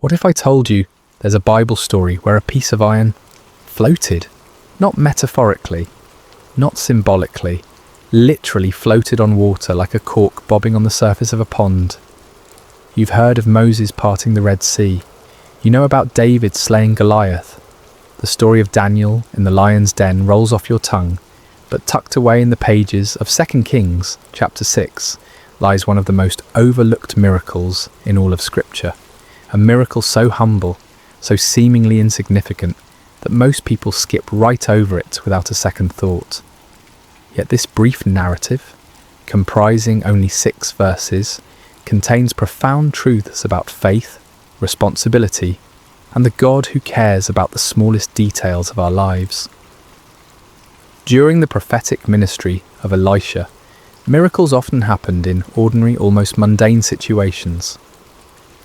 What if I told you there's a Bible story where a piece of iron floated? Not metaphorically, not symbolically, literally floated on water like a cork bobbing on the surface of a pond. You've heard of Moses parting the Red Sea. You know about David slaying Goliath. The story of Daniel in the lion's den rolls off your tongue, but tucked away in the pages of 2 Kings, chapter 6, lies one of the most overlooked miracles in all of Scripture. A miracle so humble, so seemingly insignificant, that most people skip right over it without a second thought. Yet this brief narrative, comprising only 6 verses, contains profound truths about faith, responsibility, and the God who cares about the smallest details of our lives. During the prophetic ministry of Elisha, miracles often happened in ordinary, almost mundane situations.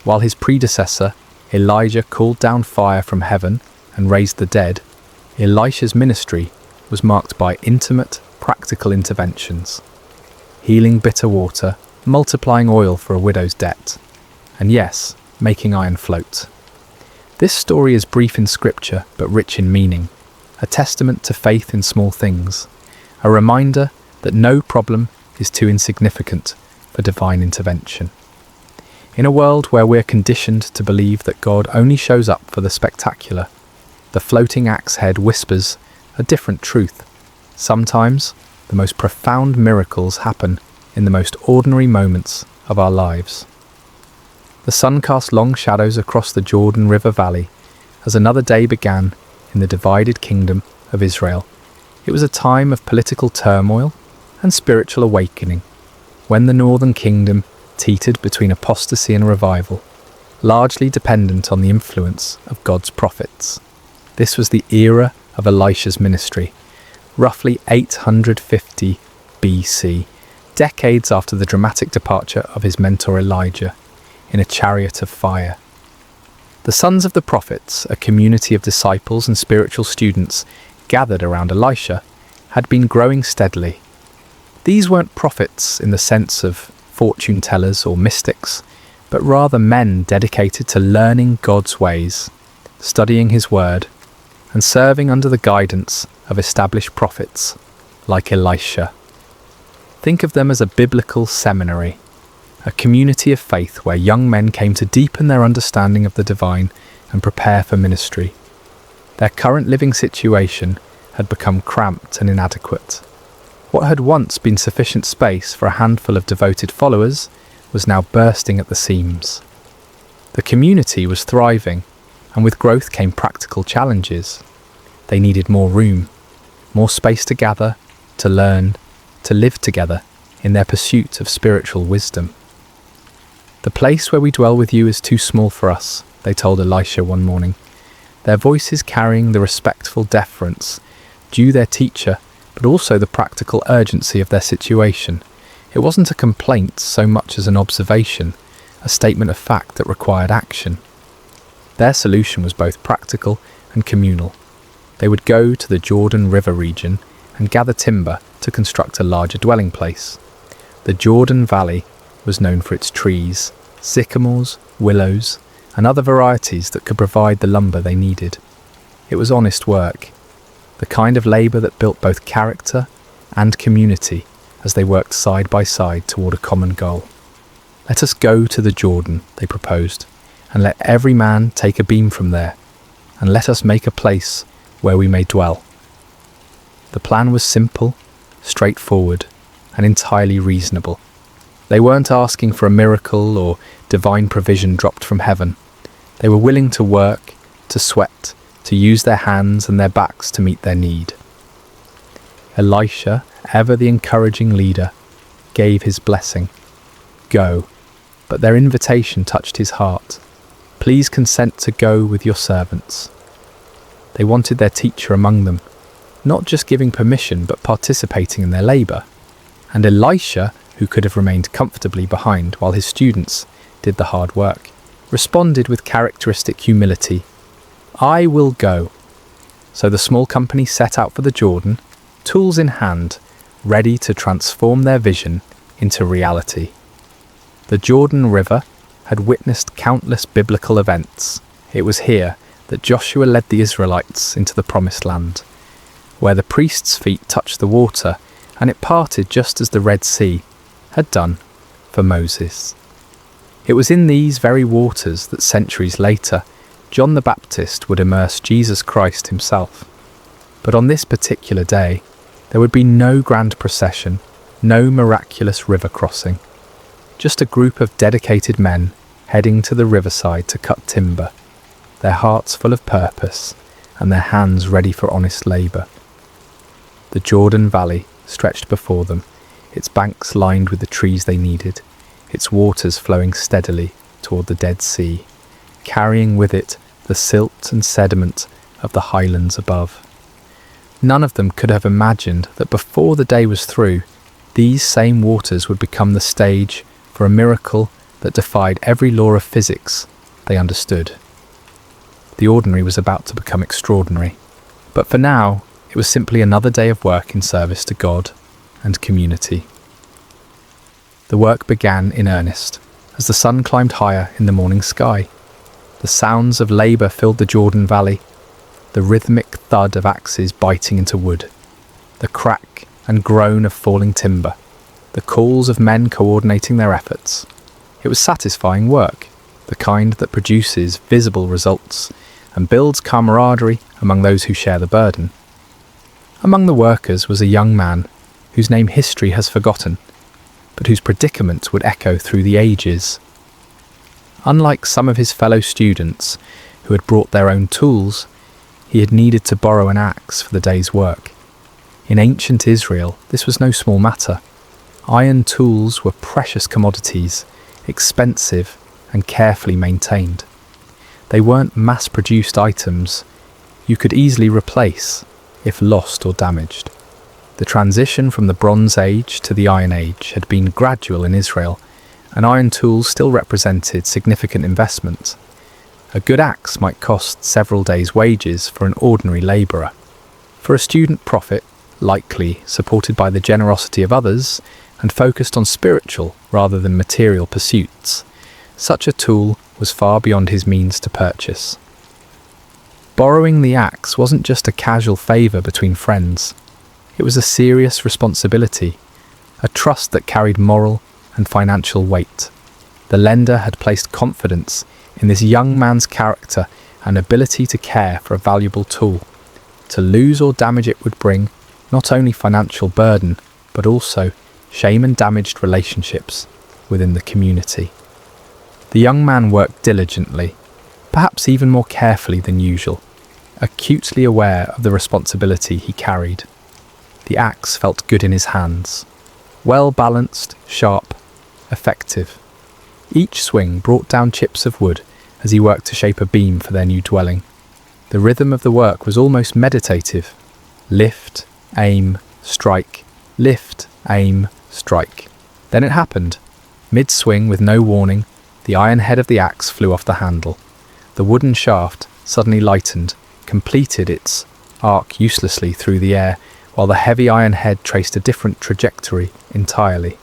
While his predecessor, Elijah, called down fire from heaven and raised the dead, Elisha's ministry was marked by intimate, practical interventions, healing bitter water, multiplying oil for a widow's debt, and yes, making iron float. This story is brief in Scripture but rich in meaning, a testament to faith in small things, a reminder that no problem is too insignificant for divine intervention. In a world where we're conditioned to believe that God only shows up for the spectacular, the floating axe head whispers a different truth. Sometimes, the most profound miracles happen in the most ordinary moments of our lives. The sun cast long shadows across the Jordan River Valley as another day began in the divided kingdom of Israel. It was a time of political turmoil and spiritual awakening, when the northern kingdom teetered between apostasy and revival, largely dependent on the influence of God's prophets. This was the era of Elisha's ministry, roughly 850 BC, decades after the dramatic departure of his mentor Elijah in a chariot of fire. The sons of the prophets, a community of disciples and spiritual students gathered around Elisha, had been growing steadily. These weren't prophets in the sense of fortune tellers or mystics, but rather men dedicated to learning God's ways, studying His Word, and serving under the guidance of established prophets like Elisha. Think of them as a biblical seminary, a community of faith where young men came to deepen their understanding of the divine and prepare for ministry. Their current living situation had become cramped and inadequate. What had once been sufficient space for a handful of devoted followers was now bursting at the seams. The community was thriving, and with growth came practical challenges. They needed more room, more space to gather, to learn, to live together in their pursuit of spiritual wisdom. "The place where we dwell with you is too small for us," they told Elisha one morning, their voices carrying the respectful deference due their teacher, but also the practical urgency of their situation. It wasn't a complaint so much as an observation, a statement of fact that required action. Their solution was both practical and communal. They would go to the Jordan River region and gather timber to construct a larger dwelling place. The Jordan Valley was known for its trees, sycamores, willows, and other varieties that could provide the lumber they needed. It was honest work, the kind of labour that built both character and community as they worked side by side toward a common goal. "Let us go to the Jordan," they proposed, "and let every man take a beam from there, and let us make a place where we may dwell." The plan was simple, straightforward, and entirely reasonable. They weren't asking for a miracle or divine provision dropped from heaven. They were willing to work, to sweat, to use their hands and their backs to meet their need. Elisha, ever the encouraging leader, gave his blessing. Go. But their invitation touched his heart. "Please consent to go with your servants." They wanted their teacher among them, not just giving permission but participating in their labour. And Elisha, who could have remained comfortably behind while his students did the hard work, responded with characteristic humility. "I will go." So the small company set out for the Jordan, tools in hand, ready to transform their vision into reality. The Jordan River, had witnessed countless biblical events. It was here that Joshua led the Israelites into the Promised Land, where the priest's feet touched the water and it parted just as the Red Sea had done for Moses. It was in these very waters that centuries later John the Baptist would immerse Jesus Christ himself. But on this particular day, there would be no grand procession, no miraculous river crossing, just a group of dedicated men heading to the riverside to cut timber, their hearts full of purpose and their hands ready for honest labour. The Jordan Valley stretched before them, its banks lined with the trees they needed, its waters flowing steadily toward the Dead Sea, carrying with it the silt and sediment of the highlands above. None of them could have imagined that before the day was through, these same waters would become the stage for a miracle that defied every law of physics they understood. The ordinary was about to become extraordinary, but for now it was simply another day of work in service to God and community. The work began in earnest as the sun climbed higher in the morning sky. The sounds of labour filled the Jordan Valley, the rhythmic thud of axes biting into wood, the crack and groan of falling timber, the calls of men coordinating their efforts. It was satisfying work, the kind that produces visible results and builds camaraderie among those who share the burden. Among the workers was a young man whose name history has forgotten, but whose predicament would echo through the ages. Unlike some of his fellow students who had brought their own tools, he had needed to borrow an axe for the day's work. In ancient Israel, this was no small matter. Iron tools were precious commodities, expensive and carefully maintained. They weren't mass-produced items you could easily replace if lost or damaged. The transition from the Bronze Age to the Iron Age had been gradual in Israel, and iron tools still represented significant investment. A good axe might cost several days' wages for an ordinary labourer. For a student prophet, likely supported by the generosity of others and focused on spiritual rather than material pursuits, such a tool was far beyond his means to purchase. Borrowing the axe wasn't just a casual favour between friends. It was a serious responsibility, a trust that carried moral and financial weight. The lender had placed confidence in this young man's character and ability to care for a valuable tool. To lose or damage it would bring not only financial burden, but also shame and damaged relationships within the community. The young man worked diligently, perhaps even more carefully than usual, acutely aware of the responsibility he carried. The axe felt good in his hands, well balanced, sharp, effective. Each swing brought down chips of wood as he worked to shape a beam for their new dwelling. The rhythm of the work was almost meditative. Lift, aim, strike, lift, aim, strike. Then it happened. Mid-swing, with no warning, the iron head of the axe flew off the handle. The wooden shaft, suddenly lightened, completed its arc uselessly through the air, while the heavy iron head traced a different trajectory entirely.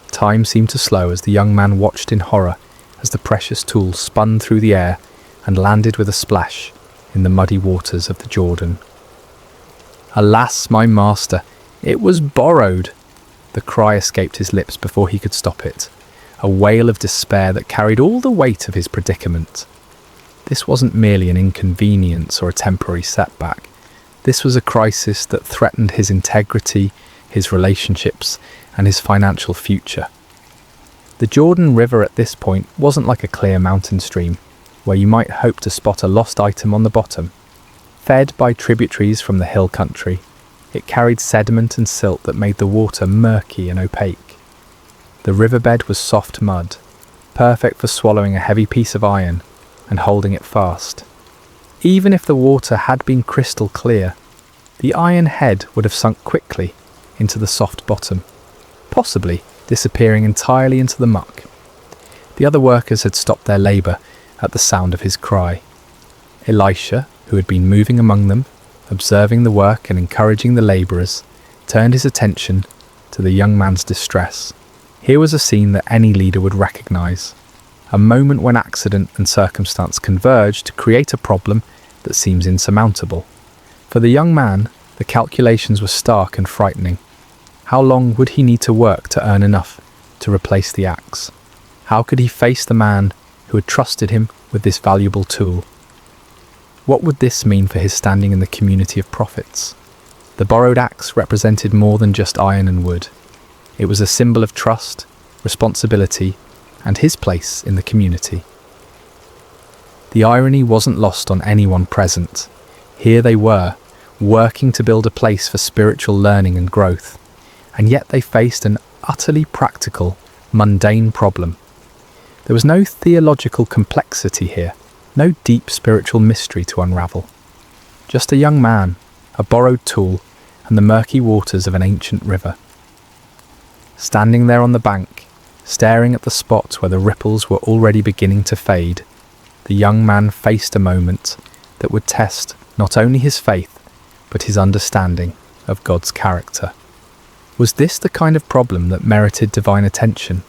Time seemed to slow as the young man watched in horror as the precious tool spun through the air and landed with a splash in the muddy waters of the Jordan. "Alas, my master, it was borrowed!" The cry escaped his lips before he could stop it, a wail of despair that carried all the weight of his predicament. This wasn't merely an inconvenience or a temporary setback. This was a crisis that threatened his integrity, his relationships, and his financial future. The Jordan River at this point wasn't like a clear mountain stream, where you might hope to spot a lost item on the bottom. Fed by tributaries from the hill country, it carried sediment and silt that made the water murky and opaque. The riverbed was soft mud, perfect for swallowing a heavy piece of iron and holding it fast. Even if the water had been crystal clear, the iron head would have sunk quickly into the soft bottom, possibly disappearing entirely into the muck. The other workers had stopped their labour at the sound of his cry. Elisha, who had been moving among them, observing the work and encouraging the labourers, turned his attention to the young man's distress. Here was a scene that any leader would recognise. a moment when accident and circumstance converge to create a problem that seems insurmountable. For the young man, the calculations were stark and frightening. How long would he need to work to earn enough to replace the axe? How could he face the man who had trusted him with this valuable tool? What would this mean for his standing in the community of prophets? The borrowed axe represented more than just iron and wood. It was a symbol of trust, responsibility, and his place in the community. The irony wasn't lost on anyone present. Here they were, working to build a place for spiritual learning and growth, and yet they faced an utterly practical, mundane problem. There was no theological complexity here, no deep spiritual mystery to unravel. Just a young man, a borrowed tool, and the murky waters of an ancient river. Standing there on the bank, staring at the spot where the ripples were already beginning to fade, the young man faced a moment that would test not only his faith, but his understanding of God's character. Was this the kind of problem that merited divine attention?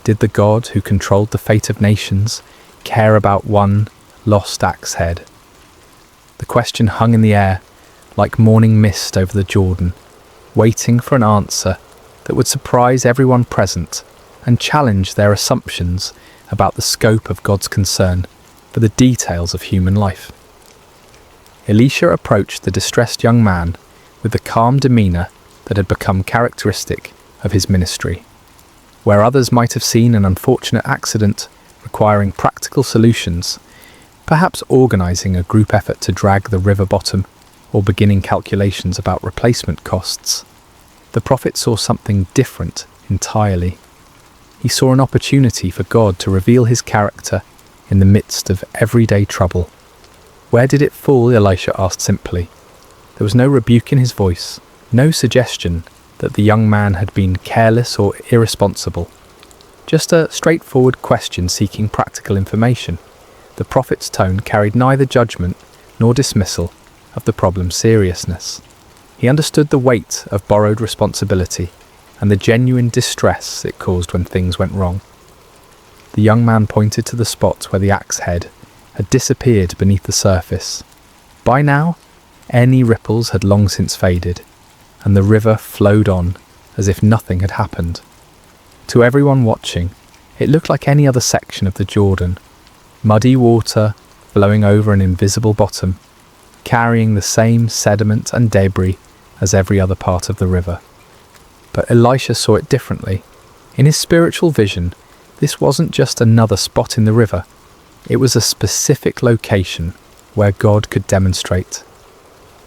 Did the God who controlled the fate of nations care about one lost axe head? The question hung in the air, like morning mist over the Jordan, waiting for an answer that would surprise everyone present and challenge their assumptions about the scope of God's concern for the details of human life. Elisha approached the distressed young man with the calm demeanour that had become characteristic of his ministry. Where others might have seen an unfortunate accident requiring practical solutions, perhaps organising a group effort to drag the river bottom or beginning calculations about replacement costs, the prophet saw something different entirely. He saw an opportunity for God to reveal his character in the midst of everyday trouble. "Where did it fall?" Elisha asked simply. There was no rebuke in his voice, no suggestion that the young man had been careless or irresponsible. Just a straightforward question seeking practical information. The prophet's tone carried neither judgment nor dismissal of the problem's seriousness. He understood the weight of borrowed responsibility and the genuine distress it caused when things went wrong. The young man pointed to the spot where the axe head had disappeared beneath the surface. By now, any ripples had long since faded, and the river flowed on as if nothing had happened. To everyone watching, it looked like any other section of the Jordan, muddy water flowing over an invisible bottom, carrying the same sediment and debris as every other part of the river. But Elisha saw it differently. In his spiritual vision, this wasn't just another spot in the river. It was a specific location where God could demonstrate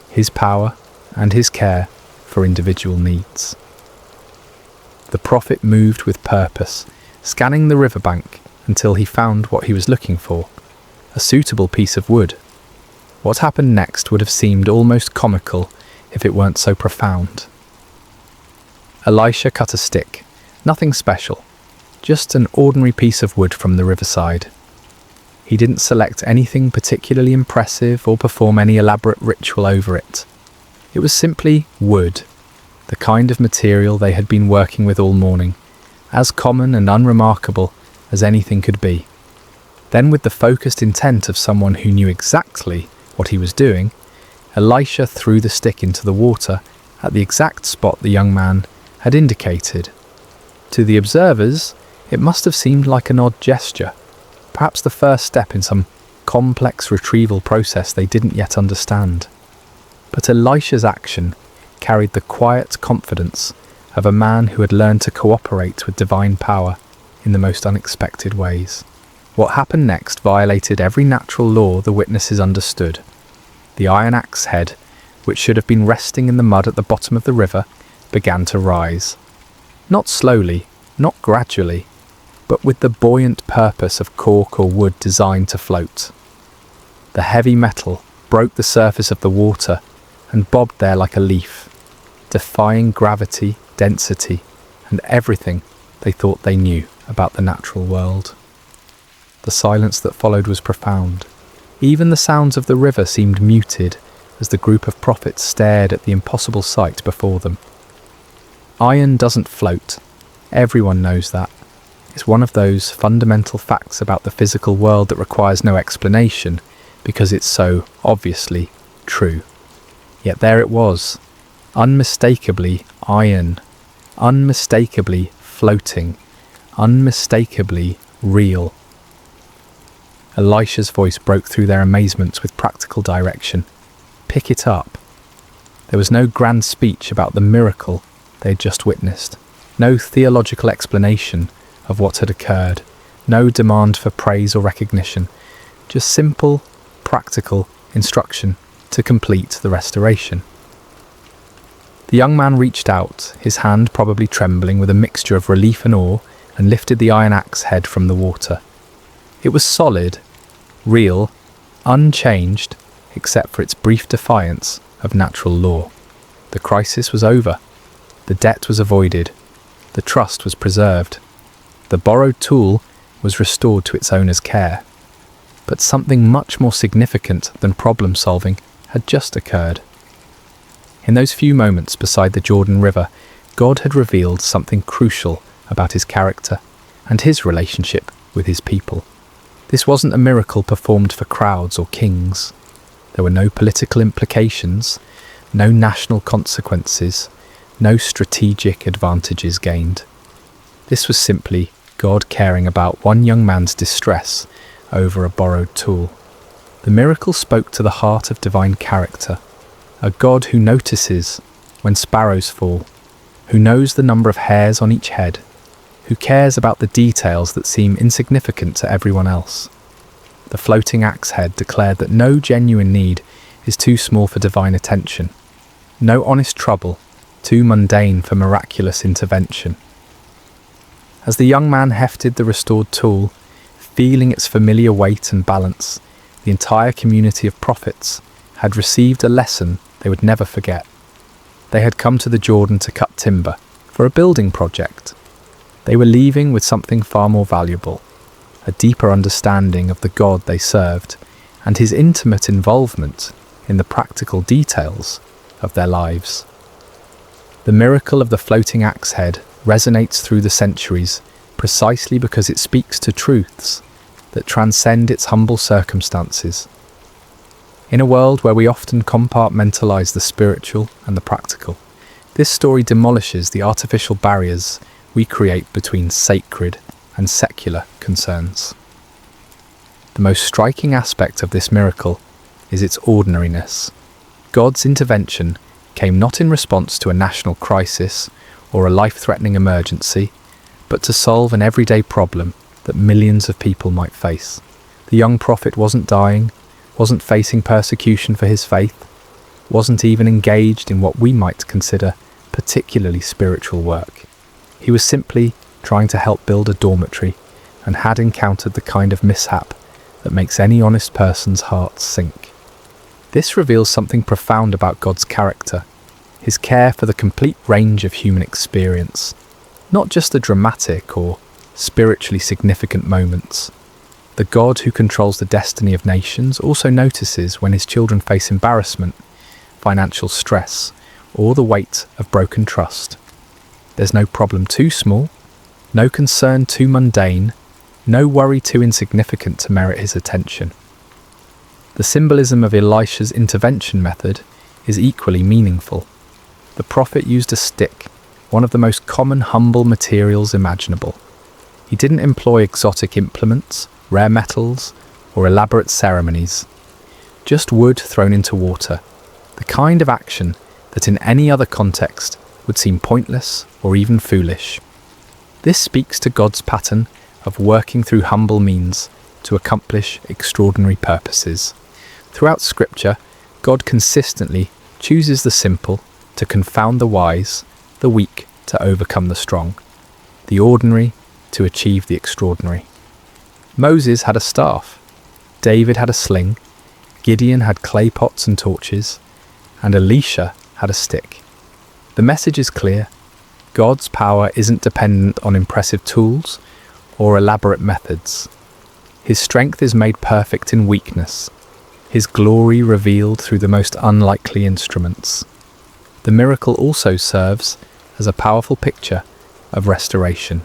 his power and his care for individual needs. The prophet moved with purpose, scanning the riverbank until he found what he was looking for, a suitable piece of wood. What happened next would have seemed almost comical if it weren't so profound. Elisha cut a stick, nothing special, just an ordinary piece of wood from the riverside. He didn't select anything particularly impressive or perform any elaborate ritual over it. It was simply wood, the kind of material they had been working with all morning, as common and unremarkable as anything could be. Then, with the focused intent of someone who knew exactly what he was doing, Elisha threw the stick into the water at the exact spot the young man had indicated. To the observers, it must have seemed like an odd gesture, perhaps the first step in some complex retrieval process they didn't yet understand. But Elisha's action carried the quiet confidence of a man who had learned to cooperate with divine power in the most unexpected ways. What happened next violated every natural law the witnesses understood. The iron axe head, which should have been resting in the mud at the bottom of the river, began to rise. Not slowly, not gradually, but with the buoyant purpose of cork or wood designed to float. The heavy metal broke the surface of the water and bobbed there like a leaf, defying gravity, density, and everything they thought they knew about the natural world. The silence that followed was profound. Even the sounds of the river seemed muted as the group of prophets stared at the impossible sight before them. Iron doesn't float. Everyone knows that. It's one of those fundamental facts about the physical world that requires no explanation because it's so obviously true. Yet there it was, unmistakably iron, unmistakably floating, unmistakably real. Elisha's voice broke through their amazement with practical direction. Pick it up. There was no grand speech about the miracle they had just witnessed, no theological explanation of what had occurred, no demand for praise or recognition, just simple, practical instruction to complete the restoration. The young man reached out, his hand probably trembling with a mixture of relief and awe, and lifted the iron axe head from the water. It was solid, real, unchanged, except for its brief defiance of natural law. The crisis was over. The debt was avoided. The trust was preserved. The borrowed tool was restored to its owner's care. But something much more significant than problem solving had just occurred. In those few moments beside the Jordan River, God had revealed something crucial about his character and his relationship with his people. This wasn't a miracle performed for crowds or kings. There were no political implications, no national consequences, no strategic advantages gained. This was simply God caring about one young man's distress over a borrowed tool. The miracle spoke to the heart of divine character, a God who notices when sparrows fall, who knows the number of hairs on each head, who cares about the details that seem insignificant to everyone else. The floating axe head declared that no genuine need is too small for divine attention, no honest trouble too mundane for miraculous intervention. As the young man hefted the restored tool, feeling its familiar weight and balance, the entire community of prophets had received a lesson they would never forget. They had come to the Jordan to cut timber for a building project. They were leaving with something far more valuable, a deeper understanding of the God they served and his intimate involvement in the practical details of their lives. The miracle of the floating axe head resonates through the centuries precisely because it speaks to truths that transcend its humble circumstances. In a world where we often compartmentalize the spiritual and the practical, this story demolishes the artificial barriers we create between sacred and secular concerns. The most striking aspect of this miracle is its ordinariness. God's intervention came not in response to a national crisis or a life-threatening emergency, but to solve an everyday problem that millions of people might face. The young prophet wasn't dying, wasn't facing persecution for his faith, wasn't even engaged in what we might consider particularly spiritual work. He was simply trying to help build a dormitory and had encountered the kind of mishap that makes any honest person's heart sink. This reveals something profound about God's character, his care for the complete range of human experience, not just the dramatic or spiritually significant moments. The God who controls the destiny of nations also notices when his children face embarrassment, financial stress, or the weight of broken trust. There's no problem too small, no concern too mundane, no worry too insignificant to merit his attention. The symbolism of Elisha's intervention method is equally meaningful. The prophet used a stick, one of the most common humble materials imaginable. He didn't employ exotic implements, rare metals, or elaborate ceremonies. Just wood thrown into water, the kind of action that in any other context would seem pointless or even foolish. This speaks to God's pattern of working through humble means to accomplish extraordinary purposes. Throughout Scripture, God consistently chooses the simple to confound the wise, the weak to overcome the strong, the ordinary to achieve the extraordinary. Moses had a staff, David had a sling, Gideon had clay pots and torches, and Elisha had a stick. The message is clear. God's power isn't dependent on impressive tools or elaborate methods. His strength is made perfect in weakness, his glory revealed through the most unlikely instruments. The miracle also serves as a powerful picture of restoration.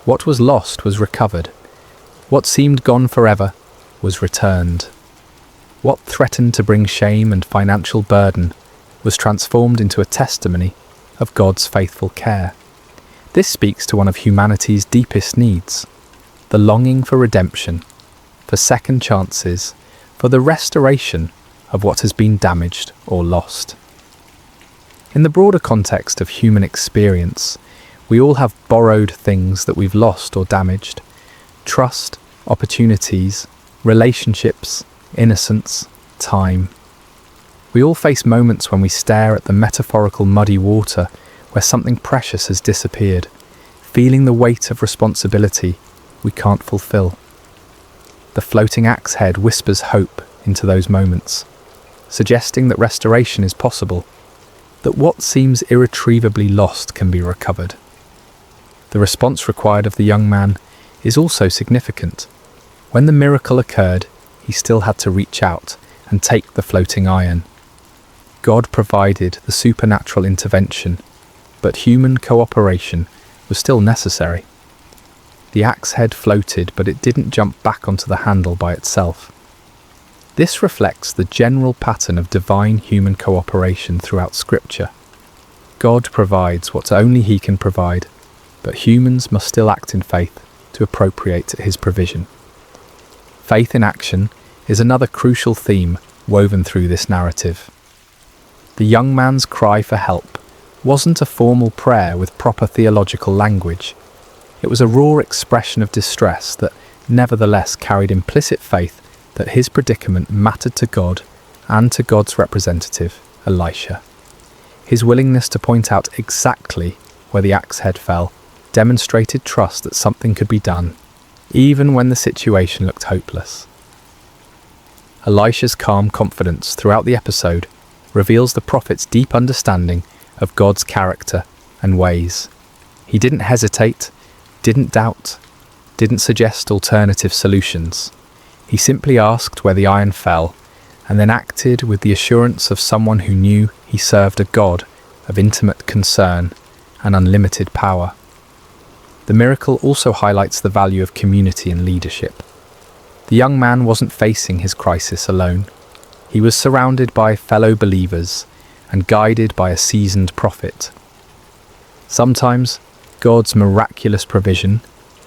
What was lost was recovered. What seemed gone forever was returned. What threatened to bring shame and financial burden was transformed into a testimony of God's faithful care. This speaks to one of humanity's deepest needs, the longing for redemption, for second chances, for the restoration of what has been damaged or lost. In the broader context of human experience, we all have borrowed things that we've lost or damaged: trust, opportunities, relationships, innocence, time. We all face moments when we stare at the metaphorical muddy water where something precious has disappeared, feeling the weight of responsibility we can't fulfill. The floating axe head whispers hope into those moments, suggesting that restoration is possible, that what seems irretrievably lost can be recovered. The response required of the young man is also significant. When the miracle occurred, he still had to reach out and take the floating iron. God provided the supernatural intervention, but human cooperation was still necessary. The axe head floated, but it didn't jump back onto the handle by itself. This reflects the general pattern of divine human cooperation throughout Scripture. God provides what only He can provide, but humans must still act in faith to appropriate His provision. Faith in action is another crucial theme woven through this narrative. The young man's cry for help wasn't a formal prayer with proper theological language. It was a raw expression of distress that nevertheless carried implicit faith that his predicament mattered to God and to God's representative, Elisha. His willingness to point out exactly where the axe head fell demonstrated trust that something could be done, even when the situation looked hopeless. Elisha's calm confidence throughout the episode reveals the prophet's deep understanding of God's character and ways. He didn't hesitate, didn't doubt, didn't suggest alternative solutions. He simply asked where the iron fell, and then acted with the assurance of someone who knew he served a God of intimate concern and unlimited power. The miracle also highlights the value of community and leadership. The young man wasn't facing his crisis alone. He was surrounded by fellow believers and guided by a seasoned prophet. Sometimes God's miraculous provision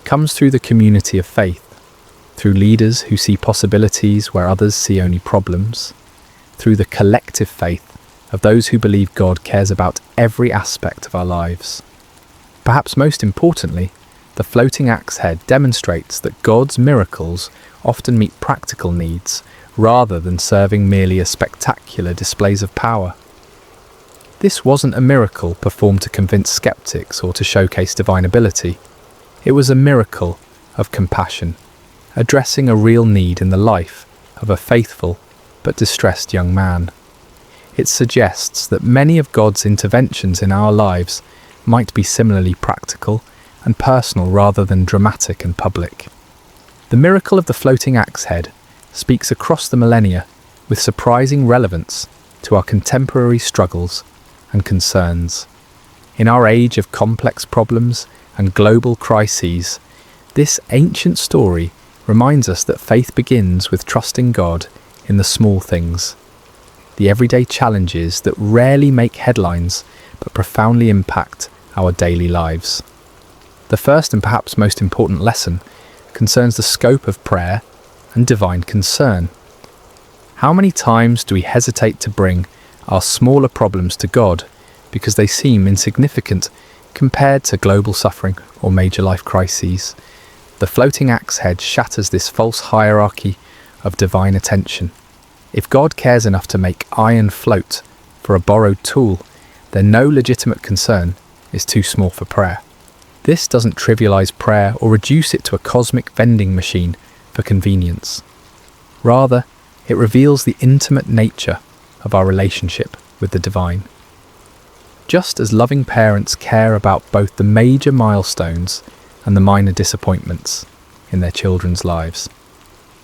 comes through the community of faith, through leaders who see possibilities where others see only problems, through the collective faith of those who believe God cares about every aspect of our lives. Perhaps most importantly, the floating axe head demonstrates that God's miracles often meet practical needs rather than serving merely as spectacular displays of power. This wasn't a miracle performed to convince skeptics or to showcase divine ability. It was a miracle of compassion, addressing a real need in the life of a faithful but distressed young man. It suggests that many of God's interventions in our lives might be similarly practical and personal rather than dramatic and public. The miracle of the floating axe head speaks across the millennia with surprising relevance to our contemporary struggles and concerns. In our age of complex problems and global crises, this ancient story reminds us that faith begins with trusting God in the small things, the everyday challenges that rarely make headlines but profoundly impact our daily lives. The first and perhaps most important lesson concerns the scope of prayer and divine concern. How many times do we hesitate to bring our smaller problems to God because they seem insignificant compared to global suffering or major life crises? The floating axe head shatters this false hierarchy of divine attention. If God cares enough to make iron float for a borrowed tool, then no legitimate concern is too small for prayer. This doesn't trivialize prayer or reduce it to a cosmic vending machine for convenience. Rather, it reveals the intimate nature of our relationship with the divine. Just as loving parents care about both the major milestones and the minor disappointments in their children's lives,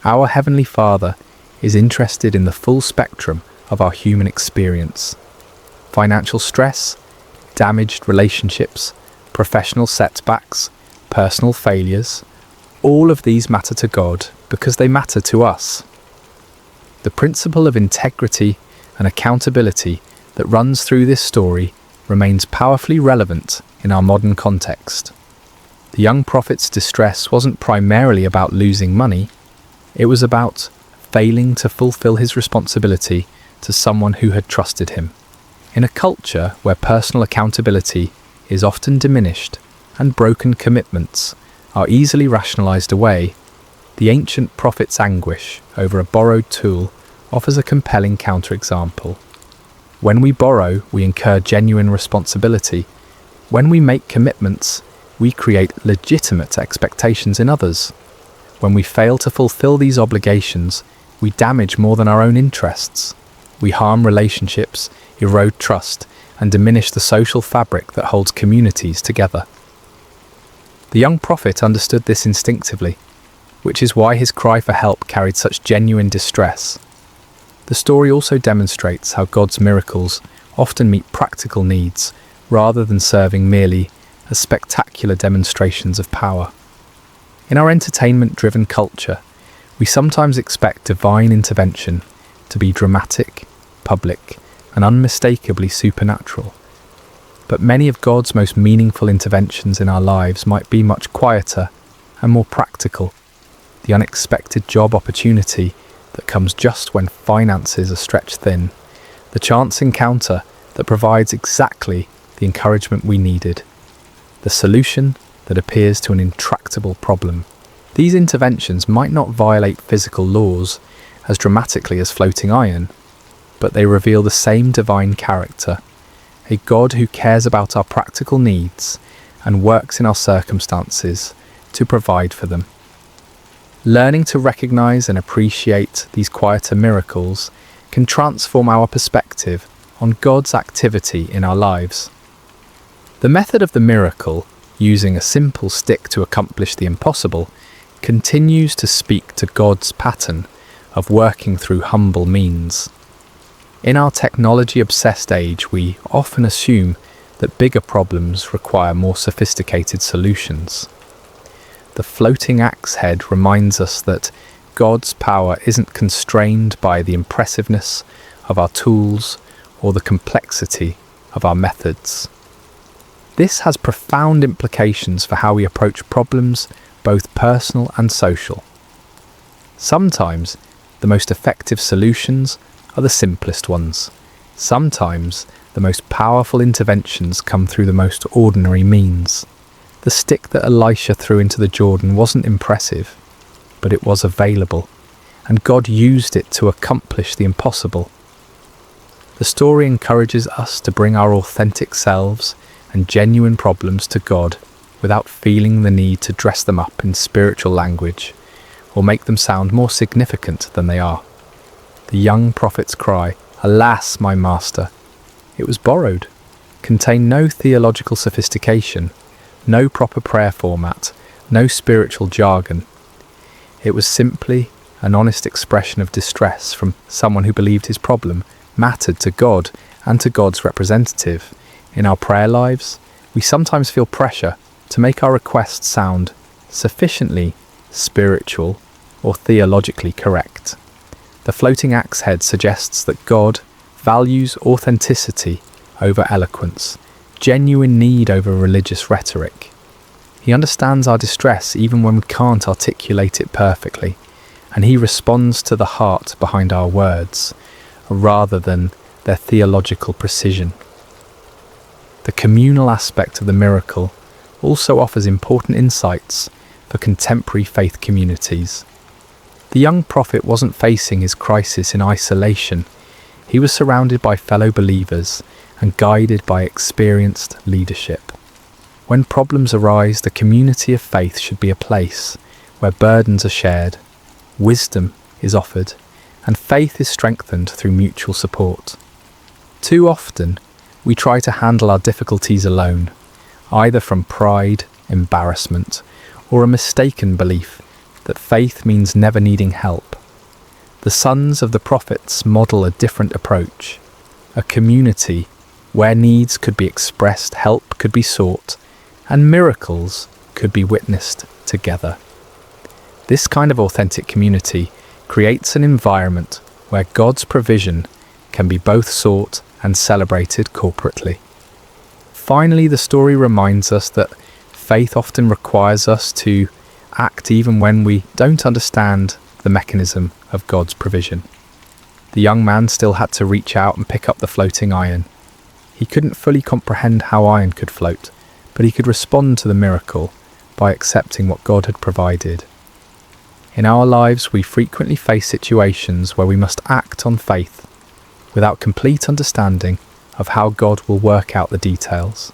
our Heavenly Father is interested in the full spectrum of our human experience. Financial stress, damaged relationships, professional setbacks, personal failures, all of these matter to God because they matter to us. The principle of integrity and accountability that runs through this story remains powerfully relevant in our modern context. The young prophet's distress wasn't primarily about losing money, it was about failing to fulfill his responsibility to someone who had trusted him. In a culture where personal accountability is often diminished and broken commitments are easily rationalized away, the ancient prophet's anguish over a borrowed tool offers a compelling counterexample. When we borrow, we incur genuine responsibility. When we make commitments, we create legitimate expectations in others. When we fail to fulfill these obligations, we damage more than our own interests. We harm relationships, erode trust, and diminish the social fabric that holds communities together. The young prophet understood this instinctively, which is why his cry for help carried such genuine distress. The story also demonstrates how God's miracles often meet practical needs rather than serving merely as spectacular demonstrations of power. In our entertainment-driven culture, we sometimes expect divine intervention to be dramatic, public, and unmistakably supernatural. But many of God's most meaningful interventions in our lives might be much quieter and more practical. The unexpected job opportunity that comes just when finances are stretched thin, the chance encounter that provides exactly the encouragement we needed, the solution that appears to an intractable problem. These interventions might not violate physical laws as dramatically as floating iron, but they reveal the same divine character, a God who cares about our practical needs and works in our circumstances to provide for them. Learning to recognize and appreciate these quieter miracles can transform our perspective on God's activity in our lives. The method of the miracle, using a simple stick to accomplish the impossible, continues to speak to God's pattern of working through humble means. In our technology-obsessed age, we often assume that bigger problems require more sophisticated solutions. The floating axe head reminds us that God's power isn't constrained by the impressiveness of our tools or the complexity of our methods. This has profound implications for how we approach problems, both personal and social. Sometimes, the most effective solutions are the simplest ones. Sometimes, the most powerful interventions come through the most ordinary means. The stick that Elisha threw into the Jordan wasn't impressive, but it was available, and God used it to accomplish the impossible. The story encourages us to bring our authentic selves and genuine problems to God without feeling the need to dress them up in spiritual language or make them sound more significant than they are. The young prophet's cry, "Alas, my master," it was borrowed, contained no theological sophistication, no proper prayer format, no spiritual jargon. It was simply an honest expression of distress from someone who believed his problem mattered to God and to God's representative. In our prayer lives, we sometimes feel pressure to make our requests sound sufficiently spiritual or theologically correct. The floating axe head suggests that God values authenticity over eloquence, genuine need over religious rhetoric. He understands our distress even when we can't articulate it perfectly, and he responds to the heart behind our words, rather than their theological precision. The communal aspect of the miracle also offers important insights for contemporary faith communities. The young prophet wasn't facing his crisis in isolation. He was surrounded by fellow believers and guided by experienced leadership. When problems arise, the community of faith should be a place where burdens are shared, wisdom is offered, and faith is strengthened through mutual support. Too often, we try to handle our difficulties alone, either from pride, embarrassment, or a mistaken belief that faith means never needing help. The sons of the prophets model a different approach, a community where needs could be expressed, help could be sought, and miracles could be witnessed together. This kind of authentic community creates an environment where God's provision can be both sought and celebrated corporately. Finally, the story reminds us that faith often requires us to act even when we don't understand the mechanism of God's provision. The young man still had to reach out and pick up the floating iron. He couldn't fully comprehend how iron could float, but he could respond to the miracle by accepting what God had provided. In our lives, we frequently face situations where we must act on faith without complete understanding of how God will work out the details.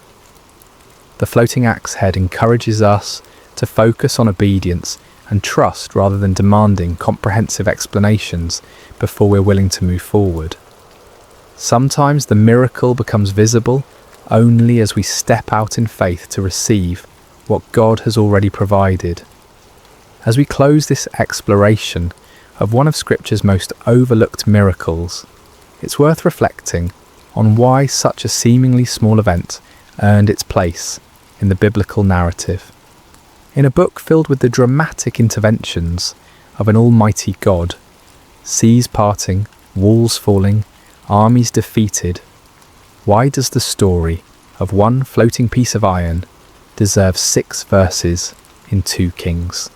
The floating axe head encourages us to focus on obedience and trust rather than demanding comprehensive explanations before we're willing to move forward. Sometimes the miracle becomes visible only as we step out in faith to receive what God has already provided. As we close this exploration of one of Scripture's most overlooked miracles, it's worth reflecting on why such a seemingly small event earned its place in the biblical narrative. In a book filled with the dramatic interventions of an almighty God, seas parting, walls falling, armies defeated, why does the story of one floating piece of iron deserve 6 verses in 2 Kings?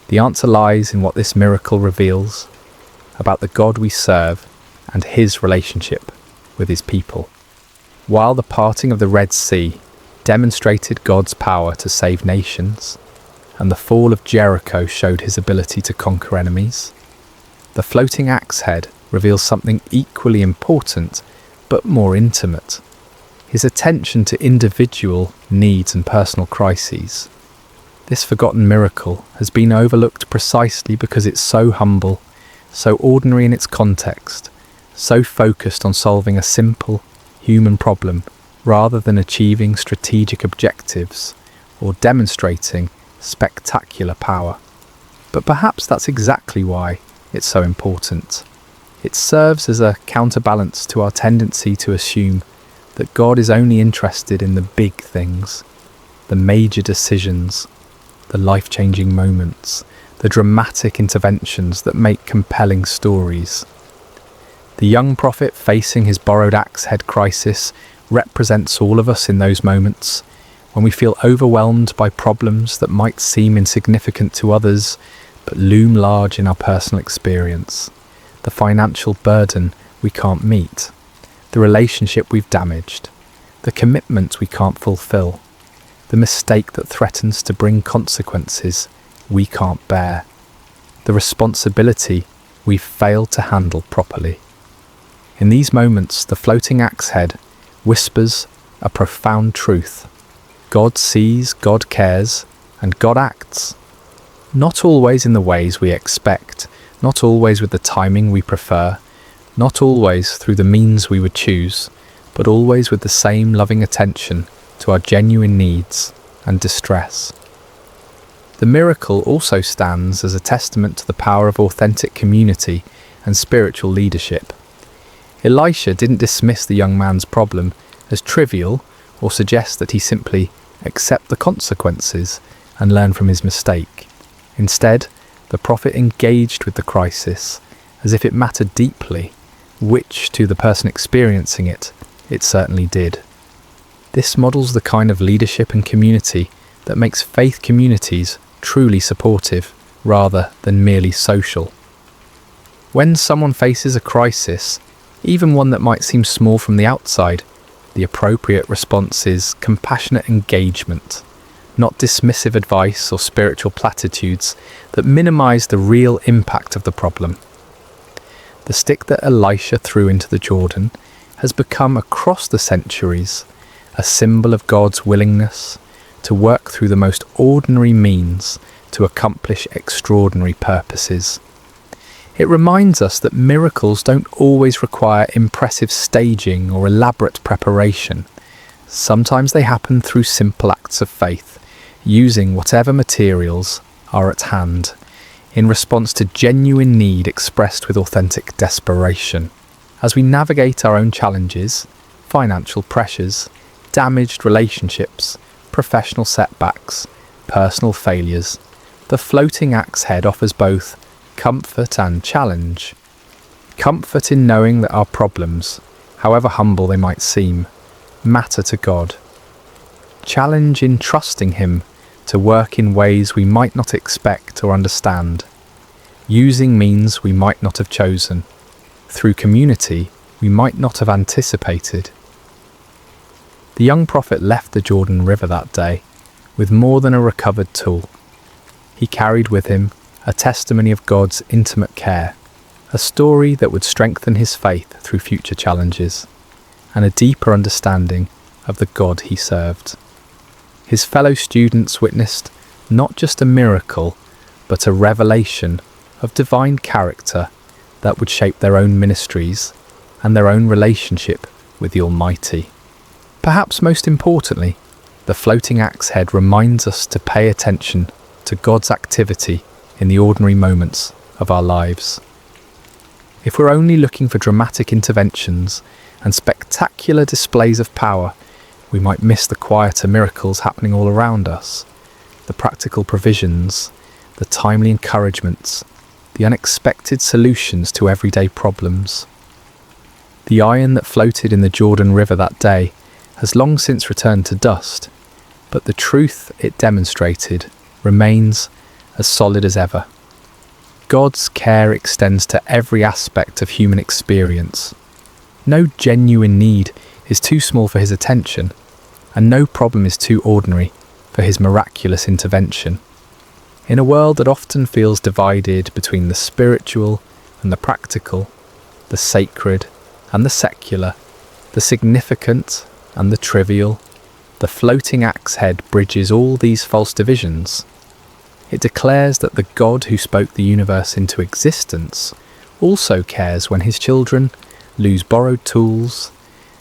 The answer lies in what this miracle reveals about the God we serve and his relationship with his people. While the parting of the Red Sea demonstrated God's power to save nations, and the fall of Jericho showed his ability to conquer enemies, the floating axe head reveals something equally important but more intimate: his attention to individual needs and personal crises. This forgotten miracle has been overlooked precisely because it's so humble, so ordinary in its context, so focused on solving a simple human problem rather than achieving strategic objectives or demonstrating spectacular power. But perhaps that's exactly why it's so important. It serves as a counterbalance to our tendency to assume that God is only interested in the big things, the major decisions, the life-changing moments, the dramatic interventions that make compelling stories. The young prophet facing his borrowed axe head crisis represents all of us in those moments when we feel overwhelmed by problems that might seem insignificant to others but loom large in our personal experience. The financial burden we can't meet, the relationship we've damaged, the commitment we can't fulfill, the mistake that threatens to bring consequences we can't bear, the responsibility we've failed to handle properly. In these moments, the floating axe head whispers a profound truth. God sees, God cares, and God acts. Not always in the ways we expect, not always with the timing we prefer, not always through the means we would choose, but always with the same loving attention to our genuine needs and distress. The miracle also stands as a testament to the power of authentic community and spiritual leadership. Elisha didn't dismiss the young man's problem as trivial or suggest that he simply accept the consequences and learn from his mistake. Instead, the prophet engaged with the crisis as if it mattered deeply, which to the person experiencing it certainly did. This models the kind of leadership and community that makes faith communities truly supportive rather than merely social. When someone faces a crisis, even one that might seem small from the outside, the appropriate response is compassionate engagement, not dismissive advice or spiritual platitudes that minimize the real impact of the problem. The stick that Elisha threw into the Jordan has become across the centuries a symbol of God's willingness to work through the most ordinary means to accomplish extraordinary purposes. It reminds us that miracles don't always require impressive staging or elaborate preparation. Sometimes they happen through simple acts of faith, using whatever materials are at hand, in response to genuine need expressed with authentic desperation. As we navigate our own challenges, financial pressures, damaged relationships, professional setbacks, personal failures, the floating axe head offers both comfort and challenge. Comfort in knowing that our problems, however humble they might seem, matter to God. Challenge in trusting Him to work in ways we might not expect or understand, using means we might not have chosen, through community we might not have anticipated. The young prophet left the Jordan River that day with more than a recovered tool. He carried with him a testimony of God's intimate care, a story that would strengthen his faith through future challenges, and a deeper understanding of the God he served. His fellow students witnessed not just a miracle, but a revelation of divine character that would shape their own ministries and their own relationship with the Almighty. Perhaps most importantly, the floating axe head reminds us to pay attention to God's activity in the ordinary moments of our lives. If we're only looking for dramatic interventions and spectacular displays of power, we might miss the quieter miracles happening all around us, the practical provisions, the timely encouragements, the unexpected solutions to everyday problems. The iron that floated in the Jordan River that day has long since returned to dust, but the truth it demonstrated remains as solid as ever. God's care extends to every aspect of human experience. No genuine need is too small for His attention, and no problem is too ordinary for His miraculous intervention. In a world that often feels divided between the spiritual and the practical, the sacred and the secular, the significant and the trivial, the floating axe head bridges all these false divisions. It declares that the God who spoke the universe into existence also cares when His children lose borrowed tools,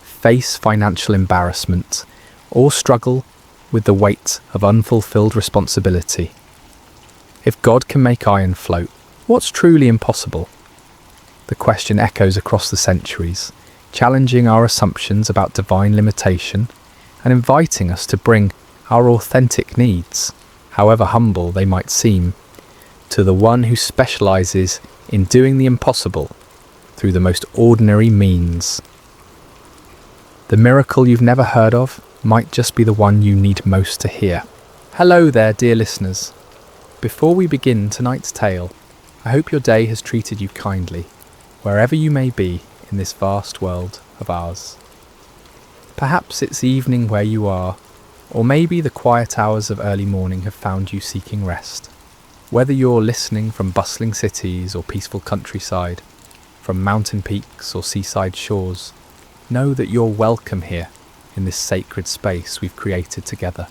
face financial embarrassment, or struggle with the weight of unfulfilled responsibility. If God can make iron float, what's truly impossible? The question echoes across the centuries, challenging our assumptions about divine limitation and inviting us to bring our authentic needs, however humble they might seem, to the one who specialises in doing the impossible through the most ordinary means. The miracle you've never heard of might just be the one you need most to hear. Hello there, dear listeners. Before we begin tonight's tale, I hope your day has treated you kindly, wherever you may be in this vast world of ours. Perhaps it's evening where you are, or maybe the quiet hours of early morning have found you seeking rest. Whether you're listening from bustling cities or peaceful countryside, from mountain peaks or seaside shores, know that you're welcome here in this sacred space we've created together.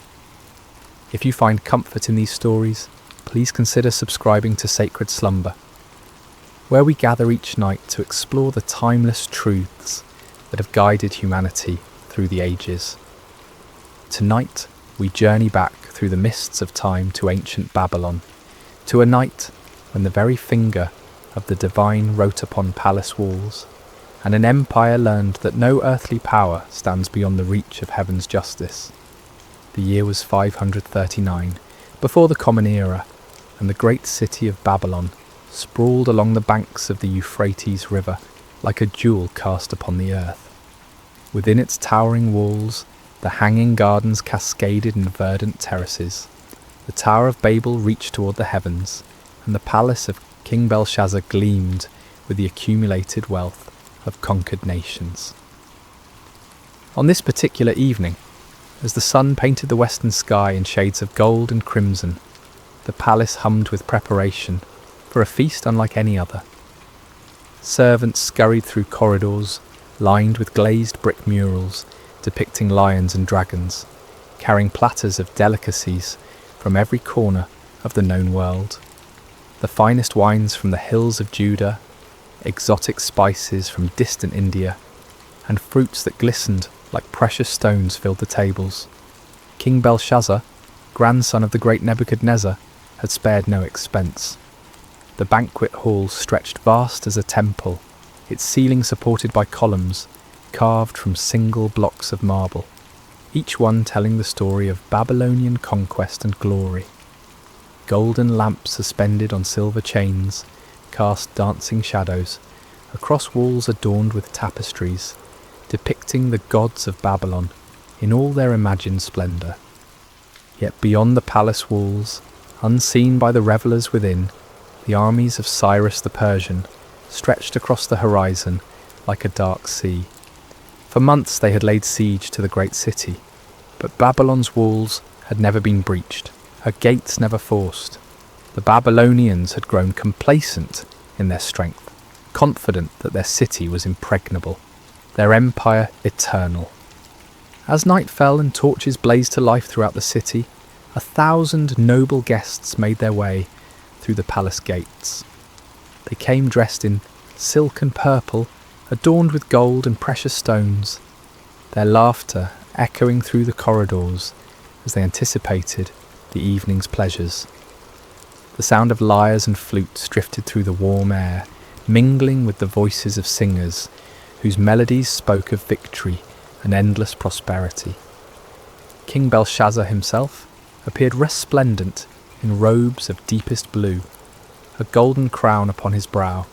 If you find comfort in these stories, please consider subscribing to Sacred Slumber, where we gather each night to explore the timeless truths that have guided humanity through the ages. Tonight, we journey back through the mists of time to ancient Babylon, to a night when the very finger of the divine wrote upon palace walls, and an empire learned that no earthly power stands beyond the reach of heaven's justice. The year was 539, before the Common Era, and the great city of Babylon sprawled along the banks of the Euphrates River like a jewel cast upon the earth. Within its towering walls, the hanging gardens cascaded in verdant terraces. The Tower of Babel reached toward the heavens, and the palace of King Belshazzar gleamed with the accumulated wealth of conquered nations. On this particular evening, as the sun painted the western sky in shades of gold and crimson, the palace hummed with preparation for a feast unlike any other. Servants scurried through corridors lined with glazed brick murals depicting lions and dragons, carrying platters of delicacies from every corner of the known world. The finest wines from the hills of Judah, exotic spices from distant India, and fruits that glistened like precious stones filled the tables. King Belshazzar, grandson of the great Nebuchadnezzar, had spared no expense. The banquet hall stretched vast as a temple, its ceiling supported by columns carved from single blocks of marble. each one telling the story of Babylonian conquest and glory. Golden lamps suspended on silver chains cast dancing shadows across walls adorned with tapestries, depicting the gods of Babylon in all their imagined splendour. Yet beyond the palace walls, unseen by the revellers within, the armies of Cyrus the Persian stretched across the horizon like a dark sea. For months they had laid siege to the great city, but Babylon's walls had never been breached, her gates never forced. The Babylonians had grown complacent in their strength, confident that their city was impregnable, their empire eternal. As night fell and torches blazed to life throughout the city, 1,000 noble guests made their way through the palace gates. They came dressed in silk and purple, adorned with gold and precious stones, their laughter echoing through the corridors as they anticipated the evening's pleasures. The sound of lyres and flutes drifted through the warm air, mingling with the voices of singers whose melodies spoke of victory and endless prosperity. King Belshazzar himself appeared resplendent in robes of deepest blue, a golden crown upon his brow,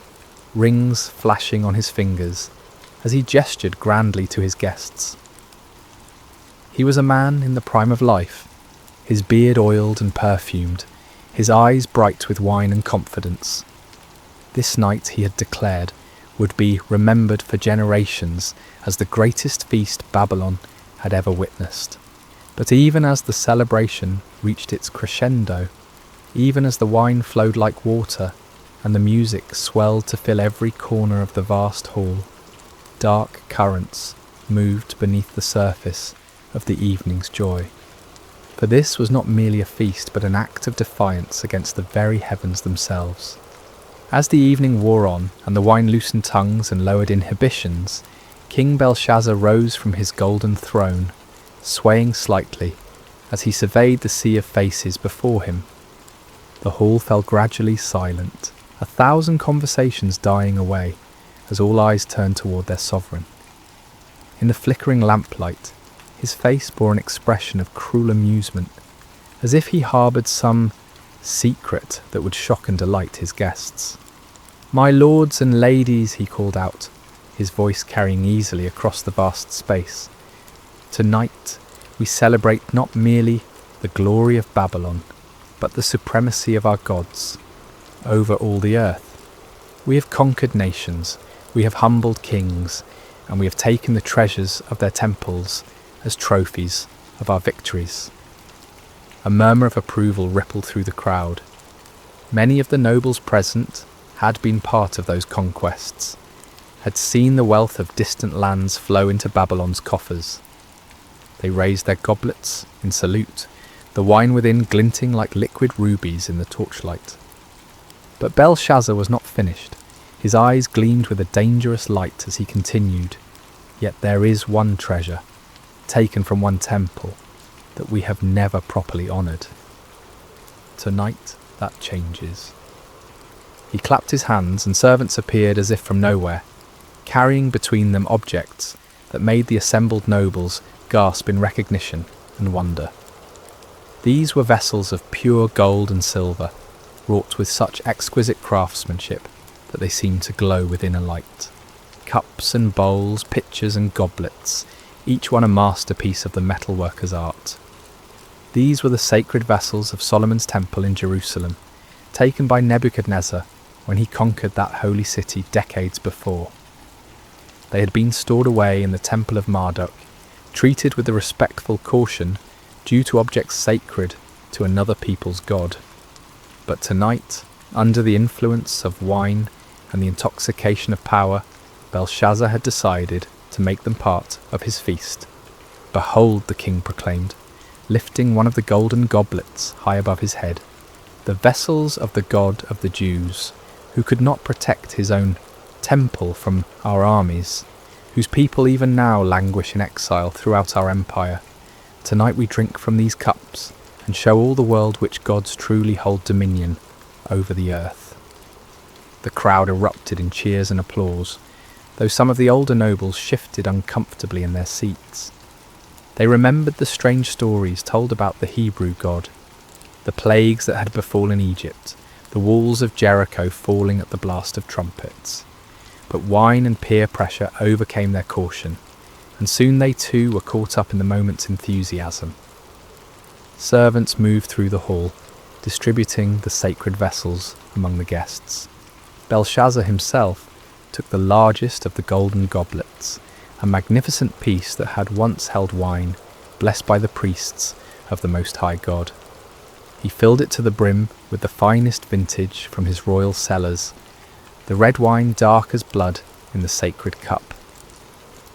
rings flashing on his fingers as he gestured grandly to his guests. He was a man in the prime of life, his beard oiled and perfumed, his eyes bright with wine and confidence. This night, he had declared, would be remembered for generations as the greatest feast Babylon had ever witnessed. But even as the celebration reached its crescendo, even as the wine flowed like water and the music swelled to fill every corner of the vast hall, dark currents moved beneath the surface of the evening's joy. For this was not merely a feast, but an act of defiance against the very heavens themselves. As the evening wore on, and the wine loosened tongues and lowered inhibitions, King Belshazzar rose from his golden throne, swaying slightly as he surveyed the sea of faces before him. The hall fell gradually silent, 1,000 conversations dying away as all eyes turned toward their sovereign. In the flickering lamplight, his face bore an expression of cruel amusement, as if he harboured some secret that would shock and delight his guests. "My lords and ladies," he called out, his voice carrying easily across the vast space, "tonight we celebrate not merely the glory of Babylon, but the supremacy of our gods over all the earth. We have conquered nations, we have humbled kings, and we have taken the treasures of their temples as trophies of our victories." A murmur of approval rippled through the crowd. Many of the nobles present had been part of those conquests, had seen the wealth of distant lands flow into Babylon's coffers. They raised their goblets in salute, the wine within glinting like liquid rubies in the torchlight. But Belshazzar was not finished. His eyes gleamed with a dangerous light as he continued, "Yet there is one treasure, taken from one temple, that we have never properly honoured. Tonight that changes." He clapped his hands, and servants appeared as if from nowhere, carrying between them objects that made the assembled nobles gasp in recognition and wonder. These were vessels of pure gold and silver, wrought with such exquisite craftsmanship that they seemed to glow within a light. Cups and bowls, pitchers and goblets, each one a masterpiece of the metalworker's art. These were the sacred vessels of Solomon's temple in Jerusalem, taken by Nebuchadnezzar when he conquered that holy city decades before. They had been stored away in the temple of Marduk, treated with the respectful caution due to objects sacred to another people's god. But tonight, under the influence of wine and the intoxication of power, Belshazzar had decided to make them part of his feast. "Behold," the king proclaimed, lifting one of the golden goblets high above his head, "the vessels of the God of the Jews, who could not protect his own temple from our armies, whose people even now languish in exile throughout our empire. Tonight we drink from these cups and show all the world which gods truly hold dominion over the earth." The crowd erupted in cheers and applause, though some of the older nobles shifted uncomfortably in their seats. They remembered the strange stories told about the Hebrew God, the plagues that had befallen Egypt, the walls of Jericho falling at the blast of trumpets. But wine and peer pressure overcame their caution, and soon they too were caught up in the moment's enthusiasm. Servants moved through the hall, distributing the sacred vessels among the guests. Belshazzar himself took the largest of the golden goblets, a magnificent piece that had once held wine, blessed by the priests of the Most High God. He filled it to the brim with the finest vintage from his royal cellars, the red wine dark as blood in the sacred cup.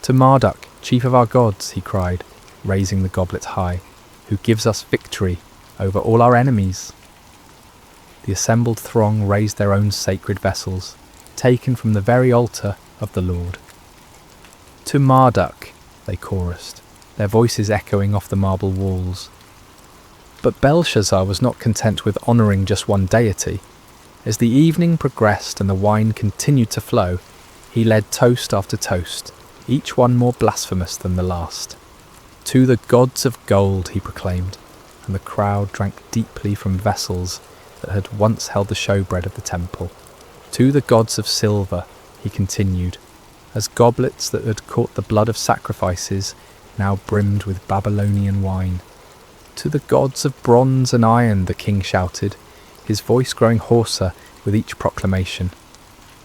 "To Marduk, chief of our gods," he cried, raising the goblet high, "who gives us victory over all our enemies." The assembled throng raised their own sacred vessels, taken from the very altar of the Lord. "To Marduk," they chorused, their voices echoing off the marble walls. But Belshazzar was not content with honouring just one deity. As the evening progressed and the wine continued to flow, he led toast after toast, each one more blasphemous than the last. "To the gods of gold," he proclaimed, and the crowd drank deeply from vessels that had once held the showbread of the temple. "To the gods of silver," he continued, as goblets that had caught the blood of sacrifices now brimmed with Babylonian wine. "To the gods of bronze and iron," the king shouted, his voice growing hoarser with each proclamation.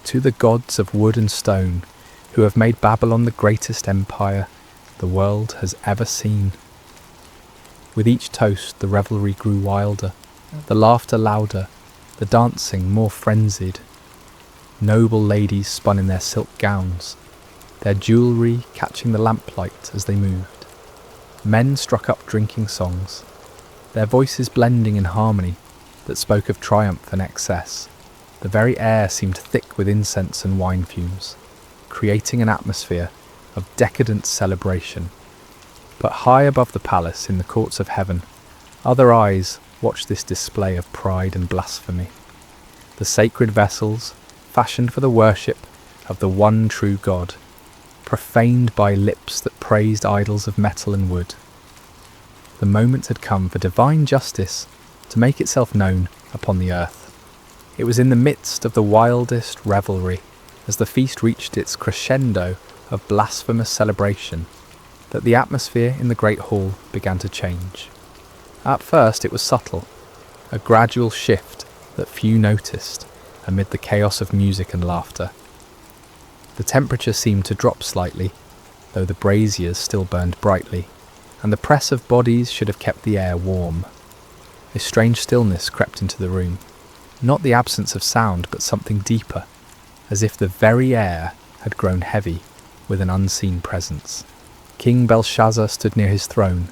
"To the gods of wood and stone, who have made Babylon the greatest empire the world has ever seen." With each toast the revelry grew wilder, the laughter louder, the dancing more frenzied. Noble ladies spun in their silk gowns, their jewellery catching the lamplight as they moved. Men struck up drinking songs, their voices blending in harmony that spoke of triumph and excess. The very air seemed thick with incense and wine fumes, creating an atmosphere of decadent celebration. But high above the palace, in the courts of heaven, other eyes watched this display of pride and blasphemy. The sacred vessels, fashioned for the worship of the one true God, profaned by lips that praised idols of metal and wood. The moment had come for divine justice to make itself known upon the earth. It was in the midst of the wildest revelry, as the feast reached its crescendo of blasphemous celebration, that the atmosphere in the great hall began to change. At first it was subtle, a gradual shift that few noticed amid the chaos of music and laughter. The temperature seemed to drop slightly, though the braziers still burned brightly, and the press of bodies should have kept the air warm. A strange stillness crept into the room, not the absence of sound, but something deeper, as if the very air had grown heavy with an unseen presence. King Belshazzar stood near his throne,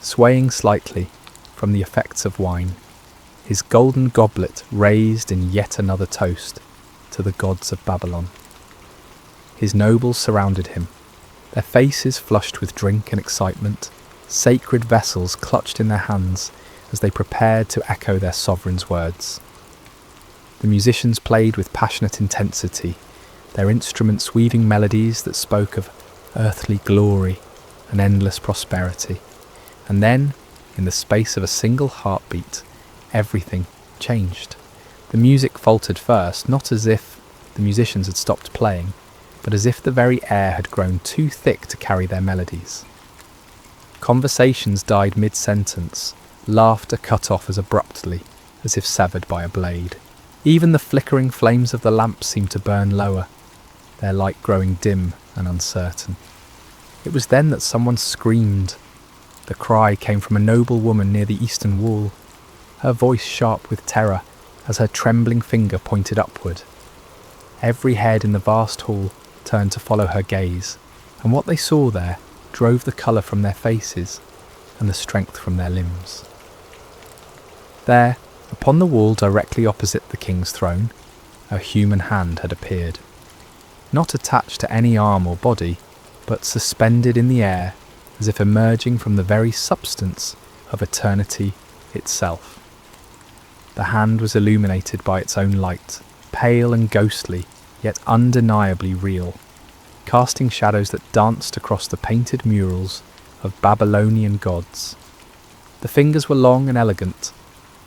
swaying slightly from the effects of wine, his golden goblet raised in yet another toast to the gods of Babylon. His nobles surrounded him, their faces flushed with drink and excitement, sacred vessels clutched in their hands as they prepared to echo their sovereign's words. The musicians played with passionate intensity, their instruments weaving melodies that spoke of earthly glory and endless prosperity. And then, in the space of a single heartbeat, everything changed. The music faltered first, not as if the musicians had stopped playing, but as if the very air had grown too thick to carry their melodies. Conversations died mid-sentence, laughter cut off as abruptly as if severed by a blade. Even the flickering flames of the lamps seemed to burn lower, their light growing dim and uncertain. It was then that someone screamed. The cry came from a noble woman near the eastern wall, her voice sharp with terror as her trembling finger pointed upward. Every head in the vast hall turned to follow her gaze, and what they saw there drove the colour from their faces and the strength from their limbs. There, upon the wall directly opposite the king's throne, a human hand had appeared, not attached to any arm or body, but suspended in the air as if emerging from the very substance of eternity itself. The hand was illuminated by its own light, pale and ghostly, yet undeniably real, casting shadows that danced across the painted murals of Babylonian gods. The fingers were long and elegant,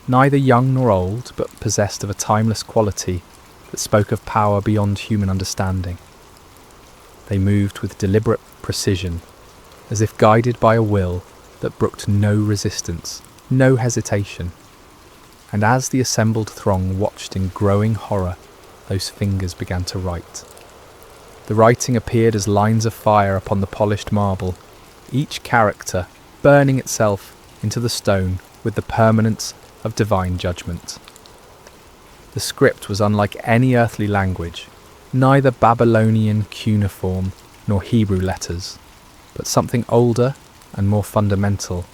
neither young nor old, but possessed of a timeless quality that spoke of power beyond human understanding. They moved with deliberate precision, as if guided by a will that brooked no resistance, no hesitation. And as the assembled throng watched in growing horror, those fingers began to write. The writing appeared as lines of fire upon the polished marble, each character burning itself into the stone with the permanence of divine judgment. The script was unlike any earthly language, neither Babylonian cuneiform nor Hebrew letters, but something older and more fundamental,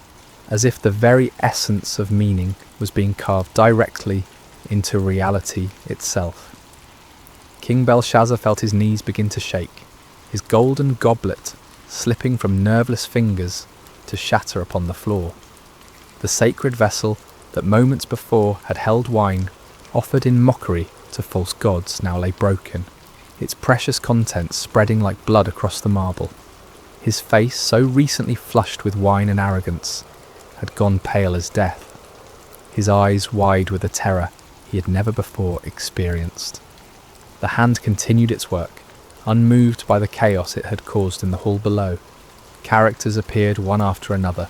as if the very essence of meaning was being carved directly into reality itself. King Belshazzar felt his knees begin to shake, his golden goblet slipping from nerveless fingers to shatter upon the floor. The sacred vessel that moments before had held wine, offered in mockery to false gods, now lay broken, its precious contents spreading like blood across the marble. His face, so recently flushed with wine and arrogance, had gone pale as death, his eyes wide with a terror he had never before experienced. The hand continued its work, unmoved by the chaos it had caused in the hall below. Characters appeared one after another,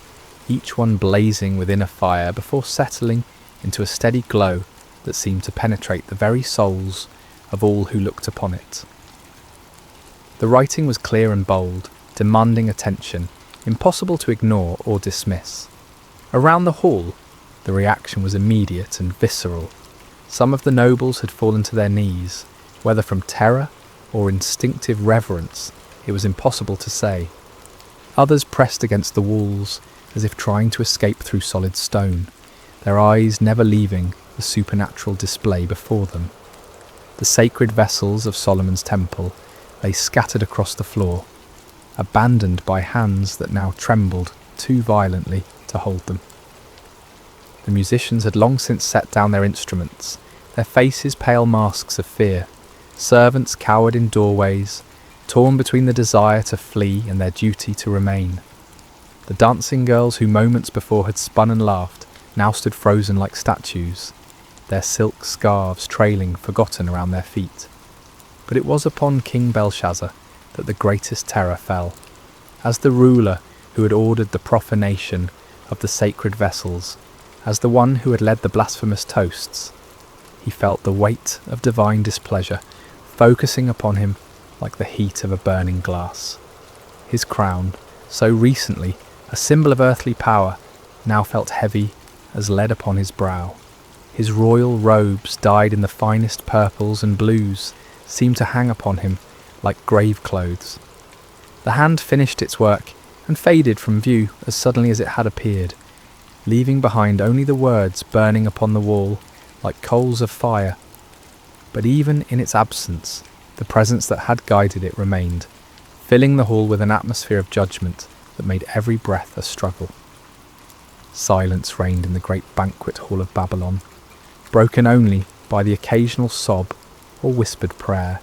each one blazing within a fire before settling into a steady glow that seemed to penetrate the very souls of all who looked upon it. The writing was clear and bold, demanding attention, impossible to ignore or dismiss. Around the hall, the reaction was immediate and visceral. Some of the nobles had fallen to their knees, whether from terror or instinctive reverence, it was impossible to say. Others pressed against the walls as if trying to escape through solid stone, their eyes never leaving the supernatural display before them. The sacred vessels of Solomon's temple lay scattered across the floor, abandoned by hands that now trembled too violently to hold them. The musicians had long since set down their instruments, their faces pale masks of fear. Servants cowered in doorways, torn between the desire to flee and their duty to remain. The dancing girls who moments before had spun and laughed now stood frozen like statues, their silk scarves trailing forgotten around their feet. But it was upon King Belshazzar that the greatest terror fell. As the ruler who had ordered the profanation of the sacred vessels, as the one who had led the blasphemous toasts, he felt the weight of divine displeasure focusing upon him like the heat of a burning glass. His crown, so recently a symbol of earthly power, now felt heavy as lead upon his brow. His royal robes, dyed in the finest purples and blues, seemed to hang upon him like grave clothes. The hand finished its work and faded from view as suddenly as it had appeared, leaving behind only the words burning upon the wall like coals of fire. But even in its absence, the presence that had guided it remained, filling the hall with an atmosphere of judgment that made every breath a struggle. Silence reigned in the great banquet hall of Babylon, broken only by the occasional sob or whispered prayer.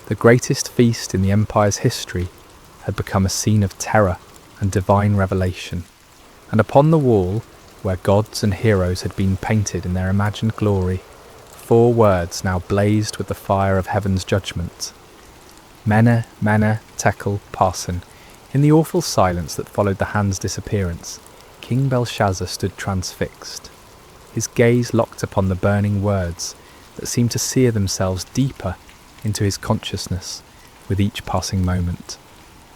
The greatest feast in the empire's history had become a scene of terror and divine revelation, and upon the wall, where gods and heroes had been painted in their imagined glory, 4 words now blazed with the fire of heaven's judgment. Mene, Mene, Tekel, Parsin. In the awful silence that followed the hand's disappearance, King Belshazzar stood transfixed, his gaze locked upon the burning words that seemed to sear themselves deeper into his consciousness with each passing moment.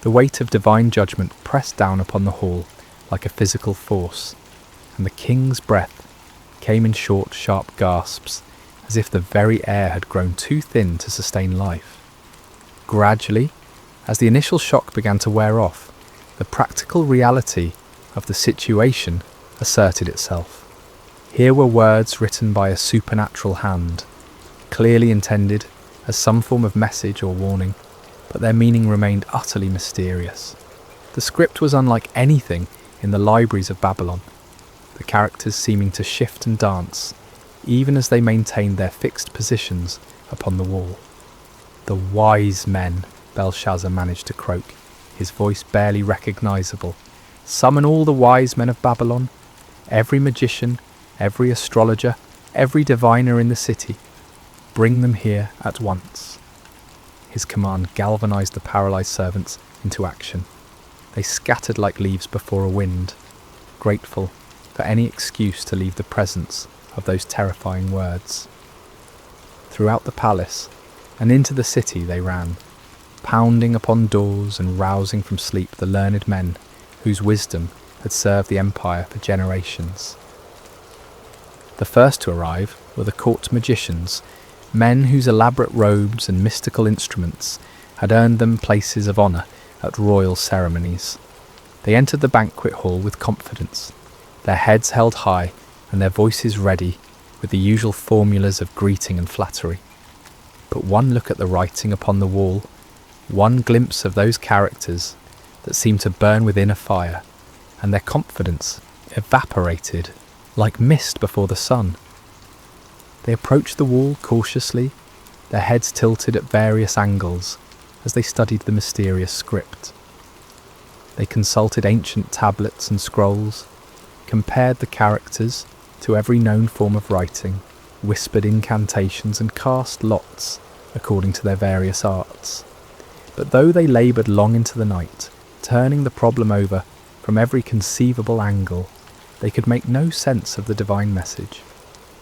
The weight of divine judgment pressed down upon the hall like a physical force, and the king's breath came in short, sharp gasps, as if the very air had grown too thin to sustain life. Gradually, as the initial shock began to wear off, the practical reality of the situation asserted itself. Here were words written by a supernatural hand, clearly intended as some form of message or warning, but their meaning remained utterly mysterious. The script was unlike anything in the libraries of Babylon, the characters seeming to shift and dance, even as they maintained their fixed positions upon the wall. "The wise men," Belshazzar managed to croak, his voice barely recognisable, Summon all the wise men of Babylon, every magician, every astrologer, every diviner in the city. Bring them here at once." His command galvanized the paralyzed servants into action. They scattered like leaves before a wind, grateful for any excuse to leave the presence of those terrifying words. Throughout the palace and into the city they ran, pounding upon doors and rousing from sleep the learned men whose wisdom had served the empire for generations. The first to arrive were the court magicians, men whose elaborate robes and mystical instruments had earned them places of honour at royal ceremonies. They entered the banquet hall with confidence, their heads held high and their voices ready with the usual formulas of greeting and flattery. But one look at the writing upon the wall, one glimpse of those characters that seemed to burn within a fire, and their confidence evaporated like mist before the sun. They approached the wall cautiously, their heads tilted at various angles as they studied the mysterious script. They consulted ancient tablets and scrolls, compared the characters to every known form of writing, whispered incantations and cast lots according to their various arts. But though they laboured long into the night, turning the problem over from every conceivable angle, they could make no sense of the divine message.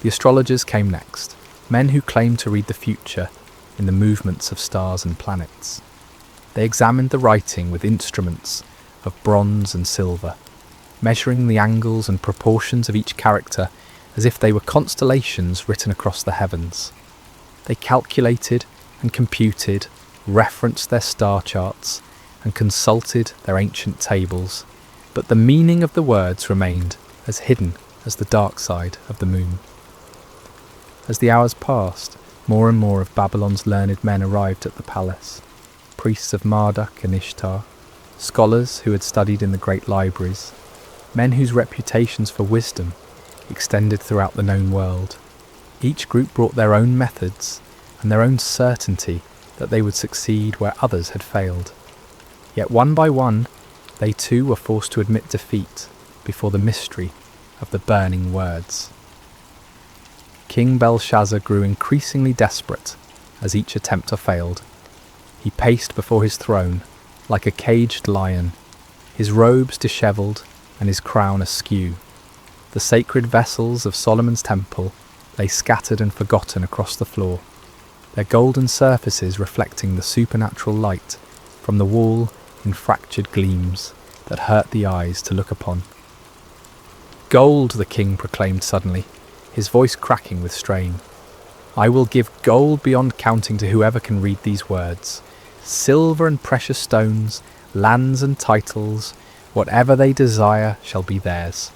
The astrologers came next, men who claimed to read the future in the movements of stars and planets. They examined the writing with instruments of bronze and silver, measuring the angles and proportions of each character as if they were constellations written across the heavens. They calculated and computed, referenced their star charts, and consulted their ancient tables, but the meaning of the words remained as hidden as the dark side of the moon. As the hours passed, more and more of Babylon's learned men arrived at the palace, priests of Marduk and Ishtar, scholars who had studied in the great libraries, men whose reputations for wisdom extended throughout the known world. Each group brought their own methods and their own certainty that they would succeed where others had failed. Yet one by one, they too were forced to admit defeat before the mystery of the burning words. King Belshazzar grew increasingly desperate as each attempter failed. He paced before his throne like a caged lion, his robes dishevelled and his crown askew. The sacred vessels of Solomon's temple lay scattered and forgotten across the floor, their golden surfaces reflecting the supernatural light from the wall in fractured gleams that hurt the eyes to look upon. "Gold," the king proclaimed suddenly, his voice cracking with strain. "I will give gold beyond counting to whoever can read these words. Silver and precious stones, lands and titles, whatever they desire shall be theirs."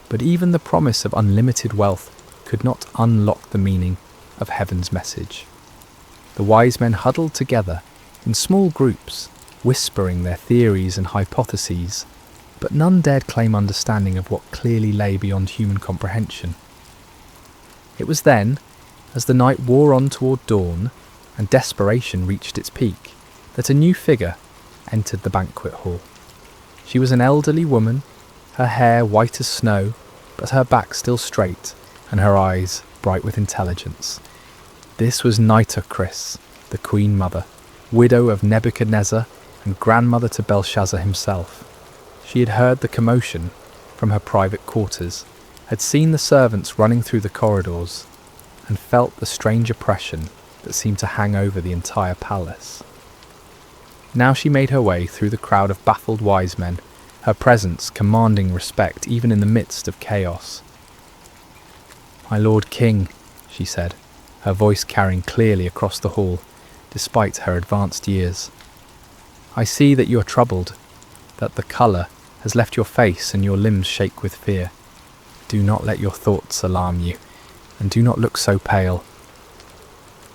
But even the promise of unlimited wealth could not unlock the meaning of heaven's message. The wise men huddled together in small groups, whispering their theories and hypotheses, but none dared claim understanding of what clearly lay beyond human comprehension. It was then, as the night wore on toward dawn and desperation reached its peak, that a new figure entered the banquet hall. She was an elderly woman, her hair white as snow, but her back still straight and her eyes bright with intelligence. This was Nitocris, the Queen Mother, widow of Nebuchadnezzar and grandmother to Belshazzar himself. She had heard the commotion from her private quarters, had seen the servants running through the corridors, and felt the strange oppression that seemed to hang over the entire palace. Now she made her way through the crowd of baffled wise men, her presence commanding respect even in the midst of chaos. "My Lord King," she said, her voice carrying clearly across the hall, despite her advanced years. "I see that you are troubled, that the colour has left your face and your limbs shake with fear. Do not let your thoughts alarm you, and do not look so pale."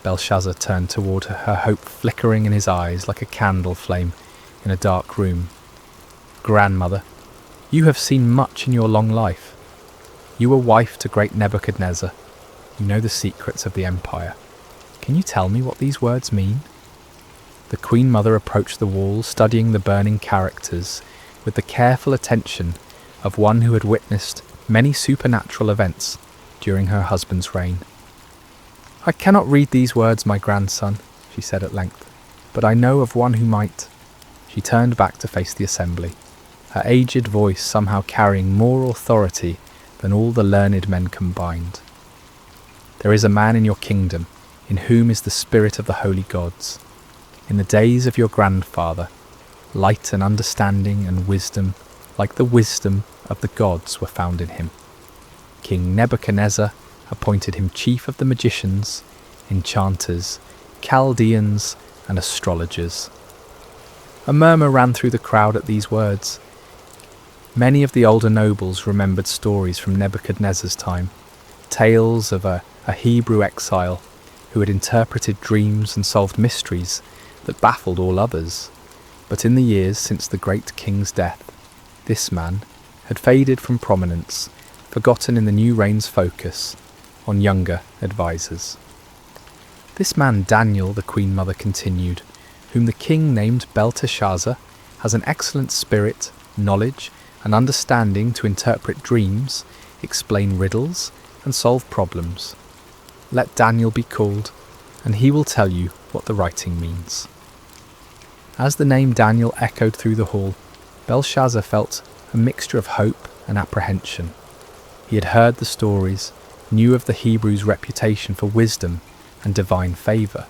Belshazzar turned toward her, her hope flickering in his eyes like a candle flame in a dark room. "Grandmother, you have seen much in your long life. You were wife to great Nebuchadnezzar. You know the secrets of the empire. Can you tell me what these words mean?" The Queen Mother approached the wall, studying the burning characters with the careful attention of one who had witnessed many supernatural events during her husband's reign. "I cannot read these words, my grandson," she said at length, "but I know of one who might." She turned back to face the assembly, her aged voice somehow carrying more authority than all the learned men combined. "There is a man in your kingdom in whom is the spirit of the holy gods. In the days of your grandfather, light and understanding and wisdom, like the wisdom of the gods, were found in him. King Nebuchadnezzar appointed him chief of the magicians, enchanters, Chaldeans, and astrologers." A murmur ran through the crowd at these words. Many of the older nobles remembered stories from Nebuchadnezzar's time, tales of a Hebrew exile who had interpreted dreams and solved mysteries that baffled all others. But in the years since the great king's death, this man had faded from prominence, forgotten in the new reign's focus on younger advisors. "This man Daniel," the Queen Mother continued, "whom the king named Belteshazzar, has an excellent spirit, knowledge, and understanding to interpret dreams, explain riddles, and solve problems. Let Daniel be called, and he will tell you what the writing means." As the name Daniel echoed through the hall, Belshazzar felt a mixture of hope and apprehension. He had heard the stories, knew of the Hebrews' reputation for wisdom and divine favour,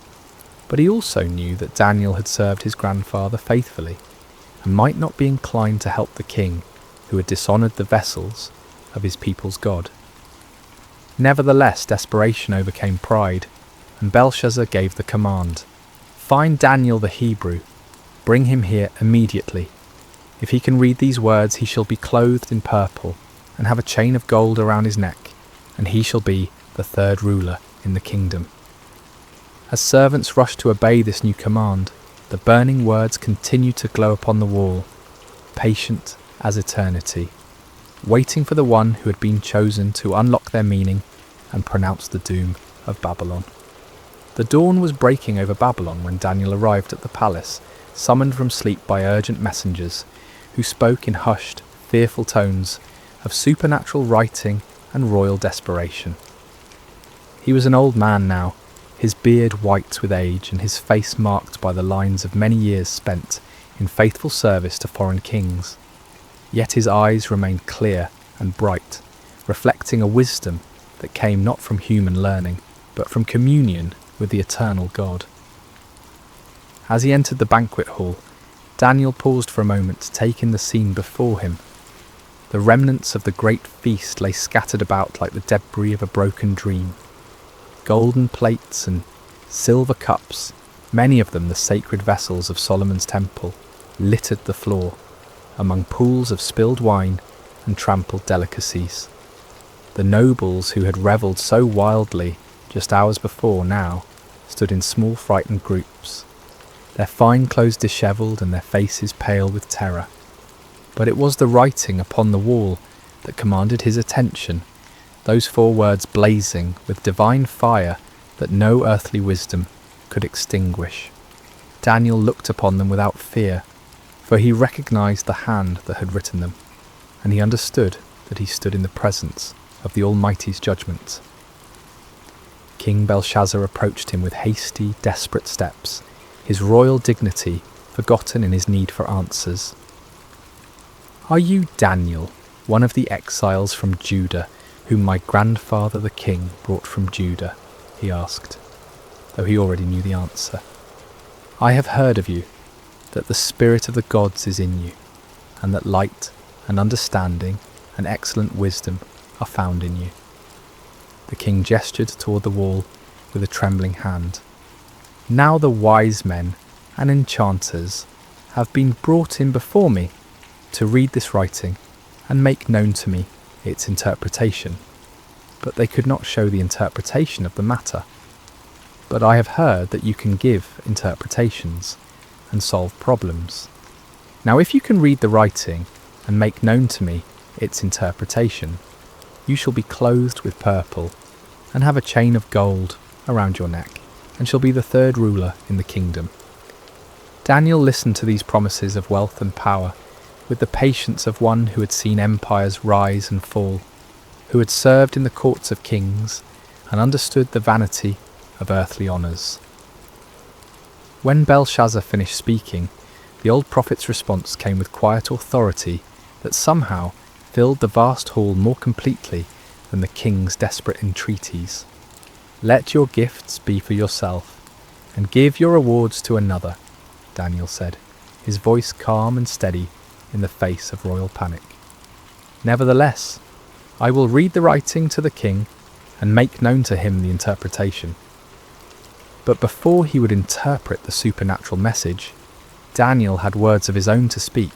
but he also knew that Daniel had served his grandfather faithfully and might not be inclined to help the king who had dishonoured the vessels of his people's God. Nevertheless, desperation overcame pride, and Belshazzar gave the command, "Find Daniel the Hebrew, bring him here immediately. If he can read these words, he shall be clothed in purple and have a chain of gold around his neck, and he shall be the third ruler in the kingdom." As servants rushed to obey this new command, the burning words continued to glow upon the wall, patient as eternity, waiting for the one who had been chosen to unlock their meaning and pronounce the doom of Babylon. The dawn was breaking over Babylon when Daniel arrived at the palace, summoned from sleep by urgent messengers, who spoke in hushed, fearful tones of supernatural writing and royal desperation. He was an old man now, his beard white with age and his face marked by the lines of many years spent in faithful service to foreign kings. Yet his eyes remained clear and bright, reflecting a wisdom that came not from human learning, but from communion with the eternal God. As he entered the banquet hall, Daniel paused for a moment to take in the scene before him. The remnants of the great feast lay scattered about like the debris of a broken dream. Golden plates and silver cups, many of them the sacred vessels of Solomon's temple, littered the floor, among pools of spilled wine and trampled delicacies. The nobles who had revelled so wildly just hours before now stood in small frightened groups, their fine clothes dishevelled and their faces pale with terror. But it was the writing upon the wall that commanded his attention, those 4 words blazing with divine fire that no earthly wisdom could extinguish. Daniel looked upon them without fear, for he recognised the hand that had written them, and he understood that he stood in the presence of the Almighty's judgment. King Belshazzar approached him with hasty, desperate steps, his royal dignity forgotten in his need for answers. "Are you Daniel, one of the exiles from Judah, whom my grandfather the king brought from Judah?" he asked, though he already knew the answer. "I have heard of you, that the spirit of the gods is in you, and that light and understanding and excellent wisdom are found in you." The king gestured toward the wall with a trembling hand. "Now the wise men and enchanters have been brought in before me to read this writing and make known to me its interpretation, but they could not show the interpretation of the matter. But I have heard that you can give interpretations and solve problems. Now if you can read the writing and make known to me its interpretation, you shall be clothed with purple and have a chain of gold around your neck, and shall be the third ruler in the kingdom." Daniel listened to these promises of wealth and power, with the patience of one who had seen empires rise and fall, who had served in the courts of kings and understood the vanity of earthly honours. When Belshazzar finished speaking, the old prophet's response came with quiet authority that somehow filled the vast hall more completely than the king's desperate entreaties. "Let your gifts be for yourself, and give your rewards to another," Daniel said, his voice calm and steady in the face of royal panic. "Nevertheless, I will read the writing to the king and make known to him the interpretation." But before he would interpret the supernatural message, Daniel had words of his own to speak,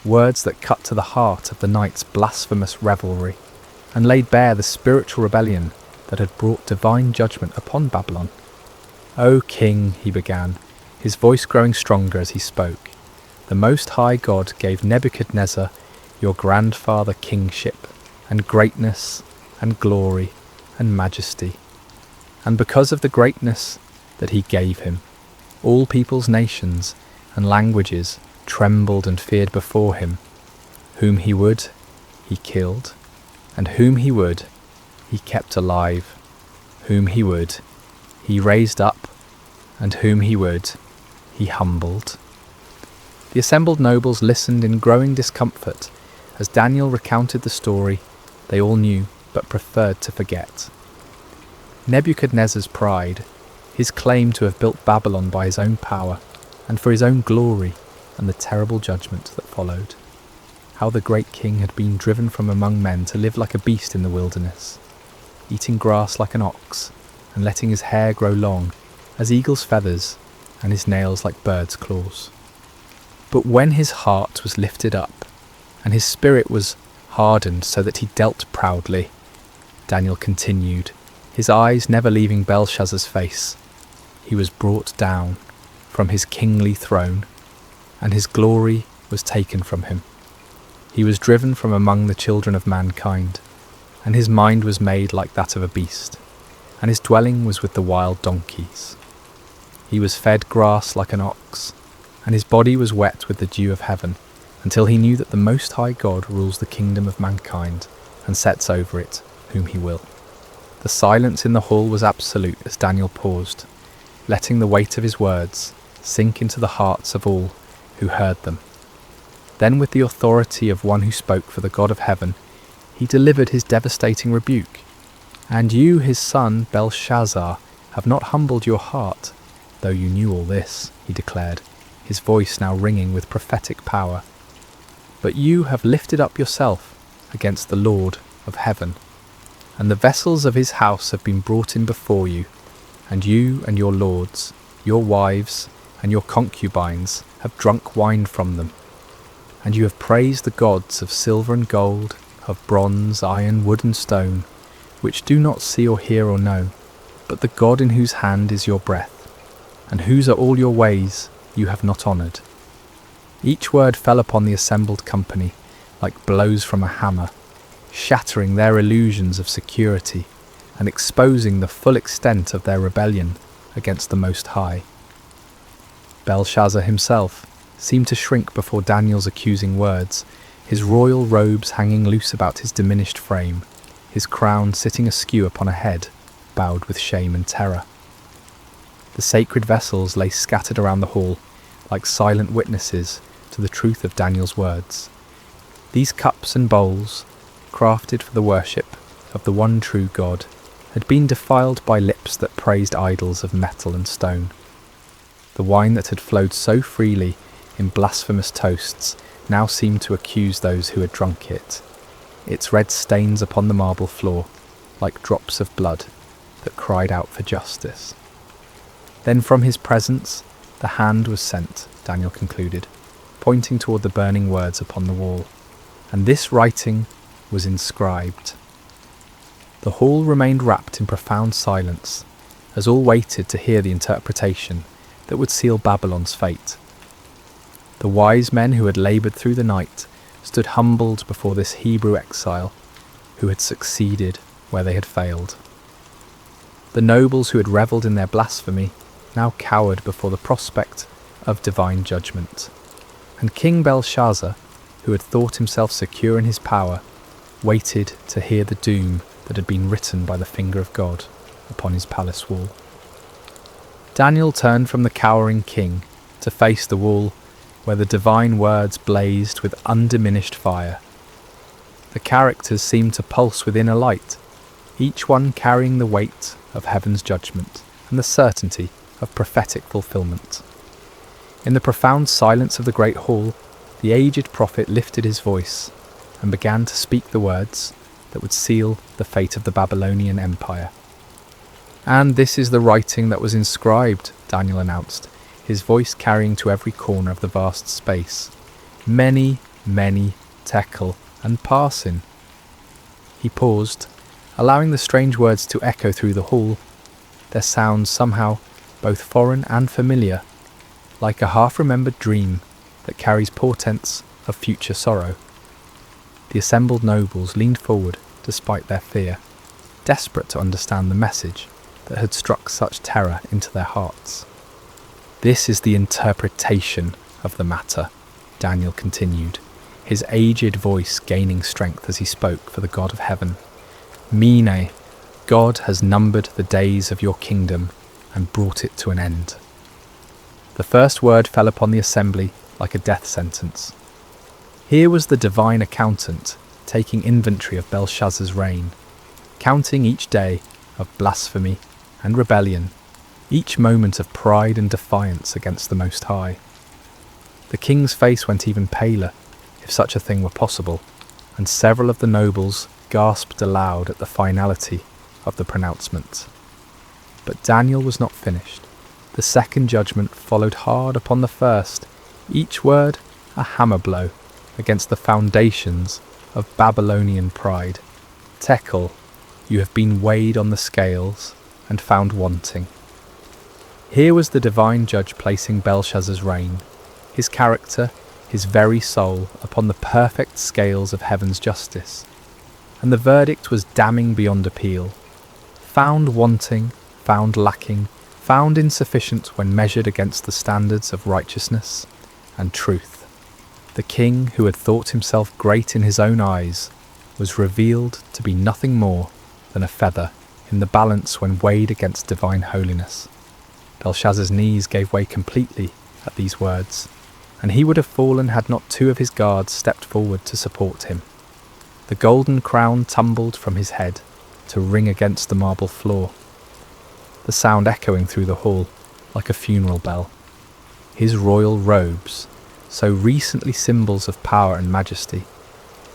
words that cut to the heart of the night's blasphemous revelry, and laid bare the spiritual rebellion that had brought divine judgment upon Babylon. "O king," he began, his voice growing stronger as he spoke, "the Most High God gave Nebuchadnezzar, your grandfather, kingship, and greatness, and glory, and majesty. And because of the greatness that he gave him, all peoples, nations, and languages trembled and feared before him. Whom he would, he killed, and whom he would, he kept alive. Whom he would, he raised up, and whom he would, he humbled." The assembled nobles listened in growing discomfort as Daniel recounted the story they all knew but preferred to forget. Nebuchadnezzar's pride, his claim to have built Babylon by his own power and for his own glory, and the terrible judgment that followed. How the great king had been driven from among men to live like a beast in the wilderness, eating grass like an ox, and letting his hair grow long as eagle's feathers and his nails like birds' claws. But when his heart was lifted up, and his spirit was hardened so that he dealt proudly, Daniel continued, his eyes never leaving Belshazzar's face, he was brought down from his kingly throne, and his glory was taken from him. He was driven from among the children of mankind, and his mind was made like that of a beast, and his dwelling was with the wild donkeys. He was fed grass like an ox, and his body was wet with the dew of heaven, until he knew that the Most High God rules the kingdom of mankind, and sets over it whom he will. The silence in the hall was absolute as Daniel paused, letting the weight of his words sink into the hearts of all who heard them. Then, with the authority of one who spoke for the God of heaven, he delivered his devastating rebuke. "And you, his son, Belshazzar, have not humbled your heart, though you knew all this," he declared, his voice now ringing with prophetic power. "But you have lifted up yourself against the Lord of heaven, and the vessels of his house have been brought in before you, and you and your lords, your wives, and your concubines have drunk wine from them. And you have praised the gods of silver and gold, of bronze, iron, wood and stone, which do not see or hear or know, but the God in whose hand is your breath, and whose are all your ways you have not honoured." Each word fell upon the assembled company like blows from a hammer, shattering their illusions of security and exposing the full extent of their rebellion against the Most High. Belshazzar himself seemed to shrink before Daniel's accusing words, his royal robes hanging loose about his diminished frame, his crown sitting askew upon a head bowed with shame and terror. The sacred vessels lay scattered around the hall, like silent witnesses to the truth of Daniel's words. These cups and bowls, crafted for the worship of the one true God, had been defiled by lips that praised idols of metal and stone. The wine that had flowed so freely in blasphemous toasts now seemed to accuse those who had drunk it, its red stains upon the marble floor, like drops of blood that cried out for justice. Then from his presence the hand was sent, Daniel concluded, pointing toward the burning words upon the wall, and this writing was inscribed. The hall remained wrapped in profound silence, as all waited to hear the interpretation that would seal Babylon's fate. The wise men who had laboured through the night stood humbled before this Hebrew exile who had succeeded where they had failed. The nobles who had revelled in their blasphemy now cowered before the prospect of divine judgment. And King Belshazzar, who had thought himself secure in his power, waited to hear the doom that had been written by the finger of God upon his palace wall. Daniel turned from the cowering king to face the wall where the divine words blazed with undiminished fire. The characters seemed to pulse within a light, each one carrying the weight of heaven's judgment and the certainty of prophetic fulfillment. In the profound silence of the great hall, the aged prophet lifted his voice and began to speak the words that would seal the fate of the Babylonian Empire. "And this is the writing that was inscribed," Daniel announced, his voice carrying to every corner of the vast space. "Many, many tekel and parsin." He paused, allowing the strange words to echo through the hall, their sounds somehow both foreign and familiar, like a half-remembered dream that carries portents of future sorrow. The assembled nobles leaned forward despite their fear, desperate to understand the message that had struck such terror into their hearts. "This is the interpretation of the matter," Daniel continued, his aged voice gaining strength as he spoke for the God of heaven. "Mene, God has numbered the days of your kingdom and brought it to an end." The first word fell upon the assembly like a death sentence. Here was the divine accountant taking inventory of Belshazzar's reign, counting each day of blasphemy and rebellion, each moment of pride and defiance against the Most High. The king's face went even paler, if such a thing were possible, and several of the nobles gasped aloud at the finality of the pronouncement. But Daniel was not finished. The second judgment followed hard upon the first, each word a hammer blow against the foundations of Babylonian pride. "Tekel, you have been weighed on the scales and found wanting." Here was the divine judge placing Belshazzar's reign, his character, his very soul, upon the perfect scales of heaven's justice. And the verdict was damning beyond appeal. Found wanting, found lacking, found insufficient when measured against the standards of righteousness and truth. The king, who had thought himself great in his own eyes, was revealed to be nothing more than a feather in the balance when weighed against divine holiness. Belshazzar's knees gave way completely at these words, and he would have fallen had not two of his guards stepped forward to support him. The golden crown tumbled from his head to ring against the marble floor, the sound echoing through the hall like a funeral bell. His royal robes, so recently symbols of power and majesty,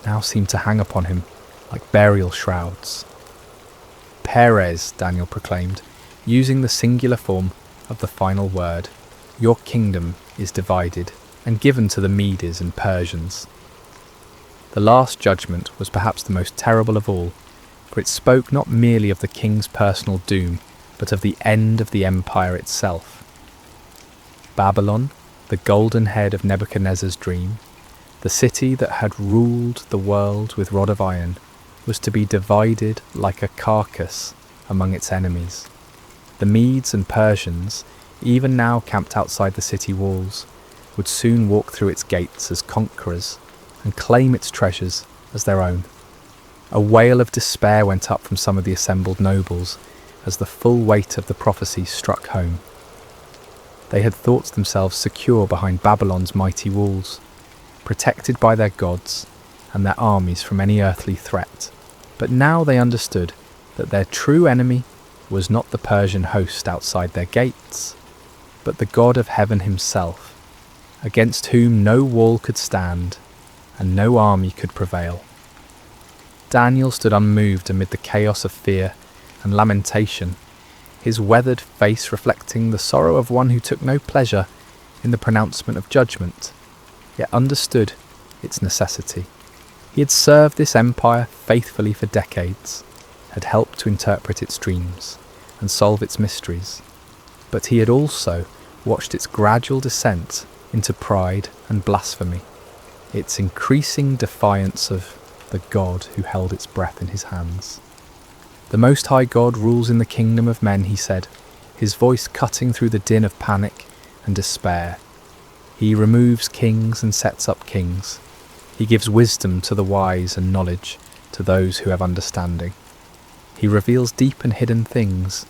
now seemed to hang upon him like burial shrouds. "Perez," Daniel proclaimed, using the singular form of the final word, "your kingdom is divided and given to the Medes and Persians." The last judgment was perhaps the most terrible of all, for it spoke not merely of the king's personal doom, but of the end of the empire itself. Babylon, the golden head of Nebuchadnezzar's dream, the city that had ruled the world with rod of iron, was to be divided like a carcass among its enemies. The Medes and Persians, even now camped outside the city walls, would soon walk through its gates as conquerors and claim its treasures as their own. A wail of despair went up from some of the assembled nobles as the full weight of the prophecy struck home. They had thought themselves secure behind Babylon's mighty walls, protected by their gods and their armies from any earthly threat. But now they understood that their true enemy was not the Persian host outside their gates, but the God of heaven himself, against whom no wall could stand and no army could prevail. Daniel stood unmoved amid the chaos of fear and lamentation, his weathered face reflecting the sorrow of one who took no pleasure in the pronouncement of judgment, yet understood its necessity. He had served this empire faithfully for decades, had helped to interpret its dreams and solve its mysteries, but he had also watched its gradual descent into pride and blasphemy, its increasing defiance of the God who held its breath in his hands. "The Most High God rules in the kingdom of men," he said, his voice cutting through the din of panic and despair. "He removes kings and sets up kings. He gives wisdom to the wise and knowledge to those who have understanding. He reveals deep and hidden things.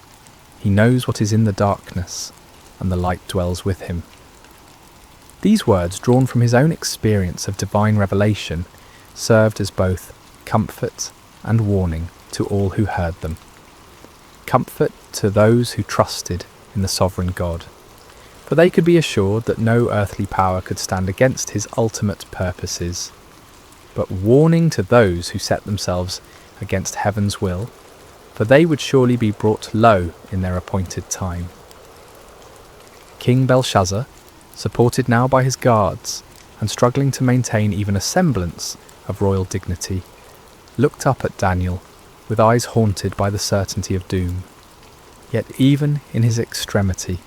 He knows what is in the darkness, and the light dwells with him. These words, drawn from his own experience of divine revelation, served as both comfort and warning to all who heard them. Comfort to those who trusted in the sovereign God, for they could be assured that no earthly power could stand against his ultimate purposes. But warning to those who set themselves against heaven's will, for they would surely be brought low in their appointed time. King Belshazzar, supported now by his guards, and struggling to maintain even a semblance of royal dignity, looked up at Daniel with eyes haunted by the certainty of doom. Yet even in his extremity,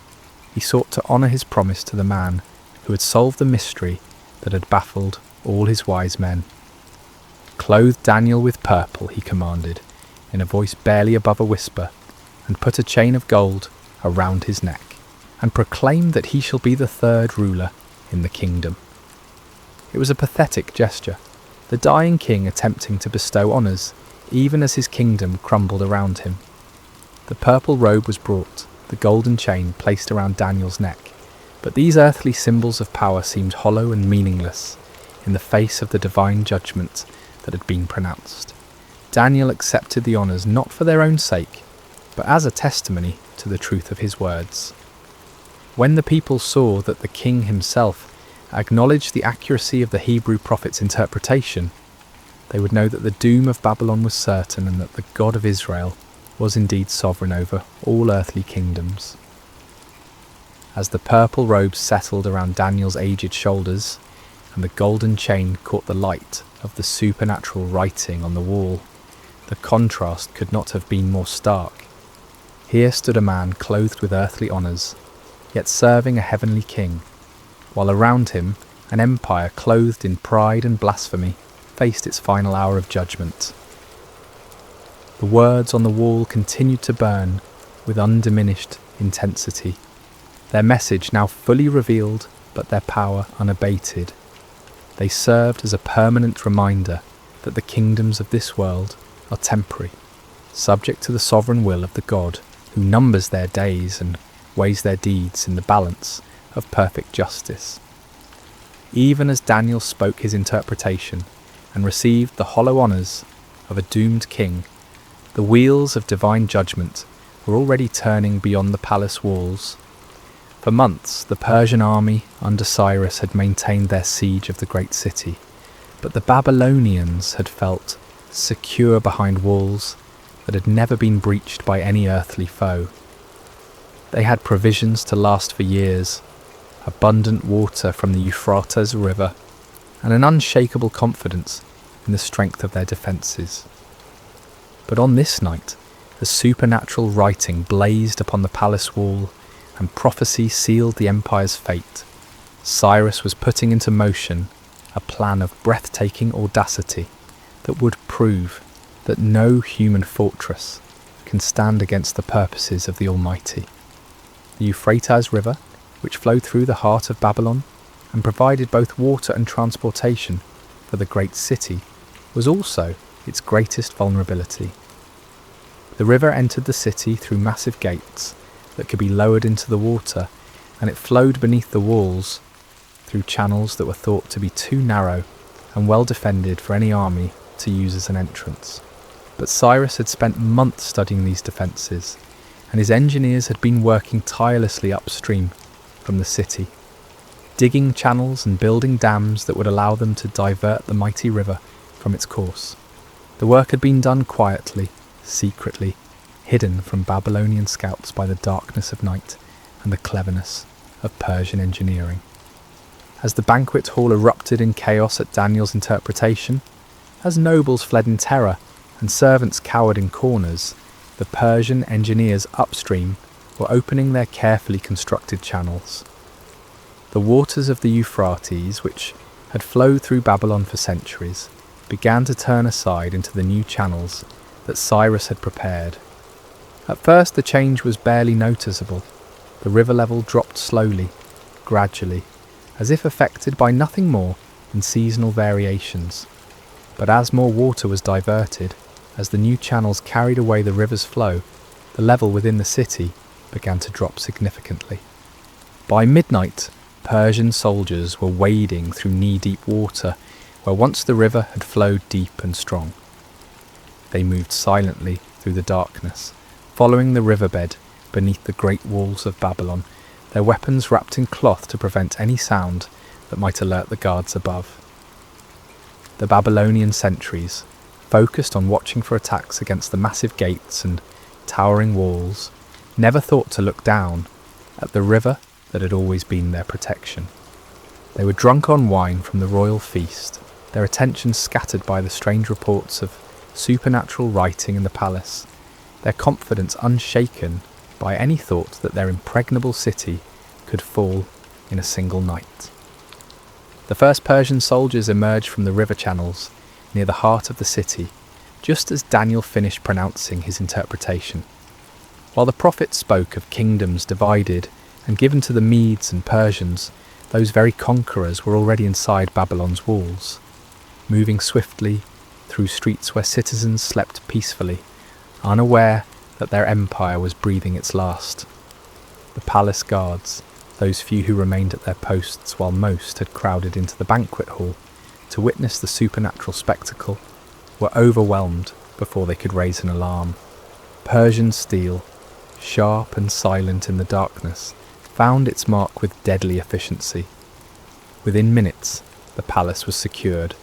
he sought to honour his promise to the man who had solved the mystery that had baffled all his wise men. "Clothe Daniel with purple," he commanded, in a voice barely above a whisper, "and put a chain of gold around his neck, and proclaim that he shall be the third ruler in the kingdom." It was a pathetic gesture, the dying king attempting to bestow honours, even as his kingdom crumbled around him. The purple robe was brought, the golden chain placed around Daniel's neck, but these earthly symbols of power seemed hollow and meaningless in the face of the divine judgment that had been pronounced. Daniel accepted the honours not for their own sake, but as a testimony to the truth of his words. When the people saw that the king himself acknowledged the accuracy of the Hebrew prophet's interpretation, they would know that the doom of Babylon was certain and that the God of Israel was indeed sovereign over all earthly kingdoms. As the purple robes settled around Daniel's aged shoulders, and the golden chain caught the light of the supernatural writing on the wall, the contrast could not have been more stark. Here stood a man clothed with earthly honours, yet serving a heavenly king, while around him an empire clothed in pride and blasphemy faced its final hour of judgment. The words on the wall continued to burn with undiminished intensity, their message now fully revealed but their power unabated. They served as a permanent reminder that the kingdoms of this world are temporary, subject to the sovereign will of the God who numbers their days and weighs their deeds in the balance of perfect justice. Even as Daniel spoke his interpretation and received the hollow honours of a doomed king, the wheels of divine judgment were already turning beyond the palace walls. For months, the Persian army under Cyrus had maintained their siege of the great city, but the Babylonians had felt secure behind walls that had never been breached by any earthly foe. They had provisions to last for years, abundant water from the Euphrates River, and an unshakable confidence in the strength of their defences. But on this night, the supernatural writing blazed upon the palace wall, and prophecy sealed the empire's fate. Cyrus was putting into motion a plan of breathtaking audacity that would prove that no human fortress can stand against the purposes of the Almighty. The Euphrates River, which flowed through the heart of Babylon and provided both water and transportation for the great city, was also its greatest vulnerability. The river entered the city through massive gates that could be lowered into the water, and it flowed beneath the walls through channels that were thought to be too narrow and well defended for any army to use as an entrance. But Cyrus had spent months studying these defences, and his engineers had been working tirelessly upstream from the city, digging channels and building dams that would allow them to divert the mighty river from its course. The work had been done quietly, secretly, hidden from Babylonian scouts by the darkness of night and the cleverness of Persian engineering. As the banquet hall erupted in chaos at Daniel's interpretation, as nobles fled in terror and servants cowered in corners, the Persian engineers upstream were opening their carefully constructed channels. The waters of the Euphrates, which had flowed through Babylon for centuries, began to turn aside into the new channels that Cyrus had prepared. At first the change was barely noticeable. The river level dropped slowly, gradually, as if affected by nothing more in seasonal variations. But as more water was diverted, as the new channels carried away the river's flow, the level within the city began to drop significantly. By midnight, Persian soldiers were wading through knee-deep water where once the river had flowed deep and strong. They moved silently through the darkness, following the riverbed beneath the great walls of Babylon, their weapons wrapped in cloth to prevent any sound that might alert the guards above. The Babylonian sentries, focused on watching for attacks against the massive gates and towering walls, never thought to look down at the river that had always been their protection. They were drunk on wine from the royal feast, their attention scattered by the strange reports of supernatural writing in the palace, their confidence unshaken by any thought that their impregnable city could fall in a single night. The first Persian soldiers emerged from the river channels near the heart of the city, just as Daniel finished pronouncing his interpretation. While the prophet spoke of kingdoms divided and given to the Medes and Persians, those very conquerors were already inside Babylon's walls, moving swiftly through streets where citizens slept peacefully, unaware that their empire was breathing its last. The palace guards, those few who remained at their posts while most had crowded into the banquet hall to witness the supernatural spectacle, were overwhelmed before they could raise an alarm. Persian steel, sharp and silent in the darkness, found its mark with deadly efficiency. Within minutes, the palace was secured,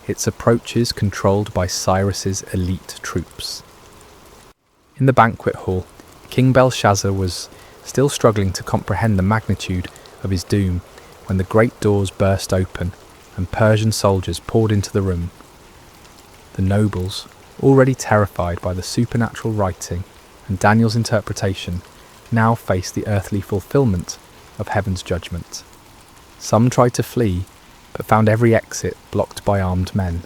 its approaches controlled by Cyrus's elite troops. In the banquet hall, King Belshazzar was still struggling to comprehend the magnitude of his doom when the great doors burst open and Persian soldiers poured into the room. The nobles, already terrified by the supernatural writing and Daniel's interpretation, now faced the earthly fulfillment of heaven's judgment. Some tried to flee, but found every exit blocked by armed men.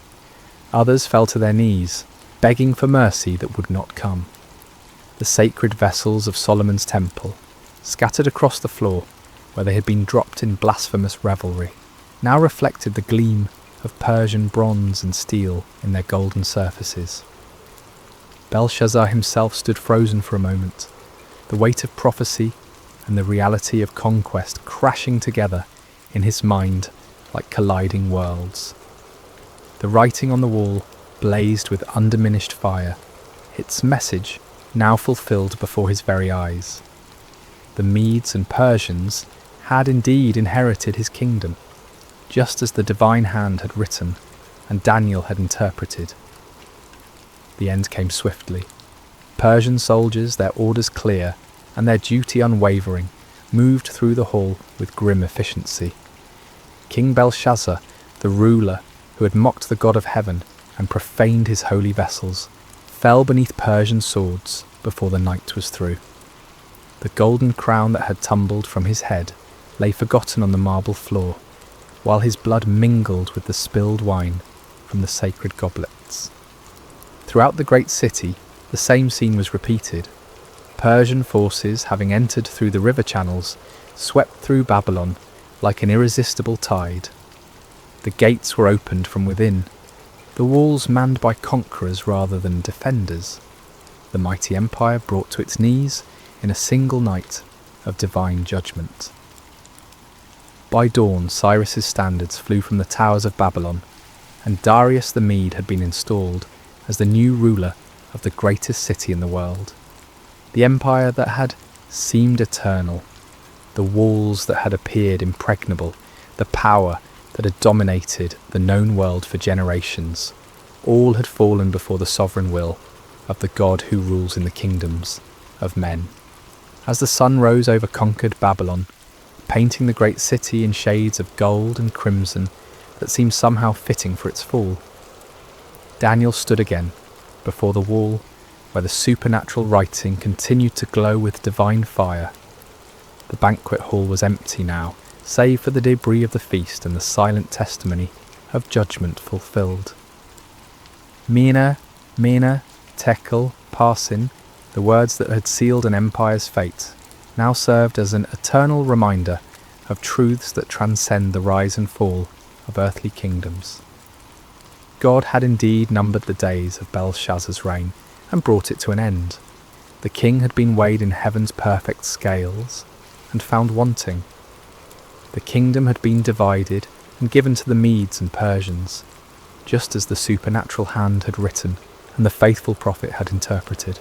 Others fell to their knees, begging for mercy that would not come. The sacred vessels of Solomon's temple, scattered across the floor where they had been dropped in blasphemous revelry, now reflected the gleam of Persian bronze and steel in their golden surfaces. Belshazzar himself stood frozen for a moment, the weight of prophecy and the reality of conquest crashing together in his mind like colliding worlds. The writing on the wall blazed with undiminished fire, its message now fulfilled before his very eyes. The Medes and Persians had indeed inherited his kingdom, just as the divine hand had written and Daniel had interpreted. The end came swiftly. Persian soldiers, their orders clear and their duty unwavering, moved through the hall with grim efficiency. King Belshazzar, the ruler who had mocked the God of heaven and profaned his holy vessels, fell beneath Persian swords before the night was through. The golden crown that had tumbled from his head lay forgotten on the marble floor, while his blood mingled with the spilled wine from the sacred goblets. Throughout the great city, the same scene was repeated. Persian forces, having entered through the river channels, swept through Babylon like an irresistible tide. The gates were opened from within, the walls manned by conquerors rather than defenders, the mighty empire brought to its knees in a single night of divine judgment. By dawn, Cyrus's standards flew from the towers of Babylon, and Darius the Mede had been installed as the new ruler of the greatest city in the world. The empire that had seemed eternal, the walls that had appeared impregnable, the power that had dominated the known world for generations, all had fallen before the sovereign will of the God who rules in the kingdoms of men. As the sun rose over conquered Babylon, painting the great city in shades of gold and crimson that seemed somehow fitting for its fall, Daniel stood again before the wall where the supernatural writing continued to glow with divine fire. The banquet hall was empty now, save for the debris of the feast and the silent testimony of judgment fulfilled. Mene, Mene, Tekel, Parsin, the words that had sealed an empire's fate, now served as an eternal reminder of truths that transcend the rise and fall of earthly kingdoms. God had indeed numbered the days of Belshazzar's reign and brought it to an end. The king had been weighed in heaven's perfect scales and found wanting. The kingdom had been divided and given to the Medes and Persians, just as the supernatural hand had written and the faithful prophet had interpreted.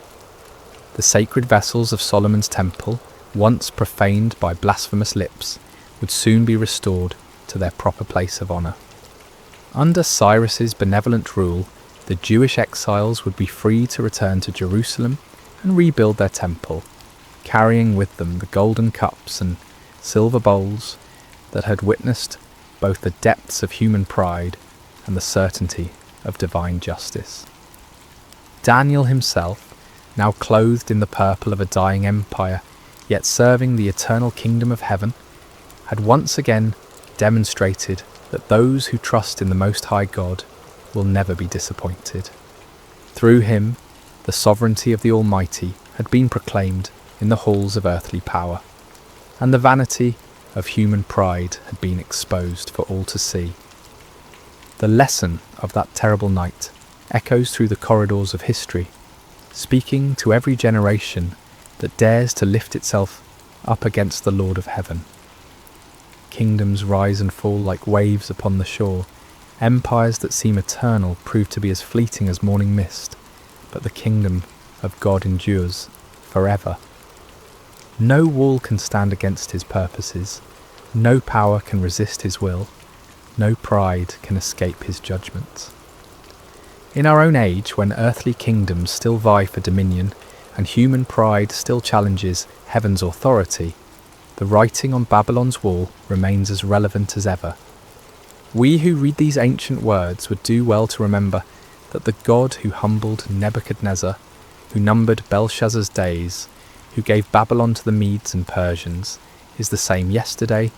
The sacred vessels of Solomon's temple, once profaned by blasphemous lips, would soon be restored to their proper place of honour. Under Cyrus's benevolent rule, the Jewish exiles would be free to return to Jerusalem and rebuild their temple, carrying with them the golden cups and silver bowls that had witnessed both the depths of human pride and the certainty of divine justice. Daniel himself, now clothed in the purple of a dying empire, yet serving the eternal kingdom of heaven, had once again demonstrated that those who trust in the Most High God will never be disappointed. Through him, the sovereignty of the Almighty had been proclaimed in the halls of earthly power, and the vanity of human pride had been exposed for all to see. The lesson of that terrible night echoes through the corridors of history, speaking to every generation that dares to lift itself up against the Lord of heaven. Kingdoms rise and fall like waves upon the shore. Empires that seem eternal prove to be as fleeting as morning mist, but the kingdom of God endures forever. No wall can stand against his purposes, no power can resist his will, no pride can escape his judgments. In our own age, when earthly kingdoms still vie for dominion and human pride still challenges heaven's authority, the writing on Babylon's wall remains as relevant as ever. We who read these ancient words would do well to remember that the God who humbled Nebuchadnezzar, who numbered Belshazzar's days, who gave Babylon to the Medes and Persians, is the same yesterday,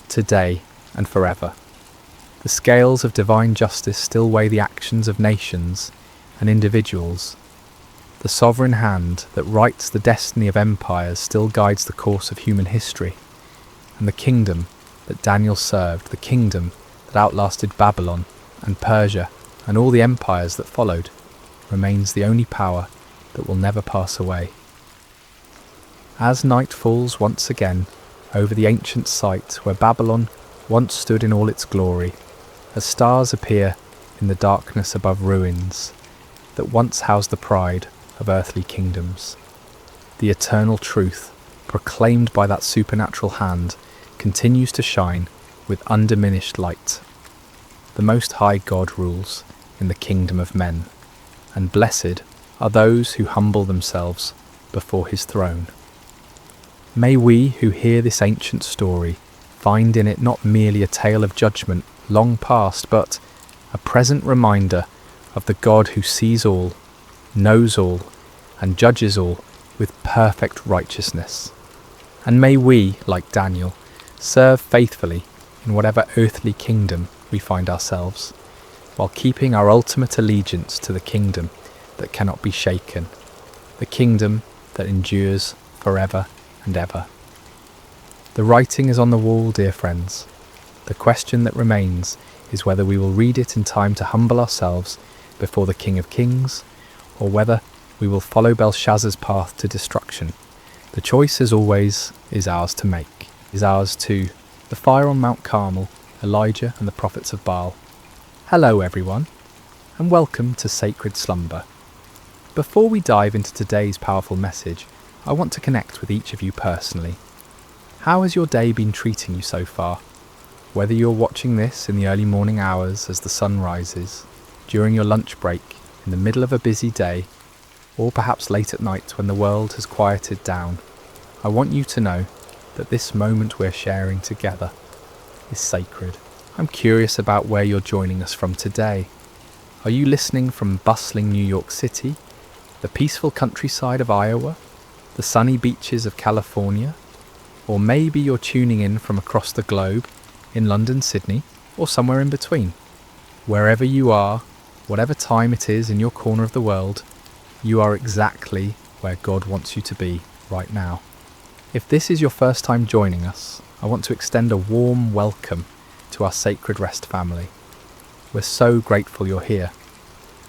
today, and forever. The scales of divine justice still weigh the actions of nations and individuals. The sovereign hand that writes the destiny of empires still guides the course of human history, and the kingdom that Daniel served, the kingdom that outlasted Babylon and Persia and all the empires that followed, remains the only power that will never pass away. As night falls once again over the ancient site where Babylon once stood in all its glory, as stars appear in the darkness above ruins that once housed the pride of earthly kingdoms, the eternal truth proclaimed by that supernatural hand continues to shine with undiminished light. The Most High God rules in the kingdom of men, and blessed are those who humble themselves before his throne. May we who hear this ancient story find in it not merely a tale of judgment long past, but a present reminder of the God who sees all, knows all, and judges all with perfect righteousness. And may we, like Daniel, serve faithfully in whatever earthly kingdom we find ourselves, while keeping our ultimate allegiance to the kingdom that cannot be shaken, the kingdom that endures forever and ever. The writing is on the wall, dear friends. The question that remains is whether we will read it in time to humble ourselves before the King of Kings, or whether we will follow Belshazzar's path to destruction. The choice, as always, is ours to make, is ours to the fire on Mount Carmel, Elijah and the prophets of Baal. Hello everyone, and welcome to Sacred Slumber. Before we dive into today's powerful message, I want to connect with each of you personally. How has your day been treating you so far? Whether you're watching this in the early morning hours as the sun rises, during your lunch break, in the middle of a busy day, or perhaps late at night when the world has quieted down, I want you to know that this moment we're sharing together is sacred. I'm curious about where you're joining us from today. Are you listening from bustling New York City, the peaceful countryside of Iowa, the sunny beaches of California, or maybe you're tuning in from across the globe in London, Sydney, or somewhere in between? Wherever you are, whatever time it is in your corner of the world, you are exactly where God wants you to be right now. If this is your first time joining us, I want to extend a warm welcome to to our Sacred Rest family. We're so grateful you're here.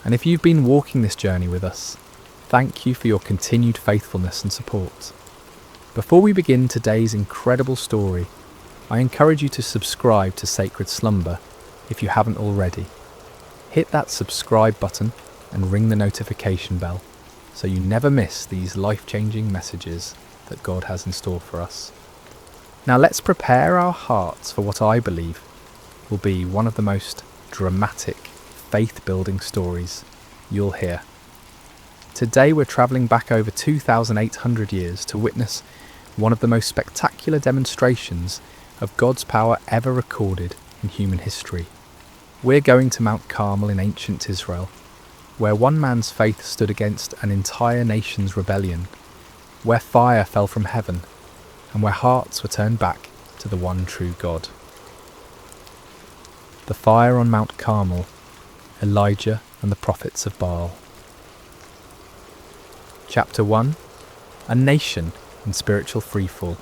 And if you've been walking this journey with us, thank you for your continued faithfulness and support. Before we begin today's incredible story, I encourage you to subscribe to Sacred Slumber if you haven't already. Hit that subscribe button and ring the notification bell so you never miss these life-changing messages that God has in store for us. Now let's prepare our hearts for what I believe will be one of the most dramatic, faith-building stories you'll hear. Today we're travelling back over 2,800 years to witness one of the most spectacular demonstrations of God's power ever recorded in human history. We're going to Mount Carmel in ancient Israel, where one man's faith stood against an entire nation's rebellion, where fire fell from heaven, and where hearts were turned back to the one true God. The fire on Mount Carmel, Elijah and the prophets of Baal. Chapter 1. A nation in spiritual freefall.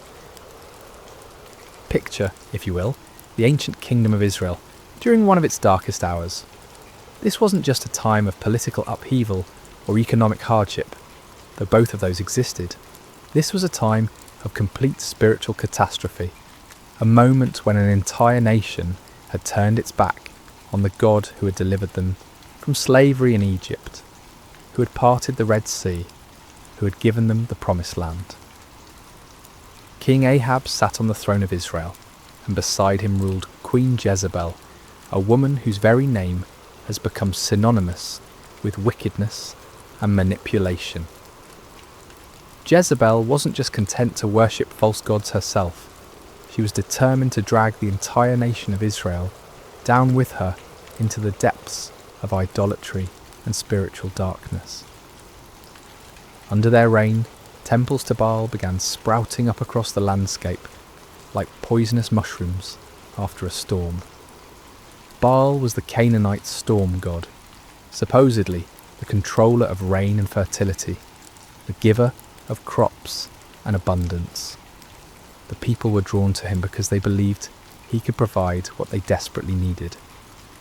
Picture, if you will, the ancient kingdom of Israel during one of its darkest hours. This wasn't just a time of political upheaval or economic hardship, though both of those existed. This was a time of complete spiritual catastrophe, a moment when an entire nation had turned its back on the God who had delivered them from slavery in Egypt, who had parted the Red Sea, who had given them the Promised Land. King Ahab sat on the throne of Israel, and beside him ruled Queen Jezebel, a woman whose very name has become synonymous with wickedness and manipulation. Jezebel wasn't just content to worship false gods herself. She was determined to drag the entire nation of Israel down with her into the depths of idolatry and spiritual darkness. Under their reign, temples to Baal began sprouting up across the landscape like poisonous mushrooms after a storm. Baal was the Canaanite storm god, supposedly the controller of rain and fertility, the giver of crops and abundance. The people were drawn to him because they believed he could provide what they desperately needed: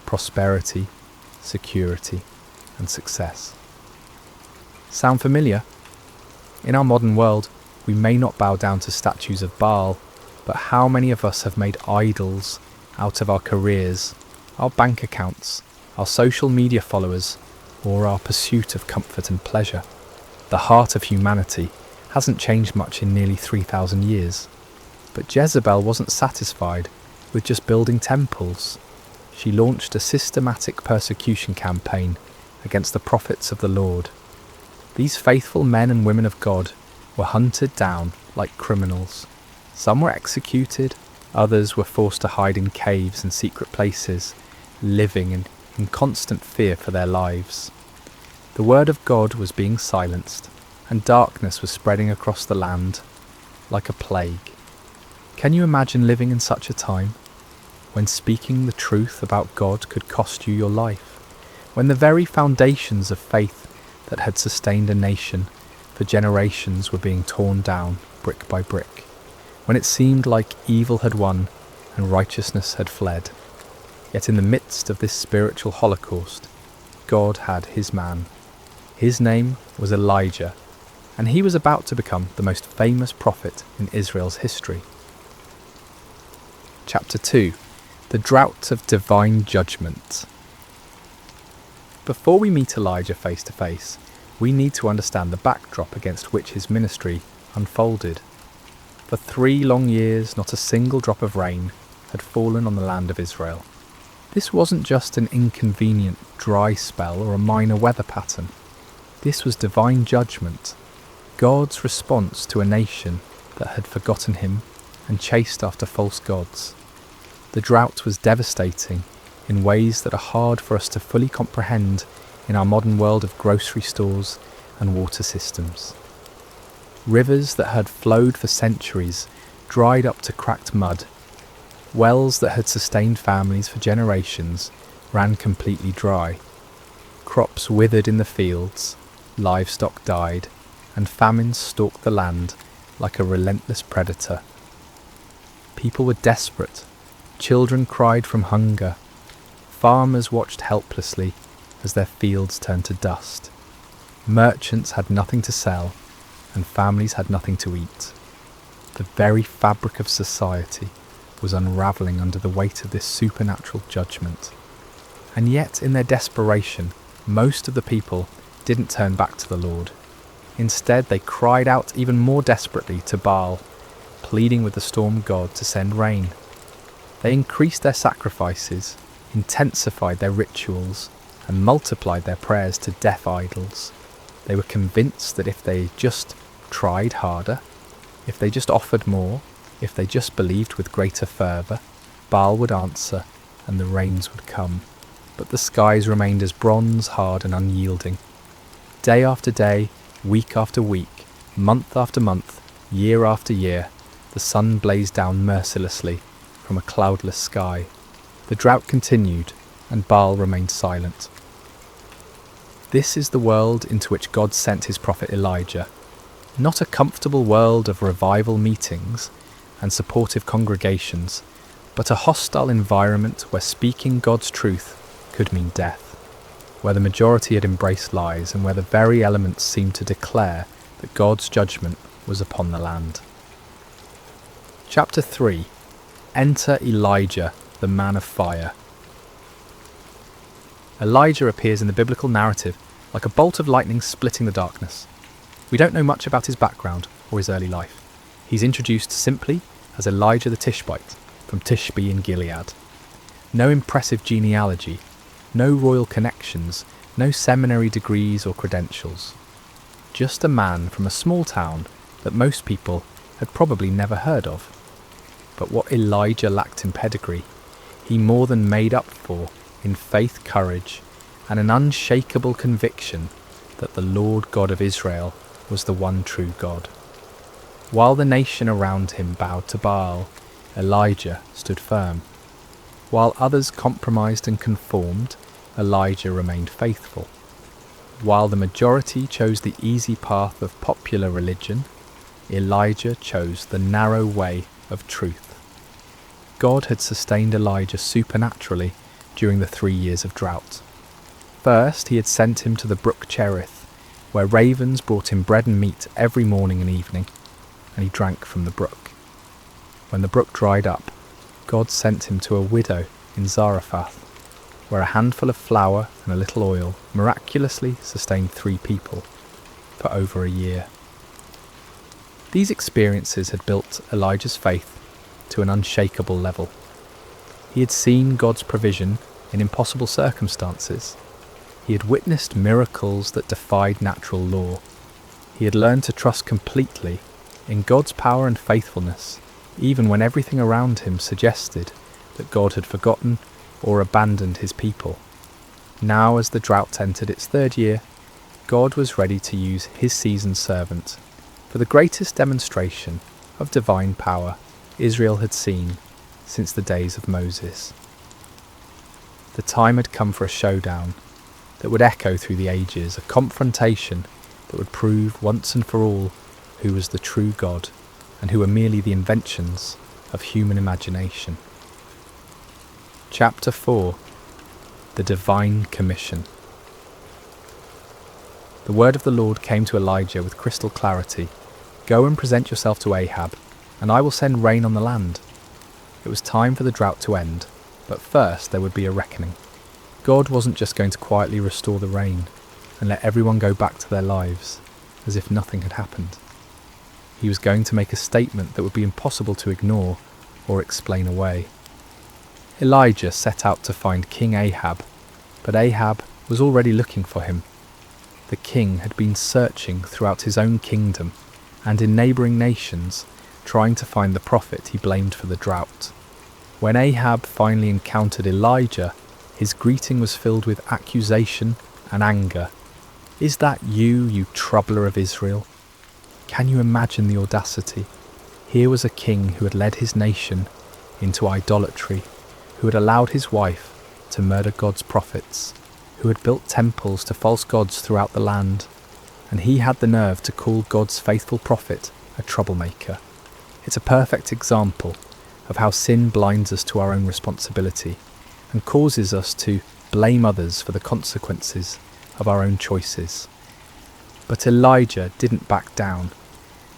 prosperity, security, and success. Sound familiar? In our modern world, we may not bow down to statues of Baal, but how many of us have made idols out of our careers, our bank accounts, our social media followers, or our pursuit of comfort and pleasure? The heart of humanity hasn't changed much in nearly 3,000 years. But Jezebel wasn't satisfied with just building temples. She launched a systematic persecution campaign against the prophets of the Lord. These faithful men and women of God were hunted down like criminals. Some were executed, others were forced to hide in caves and secret places, living in constant fear for their lives. The word of God was being silenced, and darkness was spreading across the land like a plague. Can you imagine living in such a time, when speaking the truth about God could cost you your life, when the very foundations of faith that had sustained a nation for generations were being torn down brick by brick, when it seemed like evil had won and righteousness had fled? Yet in the midst of this spiritual holocaust, God had his man. His name was Elijah, and he was about to become the most famous prophet in Israel's history. Chapter 2. The Drought of Divine Judgment. Before we meet Elijah face to face, we need to understand the backdrop against which his ministry unfolded. For 3 long years, not a single drop of rain had fallen on the land of Israel. This wasn't just an inconvenient dry spell or a minor weather pattern. This was divine judgment, God's response to a nation that had forgotten him and chased after false gods. The drought was devastating in ways that are hard for us to fully comprehend in our modern world of grocery stores and water systems. Rivers that had flowed for centuries dried up to cracked mud. Wells that had sustained families for generations ran completely dry. Crops withered in the fields, livestock died, and famine stalked the land like a relentless predator. People were desperate, Children cried from hunger. Farmers watched helplessly as their fields turned to dust. Merchants had nothing to sell, and families had nothing to eat. The very fabric of society was unravelling under the weight of this supernatural judgment. And yet, in their desperation, most of the people didn't turn back to the Lord. Instead, they cried out even more desperately to Baal, pleading with the storm god to send rain. They increased their sacrifices, intensified their rituals, and multiplied their prayers to deaf idols. They were convinced that if they just tried harder, if they just offered more, if they just believed with greater fervour, Baal would answer and the rains would come. But the skies remained as bronze hard and unyielding. Day after day, week after week, month after month, year after year, the sun blazed down mercilessly from a cloudless sky. The drought continued, and Baal remained silent. This is the world into which God sent his prophet Elijah. Not a comfortable world of revival meetings and supportive congregations, but a hostile environment where speaking God's truth could mean death, where the majority had embraced lies and where the very elements seemed to declare that God's judgment was upon the land. Chapter 3. Enter Elijah, the man of fire. Elijah appears in the biblical narrative like a bolt of lightning splitting the darkness. We don't know much about his background or his early life. He's introduced simply as Elijah the Tishbite from Tishbe in Gilead. No impressive genealogy, no royal connections, no seminary degrees or credentials. Just a man from a small town that most people had probably never heard of. But what Elijah lacked in pedigree, he more than made up for in faith, courage, and an unshakable conviction that the Lord God of Israel was the one true God. While the nation around him bowed to Baal, Elijah stood firm. While others compromised and conformed, Elijah remained faithful. While the majority chose the easy path of popular religion, Elijah chose the narrow way of truth. God had sustained Elijah supernaturally during the 3 years of drought. First, he had sent him to the brook Cherith, where ravens brought him bread and meat every morning and evening, and he drank from the brook. When the brook dried up, God sent him to a widow in Zarephath, where a handful of flour and a little oil miraculously sustained 3 people for over a year. These experiences had built Elijah's faith to an unshakable level. He had seen God's provision in impossible circumstances. He had witnessed miracles that defied natural law. He had learned to trust completely in God's power and faithfulness, even when everything around him suggested that God had forgotten or abandoned his people. Now, as the drought entered its 3rd year, God was ready to use his seasoned servant for the greatest demonstration of divine power Israel had seen since the days of Moses. The time had come for a showdown that would echo through the ages, a confrontation that would prove once and for all who was the true God and who were merely the inventions of human imagination. Chapter 4. The Divine Commission. The word of the Lord came to Elijah with crystal clarity. Go and present yourself to Ahab, and I will send rain on the land. It was time for the drought to end, but first there would be a reckoning. God wasn't just going to quietly restore the rain and let everyone go back to their lives as if nothing had happened. He was going to make a statement that would be impossible to ignore or explain away. Elijah set out to find King Ahab, but Ahab was already looking for him. The king had been searching throughout his own kingdom and in neighbouring nations, trying to find the prophet he blamed for the drought. When Ahab finally encountered Elijah, his greeting was filled with accusation and anger. Is that you, you troubler of Israel? Can you imagine the audacity? Here was a king who had led his nation into idolatry, who had allowed his wife to murder God's prophets, who had built temples to false gods throughout the land, and he had the nerve to call God's faithful prophet a troublemaker. It's a perfect example of how sin blinds us to our own responsibility and causes us to blame others for the consequences of our own choices. But Elijah didn't back down.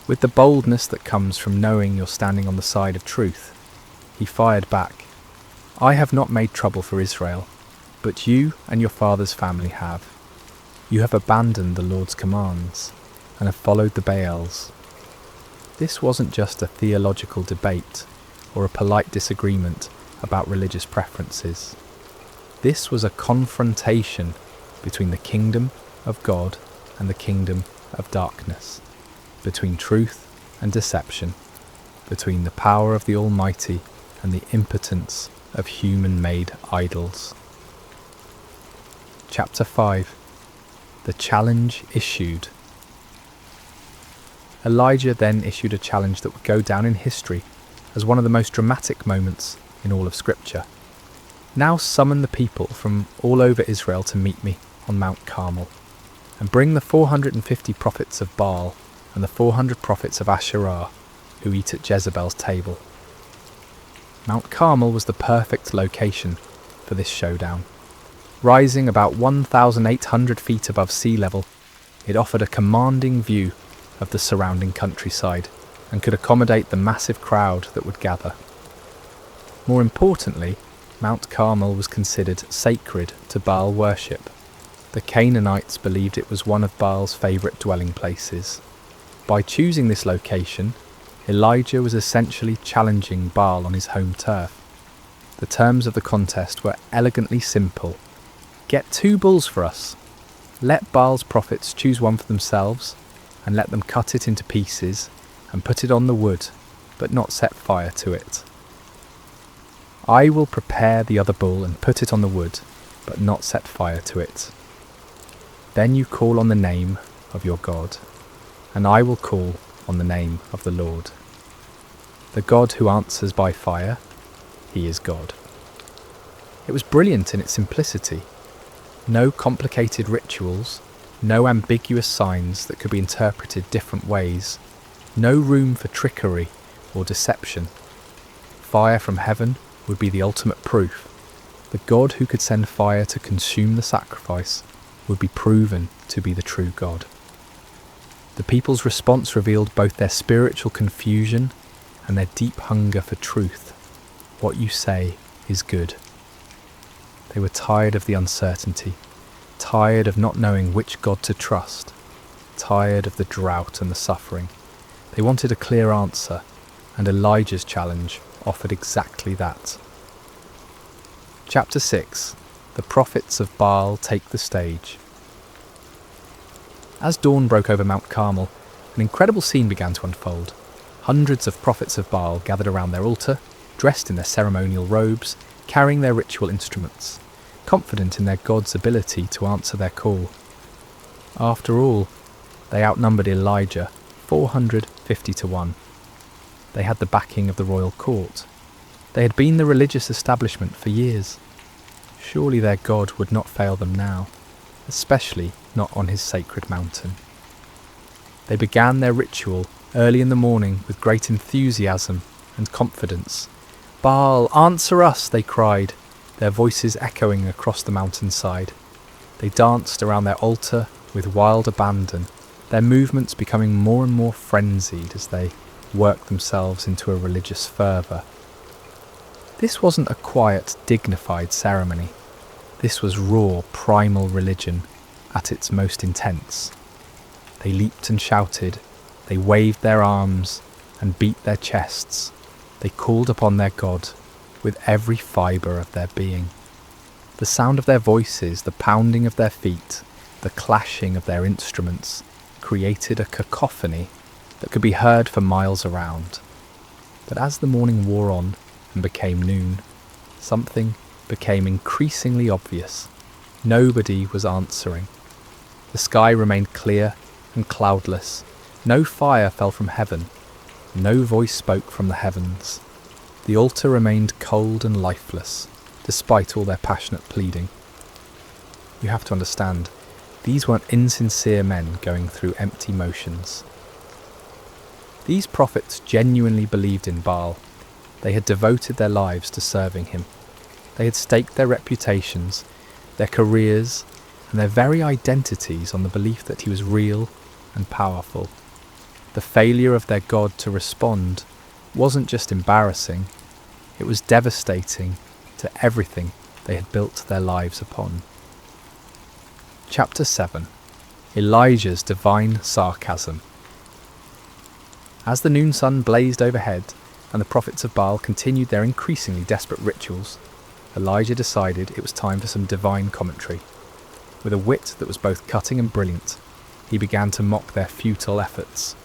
With the boldness that comes from knowing you're standing on the side of truth, he fired back. "I have not made trouble for Israel, but you and your father's family have. You have abandoned the Lord's commands and have followed the Baals." This wasn't just a theological debate or a polite disagreement about religious preferences. This was a confrontation between the kingdom of God and the kingdom of darkness, between truth and deception, between the power of the Almighty and the impotence of human-made idols. Chapter 5. The challenge issued. Elijah then issued a challenge that would go down in history as one of the most dramatic moments in all of Scripture. "Now summon the people from all over Israel to meet me on Mount Carmel, and bring the 450 prophets of Baal and the 400 prophets of Asherah who eat at Jezebel's table." Mount Carmel was the perfect location for this showdown. Rising about 1,800 feet above sea level, it offered a commanding view of the surrounding countryside and could accommodate the massive crowd that would gather. More importantly, Mount Carmel was considered sacred to Baal worship. The Canaanites believed it was one of Baal's favourite dwelling places. By choosing this location, Elijah was essentially challenging Baal on his home turf. The terms of the contest were elegantly simple. "Get 2 bulls for us. Let Baal's prophets choose one for themselves, and let them cut it into pieces and put it on the wood, but not set fire to it. I will prepare the other bull and put it on the wood, but not set fire to it. Then you call on the name of your God, and I will call on the name of the Lord. The God who answers by fire, he is God." It was brilliant in its simplicity. No complicated rituals, no ambiguous signs that could be interpreted different ways, no room for trickery or deception. Fire from heaven would be the ultimate proof. The God who could send fire to consume the sacrifice would be proven to be the true God. The people's response revealed both their spiritual confusion and their deep hunger for truth. What you say is good. They were tired of the uncertainty, tired of not knowing which God to trust, tired of the drought and the suffering. They wanted a clear answer, and Elijah's challenge offered exactly that. Chapter 6. The prophets of Baal take the stage. As dawn broke over Mount Carmel, an incredible scene began to unfold. Hundreds of prophets of Baal gathered around their altar, dressed in their ceremonial robes, carrying their ritual instruments, confident in their God's ability to answer their call. After all, they outnumbered Elijah 450 to 1. They had the backing of the royal court. They had been the religious establishment for years. Surely their God would not fail them now, especially not on his sacred mountain. They began their ritual early in the morning with great enthusiasm and confidence. "Baal, answer us," they cried, their voices echoing across the mountainside. They danced around their altar with wild abandon, their movements becoming more and more frenzied as they worked themselves into a religious fervour. This wasn't a quiet, dignified ceremony. This was raw, primal religion at its most intense. They leaped and shouted, they waved their arms and beat their chests. They called upon their God with every fibre of their being. The sound of their voices, the pounding of their feet, the clashing of their instruments created a cacophony that could be heard for miles around. But as the morning wore on and became noon, something became increasingly obvious. Nobody was answering. The sky remained clear and cloudless. No fire fell from heaven. No voice spoke from the heavens. The altar remained cold and lifeless, despite all their passionate pleading. You have to understand, these weren't insincere men going through empty motions. These prophets genuinely believed in Baal. They had devoted their lives to serving him. They had staked their reputations, their careers, and their very identities on the belief that he was real and powerful. The failure of their God to respond wasn't just embarrassing, it was devastating to everything they had built their lives upon. Chapter 7. Elijah's Divine Sarcasm. As the noon sun blazed overhead and the prophets of Baal continued their increasingly desperate rituals, Elijah decided it was time for some divine commentary. With a wit that was both cutting and brilliant, he began to mock their futile efforts.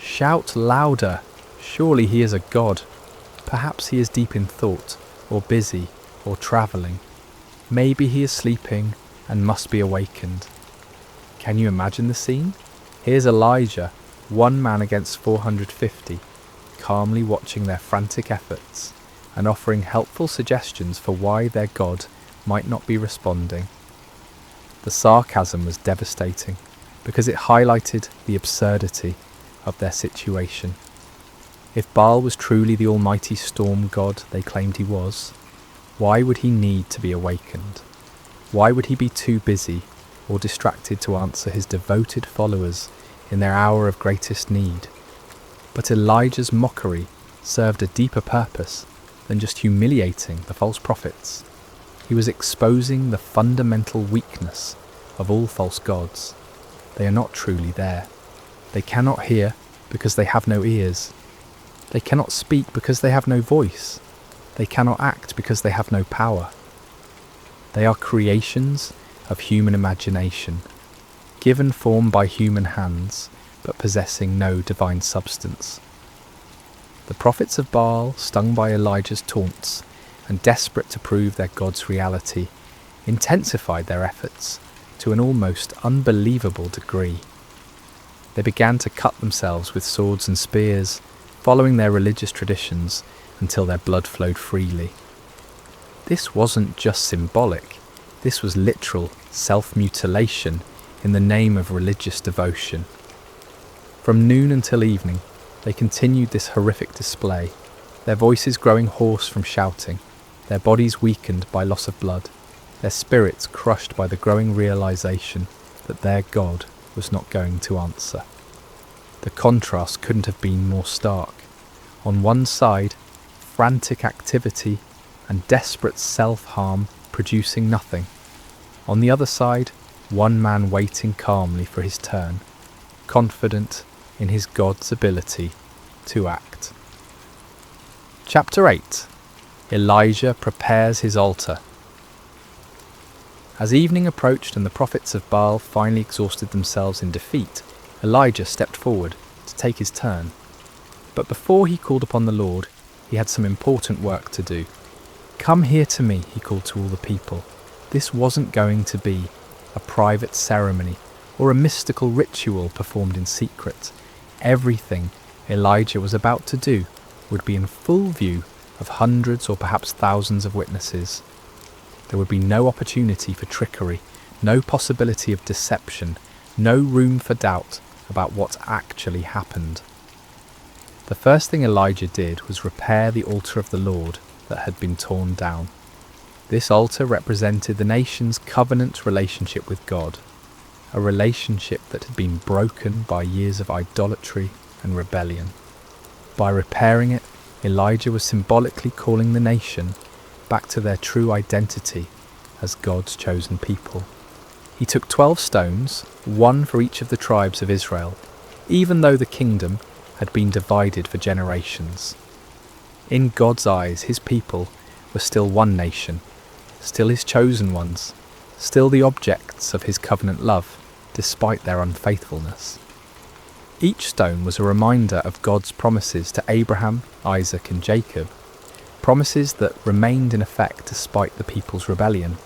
"Shout louder! Surely he is a god. Perhaps he is deep in thought, or busy, or travelling. Maybe he is sleeping and must be awakened." Can you imagine the scene? Here's Elijah, one man against 450, calmly watching their frantic efforts and offering helpful suggestions for why their God might not be responding. The sarcasm was devastating because it highlighted the absurdity of their situation. If Baal was truly the almighty storm god they claimed he was, why would he need to be awakened? Why would he be too busy or distracted to answer his devoted followers in their hour of greatest need? But Elijah's mockery served a deeper purpose than just humiliating the false prophets. He was exposing the fundamental weakness of all false gods. They are not truly there. They cannot hear because they have no ears. They cannot speak because they have no voice. They cannot act because they have no power. They are creations of human imagination, given form by human hands, but possessing no divine substance. The prophets of Baal, stung by Elijah's taunts and desperate to prove their God's reality, intensified their efforts to an almost unbelievable degree. They began to cut themselves with swords and spears, following their religious traditions until their blood flowed freely. This wasn't just symbolic, this was literal self-mutilation in the name of religious devotion. From noon until evening, they continued this horrific display, their voices growing hoarse from shouting, their bodies weakened by loss of blood, their spirits crushed by the growing realization that their God was not going to answer. The contrast couldn't have been more stark. On one side, frantic activity and desperate self-harm producing nothing. On the other side, one man waiting calmly for his turn, confident in his God's ability to act. Chapter 8. Elijah prepares his altar. As evening approached and the prophets of Baal finally exhausted themselves in defeat, Elijah stepped forward to take his turn. But before he called upon the Lord, he had some important work to do. "Come here to me," he called to all the people. This wasn't going to be a private ceremony or a mystical ritual performed in secret. Everything Elijah was about to do would be in full view of hundreds or perhaps thousands of witnesses. There would be no opportunity for trickery, no possibility of deception, no room for doubt about what actually happened. The first thing Elijah did was repair the altar of the Lord that had been torn down. This altar represented the nation's covenant relationship with God, a relationship that had been broken by years of idolatry and rebellion. By repairing it, Elijah was symbolically calling the nation back to their true identity as God's chosen people. He took 12 stones, one for each of the tribes of Israel, even though the kingdom had been divided for generations. In God's eyes, his people were still one nation, still his chosen ones, still the objects of his covenant love, despite their unfaithfulness. Each stone was a reminder of God's promises to Abraham, Isaac and Jacob, promises that remained in effect despite the people's rebellion.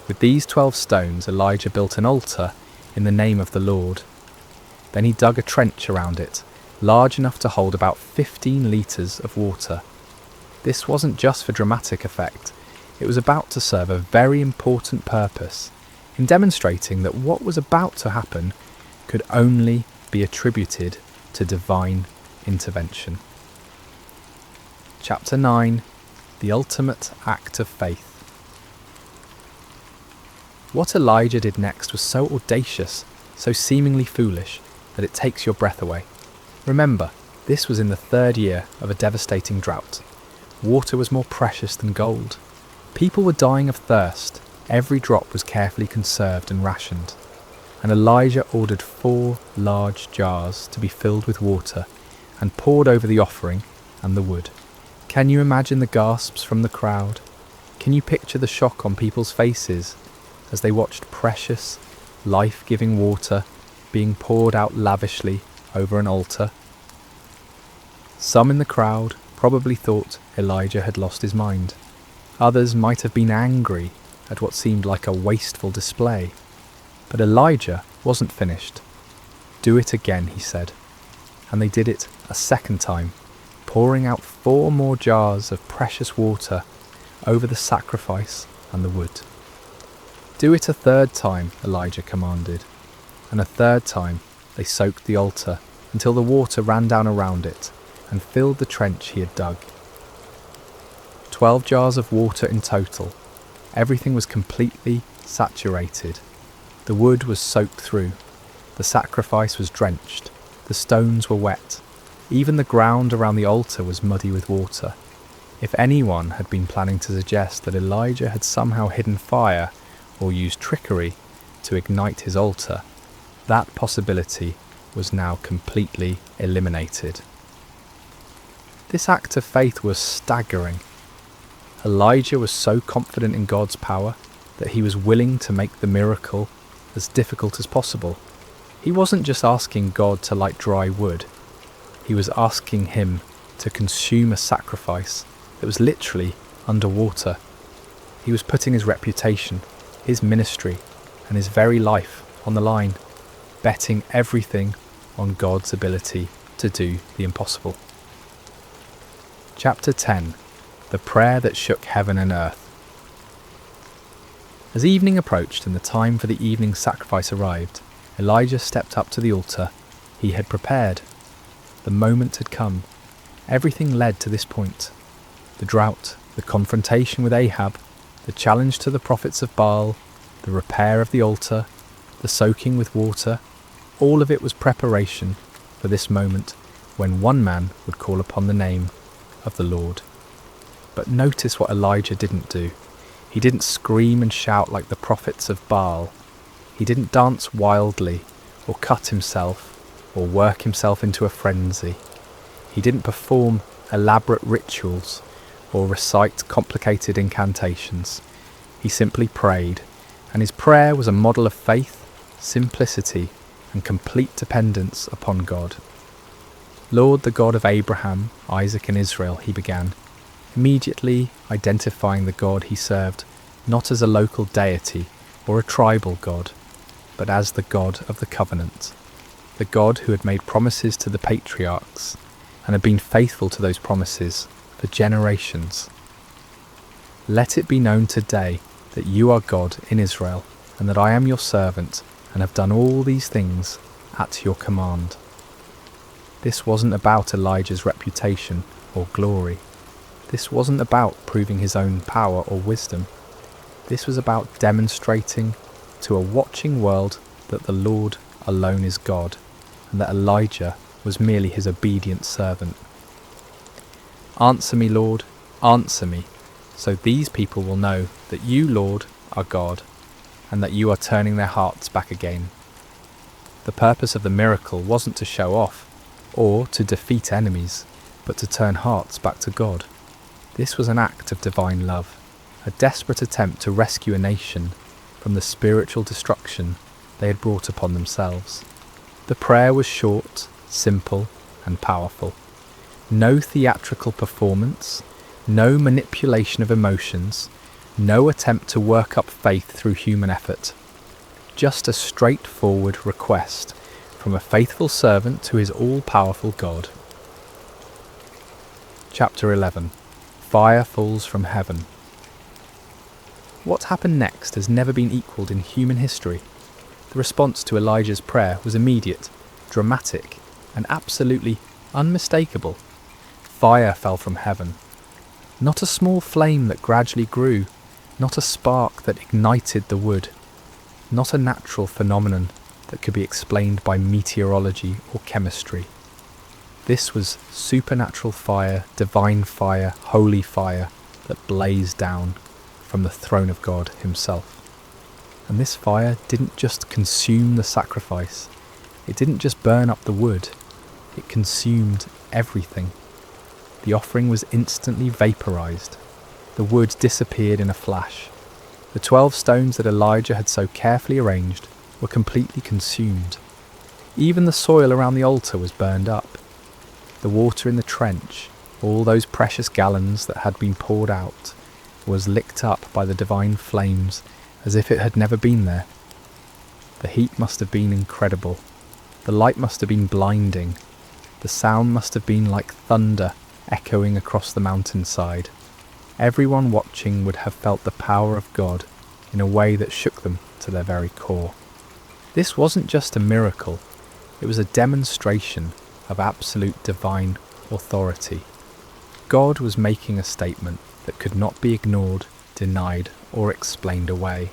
With these 12 stones, Elijah built an altar in the name of the Lord. Then he dug a trench around it, large enough to hold about 15 litres of water. This wasn't just for dramatic effect, it was about to serve a very important purpose in demonstrating that what was about to happen could only be attributed to divine intervention. Chapter 9. The Ultimate Act of Faith. What Elijah did next was so audacious, so seemingly foolish, that it takes your breath away. Remember, this was in the 3rd year of a devastating drought. Water was more precious than gold. People were dying of thirst. Every drop was carefully conserved and rationed. And Elijah ordered 4 large jars to be filled with water and poured over the offering and the wood. Can you imagine the gasps from the crowd? Can you picture the shock on people's faces as they watched precious, life-giving water being poured out lavishly over an altar? Some in the crowd probably thought Elijah had lost his mind. Others might have been angry at what seemed like a wasteful display. But Elijah wasn't finished. "Do it again," he said. And they did it a second time, pouring out 4 more jars of precious water over the sacrifice and the wood. "Do it a 3rd time," Elijah commanded. And a 3rd time they soaked the altar until the water ran down around it and filled the trench he had dug. 12 jars of water in total. Everything was completely saturated. The wood was soaked through. The sacrifice was drenched. The stones were wet. Even the ground around the altar was muddy with water. If anyone had been planning to suggest that Elijah had somehow hidden fire or used trickery to ignite his altar, that possibility was now completely eliminated. This act of faith was staggering. Elijah was so confident in God's power that he was willing to make the miracle as difficult as possible. He wasn't just asking God to light dry wood. He was asking him to consume a sacrifice that was literally underwater. He was putting his reputation, his ministry, and his very life on the line, betting everything on God's ability to do the impossible. Chapter 10. The Prayer that Shook Heaven and Earth. As evening approached and the time for the evening sacrifice arrived, Elijah stepped up to the altar he had prepared. The moment had come. Everything led to this point. The drought, the confrontation with Ahab, the challenge to the prophets of Baal, the repair of the altar, the soaking with water, all of it was preparation for this moment when one man would call upon the name of the Lord. But notice what Elijah didn't do. He didn't scream and shout like the prophets of Baal. He didn't dance wildly, or cut himself, or work himself into a frenzy. He didn't perform elaborate rituals, or recite complicated incantations. He simply prayed, and his prayer was a model of faith, simplicity, and complete dependence upon God. "Lord, the God of Abraham, Isaac, and Israel," he began, immediately identifying the God he served not as a local deity or a tribal God, but as the God of the covenant, the God who had made promises to the patriarchs and had been faithful to those promises for generations. "Let it be known today that you are God in Israel, and that I am your servant and have done all these things at your command." This wasn't about Elijah's reputation or glory. This wasn't about proving his own power or wisdom. This was about demonstrating to a watching world that the Lord alone is God, and that Elijah was merely his obedient servant. "Answer me, Lord, answer me, so these people will know that you, Lord, are God, and that you are turning their hearts back again." The purpose of the miracle wasn't to show off, or to defeat enemies, but to turn hearts back to God. This was an act of divine love, a desperate attempt to rescue a nation from the spiritual destruction they had brought upon themselves. The prayer was short, simple, and powerful. No theatrical performance, no manipulation of emotions, no attempt to work up faith through human effort. Just a straightforward request from a faithful servant to his all-powerful God. Chapter 11. Fire falls from heaven. What happened next has never been equalled in human history. The response to Elijah's prayer was immediate, dramatic, and absolutely unmistakable. Fire fell from heaven, Not a small flame that gradually grew, not a spark that ignited the wood, not a natural phenomenon that could be explained by meteorology or chemistry. This was supernatural fire, divine fire, holy fire that blazed down from the throne of God himself. And this fire didn't just consume the sacrifice, it didn't just burn up the wood, it consumed everything. The offering was instantly vaporized. The wood disappeared in a flash. The 12 stones that Elijah had so carefully arranged were completely consumed. Even the soil around the altar was burned up. The water in the trench, all those precious gallons that had been poured out, was licked up by the divine flames as if it had never been there. The heat must have been incredible. The light must have been blinding. The sound must have been like thunder echoing across the mountainside. Everyone watching would have felt the power of God in a way that shook them to their very core. This wasn't just a miracle, it was a demonstration of absolute divine authority. God was making a statement that could not be ignored, denied, or explained away.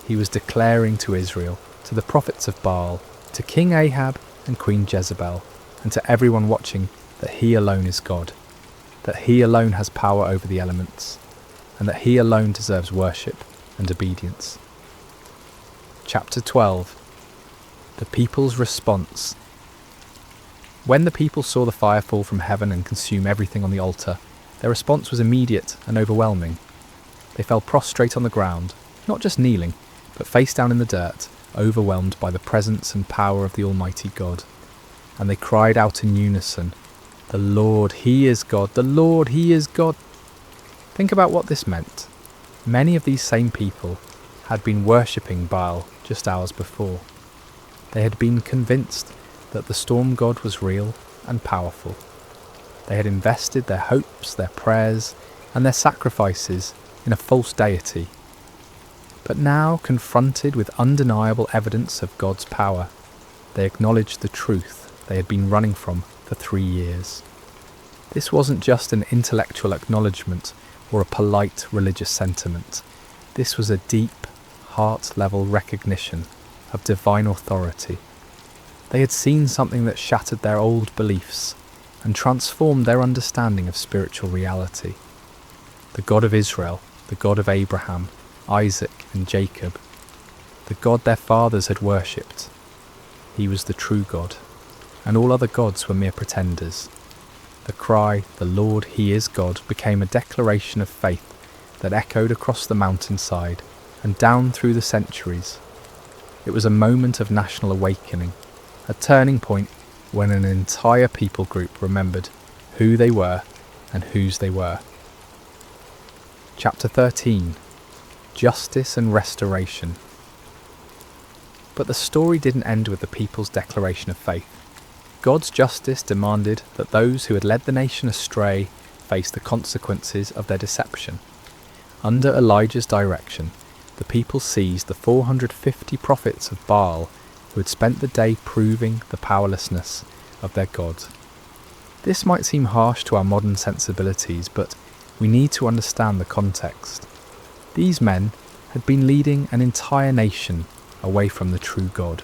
He was declaring to Israel, to the prophets of Baal, to King Ahab and Queen Jezebel, and to everyone watching, that he alone is God, that he alone has power over the elements, and that he alone deserves worship and obedience. Chapter 12. The people's response. When the people saw the fire fall from heaven and consume everything on the altar, their response was immediate and overwhelming. They fell prostrate on the ground, not just kneeling, but face down in the dirt, overwhelmed by the presence and power of the Almighty God. And they cried out in unison, "The Lord, He is God! The Lord, He is God!" Think about what this meant. Many of these same people had been worshipping Baal just hours before. They had been convinced that the storm god was real and powerful. They had invested their hopes, their prayers, and their sacrifices in a false deity. But now, confronted with undeniable evidence of God's power, they acknowledged the truth they had been running from for 3 years. This wasn't just an intellectual acknowledgement or a polite religious sentiment. This was a deep, heart-level recognition of divine authority. They had seen something that shattered their old beliefs and transformed their understanding of spiritual reality. The God of Israel, the God of Abraham, Isaac and Jacob, the God their fathers had worshipped. He was the true God, and all other gods were mere pretenders. The cry, "The Lord, He is God," became a declaration of faith that echoed across the mountainside and down through the centuries. It was a moment of national awakening, a turning point when an entire people group remembered who they were and whose they were. Chapter 13. Justice and Restoration. But the story didn't end with the people's declaration of faith. God's justice demanded that those who had led the nation astray face the consequences of their deception. Under Elijah's direction, the people seized the 450 prophets of Baal who had spent the day proving the powerlessness of their God. This might seem harsh to our modern sensibilities, but we need to understand the context. These men had been leading an entire nation away from the true God.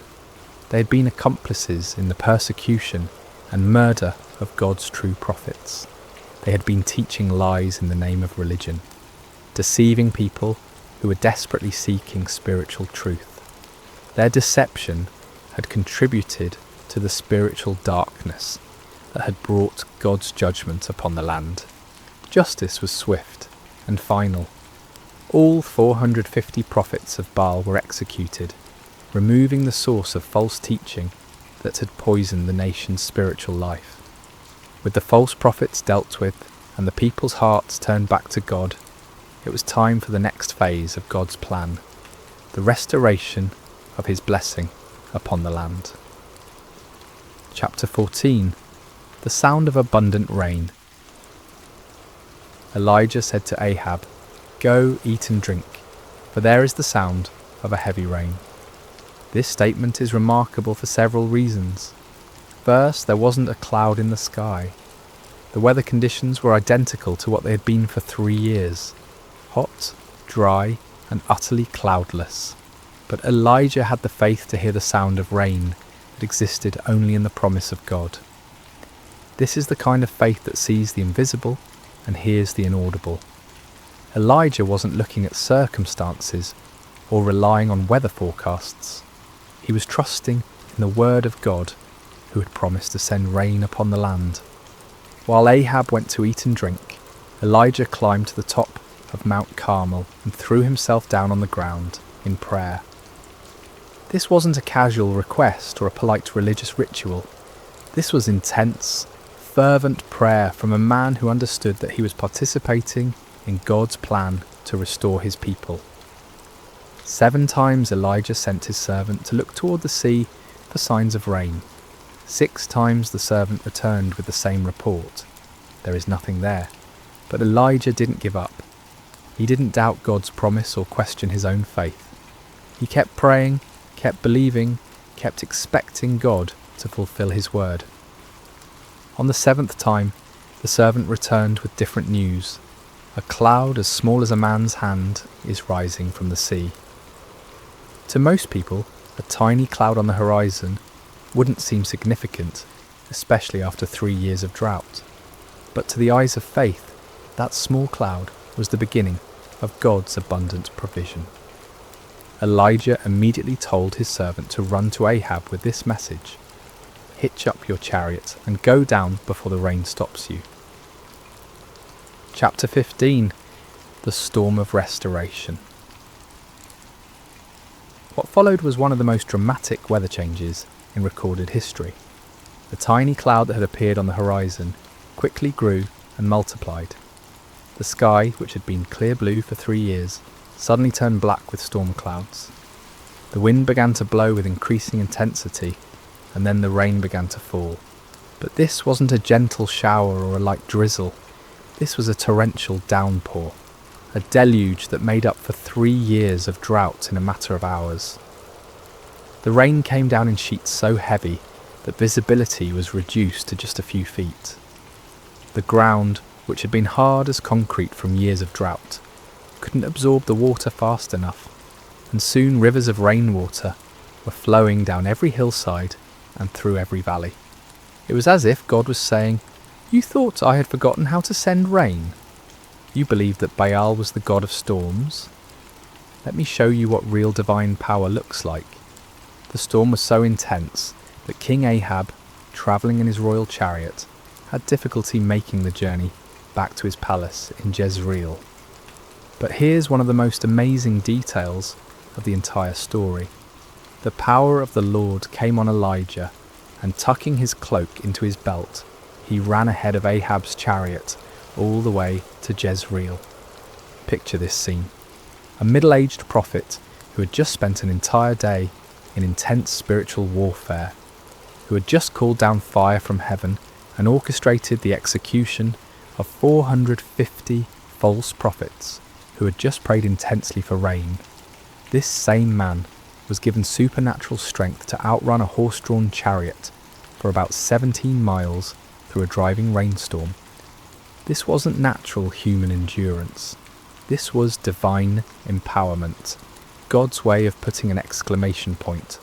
They had been accomplices in the persecution and murder of God's true prophets. They had been teaching lies in the name of religion, deceiving people who were desperately seeking spiritual truth. Their deception had contributed to the spiritual darkness that had brought God's judgment upon the land. Justice was swift and final. All 450 prophets of Baal were executed, removing the source of false teaching that had poisoned the nation's spiritual life. With the false prophets dealt with and the people's hearts turned back to God, it was time for the next phase of God's plan, the restoration of His blessing upon the land. Chapter 14. The sound of abundant rain. Elijah said to Ahab, "Go, eat and drink, for there is the sound of a heavy rain." This statement is remarkable for several reasons. First, there wasn't a cloud in the sky. The The weather conditions were identical to what they had been for 3 years. Hot, dry, and utterly cloudless. But Elijah had the faith to hear the sound of rain that existed only in the promise of God. This is the kind of faith that sees the invisible and hears the inaudible. Elijah wasn't looking at circumstances or relying on weather forecasts. He was trusting in the word of God, who had promised to send rain upon the land. While Ahab went to eat and drink, Elijah climbed to the top of Mount Carmel and threw himself down on the ground in prayer. This wasn't a casual request or a polite religious ritual. This was intense, fervent prayer from a man who understood that he was participating in God's plan to restore his people. 7 times Elijah sent his servant to look toward the sea for signs of rain. 6 times the servant returned with the same report. There is nothing there. But Elijah didn't give up. He didn't doubt God's promise or question his own faith. He kept praying, kept believing, kept expecting God to fulfill his word. On the 7th time, the servant returned with different news. A cloud as small as a man's hand is rising from the sea. To most people, a tiny cloud on the horizon wouldn't seem significant, especially after 3 years of drought. But to the eyes of faith, that small cloud was the beginning of God's abundant provision. Elijah immediately told his servant to run to Ahab with this message: "Hitch up your chariot and go down before the rain stops you." Chapter 15. The Storm of Restoration. What followed was one of the most dramatic weather changes in recorded history. The tiny cloud that had appeared on the horizon quickly grew and multiplied. The sky, which had been clear blue for 3 years, suddenly turned black with storm clouds. The wind began to blow with increasing intensity, and then the rain began to fall. But this wasn't a gentle shower or a light drizzle. This was a torrential downpour, a deluge that made up for 3 years of drought in a matter of hours. The rain came down in sheets so heavy that visibility was reduced to just a few feet. The ground, which had been hard as concrete from years of drought, couldn't absorb the water fast enough, and soon rivers of rainwater were flowing down every hillside and through every valley. It was as if God was saying, "You thought I had forgotten how to send rain? You believed that Baal was the god of storms? Let me show you what real divine power looks like." The storm was so intense that King Ahab, travelling in his royal chariot, had difficulty making the journey back to his palace in Jezreel. But here's one of the most amazing details of the entire story. The power of the Lord came on Elijah, and tucking his cloak into his belt, he ran ahead of Ahab's chariot all the way to Jezreel. Picture this scene. A middle-aged prophet who had just spent an entire day in intense spiritual warfare, who had just called down fire from heaven and orchestrated the execution of 450 false prophets who had just prayed intensely for rain. This same man was given supernatural strength to outrun a horse-drawn chariot for about 17 miles through a driving rainstorm. This wasn't natural human endurance. This was divine empowerment, God's way of putting an exclamation point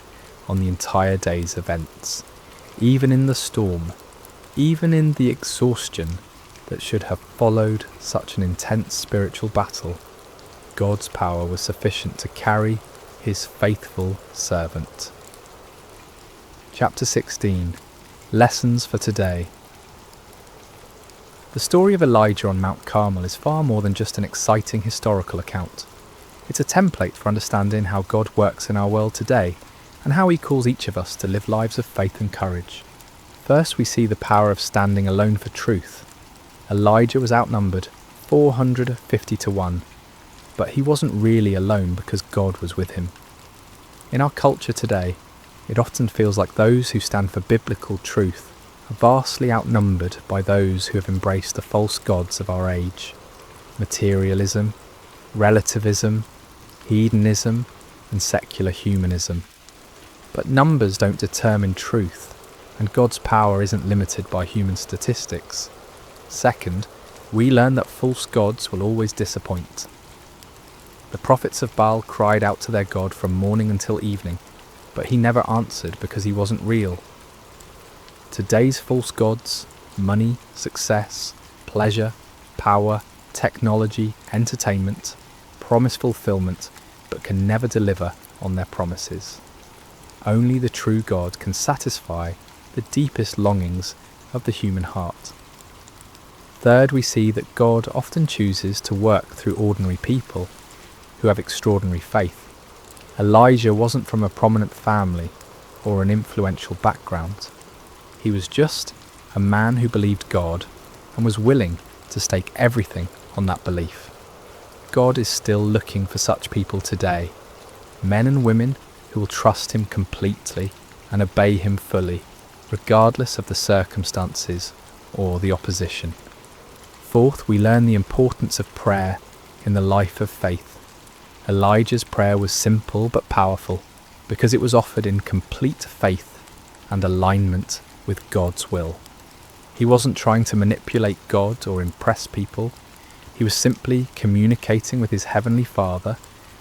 on the entire day's events. Even in the storm, even in the exhaustion that should have followed such an intense spiritual battle, God's power was sufficient to carry his faithful servant. Chapter 16. Lessons for today. The story of Elijah on Mount Carmel is far more than just an exciting historical account. It's a template for understanding how God works in our world today and how he calls each of us to live lives of faith and courage. First, we see the power of standing alone for truth. Elijah was outnumbered 450 to 1, but he wasn't really alone because God was with him. In our culture today, it often feels like those who stand for biblical truth are vastly outnumbered by those who have embraced the false gods of our age. Materialism, relativism, hedonism, and secular humanism. But numbers don't determine truth, and God's power isn't limited by human statistics. Second, we learn that false gods will always disappoint. The prophets of Baal cried out to their God from morning until evening, but he never answered because he wasn't real. Today's false gods, money, success, pleasure, power, technology, entertainment, promise fulfillment, but can never deliver on their promises. Only the true God can satisfy the deepest longings of the human heart. Third, we see that God often chooses to work through ordinary people who have extraordinary faith. Elijah wasn't from a prominent family or an influential background. He was just a man who believed God and was willing to stake everything on that belief. God is still looking for such people today, men and women who will trust him completely and obey him fully, regardless of the circumstances or the opposition. Fourth, we learn the importance of prayer in the life of faith. Elijah's prayer was simple but powerful because it was offered in complete faith and alignment with God's will. He wasn't trying to manipulate God or impress people. He was simply communicating with his heavenly Father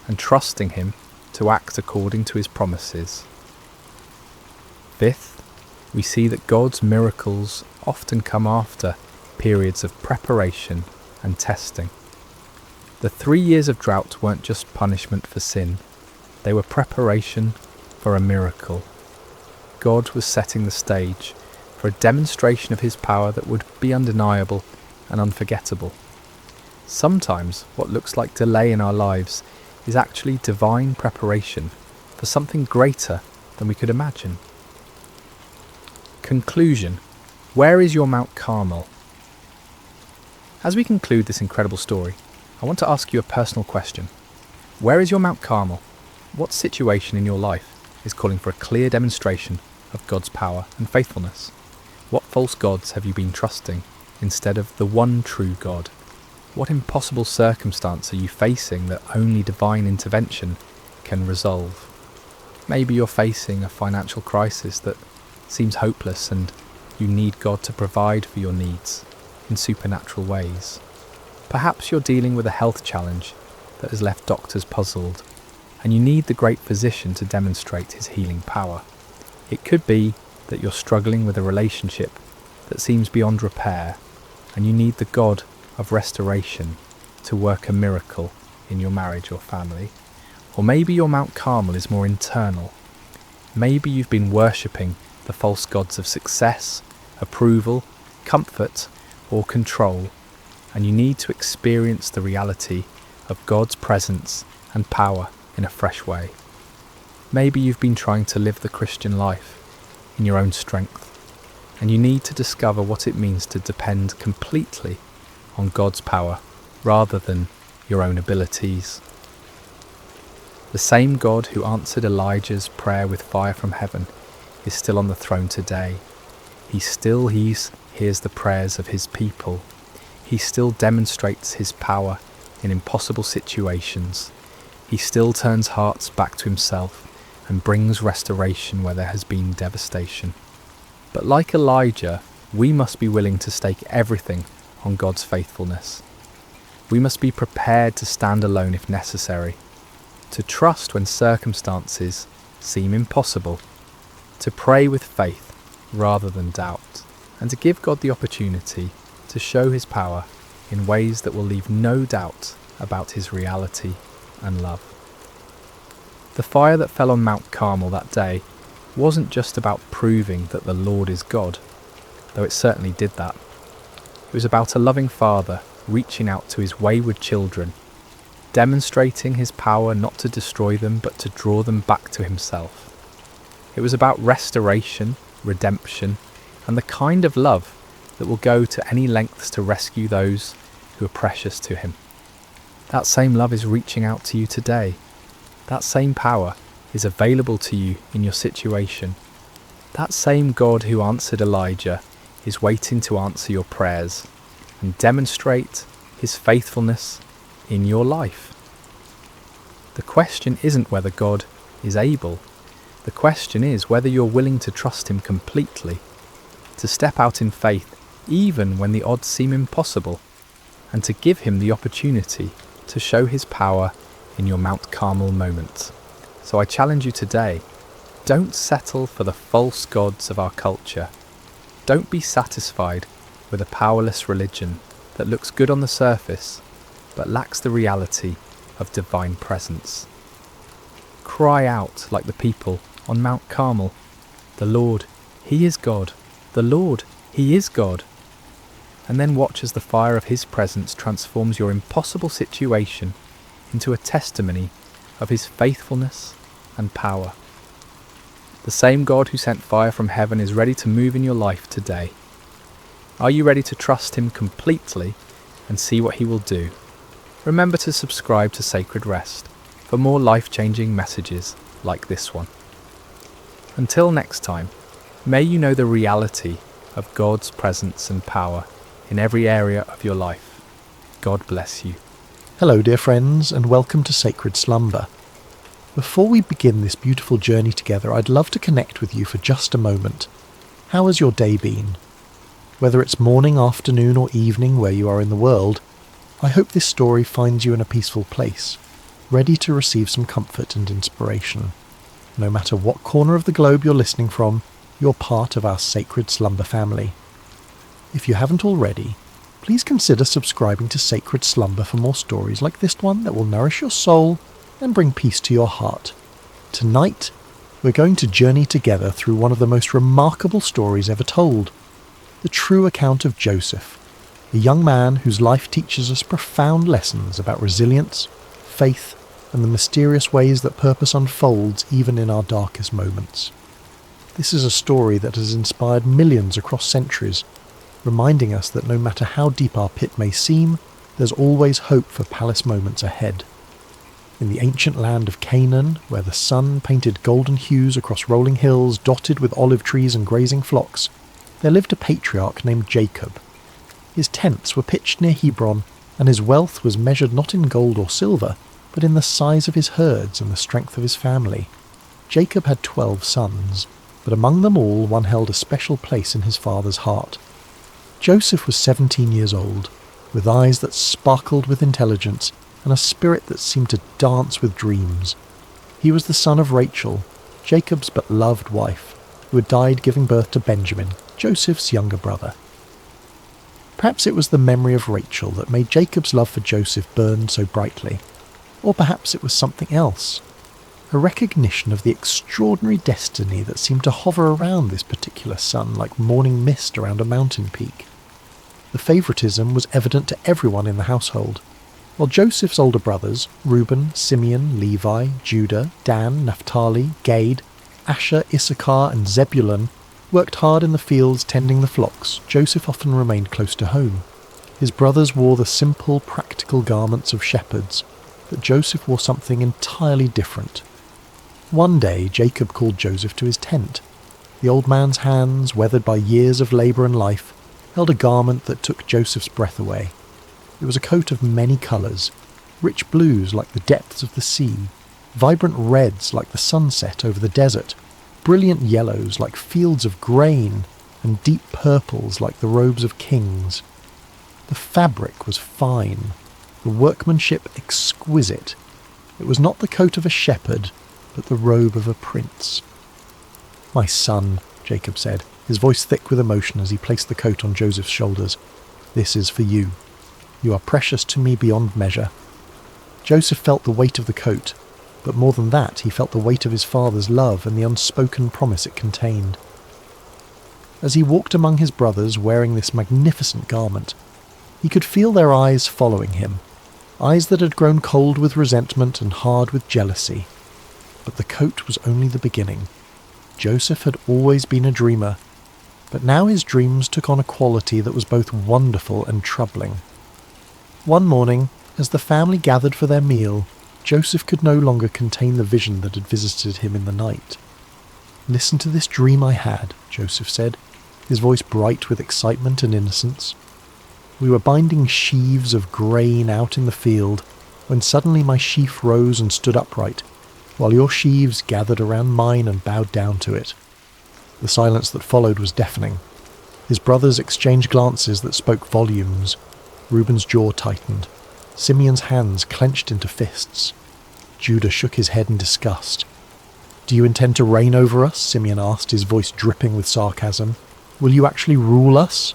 and trusting him to act according to his promises. Fifth, we see that God's miracles often come after periods of preparation and testing. The 3 years of drought weren't just punishment for sin, they were preparation for a miracle. God was setting the stage for a demonstration of his power that would be undeniable and unforgettable. Sometimes what looks like delay in our lives is actually divine preparation for something greater than we could imagine. Conclusion. Where is your Mount Carmel? As we conclude this incredible story, I want to ask you a personal question. Where is your Mount Carmel? What situation in your life is calling for a clear demonstration of God's power and faithfulness? What false gods have you been trusting instead of the one true God? What impossible circumstance are you facing that only divine intervention can resolve? Maybe you're facing a financial crisis that seems hopeless and you need God to provide for your needs in supernatural ways. Perhaps you're dealing with a health challenge that has left doctors puzzled, and you need the great physician to demonstrate his healing power. It could be that you're struggling with a relationship that seems beyond repair, and you need the God of restoration to work a miracle in your marriage or family. Or maybe your Mount Carmel is more internal. Maybe you've been worshipping the false gods of success, approval, comfort, or control, and you need to experience the reality of God's presence and power in a fresh way. Maybe you've been trying to live the Christian life in your own strength, and you need to discover what it means to depend completely on God's power rather than your own abilities. The same God who answered Elijah's prayer with fire from heaven is still on the throne today. He still hears the prayers of his people. He still demonstrates his power in impossible situations. He still turns hearts back to himself and brings restoration where there has been devastation. But like Elijah, we must be willing to stake everything on God's faithfulness. We must be prepared to stand alone if necessary, to trust when circumstances seem impossible, to pray with faith rather than doubt, and to give God the opportunity to show his power in ways that will leave no doubt about his reality and love. The fire that fell on Mount Carmel that day wasn't just about proving that the Lord is God, though it certainly did that. It was about a loving father reaching out to his wayward children, demonstrating his power not to destroy them but to draw them back to himself. It was about restoration, redemption, and the kind of love that will go to any lengths to rescue those who are precious to him. That same love is reaching out to you today. That same power is available to you in your situation. That same God who answered Elijah is waiting to answer your prayers and demonstrate his faithfulness in your life. The question isn't whether God is able. The question is whether you're willing to trust him completely, to step out in faith even when the odds seem impossible, and to give him the opportunity to show his power in your Mount Carmel moment. So I challenge you today, don't settle for the false gods of our culture. Don't be satisfied with a powerless religion that looks good on the surface, but lacks the reality of divine presence. Cry out like the people on Mount Carmel, "The Lord, He is God. The Lord, He is God." And then watch as the fire of His presence transforms your impossible situation into a testimony of His faithfulness and power. The same God who sent fire from heaven is ready to move in your life today. Are you ready to trust Him completely and see what He will do? Remember to subscribe to Sacred Rest for more life-changing messages like this one. Until next time, may you know the reality of God's presence and power in every area of your life. God bless you. Hello dear friends, and welcome to Sacred Slumber. Before we begin this beautiful journey together, I'd love to connect with you for just a moment. How has your day been? Whether it's morning, afternoon or evening where you are in the world, I hope this story finds you in a peaceful place, ready to receive some comfort and inspiration. No matter what corner of the globe you're listening from, you're part of our Sacred Slumber family. If you haven't already, please consider subscribing to Sacred Slumber for more stories like this one that will nourish your soul and bring peace to your heart. Tonight, we're going to journey together through one of the most remarkable stories ever told, the true account of Joseph, a young man whose life teaches us profound lessons about resilience, faith, and the mysterious ways that purpose unfolds even in our darkest moments. This is a story that has inspired millions across centuries, reminding us that no matter how deep our pit may seem, there's always hope for palace moments ahead. In the ancient land of Canaan, where the sun painted golden hues across rolling hills dotted with olive trees and grazing flocks, there lived a patriarch named Jacob. His tents were pitched near Hebron, and his wealth was measured not in gold or silver, but in the size of his herds and the strength of his family. Jacob had 12 sons, but among them all one held a special place in his father's heart. Joseph was 17 years old, with eyes that sparkled with intelligence and a spirit that seemed to dance with dreams. He was the son of Rachel, Jacob's beloved wife, who had died giving birth to Benjamin, Joseph's younger brother. Perhaps it was the memory of Rachel that made Jacob's love for Joseph burn so brightly. Or perhaps it was something else, a recognition of the extraordinary destiny that seemed to hover around this particular son like morning mist around a mountain peak. The favouritism was evident to everyone in the household. While Joseph's older brothers, Reuben, Simeon, Levi, Judah, Dan, Naphtali, Gad, Asher, Issachar and Zebulun worked hard in the fields tending the flocks, Joseph often remained close to home. His brothers wore the simple, practical garments of shepherds, but Joseph wore something entirely different. One day Jacob called Joseph to his tent. The old man's hands, weathered by years of labour and life, held a garment that took Joseph's breath away. It was a coat of many colours, rich blues like the depths of the sea, vibrant reds like the sunset over the desert, brilliant yellows like fields of grain, and deep purples like the robes of kings. The fabric was fine, the workmanship exquisite. It was not the coat of a shepherd, but the robe of a prince. "My son," Jacob said, his voice thick with emotion as he placed the coat on Joseph's shoulders, "this is for you. You are precious to me beyond measure." Joseph felt the weight of the coat, but more than that, he felt the weight of his father's love and the unspoken promise it contained. As he walked among his brothers wearing this magnificent garment, he could feel their eyes following him, eyes that had grown cold with resentment and hard with jealousy. But the coat was only the beginning. Joseph had always been a dreamer, but now his dreams took on a quality that was both wonderful and troubling. One morning, as the family gathered for their meal, Joseph could no longer contain the vision that had visited him in the night. "Listen to this dream I had," Joseph said, his voice bright with excitement and innocence. "We were binding sheaves of grain out in the field, when suddenly my sheaf rose and stood upright, while your sheaves gathered around mine and bowed down to it." The silence that followed was deafening. His brothers exchanged glances that spoke volumes. Reuben's jaw tightened. Simeon's hands clenched into fists. Judah shook his head in disgust. "Do you intend to reign over us?" Simeon asked, his voice dripping with sarcasm. "Will you actually rule us?"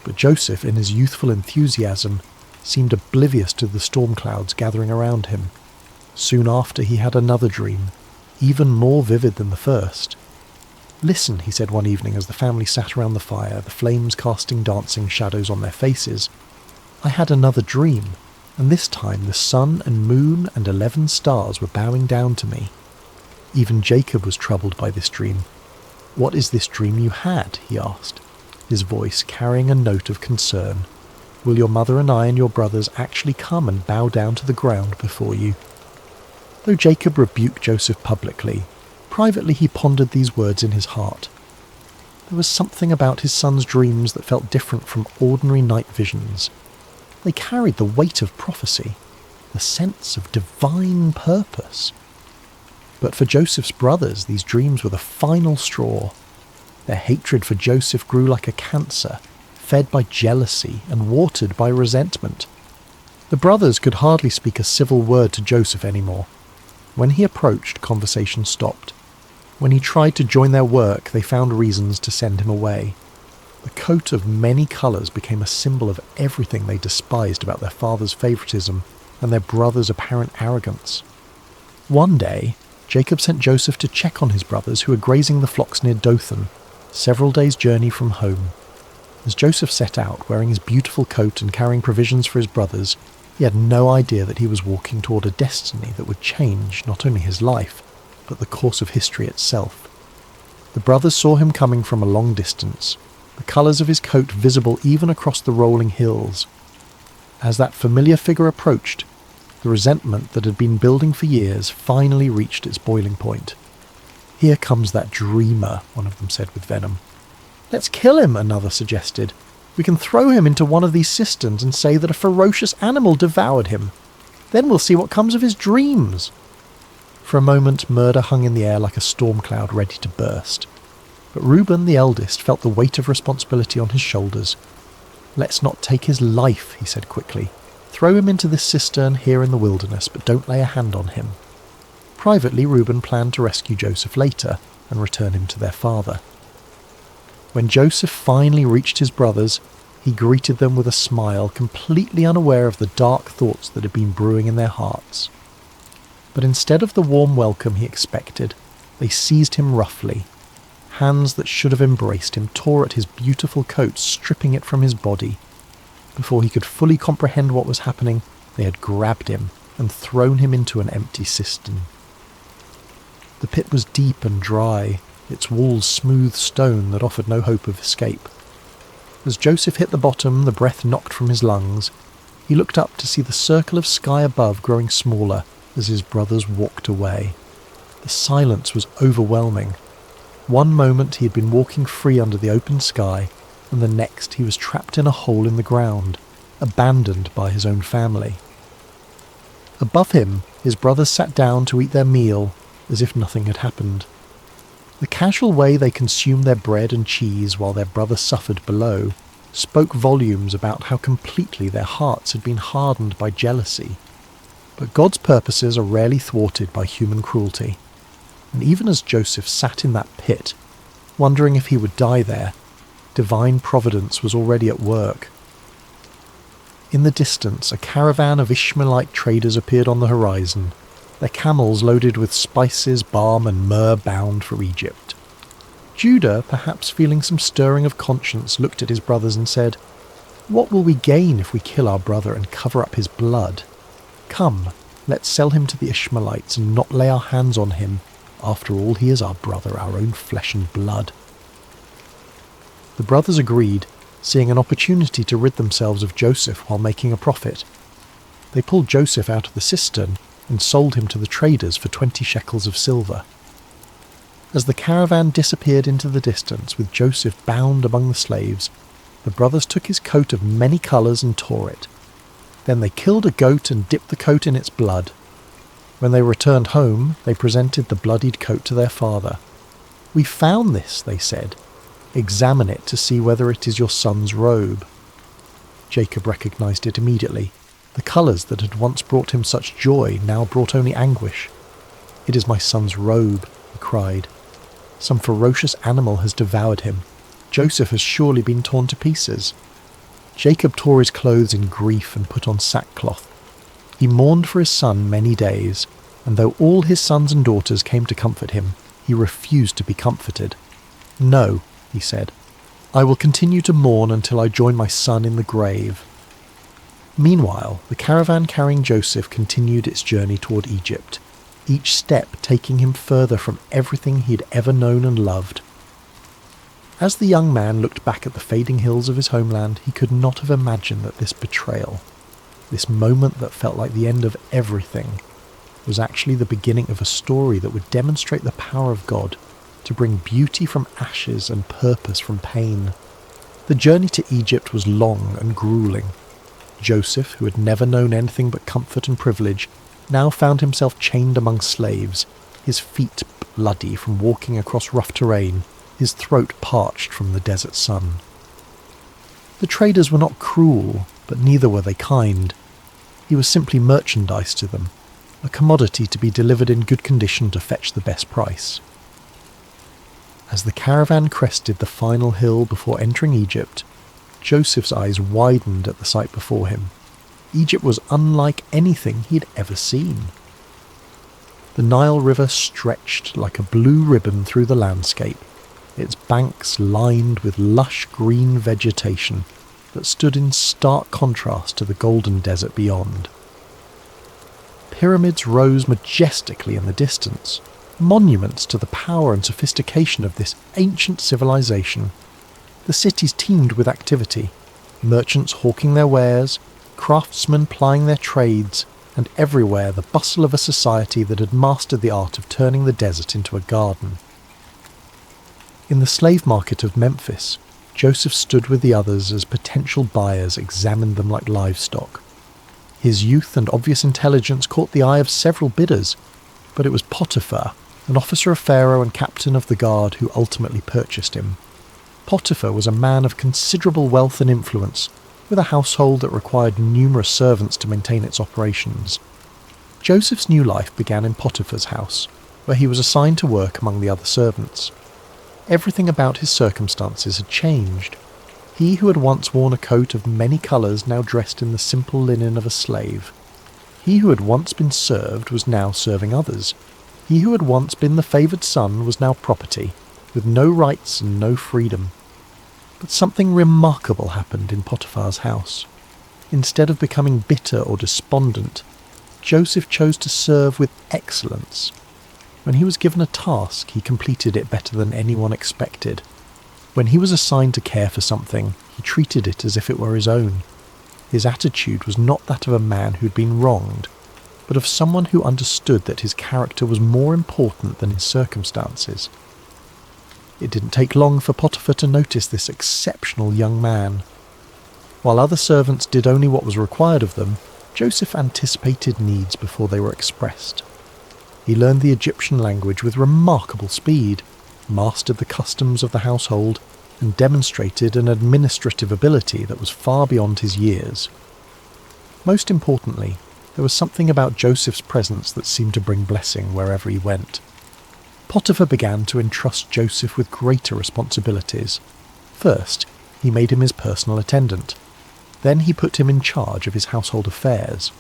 But Joseph, in his youthful enthusiasm, seemed oblivious to the storm clouds gathering around him. Soon after, he had another dream, even more vivid than the first. "Listen," he said one evening as the family sat around the fire, the flames casting dancing shadows on their faces. "I had another dream, and this time the sun and moon and 11 stars were bowing down to me." Even Jacob was troubled by this dream. "What is this dream you had?" he asked, his voice carrying a note of concern. "Will your mother and I and your brothers actually come and bow down to the ground before you?" Though Jacob rebuked Joseph publicly, privately he pondered these words in his heart. There was something about his son's dreams that felt different from ordinary night visions. They carried the weight of prophecy, the sense of divine purpose. But for Joseph's brothers, these dreams were the final straw. Their hatred for Joseph grew like a cancer, fed by jealousy and watered by resentment. The brothers could hardly speak a civil word to Joseph anymore. When he approached, conversation stopped. When he tried to join their work, they found reasons to send him away. The coat of many colours became a symbol of everything they despised about their father's favouritism and their brother's apparent arrogance. One day, Jacob sent Joseph to check on his brothers who were grazing the flocks near Dothan, several days' journey from home. As Joseph set out, wearing his beautiful coat and carrying provisions for his brothers, he had no idea that he was walking toward a destiny that would change not only his life, but the course of history itself. The brothers saw him coming from a long distance, the colours of his coat visible even across the rolling hills. As that familiar figure approached, the resentment that had been building for years finally reached its boiling point. "Here comes that dreamer," one of them said with venom. "Let's kill him," another suggested. "We can throw him into one of these cisterns and say that a ferocious animal devoured him. Then we'll see what comes of his dreams." For a moment, murder hung in the air like a storm cloud ready to burst. But Reuben, the eldest, felt the weight of responsibility on his shoulders. "Let's not take his life," he said quickly. "Throw him into this cistern here in the wilderness, but don't lay a hand on him." Privately, Reuben planned to rescue Joseph later and return him to their father. When Joseph finally reached his brothers, he greeted them with a smile, completely unaware of the dark thoughts that had been brewing in their hearts. But instead of the warm welcome he expected, they seized him roughly. Hands that should have embraced him tore at his beautiful coat, stripping it from his body. Before he could fully comprehend what was happening, they had grabbed him and thrown him into an empty cistern. The pit was deep and dry, its walls smooth stone that offered no hope of escape. As Joseph hit the bottom, the breath knocked from his lungs. He looked up to see the circle of sky above growing smaller as his brothers walked away. The silence was overwhelming. One moment he had been walking free under the open sky, and the next he was trapped in a hole in the ground, abandoned by his own family. Above him, his brothers sat down to eat their meal as if nothing had happened. The casual way they consumed their bread and cheese while their brother suffered below spoke volumes about how completely their hearts had been hardened by jealousy. But God's purposes are rarely thwarted by human cruelty. And even as Joseph sat in that pit, wondering if he would die there, divine providence was already at work. In the distance, a caravan of Ishmaelite traders appeared on the horizon, their camels loaded with spices, balm and myrrh bound for Egypt. Judah, perhaps feeling some stirring of conscience, looked at his brothers and said, "What will we gain if we kill our brother and cover up his blood? Come, let's sell him to the Ishmaelites and not lay our hands on him. After all, he is our brother, our own flesh and blood." The brothers agreed, seeing an opportunity to rid themselves of Joseph while making a profit. They pulled Joseph out of the cistern and sold him to the traders for 20 shekels of silver. As the caravan disappeared into the distance, with Joseph bound among the slaves, the brothers took his coat of many colours and tore it. Then they killed a goat and dipped the coat in its blood. When they returned home, they presented the bloodied coat to their father. "We found this," they said. Examine it to see whether it is your son's robe." Jacob recognized it immediately. The colours that had once brought him such joy now brought only anguish. "It is my son's robe," he cried. "Some ferocious animal has devoured him. Joseph has surely been torn to pieces." Jacob tore his clothes in grief and put on sackcloth. He mourned for his son many days, and though all his sons and daughters came to comfort him, he refused to be comforted. "No," he said, "I will continue to mourn until I join my son in the grave." Meanwhile, the caravan carrying Joseph continued its journey toward Egypt, each step taking him further from everything he had ever known and loved. As the young man looked back at the fading hills of his homeland, he could not have imagined that this betrayal, this moment that felt like the end of everything, was actually the beginning of a story that would demonstrate the power of God to bring beauty from ashes and purpose from pain. The journey to Egypt was long and grueling. Joseph, who had never known anything but comfort and privilege, now found himself chained among slaves, his feet bloody from walking across rough terrain, his throat parched from the desert sun. The traders were not cruel, but neither were they kind. He was simply merchandise to them, a commodity to be delivered in good condition to fetch the best price. As the caravan crested the final hill before entering Egypt, Joseph's eyes widened at the sight before him. Egypt was unlike anything he had ever seen. The Nile River stretched like a blue ribbon through the landscape, its banks lined with lush green vegetation that stood in stark contrast to the golden desert beyond. Pyramids rose majestically in the distance, monuments to the power and sophistication of this ancient civilization. The cities teemed with activity, merchants hawking their wares, craftsmen plying their trades, and everywhere the bustle of a society that had mastered the art of turning the desert into a garden. In the slave market of Memphis, Joseph stood with the others as potential buyers examined them like livestock. His youth and obvious intelligence caught the eye of several bidders, but it was Potiphar, an officer of Pharaoh and captain of the guard, who ultimately purchased him. Potiphar was a man of considerable wealth and influence, with a household that required numerous servants to maintain its operations. Joseph's new life began in Potiphar's house, where he was assigned to work among the other servants. Everything about his circumstances had changed. He who had once worn a coat of many colours now dressed in the simple linen of a slave. He who had once been served was now serving others. He who had once been the favoured son was now property, with no rights and no freedom. But something remarkable happened in Potiphar's house. Instead of becoming bitter or despondent, Joseph chose to serve with excellence. When he was given a task, he completed it better than anyone expected. When he was assigned to care for something, he treated it as if it were his own. His attitude was not that of a man who had been wronged, but of someone who understood that his character was more important than his circumstances. It didn't take long for Potiphar to notice this exceptional young man. While other servants did only what was required of them, Joseph anticipated needs before they were expressed. He learned the Egyptian language with remarkable speed, mastered the customs of the household, and demonstrated an administrative ability that was far beyond his years. Most importantly, there was something about Joseph's presence that seemed to bring blessing wherever he went. Potiphar began to entrust Joseph with greater responsibilities. First, he made him his personal attendant. Then he put him in charge of his household affairs.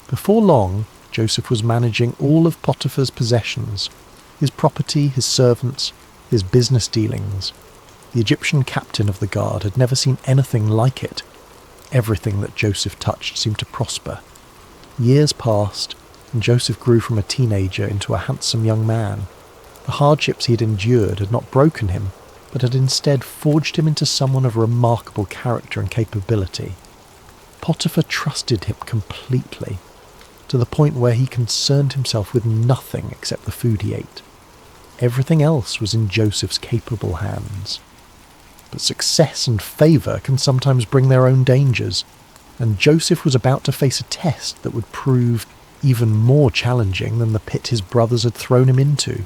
Before long, Joseph was managing all of Potiphar's possessions, his property, his servants, his business dealings. The Egyptian captain of the guard had never seen anything like it. Everything that Joseph touched seemed to prosper. Years passed, and Joseph grew from a teenager into a handsome young man. The hardships he had endured had not broken him, but had instead forged him into someone of remarkable character and capability. Potiphar trusted him completely, to the point where he concerned himself with nothing except the food he ate. Everything else was in Joseph's capable hands. But success and favour can sometimes bring their own dangers, and Joseph was about to face a test that would prove even more challenging than the pit his brothers had thrown him into.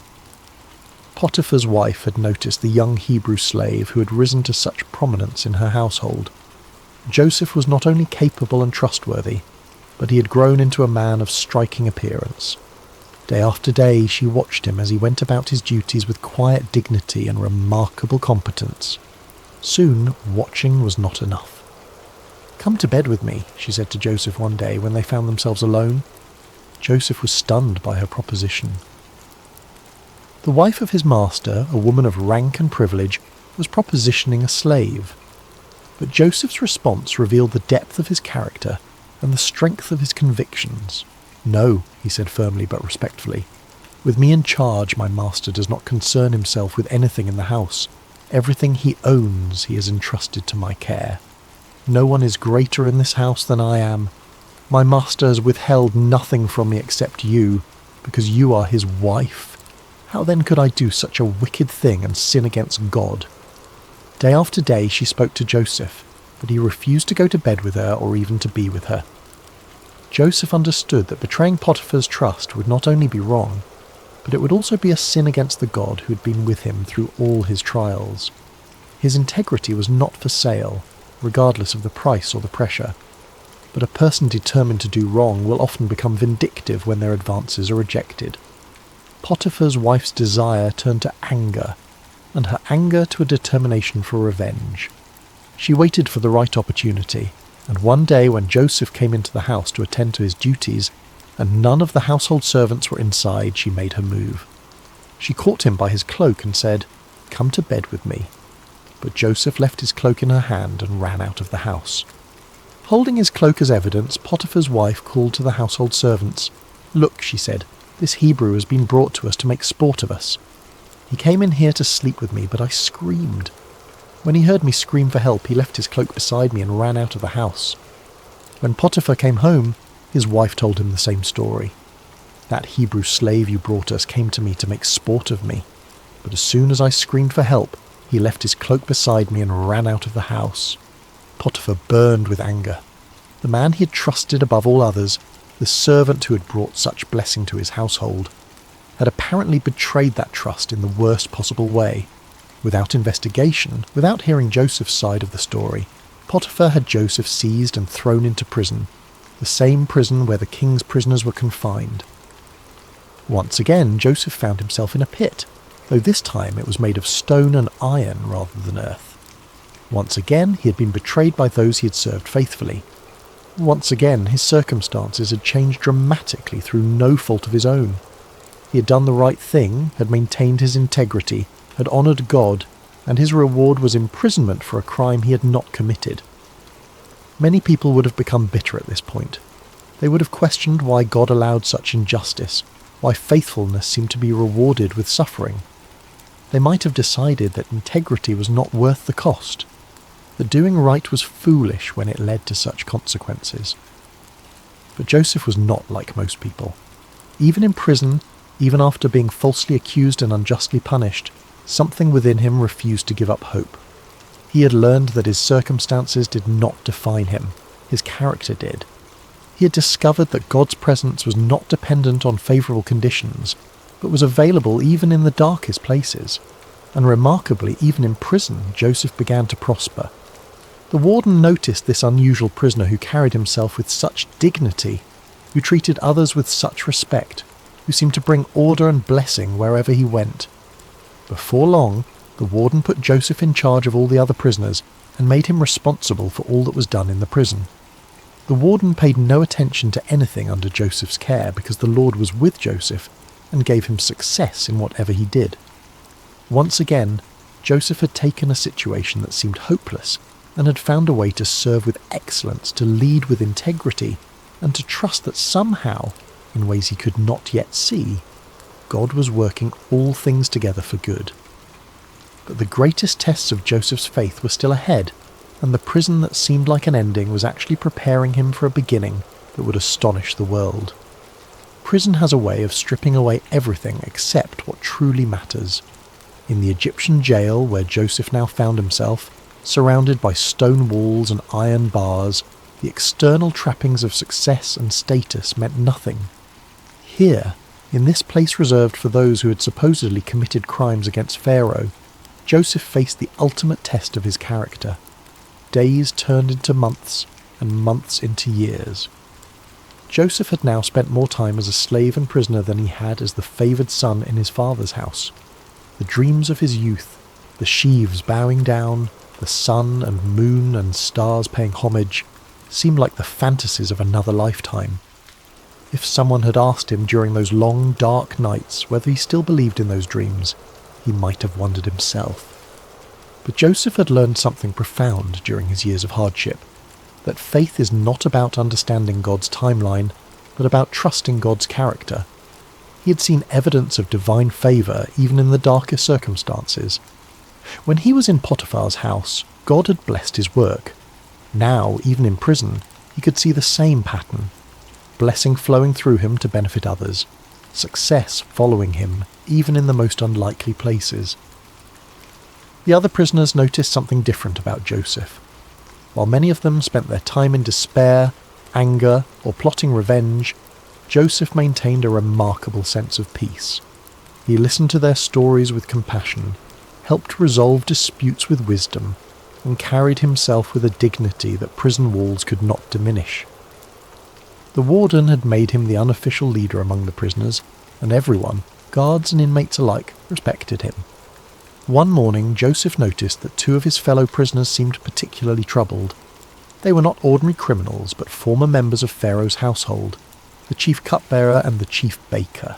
Potiphar's wife had noticed the young Hebrew slave who had risen to such prominence in her household. Joseph was not only capable and trustworthy, but he had grown into a man of striking appearance. Day after day she watched him as he went about his duties with quiet dignity and remarkable competence. Soon, watching was not enough. "Come to bed with me," she said to Joseph one day when they found themselves alone. Joseph was stunned by her proposition. The wife of his master, a woman of rank and privilege, was propositioning a slave. But Joseph's response revealed the depth of his character and the strength of his convictions. "No," he said firmly but respectfully. "With me in charge, my master does not concern himself with anything in the house. Everything he owns he has entrusted to my care. No one is greater in this house than I am. My master has withheld nothing from me except you, because you are his wife. How then could I do such a wicked thing and sin against God?" Day after day she spoke to Joseph, but he refused to go to bed with her or even to be with her. Joseph understood that betraying Potiphar's trust would not only be wrong, but it would also be a sin against the God who had been with him through all his trials. His integrity was not for sale, regardless of the price or the pressure. But a person determined to do wrong will often become vindictive when their advances are rejected. Potiphar's wife's desire turned to anger, and her anger to a determination for revenge. She waited for the right opportunity, and one day when Joseph came into the house to attend to his duties, and none of the household servants were inside, she made her move. She caught him by his cloak and said, "Come to bed with me." But Joseph left his cloak in her hand and ran out of the house. Holding his cloak as evidence, Potiphar's wife called to the household servants. "Look," she said, "this Hebrew has been brought to us to make sport of us. He came in here to sleep with me, but I screamed. When he heard me scream for help, he left his cloak beside me and ran out of the house." When Potiphar came home, his wife told him the same story. "That Hebrew slave you brought us came to me to make sport of me, but as soon as I screamed for help, he left his cloak beside me and ran out of the house." Potiphar burned with anger. The man he had trusted above all others, the servant who had brought such blessing to his household, had apparently betrayed that trust in the worst possible way. Without investigation, without hearing Joseph's side of the story, Potiphar had Joseph seized and thrown into prison, the same prison where the king's prisoners were confined. Once again, Joseph found himself in a pit, though this time it was made of stone and iron rather than earth. Once again, he had been betrayed by those he had served faithfully. Once again, his circumstances had changed dramatically through no fault of his own. He had done the right thing, had maintained his integrity, had honoured God, and his reward was imprisonment for a crime he had not committed. Many people would have become bitter at this point. They would have questioned why God allowed such injustice, why faithfulness seemed to be rewarded with suffering. They might have decided that integrity was not worth the cost, that doing right was foolish when it led to such consequences. But Joseph was not like most people. Even in prison, even after being falsely accused and unjustly punished, something within him refused to give up hope. He had learned that his circumstances did not define him, his character did. He had discovered that God's presence was not dependent on favourable conditions, but was available even in the darkest places. And remarkably, even in prison, Joseph began to prosper. The warden noticed this unusual prisoner who carried himself with such dignity, who treated others with such respect, who seemed to bring order and blessing wherever he went. Before long, the warden put Joseph in charge of all the other prisoners and made him responsible for all that was done in the prison. The warden paid no attention to anything under Joseph's care because the Lord was with Joseph and gave him success in whatever he did. Once again, Joseph had taken a situation that seemed hopeless and had found a way to serve with excellence, to lead with integrity, and to trust that somehow, in ways he could not yet see, God was working all things together for good. But the greatest tests of Joseph's faith were still ahead, and the prison that seemed like an ending was actually preparing him for a beginning that would astonish the world. Prison has a way of stripping away everything except what truly matters. In the Egyptian jail where Joseph now found himself, surrounded by stone walls and iron bars, the external trappings of success and status meant nothing. Here, In this place reserved for those who had supposedly committed crimes against Pharaoh, Joseph faced the ultimate test of his character. Days turned into months, and months into years. Joseph had now spent more time as a slave and prisoner than he had as the favoured son in his father's house. The dreams of his youth, the sheaves bowing down, the sun and moon and stars paying homage, seemed like the fantasies of another lifetime. If someone had asked him during those long, dark nights whether he still believed in those dreams, he might have wondered himself. But Joseph had learned something profound during his years of hardship, that faith is not about understanding God's timeline, but about trusting God's character. He had seen evidence of divine favour even in the darkest circumstances. When he was in Potiphar's house, God had blessed his work. Now, even in prison, he could see the same pattern. Blessing flowing through him to benefit others. Success following him, even in the most unlikely places. The other prisoners noticed something different about Joseph. While many of them spent their time in despair, anger, or plotting revenge, Joseph maintained a remarkable sense of peace. He listened to their stories with compassion, helped resolve disputes with wisdom, and carried himself with a dignity that prison walls could not diminish. The warden had made him the unofficial leader among the prisoners, and everyone, guards and inmates alike, respected him. One morning, Joseph noticed that two of his fellow prisoners seemed particularly troubled. They were not ordinary criminals, but former members of Pharaoh's household, the chief cupbearer and the chief baker.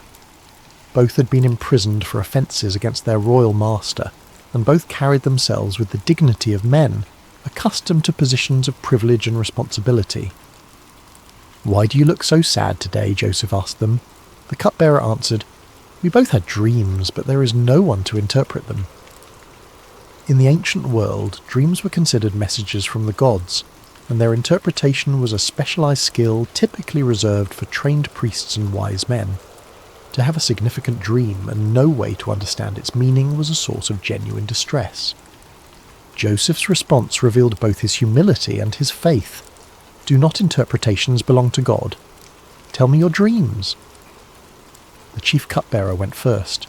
Both had been imprisoned for offences against their royal master, and both carried themselves with the dignity of men, accustomed to positions of privilege and responsibility. "Why do you look so sad today?" Joseph asked them. The cupbearer answered, "We both had dreams, but there is no one to interpret them." In the ancient world, dreams were considered messages from the gods, and their interpretation was a specialized skill typically reserved for trained priests and wise men. To have a significant dream and no way to understand its meaning was a source of genuine distress. Joseph's response revealed both his humility and his faith. "Do not interpretations belong to God? Tell me your dreams." The chief cupbearer went first.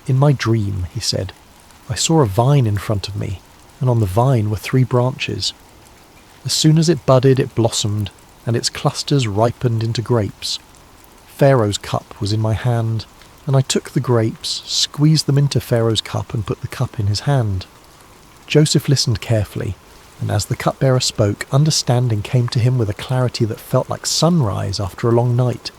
"In my dream," he said, "I saw a vine in front of me, and on the vine were 3 branches. As soon as it budded, it blossomed, and its clusters ripened into grapes. Pharaoh's cup was in my hand, and I took the grapes, squeezed them into Pharaoh's cup, and put the cup in his hand." Joseph listened carefully, and as the cupbearer spoke, understanding came to him with a clarity that felt like sunrise after a long night.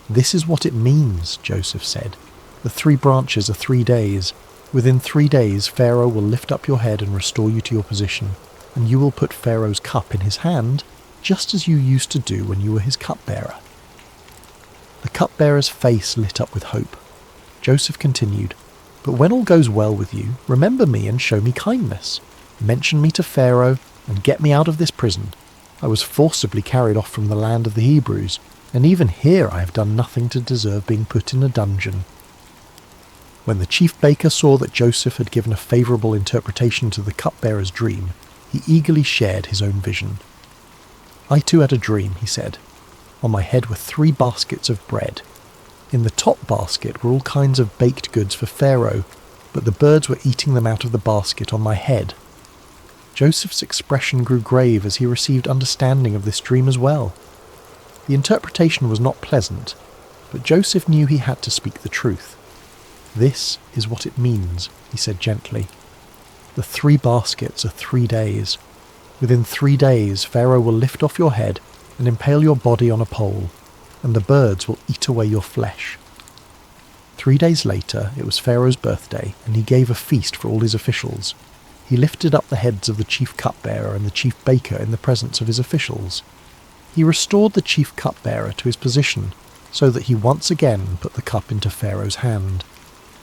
"This is what it means," Joseph said. "The 3 branches are 3 days. Within 3 days, Pharaoh will lift up your head and restore you to your position, and you will put Pharaoh's cup in his hand, just as you used to do when you were his cupbearer." The cupbearer's face lit up with hope. Joseph continued, "But when all goes well with you, remember me and show me kindness. Mention me to Pharaoh and get me out of this prison. I was forcibly carried off from the land of the Hebrews, and even here I have done nothing to deserve being put in a dungeon." When the chief baker saw that Joseph had given a favourable interpretation to the cupbearer's dream, he eagerly shared his own vision. "I too had a dream," he said. "On my head were 3 baskets of bread. In the top basket were all kinds of baked goods for Pharaoh, but the birds were eating them out of the basket on my head." Joseph's expression grew grave as he received understanding of this dream as well. The interpretation was not pleasant, but Joseph knew he had to speak the truth. "This is what it means," he said gently. "The 3 baskets are 3 days. Within 3 days, Pharaoh will lift off your head and impale your body on a pole, and the birds will eat away your flesh." 3 days later, it was Pharaoh's birthday, and he gave a feast for all his officials. He lifted up the heads of the chief cupbearer and the chief baker in the presence of his officials. He restored the chief cupbearer to his position, so that he once again put the cup into Pharaoh's hand.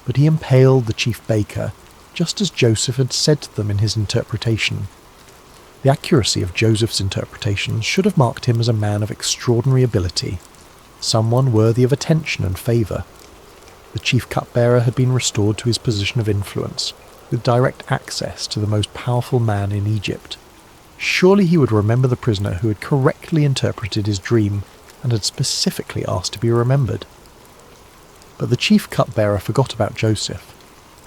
But he impaled the chief baker, just as Joseph had said to them in his interpretation. The accuracy of Joseph's interpretation should have marked him as a man of extraordinary ability, someone worthy of attention and favour. The chief cupbearer had been restored to his position of influence, with direct access to the most powerful man in Egypt. Surely he would remember the prisoner who had correctly interpreted his dream and had specifically asked to be remembered. But the chief cupbearer forgot about Joseph.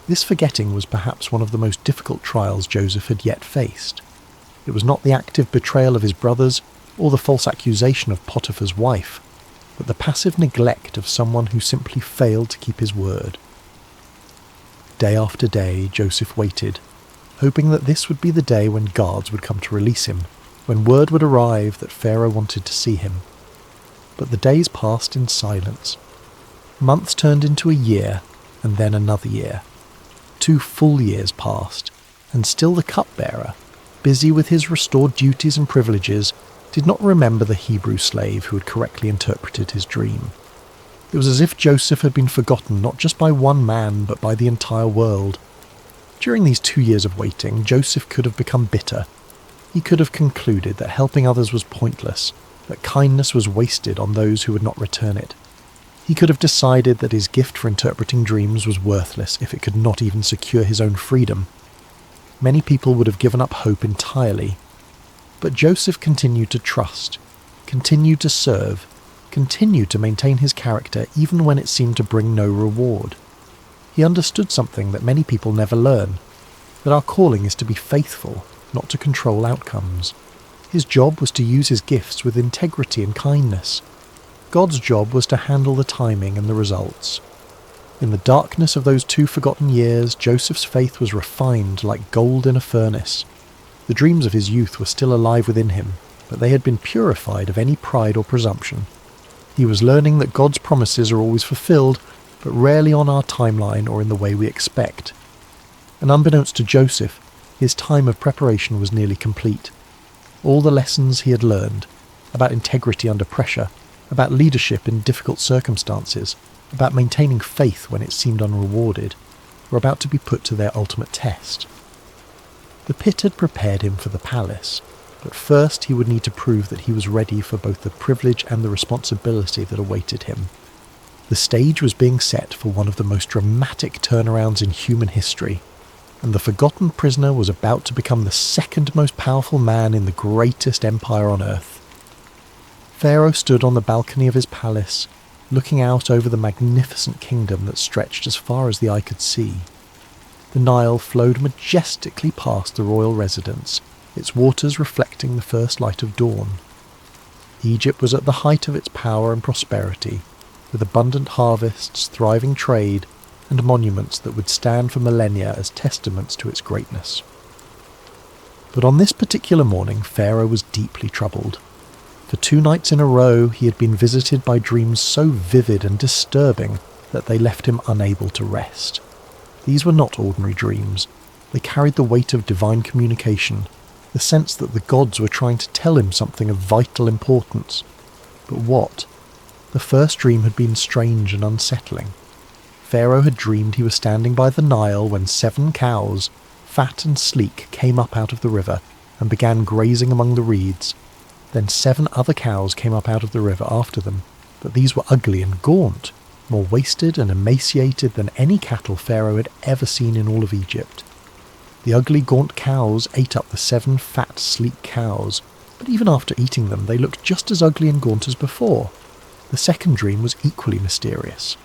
This forgetting was perhaps one of the most difficult trials Joseph had yet faced. It was not the active betrayal of his brothers or the false accusation of Potiphar's wife, but the passive neglect of someone who simply failed to keep his word. Day after day, Joseph waited, hoping that this would be the day when guards would come to release him, when word would arrive that Pharaoh wanted to see him. But the days passed in silence. Months turned into a year, and then another year. 2 full years passed, and still the cupbearer, busy with his restored duties and privileges, did not remember the Hebrew slave who had correctly interpreted his dream. It was as if Joseph had been forgotten not just by one man, but by the entire world. During these 2 years of waiting, Joseph could have become bitter. He could have concluded that helping others was pointless, that kindness was wasted on those who would not return it. He could have decided that his gift for interpreting dreams was worthless if it could not even secure his own freedom. Many people would have given up hope entirely. But Joseph continued to trust, continued to serve, continued to maintain his character even when it seemed to bring no reward. He understood something that many people never learn, that our calling is to be faithful, not to control outcomes. His job was to use his gifts with integrity and kindness. God's job was to handle the timing and the results. In the darkness of those 2 forgotten years, Joseph's faith was refined like gold in a furnace. The dreams of his youth were still alive within him, but they had been purified of any pride or presumption. He was learning that God's promises are always fulfilled, but rarely on our timeline or in the way we expect. And unbeknownst to Joseph, his time of preparation was nearly complete. All the lessons he had learned, about integrity under pressure, about leadership in difficult circumstances, about maintaining faith when it seemed unrewarded, were about to be put to their ultimate test. The pit had prepared him for the palace, but first he would need to prove that he was ready for both the privilege and the responsibility that awaited him. The stage was being set for one of the most dramatic turnarounds in human history, and the forgotten prisoner was about to become the second most powerful man in the greatest empire on earth. Pharaoh stood on the balcony of his palace, looking out over the magnificent kingdom that stretched as far as the eye could see. The Nile flowed majestically past the royal residence, its waters reflecting the first light of dawn. Egypt was at the height of its power and prosperity, with abundant harvests, thriving trade, and monuments that would stand for millennia as testaments to its greatness. But on this particular morning, Pharaoh was deeply troubled. For 2 nights in a row, he had been visited by dreams so vivid and disturbing that they left him unable to rest. These were not ordinary dreams. They carried the weight of divine communication, the sense that the gods were trying to tell him something of vital importance. But what? The first dream had been strange and unsettling. Pharaoh had dreamed he was standing by the Nile when 7 cows, fat and sleek, came up out of the river and began grazing among the reeds. Then 7 other cows came up out of the river after them, but these were ugly and gaunt, more wasted and emaciated than any cattle Pharaoh had ever seen in all of Egypt. The ugly, gaunt cows ate up the 7 fat, sleek cows, but even after eating them they looked just as ugly and gaunt as before. The second dream was equally mysterious.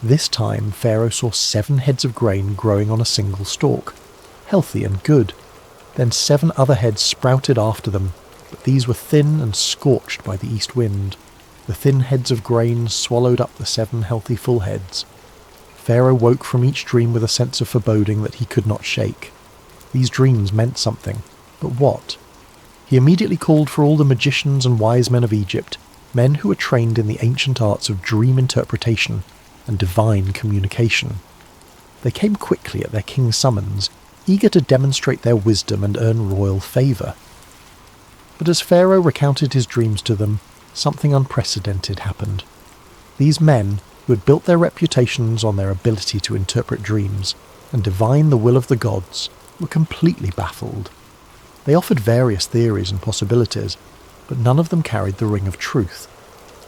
This time Pharaoh saw 7 heads of grain growing on a single stalk, healthy and good. Then 7 other heads sprouted after them, but these were thin and scorched by the east wind. The thin heads of grain swallowed up the 7 healthy full heads. Pharaoh woke from each dream with a sense of foreboding that he could not shake. These dreams meant something, but what? He immediately called for all the magicians and wise men of Egypt, men who were trained in the ancient arts of dream interpretation and divine communication. They came quickly at their king's summons, eager to demonstrate their wisdom and earn royal favour. But as Pharaoh recounted his dreams to them, something unprecedented happened. These men, who had built their reputations on their ability to interpret dreams and divine the will of the gods, were completely baffled. They offered various theories and possibilities, but none of them carried the ring of truth.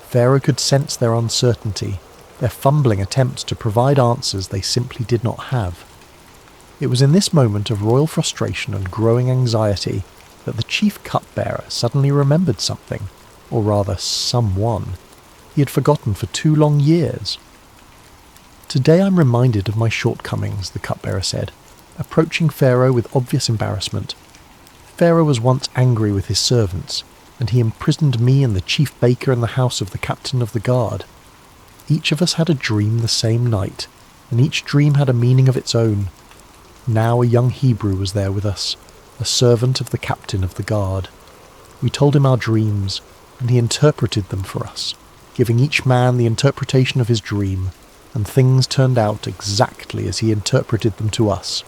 Pharaoh could sense their uncertainty, their fumbling attempts to provide answers they simply did not have. It was in this moment of royal frustration and growing anxiety that the chief cupbearer suddenly remembered something, or rather someone, he had forgotten for 2 long years. "Today I'm reminded of my shortcomings," the cupbearer said, approaching Pharaoh with obvious embarrassment. "Pharaoh was once angry with his servants, and he imprisoned me and the chief baker in the house of the captain of the guard. Each of us had a dream the same night, and each dream had a meaning of its own. Now a young Hebrew was there with us, a servant of the captain of the guard. We told him our dreams, and he interpreted them for us, giving each man the interpretation of his dream, and things turned out exactly as he interpreted them to us.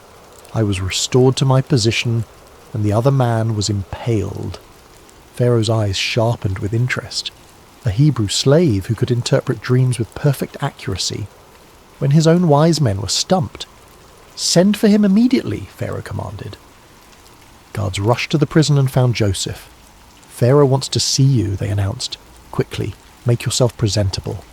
I was restored to my position, and the other man was impaled." Pharaoh's eyes sharpened with interest. A Hebrew slave who could interpret dreams with perfect accuracy, when his own wise men were stumped. "Send for him immediately," Pharaoh commanded. Guards rushed to the prison and found Joseph. "Pharaoh wants to see you," they announced. "Quickly, make yourself presentable."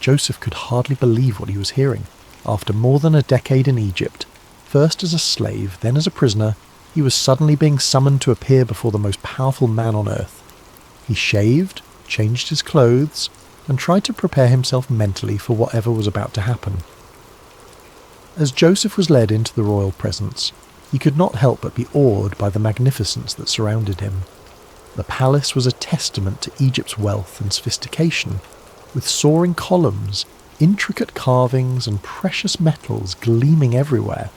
Joseph could hardly believe what he was hearing. After more than a decade in Egypt, first as a slave, then as a prisoner, he was suddenly being summoned to appear before the most powerful man on earth. He shaved, changed his clothes, and tried to prepare himself mentally for whatever was about to happen. As Joseph was led into the royal presence, he could not help but be awed by the magnificence that surrounded him. The palace was a testament to Egypt's wealth and sophistication, with soaring columns, intricate carvings, and precious metals gleaming everywhere.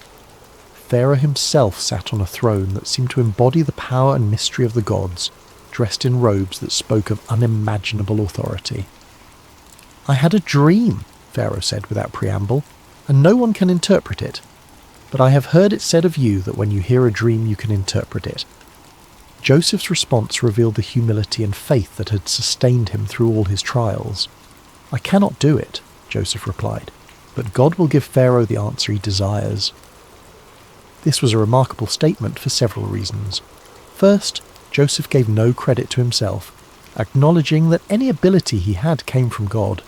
Pharaoh himself sat on a throne that seemed to embody the power and mystery of the gods, dressed in robes that spoke of unimaginable authority. "I had a dream," Pharaoh said without preamble, "and no one can interpret it. But I have heard it said of you that when you hear a dream you can interpret it." Joseph's response revealed the humility and faith that had sustained him through all his trials. "I cannot do it," Joseph replied, "but God will give Pharaoh the answer he desires." This was a remarkable statement for several reasons. First, Joseph gave no credit to himself, acknowledging that any ability he had came from God.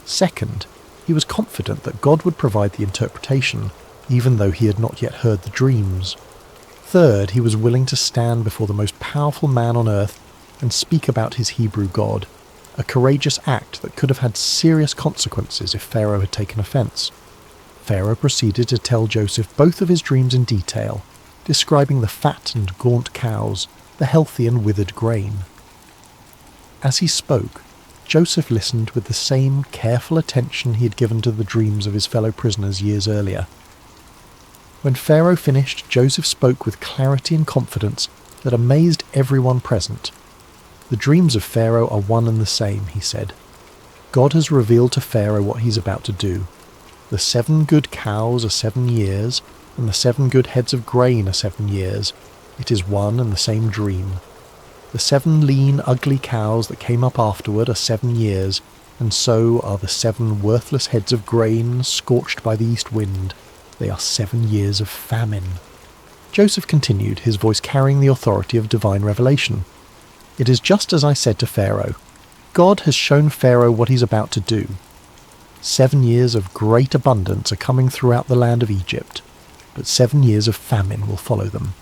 Second, he was confident that God would provide the interpretation, even though he had not yet heard the dreams. Third, he was willing to stand before the most powerful man on earth and speak about his Hebrew God, a courageous act that could have had serious consequences if Pharaoh had taken offense. Pharaoh proceeded to tell Joseph both of his dreams in detail, describing the fat and gaunt cows, the healthy and withered grain. As he spoke, Joseph listened with the same careful attention he had given to the dreams of his fellow prisoners years earlier. When Pharaoh finished, Joseph spoke with clarity and confidence that amazed everyone present. "The dreams of Pharaoh are one and the same," he said. "God has revealed to Pharaoh what he's about to do. The 7 good cows are 7 years, and the 7 good heads of grain are 7 years. It is one and the same dream. The 7 lean, ugly cows that came up afterward are 7 years, and so are the 7 worthless heads of grain scorched by the east wind. They are 7 years of famine." Joseph continued, his voice carrying the authority of divine revelation. "It is just as I said to Pharaoh. God has shown Pharaoh what he's about to do. 7 years of great abundance are coming throughout the land of Egypt, but 7 years of famine will follow them.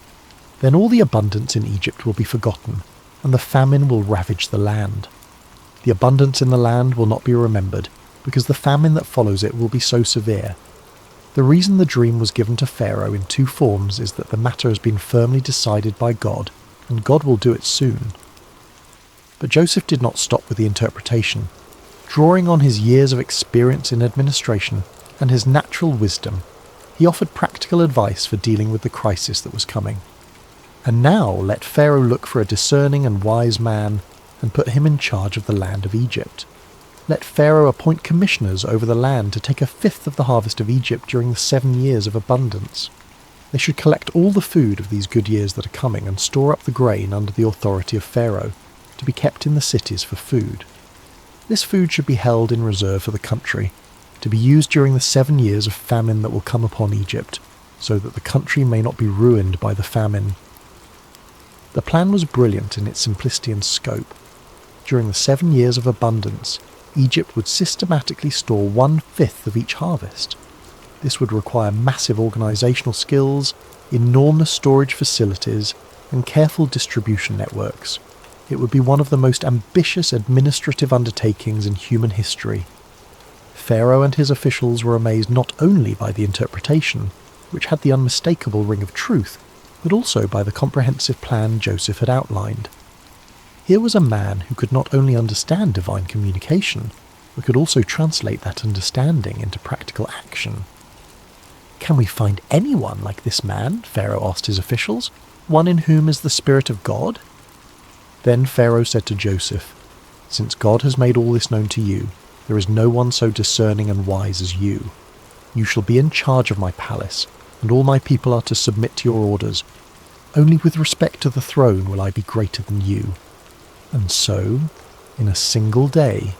Then all the abundance in Egypt will be forgotten, and the famine will ravage the land. The abundance in the land will not be remembered, because the famine that follows it will be so severe. The reason the dream was given to Pharaoh in 2 forms is that the matter has been firmly decided by God, and God will do it soon." But Joseph did not stop with the interpretation. Drawing on his years of experience in administration and his natural wisdom, he offered practical advice for dealing with the crisis that was coming. "And now let Pharaoh look for a discerning and wise man and put him in charge of the land of Egypt. Let Pharaoh appoint commissioners over the land to take 1/5 of the harvest of Egypt during the 7 years of abundance. They should collect all the food of these good years that are coming and store up the grain under the authority of Pharaoh, to be kept in the cities for food. This food should be held in reserve for the country, to be used during the 7 years of famine that will come upon Egypt, so that the country may not be ruined by the famine." The plan was brilliant in its simplicity and scope. During the 7 years of abundance, Egypt would systematically store 1/5 of each harvest. This would require massive organisational skills, enormous storage facilities, and careful distribution networks. It would be one of the most ambitious administrative undertakings in human history. Pharaoh and his officials were amazed not only by the interpretation, which had the unmistakable ring of truth, but also by the comprehensive plan Joseph had outlined. Here was a man who could not only understand divine communication, but could also translate that understanding into practical action. "Can we find anyone like this man?" Pharaoh asked his officials, "one in whom is the Spirit of God?" Then Pharaoh said to Joseph, "Since God has made all this known to you, there is no one so discerning and wise as you. You shall be in charge of my palace, and all my people are to submit to your orders. Only with respect to the throne will I be greater than you." And so, in a single day,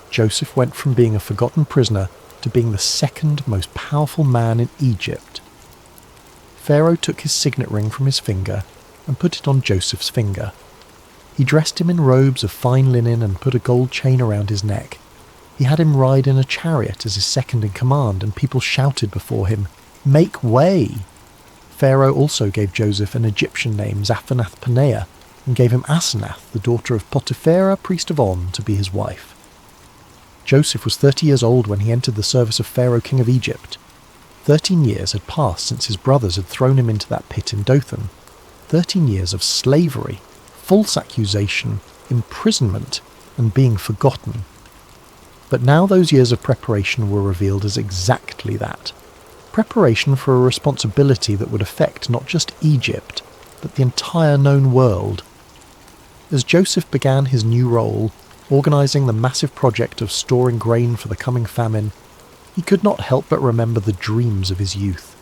Joseph went from being a forgotten prisoner to being the second most powerful man in Egypt. Pharaoh took his signet ring from his finger and put it on Joseph's finger. He dressed him in robes of fine linen and put a gold chain around his neck. He had him ride in a chariot as his second in command, and people shouted before him, "Make way!" Pharaoh also gave Joseph an Egyptian name, Zaphenath-Paneah, and gave him Asenath, the daughter of Potiphera, priest of On, to be his wife. Joseph was 30 years old when he entered the service of Pharaoh, king of Egypt. 13 years had passed since his brothers had thrown him into that pit in Dothan. 13 years of slavery, false accusation, imprisonment, and being forgotten. But now those years of preparation were revealed as exactly that. Preparation for a responsibility that would affect not just Egypt, but the entire known world. As Joseph began his new role, organising the massive project of storing grain for the coming famine, he could not help but remember the dreams of his youth.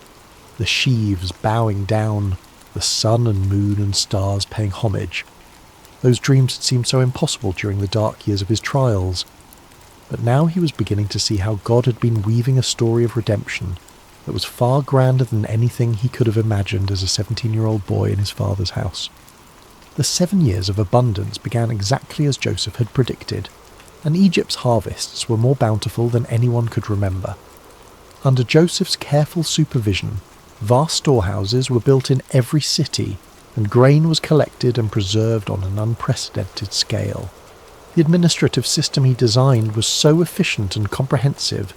The sheaves bowing down, the sun and moon and stars paying homage. Those dreams had seemed so impossible during the dark years of his trials. But now he was beginning to see how God had been weaving a story of redemption that was far grander than anything he could have imagined as a 17-year-old boy in his father's house. The 7 years of abundance began exactly as Joseph had predicted, and Egypt's harvests were more bountiful than anyone could remember. Under Joseph's careful supervision, vast storehouses were built in every city, and grain was collected and preserved on an unprecedented scale. The administrative system he designed was so efficient and comprehensive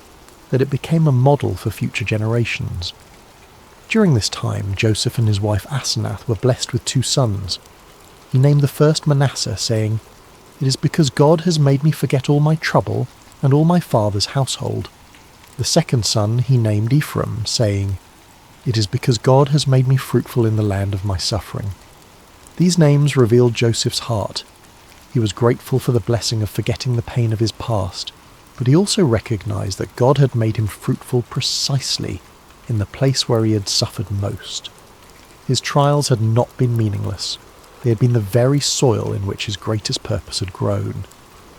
that it became a model for future generations. During this time, Joseph and his wife Asenath were blessed with 2 sons. He named the first Manasseh, saying, "It is because God has made me forget all my trouble and all my father's household." The second son he named Ephraim, saying, "It is because God has made me fruitful in the land of my suffering." These names revealed Joseph's heart. He was grateful for the blessing of forgetting the pain of his past, but he also recognized that God had made him fruitful precisely in the place where he had suffered most. His trials had not been meaningless. They had been the very soil in which his greatest purpose had grown.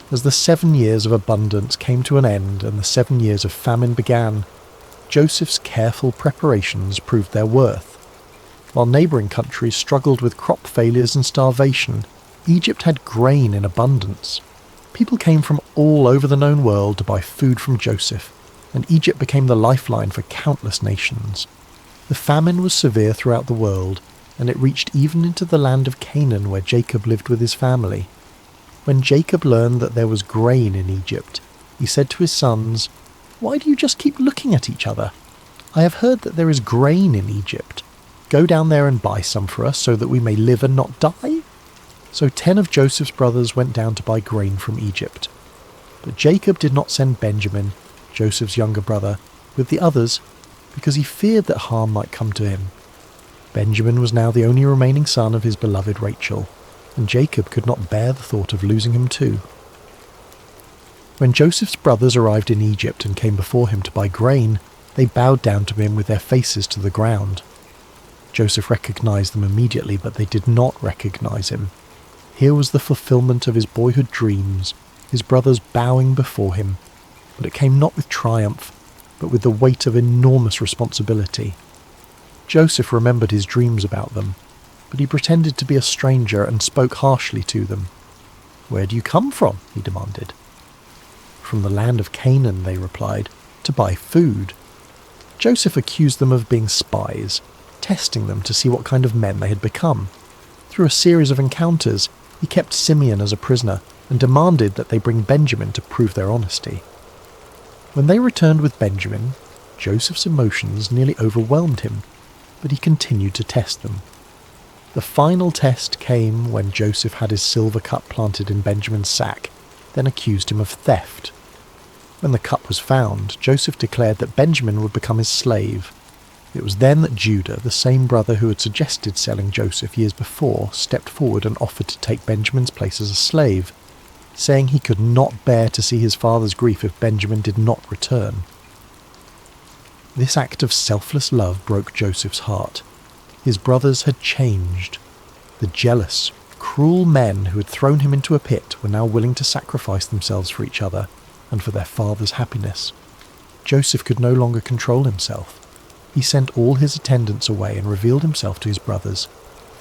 As the 7 years of abundance came to an end and the 7 years of famine began, Joseph's careful preparations proved their worth. While neighbouring countries struggled with crop failures and starvation, Egypt had grain in abundance. People came from all over the known world to buy food from Joseph, and Egypt became the lifeline for countless nations. The famine was severe throughout the world, and it reached even into the land of Canaan where Jacob lived with his family. When Jacob learned that there was grain in Egypt, he said to his sons, "Why do you just keep looking at each other? I have heard that there is grain in Egypt. Go down there and buy some for us so that we may live and not die." So 10 of Joseph's brothers went down to buy grain from Egypt. But Jacob did not send Benjamin, Joseph's younger brother, with the others because he feared that harm might come to him. Benjamin was now the only remaining son of his beloved Rachel, and Jacob could not bear the thought of losing him too. When Joseph's brothers arrived in Egypt and came before him to buy grain, they bowed down to him with their faces to the ground. Joseph recognized them immediately, but they did not recognize him. Here was the fulfillment of his boyhood dreams, his brothers bowing before him, but it came not with triumph, but with the weight of enormous responsibility. Joseph remembered his dreams about them, but he pretended to be a stranger and spoke harshly to them. "Where do you come from?" he demanded. "From the land of Canaan," they replied, "to buy food." Joseph accused them of being spies, testing them to see what kind of men they had become. Through a series of encounters, he kept Simeon as a prisoner and demanded that they bring Benjamin to prove their honesty. When they returned with Benjamin, Joseph's emotions nearly overwhelmed him, but he continued to test them. The final test came when Joseph had his silver cup planted in Benjamin's sack, then accused him of theft. When the cup was found, Joseph declared that Benjamin would become his slave. It was then that Judah, the same brother who had suggested selling Joseph years before, stepped forward and offered to take Benjamin's place as a slave, saying he could not bear to see his father's grief if Benjamin did not return. This act of selfless love broke Joseph's heart. His brothers had changed. The jealous, cruel men who had thrown him into a pit were now willing to sacrifice themselves for each other and for their father's happiness. Joseph could no longer control himself. He sent all his attendants away and revealed himself to his brothers.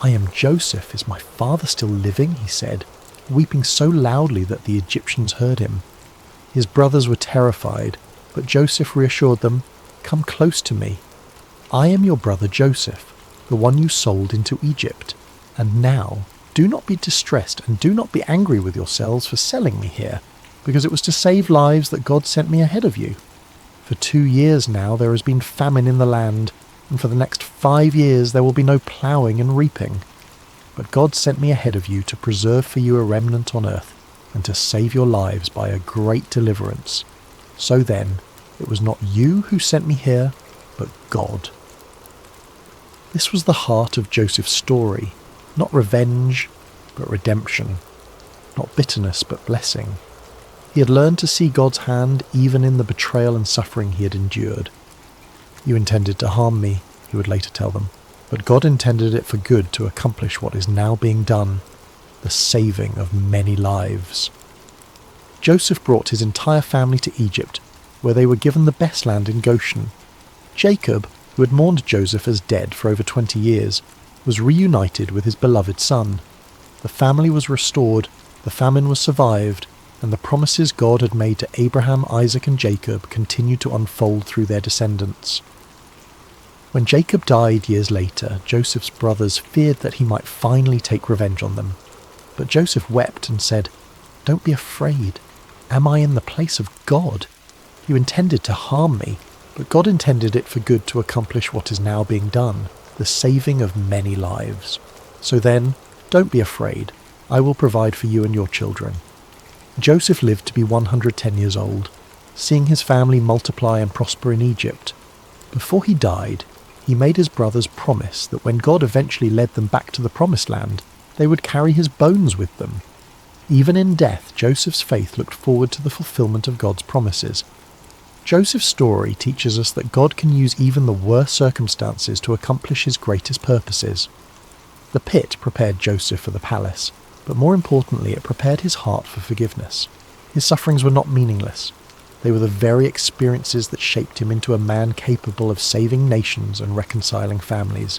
"I am Joseph. Is my father still living?" he said, weeping so loudly that the Egyptians heard him. His brothers were terrified, but Joseph reassured them, "Come close to me. I am your brother Joseph, the one you sold into Egypt. And now, do not be distressed and do not be angry with yourselves for selling me here, because it was to save lives that God sent me ahead of you. For 2 years now there has been famine in the land, and for the next 5 years there will be no ploughing and reaping. But God sent me ahead of you to preserve for you a remnant on earth, and to save your lives by a great deliverance. So then, it was not you who sent me here, but God." This was the heart of Joseph's story, not revenge, but redemption, not bitterness, but blessing. He had learned to see God's hand even in the betrayal and suffering he had endured. "You intended to harm me," he would later tell them, "but God intended it for good to accomplish what is now being done, the saving of many lives." Joseph brought his entire family to Egypt, where they were given the best land in Goshen. Jacob, who had mourned Joseph as dead for over 20 years, was reunited with his beloved son. The family was restored, the famine was survived, and the promises God had made to Abraham, Isaac, and Jacob continued to unfold through their descendants. When Jacob died years later, Joseph's brothers feared that he might finally take revenge on them. But Joseph wept and said, "Don't be afraid. Am I in the place of God? You intended to harm me, but God intended it for good to accomplish what is now being done, the saving of many lives. So then, don't be afraid. I will provide for you and your children." Joseph lived to be 110 years old, seeing his family multiply and prosper in Egypt. Before he died, he made his brothers promise that when God eventually led them back to the promised land, they would carry his bones with them. Even in death, Joseph's faith looked forward to the fulfillment of God's promises. Joseph's story teaches us that God can use even the worst circumstances to accomplish his greatest purposes. The pit prepared Joseph for the palace, but more importantly, it prepared his heart for forgiveness. His sufferings were not meaningless. They were the very experiences that shaped him into a man capable of saving nations and reconciling families.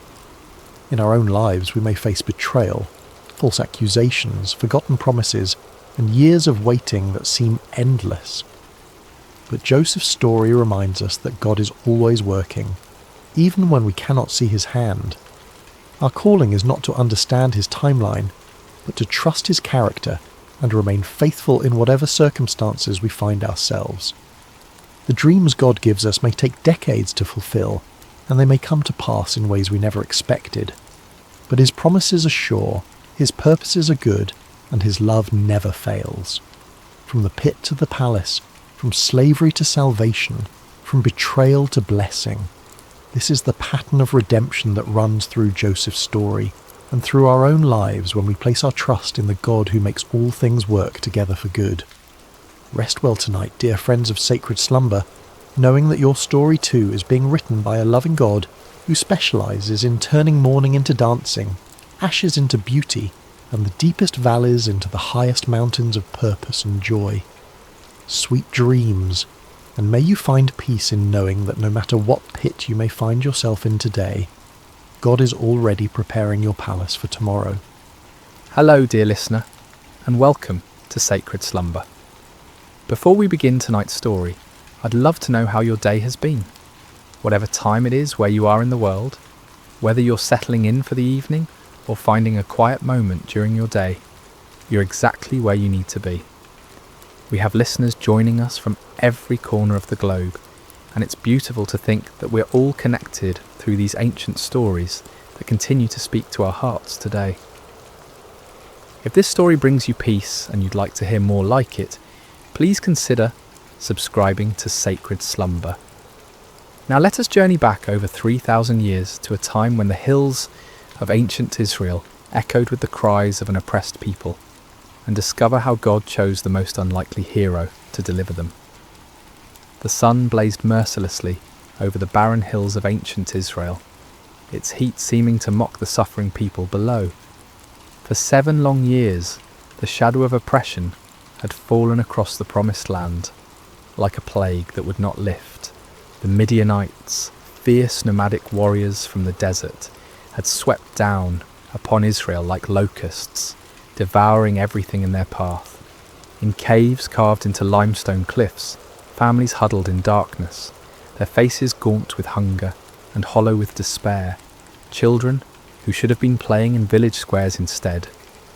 In our own lives, we may face betrayal, false accusations, forgotten promises, and years of waiting that seem endless. But Joseph's story reminds us that God is always working, even when we cannot see his hand. Our calling is not to understand his timeline, but to trust his character and remain faithful in whatever circumstances we find ourselves. The dreams God gives us may take decades to fulfill, and they may come to pass in ways we never expected. But his promises are sure, his purposes are good, and his love never fails. From the pit to the palace, from slavery to salvation, from betrayal to blessing. This is the pattern of redemption that runs through Joseph's story, and through our own lives when we place our trust in the God who makes all things work together for good. Rest well tonight, dear friends of Sacred Slumber, knowing that your story too is being written by a loving God who specializes in turning mourning into dancing, ashes into beauty, and the deepest valleys into the highest mountains of purpose and joy. Sweet dreams, and may you find peace in knowing that no matter what pit you may find yourself in today, God is already preparing your palace for tomorrow. Hello, dear listener, and welcome to Sacred Slumber. Before we begin tonight's story, I'd love to know how your day has been. Whatever time it is where you are in the world, whether you're settling in for the evening or finding a quiet moment during your day, you're exactly where you need to be. We have listeners joining us from every corner of the globe, and it's beautiful to think that we're all connected through these ancient stories that continue to speak to our hearts today. If this story brings you peace and you'd like to hear more like it, please consider subscribing to Sacred Slumber. Now let us journey back over 3,000 years to a time when the hills of ancient Israel echoed with the cries of an oppressed people, and discover how God chose the most unlikely hero to deliver them. The sun blazed mercilessly over the barren hills of ancient Israel, its heat seeming to mock the suffering people below. For 7 long years, the shadow of oppression had fallen across the promised land, like a plague that would not lift. The Midianites, fierce nomadic warriors from the desert, had swept down upon Israel like locusts, devouring everything in their path. In caves carved into limestone cliffs, families huddled in darkness, their faces gaunt with hunger and hollow with despair. Children, who should have been playing in village squares instead,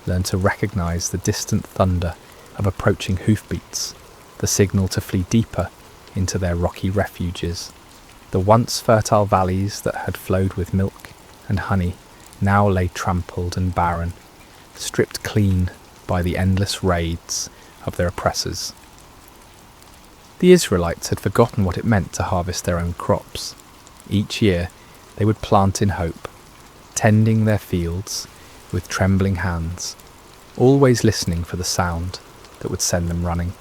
learned to recognise the distant thunder of approaching hoofbeats, the signal to flee deeper into their rocky refuges. The once fertile valleys that had flowed with milk and honey now lay trampled and barren, stripped clean by the endless raids of their oppressors. The Israelites had forgotten what it meant to harvest their own crops. Each year they would plant in hope, tending their fields with trembling hands, always listening for the sound that would send them running.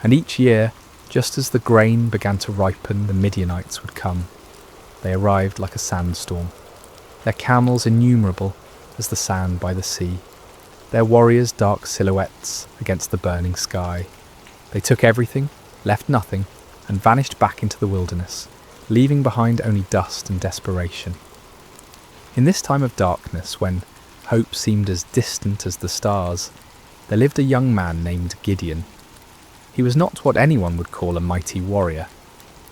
And each year, just as the grain began to ripen, the Midianites would come. They arrived like a sandstorm, their camels innumerable as the sand by the sea, their warriors dark silhouettes against the burning sky. They took everything, left nothing, and vanished back into the wilderness, leaving behind only dust and desperation. In this time of darkness, when hope seemed as distant as the stars, there lived a young man named Gideon. He was not what anyone would call a mighty warrior.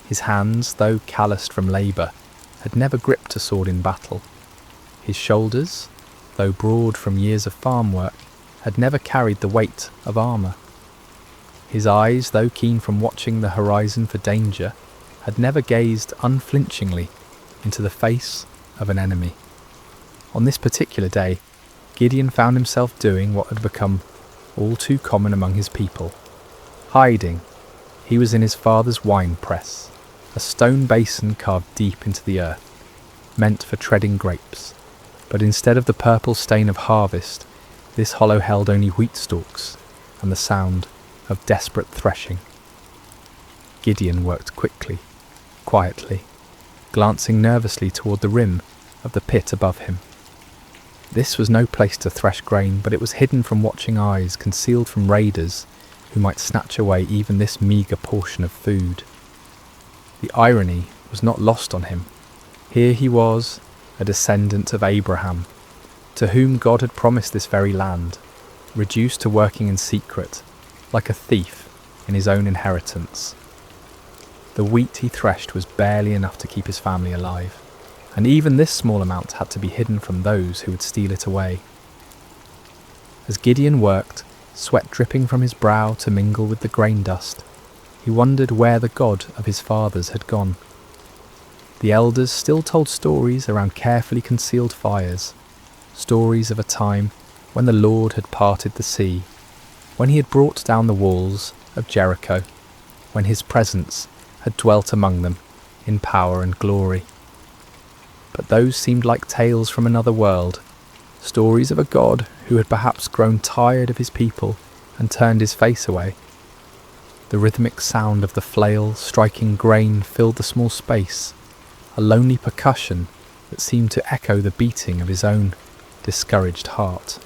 His hands, though calloused from labour, had never gripped a sword in battle. His shoulders, though broad from years of farm work, had never carried the weight of armour. His eyes, though keen from watching the horizon for danger, had never gazed unflinchingly into the face of an enemy. On this particular day, Gideon found himself doing what had become all too common among his people. Hiding. He was in his father's wine press, a stone basin carved deep into the earth, meant for treading grapes. But instead of the purple stain of harvest, this hollow held only wheat stalks and the sound of desperate threshing. Gideon worked quickly, quietly, glancing nervously toward the rim of the pit above him. This was no place to thresh grain, but it was hidden from watching eyes, concealed from raiders who might snatch away even this meagre portion of food. The irony was not lost on him. Here he was, a descendant of Abraham, to whom God had promised this very land, reduced to working in secret, like a thief in his own inheritance. The wheat he threshed was barely enough to keep his family alive, and even this small amount had to be hidden from those who would steal it away. As Gideon worked, sweat dripping from his brow to mingle with the grain dust, he wondered where the God of his fathers had gone. The elders still told stories around carefully concealed fires, stories of a time when the Lord had parted the sea, when he had brought down the walls of Jericho, when his presence had dwelt among them in power and glory. But those seemed like tales from another world, stories of a God who had perhaps grown tired of his people and turned his face away. The rhythmic sound of the flail striking grain filled the small space, a lonely percussion that seemed to echo the beating of his own discouraged heart.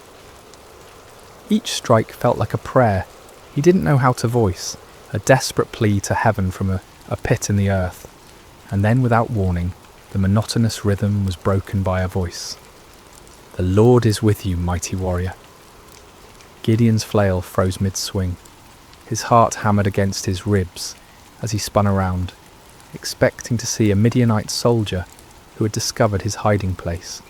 Each strike felt like a prayer he didn't know how to voice, a desperate plea to heaven from a pit in the earth, and then without warning, the monotonous rhythm was broken by a voice. "The Lord is with you, mighty warrior." Gideon's flail froze mid-swing. His heart hammered against his ribs as he spun around, expecting to see a Midianite soldier who had discovered his hiding place.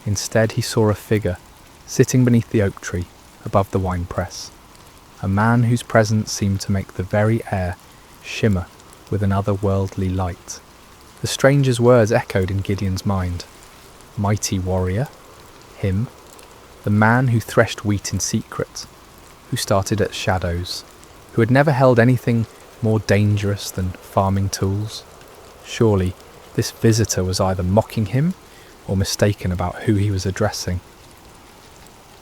Instead he saw a figure sitting beneath the oak tree above the winepress, a man whose presence seemed to make the very air shimmer with an otherworldly light. The stranger's words echoed in Gideon's mind. Mighty warrior, him, the man who threshed wheat in secret, who started at shadows, who had never held anything more dangerous than farming tools. Surely this visitor was either mocking him or mistaken about who he was addressing.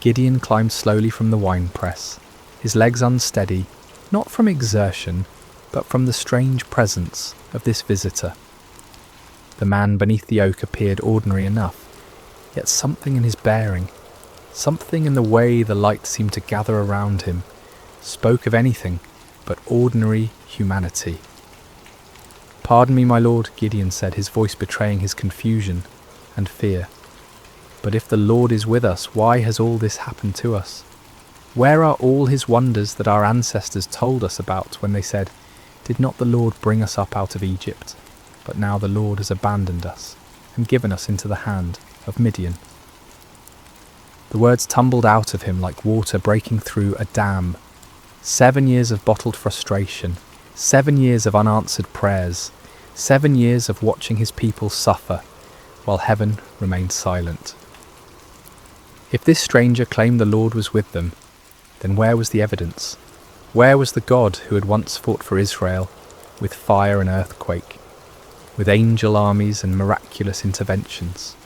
Gideon climbed slowly from the winepress, his legs unsteady, not from exertion, but from the strange presence of this visitor. The man beneath the oak appeared ordinary enough, yet something in his bearing, something in the way the light seemed to gather around him, spoke of anything but ordinary humanity. "Pardon me, my lord," Gideon said, his voice betraying his confusion and fear. "But if the Lord is with us, why has all this happened to us? Where are all his wonders that our ancestors told us about when they said, 'Did not the Lord bring us up out of Egypt?' But now the Lord has abandoned us and given us into the hand of Midian." The words tumbled out of him like water breaking through a dam. 7 years of bottled frustration, 7 years of unanswered prayers, 7 years of watching his people suffer, while heaven remained silent. If this stranger claimed the Lord was with them, then where was the evidence? Where was the God who had once fought for Israel with fire and earthquake, with angel armies and miraculous interventions?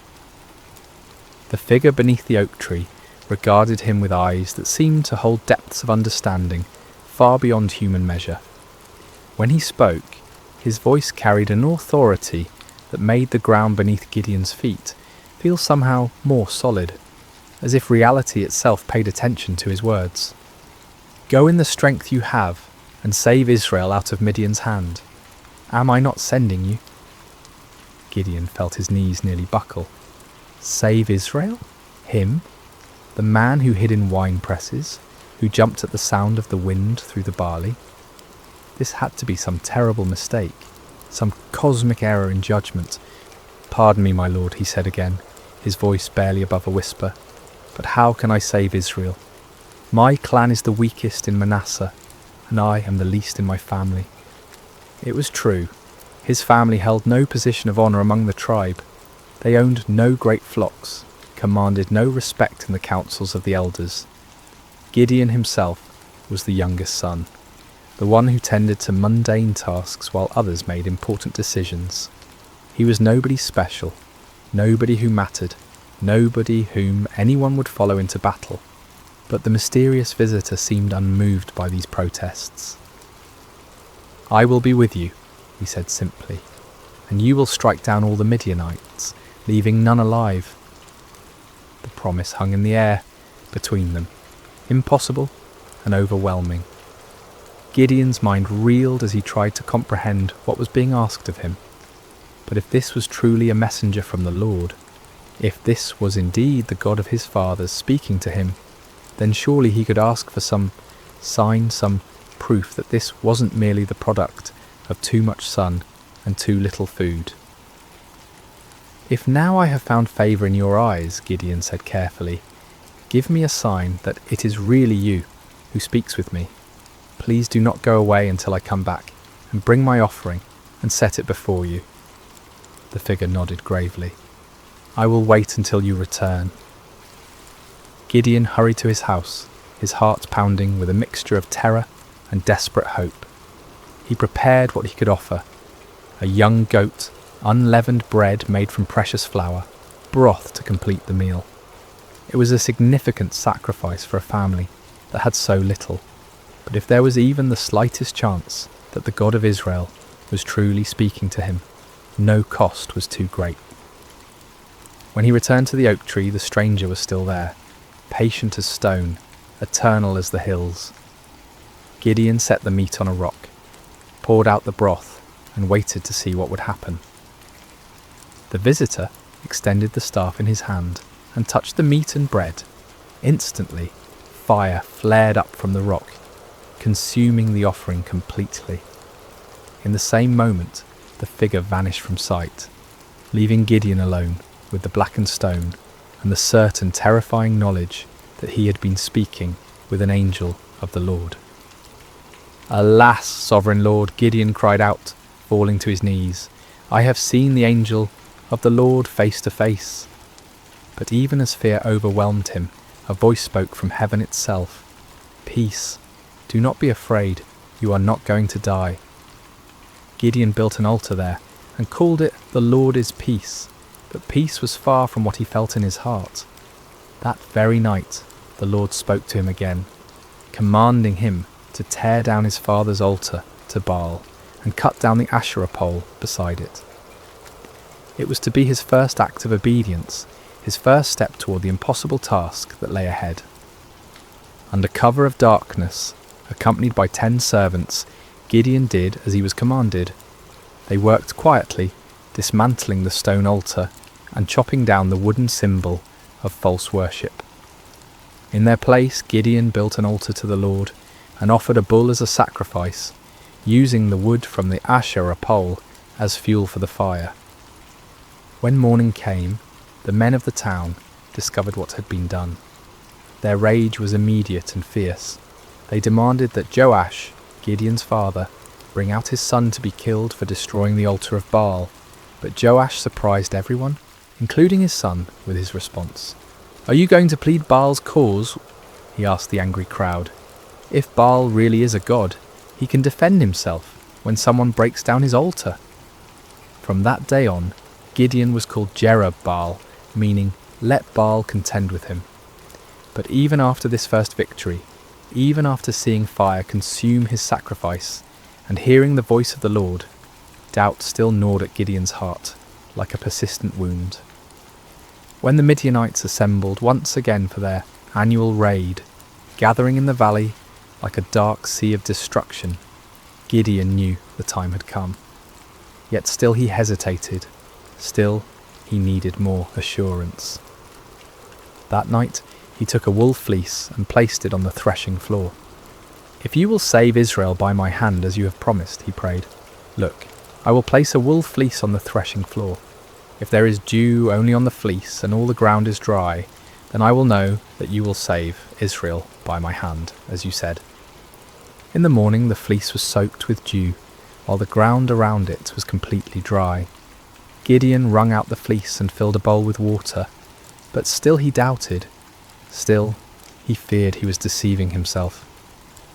The figure beneath the oak tree regarded him with eyes that seemed to hold depths of understanding far beyond human measure. When he spoke, his voice carried an authority that made the ground beneath Gideon's feet feel somehow more solid, as if reality itself paid attention to his words. "Go in the strength you have and save Israel out of Midian's hand. Am I not sending you?" Gideon felt his knees nearly buckle. Save Israel? Him? The man who hid in wine presses, who jumped at the sound of the wind through the barley? This had to be some terrible mistake, some cosmic error in judgment. "Pardon me, my lord," he said again, his voice barely above a whisper, "but how can I save Israel? My clan is the weakest in Manasseh, and I am the least in my family." It was true. His family held no position of honour among the tribe. They owned no great flocks, commanded no respect in the councils of the elders. Gideon himself was the youngest son, the one who tended to mundane tasks while others made important decisions. He was nobody special, nobody who mattered, nobody whom anyone would follow into battle. But the mysterious visitor seemed unmoved by these protests. "I will be with you," he said simply, "and you will strike down all the Midianites, leaving none alive." The promise hung in the air between them, impossible and overwhelming. Gideon's mind reeled as he tried to comprehend what was being asked of him. But if this was truly a messenger from the Lord, if this was indeed the God of his fathers speaking to him, then surely he could ask for some sign, some proof that this wasn't merely the product of too much sun and too little food. "If now I have found favour in your eyes," Gideon said carefully, "give me a sign that it is really you who speaks with me. Please do not go away until I come back, and bring my offering and set it before you." The figure nodded gravely. "I will wait until you return." Gideon hurried to his house, his heart pounding with a mixture of terror and desperate hope. He prepared what he could offer: a young goat, unleavened bread made from precious flour, broth to complete the meal. It was a significant sacrifice for a family that had so little, but if there was even the slightest chance that the God of Israel was truly speaking to him, no cost was too great. When he returned to the oak tree, the stranger was still there, patient as stone, eternal as the hills. Gideon set the meat on a rock, poured out the broth, and waited to see what would happen. The visitor extended the staff in his hand and touched the meat and bread. Instantly, fire flared up from the rock, consuming the offering completely. In the same moment, the figure vanished from sight, leaving Gideon alone with the blackened stone and the certain terrifying knowledge that he had been speaking with an angel of the Lord. "Alas, sovereign Lord," Gideon cried out, falling to his knees, "I have seen the angel of the Lord face to face." But even as fear overwhelmed him, a voice spoke from heaven itself. "Peace, do not be afraid, you are not going to die." Gideon built an altar there and called it "The Lord is Peace," but peace was far from what he felt in his heart. That very night, the Lord spoke to him again, commanding him to tear down his father's altar to Baal and cut down the Asherah pole beside it. It was to be his first act of obedience, his first step toward the impossible task that lay ahead. Under cover of darkness, accompanied by 10 servants, Gideon did as he was commanded. They worked quietly, dismantling the stone altar and chopping down the wooden symbol of false worship. In their place, Gideon built an altar to the Lord and offered a bull as a sacrifice, using the wood from the Asherah pole as fuel for the fire. When morning came, the men of the town discovered what had been done. Their rage was immediate and fierce. They demanded that Joash, Gideon's father, bring out his son to be killed for destroying the altar of Baal, but Joash surprised everyone, including his son, with his response. "Are you going to plead Baal's cause?" he asked the angry crowd. "If Baal really is a god, he can defend himself when someone breaks down his altar." From that day on, Gideon was called Jerub-Baal, meaning "let Baal contend with him." But even after this first victory, even after seeing fire consume his sacrifice and hearing the voice of the Lord, doubt still gnawed at Gideon's heart like a persistent wound. When the Midianites assembled once again for their annual raid, gathering in the valley like a dark sea of destruction, Gideon knew the time had come. Yet still he hesitated, still he needed more assurance. That night he took a wool fleece and placed it on the threshing floor. "If you will save Israel by my hand as you have promised," he prayed, "look, I will place a wool fleece on the threshing floor. If there is dew only on the fleece and all the ground is dry, then I will know that you will save Israel by my hand, as you said." In the morning the fleece was soaked with dew, while the ground around it was completely dry. Gideon wrung out the fleece and filled a bowl with water, but still he doubted. Still, he feared he was deceiving himself.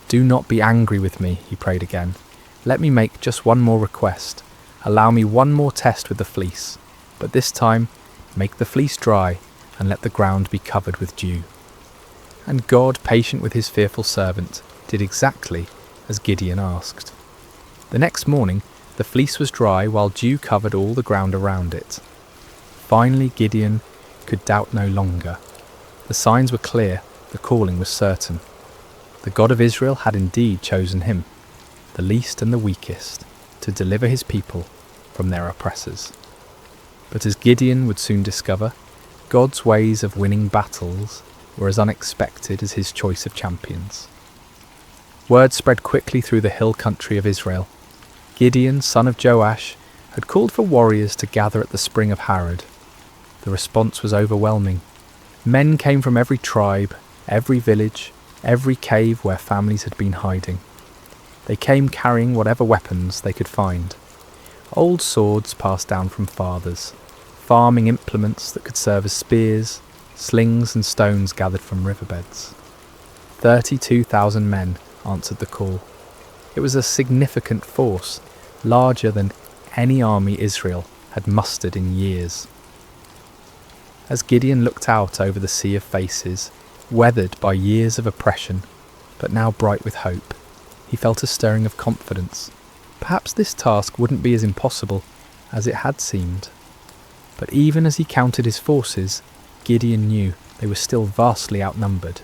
"Do not be angry with me," he prayed again. "Let me make just one more request. Allow me one more test with the fleece, but this time make the fleece dry and let the ground be covered with dew." And God, patient with his fearful servant, did exactly as Gideon asked. The next morning, the fleece was dry while dew covered all the ground around it. Finally, Gideon could doubt no longer. The signs were clear, the calling was certain. The God of Israel had indeed chosen him, the least and the weakest, to deliver his people from their oppressors. But as Gideon would soon discover, God's ways of winning battles were as unexpected as his choice of champions. Word spread quickly through the hill country of Israel. Gideon, son of Joash, had called for warriors to gather at the spring of Harod. The response was overwhelming. Men came from every tribe, every village, every cave where families had been hiding. They came carrying whatever weapons they could find. Old swords passed down from fathers, farming implements that could serve as spears, slings and stones gathered from riverbeds. 32,000 men answered the call. It was a significant force, larger than any army Israel had mustered in years. As Gideon looked out over the sea of faces, weathered by years of oppression, but now bright with hope, he felt a stirring of confidence. Perhaps this task wouldn't be as impossible as it had seemed. But even as he counted his forces, Gideon knew they were still vastly outnumbered.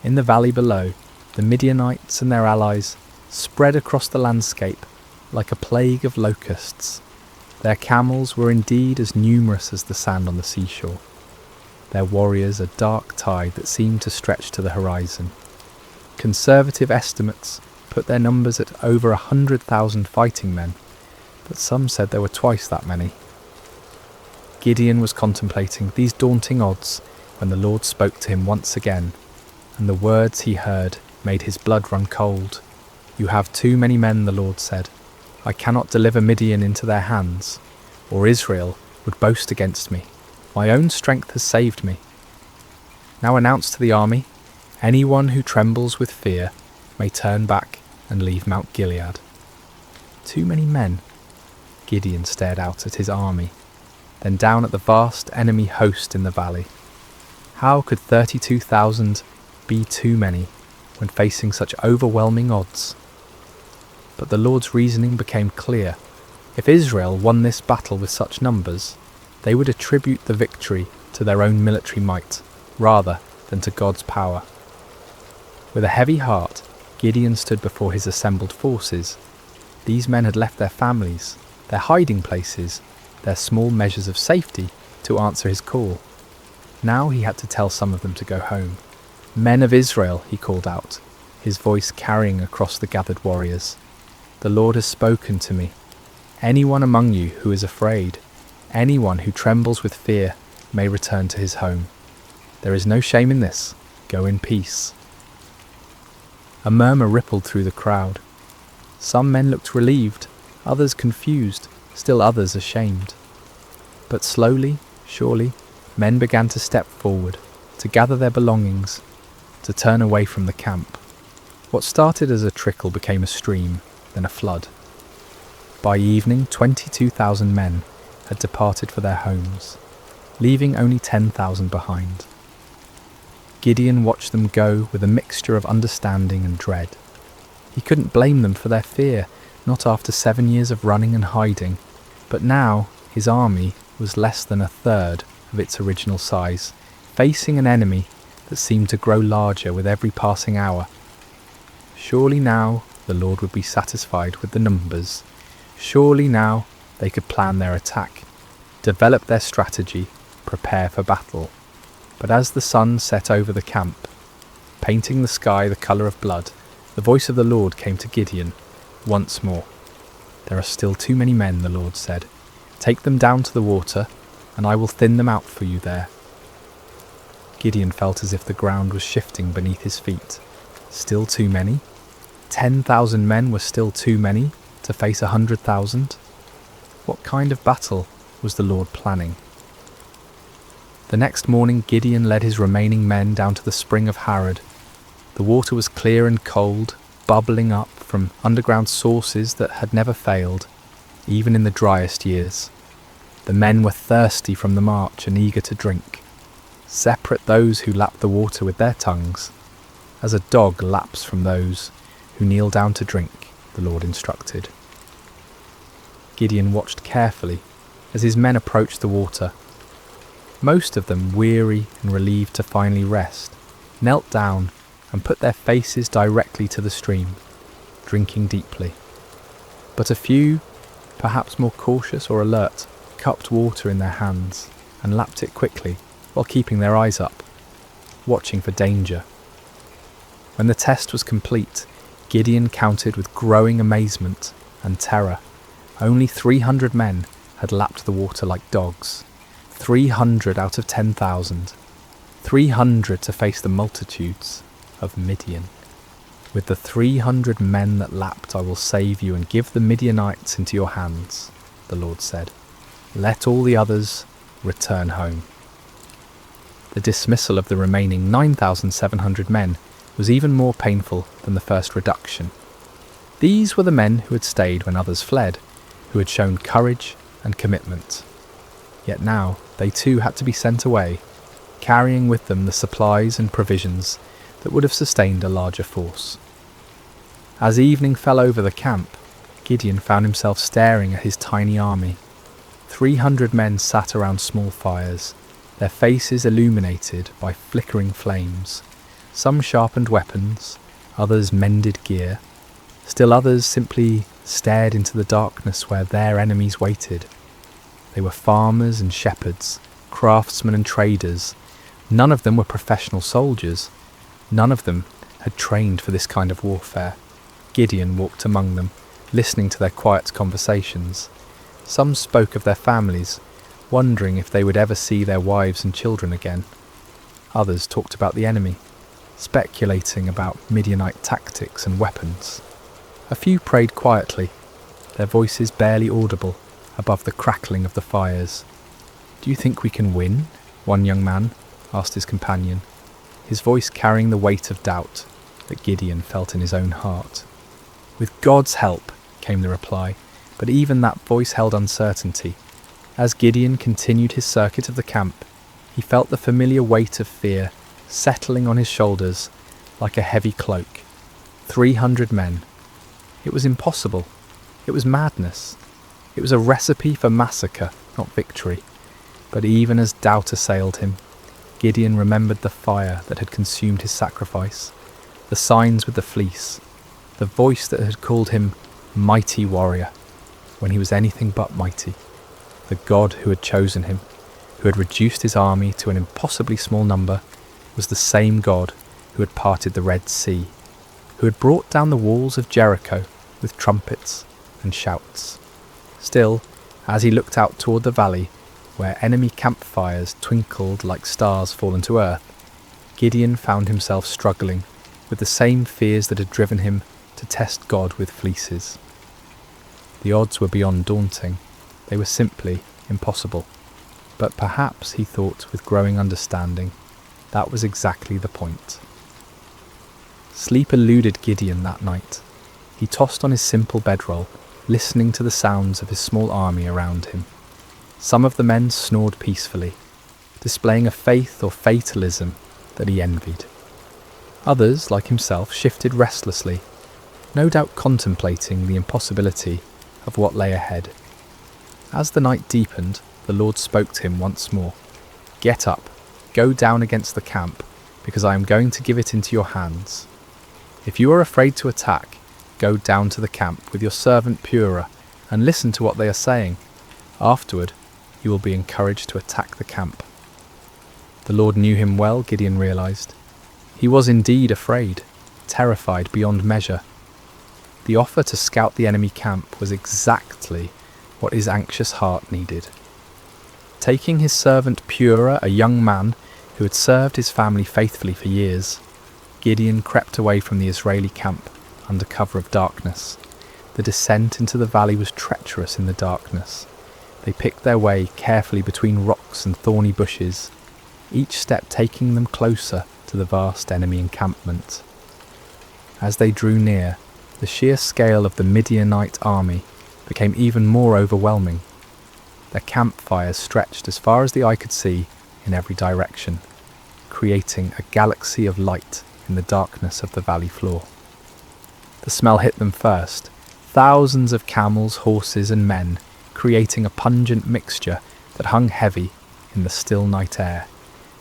In the valley below, the Midianites and their allies spread across the landscape like a plague of locusts. Their camels were indeed as numerous as the sand on the seashore. Their warriors a dark tide that seemed to stretch to the horizon. Conservative estimates put their numbers at over 100,000 fighting men, but some said there were twice that many. Gideon was contemplating these daunting odds when the Lord spoke to him once again. and the words he heard made his blood run cold. "You have too many men," the Lord said. "I cannot deliver Midian into their hands, or Israel would boast against me. My own strength has saved me. Now announce to the army, anyone who trembles with fear may turn back and leave Mount Gilead." Too many men? Gideon stared out at his army, then down at the vast enemy host in the valley. How could 32,000 be too many when facing such overwhelming odds? But the Lord's reasoning became clear. If Israel won this battle with such numbers, they would attribute the victory to their own military might, rather than to God's power. With a heavy heart, Gideon stood before his assembled forces. These men had left their families, their hiding places, their small measures of safety to answer his call. Now he had to tell some of them to go home. "Men of Israel," he called out, his voice carrying across the gathered warriors. "The Lord has spoken to me. Anyone among you who is afraid, anyone who trembles with fear, may return to his home. There is no shame in this. Go in peace." A murmur rippled through the crowd. Some men looked relieved, others confused, still others ashamed. But slowly, surely, men began to step forward, to gather their belongings, to turn away from the camp. What started as a trickle became a stream, then a flood. By evening, 22,000 men had departed for their homes, leaving only 10,000 behind. Gideon watched them go with a mixture of understanding and dread. He couldn't blame them for their fear, not after 7 years of running and hiding, but now his army was less than a third of its original size, facing an enemy that seemed to grow larger with every passing hour. Surely now the Lord would be satisfied with the numbers. Surely now they could plan their attack, develop their strategy, prepare for battle. But as the sun set over the camp, painting the sky the colour of blood, the voice of the Lord came to Gideon once more. "There are still too many men," the Lord said. "Take them down to the water, and I will thin them out for you there." Gideon felt as if the ground was shifting beneath his feet. Still too many? 10,000 men were still too many to face 100,000? What kind of battle was the Lord planning? The next morning Gideon led his remaining men down to the spring of Harod. The water was clear and cold, bubbling up from underground sources that had never failed, even in the driest years. The men were thirsty from the march and eager to drink. Separate those who lap the water with their tongues, as a dog laps from those who kneel down to drink, the Lord instructed. Gideon watched carefully as his men approached the water. Most of them, weary and relieved to finally rest, knelt down and put their faces directly to the stream, drinking deeply. But a few, perhaps more cautious or alert, cupped water in their hands and lapped it quickly while keeping their eyes up, watching for danger. When the test was complete, Gideon counted with growing amazement and terror. Only 300 men had lapped the water like dogs. 300 out of 10,000. 300 to face the multitudes of Midian. "With the 300 men that lapped I will save you and give the Midianites into your hands," the Lord said. "Let all the others return home." The dismissal of the remaining 9,700 men was even more painful than the first reduction. These were the men who had stayed when others fled, who had shown courage and commitment. Yet now they too had to be sent away, carrying with them the supplies and provisions that would have sustained a larger force. As evening fell over the camp, Gideon found himself staring at his tiny army. 300 men sat around small fires, their faces illuminated by flickering flames. Some sharpened weapons, others mended gear, still others simply stared into the darkness where their enemies waited. They were farmers and shepherds, craftsmen and traders. None of them were professional soldiers. None of them had trained for this kind of warfare. Gideon walked among them, listening to their quiet conversations. Some spoke of their families, wondering if they would ever see their wives and children again. Others talked about the enemy, speculating about Midianite tactics and weapons. A few prayed quietly, their voices barely audible above the crackling of the fires. "Do you think we can win?" one young man asked his companion, his voice carrying the weight of doubt that Gideon felt in his own heart. "With God's help," came the reply, but even that voice held uncertainty. As Gideon continued his circuit of the camp, he felt the familiar weight of fear settling on his shoulders like a heavy cloak. 300 men. It was impossible. It was madness. It was a recipe for massacre, not victory. But even as doubt assailed him, Gideon remembered the fire that had consumed his sacrifice, the signs with the fleece, the voice that had called him mighty warrior when he was anything but mighty. The God who had chosen him, who had reduced his army to an impossibly small number, was the same God who had parted the Red Sea, who had brought down the walls of Jericho with trumpets and shouts. Still, as he looked out toward the valley, where enemy campfires twinkled like stars fallen to earth, Gideon found himself struggling with the same fears that had driven him to test God with fleeces. The odds were beyond daunting. They were simply impossible. But perhaps, he thought with growing understanding, that was exactly the point. Sleep eluded Gideon that night. He tossed on his simple bedroll, listening to the sounds of his small army around him. Some of the men snored peacefully, displaying a faith or fatalism that he envied. Others, like himself, shifted restlessly, no doubt contemplating the impossibility of what lay ahead. As the night deepened, the Lord spoke to him once more. "Get up, go down against the camp, because I am going to give it into your hands. If you are afraid to attack, go down to the camp with your servant Purah and listen to what they are saying. Afterward, you will be encouraged to attack the camp." The Lord knew him well, Gideon realized. He was indeed afraid, terrified beyond measure. The offer to scout the enemy camp was exactly what his anxious heart needed. Taking his servant Purah, a young man who had served his family faithfully for years, Gideon crept away from the Israeli camp under cover of darkness. The descent into the valley was treacherous in the darkness. They picked their way carefully between rocks and thorny bushes, each step taking them closer to the vast enemy encampment. As they drew near, the sheer scale of the Midianite army became even more overwhelming. Their campfires stretched as far as the eye could see in every direction, creating a galaxy of light in the darkness of the valley floor. The smell hit them first, thousands of camels, horses and men, creating a pungent mixture that hung heavy in the still night air.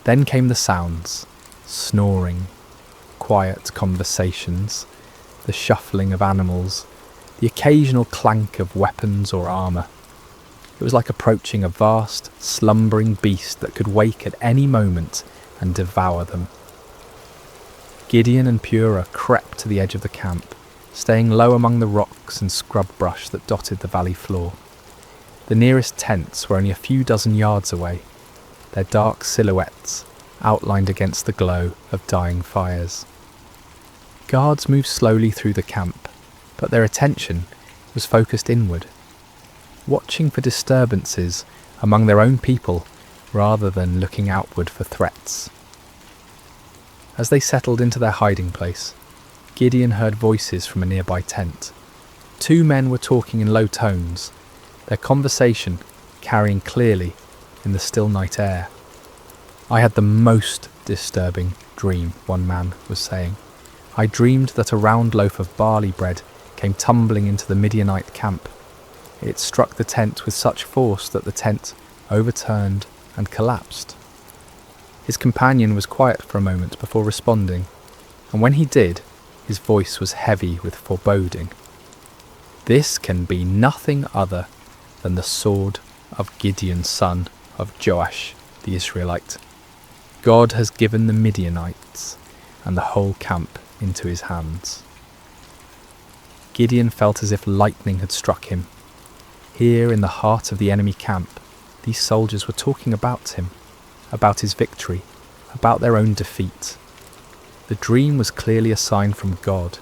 Then came the sounds, snoring, quiet conversations, the shuffling of animals, the occasional clank of weapons or armour. It was like approaching a vast, slumbering beast that could wake at any moment and devour them. Gideon and Purah crept to the edge of the camp, staying low among the rocks and scrub brush that dotted the valley floor. The nearest tents were only a few dozen yards away, their dark silhouettes outlined against the glow of dying fires. Guards moved slowly through the camp, but their attention was focused inward, watching for disturbances among their own people rather than looking outward for threats. As they settled into their hiding place, Gideon heard voices from a nearby tent. Two men were talking in low tones, their conversation carrying clearly in the still night air. "I had the most disturbing dream," one man was saying. "I dreamed that a round loaf of barley bread came tumbling into the Midianite camp. It struck the tent with such force that the tent overturned and collapsed." His companion was quiet for a moment before responding, and when he did, his voice was heavy with foreboding. "This can be nothing other than the sword of Gideon, son of Joash the Israelite. God has given the Midianites and the whole camp into his hands." Gideon felt as if lightning had struck him. Here in the heart of the enemy camp, these soldiers were talking about him, about his victory, about their own defeat. The dream was clearly a sign from God.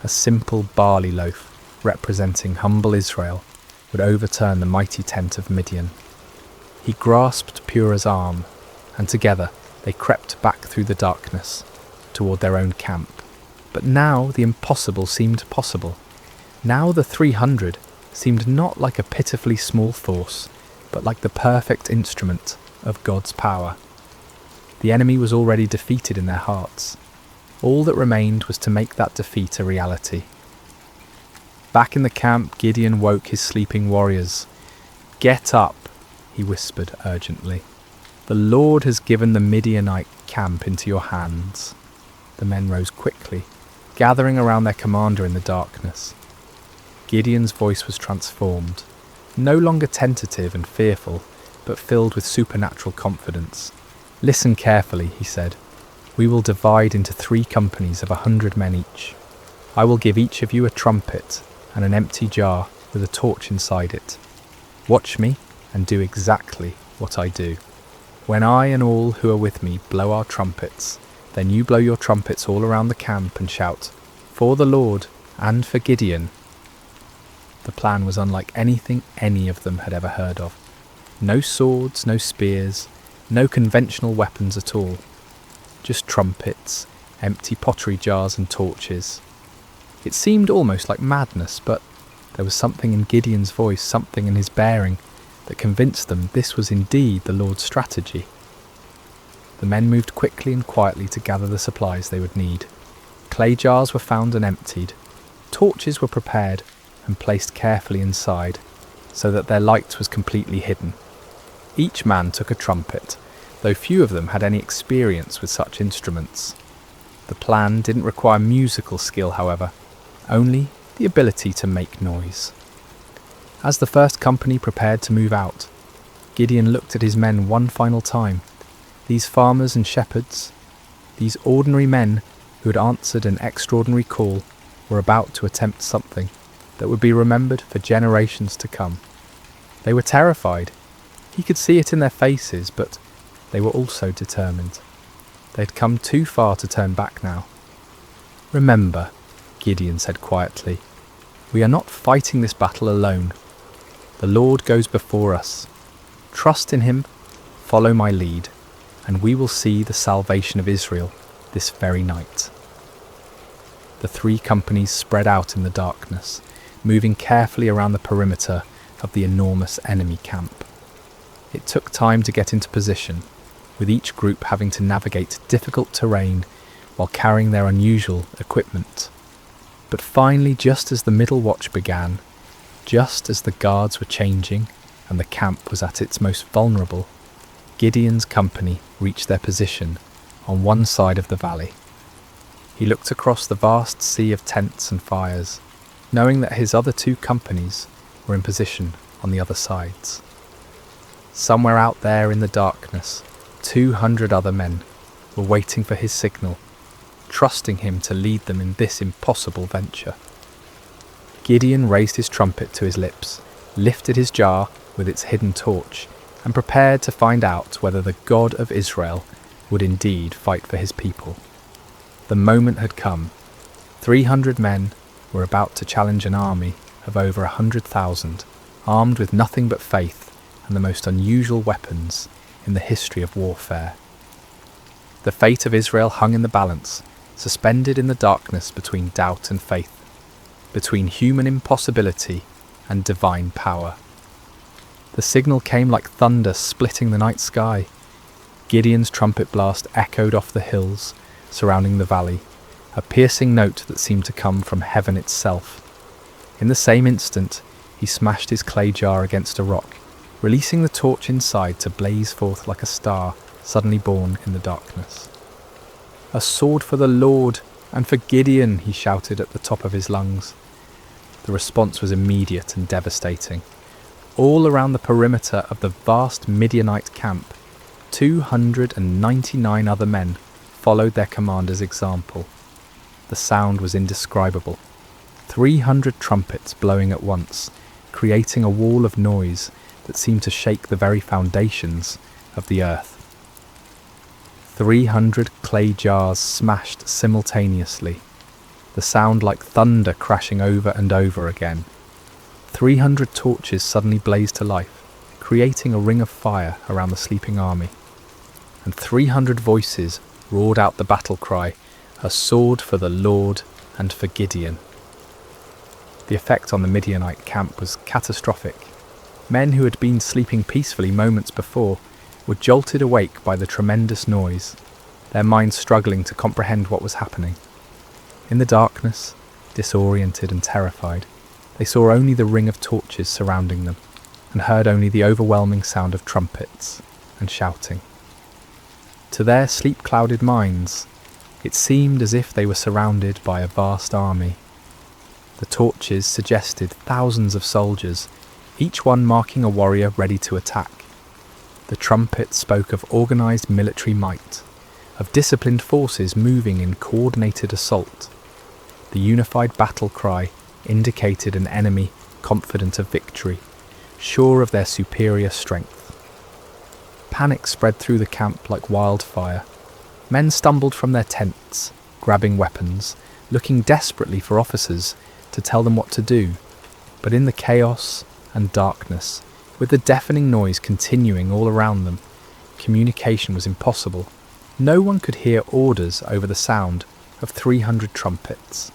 A simple barley loaf, representing humble Israel, would overturn the mighty tent of Midian. He grasped Purah's arm, and together they crept back through the darkness, toward their own camp. But now the impossible seemed possible. Now the 300 seemed not like a pitifully small force, but like the perfect instrument of God's power. The enemy was already defeated in their hearts. All that remained was to make that defeat a reality. Back in the camp, Gideon woke his sleeping warriors. "Get up," he whispered urgently. "The Lord has given the Midianite camp into your hands." The men rose quickly, gathering around their commander in the darkness. Gideon's voice was transformed, no longer tentative and fearful, but filled with supernatural confidence. "Listen carefully," he said. "We will divide into 3 companies of 100 men each. I will give each of you a trumpet and an empty jar with a torch inside it. Watch me and do exactly what I do. When I and all who are with me blow our trumpets, then you blow your trumpets all around the camp and shout, 'For the Lord and for Gideon.'" The plan was unlike anything any of them had ever heard of. No swords, no spears, no conventional weapons at all. Just trumpets, empty pottery jars and torches. It seemed almost like madness, but there was something in Gideon's voice, something in his bearing, that convinced them this was indeed the Lord's strategy. The men moved quickly and quietly to gather the supplies they would need. Clay jars were found and emptied. Torches were prepared and placed carefully inside, so that their light was completely hidden. Each man took a trumpet, though few of them had any experience with such instruments. The plan didn't require musical skill, however, only the ability to make noise. As the first company prepared to move out, Gideon looked at his men one final time. These farmers and shepherds, these ordinary men who had answered an extraordinary call, were about to attempt something that would be remembered for generations to come. They were terrified. He could see it in their faces, but they were also determined. They'd come too far to turn back now. "Remember," Gideon said quietly, "we are not fighting this battle alone. The Lord goes before us. Trust in him, follow my lead, and we will see the salvation of Israel this very night." The 3 companies spread out in the darkness, moving carefully around the perimeter of the enormous enemy camp. It took time to get into position, with each group having to navigate difficult terrain while carrying their unusual equipment. But finally, just as the middle watch began, just as the guards were changing and the camp was at its most vulnerable, Gideon's company reached their position on one side of the valley. He looked across the vast sea of tents and fires, knowing that his other 2 companies were in position on the other sides. Somewhere out there in the darkness, 200 other men were waiting for his signal, trusting him to lead them in this impossible venture. Gideon raised his trumpet to his lips, lifted his jar with its hidden torch, and prepared to find out whether the God of Israel would indeed fight for his people. The moment had come. 300 men were about to challenge an army of over 100,000, armed with nothing but faith and the most unusual weapons in the history of warfare. The fate of Israel hung in the balance, suspended in the darkness between doubt and faith, between human impossibility and divine power. The signal came like thunder splitting the night sky. Gideon's trumpet blast echoed off the hills surrounding the valley, a piercing note that seemed to come from heaven itself. In the same instant, he smashed his clay jar against a rock, releasing the torch inside to blaze forth like a star suddenly born in the darkness. "A sword for the Lord and for Gideon," he shouted at the top of his lungs. The response was immediate and devastating. All around the perimeter of the vast Midianite camp, 299 other men followed their commander's example. The sound was indescribable. 300 trumpets blowing at once, creating a wall of noise that seemed to shake the very foundations of the earth. 300 clay jars smashed simultaneously, the sound like thunder crashing over and over again. 300 torches suddenly blazed to life, creating a ring of fire around the sleeping army. And 300 voices roared out the battle cry, "A sword for the Lord and for Gideon." The effect on the Midianite camp was catastrophic. Men who had been sleeping peacefully moments before were jolted awake by the tremendous noise, their minds struggling to comprehend what was happening. In the darkness, disoriented and terrified, they saw only the ring of torches surrounding them, and heard only the overwhelming sound of trumpets and shouting. To their sleep-clouded minds, it seemed as if they were surrounded by a vast army. The torches suggested thousands of soldiers, each one marking a warrior ready to attack. The trumpets spoke of organised military might, of disciplined forces moving in coordinated assault. The unified battle cry indicated an enemy confident of victory, sure of their superior strength. Panic spread through the camp like wildfire. Men stumbled from their tents, grabbing weapons, looking desperately for officers to tell them what to do. But in the chaos and darkness, with the deafening noise continuing all around them, communication was impossible. No one could hear orders over the sound of 300 trumpets.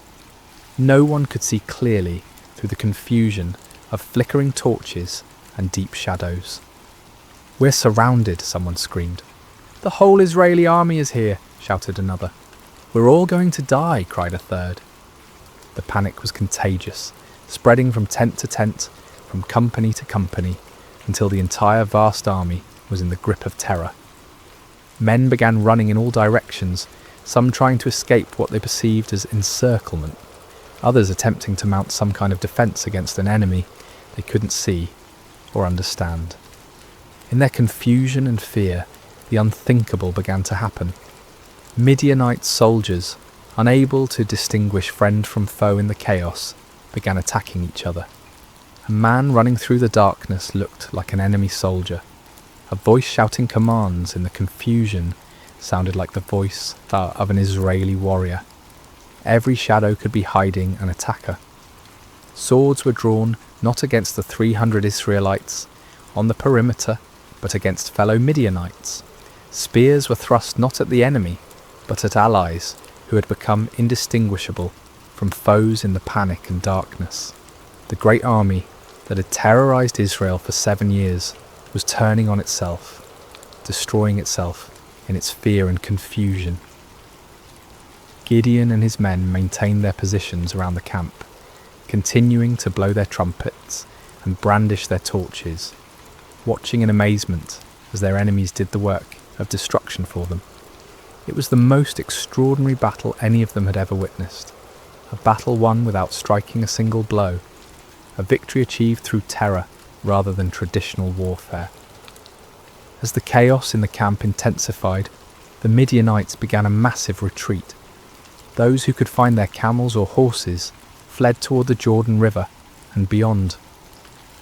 No one could see clearly through the confusion of flickering torches and deep shadows. "We're surrounded," someone screamed. "The whole Israeli army is here," shouted another. "We're all going to die," cried a third. The panic was contagious, spreading from tent to tent, from company to company, until the entire vast army was in the grip of terror. Men began running in all directions, some trying to escape what they perceived as encirclement, others attempting to mount some kind of defence against an enemy they couldn't see or understand. In their confusion and fear, the unthinkable began to happen. Midianite soldiers, unable to distinguish friend from foe in the chaos, began attacking each other. A man running through the darkness looked like an enemy soldier. A voice shouting commands in the confusion sounded like the voice of an Israeli warrior. Every shadow could be hiding an attacker. Swords were drawn not against the 300 Israelites on the perimeter, but against fellow Midianites. Spears were thrust not at the enemy, but at allies who had become indistinguishable from foes in the panic and darkness. The great army that had terrorized Israel for 7 years was turning on itself, destroying itself in its fear and confusion. Gideon and his men maintained their positions around the camp, continuing to blow their trumpets and brandish their torches, watching in amazement as their enemies did the work of destruction for them. It was the most extraordinary battle any of them had ever witnessed, a battle won without striking a single blow, a victory achieved through terror rather than traditional warfare. As the chaos in the camp intensified, the Midianites began a massive retreat. Those who could find their camels or horses fled toward the Jordan River and beyond.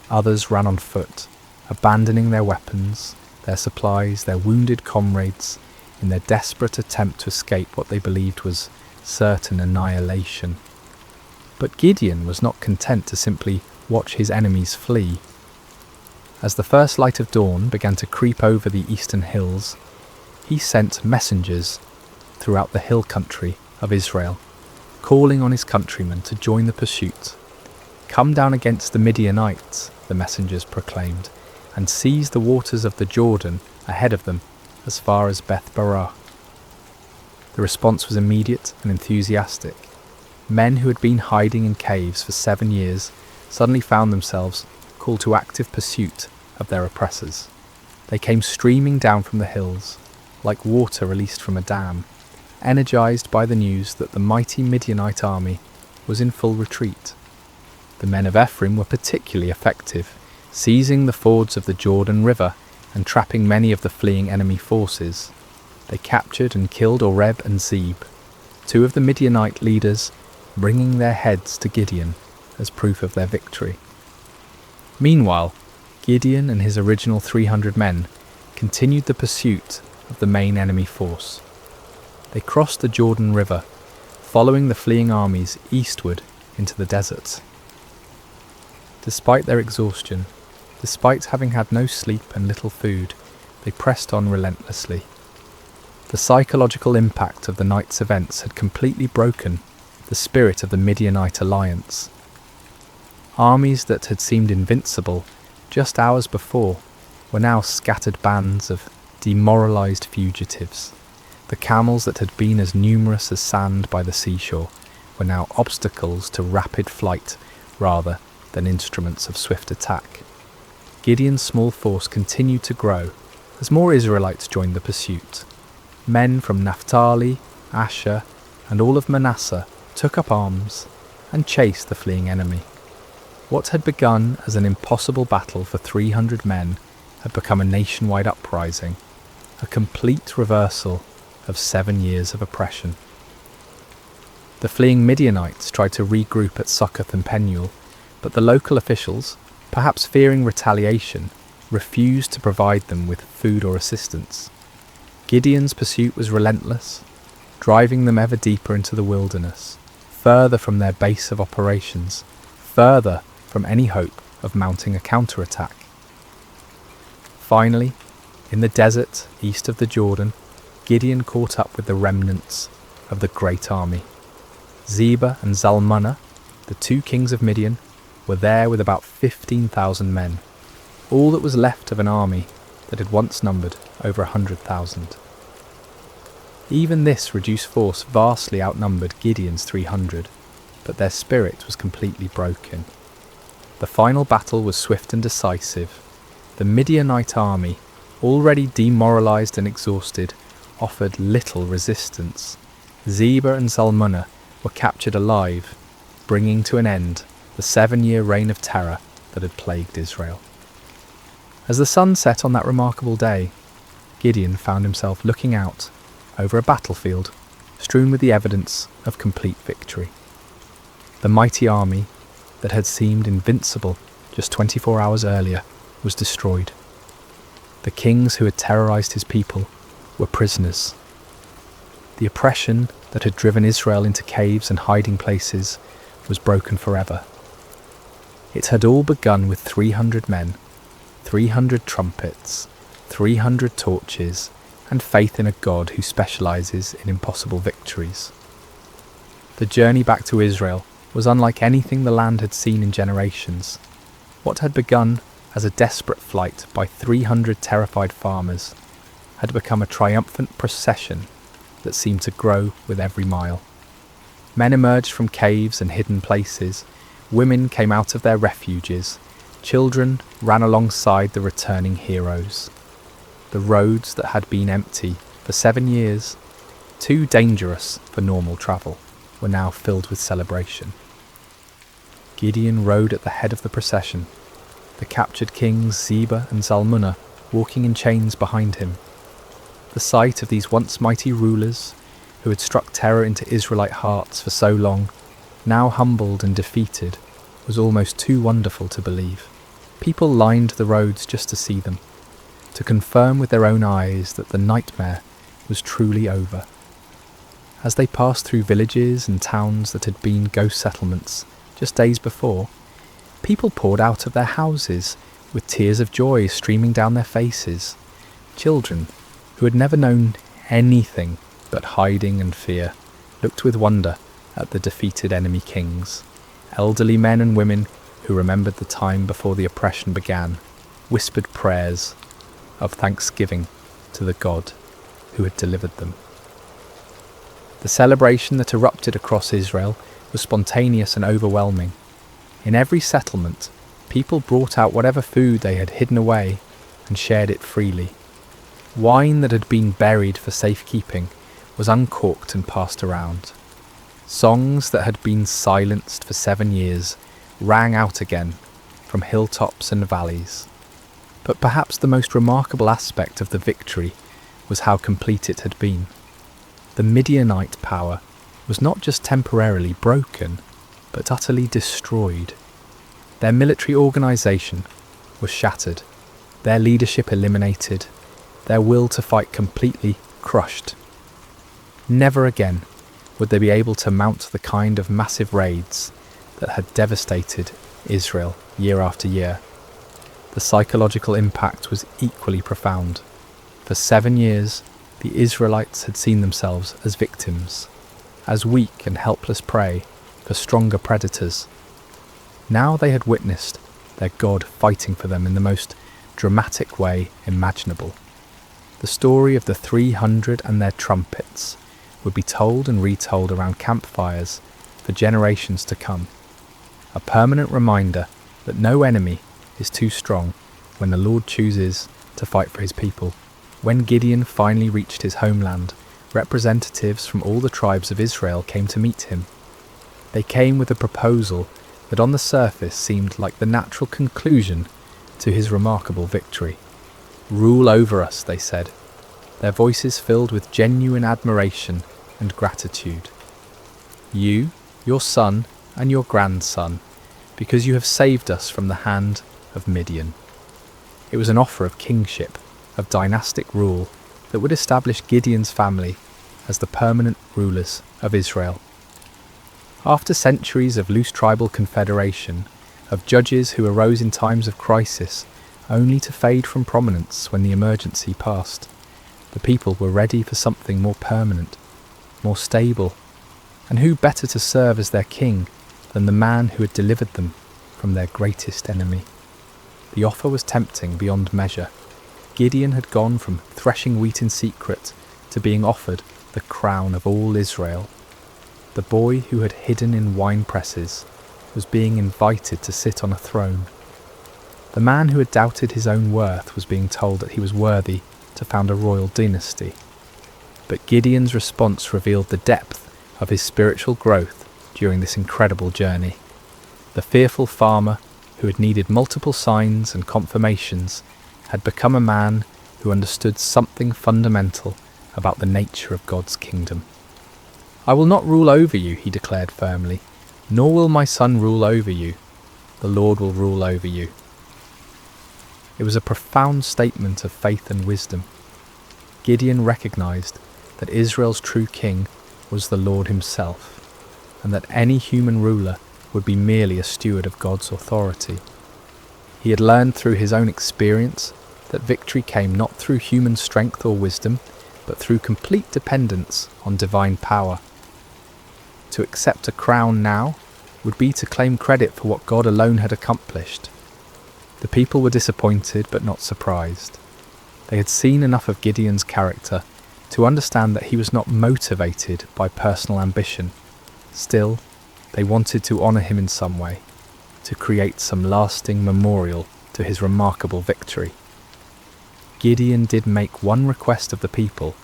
Others ran on foot, abandoning their weapons, their supplies, their wounded comrades, in their desperate attempt to escape what they believed was certain annihilation. But Gideon was not content to simply watch his enemies flee. As the first light of dawn began to creep over the eastern hills, he sent messengers throughout the hill country of Israel, calling on his countrymen to join the pursuit. "Come down against the Midianites," the messengers proclaimed, "and seize the waters of the Jordan ahead of them as far as Beth-barah." The response was immediate and enthusiastic. Men who had been hiding in caves for 7 years suddenly found themselves called to active pursuit of their oppressors. They came streaming down from the hills, like water released from a dam, energized by the news that the mighty Midianite army was in full retreat. The men of Ephraim were particularly effective, seizing the fords of the Jordan River and trapping many of the fleeing enemy forces. They captured and killed Oreb and Zeb, 2 of the Midianite leaders, bringing their heads to Gideon as proof of their victory. Meanwhile, Gideon and his original 300 men continued the pursuit of the main enemy force. They crossed the Jordan River, following the fleeing armies eastward into the deserts. Despite their exhaustion, despite having had no sleep and little food, they pressed on relentlessly. The psychological impact of the night's events had completely broken the spirit of the Midianite alliance. Armies that had seemed invincible just hours before were now scattered bands of demoralized fugitives. The camels that had been as numerous as sand by the seashore were now obstacles to rapid flight rather than instruments of swift attack. Gideon's small force continued to grow as more Israelites joined the pursuit. Men from Naphtali, Asher, and all of Manasseh took up arms and chased the fleeing enemy. What had begun as an impossible battle for 300 men had become a nationwide uprising, a complete reversal of 7 years of oppression. The fleeing Midianites tried to regroup at Succoth and Penuel, but the local officials, perhaps fearing retaliation, refused to provide them with food or assistance. Gideon's pursuit was relentless, driving them ever deeper into the wilderness, further from their base of operations, further from any hope of mounting a counterattack. Finally, in the desert east of the Jordan, Gideon caught up with the remnants of the great army. Zebah and Zalmunna, the 2 kings of Midian, were there with about 15,000 men, all that was left of an army that had once numbered over 100,000. Even this reduced force vastly outnumbered Gideon's 300, but their spirit was completely broken. The final battle was swift and decisive. The Midianite army, already demoralized and exhausted, offered little resistance. Zebah and Zalmunna were captured alive, bringing to an end the 7-year reign of terror that had plagued Israel. As the sun set on that remarkable day, Gideon found himself looking out over a battlefield strewn with the evidence of complete victory. The mighty army that had seemed invincible just 24 hours earlier was destroyed. The kings who had terrorized his people were prisoners. The oppression that had driven Israel into caves and hiding places was broken forever. It had all begun with 300 men, 300 trumpets, 300 torches, and faith in a God who specializes in impossible victories. The journey back to Israel was unlike anything the land had seen in generations. What had begun as a desperate flight by 300 terrified farmers had become a triumphant procession that seemed to grow with every mile. Men emerged from caves and hidden places, women came out of their refuges, children ran alongside the returning heroes. The roads that had been empty for 7 years, too dangerous for normal travel, were now filled with celebration. Gideon rode at the head of the procession, the captured kings Zebah and Zalmunna walking in chains behind him. The sight of these once mighty rulers, who had struck terror into Israelite hearts for so long, now humbled and defeated, was almost too wonderful to believe. People lined the roads just to see them, to confirm with their own eyes that the nightmare was truly over. As they passed through villages and towns that had been ghost settlements just days before, people poured out of their houses with tears of joy streaming down their faces. Children, who had never known anything but hiding and fear, looked with wonder at the defeated enemy kings. Elderly men and women who remembered the time before the oppression began whispered prayers of thanksgiving to the God who had delivered them. The celebration that erupted across Israel was spontaneous and overwhelming. In every settlement, people brought out whatever food they had hidden away and shared it freely. Wine that had been buried for safekeeping was uncorked and passed around. Songs that had been silenced for 7 years rang out again from hilltops and valleys. But perhaps the most remarkable aspect of the victory was how complete it had been. The Midianite power was not just temporarily broken, but utterly destroyed. Their military organisation was shattered, their leadership eliminated, their will to fight completely crushed. Never again would they be able to mount the kind of massive raids that had devastated Israel year after year. The psychological impact was equally profound. For 7 years, the Israelites had seen themselves as victims, as weak and helpless prey for stronger predators. Now they had witnessed their God fighting for them in the most dramatic way imaginable. The story of the 300 and their trumpets would be told and retold around campfires for generations to come. A permanent reminder that no enemy is too strong when the Lord chooses to fight for his people. When Gideon finally reached his homeland, representatives from all the tribes of Israel came to meet him. They came with a proposal that on the surface seemed like the natural conclusion to his remarkable victory. "Rule over us," they said, their voices filled with genuine admiration and gratitude. "You, your son, and your grandson, because you have saved us from the hand of Midian." It was an offer of kingship, of dynastic rule that would establish Gideon's family as the permanent rulers of Israel. After centuries of loose tribal confederation, of judges who arose in times of crisis only to fade from prominence when the emergency passed, the people were ready for something more permanent, more stable, and who better to serve as their king than the man who had delivered them from their greatest enemy? The offer was tempting beyond measure. Gideon had gone from threshing wheat in secret to being offered the crown of all Israel. The boy who had hidden in wine presses was being invited to sit on a throne. The man who had doubted his own worth was being told that he was worthy to found a royal dynasty. But Gideon's response revealed the depth of his spiritual growth during this incredible journey. The fearful farmer who had needed multiple signs and confirmations had become a man who understood something fundamental about the nature of God's kingdom. "I will not rule over you," he declared firmly, "nor will my son rule over you. The Lord will rule over you." It was a profound statement of faith and wisdom. Gideon recognized that Israel's true king was the Lord himself, and that any human ruler would be merely a steward of God's authority. He had learned through his own experience that victory came not through human strength or wisdom, but through complete dependence on divine power. To accept a crown now would be to claim credit for what God alone had accomplished. The people were disappointed but not surprised. They had seen enough of Gideon's character to understand that he was not motivated by personal ambition. Still, they wanted to honour him in some way, to create some lasting memorial to his remarkable victory. Gideon did make one request of the people,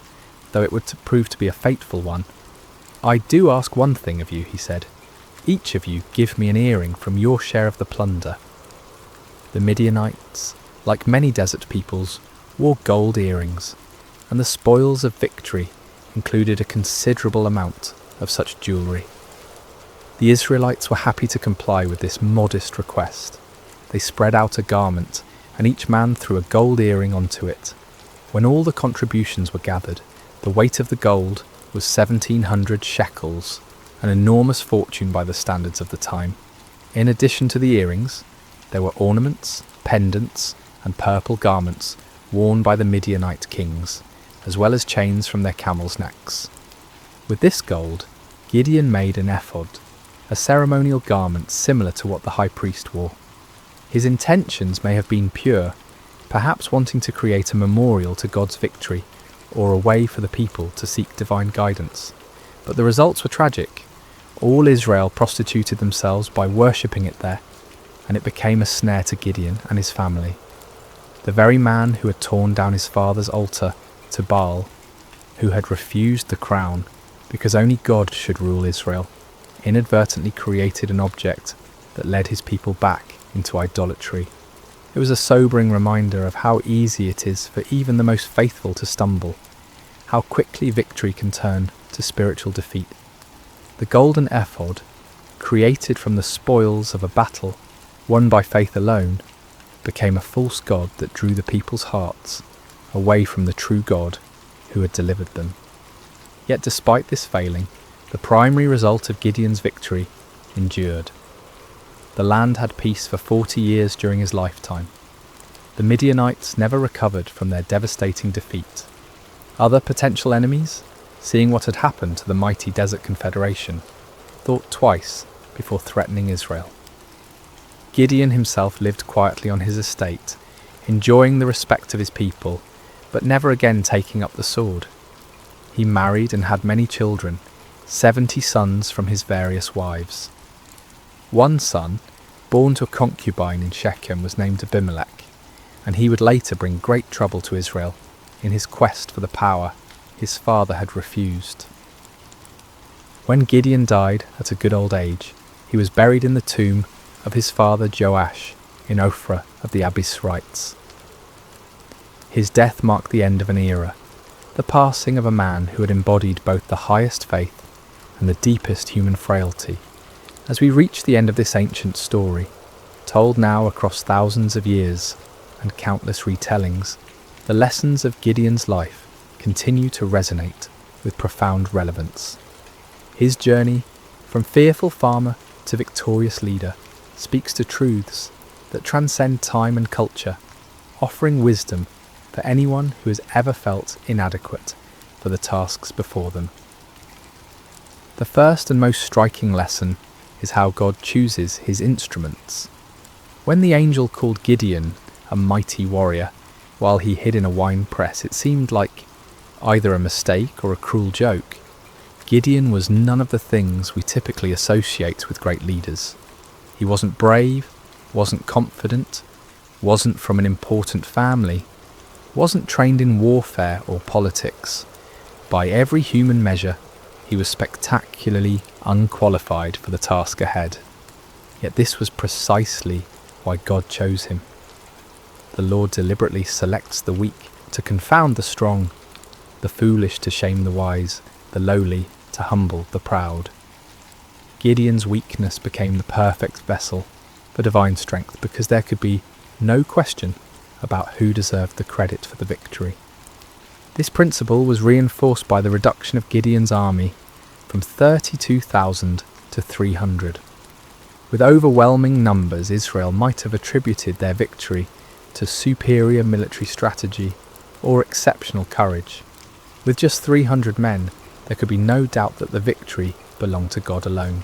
though it would prove to be a fateful one. "I do ask one thing of you," he said. "Each of you give me an earring from your share of the plunder." The Midianites, like many desert peoples, wore gold earrings, and the spoils of victory included a considerable amount of such jewellery. The Israelites were happy to comply with this modest request. They spread out a garment, and each man threw a gold earring onto it. When all the contributions were gathered, the weight of the gold was 1,700 shekels, an enormous fortune by the standards of the time. In addition to the earrings, there were ornaments, pendants, and purple garments worn by the Midianite kings, as well as chains from their camels' necks. With this gold, Gideon made an ephod, a ceremonial garment similar to what the high priest wore. His intentions may have been pure, perhaps wanting to create a memorial to God's victory, or a way for the people to seek divine guidance. But the results were tragic. All Israel prostituted themselves by worshipping it there, and it became a snare to Gideon and his family. The very man who had torn down his father's altar to Baal, who had refused the crown because only God should rule Israel, inadvertently created an object that led his people back into idolatry. It was a sobering reminder of how easy it is for even the most faithful to stumble, how quickly victory can turn to spiritual defeat. The golden ephod, created from the spoils of a battle won by faith alone, became a false god that drew the people's hearts away from the true God who had delivered them. Yet despite this failing, the primary result of Gideon's victory endured. The land had peace for 40 years during his lifetime. The Midianites never recovered from their devastating defeat. Other potential enemies, seeing what had happened to the mighty Desert Confederation, thought twice before threatening Israel. Gideon himself lived quietly on his estate, enjoying the respect of his people, but never again taking up the sword. He married and had many children, 70 sons from his various wives. One son, born to a concubine in Shechem, was named Abimelech, and he would later bring great trouble to Israel in his quest for the power his father had refused. When Gideon died at a good old age, he was buried in the tomb of his father Joash in Ophrah of the Abiezrites. His death marked the end of an era, the passing of a man who had embodied both the highest faith and the deepest human frailty. As we reach the end of this ancient story, told now across thousands of years and countless retellings, the lessons of Gideon's life continue to resonate with profound relevance. His journey from fearful farmer to victorious leader speaks to truths that transcend time and culture, offering wisdom for anyone who has ever felt inadequate for the tasks before them. The first and most striking lesson is how God chooses his instruments. When the angel called Gideon a mighty warrior while he hid in a wine press, it seemed like either a mistake or a cruel joke. Gideon was none of the things we typically associate with great leaders. He wasn't brave, wasn't confident, wasn't from an important family, wasn't trained in warfare or politics. By every human measure, he was spectacularly unqualified for the task ahead. Yet this was precisely why God chose him. The Lord deliberately selects the weak to confound the strong, the foolish to shame the wise, the lowly to humble the proud. Gideon's weakness became the perfect vessel for divine strength because there could be no question about who deserved the credit for the victory. This principle was reinforced by the reduction of Gideon's army from 32,000 to 300. With overwhelming numbers, Israel might have attributed their victory to superior military strategy or exceptional courage. With just 300 men, there could be no doubt that the victory belonged to God alone.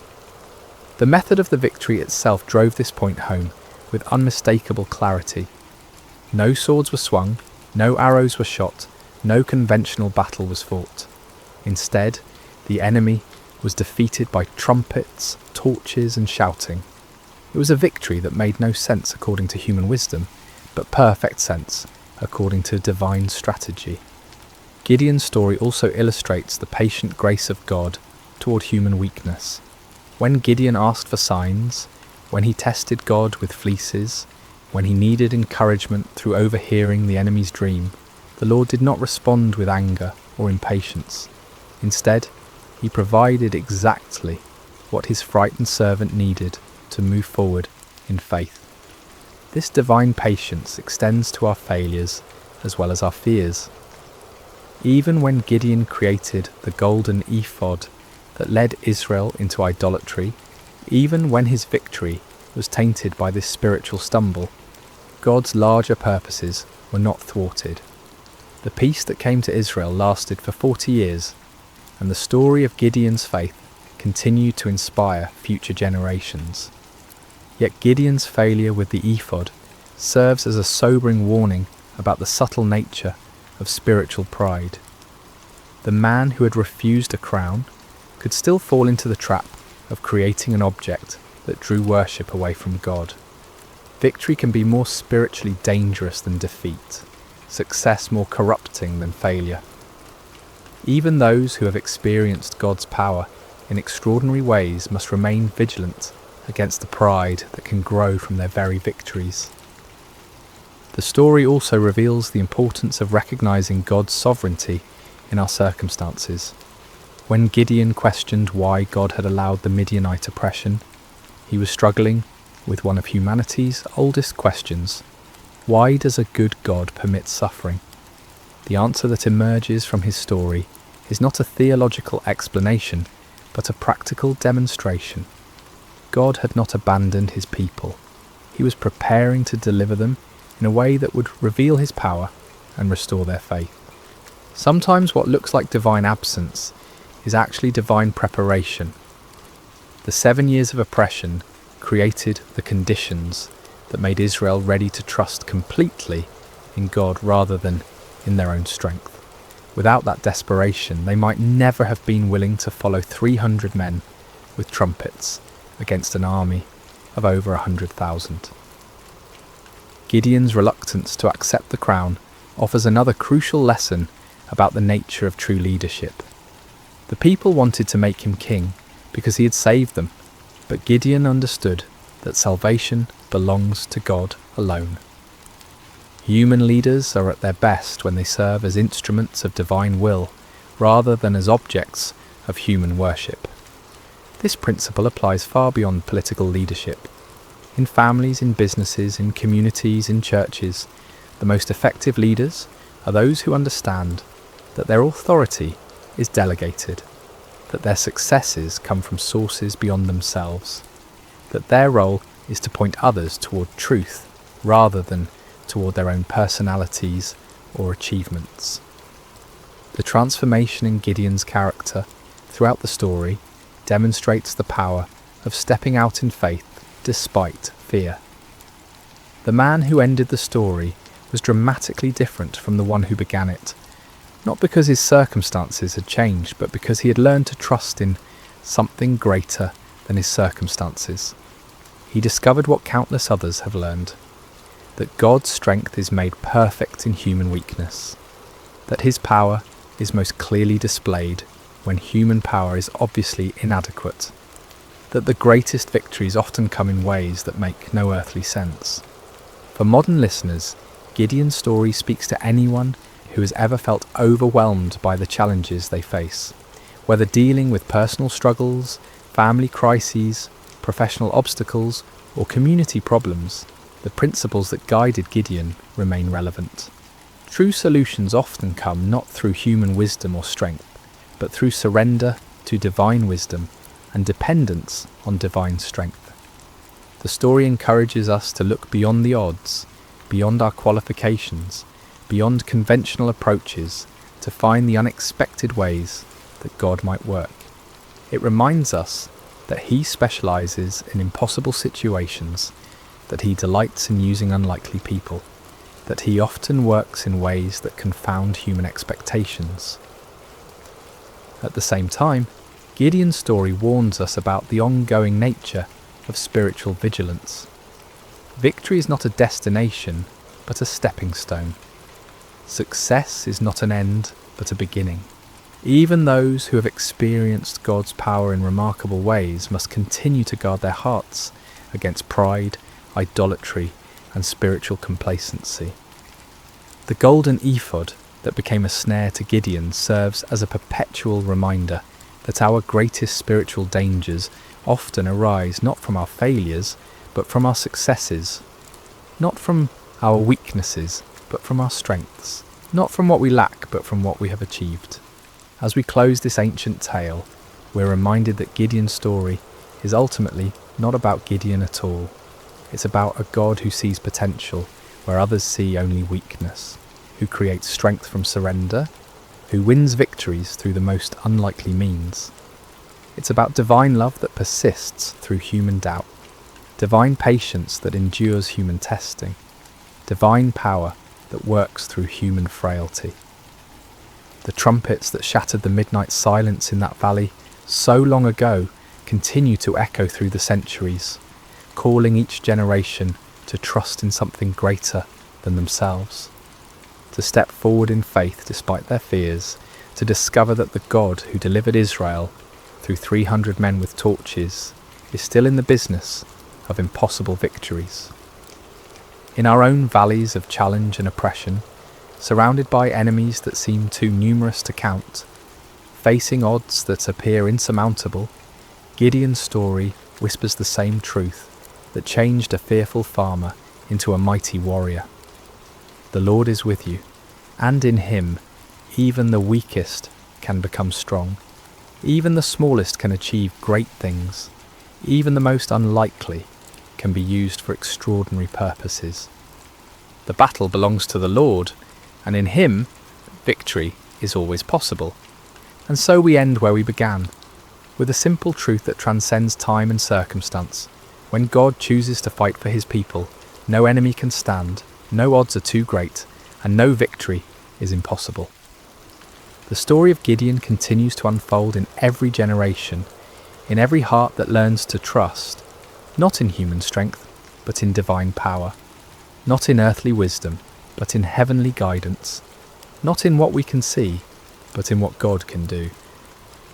The method of the victory itself drove this point home with unmistakable clarity. No swords were swung, no arrows were shot, no conventional battle was fought. Instead, the enemy was defeated by trumpets, torches and shouting. It was a victory that made no sense according to human wisdom, but perfect sense according to divine strategy. Gideon's story also illustrates the patient grace of God toward human weakness. When Gideon asked for signs, when he tested God with fleeces, when he needed encouragement through overhearing the enemy's dream, the Lord did not respond with anger or impatience. Instead, he provided exactly what his frightened servant needed to move forward in faith. This divine patience extends to our failures as well as our fears. Even when Gideon created the golden ephod that led Israel into idolatry, even when his victory was tainted by this spiritual stumble, God's larger purposes were not thwarted. The peace that came to Israel lasted for 40 years, and the story of Gideon's faith continued to inspire future generations. Yet Gideon's failure with the ephod serves as a sobering warning about the subtle nature of spiritual pride. The man who had refused a crown could still fall into the trap of creating an object that drew worship away from God. Victory can be more spiritually dangerous than defeat, success more corrupting than failure. Even those who have experienced God's power in extraordinary ways must remain vigilant against the pride that can grow from their very victories. The story also reveals the importance of recognizing God's sovereignty in our circumstances. When Gideon questioned why God had allowed the Midianite oppression, he was struggling with one of humanity's oldest questions: why does a good God permit suffering? The answer that emerges from his story is not a theological explanation, but a practical demonstration. God had not abandoned his people. He was preparing to deliver them in a way that would reveal his power and restore their faith. Sometimes what looks like divine absence is actually divine preparation. The 7 years of oppression created the conditions that made Israel ready to trust completely in God rather than in their own strength. Without that desperation, they might never have been willing to follow 300 men with trumpets against an army of over 100,000. Gideon's reluctance to accept the crown offers another crucial lesson about the nature of true leadership. The people wanted to make him king because he had saved them, but Gideon understood that salvation belongs to God alone. Human leaders are at their best when they serve as instruments of divine will rather than as objects of human worship. This principle applies far beyond political leadership. In families, in businesses, in communities, in churches, the most effective leaders are those who understand that their authority is delegated, that their successes come from sources beyond themselves, that their role is to point others toward truth rather than toward their own personalities or achievements. The transformation in Gideon's character throughout the story demonstrates the power of stepping out in faith despite fear. The man who ended the story was dramatically different from the one who began it, not because his circumstances had changed, but because he had learned to trust in something greater than his circumstances. He discovered what countless others have learned, that God's strength is made perfect in human weakness, that his power is most clearly displayed when human power is obviously inadequate, that the greatest victories often come in ways that make no earthly sense. For modern listeners, Gideon's story speaks to anyone who has ever felt overwhelmed by the challenges they face, whether dealing with personal struggles, family crises, professional obstacles, or community problems. The principles that guided Gideon remain relevant. True solutions often come not through human wisdom or strength, but through surrender to divine wisdom and dependence on divine strength. The story encourages us to look beyond the odds, beyond our qualifications, beyond conventional approaches, to find the unexpected ways that God might work. It reminds us that He specializes in impossible situations, that He delights in using unlikely people, that He often works in ways that confound human expectations. At the same time, Gideon's story warns us about the ongoing nature of spiritual vigilance. Victory is not a destination, but a stepping stone. Success is not an end, but a beginning. Even those who have experienced God's power in remarkable ways must continue to guard their hearts against pride, idolatry, and spiritual complacency. The golden ephod that became a snare to Gideon serves as a perpetual reminder that our greatest spiritual dangers often arise not from our failures, but from our successes, not from our weaknesses, but from our strengths, not from what we lack, but from what we have achieved. As we close this ancient tale, we're reminded that Gideon's story is ultimately not about Gideon at all. It's about a God who sees potential where others see only weakness, who creates strength from surrender, who wins victories through the most unlikely means. It's about divine love that persists through human doubt, divine patience that endures human testing, divine power that works through human frailty. The trumpets that shattered the midnight silence in that valley so long ago continue to echo through the centuries, calling each generation to trust in something greater than themselves, to step forward in faith despite their fears, to discover that the God who delivered Israel through 300 men with torches is still in the business of impossible victories. In our own valleys of challenge and oppression, surrounded by enemies that seem too numerous to count, facing odds that appear insurmountable, Gideon's story whispers the same truth that changed a fearful farmer into a mighty warrior. The Lord is with you. And in him, even the weakest can become strong. Even the smallest can achieve great things. Even the most unlikely can be used for extraordinary purposes. The battle belongs to the Lord, and in him, victory is always possible. And so we end where we began, with a simple truth that transcends time and circumstance. When God chooses to fight for his people, no enemy can stand, no odds are too great, and no victory is impossible. The story of Gideon continues to unfold in every generation, in every heart that learns to trust, not in human strength, but in divine power, not in earthly wisdom, but in heavenly guidance, not in what we can see, but in what God can do.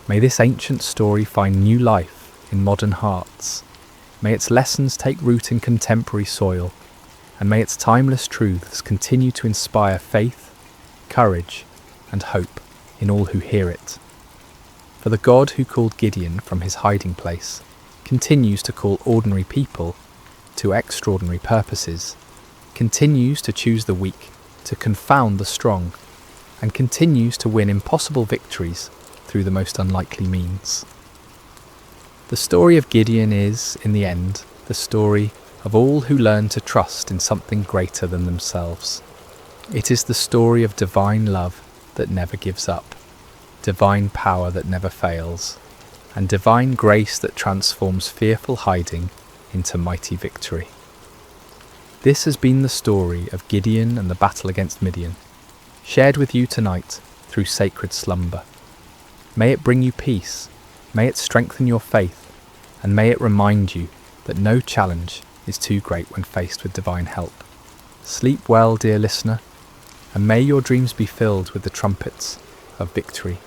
May this ancient story find new life in modern hearts. May its lessons take root in contemporary soil, and may its timeless truths continue to inspire faith, courage, and hope in all who hear it. For the God who called Gideon from his hiding place continues to call ordinary people to extraordinary purposes, continues to choose the weak to confound the strong, and continues to win impossible victories through the most unlikely means. The story of Gideon is, in the end, the story of all who learn to trust in something greater than themselves. It is the story of divine love that never gives up, divine power that never fails, and divine grace that transforms fearful hiding into mighty victory. This has been the story of Gideon and the battle against Midian, shared with you tonight through sacred slumber. May it bring you peace, may it strengthen your faith, and may it remind you that no challenge is too great when faced with divine help. Sleep well, dear listener, and may your dreams be filled with the trumpets of victory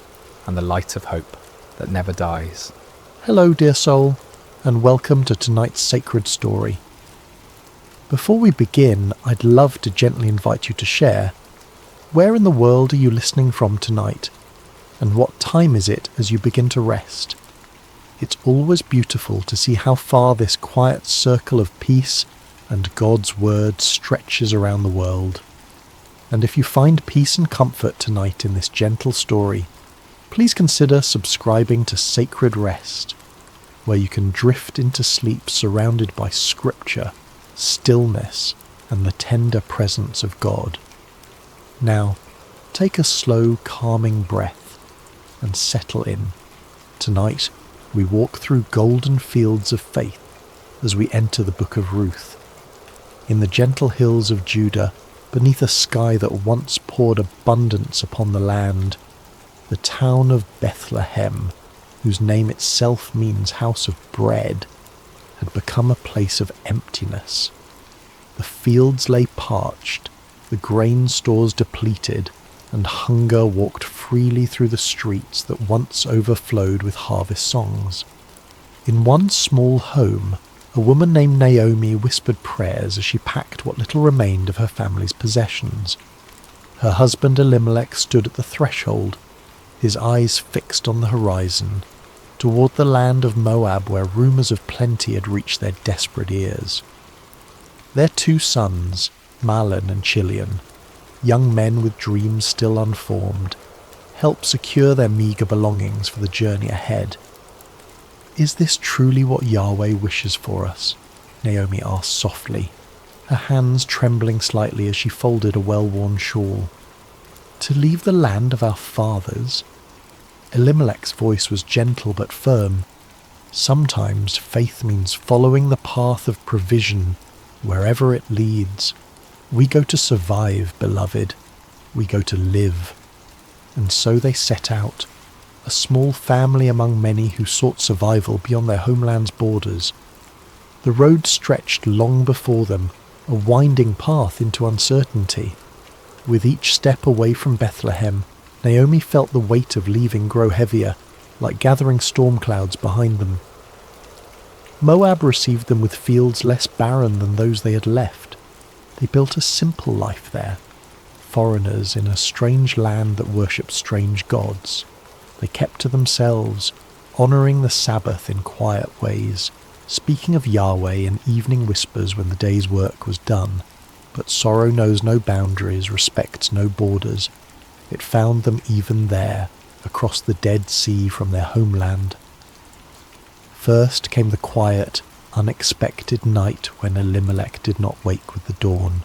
and the light of hope that never dies. Hello, dear soul, and welcome to tonight's sacred story. Before we begin, I'd love to gently invite you to share. Where in the world are you listening from tonight? And what time is it as you begin to rest? It's always beautiful to see how far this quiet circle of peace and God's word stretches around the world. And if you find peace and comfort tonight in this gentle story, please consider subscribing to Sacred Rest, where you can drift into sleep surrounded by scripture, stillness, and the tender presence of God. Now, take a slow, calming breath and settle in. Tonight, we walk through golden fields of faith as we enter the book of Ruth. In the gentle hills of Judah, beneath a sky that once poured abundance upon the land, the town of Bethlehem, whose name itself means house of bread, had become a place of emptiness. The fields lay parched, the grain stores depleted, and hunger walked freely through the streets that once overflowed with harvest songs. In one small home, a woman named Naomi whispered prayers as she packed what little remained of her family's possessions. Her husband Elimelech stood at the threshold, his eyes fixed on the horizon, toward the land of Moab where rumours of plenty had reached their desperate ears. Their 2 sons, Mahlon and Chilion, young men with dreams still unformed, helped secure their meagre belongings for the journey ahead. "Is this truly what Yahweh wishes for us?" Naomi asked softly, her hands trembling slightly as she folded a well-worn shawl. "To leave the land of our fathers?" Elimelech's voice was gentle but firm. "Sometimes faith means following the path of provision wherever it leads. We go to survive, beloved. We go to live." And so they set out, a small family among many who sought survival beyond their homeland's borders. The road stretched long before them, a winding path into uncertainty. With each step away from Bethlehem, Naomi felt the weight of leaving grow heavier, like gathering storm clouds behind them. Moab received them with fields less barren than those they had left. They built a simple life there, foreigners in a strange land that worshipped strange gods. They kept to themselves, honouring the Sabbath in quiet ways, speaking of Yahweh in evening whispers when the day's work was done. But sorrow knows no boundaries, respects no borders. It found them even there, across the Dead Sea from their homeland. First came the quiet, unexpected night when Elimelech did not wake with the dawn.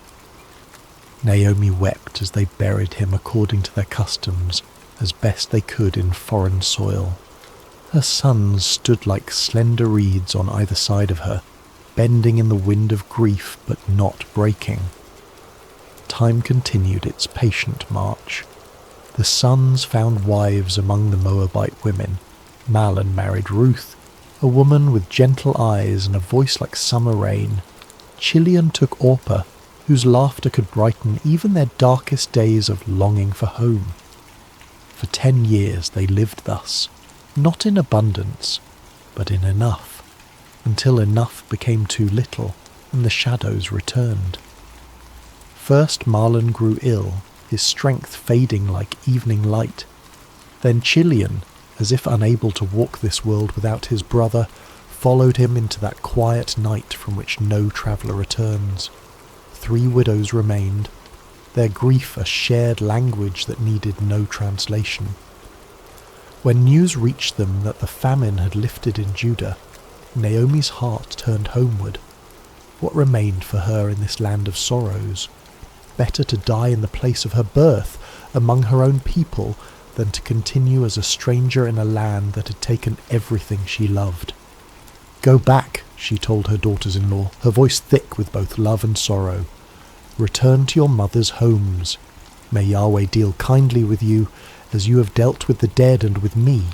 Naomi wept as they buried him according to their customs, as best they could in foreign soil. Her sons stood like slender reeds on either side of her, bending in the wind of grief but not breaking. Time continued its patient march. The sons found wives among the Moabite women. Mahlon married Ruth, a woman with gentle eyes and a voice like summer rain. Chilion took Orpah, whose laughter could brighten even their darkest days of longing for home. For 10 years they lived thus, not in abundance, but in enough, until enough became too little and the shadows returned. First Mahlon grew ill, his strength fading like evening light. Then Chilion, as if unable to walk this world without his brother, followed him into that quiet night from which no traveller returns. 3 widows remained, their grief a shared language that needed no translation. When news reached them that the famine had lifted in Judah, Naomi's heart turned homeward. What remained for her in this land of sorrows? Better to die in the place of her birth, among her own people, than to continue as a stranger in a land that had taken everything she loved. "Go back," she told her daughters-in-law, her voice thick with both love and sorrow. "Return to your mothers' homes. May Yahweh deal kindly with you, as you have dealt with the dead and with me."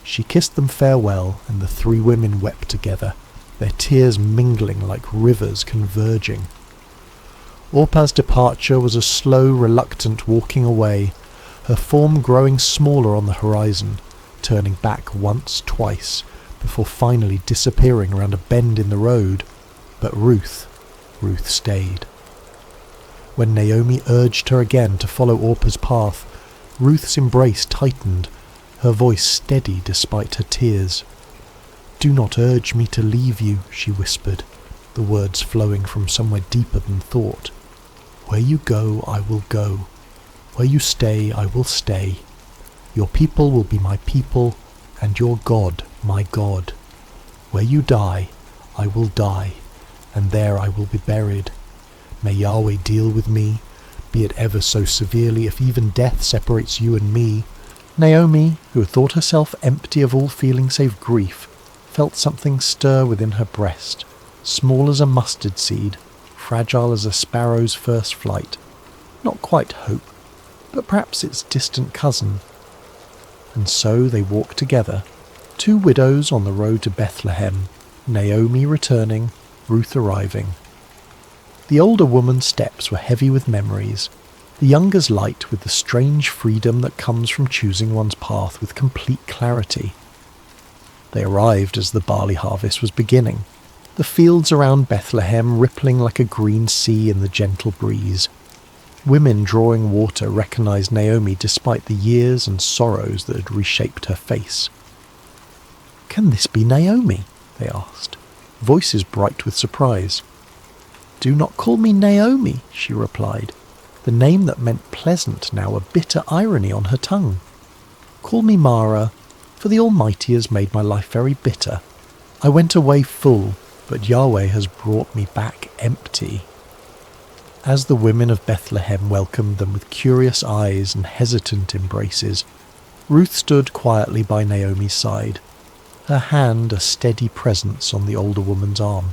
She kissed them farewell, and the 3 women wept together, their tears mingling like rivers converging. Orpah's departure was a slow, reluctant walking away, her form growing smaller on the horizon, turning back once, twice, before finally disappearing around a bend in the road. But Ruth stayed. When Naomi urged her again to follow Orpah's path, Ruth's embrace tightened, her voice steady despite her tears. "Do not urge me to leave you," she whispered, the words flowing from somewhere deeper than thought. "Where you go, I will go. Where you stay, I will stay. Your people will be my people, and your God, my God. Where you die, I will die, and there I will be buried. May Yahweh deal with me, be it ever so severely, if even death separates you and me." Naomi, who had thought herself empty of all feeling save grief, felt something stir within her breast, small as a mustard seed, fragile as a sparrow's first flight. Not quite hope, but perhaps its distant cousin. And so they walked together, 2 widows on the road to Bethlehem, Naomi returning, Ruth arriving. The older woman's steps were heavy with memories, the younger's light with the strange freedom that comes from choosing one's path with complete clarity. They arrived as the barley harvest was beginning, the fields around Bethlehem rippling like a green sea in the gentle breeze. Women drawing water recognized Naomi despite the years and sorrows that had reshaped her face. "Can this be Naomi?" they asked, voices bright with surprise. "Do not call me Naomi," she replied, the name that meant pleasant now a bitter irony on her tongue. "Call me Mara, for the Almighty has made my life very bitter. I went away full, but Yahweh has brought me back empty." As the women of Bethlehem welcomed them with curious eyes and hesitant embraces, Ruth stood quietly by Naomi's side, her hand a steady presence on the older woman's arm.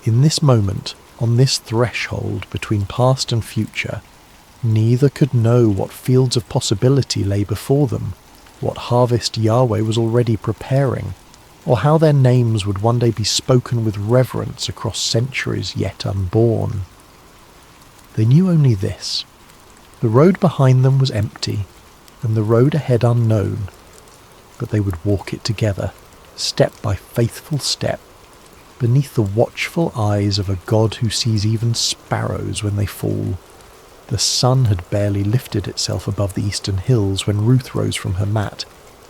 In this moment, on this threshold between past and future, neither could know what fields of possibility lay before them, what harvest Yahweh was already preparing, or how their names would one day be spoken with reverence across centuries yet unborn. They knew only this: the road behind them was empty, and the road ahead unknown, but they would walk it together, step by faithful step, beneath the watchful eyes of a God who sees even sparrows when they fall. The sun had barely lifted itself above the eastern hills when Ruth rose from her mat,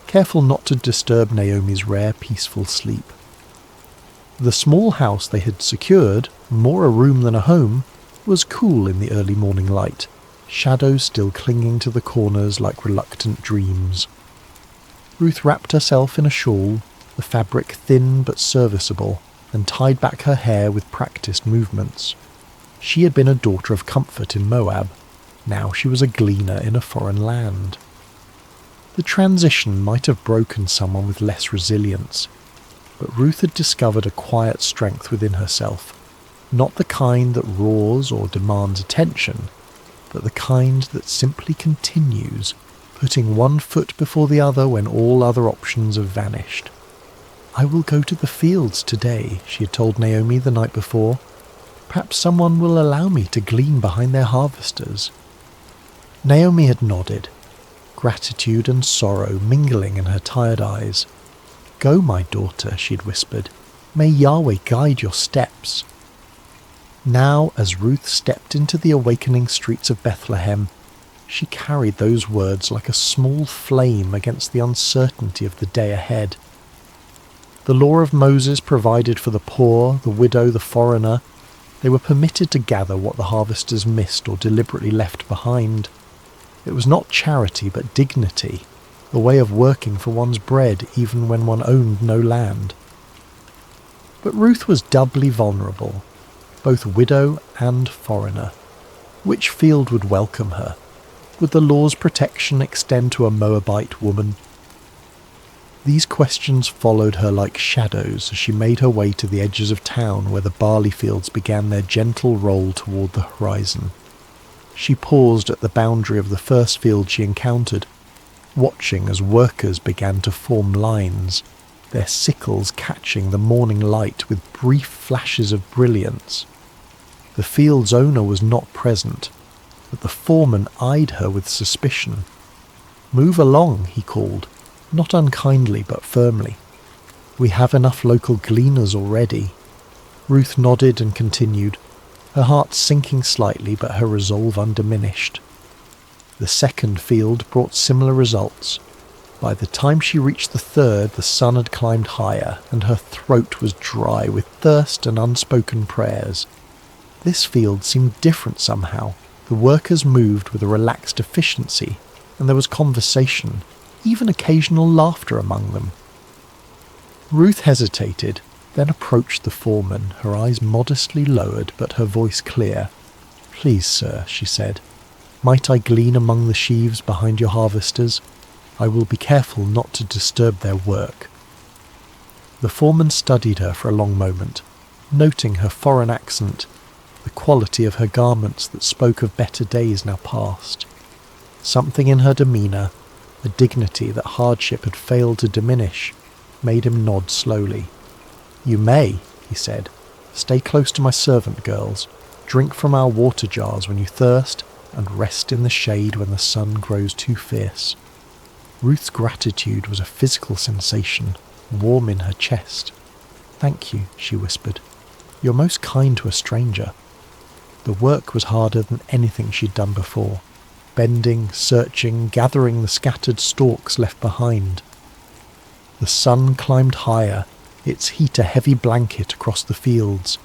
careful not to disturb Naomi's rare peaceful sleep. The small house they had secured, more a room than a home, was cool in the early morning light, shadows still clinging to the corners like reluctant dreams. Ruth wrapped herself in a shawl, the fabric thin but serviceable, and tied back her hair with practiced movements. She had been a daughter of comfort in Moab. Now she was a gleaner in a foreign land. The transition might have broken someone with less resilience, but Ruth had discovered a quiet strength within herself, not the kind that roars or demands attention, but the kind that simply continues, putting one foot before the other when all other options have vanished. "I will go to the fields today," she had told Naomi the night before. "Perhaps someone will allow me to glean behind their harvesters." Naomi had nodded, gratitude and sorrow mingling in her tired eyes. "Go, my daughter," she had whispered. "May Yahweh guide your steps." Now, as Ruth stepped into the awakening streets of Bethlehem, she carried those words like a small flame against the uncertainty of the day ahead. The law of Moses provided for the poor, the widow, the foreigner. They were permitted to gather what the harvesters missed or deliberately left behind. It was not charity but dignity, a way of working for one's bread even when one owned no land. But Ruth was doubly vulnerable, both widow and foreigner. Which field would welcome her? Would the law's protection extend to a Moabite woman? These questions followed her like shadows as she made her way to the edges of town where the barley fields began their gentle roll toward the horizon. She paused at the boundary of the first field she encountered, watching as workers began to form lines, their sickles catching the morning light with brief flashes of brilliance. The field's owner was not present, but the foreman eyed her with suspicion. "Move along," he called, not unkindly but firmly. "We have enough local gleaners already." Ruth nodded and continued, her heart sinking slightly but her resolve undiminished. The second field brought similar results. By the time she reached the third, the sun had climbed higher, and her throat was dry with thirst and unspoken prayers. This field seemed different somehow. The workers moved with a relaxed efficiency, and there was conversation, even occasional laughter among them. Ruth hesitated, then approached the foreman, her eyes modestly lowered but her voice clear. "Please, sir," she said, "might I glean among the sheaves behind your harvesters? I will be careful not to disturb their work." The foreman studied her for a long moment, noting her foreign accent, the quality of her garments that spoke of better days now past. Something in her demeanour, a dignity that hardship had failed to diminish, made him nod slowly. "You may," he said. "Stay close to my servant girls, drink from our water jars when you thirst, and rest in the shade when the sun grows too fierce." Ruth's gratitude was a physical sensation, warm in her chest. "Thank you," she whispered. "You're most kind to a stranger." The work was harder than anything she'd done before, bending, searching, gathering the scattered stalks left behind. The sun climbed higher, its heat a heavy blanket across the fields.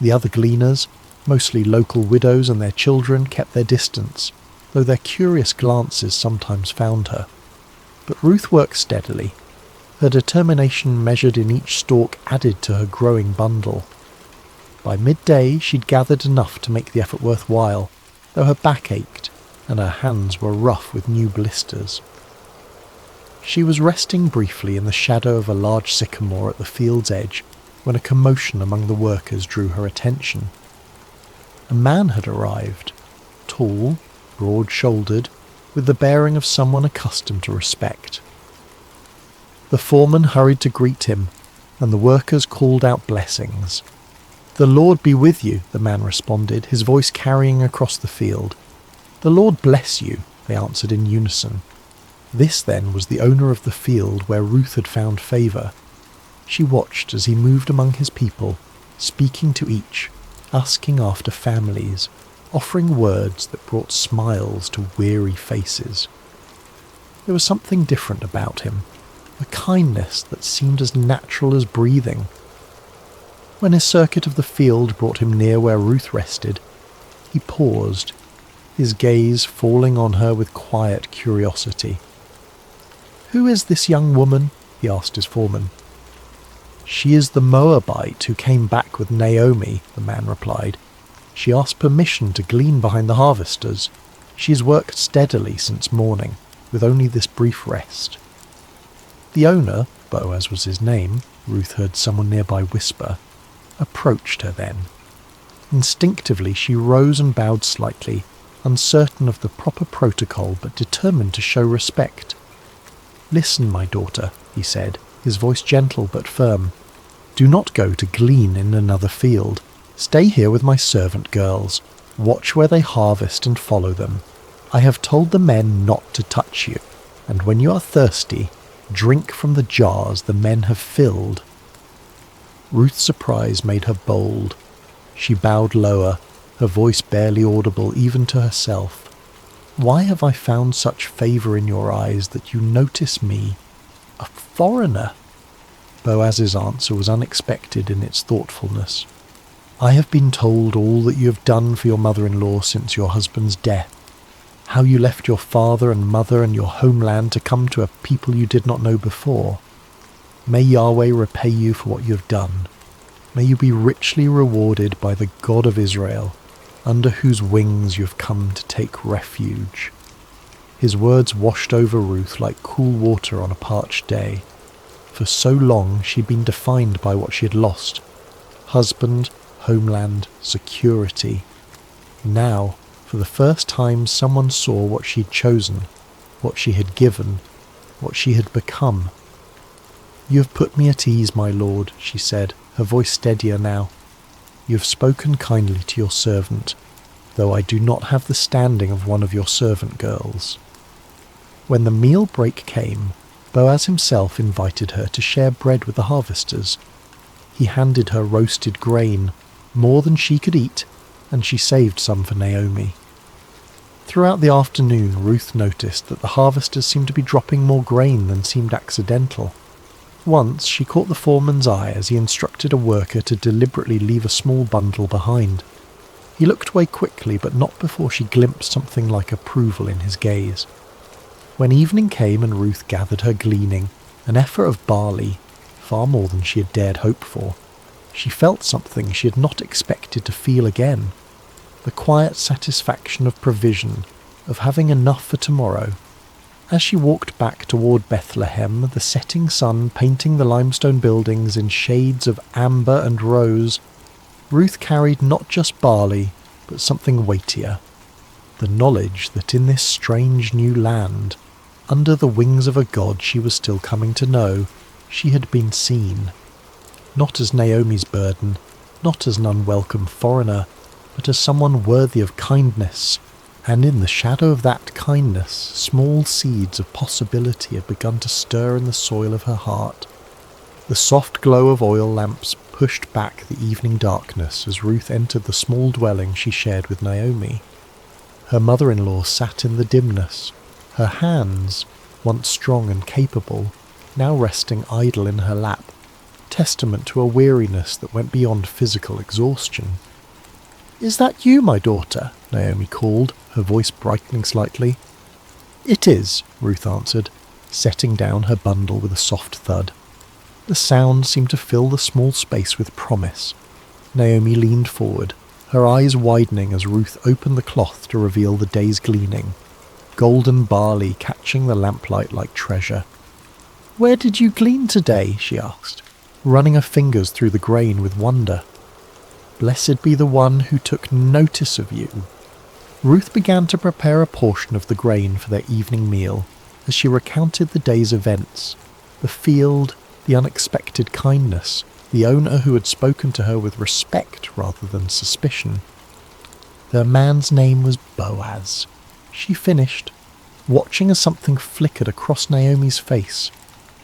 The other gleaners, mostly local widows and their children, kept their distance, though their curious glances sometimes found her. But Ruth worked steadily. Her determination measured in each stalk added to her growing bundle. By midday she'd gathered enough to make the effort worthwhile, though her back ached and her hands were rough with new blisters. She was resting briefly in the shadow of a large sycamore at the field's edge when a commotion among the workers drew her attention. A man had arrived, tall, broad-shouldered, with the bearing of someone accustomed to respect. The foreman hurried to greet him, and the workers called out blessings. "The Lord be with you," the man responded, his voice carrying across the field. "The Lord bless you," they answered in unison. This, then, was the owner of the field where Ruth had found favour. She watched as he moved among his people, speaking to each, asking after families, offering words that brought smiles to weary faces. There was something different about him, a kindness that seemed as natural as breathing. When his circuit of the field brought him near where Ruth rested, He paused, his gaze falling on her with quiet curiosity. "Who is this young woman?" he asked his foreman. "She is the Moabite who came back with Naomi," the man replied. "She asked permission to glean behind the harvesters. She has worked steadily since morning, with only this brief rest." The owner, Boaz was his name, Ruth heard someone nearby whisper, approached her then. Instinctively she rose and bowed slightly, uncertain of the proper protocol but determined to show respect. "Listen, my daughter," he said, his voice gentle but firm. "Do not go to glean in another field. Stay here with my servant girls. Watch where they harvest and follow them. I have told the men not to touch you, and when you are thirsty, drink from the jars the men have filled." Ruth's surprise made her bold. She bowed lower, her voice barely audible even to herself. "Why have I found such favour in your eyes that you notice me, a foreigner?" Boaz's answer was unexpected in its thoughtfulness. "I have been told all that you have done for your mother-in-law since your husband's death, how you left your father and mother and your homeland to come to a people you did not know before. May Yahweh repay you for what you have done. May you be richly rewarded by the God of Israel, under whose wings you have come to take refuge." His words washed over Ruth like cool water on a parched day. For so long she'd been defined by what she had lost: husband, homeland, security. Now, for the first time, someone saw what she'd chosen, what she had given, what she had become. "You have put me at ease, my lord," she said, her voice steadier now. "You have spoken kindly to your servant, though I do not have the standing of one of your servant girls." When the meal break came, Boaz himself invited her to share bread with the harvesters. He handed her roasted grain, more than she could eat, and she saved some for Naomi. Throughout the afternoon, Ruth noticed that the harvesters seemed to be dropping more grain than seemed accidental. Once she caught the foreman's eye as he instructed a worker to deliberately leave a small bundle behind. He looked away quickly, but not before she glimpsed something like approval in his gaze. When evening came and Ruth gathered her gleaning, an effort of barley, far more than she had dared hope for, she felt something she had not expected to feel again: the quiet satisfaction of provision, of having enough for tomorrow. As she walked back toward Bethlehem, the setting sun painting the limestone buildings in shades of amber and rose, Ruth carried not just barley, but something weightier: the knowledge that in this strange new land, under the wings of a God she was still coming to know, she had been seen. Not as Naomi's burden, not as an unwelcome foreigner, but as someone worthy of kindness, and in the shadow of that kindness, small seeds of possibility had begun to stir in the soil of her heart. The soft glow of oil lamps pushed back the evening darkness as Ruth entered the small dwelling she shared with Naomi. Her mother-in-law sat in the dimness, her hands, once strong and capable, now resting idle in her lap, testament to a weariness that went beyond physical exhaustion. "Is that you, my daughter?" Naomi called, her voice brightening slightly. "It is," Ruth answered, setting down her bundle with a soft thud. The sound seemed to fill the small space with promise. Naomi leaned forward, her eyes widening as Ruth opened the cloth to reveal the day's gleaning, golden barley catching the lamplight like treasure. "Where did you glean today?" she asked, running her fingers through the grain with wonder. "Blessed be the one who took notice of you." Ruth began to prepare a portion of the grain for their evening meal as she recounted the day's events: the field, the unexpected kindness, the owner who had spoken to her with respect rather than suspicion. The man's name was Boaz. She finished, watching as something flickered across Naomi's face.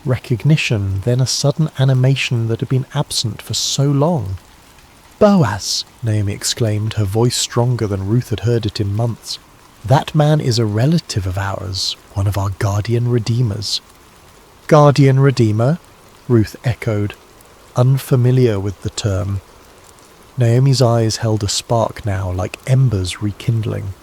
Recognition, then a sudden animation that had been absent for so long. "Boaz!" Naomi exclaimed, her voice stronger than Ruth had heard it in months. "That man is a relative of ours, one of our guardian redeemers." "Guardian redeemer?" Ruth echoed, unfamiliar with the term. Naomi's eyes held a spark now, like embers rekindling.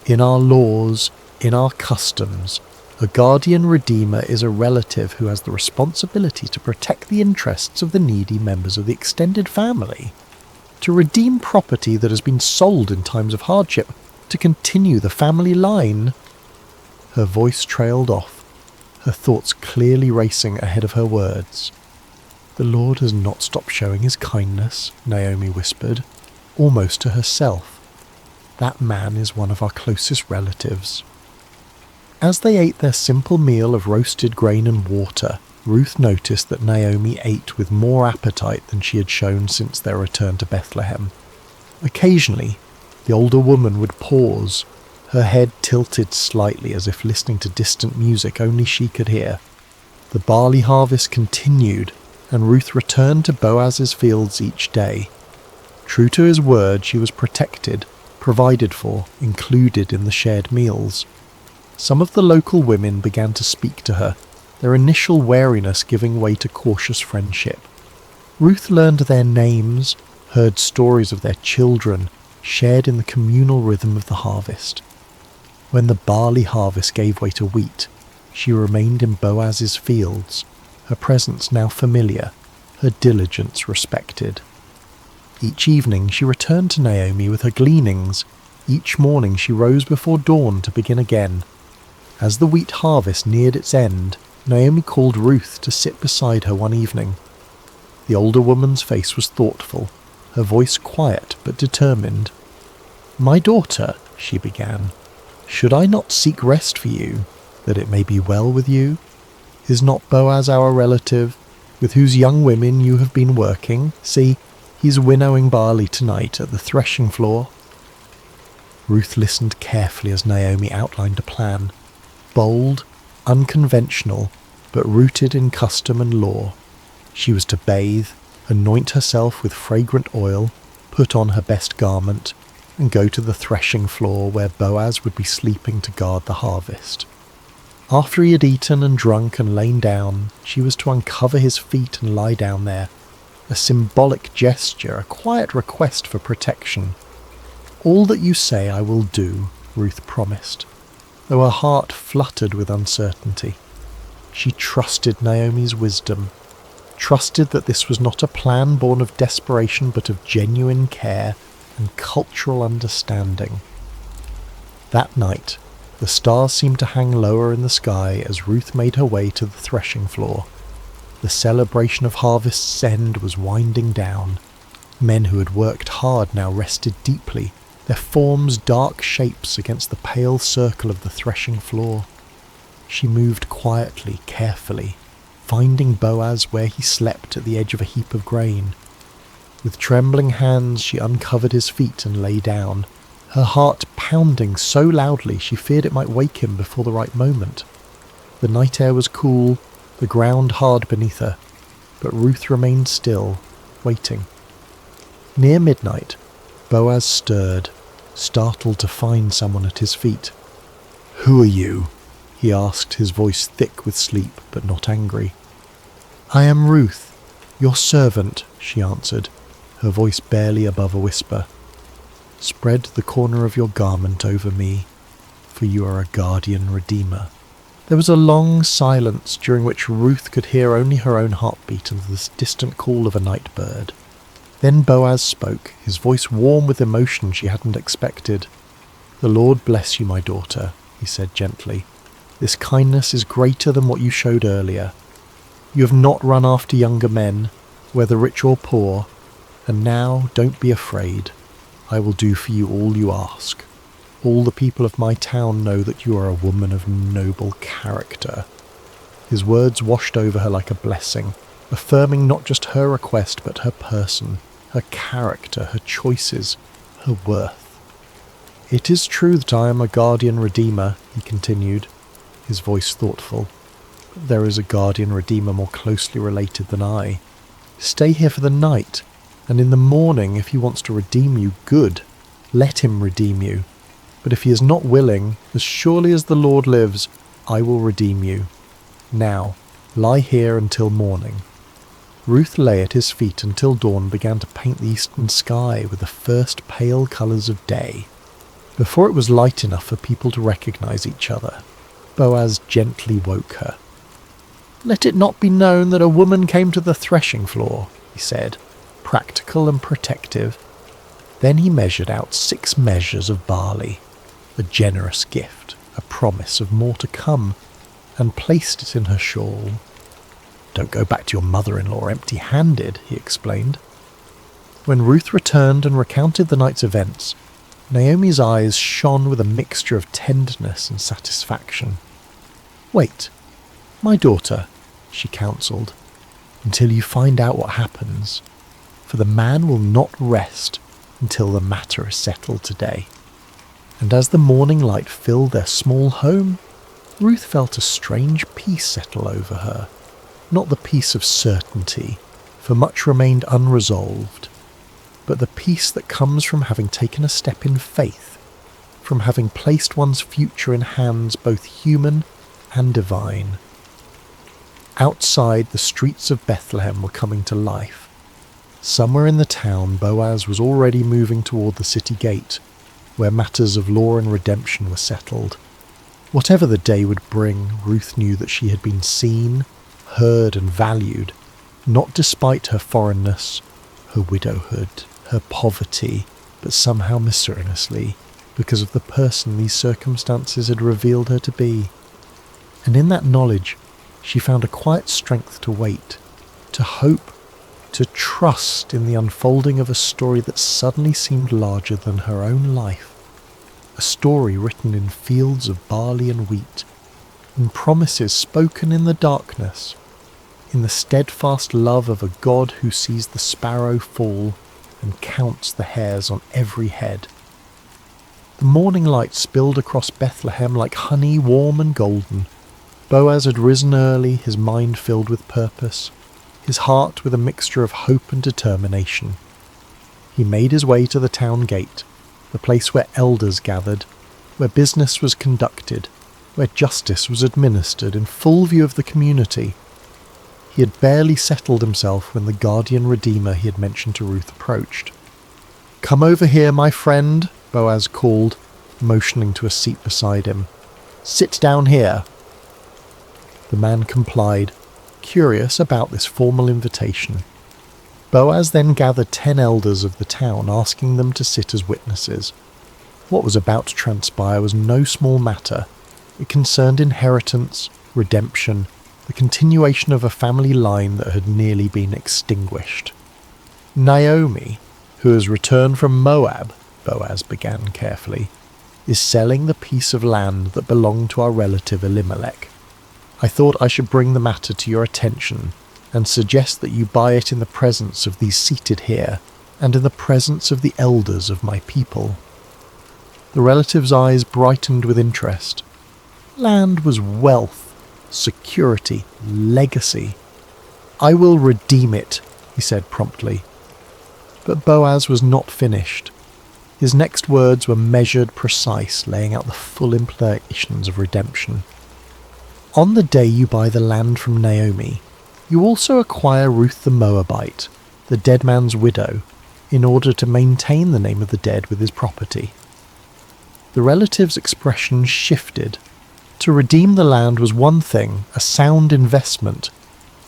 In our laws, in our customs, a guardian redeemer is a relative who has the responsibility to protect the interests of the needy members of the extended family, to redeem property that has been sold in times of hardship, to continue the family line. Her voice trailed off, her thoughts clearly racing ahead of her words. The Lord has not stopped showing his kindness, Naomi whispered, almost to herself. That man is one of our closest relatives. As they ate their simple meal of roasted grain and water, Ruth noticed that Naomi ate with more appetite than she had shown since their return to Bethlehem. Occasionally, the older woman would pause, her head tilted slightly as if listening to distant music only she could hear. The barley harvest continued, and Ruth returned to Boaz's fields each day. True to his word, she was protected, provided for, included in the shared meals. Some of the local women began to speak to her, their initial wariness giving way to cautious friendship. Ruth learned their names, heard stories of their children, shared in the communal rhythm of the harvest. When the barley harvest gave way to wheat, she remained in Boaz's fields, her presence now familiar, her diligence respected. Each evening she returned to Naomi with her gleanings. Each morning she rose before dawn to begin again. As the wheat harvest neared its end, Naomi called Ruth to sit beside her one evening. The older woman's face was thoughtful, her voice quiet but determined. "My daughter," she began, "should I not seek rest for you, that it may be well with you? Is not Boaz our relative, with whose young women you have been working? See, he's winnowing barley tonight at the threshing floor." Ruth listened carefully as Naomi outlined a plan. Bold, unconventional, but rooted in custom and law. She was to bathe, anoint herself with fragrant oil, put on her best garment, and go to the threshing floor where Boaz would be sleeping to guard the harvest. After he had eaten and drunk and lain down, she was to uncover his feet and lie down there, a symbolic gesture, a quiet request for protection. "All that you say I will do," Ruth promised, though her heart fluttered with uncertainty. She trusted Naomi's wisdom, trusted that this was not a plan born of desperation but of genuine care and cultural understanding. That night, the stars seemed to hang lower in the sky as Ruth made her way to the threshing floor. The celebration of harvest's end was winding down. Men who had worked hard now rested deeply, their forms dark shapes against the pale circle of the threshing floor. She moved quietly, carefully, finding Boaz where he slept at the edge of a heap of grain. With trembling hands she uncovered his feet and lay down, her heart pounding so loudly she feared it might wake him before the right moment. The night air was cool, the ground hard beneath her, but Ruth remained still, waiting. Near midnight, Boaz stirred, startled to find someone at his feet. "Who are you?" he asked, his voice thick with sleep but not angry. "I am Ruth, your servant," she answered, her voice barely above a whisper. "Spread the corner of your garment over me, for you are a guardian redeemer." There was a long silence during which Ruth could hear only her own heartbeat and the distant call of a night bird. Then Boaz spoke, his voice warm with emotion she hadn't expected. "The Lord bless you, my daughter," he said gently. "This kindness is greater than what you showed earlier. You have not run after younger men, whether rich or poor, and now don't be afraid. I will do for you all you ask. All the people of my town know that you are a woman of noble character." His words washed over her like a blessing, affirming not just her request but her person, her character, her choices, her worth. "It is true that I am a guardian redeemer," he continued, his voice thoughtful. "But there is a guardian redeemer more closely related than I. Stay here for the night, and in the morning, if he wants to redeem you, good. Let him redeem you. But if he is not willing, as surely as the Lord lives, I will redeem you. Now, lie here until morning." Ruth lay at his feet until dawn began to paint the eastern sky with the first pale colours of day. Before it was light enough for people to recognise each other, Boaz gently woke her. "Let it not be known that a woman came to the threshing floor," he said, practical and protective. Then he measured out 6 measures of barley, a generous gift, a promise of more to come, and placed it in her shawl. "Don't go back to your mother-in-law empty-handed," he explained. When Ruth returned and recounted the night's events, Naomi's eyes shone with a mixture of tenderness and satisfaction. "Wait, my daughter," she counselled, "until you find out what happens, for the man will not rest until the matter is settled today." And as the morning light filled their small home, Ruth felt a strange peace settle over her. Not the peace of certainty, for much remained unresolved, but the peace that comes from having taken a step in faith, from having placed one's future in hands both human and divine. Outside, the streets of Bethlehem were coming to life. Somewhere in the town, Boaz was already moving toward the city gate, where matters of law and redemption were settled. Whatever the day would bring, Ruth knew that she had been seen, heard and valued, not despite her foreignness, her widowhood, her poverty, but somehow mysteriously, because of the person these circumstances had revealed her to be. And in that knowledge, she found a quiet strength to wait, to hope, to trust in the unfolding of a story that suddenly seemed larger than her own life. A story written in fields of barley and wheat, in promises spoken in the darkness, in the steadfast love of a God who sees the sparrow fall and counts the hairs on every head. The morning light spilled across Bethlehem like honey warm and golden. Boaz had risen early, his mind filled with purpose, his heart with a mixture of hope and determination. He made his way to the town gate, the place where elders gathered, where business was conducted, where justice was administered in full view of the community. He had barely settled himself when the guardian redeemer he had mentioned to Ruth approached. "Come over here, my friend," Boaz called, motioning to a seat beside him. "Sit down here." The man complied, curious about this formal invitation. Boaz then gathered 10 elders of the town, asking them to sit as witnesses. What was about to transpire was no small matter. It concerned inheritance, redemption, the continuation of a family line that had nearly been extinguished. "Naomi, who has returned from Moab," Boaz began carefully, "is selling the piece of land that belonged to our relative Elimelech. I thought I should bring the matter to your attention and suggest that you buy it in the presence of these seated here and in the presence of the elders of my people." The relative's eyes brightened with interest. Land was wealth, security, legacy. "I will redeem it," he said promptly. But Boaz was not finished. His next words were measured, precise, laying out the full implications of redemption. "On the day you buy the land from Naomi, you also acquire Ruth the Moabite, the dead man's widow, in order to maintain the name of the dead with his property." The relative's expression shifted. To redeem the land was one thing, a sound investment,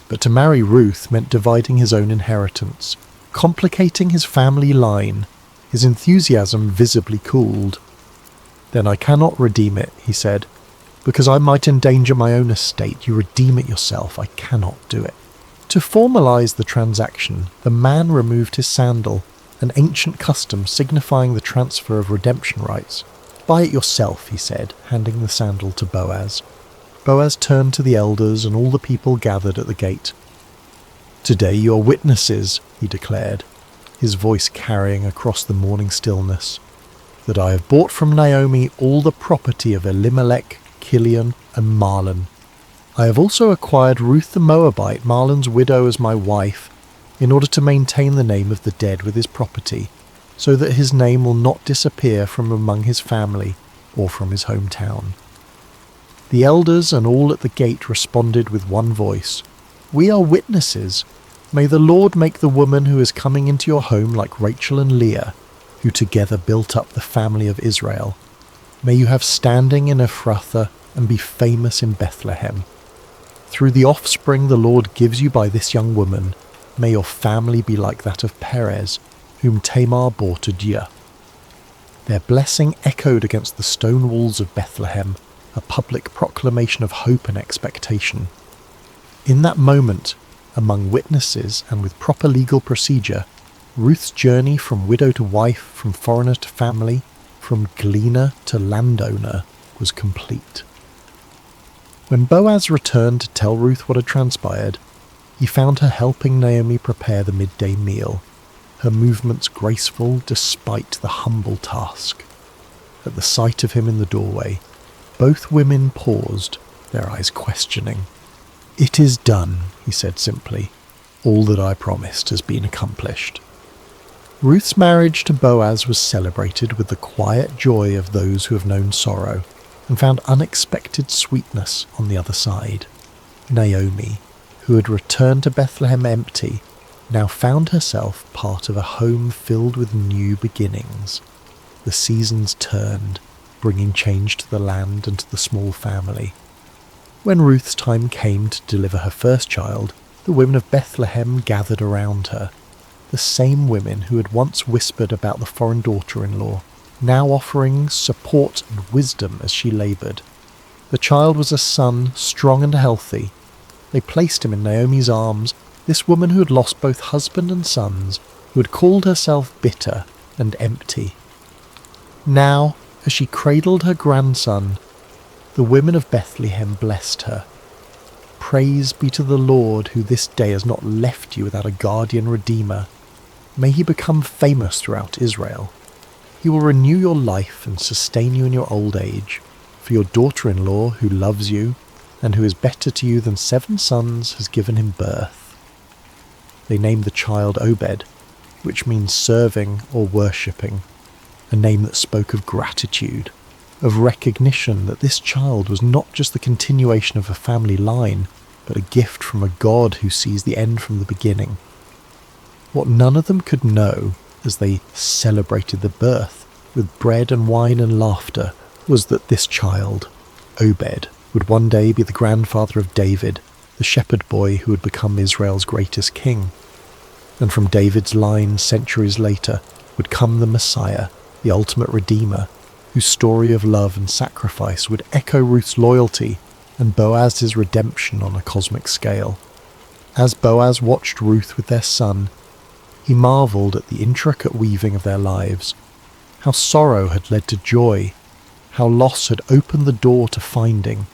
but to marry Ruth meant dividing his own inheritance, complicating his family line. His enthusiasm visibly cooled. "Then I cannot redeem it," he said. "Because I might endanger my own estate. You redeem it yourself. I cannot do it." To formalize the transaction, the man removed his sandal, an ancient custom signifying the transfer of redemption rights. "Buy it yourself," he said, handing the sandal to Boaz. Boaz turned to the elders and all the people gathered at the gate. "Today you are witnesses," he declared, his voice carrying across the morning stillness, "that I have bought from Naomi all the property of Elimelech, Kilion, and Mahlon. I have also acquired Ruth the Moabite, Mahlon's widow, as my wife, in order to maintain the name of the dead with his property, so that his name will not disappear from among his family or from his hometown." The elders and all at the gate responded with one voice, "We are witnesses." May the Lord make the woman who is coming into your home like Rachel and Leah, who together built up the family of Israel. May you have standing in Ephrathah and be famous in Bethlehem. Through the offspring the Lord gives you by this young woman, may your family be like that of Perez, whom Tamar bore to Dia. Their blessing echoed against the stone walls of Bethlehem, a public proclamation of hope and expectation. In that moment, among witnesses and with proper legal procedure, Ruth's journey from widow to wife, from foreigner to family, from gleaner to landowner was complete. When Boaz returned to tell Ruth what had transpired, he found her helping Naomi prepare the midday meal, her movements graceful despite the humble task. At the sight of him in the doorway, both women paused, their eyes questioning. "It is done," he said simply. "All that I promised has been accomplished." Ruth's marriage to Boaz was celebrated with the quiet joy of those who have known sorrow and found unexpected sweetness on the other side. Naomi, who had returned to Bethlehem empty, now found herself part of a home filled with new beginnings. The seasons turned, bringing change to the land and to the small family. When Ruth's time came to deliver her first child, the women of Bethlehem gathered around her. The same women who had once whispered about the foreign daughter-in-law, now offering support and wisdom as she laboured. The child was a son, strong and healthy. They placed him in Naomi's arms, this woman who had lost both husband and sons, who had called herself bitter and empty. Now, as she cradled her grandson, the women of Bethlehem blessed her. "Praise be to the Lord, who this day has not left you without a guardian redeemer. May he become famous throughout Israel. He will renew your life and sustain you in your old age. For your daughter-in-law, who loves you, and who is better to you than 7 sons, has given him birth." They named the child Obed, which means serving or worshipping, a name that spoke of gratitude, of recognition that this child was not just the continuation of a family line, but a gift from a God who sees the end from the beginning. What none of them could know, as they celebrated the birth with bread and wine and laughter, was that this child, Obed, would one day be the grandfather of David, the shepherd boy who would become Israel's greatest king. And from David's line centuries later would come the Messiah, the ultimate redeemer, whose story of love and sacrifice would echo Ruth's loyalty and Boaz's redemption on a cosmic scale. As Boaz watched Ruth with their son, he marvelled at the intricate weaving of their lives, how sorrow had led to joy, how loss had opened the door to finding,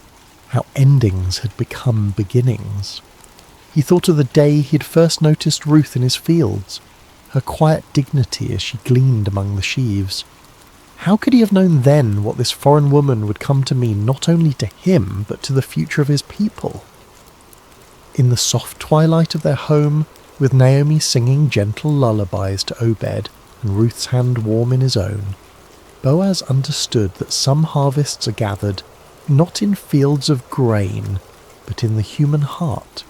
how endings had become beginnings. He thought of the day he had first noticed Ruth in his fields, her quiet dignity as she gleaned among the sheaves. How could he have known then what this foreign woman would come to mean not only to him, but to the future of his people? In the soft twilight of their home, with Naomi singing gentle lullabies to Obed and Ruth's hand warm in his own, Boaz understood that some harvests are gathered not in fields of grain, but in the human heart,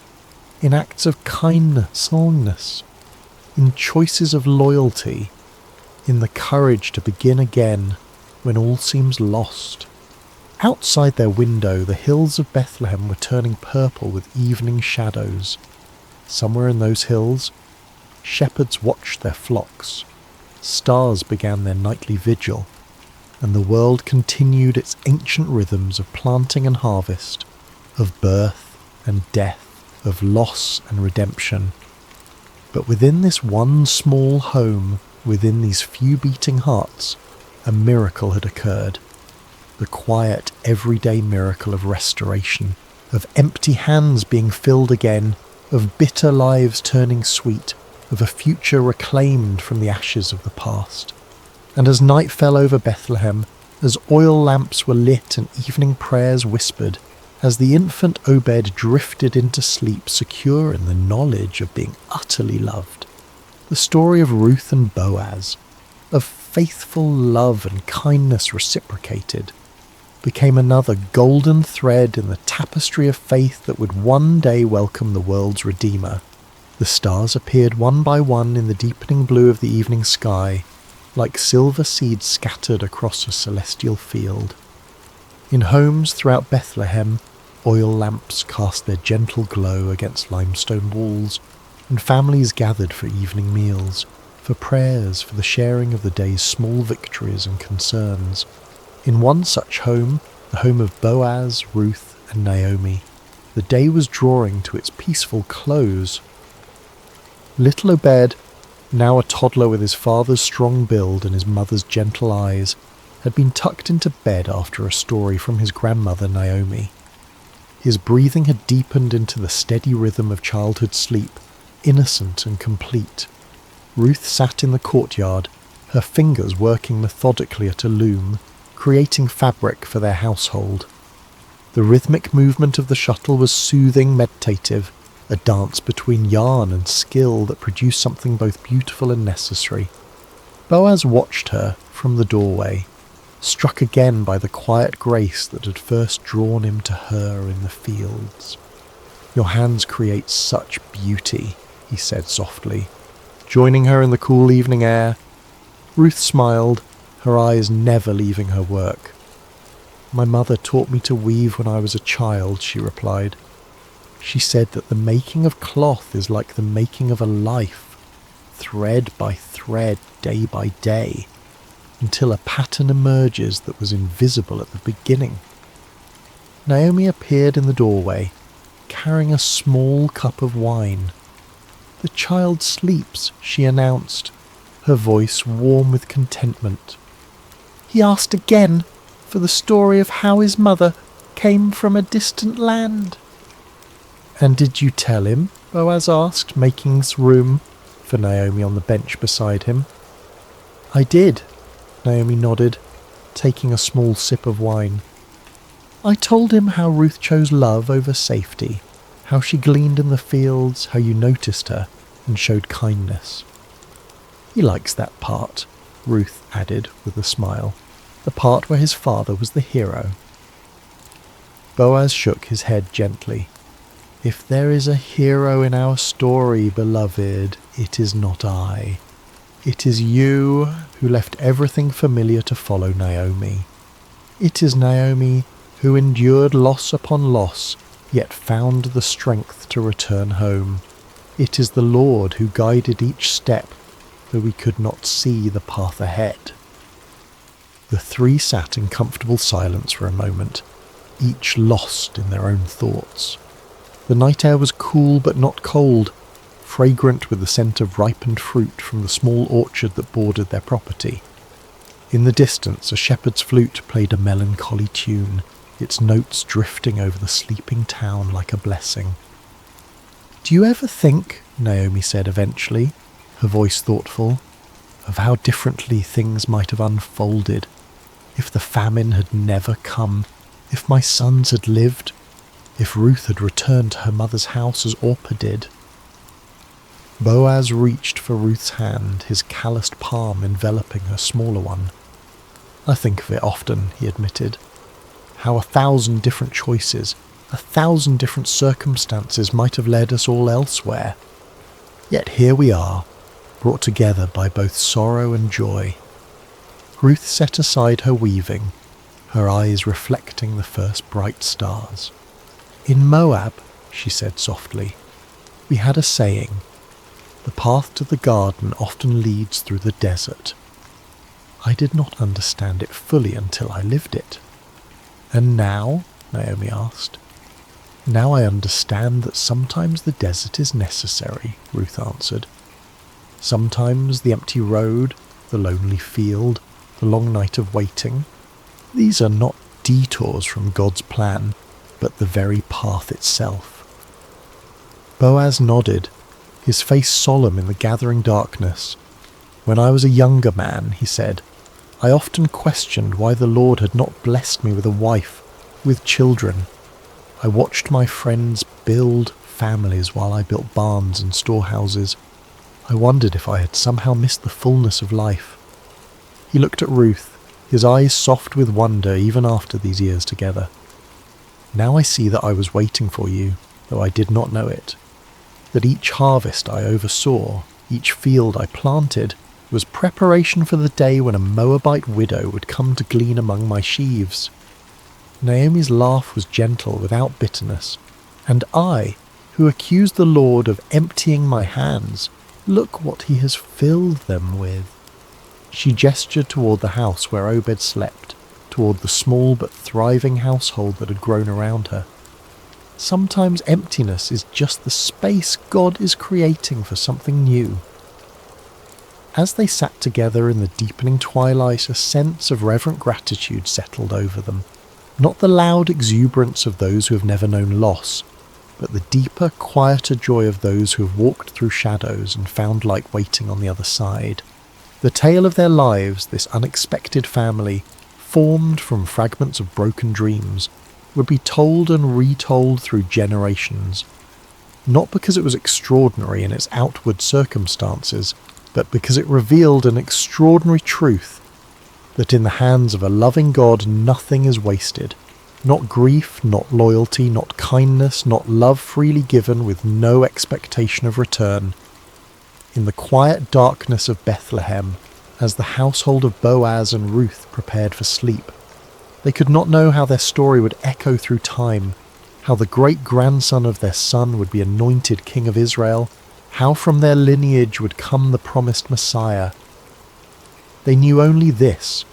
in acts of kindness, songness, in choices of loyalty, in the courage to begin again when all seems lost. Outside their window, the hills of Bethlehem were turning purple with evening shadows. Somewhere in those hills, shepherds watched their flocks, stars began their nightly vigil, and the world continued its ancient rhythms of planting and harvest, of birth and death, of loss and redemption. But within this one small home, within these few beating hearts, a miracle had occurred. The quiet, everyday miracle of restoration, of empty hands being filled again, of bitter lives turning sweet, of a future reclaimed from the ashes of the past. And as night fell over Bethlehem, as oil lamps were lit and evening prayers whispered, as the infant Obed drifted into sleep secure in the knowledge of being utterly loved, the story of Ruth and Boaz, of faithful love and kindness reciprocated, became another golden thread in the tapestry of faith that would one day welcome the world's Redeemer. The stars appeared one by one in the deepening blue of the evening sky, like silver seeds scattered across a celestial field. In homes throughout Bethlehem, oil lamps cast their gentle glow against limestone walls, and families gathered for evening meals, for prayers, for the sharing of the day's small victories and concerns. In one such home, the home of Boaz, Ruth, and Naomi, the day was drawing to its peaceful close. Little Obed, now a toddler with his father's strong build and his mother's gentle eyes, had been tucked into bed after a story from his grandmother Naomi. His breathing had deepened into the steady rhythm of childhood sleep, innocent and complete. Ruth sat in the courtyard, her fingers working methodically at a loom, creating fabric for their household. The rhythmic movement of the shuttle was soothing, meditative, a dance between yarn and skill that produced something both beautiful and necessary. Boaz watched her from the doorway, struck again by the quiet grace that had first drawn him to her in the fields. "Your hands create such beauty," he said softly, joining her in the cool evening air. Ruth smiled, her eyes never leaving her work. "My mother taught me to weave when I was a child," she replied. "She said that the making of cloth is like the making of a life, thread by thread, day by day, until a pattern emerges that was invisible at the beginning." Naomi appeared in the doorway, carrying a small cup of wine. "The child sleeps," she announced, her voice warm with contentment. "He asked again for the story of how his mother came from a distant land." "And did you tell him?" Boaz asked, making room for Naomi on the bench beside him. "I did," Naomi nodded, taking a small sip of wine. "I told him how Ruth chose love over safety, how she gleaned in the fields, how you noticed her and showed kindness." "He likes that part," Ruth added with a smile, "the part where his father was the hero." Boaz shook his head gently. "If there is a hero in our story, beloved, it is not I. It is you who left everything familiar to follow Naomi. It is Naomi who endured loss upon loss, yet found the strength to return home. It is the Lord who guided each step, though we could not see the path ahead." The three sat in comfortable silence for a moment, each lost in their own thoughts. The night air was cool but not cold, fragrant with the scent of ripened fruit from the small orchard that bordered their property. In the distance, a shepherd's flute played a melancholy tune, its notes drifting over the sleeping town like a blessing. "Do you ever think," Naomi said eventually, her voice thoughtful, "of how differently things might have unfolded if the famine had never come, if my sons had lived, if Ruth had returned to her mother's house as Orpah did?" Boaz reached for Ruth's hand, his calloused palm enveloping her smaller one. "I think of it often," he admitted, "how 1,000 different choices, 1,000 different circumstances might have led us all elsewhere. Yet here we are, brought together by both sorrow and joy." Ruth set aside her weaving, her eyes reflecting the first bright stars. "In Moab," she said softly, "we had a saying, 'The path to the garden often leads through the desert.' I did not understand it fully until I lived it." "And now?" Naomi asked. "Now I understand that sometimes the desert is necessary," Ruth answered. "Sometimes the empty road, the lonely field, the long night of waiting, these are not detours from God's plan, but the very path itself." Boaz nodded, his face solemn in the gathering darkness. "When I was a younger man," he said, "I often questioned why the Lord had not blessed me with a wife, with children. I watched my friends build families while I built barns and storehouses. I wondered if I had somehow missed the fullness of life." He looked at Ruth, his eyes soft with wonder even after these years together. "Now I see that I was waiting for you, though I did not know it. that each harvest I oversaw, each field I planted, was preparation for the day when a Moabite widow would come to glean among my sheaves. Naomi's laugh was gentle without bitterness, and I, who accused the Lord of emptying my hands, look what he has filled them with. She gestured toward the house where Obed slept, toward the small but thriving household that had grown around her. Sometimes emptiness is just the space God is creating for something new. As they sat together in the deepening twilight, a sense of reverent gratitude settled over them. Not the loud exuberance of those who have never known loss, but the deeper, quieter joy of those who have walked through shadows and found light waiting on the other side. The tale of their lives, this unexpected family, formed from fragments of broken dreams, would be told and retold through generations. Not because it was extraordinary in its outward circumstances, but because it revealed an extraordinary truth, that in the hands of a loving God nothing is wasted. Not grief, not loyalty, not kindness, not love freely given with no expectation of return. In the quiet darkness of Bethlehem, as the household of Boaz and Ruth prepared for sleep, they could not know how their story would echo through time, how the great-grandson of their son would be anointed king of Israel, how from their lineage would come the promised Messiah. They knew only this,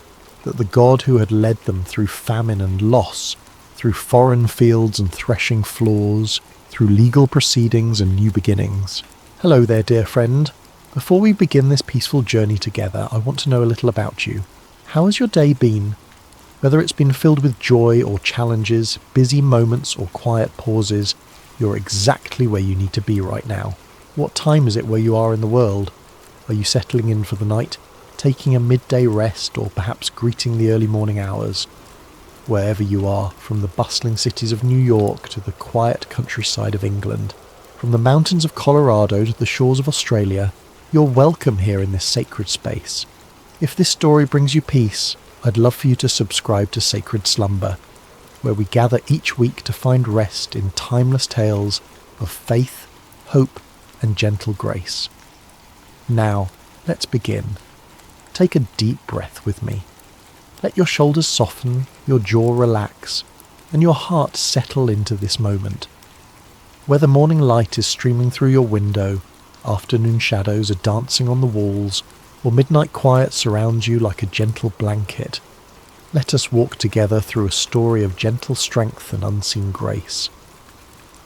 that the God who had led them through famine and loss, through foreign fields and threshing floors, through legal proceedings and new beginnings. Hello there, dear friend. Before we begin this peaceful journey together, I want to know a little about you. How has your day been? Whether it's been filled with joy or challenges, busy moments or quiet pauses, you're exactly where you need to be right now. What time is it where you are in the world? Are you settling in for the night, taking a midday rest, or perhaps greeting the early morning hours? Wherever you are, from the bustling cities of New York to the quiet countryside of England, from the mountains of Colorado to the shores of Australia, you're welcome here in this sacred space. If this story brings you peace, I'd love for you to subscribe to Sacred Slumber, where we gather each week to find rest in timeless tales of faith, hope, and gentle grace. Now, let's begin. Take a deep breath with me. Let your shoulders soften, your jaw relax, and your heart settle into this moment. Whether morning light is streaming through your window, afternoon shadows are dancing on the walls, or midnight quiet surrounds you like a gentle blanket, let us walk together through a story of gentle strength and unseen grace.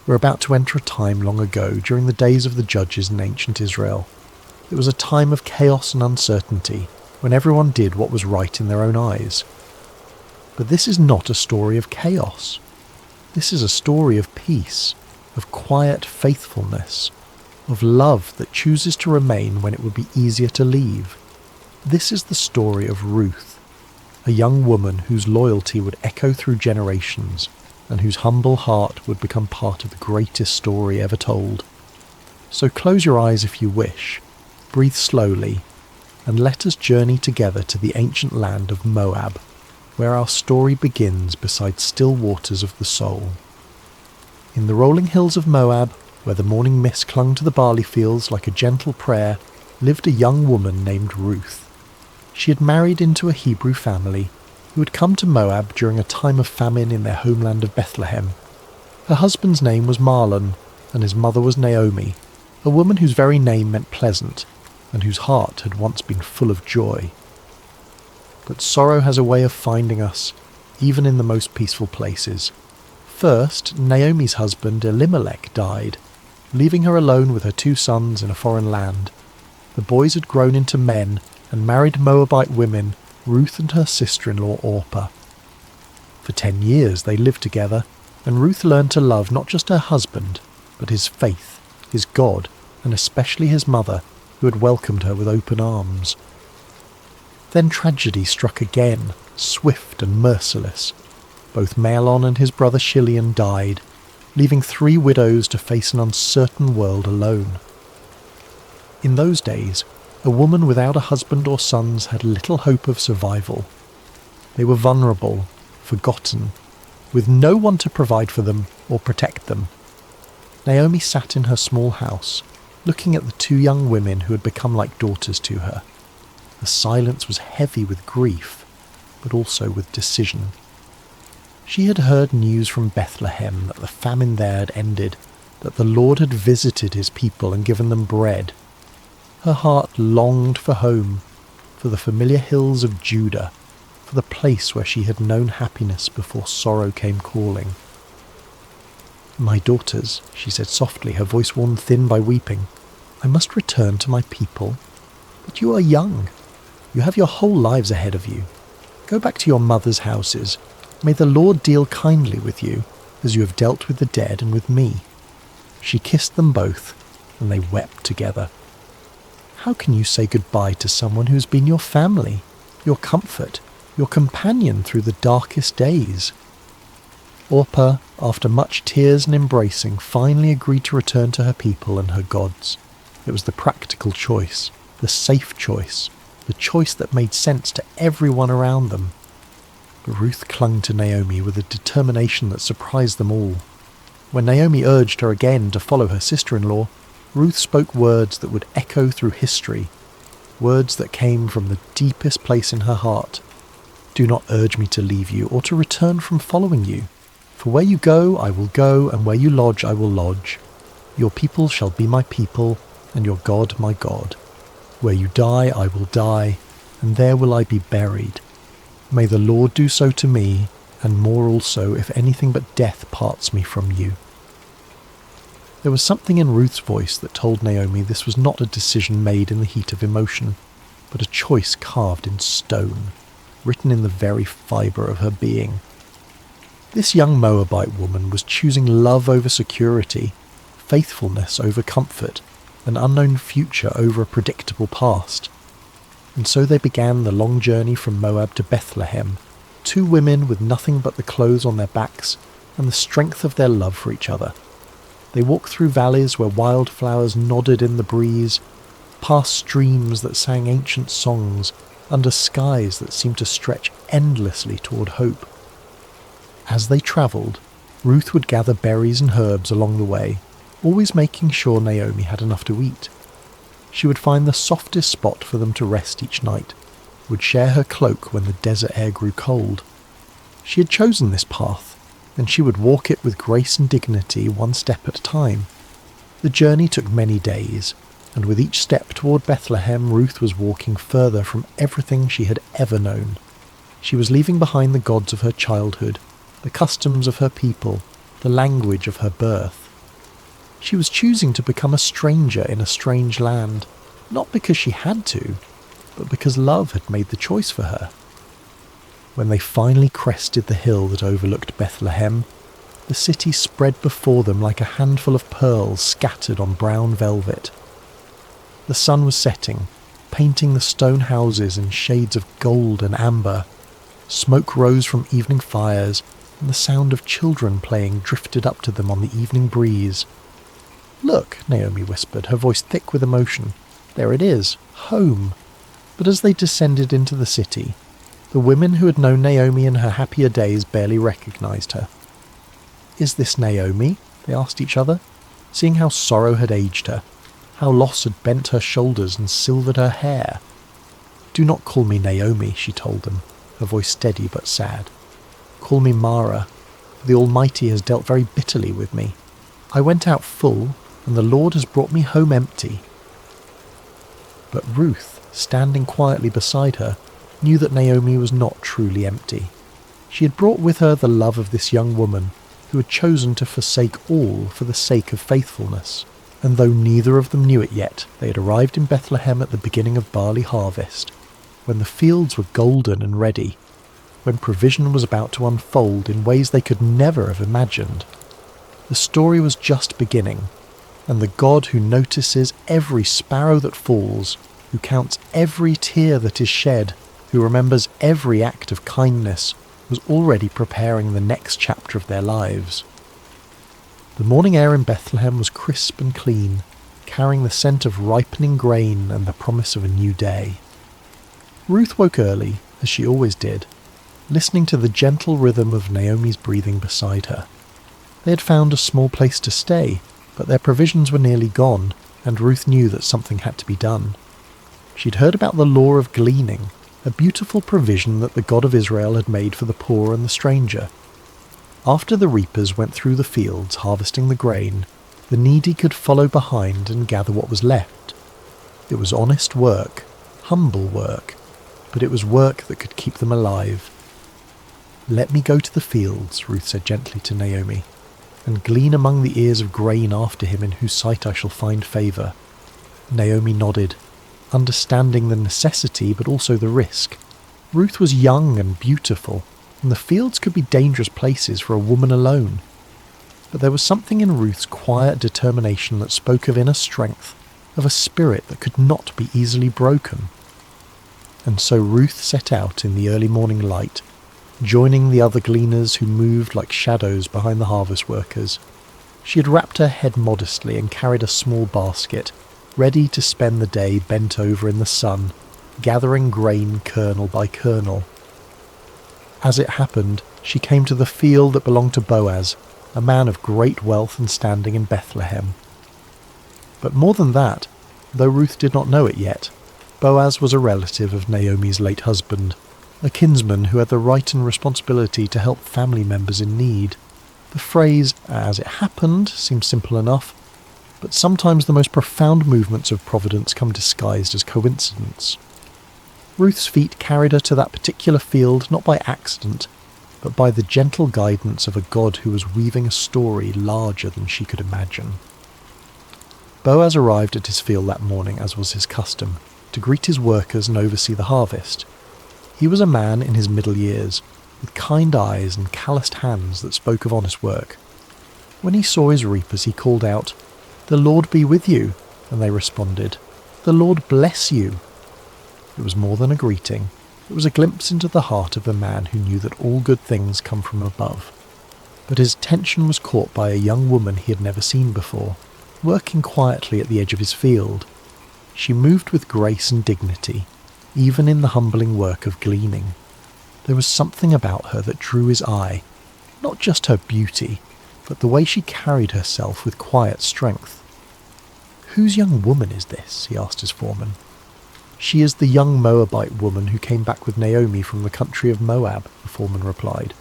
We're about to enter a time long ago, during the days of the judges in ancient Israel. It was a time of chaos and uncertainty, when everyone did what was right in their own eyes. But this is not a story of chaos. This is a story of peace, of quiet faithfulness, of love that chooses to remain when it would be easier to leave. This is the story of Ruth, a young woman whose loyalty would echo through generations, and whose humble heart would become part of the greatest story ever told. So close your eyes if you wish, breathe slowly, and let us journey together to the ancient land of Moab, where our story begins beside still waters of the soul. In the rolling hills of Moab, where the morning mist clung to the barley fields like a gentle prayer, lived a young woman named Ruth. She had married into a Hebrew family who had come to Moab during a time of famine in their homeland of Bethlehem. Her husband's name was Mahlon, and his mother was Naomi, a woman whose very name meant pleasant, and whose heart had once been full of joy. But sorrow has a way of finding us, even in the most peaceful places. First, Naomi's husband Elimelech died, leaving her alone with her 2 sons in a foreign land. The boys had grown into men and married Moabite women, Ruth and her sister-in-law Orpah. For 10 years they lived together, and Ruth learned to love not just her husband, but his faith, his God, and especially his mother, who had welcomed her with open arms. Then tragedy struck again, swift and merciless. Both Mahlon and his brother Chilion died, leaving 3 widows to face an uncertain world alone. In those days, a woman without a husband or sons had little hope of survival. They were vulnerable, forgotten, with no one to provide for them or protect them. Naomi sat in her small house, looking at the two young women who had become like daughters to her. The silence was heavy with grief, but also with decision. She had heard news from Bethlehem that the famine there had ended, that the Lord had visited his people and given them bread. Her heart longed for home, for the familiar hills of Judah, for the place where she had known happiness before sorrow came calling. "My daughters," she said softly, her voice worn thin by weeping, "I must return to my people. But you are young. You have your whole lives ahead of you. Go back to your mothers' houses. May the Lord deal kindly with you, as you have dealt with the dead and with me." She kissed them both, and they wept together. How can you say goodbye to someone who has been your family, your comfort, your companion through the darkest days? Orpah, after much tears and embracing, finally agreed to return to her people and her gods. It was the practical choice, the safe choice, the choice that made sense to everyone around them. But Ruth clung to Naomi with a determination that surprised them all. When Naomi urged her again to follow her sister-in-law, Ruth spoke words that would echo through history, words that came from the deepest place in her heart. "Do not urge me to leave you or to return from following you. For where you go, I will go, and where you lodge, I will lodge. Your people shall be my people, and your God my God. Where you die, I will die, and there will I be buried. May the Lord do so to me, and more also, if anything but death parts me from you." There was something in Ruth's voice that told Naomi this was not a decision made in the heat of emotion, but a choice carved in stone, written in the very fibre of her being. This young Moabite woman was choosing love over security, faithfulness over comfort, an unknown future over a predictable past. And so they began the long journey from Moab to Bethlehem, two women with nothing but the clothes on their backs and the strength of their love for each other. They walked through valleys where wildflowers nodded in the breeze, past streams that sang ancient songs, under skies that seemed to stretch endlessly toward hope. As they travelled, Ruth would gather berries and herbs along the way, always making sure Naomi had enough to eat. She would find the softest spot for them to rest each night, would share her cloak when the desert air grew cold. She had chosen this path, and she would walk it with grace and dignity, one step at a time. The journey took many days, and with each step toward Bethlehem, Ruth was walking further from everything she had ever known. She was leaving behind the gods of her childhood, the customs of her people, the language of her birth. She was choosing to become a stranger in a strange land, not because she had to, but because love had made the choice for her. When they finally crested the hill that overlooked Bethlehem, the city spread before them like a handful of pearls scattered on brown velvet. The sun was setting, painting the stone houses in shades of gold and amber. Smoke rose from evening fires, and the sound of children playing drifted up to them on the evening breeze. "Look," Naomi whispered, her voice thick with emotion. "There it is, home." But as they descended into the city, the women who had known Naomi in her happier days barely recognized her. "Is this Naomi?" they asked each other, seeing how sorrow had aged her, how loss had bent her shoulders and silvered her hair. "Do not call me Naomi," she told them, her voice steady but sad. "Call me Mara, for the Almighty has dealt very bitterly with me. I went out full, and the Lord has brought me home empty." But Ruth, standing quietly beside her, knew that Naomi was not truly empty. She had brought with her the love of this young woman, who had chosen to forsake all for the sake of faithfulness. And though neither of them knew it yet, they had arrived in Bethlehem at the beginning of barley harvest, when the fields were golden and ready, when provision was about to unfold in ways they could never have imagined. The story was just beginning, and the God who notices every sparrow that falls, who counts every tear that is shed, who remembers every act of kindness, was already preparing the next chapter of their lives. The morning air in Bethlehem was crisp and clean, carrying the scent of ripening grain and the promise of a new day. Ruth woke early, as she always did, listening to the gentle rhythm of Naomi's breathing beside her. They had found a small place to stay, but their provisions were nearly gone, and Ruth knew that something had to be done. She'd heard about the law of gleaning, a beautiful provision that the God of Israel had made for the poor and the stranger. After the reapers went through the fields harvesting the grain, the needy could follow behind and gather what was left. It was honest work, humble work, but it was work that could keep them alive. "Let me go to the fields," Ruth said gently to Naomi, "and glean among the ears of grain after him in whose sight I shall find favour." Naomi nodded, understanding the necessity but also the risk. Ruth was young and beautiful, and the fields could be dangerous places for a woman alone. But there was something in Ruth's quiet determination that spoke of inner strength, of a spirit that could not be easily broken. And so Ruth set out in the early morning light, joining the other gleaners who moved like shadows behind the harvest workers. She had wrapped her head modestly and carried a small basket, ready to spend the day bent over in the sun, gathering grain kernel by kernel. As it happened, she came to the field that belonged to Boaz, a man of great wealth and standing in Bethlehem. But more than that, though Ruth did not know it yet, Boaz was a relative of Naomi's late husband, a kinsman who had the right and responsibility to help family members in need. The phrase, "as it happened," seems simple enough, but sometimes the most profound movements of providence come disguised as coincidence. Ruth's feet carried her to that particular field not by accident, but by the gentle guidance of a God who was weaving a story larger than she could imagine. Boaz arrived at his field that morning, as was his custom, to greet his workers and oversee the harvest. He was a man in his middle years, with kind eyes and calloused hands that spoke of honest work. When he saw his reapers, he called out, "The Lord be with you," and they responded, "The Lord bless you." It was more than a greeting. It was a glimpse into the heart of a man who knew that all good things come from above. But his attention was caught by a young woman he had never seen before, working quietly at the edge of his field. She moved with grace and dignity, even in the humbling work of gleaning. There was something about her that drew his eye, not just her beauty, but the way she carried herself with quiet strength. "Whose young woman is this?" he asked his foreman. "She is the young Moabite woman who came back with Naomi from the country of Moab," the foreman replied.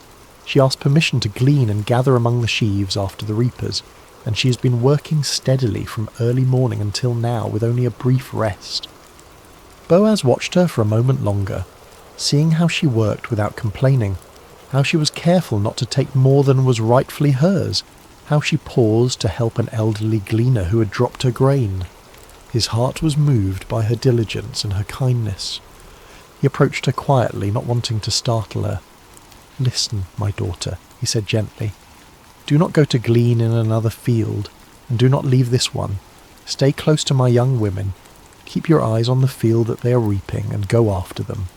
"She asked permission to glean and gather among the sheaves after the reapers, and she has been working steadily from early morning until now with only a brief rest." Boaz watched her for a moment longer, seeing how she worked without complaining, how she was careful not to take more than was rightfully hers, how she paused to help an elderly gleaner who had dropped her grain. His heart was moved by her diligence and her kindness. He approached her quietly, not wanting to startle her. "Listen, my daughter," he said gently. "Do not go to glean in another field, and do not leave this one. Stay close to my young women. Keep your eyes on the field that they are reaping, and go after them.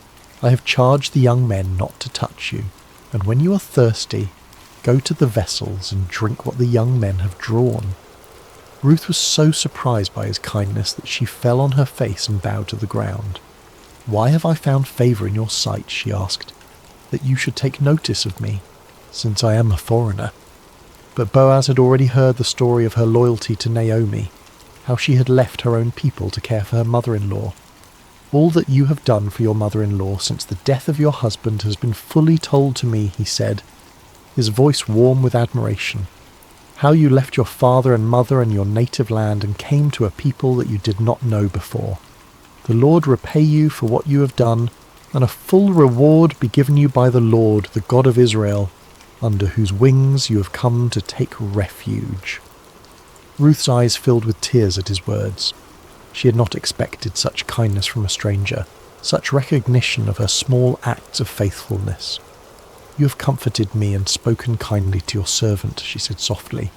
I have charged the young men not to touch you, and when you are thirsty, go to the vessels and drink what the young men have drawn." Ruth was so surprised by his kindness that she fell on her face and bowed to the ground. "Why have I found favour in your sight," she asked, "that you should take notice of me, since I am a foreigner?" But Boaz had already heard the story of her loyalty to Naomi, how she had left her own people to care for her mother-in-law. "All that you have done for your mother-in-law since the death of your husband has been fully told to me," he said, his voice warm with admiration. "How you left your father and mother and your native land and came to a people that you did not know before. The Lord repay you for what you have done, and a full reward be given you by the Lord, the God of Israel, under whose wings you have come to take refuge." Ruth's eyes filled with tears at his words. She had not expected such kindness from a stranger, such recognition of her small acts of faithfulness. "You have comforted me and spoken kindly to your servant," she said softly,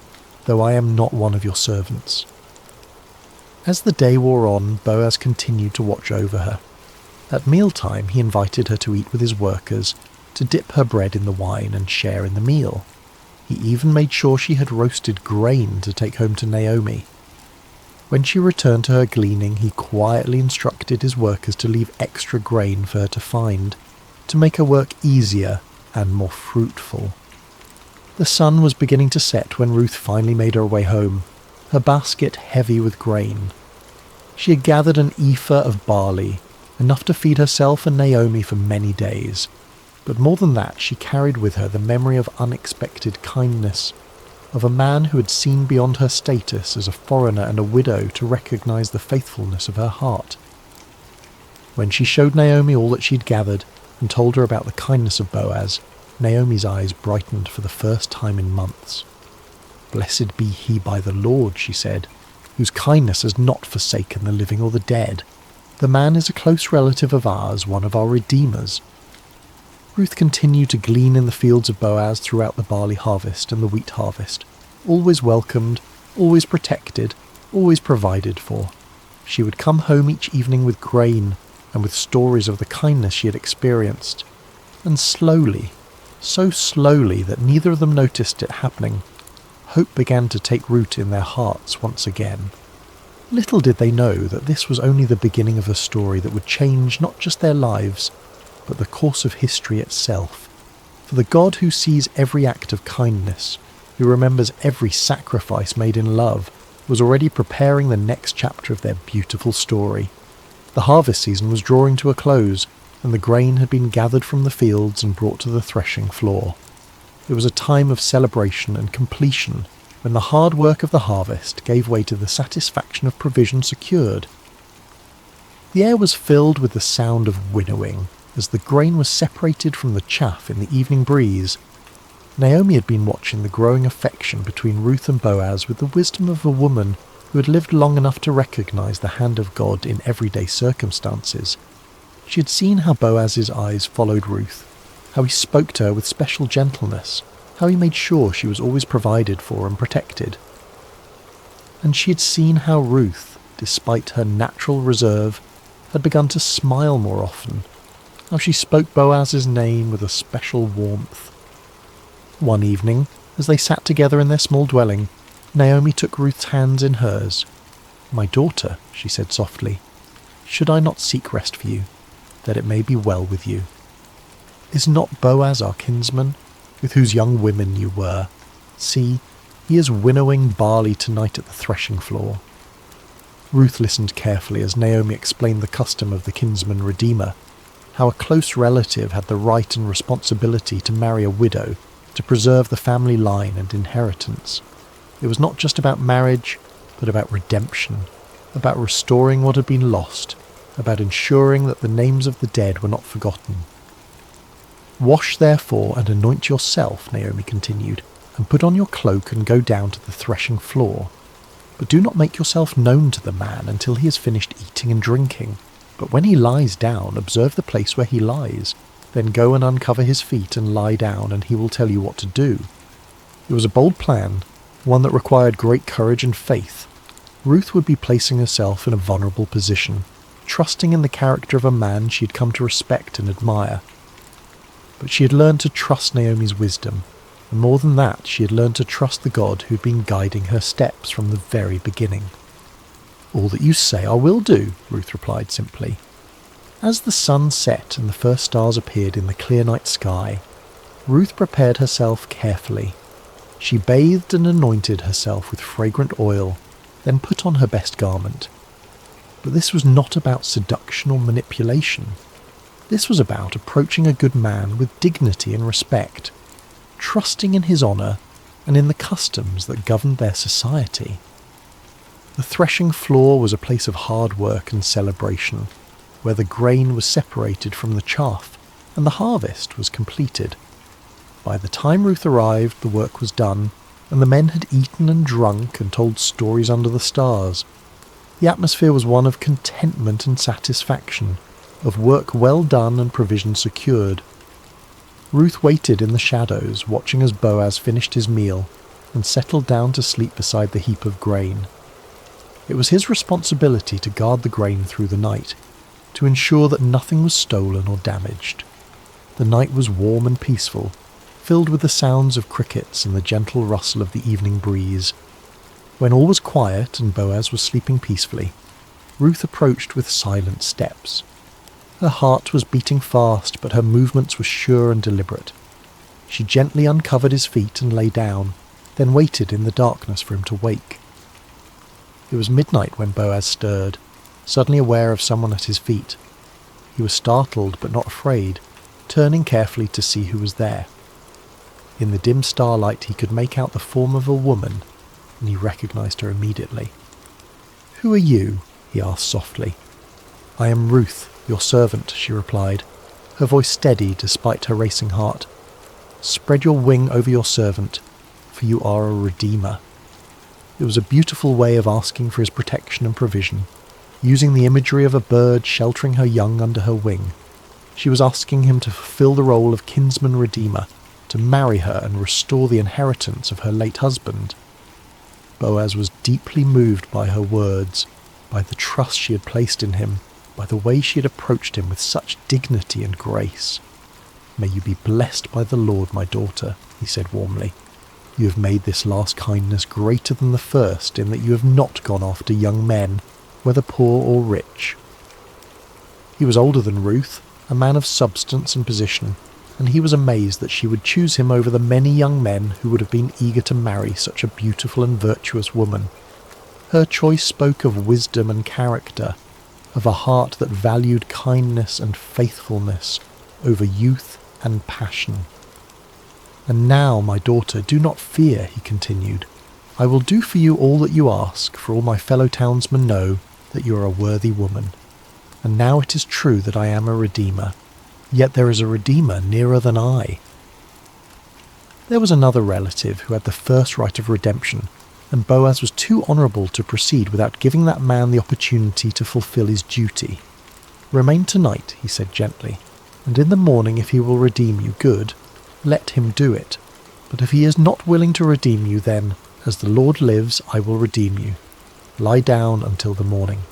"though I am not one of your servants." As the day wore on, Boaz continued to watch over her. At mealtime, he invited her to eat with his workers, to dip her bread in the wine and share in the meal. He even made sure she had roasted grain to take home to Naomi. When she returned to her gleaning, he quietly instructed his workers to leave extra grain for her to find, to make her work easier and more fruitful. The sun was beginning to set when Ruth finally made her way home. her basket heavy with grain. She had gathered an ephah of barley, enough to feed herself and Naomi for many days. But more than that, she carried with her the memory of unexpected kindness, of a man who had seen beyond her status as a foreigner and a widow to recognize the faithfulness of her heart. When she showed Naomi all that she'd gathered and told her about the kindness of Boaz, Naomi's eyes brightened for the first time in months. "Blessed be he by the Lord," she said, "whose kindness has not forsaken the living or the dead. The man is a close relative of ours, one of our redeemers." Ruth continued to glean in the fields of Boaz throughout the barley harvest and the wheat harvest, always welcomed, always protected, always provided for. She would come home each evening with grain and with stories of the kindness she had experienced. And slowly, so slowly that neither of them noticed it happening, hope began to take root in their hearts once again. Little did they know that this was only the beginning of a story that would change not just their lives, but the course of history itself. For the God who sees every act of kindness, who remembers every sacrifice made in love, was already preparing the next chapter of their beautiful story. The harvest season was drawing to a close, and the grain had been gathered from the fields and brought to the threshing floor. It was a time of celebration and completion, when the hard work of the harvest gave way to the satisfaction of provision secured. The air was filled with the sound of winnowing, as the grain was separated from the chaff in the evening breeze. Naomi had been watching the growing affection between Ruth and Boaz with the wisdom of a woman who had lived long enough to recognize the hand of God in everyday circumstances. She had seen how Boaz's eyes followed Ruth, how he spoke to her with special gentleness, how he made sure she was always provided for and protected. And she had seen how Ruth, despite her natural reserve, had begun to smile more often, how she spoke Boaz's name with a special warmth. One evening, as they sat together in their small dwelling, Naomi took Ruth's hands in hers. "My daughter," she said softly, "should I not seek rest for you, that it may be well with you? Is not Boaz our kinsman, with whose young women you were? See, he is winnowing barley tonight at the threshing floor." Ruth listened carefully as Naomi explained the custom of the kinsman redeemer, how a close relative had the right and responsibility to marry a widow to preserve the family line and inheritance. It was not just about marriage, but about redemption, about restoring what had been lost, about ensuring that the names of the dead were not forgotten. "Wash therefore and anoint yourself," Naomi continued, "and put on your cloak and go down to the threshing floor. But do not make yourself known to the man until he has finished eating and drinking. But when he lies down, observe the place where he lies. Then go and uncover his feet and lie down, and he will tell you what to do." It was a bold plan, one that required great courage and faith. Ruth would be placing herself in a vulnerable position, trusting in the character of a man she had come to respect and admire. But she had learned to trust Naomi's wisdom, and more than that, she had learned to trust the God who had been guiding her steps from the very beginning. "All that you say I will do," Ruth replied simply. As the sun set and the first stars appeared in the clear night sky, Ruth prepared herself carefully. She bathed and anointed herself with fragrant oil, then put on her best garment. But this was not about seduction or manipulation. This was about approaching a good man with dignity and respect, trusting in his honour and in the customs that governed their society. The threshing floor was a place of hard work and celebration, where the grain was separated from the chaff and the harvest was completed. By the time Ruth arrived, the work was done, and the men had eaten and drunk and told stories under the stars. The atmosphere was one of contentment and satisfaction, of work well done and provision secured. Ruth waited in the shadows, watching as Boaz finished his meal and settled down to sleep beside the heap of grain. It was his responsibility to guard the grain through the night, to ensure that nothing was stolen or damaged. The night was warm and peaceful, filled with the sounds of crickets and the gentle rustle of the evening breeze. When all was quiet and Boaz was sleeping peacefully, Ruth approached with silent steps. Her heart was beating fast, but her movements were sure and deliberate. She gently uncovered his feet and lay down, then waited in the darkness for him to wake. It was midnight when Boaz stirred, suddenly aware of someone at his feet. He was startled but not afraid, turning carefully to see who was there. In the dim starlight he could make out the form of a woman, and he recognized her immediately. "Who are you?" he asked softly. "I am Ruth, your servant," she replied, her voice steady despite her racing heart. "Spread your wing over your servant, for you are a redeemer." It was a beautiful way of asking for his protection and provision, using the imagery of a bird sheltering her young under her wing. She was asking him to fulfill the role of kinsman redeemer, to marry her and restore the inheritance of her late husband. Boaz was deeply moved by her words, by the trust she had placed in him, by the way she had approached him with such dignity and grace. "May you be blessed by the Lord, my daughter," he said warmly. "You have made this last kindness greater than the first in that you have not gone after young men, whether poor or rich." He was older than Ruth, a man of substance and position, and he was amazed that she would choose him over the many young men who would have been eager to marry such a beautiful and virtuous woman. Her choice spoke of wisdom and character, of a heart that valued kindness and faithfulness over youth and passion. "And now, my daughter, do not fear," he continued. "I will do for you all that you ask, for all my fellow townsmen know that you are a worthy woman. And now it is true that I am a redeemer, yet there is a redeemer nearer than I." There was another relative who had the first right of redemption, and Boaz was too honourable to proceed without giving that man the opportunity to fulfil his duty. "Remain tonight," he said gently, "and in the morning if he will redeem you, good, let him do it. But if he is not willing to redeem you, then, as the Lord lives, I will redeem you. Lie down until the morning."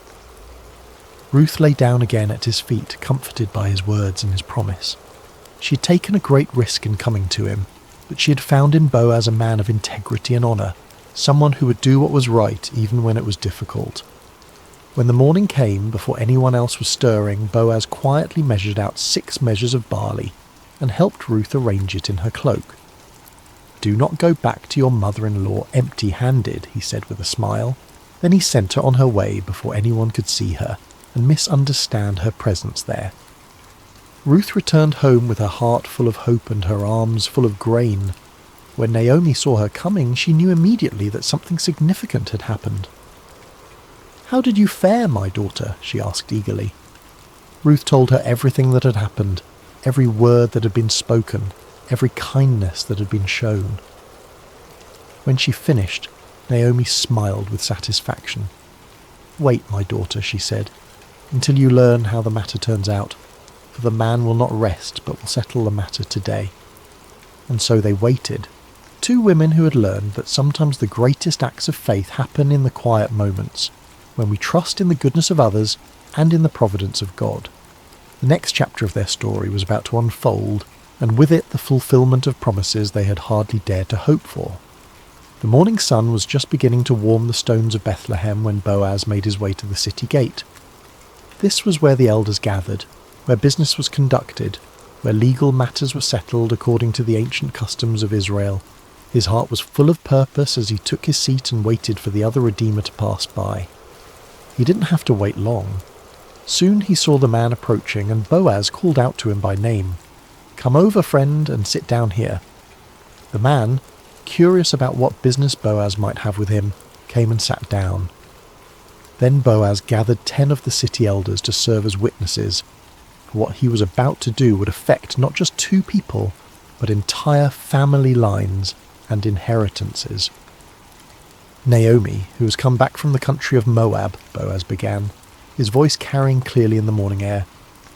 Ruth lay down again at his feet, comforted by his words and his promise. She had taken a great risk in coming to him, but she had found in Boaz a man of integrity and honour, someone who would do what was right even when it was difficult. When the morning came, before anyone else was stirring, Boaz quietly measured out 6 measures of barley and helped Ruth arrange it in her cloak. "Do not go back to your mother-in-law empty-handed," he said with a smile. Then he sent her on her way before anyone could see her and misunderstand her presence there. Ruth returned home with her heart full of hope and her arms full of grain. When Naomi saw her coming, she knew immediately that something significant had happened. "How did you fare, my daughter?" she asked eagerly. Ruth told her everything that had happened, every word that had been spoken, every kindness that had been shown. When she finished, Naomi smiled with satisfaction. "Wait, my daughter," she said, "until you learn how the matter turns out, for the man will not rest but will settle the matter today." And so they waited. 2 women who had learned that sometimes the greatest acts of faith happen in the quiet moments, when we trust in the goodness of others and in the providence of God. The next chapter of their story was about to unfold, and with it the fulfillment of promises they had hardly dared to hope for. The morning sun was just beginning to warm the stones of Bethlehem when Boaz made his way to the city gate. This was where the elders gathered, where business was conducted, where legal matters were settled according to the ancient customs of Israel. His heart was full of purpose as he took his seat and waited for the other Redeemer to pass by. He didn't have to wait long. Soon he saw the man approaching, and Boaz called out to him by name. "Come over, friend, and sit down here." The man, curious about what business Boaz might have with him, came and sat down. Then Boaz gathered 10 of the city elders to serve as witnesses. For what he was about to do would affect not just 2 people, but entire family lines and inheritances. "Naomi, who has come back from the country of Moab," Boaz began, his voice carrying clearly in the morning air,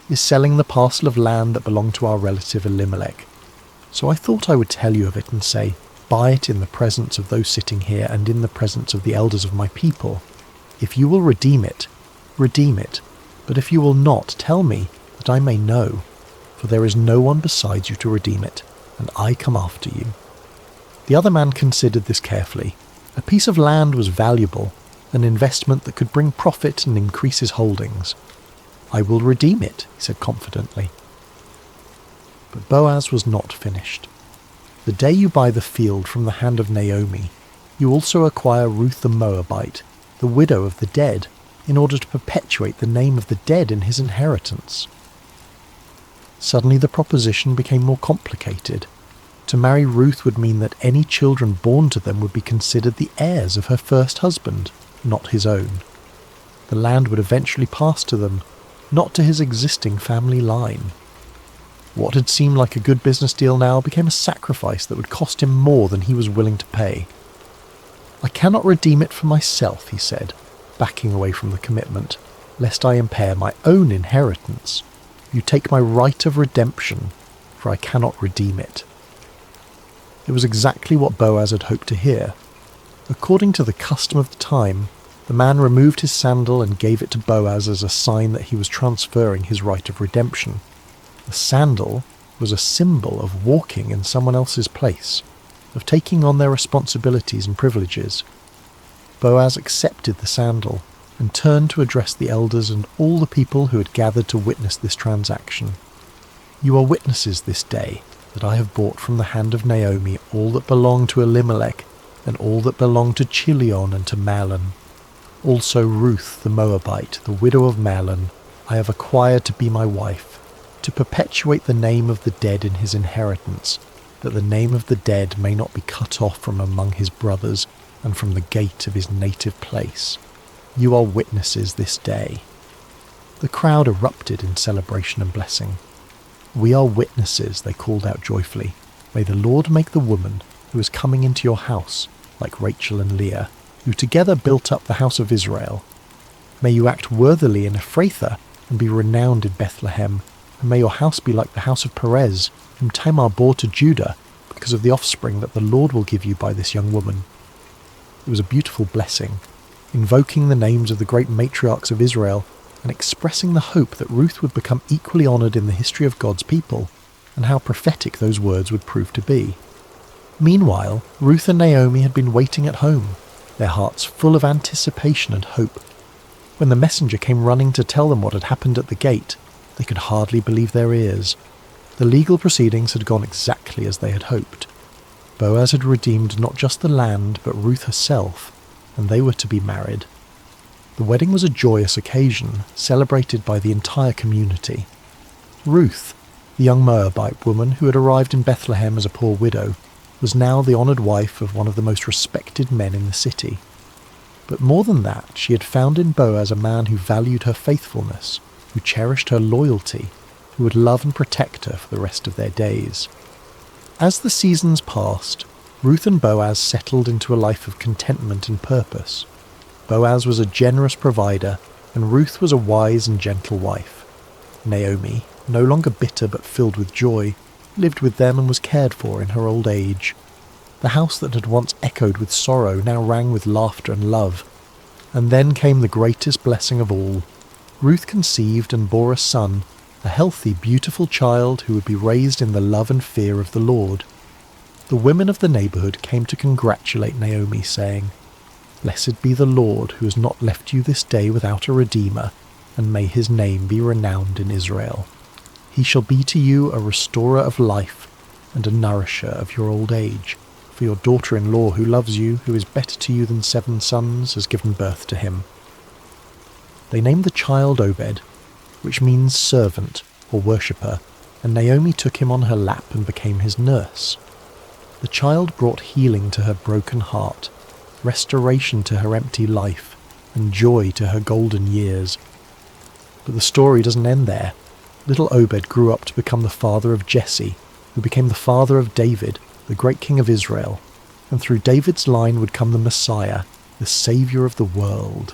"is selling the parcel of land that belonged to our relative Elimelech. So I thought I would tell you of it and say, buy it in the presence of those sitting here and in the presence of the elders of my people. If you will redeem it, redeem it. But if you will not, tell me, that I may know. For there is no one besides you to redeem it, and I come after you." The other man considered this carefully. A piece of land was valuable, an investment that could bring profit and increase his holdings. "I will redeem it," he said confidently. But Boaz was not finished. "The day you buy the field from the hand of Naomi, you also acquire Ruth the Moabite, the widow of the dead, in order to perpetuate the name of the dead in his inheritance. Suddenly the proposition became more complicated. To marry Ruth would mean that any children born to them would be considered the heirs of her first husband, not his own. The land would eventually pass to them, not to his existing family line. What had seemed like a good business deal now became a sacrifice that would cost him more than he was willing to pay. "I cannot redeem it for myself," he said, backing away from the commitment, "lest I impair my own inheritance. You take my right of redemption, for I cannot redeem it." It was exactly what Boaz had hoped to hear. According to the custom of the time, the man removed his sandal and gave it to Boaz as a sign that he was transferring his right of redemption. The sandal was a symbol of walking in someone else's place, of taking on their responsibilities and privileges. Boaz accepted the sandal and turned to address the elders and all the people who had gathered to witness this transaction. "You are witnesses this day that I have bought from the hand of Naomi all that belonged to Elimelech and all that belonged to Chilion and to Mahlon. Also Ruth the Moabite, the widow of Mahlon, I have acquired to be my wife, to perpetuate the name of the dead in his inheritance, that the name of the dead may not be cut off from among his brothers and from the gate of his native place. You are witnesses this day." The crowd erupted in celebration and blessing. "We are witnesses," they called out joyfully. "May the Lord make the woman who is coming into your house like Rachel and Leah, who together built up the house of Israel. May you act worthily in Ephrathah and be renowned in Bethlehem, and may your house be like the house of Perez, whom Tamar bore to Judah, because of the offspring that the Lord will give you by this young woman." It was a beautiful blessing, invoking the names of the great matriarchs of Israel and expressing the hope that Ruth would become equally honoured in the history of God's people, and how prophetic those words would prove to be. Meanwhile, Ruth and Naomi had been waiting at home, their hearts full of anticipation and hope. When the messenger came running to tell them what had happened at the gate, they could hardly believe their ears. The legal proceedings had gone exactly as they had hoped. Boaz had redeemed not just the land, but Ruth herself, and they were to be married. The wedding was a joyous occasion, celebrated by the entire community. Ruth, the young Moabite woman who had arrived in Bethlehem as a poor widow, was now the honoured wife of one of the most respected men in the city. But more than that, she had found in Boaz a man who valued her faithfulness, who cherished her loyalty, who would love and protect her for the rest of their days. As the seasons passed, Ruth and Boaz settled into a life of contentment and purpose. Boaz was a generous provider, and Ruth was a wise and gentle wife. Naomi, no longer bitter but filled with joy, lived with them and was cared for in her old age. The house that had once echoed with sorrow now rang with laughter and love. And then came the greatest blessing of all. Ruth conceived and bore a son, a healthy, beautiful child who would be raised in the love and fear of the Lord. The women of the neighbourhood came to congratulate Naomi, saying, "Blessed be the Lord, who has not left you this day without a redeemer, and may his name be renowned in Israel. He shall be to you a restorer of life and a nourisher of your old age, for your daughter-in-law who loves you, who is better to you than 7 sons, has given birth to him." They named the child Obed, which means servant or worshipper, and Naomi took him on her lap and became his nurse. The child brought healing to her broken heart, restoration to her empty life, and joy to her golden years. But the story doesn't end there. Little Obed grew up to become the father of Jesse, who became the father of David, the great king of Israel, and through David's line would come the Messiah, the saviour of the world.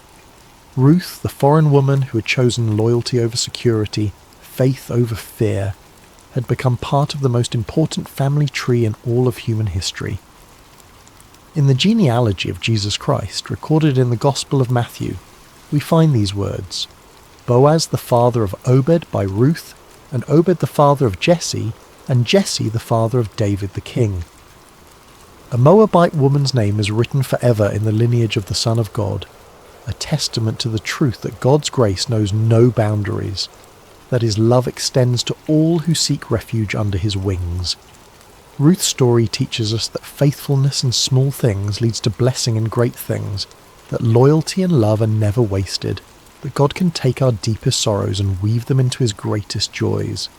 Ruth, the foreign woman who had chosen loyalty over security, faith over fear, had become part of the most important family tree in all of human history. In the genealogy of Jesus Christ, recorded in the Gospel of Matthew, we find these words: Boaz the father of Obed by Ruth, and Obed the father of Jesse, and Jesse the father of David the king. A Moabite woman's name is written forever in the lineage of the Son of God, a testament to the truth that God's grace knows no boundaries, that his love extends to all who seek refuge under his wings. Ruth's story teaches us that faithfulness in small things leads to blessing in great things, that loyalty and love are never wasted, that God can take our deepest sorrows and weave them into his greatest joys.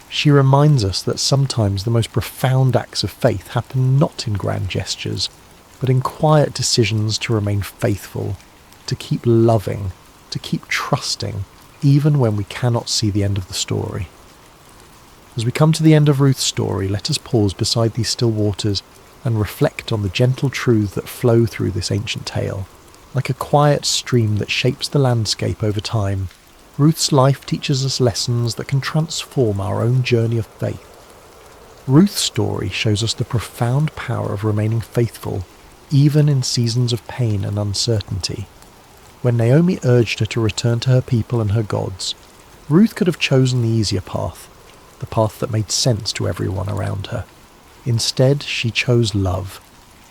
She reminds us that sometimes the most profound acts of faith happen not in grand gestures, but in quiet decisions to remain faithful, to keep loving, to keep trusting, even when we cannot see the end of the story. As we come to the end of Ruth's story, let us pause beside these still waters and reflect on the gentle truths that flow through this ancient tale. Like a quiet stream that shapes the landscape over time, Ruth's life teaches us lessons that can transform our own journey of faith. Ruth's story shows us the profound power of remaining faithful, even in seasons of pain and uncertainty. When Naomi urged her to return to her people and her gods, Ruth could have chosen the easier path, the path that made sense to everyone around her. Instead, she chose love.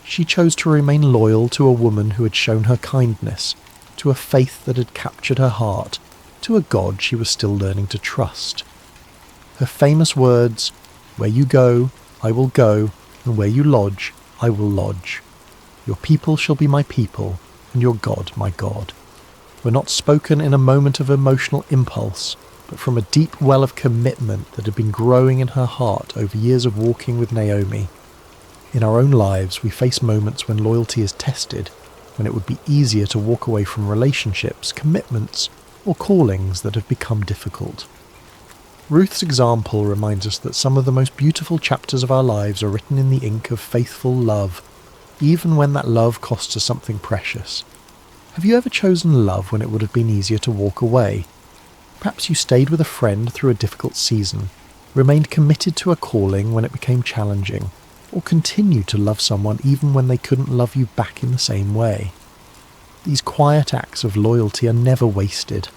She chose to remain loyal to a woman who had shown her kindness, to a faith that had captured her heart, to a God she was still learning to trust. Her famous words, "Where you go, I will go, and where you lodge, I will lodge. Your people shall be my people, and your God my God," were not spoken in a moment of emotional impulse, but from a deep well of commitment that had been growing in her heart over years of walking with Naomi. In our own lives, we face moments when loyalty is tested, when it would be easier to walk away from relationships, commitments, or callings that have become difficult. Ruth's example reminds us that some of the most beautiful chapters of our lives are written in the ink of faithful love, even when that love costs us something precious. Have you ever chosen love when it would have been easier to walk away? Perhaps you stayed with a friend through a difficult season, remained committed to a calling when it became challenging, or continued to love someone even when they couldn't love you back in the same way. These quiet acts of loyalty are never wasted.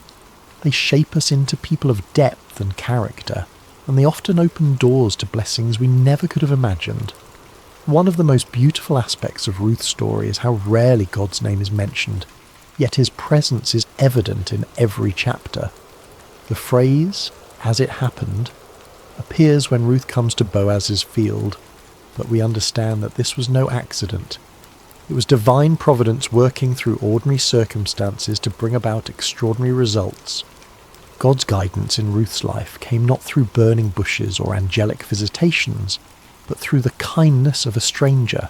They shape us into people of depth and character, and they often open doors to blessings we never could have imagined. One of the most beautiful aspects of Ruth's story is how rarely God's name is mentioned, yet his presence is evident in every chapter. The phrase, "as it happened," appears when Ruth comes to Boaz's field, but we understand that this was no accident. It was divine providence working through ordinary circumstances to bring about extraordinary results. God's guidance in Ruth's life came not through burning bushes or angelic visitations, but through the kindness of a stranger,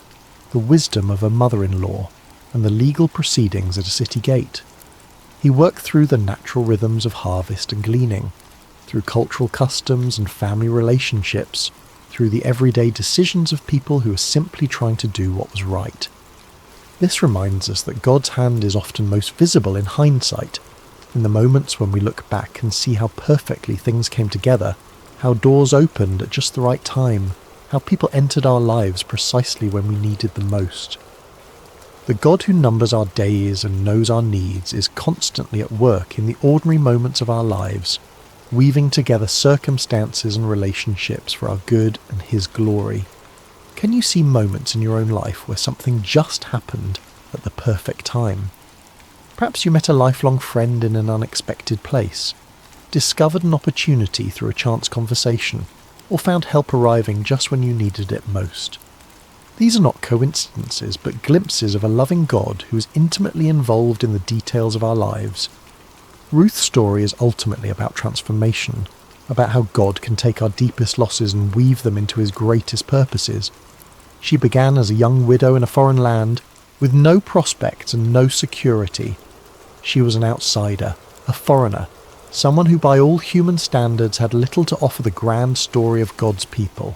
the wisdom of a mother-in-law, and the legal proceedings at a city gate. He worked through the natural rhythms of harvest and gleaning, through cultural customs and family relationships, through the everyday decisions of people who were simply trying to do what was right. This reminds us that God's hand is often most visible in hindsight, in the moments when we look back and see how perfectly things came together, how doors opened at just the right time, how people entered our lives precisely when we needed them most. The God who numbers our days and knows our needs is constantly at work in the ordinary moments of our lives, weaving together circumstances and relationships for our good and his glory. Can you see moments in your own life where something just happened at the perfect time? Perhaps you met a lifelong friend in an unexpected place, discovered an opportunity through a chance conversation, or found help arriving just when you needed it most. These are not coincidences, but glimpses of a loving God who is intimately involved in the details of our lives. Ruth's story is ultimately about transformation, about how God can take our deepest losses and weave them into his greatest purposes. She began as a young widow in a foreign land, with no prospects and no security. She was an outsider, a foreigner, someone who by all human standards had little to offer the grand story of God's people.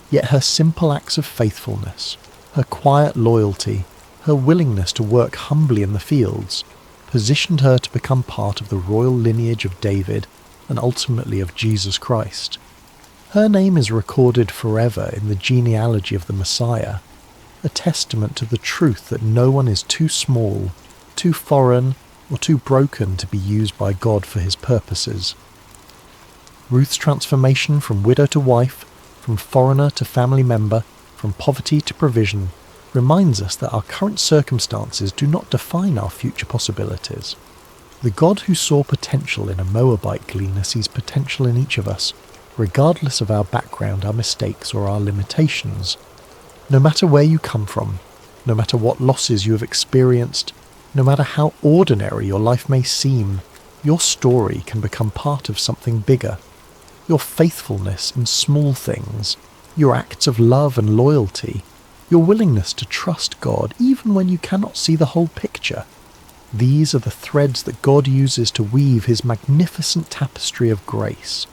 Yet her simple acts of faithfulness, her quiet loyalty, her willingness to work humbly in the fields, positioned her to become part of the royal lineage of David and ultimately of Jesus Christ. Her name is recorded forever in the genealogy of the Messiah, a testament to the truth that no one is too small, too foreign, or too broken to be used by God for his purposes. Ruth's transformation from widow to wife, from foreigner to family member, from poverty to provision, reminds us that our current circumstances do not define our future possibilities. The God who saw potential in a Moabite gleaner sees potential in each of us, regardless of our background, our mistakes, or our limitations. No matter where you come from, no matter what losses you have experienced, No matter how ordinary your life may seem, your story can become part of something bigger. Your faithfulness in small things, your acts of love and loyalty, your willingness to trust God even when you cannot see the whole picture. These are the threads that God uses to weave his magnificent tapestry of grace.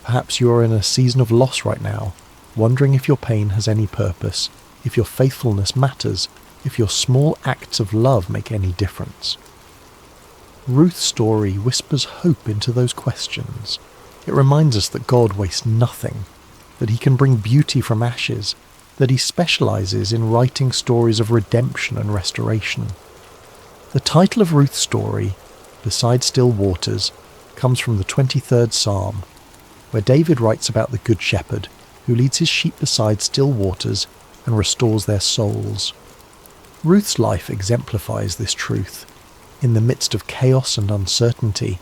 Perhaps you are in a season of loss right now, wondering if your pain has any purpose, if your faithfulness matters, if your small acts of love make any difference. Ruth's story whispers hope into those questions. It reminds us that God wastes nothing, that he can bring beauty from ashes, that he specializes in writing stories of redemption and restoration. The title of Ruth's story, Beside Still Waters, comes from the 23rd Psalm, where David writes about the Good Shepherd who leads his sheep beside still waters and restores their souls. Ruth's life exemplifies this truth. In the midst of chaos and uncertainty,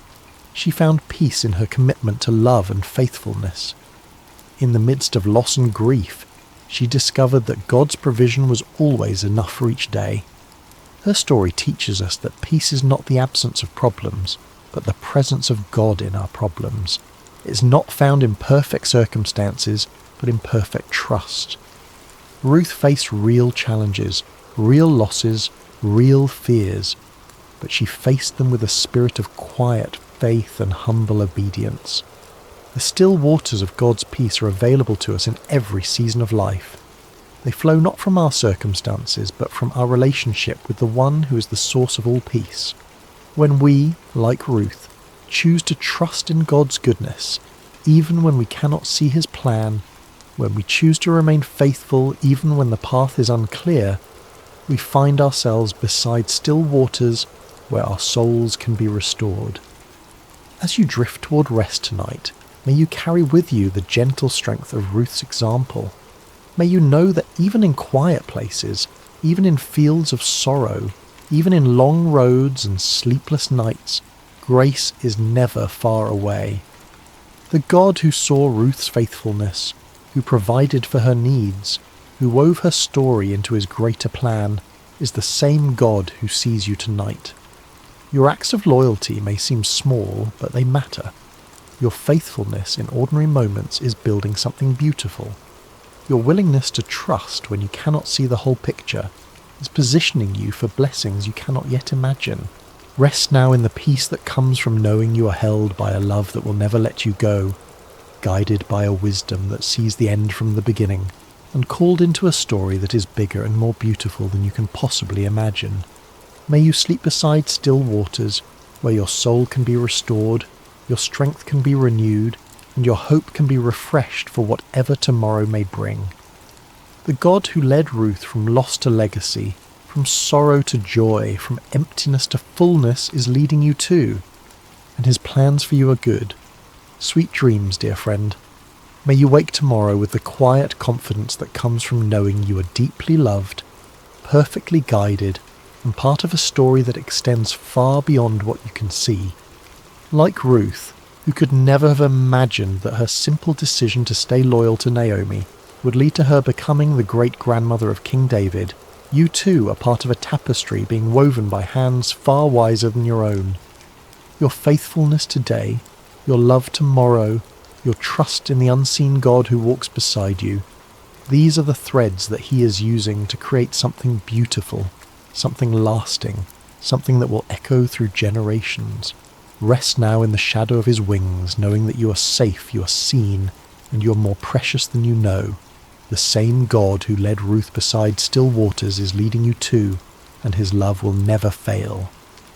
she found peace in her commitment to love and faithfulness. In the midst of loss and grief, she discovered that God's provision was always enough for each day. Her story teaches us that peace is not the absence of problems, but the presence of God in our problems. It is not found in perfect circumstances, but in perfect trust. Ruth faced real challenges, real losses, real fears, but she faced them with a spirit of quiet faith and humble obedience. The still waters of God's peace are available to us in every season of life. They flow not from our circumstances, but from our relationship with the one who is the source of all peace. When we, like Ruth, choose to trust in God's goodness, even when we cannot see his plan, when we choose to remain faithful even when the path is unclear, we find ourselves beside still waters where our souls can be restored. As you drift toward rest tonight, may you carry with you the gentle strength of Ruth's example. May you know that even in quiet places, even in fields of sorrow, even in long roads and sleepless nights, grace is never far away. The God who saw Ruth's faithfulness, who provided for her needs, who wove her story into his greater plan, is the same God who sees you tonight. Your acts of loyalty may seem small, but they matter. Your faithfulness in ordinary moments is building something beautiful. Your willingness to trust when you cannot see the whole picture is positioning you for blessings you cannot yet imagine. Rest now in the peace that comes from knowing you are held by a love that will never let you go, guided by a wisdom that sees the end from the beginning, and called into a story that is bigger and more beautiful than you can possibly imagine. May you sleep beside still waters, where your soul can be restored, your strength can be renewed, and your hope can be refreshed for whatever tomorrow may bring. The God who led Ruth from loss to legacy, from sorrow to joy, from emptiness to fullness is leading you too, and his plans for you are good. Sweet dreams, dear friend. May you wake tomorrow with the quiet confidence that comes from knowing you are deeply loved, perfectly guided, and part of a story that extends far beyond what you can see. Like Ruth, who could never have imagined that her simple decision to stay loyal to Naomi would lead to her becoming the great-grandmother of King David, you too are part of a tapestry being woven by hands far wiser than your own. Your faithfulness today, your love tomorrow, your trust in the unseen God who walks beside you, these are the threads that he is using to create something beautiful, something lasting, something that will echo through generations. Rest now in the shadow of his wings, knowing that you are safe, you are seen, and you are more precious than you know. The same God who led Ruth beside still waters is leading you too, and his love will never fail.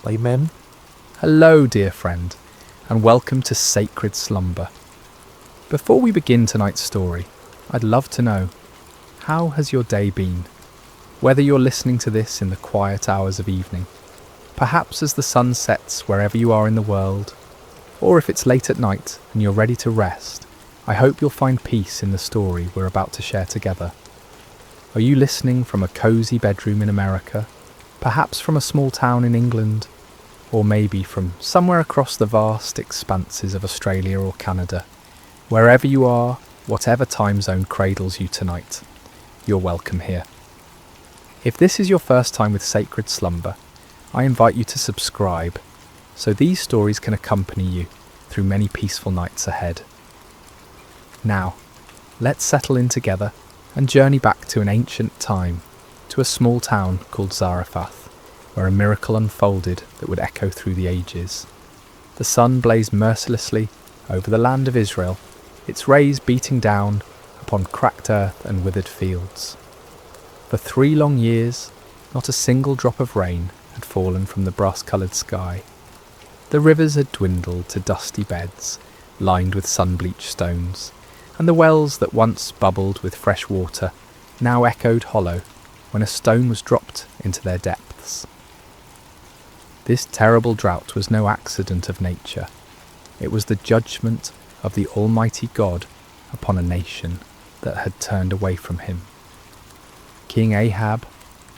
Amen. Hello, dear friend, and welcome to Sacred Slumber. Before we begin tonight's story, I'd love to know, how has your day been? Whether you're listening to this in the quiet hours of evening, perhaps as the sun sets wherever you are in the world, or if it's late at night and you're ready to rest, I hope you'll find peace in the story we're about to share together. Are you listening from a cozy bedroom in America, perhaps from a small town in England, or maybe from somewhere across the vast expanses of Australia or Canada? Wherever you are, whatever time zone cradles you tonight, you're welcome here. If this is your first time with Sacred Slumber, I invite you to subscribe so these stories can accompany you through many peaceful nights ahead. Now, let's settle in together and journey back to an ancient time, to a small town called Zarephath, where a miracle unfolded that would echo through the ages. The sun blazed mercilessly over the land of Israel, its rays beating down upon cracked earth and withered fields. For 3 long years, not a single drop of rain had fallen from the brass-coloured sky. The rivers had dwindled to dusty beds, lined with sun-bleached stones, and the wells that once bubbled with fresh water now echoed hollow when a stone was dropped into their depths. This terrible drought was no accident of nature. It was the judgment of the Almighty God upon a nation that had turned away from him. King Ahab,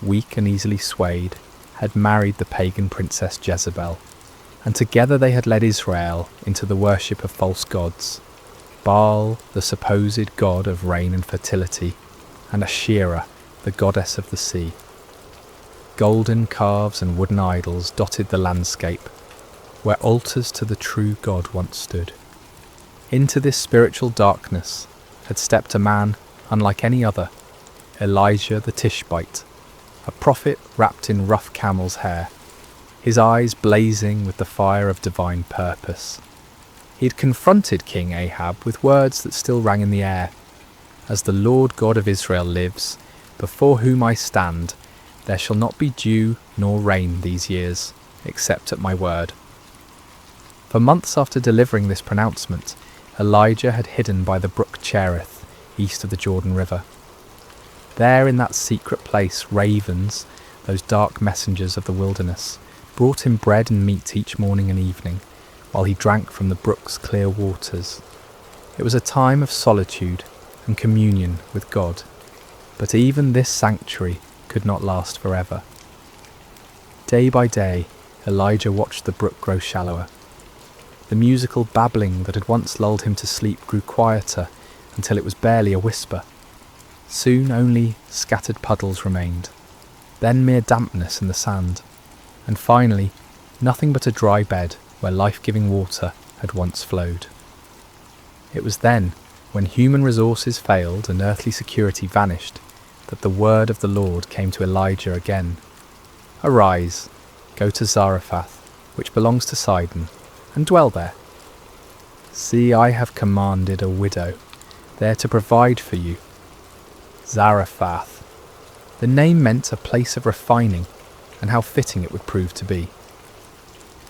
weak and easily swayed, had married the pagan princess Jezebel, and together they had led Israel into the worship of false gods, Baal, the supposed god of rain and fertility, and Asherah, the goddess of the sea. Golden calves and wooden idols dotted the landscape, where altars to the true God once stood. Into this spiritual darkness had stepped a man unlike any other, Elijah the Tishbite, a prophet wrapped in rough camel's hair, his eyes blazing with the fire of divine purpose. He had confronted King Ahab with words that still rang in the air. As the Lord God of Israel lives, before whom I stand, there shall not be dew nor rain these years, except at my word. For months after delivering this pronouncement, Elijah had hidden by the brook Cherith, east of the Jordan River. There in that secret place, ravens, those dark messengers of the wilderness, brought him bread and meat each morning and evening, while he drank from the brook's clear waters. It was a time of solitude and communion with God, but even this sanctuary could not last forever. Day by day, Elijah watched the brook grow shallower. The musical babbling that had once lulled him to sleep grew quieter until it was barely a whisper. Soon only scattered puddles remained, then mere dampness in the sand, and finally nothing but a dry bed where life-giving water had once flowed. It was then, when human resources failed and earthly security vanished, that the word of the Lord came to Elijah again. Arise, go to Zarephath, which belongs to Sidon, and dwell there. See, I have commanded a widow there to provide for you. Zarephath. The name meant a place of refining, and how fitting it would prove to be.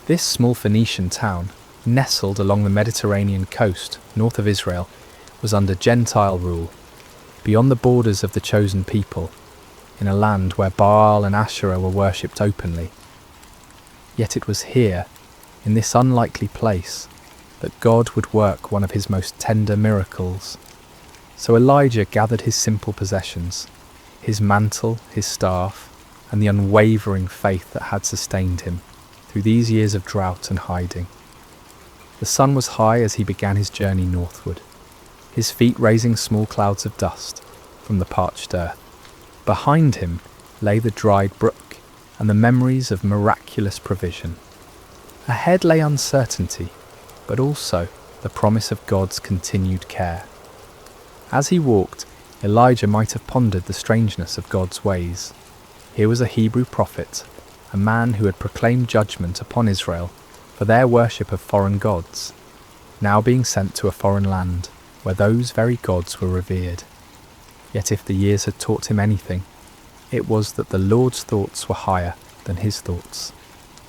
This small Phoenician town, nestled along the Mediterranean coast north of Israel, was under Gentile rule, beyond the borders of the chosen people, in a land where Baal and Asherah were worshipped openly. Yet it was here, in this unlikely place, that God would work one of his most tender miracles. So Elijah gathered his simple possessions, his mantle, his staff, and the unwavering faith that had sustained him through these years of drought and hiding. The sun was high as he began his journey northward, his feet raising small clouds of dust from the parched earth. Behind him lay the dried brook and the memories of miraculous provision. Ahead lay uncertainty, but also the promise of God's continued care. As he walked, Elijah might have pondered the strangeness of God's ways. Here was a Hebrew prophet, a man who had proclaimed judgment upon Israel for their worship of foreign gods, now being sent to a foreign land where those very gods were revered. Yet if the years had taught him anything, it was that the Lord's thoughts were higher than his thoughts,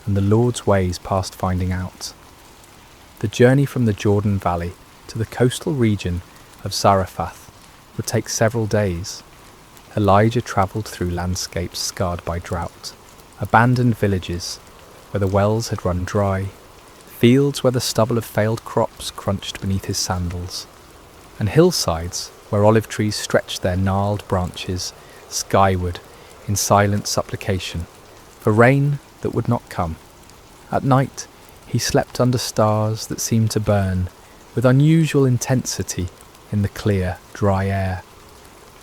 and the Lord's ways past finding out. The journey from the Jordan Valley to the coastal region of Zarephath would take several days. Elijah travelled through landscapes scarred by drought, abandoned villages where the wells had run dry, fields where the stubble of failed crops crunched beneath his sandals, and hillsides where olive trees stretched their gnarled branches skyward in silent supplication for rain that would not come. At night he slept under stars that seemed to burn with unusual intensity in the clear, dry air.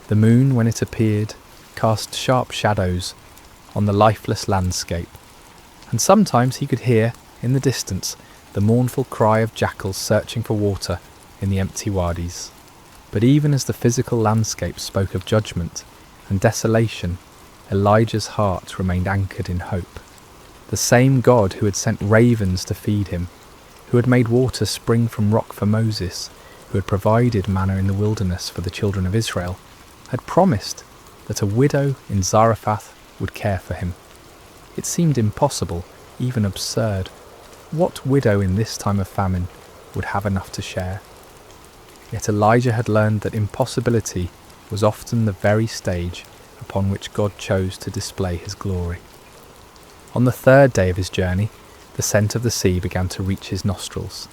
The moon, when it appeared, cast sharp shadows on the lifeless landscape, and sometimes he could hear, in the distance, the mournful cry of jackals searching for water in the empty wadis. But even as the physical landscape spoke of judgment and desolation, Elijah's heart remained anchored in hope. The same God who had sent ravens to feed him, who had made water spring from rock for Moses, who had provided manna in the wilderness for the children of Israel, had promised that a widow in Zarephath would care for him. It seemed impossible, even absurd. What widow in this time of famine would have enough to share? Yet Elijah had learned that impossibility was often the very stage upon which God chose to display his glory. On the third day of his journey, the scent of the sea began to reach his nostrils,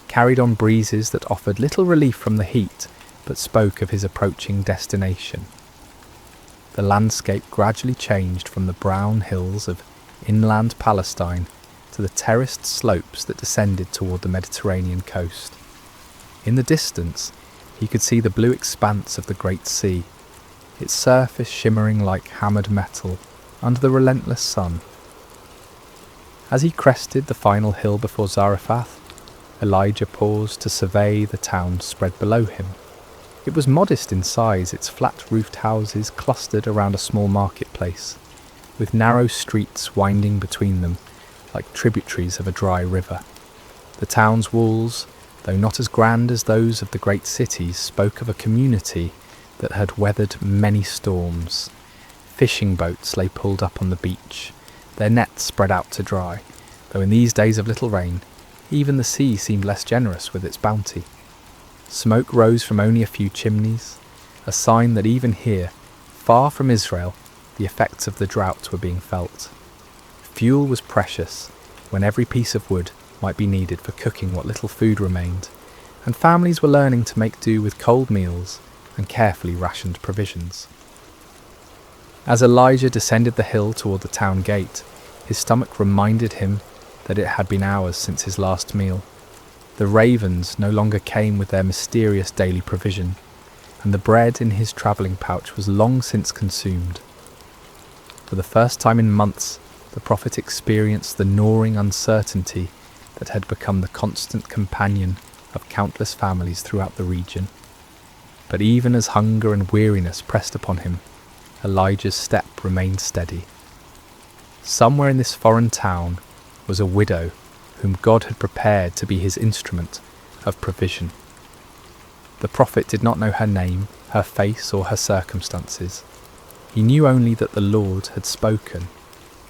carried on breezes that offered little relief from the heat, but spoke of his approaching destination. The landscape gradually changed from the brown hills of inland Palestine to the terraced slopes that descended toward the Mediterranean coast. In the distance, he could see the blue expanse of the Great Sea, its surface shimmering like hammered metal under the relentless sun. As he crested the final hill before Zarephath, Elijah paused to survey the town spread below him. It was modest in size, its flat-roofed houses clustered around a small marketplace, with narrow streets winding between them like tributaries of a dry river. The town's walls, though not as grand as those of the great cities, spoke of a community that had weathered many storms. Fishing boats lay pulled up on the beach, their nets spread out to dry, though in these days of little rain, even the sea seemed less generous with its bounty. Smoke rose from only a few chimneys, a sign that even here, far from Israel, the effects of the drought were being felt. Fuel was precious, when every piece of wood might be needed for cooking what little food remained, and families were learning to make do with cold meals and carefully rationed provisions. As Elijah descended the hill toward the town gate, his stomach reminded him that it had been hours since his last meal. The ravens no longer came with their mysterious daily provision, and the bread in his travelling pouch was long since consumed. For the first time in months, the prophet experienced the gnawing uncertainty that had become the constant companion of countless families throughout the region. But even as hunger and weariness pressed upon him, Elijah's step remained steady. Somewhere in this foreign town was a widow whom God had prepared to be his instrument of provision. The prophet did not know her name, her face, or her circumstances. He knew only that the Lord had spoken,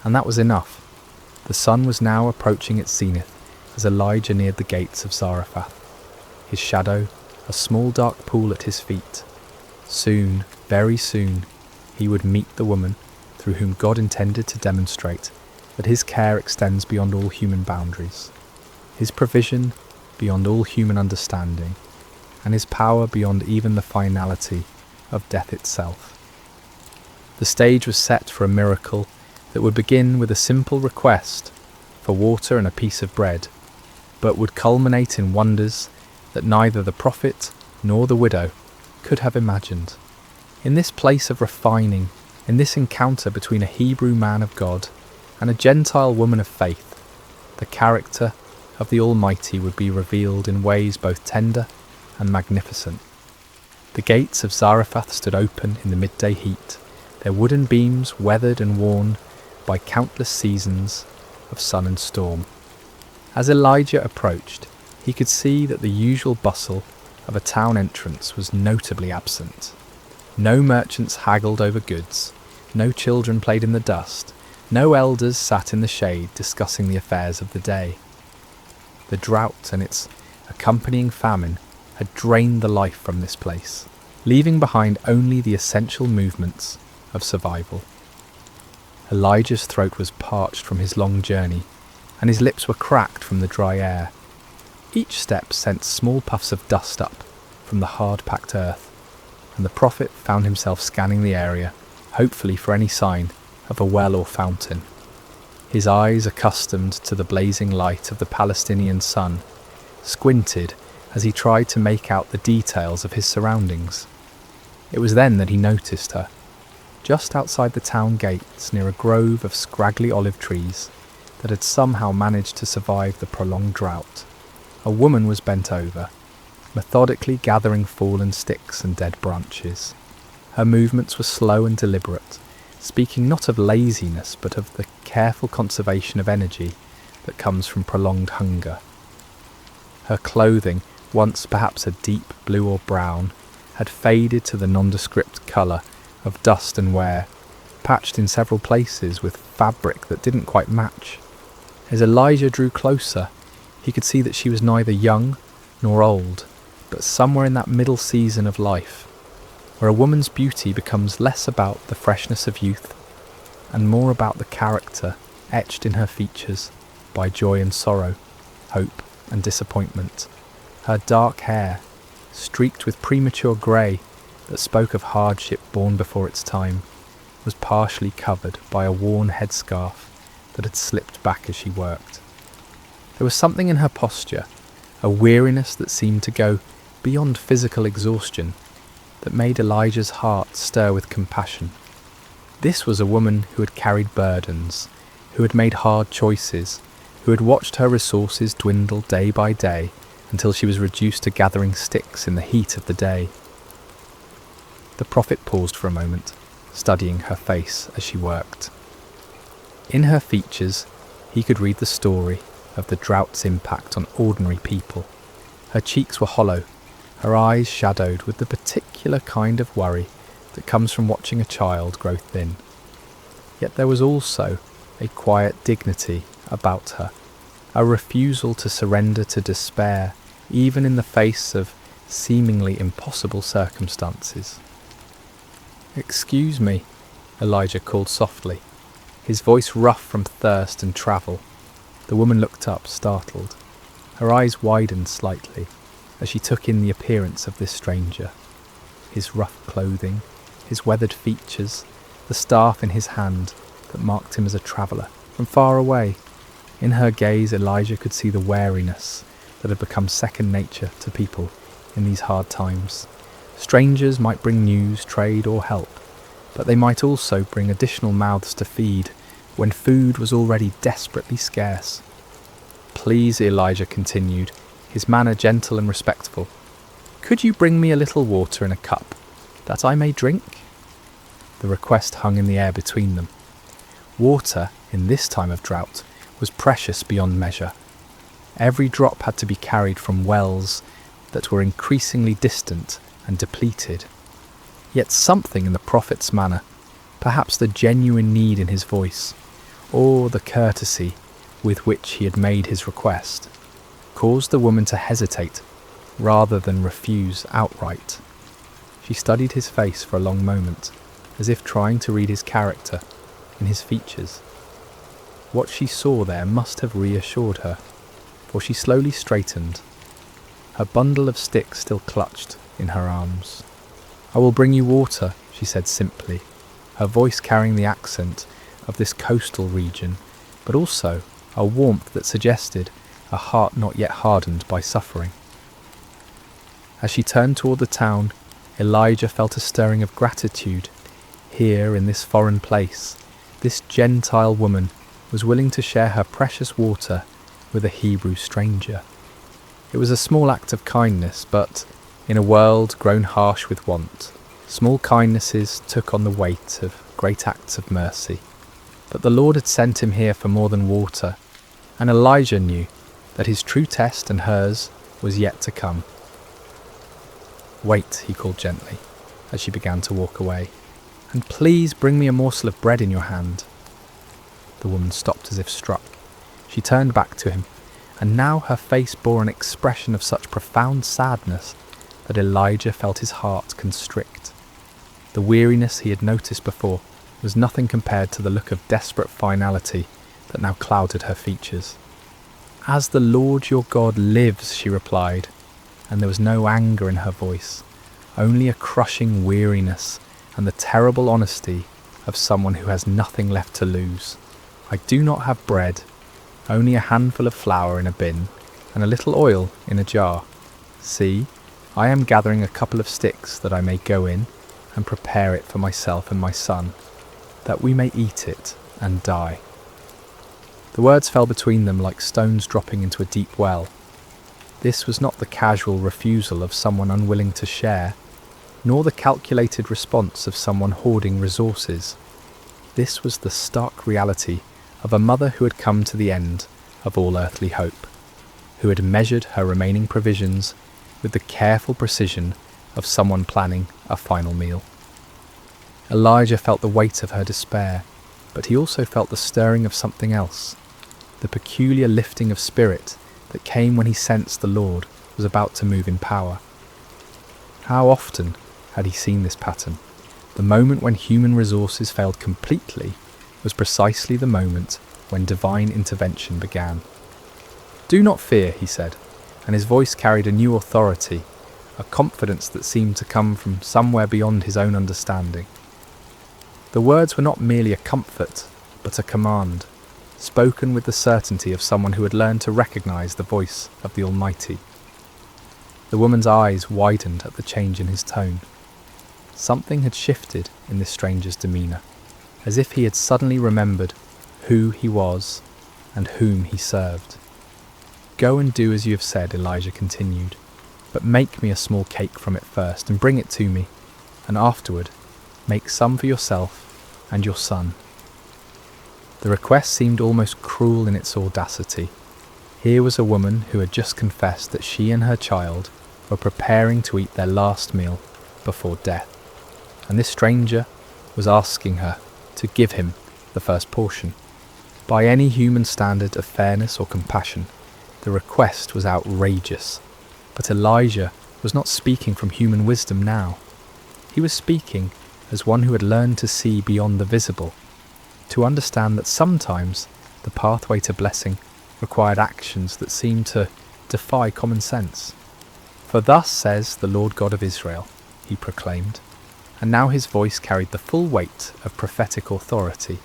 and that was enough. The sun was now approaching its zenith as Elijah neared the gates of Zarephath, his shadow a small dark pool at his feet. Soon, very soon, he would meet the woman through whom God intended to demonstrate that his care extends beyond all human boundaries, his provision beyond all human understanding, and his power beyond even the finality of death itself. The stage was set for a miracle that would begin with a simple request for water and a piece of bread, but would culminate in wonders that neither the prophet nor the widow could have imagined. In this place of refining, in this encounter between a Hebrew man of God and a Gentile woman of faith, the character of the Almighty would be revealed in ways both tender and magnificent. The gates of Zarephath stood open in the midday heat, their wooden beams weathered and worn by countless seasons of sun and storm. As Elijah approached, he could see that the usual bustle of a town entrance was notably absent. No merchants haggled over goods, no children played in the dust, no elders sat in the shade discussing the affairs of the day. The drought and its accompanying famine had drained the life from this place, leaving behind only the essential movements of survival. Elijah's throat was parched from his long journey, and his lips were cracked from the dry air. Each step sent small puffs of dust up from the hard-packed earth, and the prophet found himself scanning the area, hopefully for any sign of a well or fountain. His eyes, accustomed to the blazing light of the Palestinian sun, squinted as he tried to make out the details of his surroundings. It was then that he noticed her. Just outside the town gates, near a grove of scraggly olive trees, that had somehow managed to survive the prolonged drought. A woman was bent over, methodically gathering fallen sticks and dead branches. Her movements were slow and deliberate, speaking not of laziness but of the careful conservation of energy that comes from prolonged hunger. Her clothing, once perhaps a deep blue or brown, had faded to the nondescript colour of dust and wear, patched in several places with fabric that didn't quite match. As Elijah drew closer, he could see that she was neither young nor old, but somewhere in that middle season of life, where a woman's beauty becomes less about the freshness of youth and more about the character etched in her features by joy and sorrow, hope and disappointment. Her dark hair, streaked with premature grey that spoke of hardship born before its time, was partially covered by a worn headscarf that had slipped back as she worked. There was something in her posture, a weariness that seemed to go beyond physical exhaustion, that made Elijah's heart stir with compassion. This was a woman who had carried burdens, who had made hard choices, who had watched her resources dwindle day by day until she was reduced to gathering sticks in the heat of the day. The prophet paused for a moment, studying her face as she worked. In her features, he could read the story of the drought's impact on ordinary people. Her cheeks were hollow, her eyes shadowed with the particular kind of worry that comes from watching a child grow thin. Yet there was also a quiet dignity about her, a refusal to surrender to despair, even in the face of seemingly impossible circumstances. "Excuse me," Elijah called softly, his voice rough from thirst and travel. The woman looked up, startled. Her eyes widened slightly as she took in the appearance of this stranger. His rough clothing, his weathered features, the staff in his hand that marked him as a traveller from far away. In her gaze, Elijah could see the wariness that had become second nature to people in these hard times. Strangers might bring news, trade or help, but they might also bring additional mouths to feed when food was already desperately scarce. "Please," Elijah continued, his manner gentle and respectful, "could you bring me a little water in a cup, that I may drink?" The request hung in the air between them. Water, in this time of drought, was precious beyond measure. Every drop had to be carried from wells that were increasingly distant and depleted. Yet something in the prophet's manner, perhaps the genuine need in his voice, or the courtesy with which he had made his request, caused the woman to hesitate rather than refuse outright. She studied his face for a long moment, as if trying to read his character in his features. What she saw there must have reassured her, for she slowly straightened, her bundle of sticks still clutched in her arms. "I will bring you water," she said simply, her voice carrying the accent of this coastal region, but also a warmth that suggested a heart not yet hardened by suffering. As she turned toward the town, Elijah felt a stirring of gratitude. Here, in this foreign place, this Gentile woman was willing to share her precious water with a Hebrew stranger. It was a small act of kindness, but in a world grown harsh with want, small kindnesses took on the weight of great acts of mercy. But the Lord had sent him here for more than water, and Elijah knew that his true test and hers was yet to come. "Wait," he called gently, as she began to walk away, "and please bring me a morsel of bread in your hand." The woman stopped as if struck. She turned back to him, and now her face bore an expression of such profound sadness that Elijah felt his heart constrict. The weariness he had noticed before was nothing compared to the look of desperate finality that now clouded her features. "As the Lord your God lives," she replied, and there was no anger in her voice, only a crushing weariness and the terrible honesty of someone who has nothing left to lose. "I do not have bread, only a handful of flour in a bin and a little oil in a jar. See, I am gathering a couple of sticks that I may go in and prepare it for myself and my son, that we may eat it and die." The words fell between them like stones dropping into a deep well. This was not the casual refusal of someone unwilling to share, nor the calculated response of someone hoarding resources. This was the stark reality of a mother who had come to the end of all earthly hope, who had measured her remaining provisions with the careful precision of someone planning a final meal. Elijah felt the weight of her despair, but he also felt the stirring of something else, the peculiar lifting of spirit that came when he sensed the Lord was about to move in power. How often had he seen this pattern? The moment when human resources failed completely was precisely the moment when divine intervention began. "Do not fear," he said, and his voice carried a new authority, a confidence that seemed to come from somewhere beyond his own understanding. The words were not merely a comfort, but a command, spoken with the certainty of someone who had learned to recognize the voice of the Almighty. The woman's eyes widened at the change in his tone. Something had shifted in this stranger's demeanour, as if he had suddenly remembered who he was and whom he served. "Go and do as you have said," Elijah continued, "but make me a small cake from it first and bring it to me, and afterward make some for yourself and your son." The request seemed almost cruel in its audacity. Here was a woman who had just confessed that she and her child were preparing to eat their last meal before death, and this stranger was asking her to give him the first portion. By any human standard of fairness or compassion, the request was outrageous, but Elijah was not speaking from human wisdom now. He was speaking as one who had learned to see beyond the visible, to understand that sometimes the pathway to blessing required actions that seemed to defy common sense. "For thus says the Lord God of Israel," he proclaimed, and now his voice carried the full weight of prophetic authority.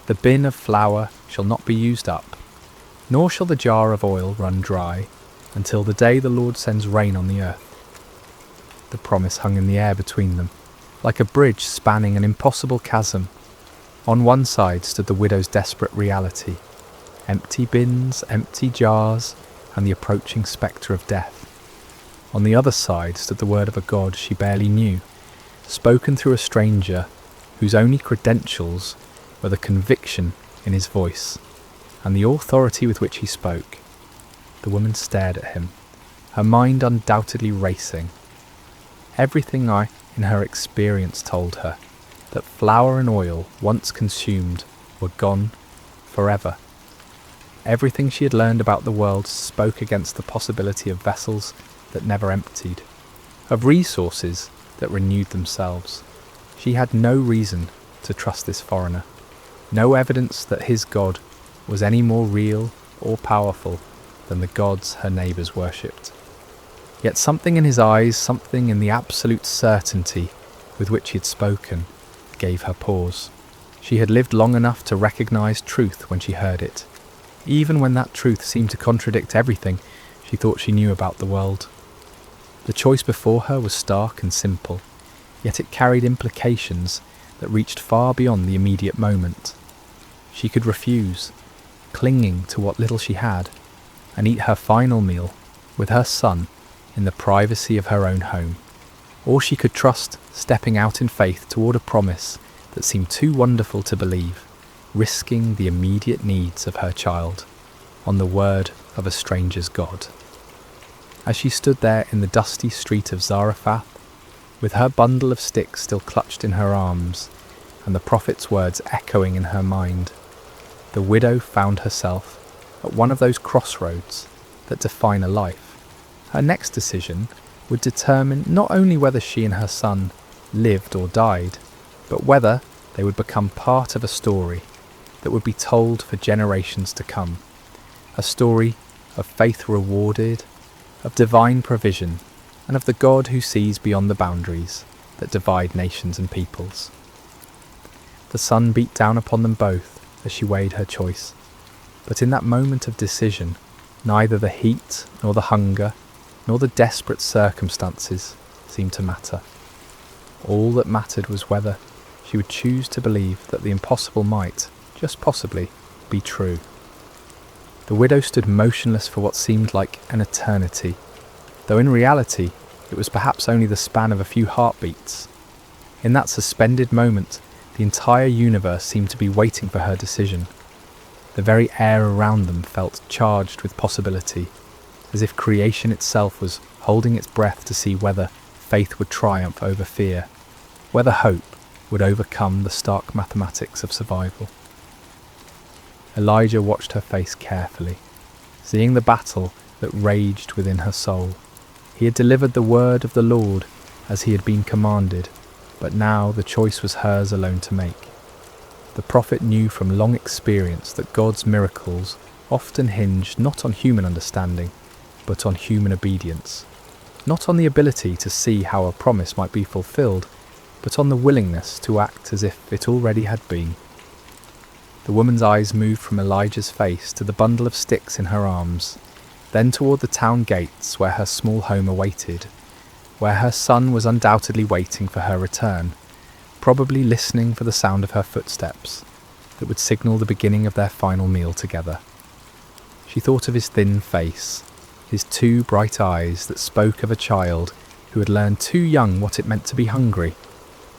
"The bin of flour shall not be used up, nor shall the jar of oil run dry, until the day the Lord sends rain on the earth." The promise hung in the air between them, like a bridge spanning an impossible chasm. On one side stood the widow's desperate reality, empty bins, empty jars, and the approaching spectre of death. On the other side stood the word of a God she barely knew, spoken through a stranger whose only credentials were the conviction in his voice and the authority with which he spoke. The woman stared at him, her mind undoubtedly racing. Everything in her experience told her that flour and oil, once consumed, were gone forever. Everything she had learned about the world spoke against the possibility of vessels that never emptied, of resources that renewed themselves. She had no reason to trust this foreigner, no evidence that his God was any more real or powerful than the gods her neighbours worshipped. Yet something in his eyes, something in the absolute certainty with which he had spoken, gave her pause. She had lived long enough to recognise truth when she heard it, even when that truth seemed to contradict everything she thought she knew about the world. The choice before her was stark and simple, yet it carried implications that reached far beyond the immediate moment. She could refuse, clinging to what little she had, and eat her final meal with her son in the privacy of her own home. Or she could trust stepping out in faith toward a promise that seemed too wonderful to believe, risking the immediate needs of her child on the word of a stranger's God. As she stood there in the dusty street of Zarephath, with her bundle of sticks still clutched in her arms, and the prophet's words echoing in her mind, the widow found herself at one of those crossroads that define a life. Her next decision would determine not only whether she and her son lived or died, but whether they would become part of a story that would be told for generations to come. A story of faith rewarded, of divine provision, and of the God who sees beyond the boundaries that divide nations and peoples. The sun beat down upon them both as she weighed her choice, but in that moment of decision, neither the heat nor the hunger nor the desperate circumstances seemed to matter. All that mattered was whether she would choose to believe that the impossible might, just possibly, be true. The widow stood motionless for what seemed like an eternity, though in reality it was perhaps only the span of a few heartbeats. In that suspended moment, the entire universe seemed to be waiting for her decision. The very air around them felt charged with possibility, as if creation itself was holding its breath to see whether faith would triumph over fear, whether hope would overcome the stark mathematics of survival. Elijah watched her face carefully, seeing the battle that raged within her soul. He had delivered the word of the Lord as he had been commanded, but now the choice was hers alone to make. The prophet knew from long experience that God's miracles often hinged not on human understanding, but on human obedience, not on the ability to see how a promise might be fulfilled, but on the willingness to act as if it already had been. The woman's eyes moved from Elijah's face to the bundle of sticks in her arms, then toward the town gates where her small home awaited, where her son was undoubtedly waiting for her return, probably listening for the sound of her footsteps that would signal the beginning of their final meal together. She thought of his thin face, his two bright eyes that spoke of a child who had learned too young what it meant to be hungry,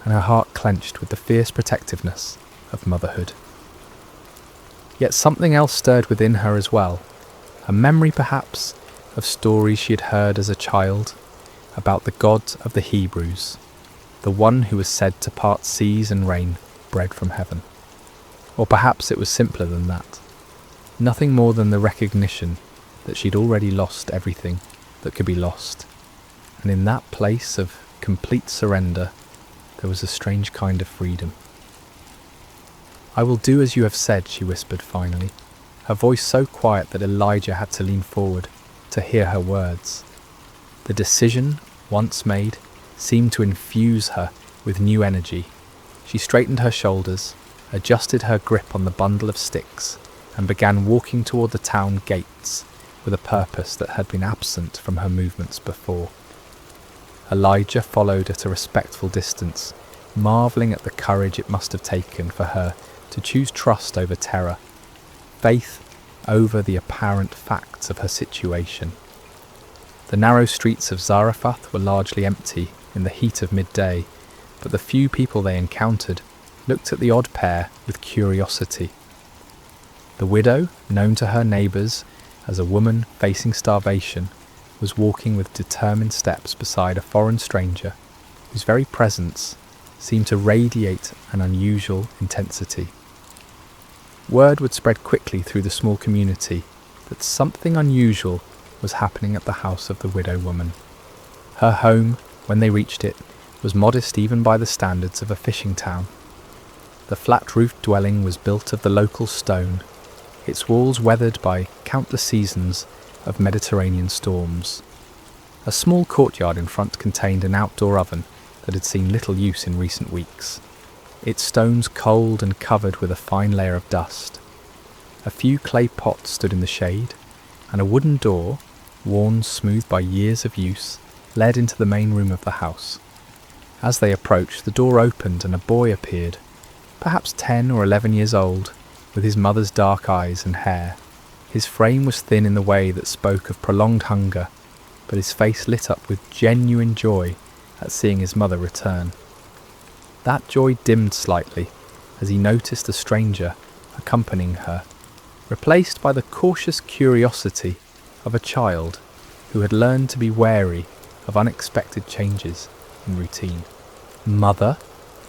and her heart clenched with the fierce protectiveness of motherhood. Yet something else stirred within her as well, a memory perhaps of stories she had heard as a child about the God of the Hebrews, the one who was said to part seas and rain bread from heaven. Or perhaps it was simpler than that, nothing more than the recognition that she'd already lost everything that could be lost, and in that place of complete surrender there was a strange kind of freedom. "I will do as you have said," she whispered finally, her voice so quiet that Elijah had to lean forward to hear her words. The decision, once made, seemed to infuse her with new energy. She straightened her shoulders, adjusted her grip on the bundle of sticks, and began walking toward the town gates with a purpose that had been absent from her movements before. Elijah followed at a respectful distance, marvelling at the courage it must have taken for her to choose trust over terror, faith over the apparent facts of her situation. The narrow streets of Zarephath were largely empty in the heat of midday, but the few people they encountered looked at the odd pair with curiosity. The widow, known to her neighbours as a woman facing starvation, was walking with determined steps beside a foreign stranger whose very presence seemed to radiate an unusual intensity. Word would spread quickly through the small community that something unusual was happening at the house of the widow woman. Her home, when they reached it, was modest even by the standards of a fishing town. The flat-roofed dwelling was built of the local stone, its walls weathered by countless seasons of Mediterranean storms. A small courtyard in front contained an outdoor oven that had seen little use in recent weeks, its stones cold and covered with a fine layer of dust. A few clay pots stood in the shade, and a wooden door, worn smooth by years of use, led into the main room of the house. As they approached, the door opened and a boy appeared, perhaps 10 or 11 years old, with his mother's dark eyes and hair. His frame was thin in the way that spoke of prolonged hunger, but his face lit up with genuine joy at seeing his mother return. That joy dimmed slightly as he noticed a stranger accompanying her, replaced by the cautious curiosity of a child who had learned to be wary of unexpected changes in routine. "Mother?"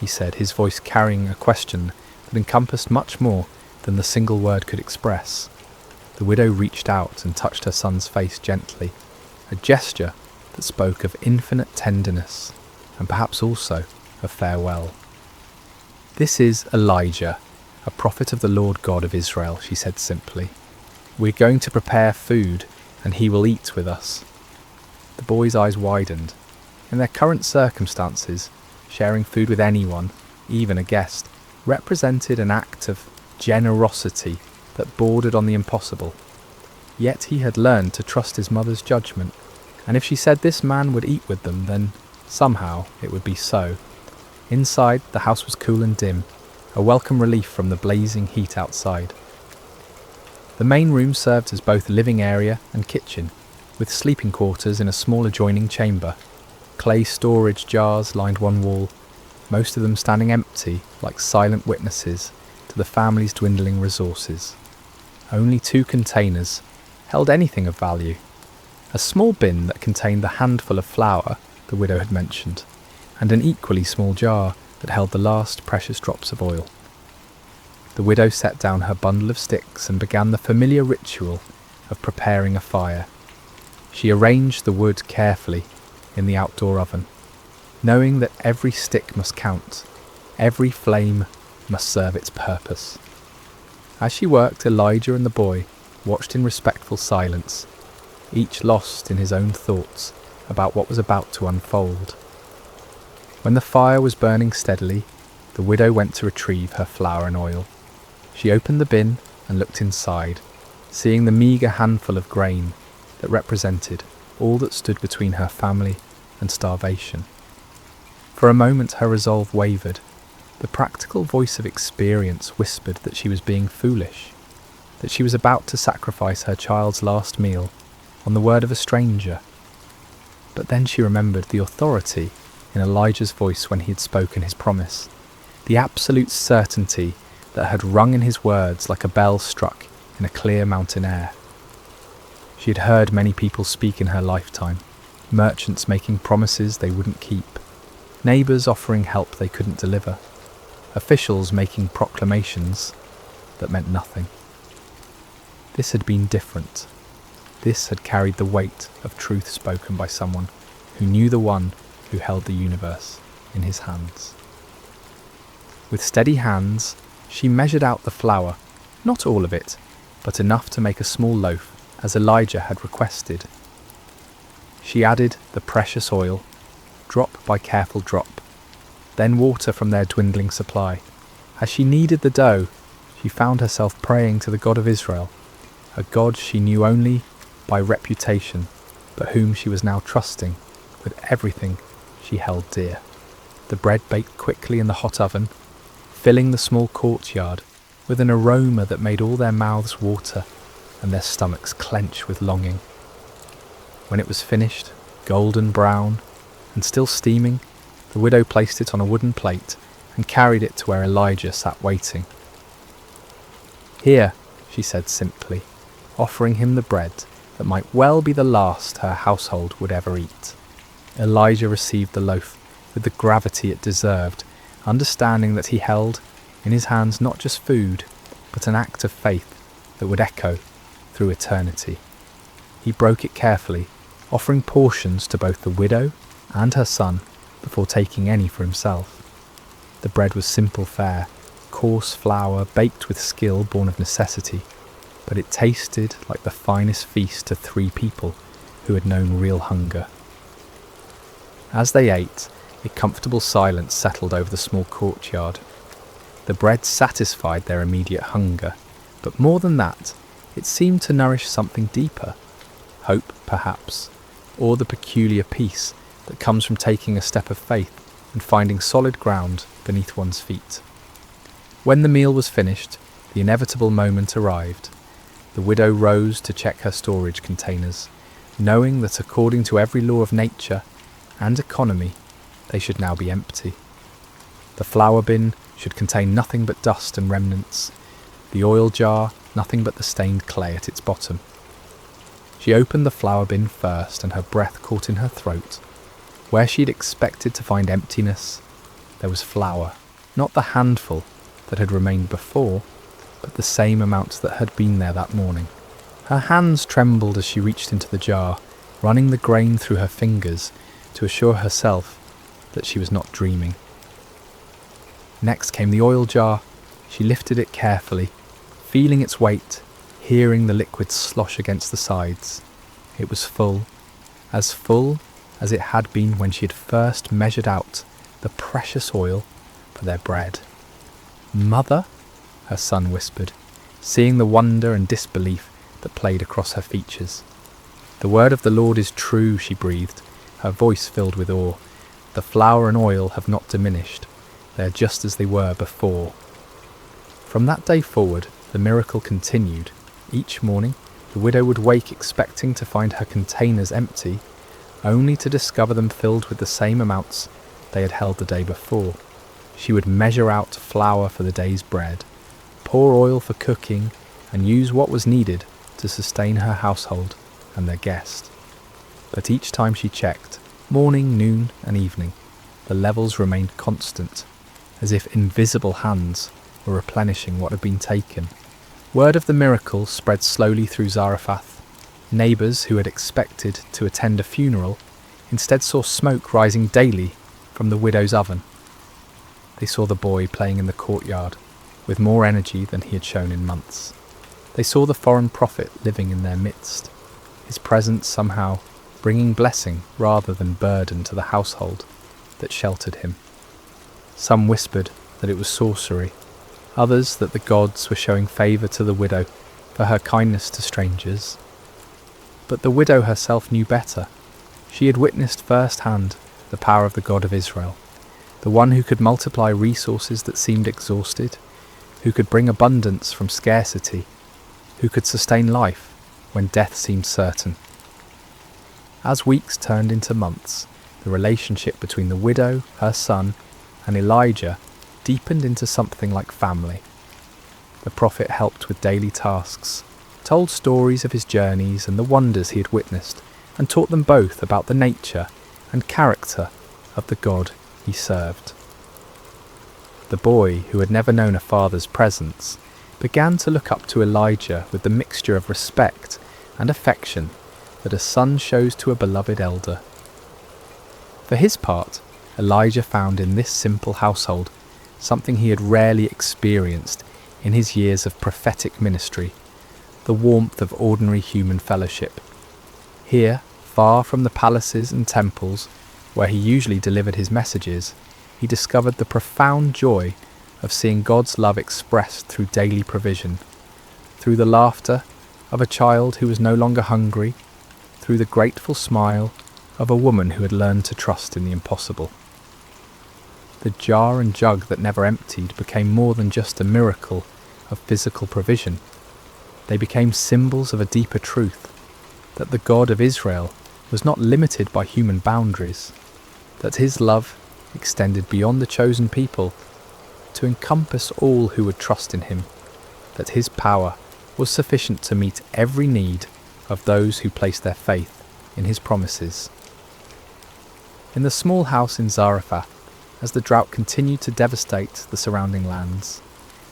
he said, his voice carrying a question that encompassed much more than the single word could express. The widow reached out and touched her son's face gently, a gesture that spoke of infinite tenderness and perhaps also of farewell. "This is Elijah, a prophet of the Lord God of Israel," she said simply. "We're going to prepare food and he will eat with us." The boy's eyes widened. In their current circumstances, sharing food with anyone, even a guest, represented an act of generosity that bordered on the impossible. Yet he had learned to trust his mother's judgment, and if she said this man would eat with them, then somehow it would be so. Inside, the house was cool and dim, a welcome relief from the blazing heat outside. The main room served as both living area and kitchen, with sleeping quarters in a small adjoining chamber. Clay storage jars lined one wall, most of them standing empty like silent witnesses to the family's dwindling resources. Only 2 containers held anything of value. A small bin that contained the handful of flour the widow had mentioned, and an equally small jar that held the last precious drops of oil. The widow set down her bundle of sticks and began the familiar ritual of preparing a fire. She arranged the wood carefully in the outdoor oven, knowing that every stick must count, every flame must serve its purpose. As she worked, Elijah and the boy watched in respectful silence, each lost in his own thoughts about what was about to unfold. When the fire was burning steadily, the widow went to retrieve her flour and oil. She opened the bin and looked inside, seeing the meagre handful of grain that represented all that stood between her family and starvation. For a moment her resolve wavered. The practical voice of experience whispered that she was being foolish, that she was about to sacrifice her child's last meal on the word of a stranger. But then she remembered the authority in Elijah's voice when he had spoken his promise, the absolute certainty that had rung in his words like a bell struck in a clear mountain air. She had heard many people speak in her lifetime, merchants making promises they wouldn't keep, neighbours offering help they couldn't deliver, officials making proclamations that meant nothing. This had been different. This had carried the weight of truth spoken by someone who knew the one who held the universe in his hands. With steady hands, she measured out the flour, not all of it, but enough to make a small loaf, as Elijah had requested. She added the precious oil, drop by careful drop, then water from their dwindling supply. As she kneaded the dough, she found herself praying to the God of Israel, a God she knew only by reputation, but whom she was now trusting with everything she held dear. The bread baked quickly in the hot oven, filling the small courtyard with an aroma that made all their mouths water and their stomachs clench with longing. When it was finished, golden brown and still steaming, the widow placed it on a wooden plate and carried it to where Elijah sat waiting. "Here," she said simply, offering him the bread that might well be the last her household would ever eat. Elijah received the loaf with the gravity it deserved, understanding that he held in his hands not just food, but an act of faith that would echo through eternity. He broke it carefully, offering portions to both the widow and her son before taking any for himself. The bread was simple fare, coarse flour baked with skill born of necessity, but it tasted like the finest feast to 3 people who had known real hunger. As they ate, a comfortable silence settled over the small courtyard. The bread satisfied their immediate hunger, but more than that, it seemed to nourish something deeper. Hope, perhaps, or the peculiar peace that comes from taking a step of faith and finding solid ground beneath one's feet. When the meal was finished, the inevitable moment arrived. The widow rose to check her storage containers, knowing that according to every law of nature and economy, they should now be empty. The flour bin should contain nothing but dust and remnants, the oil jar nothing but the stained clay at its bottom. She opened the flour bin first, and her breath caught in her throat. Where she'd expected to find emptiness, there was flour, not the handful that had remained before, but the same amount that had been there that morning. Her hands trembled as she reached into the jar, running the grain through her fingers to assure herself that she was not dreaming. Next came the oil jar. She lifted it carefully, feeling its weight, hearing the liquid slosh against the sides. It was full as it had been when she had first measured out the precious oil for their bread. "Mother?" her son whispered, seeing the wonder and disbelief that played across her features. "The word of the Lord is true," she breathed, her voice filled with awe. "The flour and oil have not diminished. They are just as they were before." From that day forward, the miracle continued. Each morning, the widow would wake expecting to find her containers empty, only to discover them filled with the same amounts they had held the day before. She would measure out flour for the day's bread, pour oil for cooking, and use what was needed to sustain her household and their guest. But each time she checked, morning, noon, and evening, the levels remained constant, as if invisible hands were replenishing what had been taken. Word of the miracle spread slowly through Zarephath. Neighbours who had expected to attend a funeral instead saw smoke rising daily from the widow's oven. They saw the boy playing in the courtyard with more energy than he had shown in months. They saw the foreign prophet living in their midst, his presence somehow bringing blessing rather than burden to the household that sheltered him. Some whispered that it was sorcery, others that the gods were showing favour to the widow for her kindness to strangers. But the widow herself knew better. She had witnessed firsthand the power of the God of Israel, the one who could multiply resources that seemed exhausted, who could bring abundance from scarcity, who could sustain life when death seemed certain. As weeks turned into months, the relationship between the widow, her son, and Elijah deepened into something like family. The prophet helped with daily tasks, told stories of his journeys and the wonders he had witnessed, and taught them both about the nature and character of the God he served. The boy, who had never known a father's presence, began to look up to Elijah with the mixture of respect and affection that a son shows to a beloved elder. For his part, Elijah found in this simple household something he had rarely experienced in his years of prophetic ministry, the warmth of ordinary human fellowship. Here, far from the palaces and temples where he usually delivered his messages, he discovered the profound joy of seeing God's love expressed through daily provision, through the laughter of a child who was no longer hungry, through the grateful smile of a woman who had learned to trust in the impossible. The jar and jug that never emptied became more than just a miracle of physical provision. They became symbols of a deeper truth, that the God of Israel was not limited by human boundaries, that his love extended beyond the chosen people to encompass all who would trust in him, that his power was sufficient to meet every need of those who placed their faith in his promises. In the small house in Zarephath, as the drought continued to devastate the surrounding lands,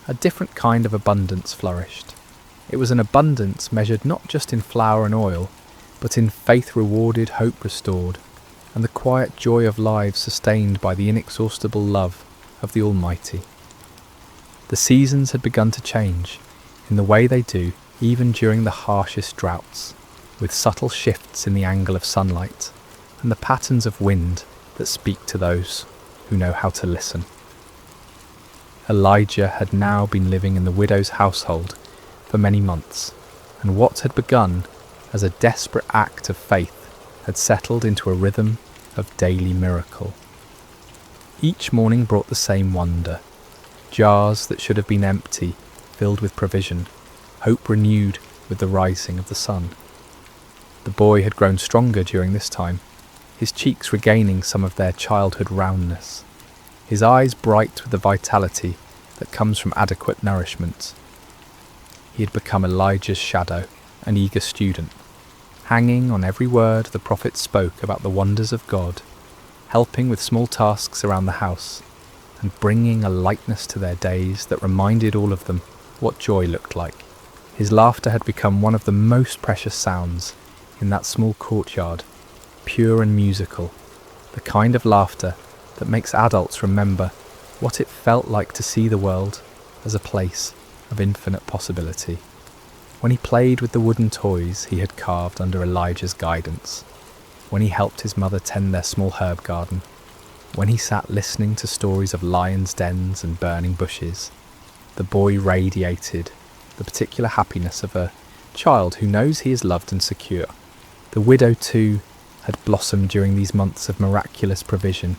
a different kind of abundance flourished. It was an abundance measured not just in flour and oil, but in faith rewarded, hope restored, and the quiet joy of lives sustained by the inexhaustible love of the Almighty. The seasons had begun to change, in the way they do even during the harshest droughts, with subtle shifts in the angle of sunlight and the patterns of wind that speak to those who know how to listen. Elijah had now been living in the widow's household for many months, and what had begun as a desperate act of faith had settled into a rhythm of daily miracle. Each morning brought the same wonder, jars that should have been empty filled with provision, hope renewed with the rising of the sun. The boy had grown stronger during this time, his cheeks regaining some of their childhood roundness, his eyes bright with the vitality that comes from adequate nourishment. He had become Elijah's shadow, an eager student, hanging on every word the prophet spoke about the wonders of God, helping with small tasks around the house, and bringing a lightness to their days that reminded all of them what joy looked like. His laughter had become one of the most precious sounds in that small courtyard, pure and musical, the kind of laughter that makes adults remember what it felt like to see the world as a place of infinite possibility. When he played with the wooden toys he had carved under Elijah's guidance, when he helped his mother tend their small herb garden, when he sat listening to stories of lions' dens and burning bushes, the boy radiated the particular happiness of a child who knows he is loved and secure. The widow, too, had blossomed during these months of miraculous provision.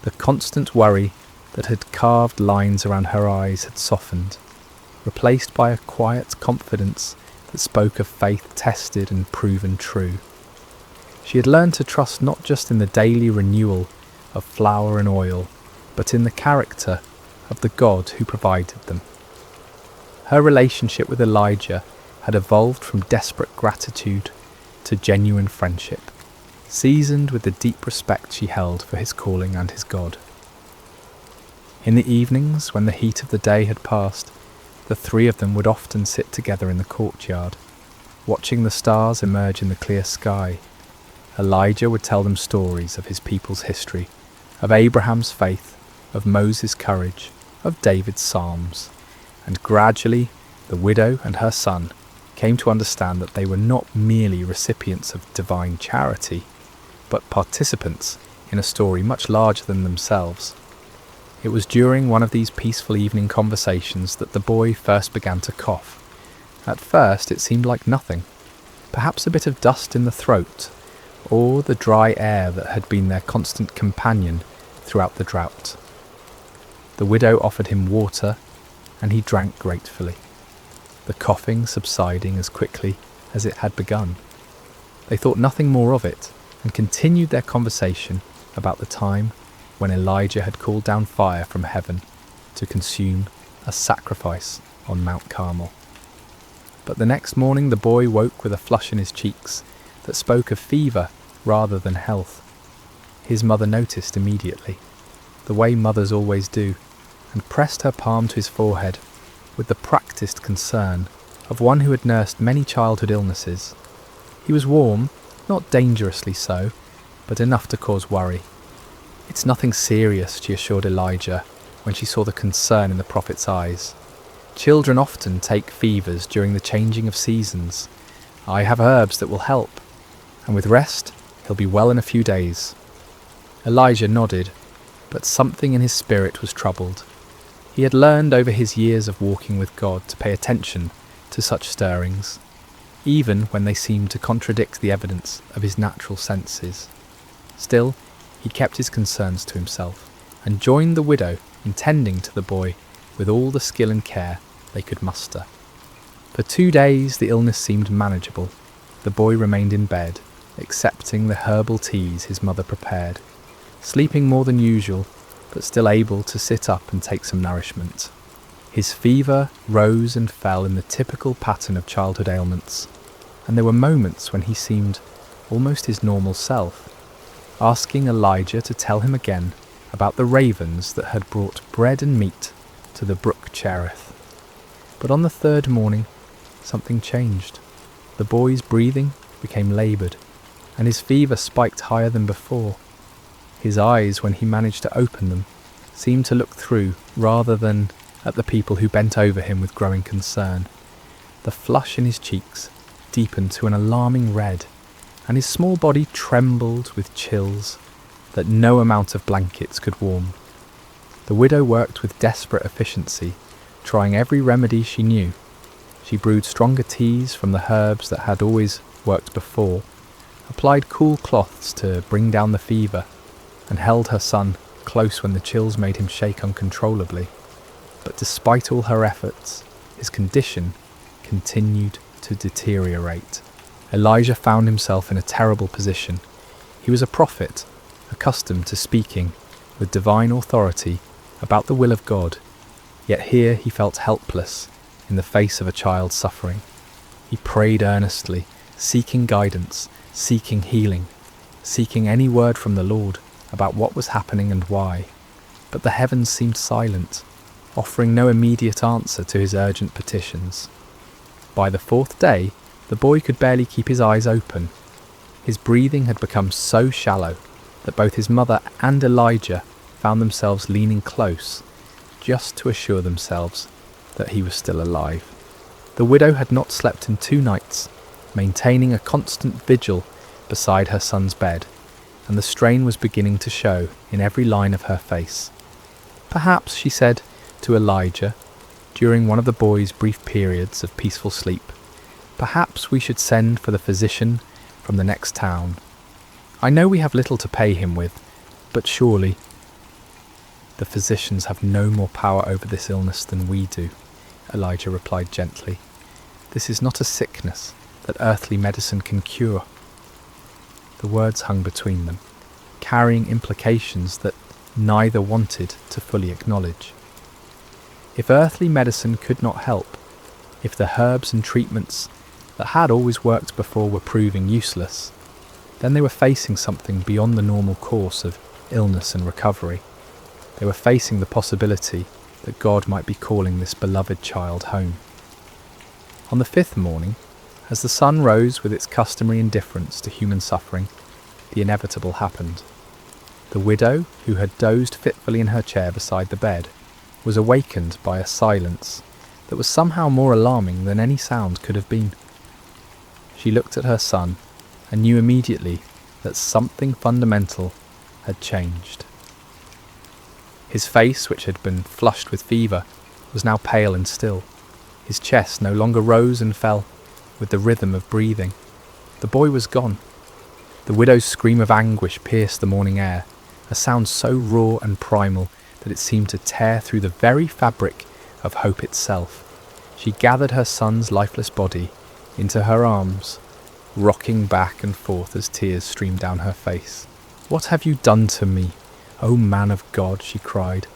The constant worry that had carved lines around her eyes had softened, replaced by a quiet confidence that spoke of faith tested and proven true. She had learned to trust not just in the daily renewal of flour and oil, but in the character of the God who provided them. Her relationship with Elijah had evolved from desperate gratitude to genuine friendship, seasoned with the deep respect she held for his calling and his God. In the evenings, when the heat of the day had passed, the three of them would often sit together in the courtyard, watching the stars emerge in the clear sky. Elijah would tell them stories of his people's history, of Abraham's faith, of Moses' courage, of David's psalms, and gradually the widow and her son came to understand that they were not merely recipients of divine charity, but participants in a story much larger than themselves. It was during one of these peaceful evening conversations that the boy first began to cough. At first it seemed like nothing, perhaps a bit of dust in the throat, or the dry air that had been their constant companion throughout the drought. The widow offered him water, and he drank gratefully, the coughing subsiding as quickly as it had begun. They thought nothing more of it, and continued their conversation about the time when Elijah had called down fire from heaven to consume a sacrifice on Mount Carmel. But the next morning the boy woke with a flush in his cheeks that spoke of fever rather than health. His mother noticed immediately, the way mothers always do, and pressed her palm to his forehead with the practised concern of one who had nursed many childhood illnesses. He was warm, not dangerously so, but enough to cause worry. "It's nothing serious," she assured Elijah when she saw the concern in the prophet's eyes. "Children often take fevers during the changing of seasons. I have herbs that will help, and with rest he'll be well in a few days." Elijah nodded, but something in his spirit was troubled. He had learned over his years of walking with God to pay attention to such stirrings, even when they seemed to contradict the evidence of his natural senses. Still, he kept his concerns to himself, and joined the widow in tending to the boy with all the skill and care they could muster. For 2 days the illness seemed manageable. The boy remained in bed, accepting the herbal teas his mother prepared, sleeping more than usual, but still able to sit up and take some nourishment. His fever rose and fell in the typical pattern of childhood ailments, and there were moments when he seemed almost his normal self, asking Elijah to tell him again about the ravens that had brought bread and meat to the brook Cherith. But on the third morning, something changed. The boy's breathing became laboured, and his fever spiked higher than before. His eyes, when he managed to open them, seemed to look through rather than at the people who bent over him with growing concern. The flush in his cheeks deepened to an alarming red, and his small body trembled with chills that no amount of blankets could warm. The widow worked with desperate efficiency, trying every remedy she knew. She brewed stronger teas from the herbs that had always worked before, applied cool cloths to bring down the fever, and held her son close when the chills made him shake uncontrollably. But despite all her efforts, his condition continued to deteriorate. Elijah found himself in a terrible position. He was a prophet, accustomed to speaking with divine authority about the will of God, yet here he felt helpless in the face of a child suffering. He prayed earnestly, seeking guidance, seeking healing, seeking any word from the Lord about what was happening and why. But the heavens seemed silent, offering no immediate answer to his urgent petitions. By the 4th day, the boy could barely keep his eyes open. His breathing had become so shallow that both his mother and Elijah found themselves leaning close, just to assure themselves that he was still alive. The widow had not slept in 2 nights, maintaining a constant vigil beside her son's bed, and the strain was beginning to show in every line of her face. "Perhaps," she said to Elijah, during one of the boy's brief periods of peaceful sleep, "perhaps we should send for the physician from the next town. I know we have little to pay him with, but surely the physicians have no more power over this illness than we do." Elijah replied gently. "This is not a sickness that earthly medicine can cure." The words hung between them, carrying implications that neither wanted to fully acknowledge. If earthly medicine could not help, if the herbs and treatments that had always worked before were proving useless, then they were facing something beyond the normal course of illness and recovery. They were facing the possibility that God might be calling this beloved child home. On the 5th morning, as the sun rose with its customary indifference to human suffering, the inevitable happened. The widow, who had dozed fitfully in her chair beside the bed, was awakened by a silence that was somehow more alarming than any sound could have been. She looked at her son and knew immediately that something fundamental had changed. His face, which had been flushed with fever, was now pale and still. His chest no longer rose and fell with the rhythm of breathing. The boy was gone. The widow's scream of anguish pierced the morning air, a sound so raw and primal that it seemed to tear through the very fabric of hope itself. She gathered her son's lifeless body into her arms, rocking back and forth as tears streamed down her face. "What have you done to me, O man of God?" she cried,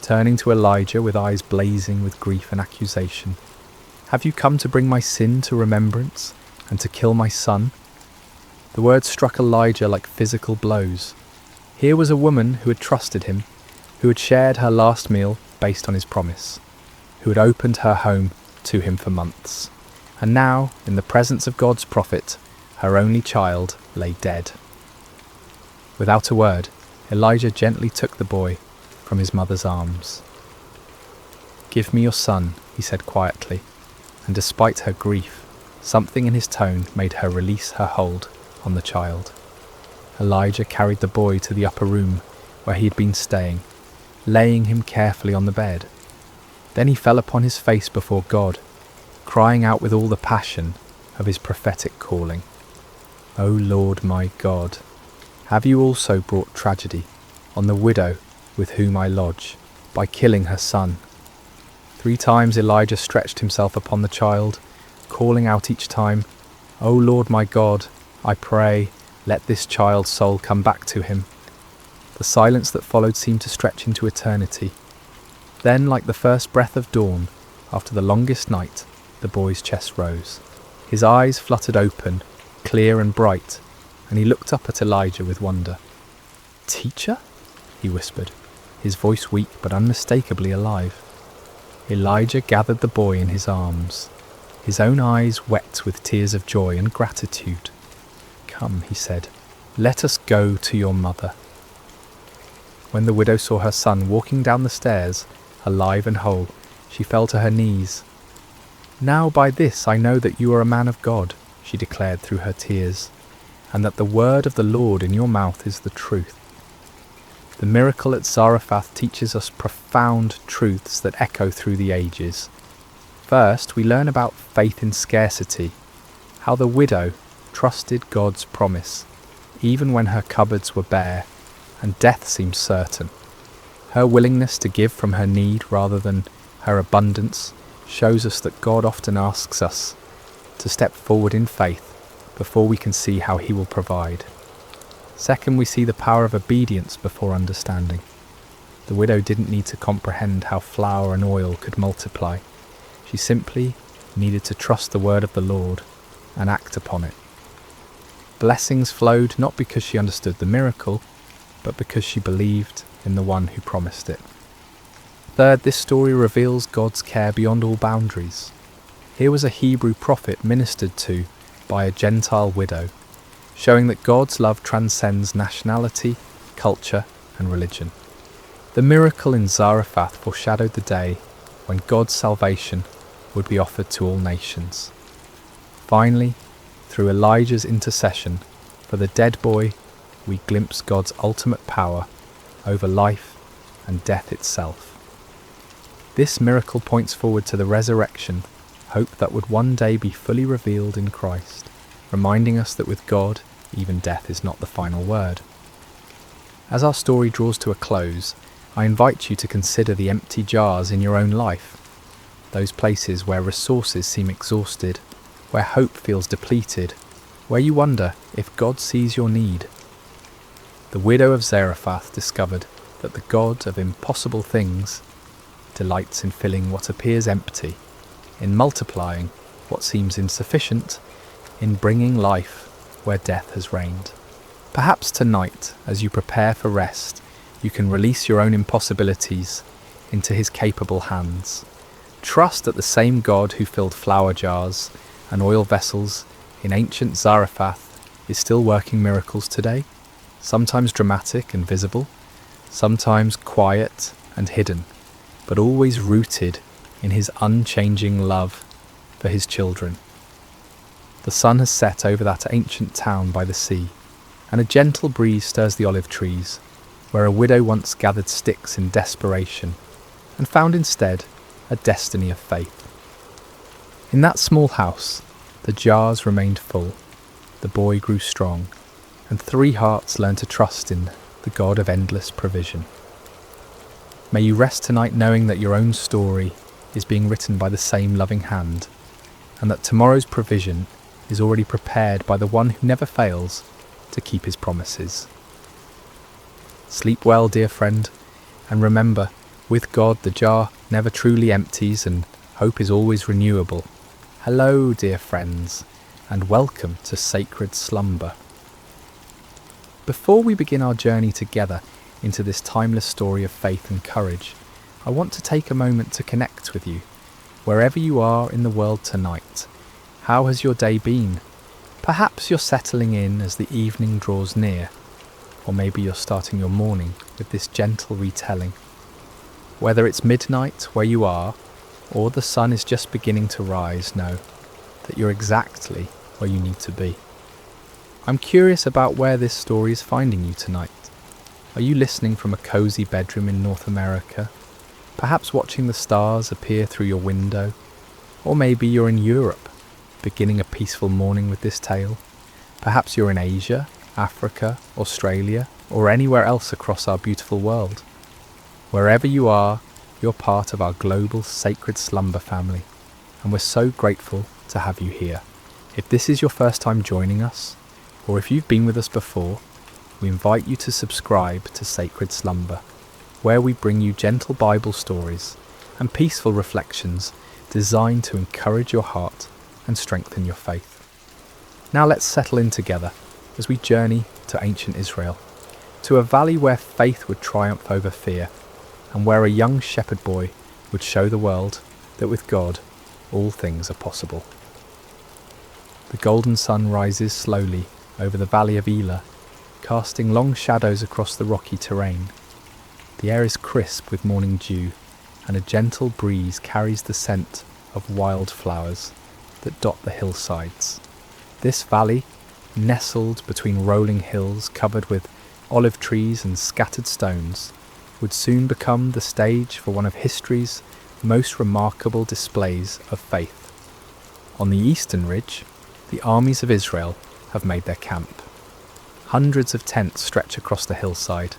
turning to Elijah with eyes blazing with grief and accusation. "Have you come to bring my sin to remembrance and to kill my son?" The words struck Elijah like physical blows. Here was a woman who had trusted him, who had shared her last meal based on his promise, who had opened her home to him for months. And now, in the presence of God's prophet, her only child lay dead. Without a word, Elijah gently took the boy from his mother's arms. "Give me your son," he said quietly, and despite her grief, something in his tone made her release her hold on the child. Elijah carried the boy to the upper room where he had been staying, laying him carefully on the bed. Then he fell upon his face before God, crying out with all the passion of his prophetic calling. "O Lord my God, have you also brought tragedy on the widow with whom I lodge by killing her son?" 3 times Elijah stretched himself upon the child, calling out each time, "O Lord my God, I pray, let this child's soul come back to him." The silence that followed seemed to stretch into eternity. Then, like the first breath of dawn, after the longest night, the boy's chest rose. His eyes fluttered open, clear and bright, and he looked up at Elijah with wonder. "Teacher?" he whispered, his voice weak but unmistakably alive. Elijah gathered the boy in his arms, his own eyes wet with tears of joy and gratitude. "Come," he said, "let us go to your mother." When the widow saw her son walking down the stairs, alive and whole, she fell to her knees. "Now by this I know that you are a man of God," she declared through her tears, "and that the word of the Lord in your mouth is the truth." The miracle at Zarephath teaches us profound truths that echo through the ages. First, we learn about faith in scarcity, how the widow trusted God's promise, even when her cupboards were bare and death seemed certain. Her willingness to give from her need rather than her abundance shows us that God often asks us to step forward in faith before we can see how he will provide. Second, we see the power of obedience before understanding. The widow didn't need to comprehend how flour and oil could multiply. She simply needed to trust the word of the Lord and act upon it. Blessings flowed not because she understood the miracle, but because she believed in the one who promised it. Third, this story reveals God's care beyond all boundaries. Here was a Hebrew prophet ministered to by a Gentile widow, showing that God's love transcends nationality, culture, and religion. The miracle in Zarephath foreshadowed the day when God's salvation would be offered to all nations. Finally, through Elijah's intercession for the dead boy, we glimpse God's ultimate power over life and death itself. This miracle points forward to the resurrection, hope that would one day be fully revealed in Christ, reminding us that with God, even death is not the final word. As our story draws to a close, I invite you to consider the empty jars in your own life. those places where resources seem exhausted, where hope feels depleted, where you wonder if God sees your need. The widow of Zarephath discovered that the God of impossible things delights in filling what appears empty, in multiplying what seems insufficient, in bringing life where death has reigned. Perhaps tonight, as you prepare for rest, you can release your own impossibilities into his capable hands. Trust that the same God who filled flour jars and oil vessels in ancient Zarephath is still working miracles today, sometimes dramatic and visible, sometimes quiet and hidden, but always rooted in his unchanging love for his children. The sun has set over that ancient town by the sea, and a gentle breeze stirs the olive trees, where a widow once gathered sticks in desperation and found instead a destiny of faith. In that small house, the jars remained full, the boy grew strong, and 3 hearts learned to trust in the God of endless provision. May you rest tonight knowing that your own story is being written by the same loving hand, and that tomorrow's provision is already prepared by the one who never fails to keep his promises. Sleep well, dear friend, and remember, with God the jar never truly empties and hope is always renewable. Hello, dear friends, and welcome to Sacred Slumber. Before we begin our journey together into this timeless story of faith and courage, I want to take a moment to connect with you. Wherever you are in the world tonight, how has your day been? Perhaps you're settling in as the evening draws near, or maybe you're starting your morning with this gentle retelling. Whether it's midnight where you are, or the sun is just beginning to rise, know that you're exactly where you need to be. I'm curious about where this story is finding you tonight. Are you listening from a cozy bedroom in North America? Perhaps watching the stars appear through your window? Or maybe you're in Europe, beginning a peaceful morning with this tale. Perhaps you're in Asia, Africa, Australia, or anywhere else across our beautiful world. Wherever you are, you're part of our global Sacred Slumber family, and we're so grateful to have you here. If this is your first time joining us, or if you've been with us before, we invite you to subscribe to Sacred Slumber, where we bring you gentle Bible stories and peaceful reflections designed to encourage your heart and strengthen your faith. Now let's settle in together as we journey to ancient Israel, to a valley where faith would triumph over fear, and where a young shepherd boy would show the world that with God all things are possible. The golden sun rises slowly over the valley of Elah, casting long shadows across the rocky terrain. The air is crisp with morning dew, and a gentle breeze carries the scent of wildflowers that dot the hillsides. This valley, nestled between rolling hills covered with olive trees and scattered stones, would soon become the stage for one of history's most remarkable displays of faith. On the eastern ridge, the armies of Israel have made their camp. Hundreds of tents stretch across the hillside,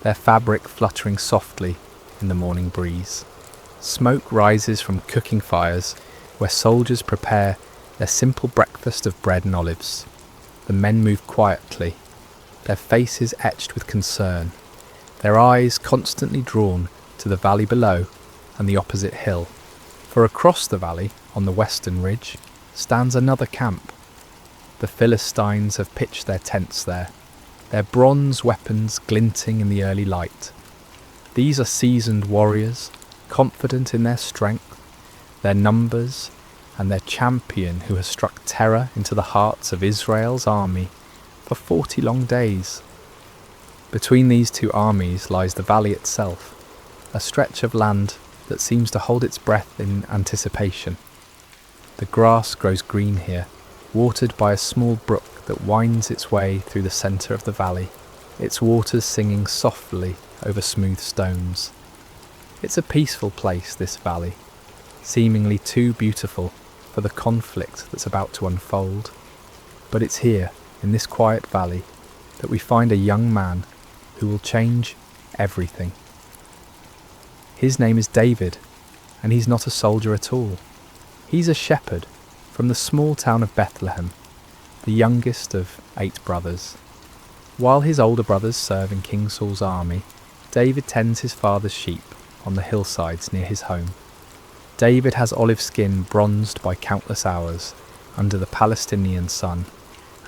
their fabric fluttering softly in the morning breeze. Smoke rises from cooking fires where soldiers prepare their simple breakfast of bread and olives. The men move quietly, their faces etched with concern, their eyes constantly drawn to the valley below and the opposite hill. For across the valley, on the western ridge, stands another camp. The Philistines have pitched their tents there, their bronze weapons glinting in the early light. These are seasoned warriors, confident in their strength, their numbers, and their champion who has struck terror into the hearts of Israel's army for 40 long days. Between these two armies lies the valley itself, a stretch of land that seems to hold its breath in anticipation. The grass grows green here, watered by a small brook that winds its way through the centre of the valley, its waters singing softly over smooth stones. It's a peaceful place, this valley, seemingly too beautiful for the conflict that's about to unfold. But it's here, in this quiet valley, that we find a young man who will change everything. His name is David, and he's not a soldier at all. He's a shepherd from the small town of Bethlehem, the youngest of 8 brothers. While his older brothers serve in King Saul's army, David tends his father's sheep on the hillsides near his home. David has olive skin bronzed by countless hours under the Palestinian sun,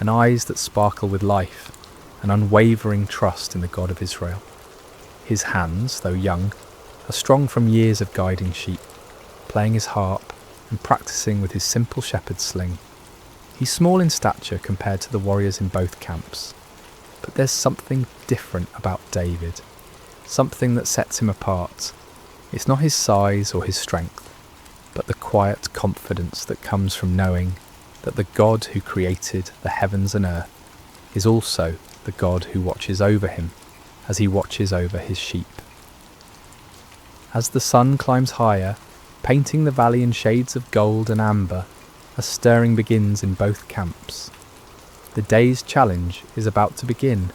and eyes that sparkle with life, an unwavering trust in the God of Israel. His hands, though young, are strong from years of guiding sheep, playing his harp and practicing with his simple shepherd's sling. He's small in stature compared to the warriors in both camps, but there's something different about David, something that sets him apart. It's not his size or his strength, but the quiet confidence that comes from knowing that the God who created the heavens and earth is also the God who watches over him as he watches over his sheep. As the sun climbs higher, painting the valley in shades of gold and amber, a stirring begins in both camps. The day's challenge is about to begin,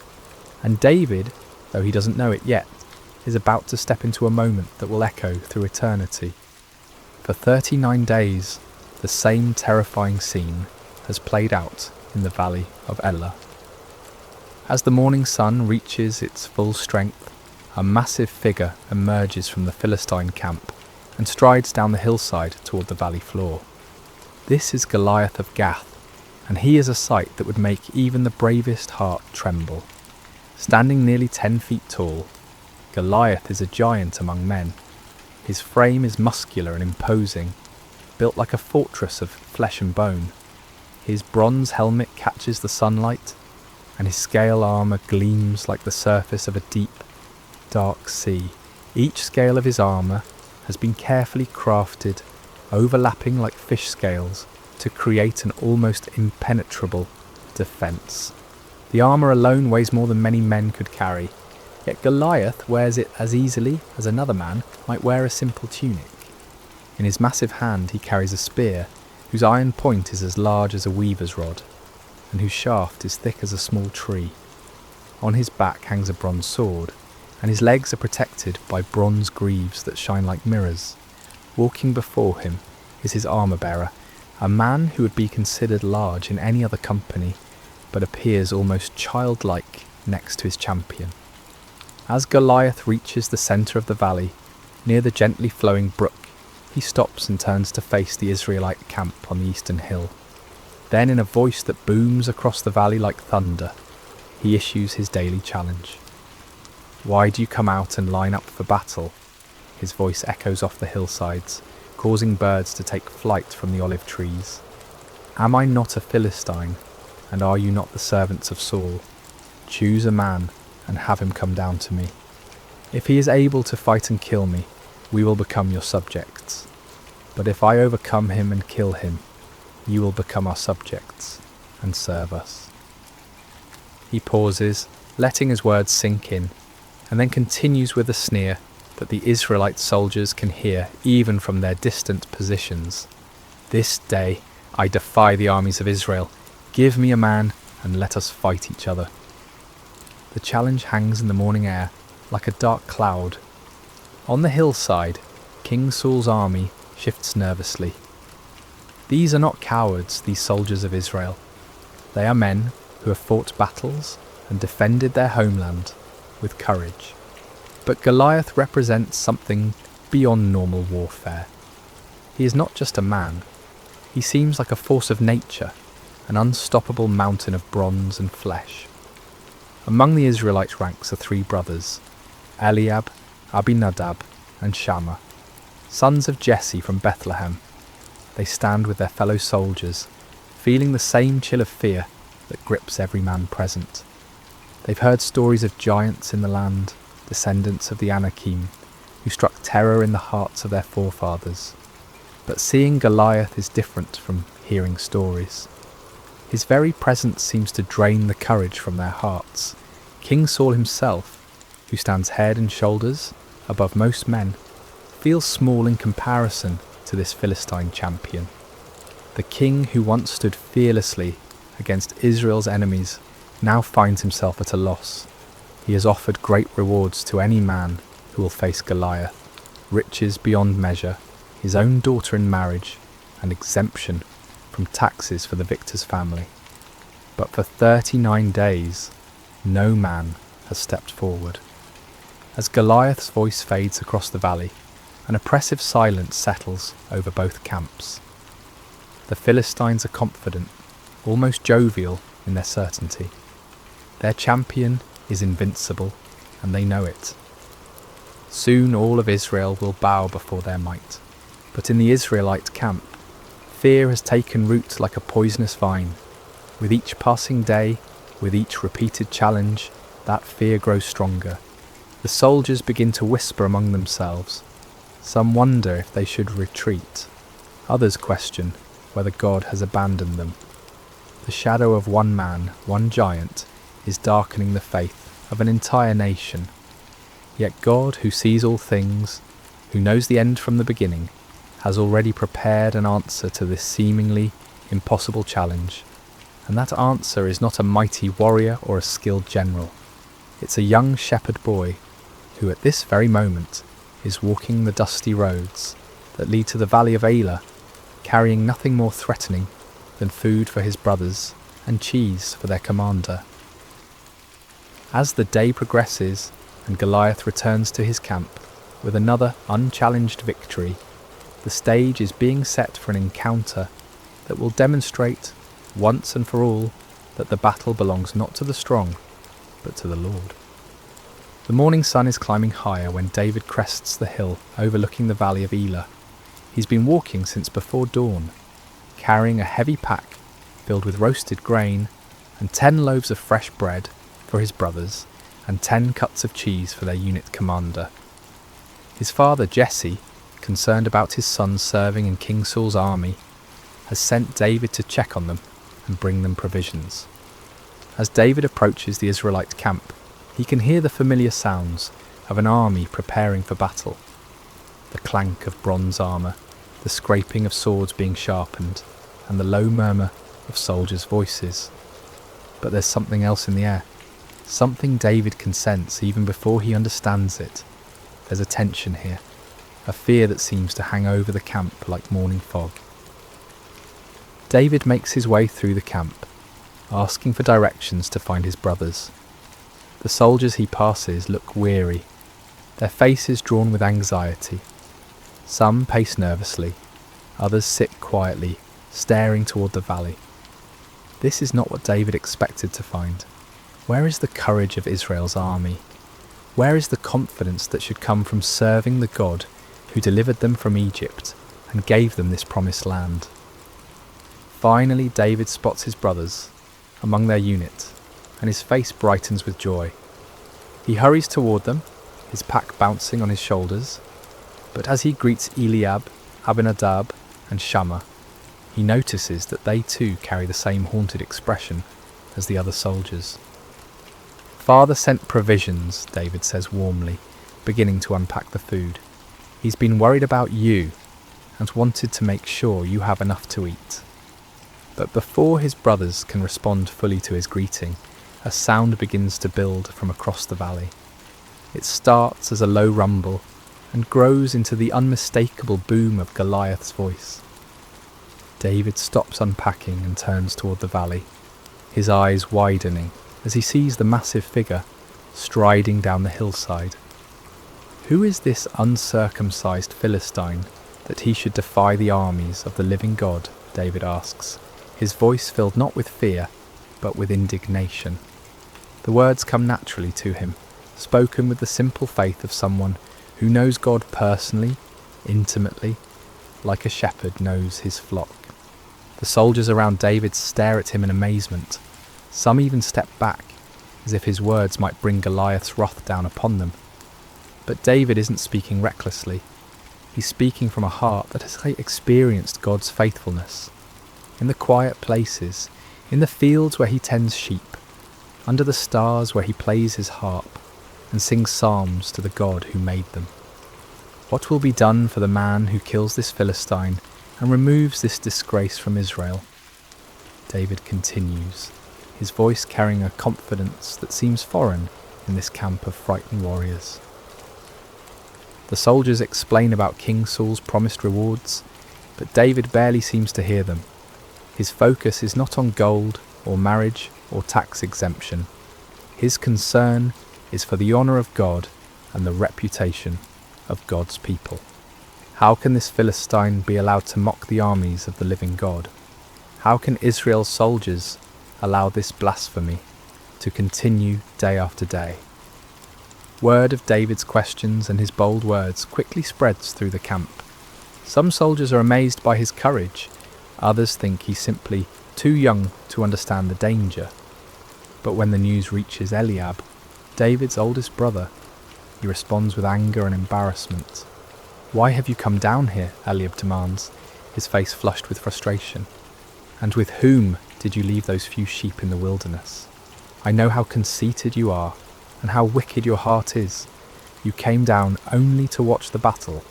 and David, though he doesn't know it yet, is about to step into a moment that will echo through eternity. For 39 days, the same terrifying scene has played out in the valley of Elah. As the morning sun reaches its full strength, a massive figure emerges from the Philistine camp and strides down the hillside toward the valley floor. This is Goliath of Gath, and he is a sight that would make even the bravest heart tremble. Standing nearly 10 feet tall, Goliath is a giant among men. His frame is muscular and imposing, built like a fortress of flesh and bone. His bronze helmet catches the sunlight, and his scale armour gleams like the surface of a deep, dark sea. Each scale of his armour has been carefully crafted, overlapping like fish scales, to create an almost impenetrable defence. The armour alone weighs more than many men could carry, yet Goliath wears it as easily as another man might wear a simple tunic. In his massive hand he carries a spear, whose iron point is as large as a weaver's rod, and whose shaft is thick as a small tree. On his back hangs a bronze sword, and his legs are protected by bronze greaves that shine like mirrors. Walking before him is his armour-bearer, a man who would be considered large in any other company, but appears almost childlike next to his champion. As Goliath reaches the centre of the valley, near the gently flowing brook, he stops and turns to face the Israelite camp on the eastern hill. Then, in a voice that booms across the valley like thunder, he issues his daily challenge. "Why do you come out and line up for battle?" His voice echoes off the hillsides, causing birds to take flight from the olive trees. "Am I not a Philistine, and are you not the servants of Saul? Choose a man and have him come down to me. If he is able to fight and kill me, we will become your subjects. But if I overcome him and kill him, you will become our subjects and serve us." He pauses, letting his words sink in, and then continues with a sneer that the Israelite soldiers can hear even from their distant positions. "This day I defy the armies of Israel. Give me a man and let us fight each other." The challenge hangs in the morning air like a dark cloud. On the hillside, King Saul's army shifts nervously. These are not cowards, these soldiers of Israel. They are men who have fought battles and defended their homeland with courage. But Goliath represents something beyond normal warfare. He is not just a man. He seems like a force of nature, an unstoppable mountain of bronze and flesh. Among the Israelite ranks are 3 brothers, Eliab, Abinadab, and Shammah, sons of Jesse from Bethlehem. They stand with their fellow soldiers, feeling the same chill of fear that grips every man present. They've heard stories of giants in the land, descendants of the Anakim, who struck terror in the hearts of their forefathers. But seeing Goliath is different from hearing stories. His very presence seems to drain the courage from their hearts. King Saul himself, who stands head and shoulders above most men, feels small in comparison to this Philistine champion. The king who once stood fearlessly against Israel's enemies now finds himself at a loss. He has offered great rewards to any man who will face Goliath, riches beyond measure, his own daughter in marriage, and exemption from taxes for the victor's family. But for 39 days, no man has stepped forward. As Goliath's voice fades across the valley, an oppressive silence settles over both camps. The Philistines are confident, almost jovial in their certainty. Their champion is invincible, and they know it. Soon all of Israel will bow before their might. But in the Israelite camp, fear has taken root like a poisonous vine. With each passing day, with each repeated challenge, that fear grows stronger. The soldiers begin to whisper among themselves. Some wonder if they should retreat. Others question whether God has abandoned them. The shadow of one man, one giant, is darkening the faith of an entire nation. Yet God, who sees all things, who knows the end from the beginning, has already prepared an answer to this seemingly impossible challenge. And that answer is not a mighty warrior or a skilled general. It's a young shepherd boy who at this very moment is walking the dusty roads that lead to the valley of Elah, carrying nothing more threatening than food for his brothers and cheese for their commander. As the day progresses and Goliath returns to his camp with another unchallenged victory, the stage is being set for an encounter that will demonstrate, once and for all, that the battle belongs not to the strong, but to the Lord. The morning sun is climbing higher when David crests the hill overlooking the valley of Elah. He's been walking since before dawn, carrying a heavy pack filled with roasted grain and 10 loaves of fresh bread for his brothers and 10 cuts of cheese for their unit commander. His father Jesse, concerned about his son serving in King Saul's army, has sent David to check on them and bring them provisions. As David approaches the Israelite camp, he can hear the familiar sounds of an army preparing for battle. The clank of bronze armour, the scraping of swords being sharpened, and the low murmur of soldiers' voices. But there's something else in the air, something David can sense even before he understands it. There's a tension here, a fear that seems to hang over the camp like morning fog. David makes his way through the camp, asking for directions to find his brothers. The soldiers he passes look weary, their faces drawn with anxiety. Some pace nervously, others sit quietly, staring toward the valley. This is not what David expected to find. Where is the courage of Israel's army? Where is the confidence that should come from serving the God who delivered them from Egypt and gave them this promised land? Finally, David spots his brothers among their unit, and his face brightens with joy. He hurries toward them, his pack bouncing on his shoulders, but as he greets Eliab, Abinadab, and Shammah, he notices that they too carry the same haunted expression as the other soldiers. "Father sent provisions," David says warmly, beginning to unpack the food. "He's been worried about you and wanted to make sure you have enough to eat." But before his brothers can respond fully to his greeting, a sound begins to build from across the valley. It starts as a low rumble and grows into the unmistakable boom of Goliath's voice. David stops unpacking and turns toward the valley, his eyes widening as he sees the massive figure striding down the hillside. Who is this uncircumcised Philistine that he should defy the armies of the living God? David asks, his voice filled not with fear, but with indignation. The words come naturally to him, spoken with the simple faith of someone who knows God personally, intimately, like a shepherd knows his flock. The soldiers around David stare at him in amazement. Some even step back, as if his words might bring Goliath's wrath down upon them. But David isn't speaking recklessly. He's speaking from a heart that has experienced God's faithfulness. In the quiet places, in the fields where he tends sheep, under the stars where he plays his harp and sings psalms to the God who made them. What will be done for the man who kills this Philistine and removes this disgrace from Israel? David continues, his voice carrying a confidence that seems foreign in this camp of frightened warriors. The soldiers explain about King Saul's promised rewards, but David barely seems to hear them. His focus is not on gold or marriage or tax exemption. His concern is for the honour of God and the reputation of God's people. How can this Philistine be allowed to mock the armies of the living God? How can Israel's soldiers allow this blasphemy to continue day after day? Word of David's questions and his bold words quickly spreads through the camp. Some soldiers are amazed by his courage, others think he's simply too young to understand the danger. But when the news reaches Eliab, David's oldest brother, he responds with anger and embarrassment. "Why have you come down here?" Eliab demands, his face flushed with frustration. "And with whom did you leave those few sheep in the wilderness? I know how conceited you are, and how wicked your heart is. You came down only to watch the battle."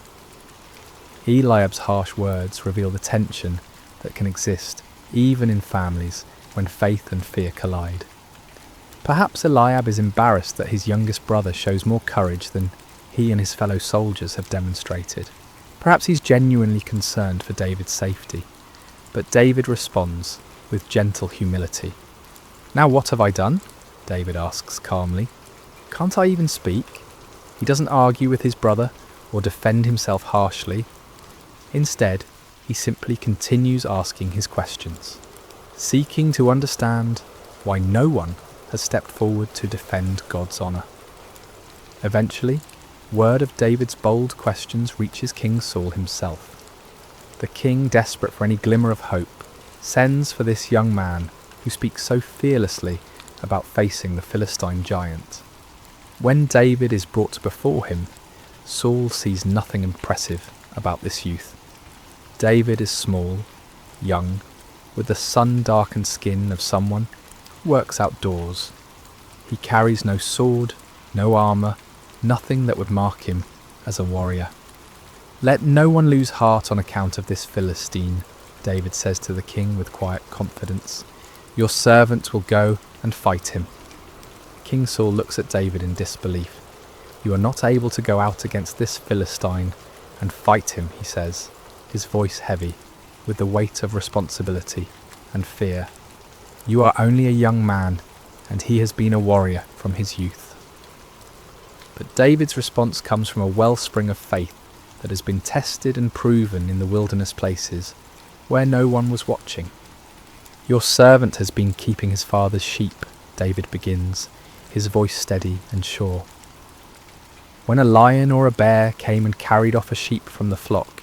Eliab's harsh words reveal the tension that can exist even in families when faith and fear collide. Perhaps Eliab is embarrassed that his youngest brother shows more courage than he and his fellow soldiers have demonstrated. Perhaps he's genuinely concerned for David's safety. But David responds with gentle humility. "Now what have I done?" David asks calmly. "Can't I even speak?" He doesn't argue with his brother or defend himself harshly. Instead, he simply continues asking his questions, seeking to understand why no one has stepped forward to defend God's honour. Eventually, word of David's bold questions reaches King Saul himself. The king, desperate for any glimmer of hope, sends for this young man who speaks so fearlessly about facing the Philistine giant. When David is brought before him, Saul sees nothing impressive about this youth. David is small, young, with the sun-darkened skin of someone who works outdoors. He carries no sword, no armour, nothing that would mark him as a warrior. "Let no one lose heart on account of this Philistine," David says to the king with quiet confidence. "Your servant will go and fight him." King Saul looks at David in disbelief. "You are not able to go out against this Philistine and fight him," he says, his voice heavy with the weight of responsibility and fear. "You are only a young man, and he has been a warrior from his youth." But David's response comes from a wellspring of faith that has been tested and proven in the wilderness places where no one was watching. "Your servant has been keeping his father's sheep," David begins, his voice steady and sure. "When a lion or a bear came and carried off a sheep from the flock,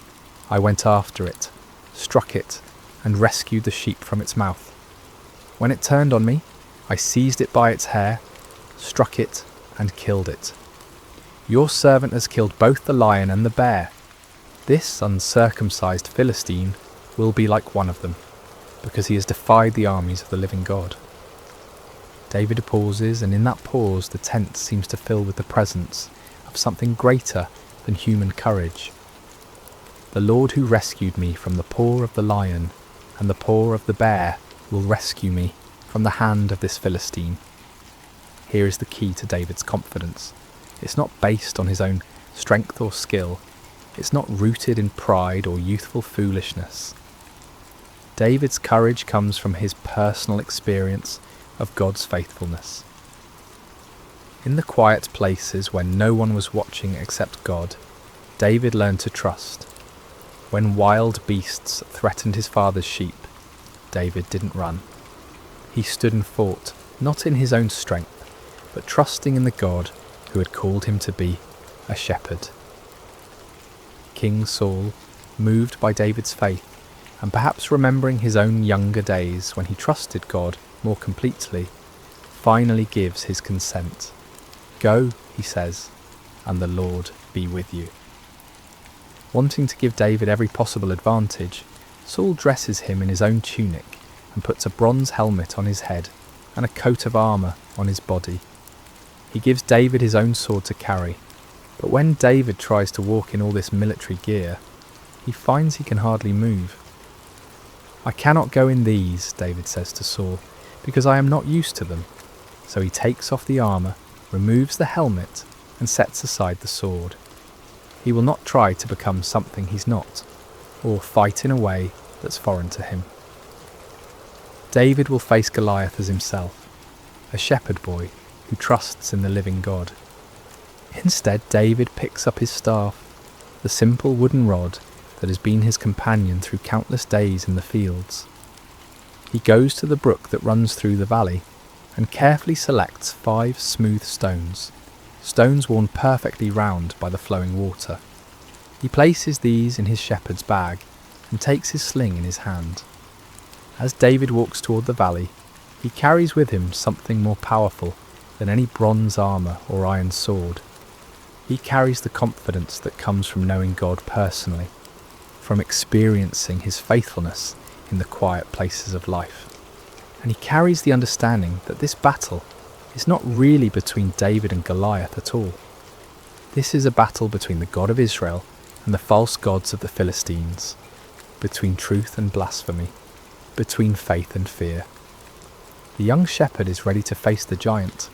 I went after it, struck it, and rescued the sheep from its mouth. When it turned on me, I seized it by its hair, struck it, and killed it. Your servant has killed both the lion and the bear. This uncircumcised Philistine will be like one of them, because he has defied the armies of the living God." David pauses, and in that pause the tent seems to fill with the presence of something greater than human courage. "The Lord who rescued me from the paw of the lion and the paw of the bear will rescue me from the hand of this Philistine." Here is the key to David's confidence. It's not based on his own strength or skill. It's not rooted in pride or youthful foolishness. David's courage comes from his personal experience of God's faithfulness. In the quiet places when no one was watching except God, David learned to trust. When wild beasts threatened his father's sheep, David didn't run. He stood and fought, not in his own strength, but trusting in the God who had called him to be a shepherd. King Saul, moved by David's faith, and perhaps remembering his own younger days when he trusted God more completely, finally gives his consent. "Go," he says, "and the Lord be with you." Wanting to give David every possible advantage, Saul dresses him in his own tunic and puts a bronze helmet on his head and a coat of armour on his body. He gives David his own sword to carry, but when David tries to walk in all this military gear, he finds he can hardly move. "I cannot go in these," David says to Saul, "because I am not used to them." So he takes off the armour, removes the helmet, and sets aside the sword. He will not try to become something he's not, or fight in a way that's foreign to him. David will face Goliath as himself, a shepherd boy who trusts in the living God. Instead, David picks up his staff, the simple wooden rod that has been his companion through countless days in the fields. He goes to the brook that runs through the valley and carefully selects 5 smooth stones worn perfectly round by the flowing water. He places these in his shepherd's bag and takes his sling in his hand. As David walks toward the valley, he carries with him something more powerful than any bronze armour or iron sword. He carries the confidence that comes from knowing God personally, from experiencing his faithfulness in the quiet places of life. And he carries the understanding that this battle is not really between David and Goliath at all. This is a battle between the God of Israel and the false gods of the Philistines, between truth and blasphemy, between faith and fear. The young shepherd is ready to face the giant,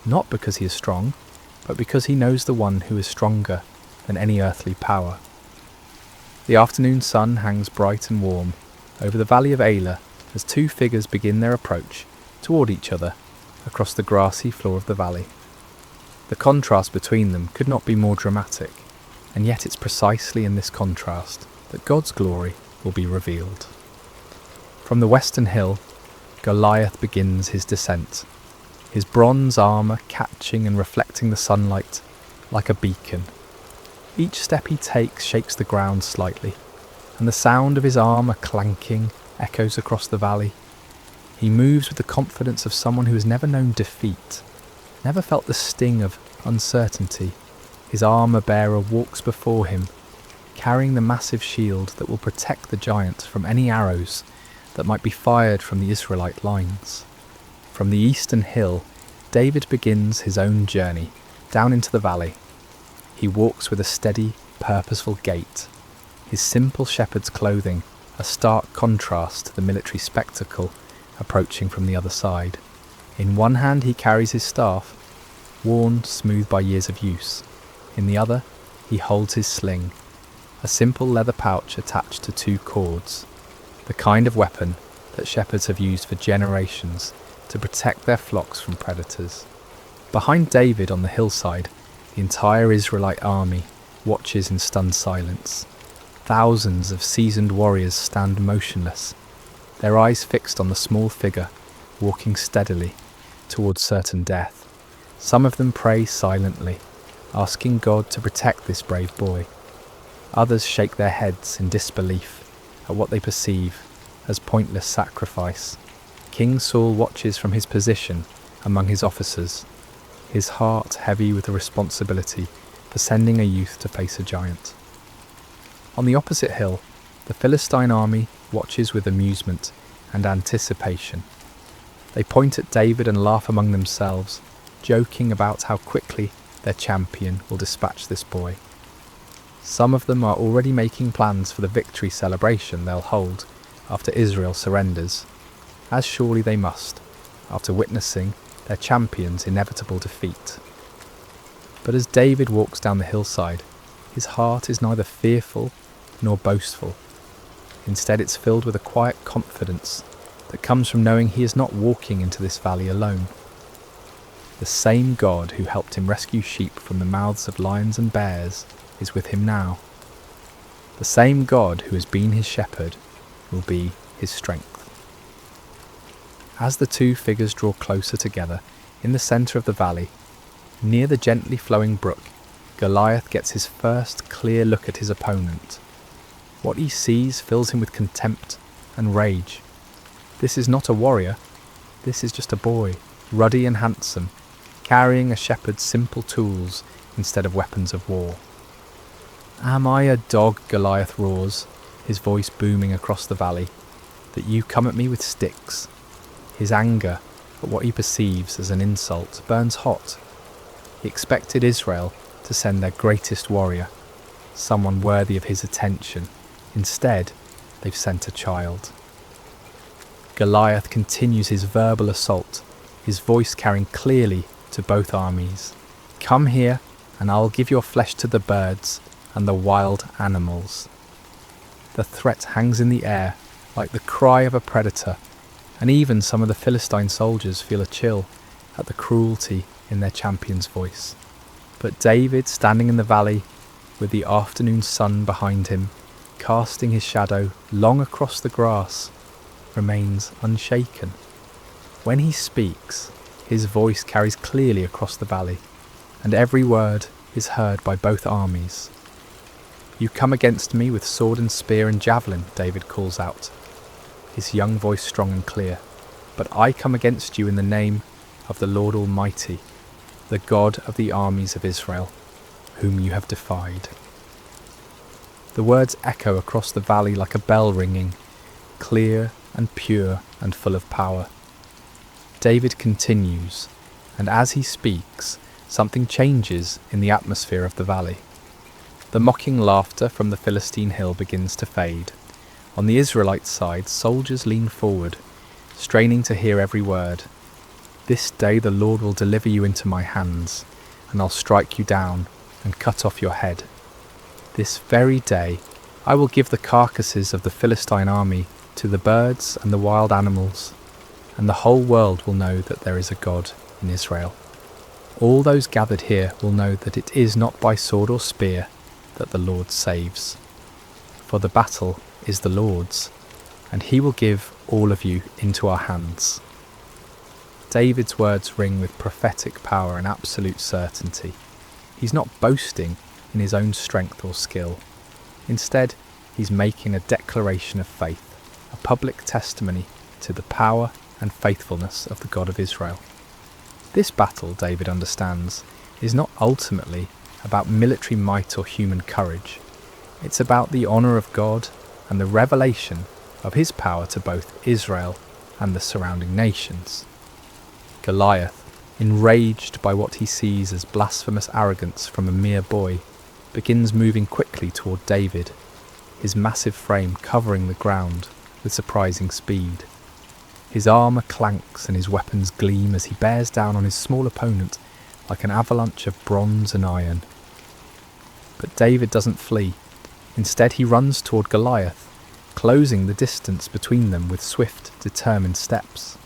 not because he is strong, but because he knows the one who is stronger than any earthly power. The afternoon sun hangs bright and warm over the valley of Elah as 2 figures begin their approach toward each other across the grassy floor of the valley. The contrast between them could not be more dramatic, and yet it's precisely in this contrast that God's glory will be revealed. From the western hill, Goliath begins his descent, his bronze armour catching and reflecting the sunlight like a beacon. Each step he takes shakes the ground slightly, and the sound of his armour clanking echoes across the valley. He moves with the confidence of someone who has never known defeat, never felt the sting of uncertainty. His armour-bearer walks before him, carrying the massive shield that will protect the giant from any arrows that might be fired from the Israelite lines. From the eastern hill, David begins his own journey down into the valley. He walks with a steady, purposeful gait, his simple shepherd's clothing a stark contrast to the military spectacle approaching from the other side. In one hand he carries his staff, worn smooth by years of use. In the other, he holds his sling, a simple leather pouch attached to 2 cords, the kind of weapon that shepherds have used for generations to protect their flocks from predators. Behind David on the hillside, the entire Israelite army watches in stunned silence. Thousands of seasoned warriors stand motionless, their eyes fixed on the small figure walking steadily towards certain death. Some of them pray silently, asking God to protect this brave boy. Others shake their heads in disbelief at what they perceive as pointless sacrifice. King Saul watches from his position among his officers, his heart heavy with the responsibility for sending a youth to face a giant. On the opposite hill, the Philistine army watches with amusement and anticipation. They point at David and laugh among themselves, joking about how quickly their champion will dispatch this boy. Some of them are already making plans for the victory celebration they'll hold after Israel surrenders, as surely they must, after witnessing their champion's inevitable defeat. But as David walks down the hillside, his heart is neither fearful nor boastful. Instead, it's filled with a quiet confidence that comes from knowing he is not walking into this valley alone. The same God who helped him rescue sheep from the mouths of lions and bears is with him now. The same God who has been his shepherd will be his strength. As the 2 figures draw closer together in the centre of the valley, near the gently flowing brook, Goliath gets his first clear look at his opponent. What he sees fills him with contempt and rage. This is not a warrior, this is just a boy, ruddy and handsome, carrying a shepherd's simple tools instead of weapons of war. "Am I a dog," Goliath roars, his voice booming across the valley, "that you come at me with sticks?" His anger at what he perceives as an insult burns hot. He expected Israel to send their greatest warrior, someone worthy of his attention. Instead, they've sent a child. Goliath continues his verbal assault, his voice carrying clearly to both armies. "Come here, and I'll give your flesh to the birds, and the wild animals. The threat hangs in the air like the cry of a predator, and even some of the Philistine soldiers feel a chill at the cruelty in their champion's voice. But David, standing in the valley with the afternoon sun behind him, casting his shadow long across the grass, remains unshaken. When he speaks, his voice carries clearly across the valley, and every word is heard by both armies. "You come against me with sword and spear and javelin," David calls out, his young voice strong and clear. "But I come against you in the name of the Lord Almighty, the God of the armies of Israel, whom you have defied." The words echo across the valley like a bell ringing, clear and pure and full of power. David continues, and as he speaks, something changes in the atmosphere of the valley. The mocking laughter from the Philistine hill begins to fade. On the Israelite side, soldiers lean forward, straining to hear every word. "This day the Lord will deliver you into my hands, and I'll strike you down and cut off your head. This very day I will give the carcasses of the Philistine army to the birds and the wild animals, and the whole world will know that there is a God in Israel. All those gathered here will know that it is not by sword or spear that the Lord saves. For the battle is the Lord's, and he will give all of you into our hands." David's words ring with prophetic power and absolute certainty. He's not boasting in his own strength or skill. Instead, he's making a declaration of faith, a public testimony to the power and faithfulness of the God of Israel. This battle, David understands, is not ultimately about military might or human courage. It's about the honour of God and the revelation of his power to both Israel and the surrounding nations. Goliath, enraged by what he sees as blasphemous arrogance from a mere boy, begins moving quickly toward David, his massive frame covering the ground with surprising speed. His armour clanks and his weapons gleam as he bears down on his small opponent like an avalanche of bronze and iron. But David doesn't flee. Instead, he runs toward Goliath, closing the distance between them with swift, determined steps.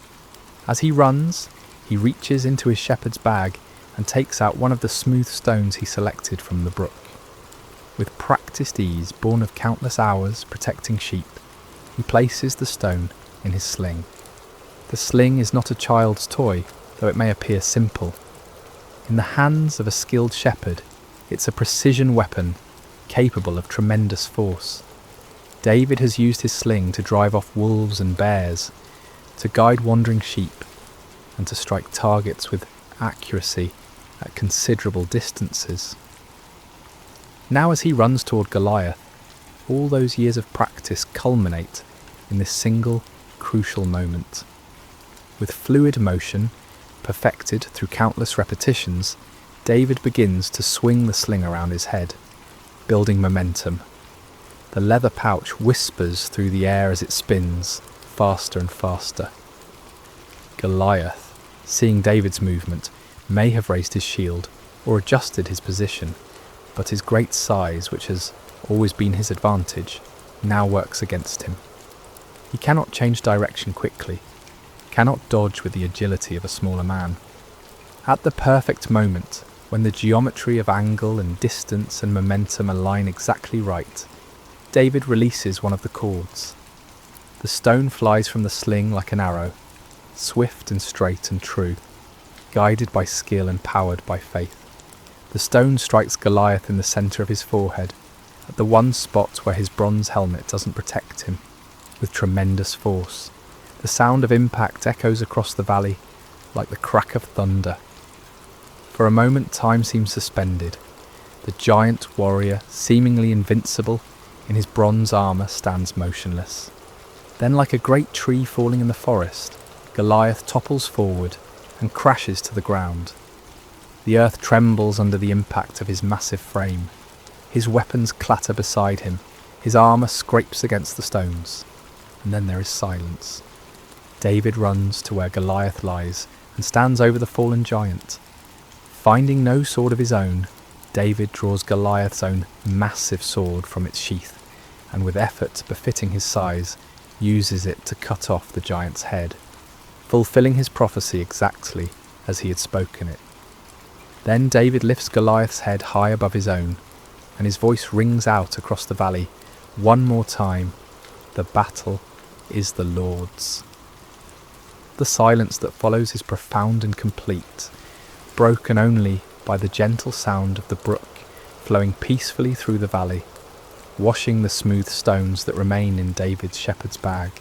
As he runs, he reaches into his shepherd's bag and takes out one of the smooth stones he selected from the brook. With practiced ease, born of countless hours protecting sheep, he places the stone in his sling. The sling is not a child's toy, though it may appear simple. In the hands of a skilled shepherd, it's a precision weapon capable of tremendous force. David has used his sling to drive off wolves and bears, to guide wandering sheep, and to strike targets with accuracy at considerable distances. Now as he runs toward Goliath, all those years of practice culminate in this single, crucial moment. With fluid motion, perfected through countless repetitions, David begins to swing the sling around his head, building momentum. The leather pouch whispers through the air as it spins, faster and faster. Goliath, seeing David's movement, may have raised his shield or adjusted his position, but his great size, which has always been his advantage, now works against him. He cannot change direction quickly, cannot dodge with the agility of a smaller man. At the perfect moment, when the geometry of angle and distance and momentum align exactly right, David releases one of the cords. The stone flies from the sling like an arrow, swift and straight and true, guided by skill and powered by faith. The stone strikes Goliath in the centre of his forehead, at the one spot where his bronze helmet doesn't protect him, with tremendous force. The sound of impact echoes across the valley like the crack of thunder. For a moment time seems suspended. The giant warrior, seemingly invincible in his bronze armour, stands motionless. Then, like a great tree falling in the forest, Goliath topples forward and crashes to the ground. The earth trembles under the impact of his massive frame. His weapons clatter beside him, his armour scrapes against the stones, and then there is silence. David runs to where Goliath lies and stands over the fallen giant. Finding no sword of his own, David draws Goliath's own massive sword from its sheath, and with effort befitting his size, uses it to cut off the giant's head, fulfilling his prophecy exactly as he had spoken it. Then David lifts Goliath's head high above his own, and his voice rings out across the valley one more time, "The battle is the Lord's." The silence that follows is profound and complete, broken only by the gentle sound of the brook flowing peacefully through the valley, washing the smooth stones that remain in David's shepherd's bag.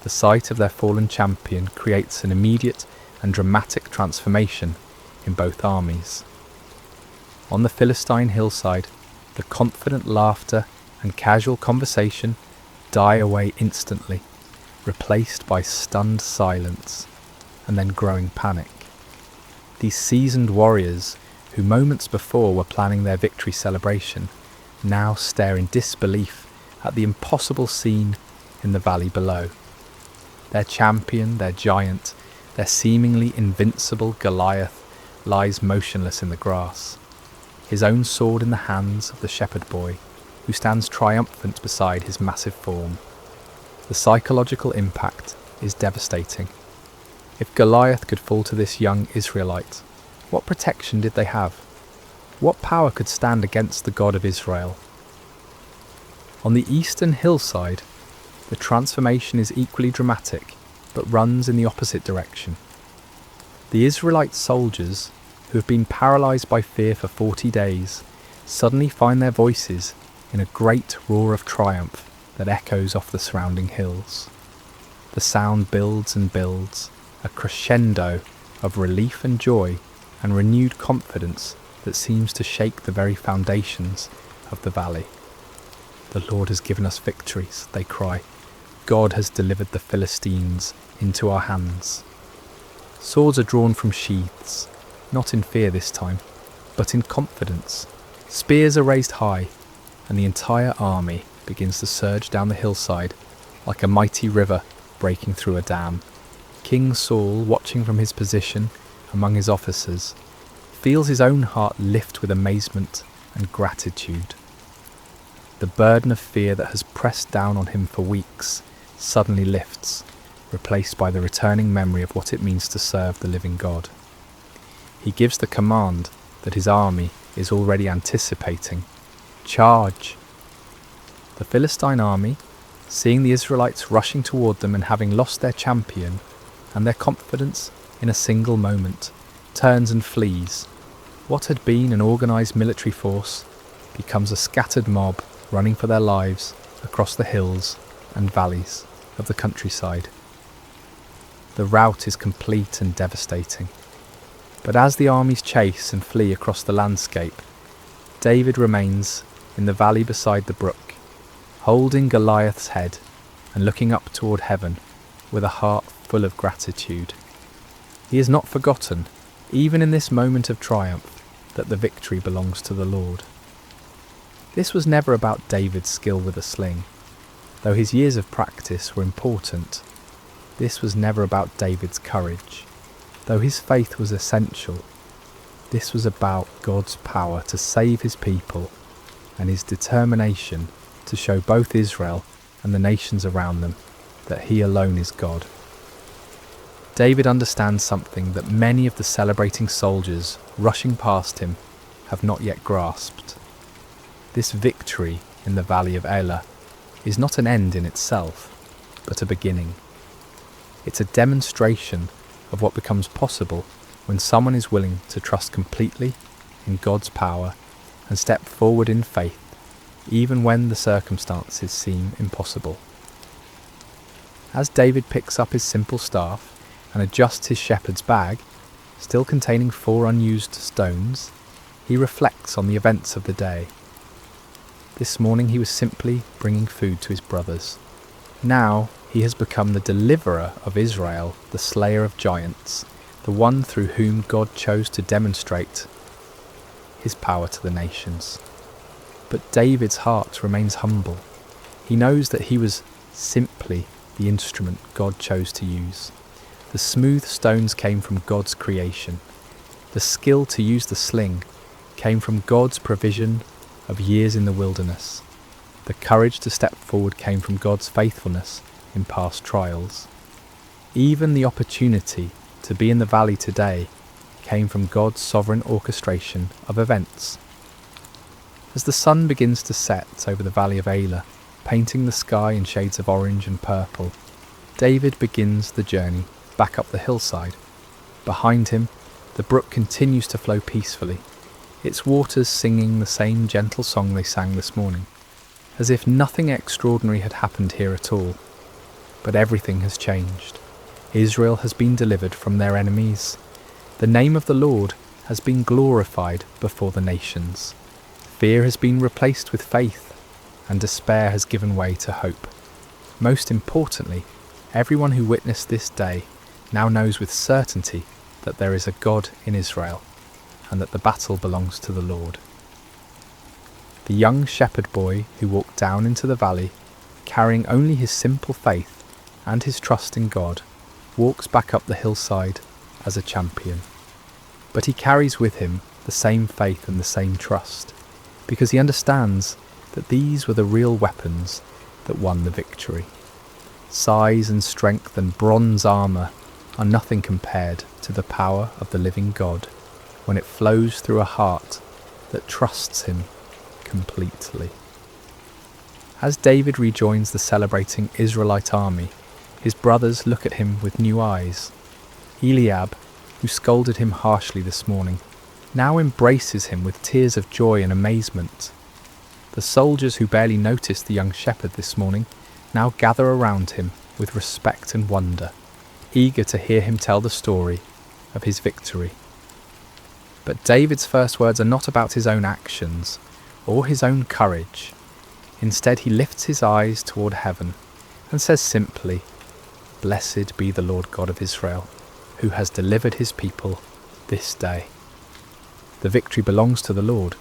The sight of their fallen champion creates an immediate and dramatic transformation in both armies. On the Philistine hillside, the confident laughter and casual conversation die away instantly, replaced by stunned silence and then growing panic. These seasoned warriors, who moments before were planning their victory celebration, now stare in disbelief at the impossible scene in the valley below. Their champion, their giant, their seemingly invincible Goliath lies motionless in the grass, his own sword in the hands of the shepherd boy, who stands triumphant beside his massive form. The psychological impact is devastating. If Goliath could fall to this young Israelite, what protection did they have? What power could stand against the God of Israel? On the eastern hillside, the transformation is equally dramatic, but runs in the opposite direction. The Israelite soldiers, who have been paralysed by fear for 40 days, suddenly find their voices in a great roar of triumph that echoes off the surrounding hills. The sound builds and builds, a crescendo of relief and joy and renewed confidence that seems to shake the very foundations of the valley. "The Lord has given us victories," they cry. "God has delivered the Philistines into our hands." Swords are drawn from sheaths, not in fear this time, but in confidence. Spears are raised high, and the entire army begins to surge down the hillside like a mighty river breaking through a dam. King Saul, watching from his position among his officers, feels his own heart lift with amazement and gratitude. The burden of fear that has pressed down on him for weeks suddenly lifts, replaced by the returning memory of what it means to serve the living God. He gives the command that his army is already anticipating. "Charge!" The Philistine army, seeing the Israelites rushing toward them and having lost their champion and their confidence in a single moment, turns and flees. What had been an organised military force becomes a scattered mob running for their lives across the hills and valleys of the countryside. The rout is complete and devastating. But as the armies chase and flee across the landscape, David remains in the valley beside the brook, holding Goliath's head and looking up toward heaven with a heart full of gratitude. He has not forgotten, even in this moment of triumph, that the victory belongs to the Lord. This was never about David's skill with a sling. Though his years of practice were important, this was never about David's courage. Though his faith was essential, this was about God's power to save his people and his determination to show both Israel and the nations around them that he alone is God. David understands something that many of the celebrating soldiers rushing past him have not yet grasped. This victory in the valley of Elah is not an end in itself, but a beginning. It's a demonstration of what becomes possible when someone is willing to trust completely in God's power and step forward in faith, even when the circumstances seem impossible. As David picks up his simple staff and adjusts his shepherd's bag, still containing 4 unused stones, he reflects on the events of the day. This morning he was simply bringing food to his brothers. Now he has become the deliverer of Israel, the slayer of giants, the one through whom God chose to demonstrate his power to the nations. But David's heart remains humble. He knows that he was simply the instrument God chose to use. The smooth stones came from God's creation. The skill to use the sling came from God's provision of years in the wilderness. The courage to step forward came from God's faithfulness in past trials. Even the opportunity to be in the valley today came from God's sovereign orchestration of events. As the sun begins to set over the valley of Elah, painting the sky in shades of orange and purple, David begins the journey back up the hillside. Behind him, the brook continues to flow peacefully, its waters singing the same gentle song they sang this morning, as if nothing extraordinary had happened here at all. But everything has changed. Israel has been delivered from their enemies. The name of the Lord has been glorified before the nations. Fear has been replaced with faith, and despair has given way to hope. Most importantly, everyone who witnessed this day now knows with certainty that there is a God in Israel, and that the battle belongs to the Lord. The young shepherd boy who walked down into the valley, carrying only his simple faith and his trust in God, walks back up the hillside as a champion. But he carries with him the same faith and the same trust, because he understands that these were the real weapons that won the victory. Size and strength and bronze armour are nothing compared to the power of the living God when it flows through a heart that trusts him completely. As David rejoins the celebrating Israelite army, his brothers look at him with new eyes. Eliab, who scolded him harshly this morning, now embraces him with tears of joy and amazement. The soldiers who barely noticed the young shepherd this morning now gather around him with respect and wonder, eager to hear him tell the story of his victory. But David's first words are not about his own actions or his own courage. Instead, he lifts his eyes toward heaven and says simply, "Blessed be the Lord God of Israel, who has delivered his people this day." The victory belongs to the Lord,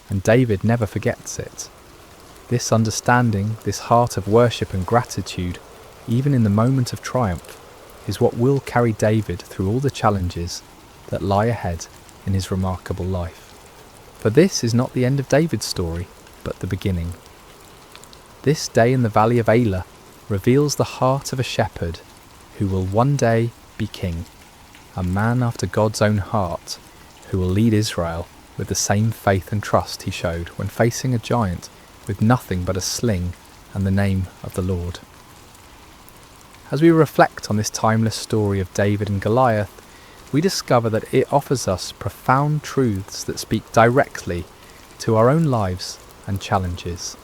and David never forgets it. This understanding, this heart of worship and gratitude, even in the moment of triumph, is what will carry David through all the challenges that lie ahead in his remarkable life. For this is not the end of David's story, but the beginning. This day in the valley of Elah reveals the heart of a shepherd who will one day be king, a man after God's own heart, who will lead Israel with the same faith and trust he showed when facing a giant with nothing but a sling and the name of the Lord. As we reflect on this timeless story of David and Goliath, we discover that it offers us profound truths that speak directly to our own lives and challenges.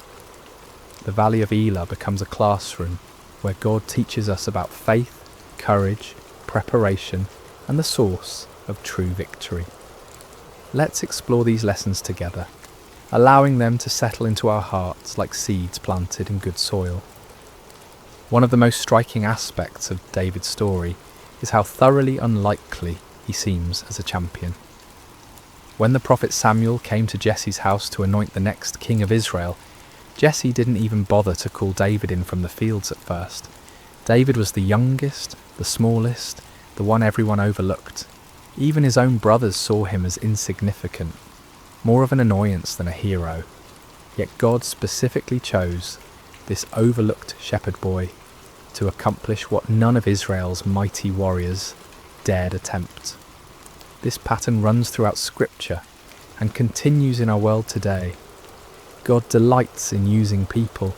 The Valley of Elah becomes a classroom where God teaches us about faith, courage, preparation, and the source of true victory. Let's explore these lessons together, allowing them to settle into our hearts like seeds planted in good soil. One of the most striking aspects of David's story is how thoroughly unlikely he seems as a champion. When the prophet Samuel came to Jesse's house to anoint the next king of Israel, Jesse didn't even bother to call David in from the fields at first. David was the youngest, the smallest, the one everyone overlooked. Even his own brothers saw him as insignificant, more of an annoyance than a hero. Yet God specifically chose this overlooked shepherd boy to accomplish what none of Israel's mighty warriors dared attempt. This pattern runs throughout Scripture and continues in our world today. God delights in using people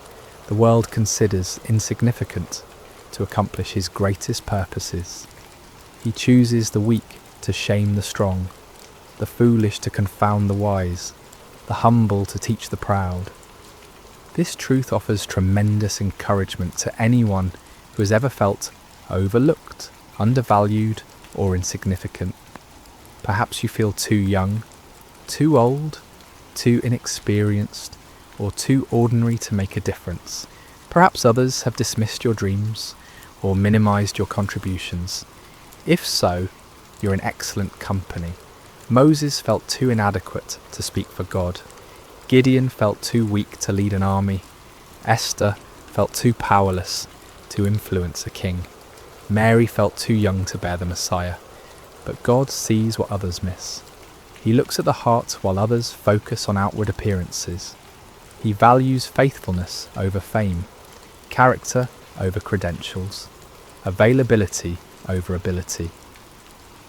the world considers insignificant to accomplish his greatest purposes. He chooses the weak to shame the strong, the foolish to confound the wise, the humble to teach the proud. This truth offers tremendous encouragement to anyone who has ever felt overlooked, undervalued, or insignificant. Perhaps you feel too young, too old, too inexperienced, or too ordinary to make a difference. Perhaps others have dismissed your dreams or minimized your contributions. If so, you're in excellent company. Moses felt too inadequate to speak for God. Gideon felt too weak to lead an army. Esther felt too powerless to influence a king. Mary felt too young to bear the Messiah. But God sees what others miss. He looks at the heart while others focus on outward appearances. He values faithfulness over fame, character over credentials, availability over ability.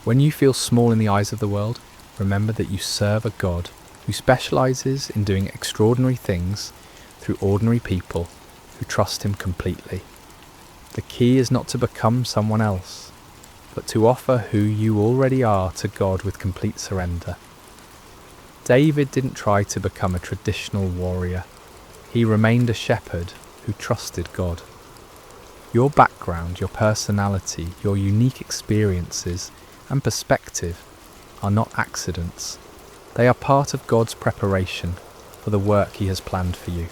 When you feel small in the eyes of the world, remember that you serve a God who specializes in doing extraordinary things through ordinary people who trust him completely. The key is not to become someone else, but to offer who you already are to God with complete surrender. David didn't try to become a traditional warrior. He remained a shepherd who trusted God. Your background, your personality, your unique experiences and perspective are not accidents. They are part of God's preparation for the work he has planned for you.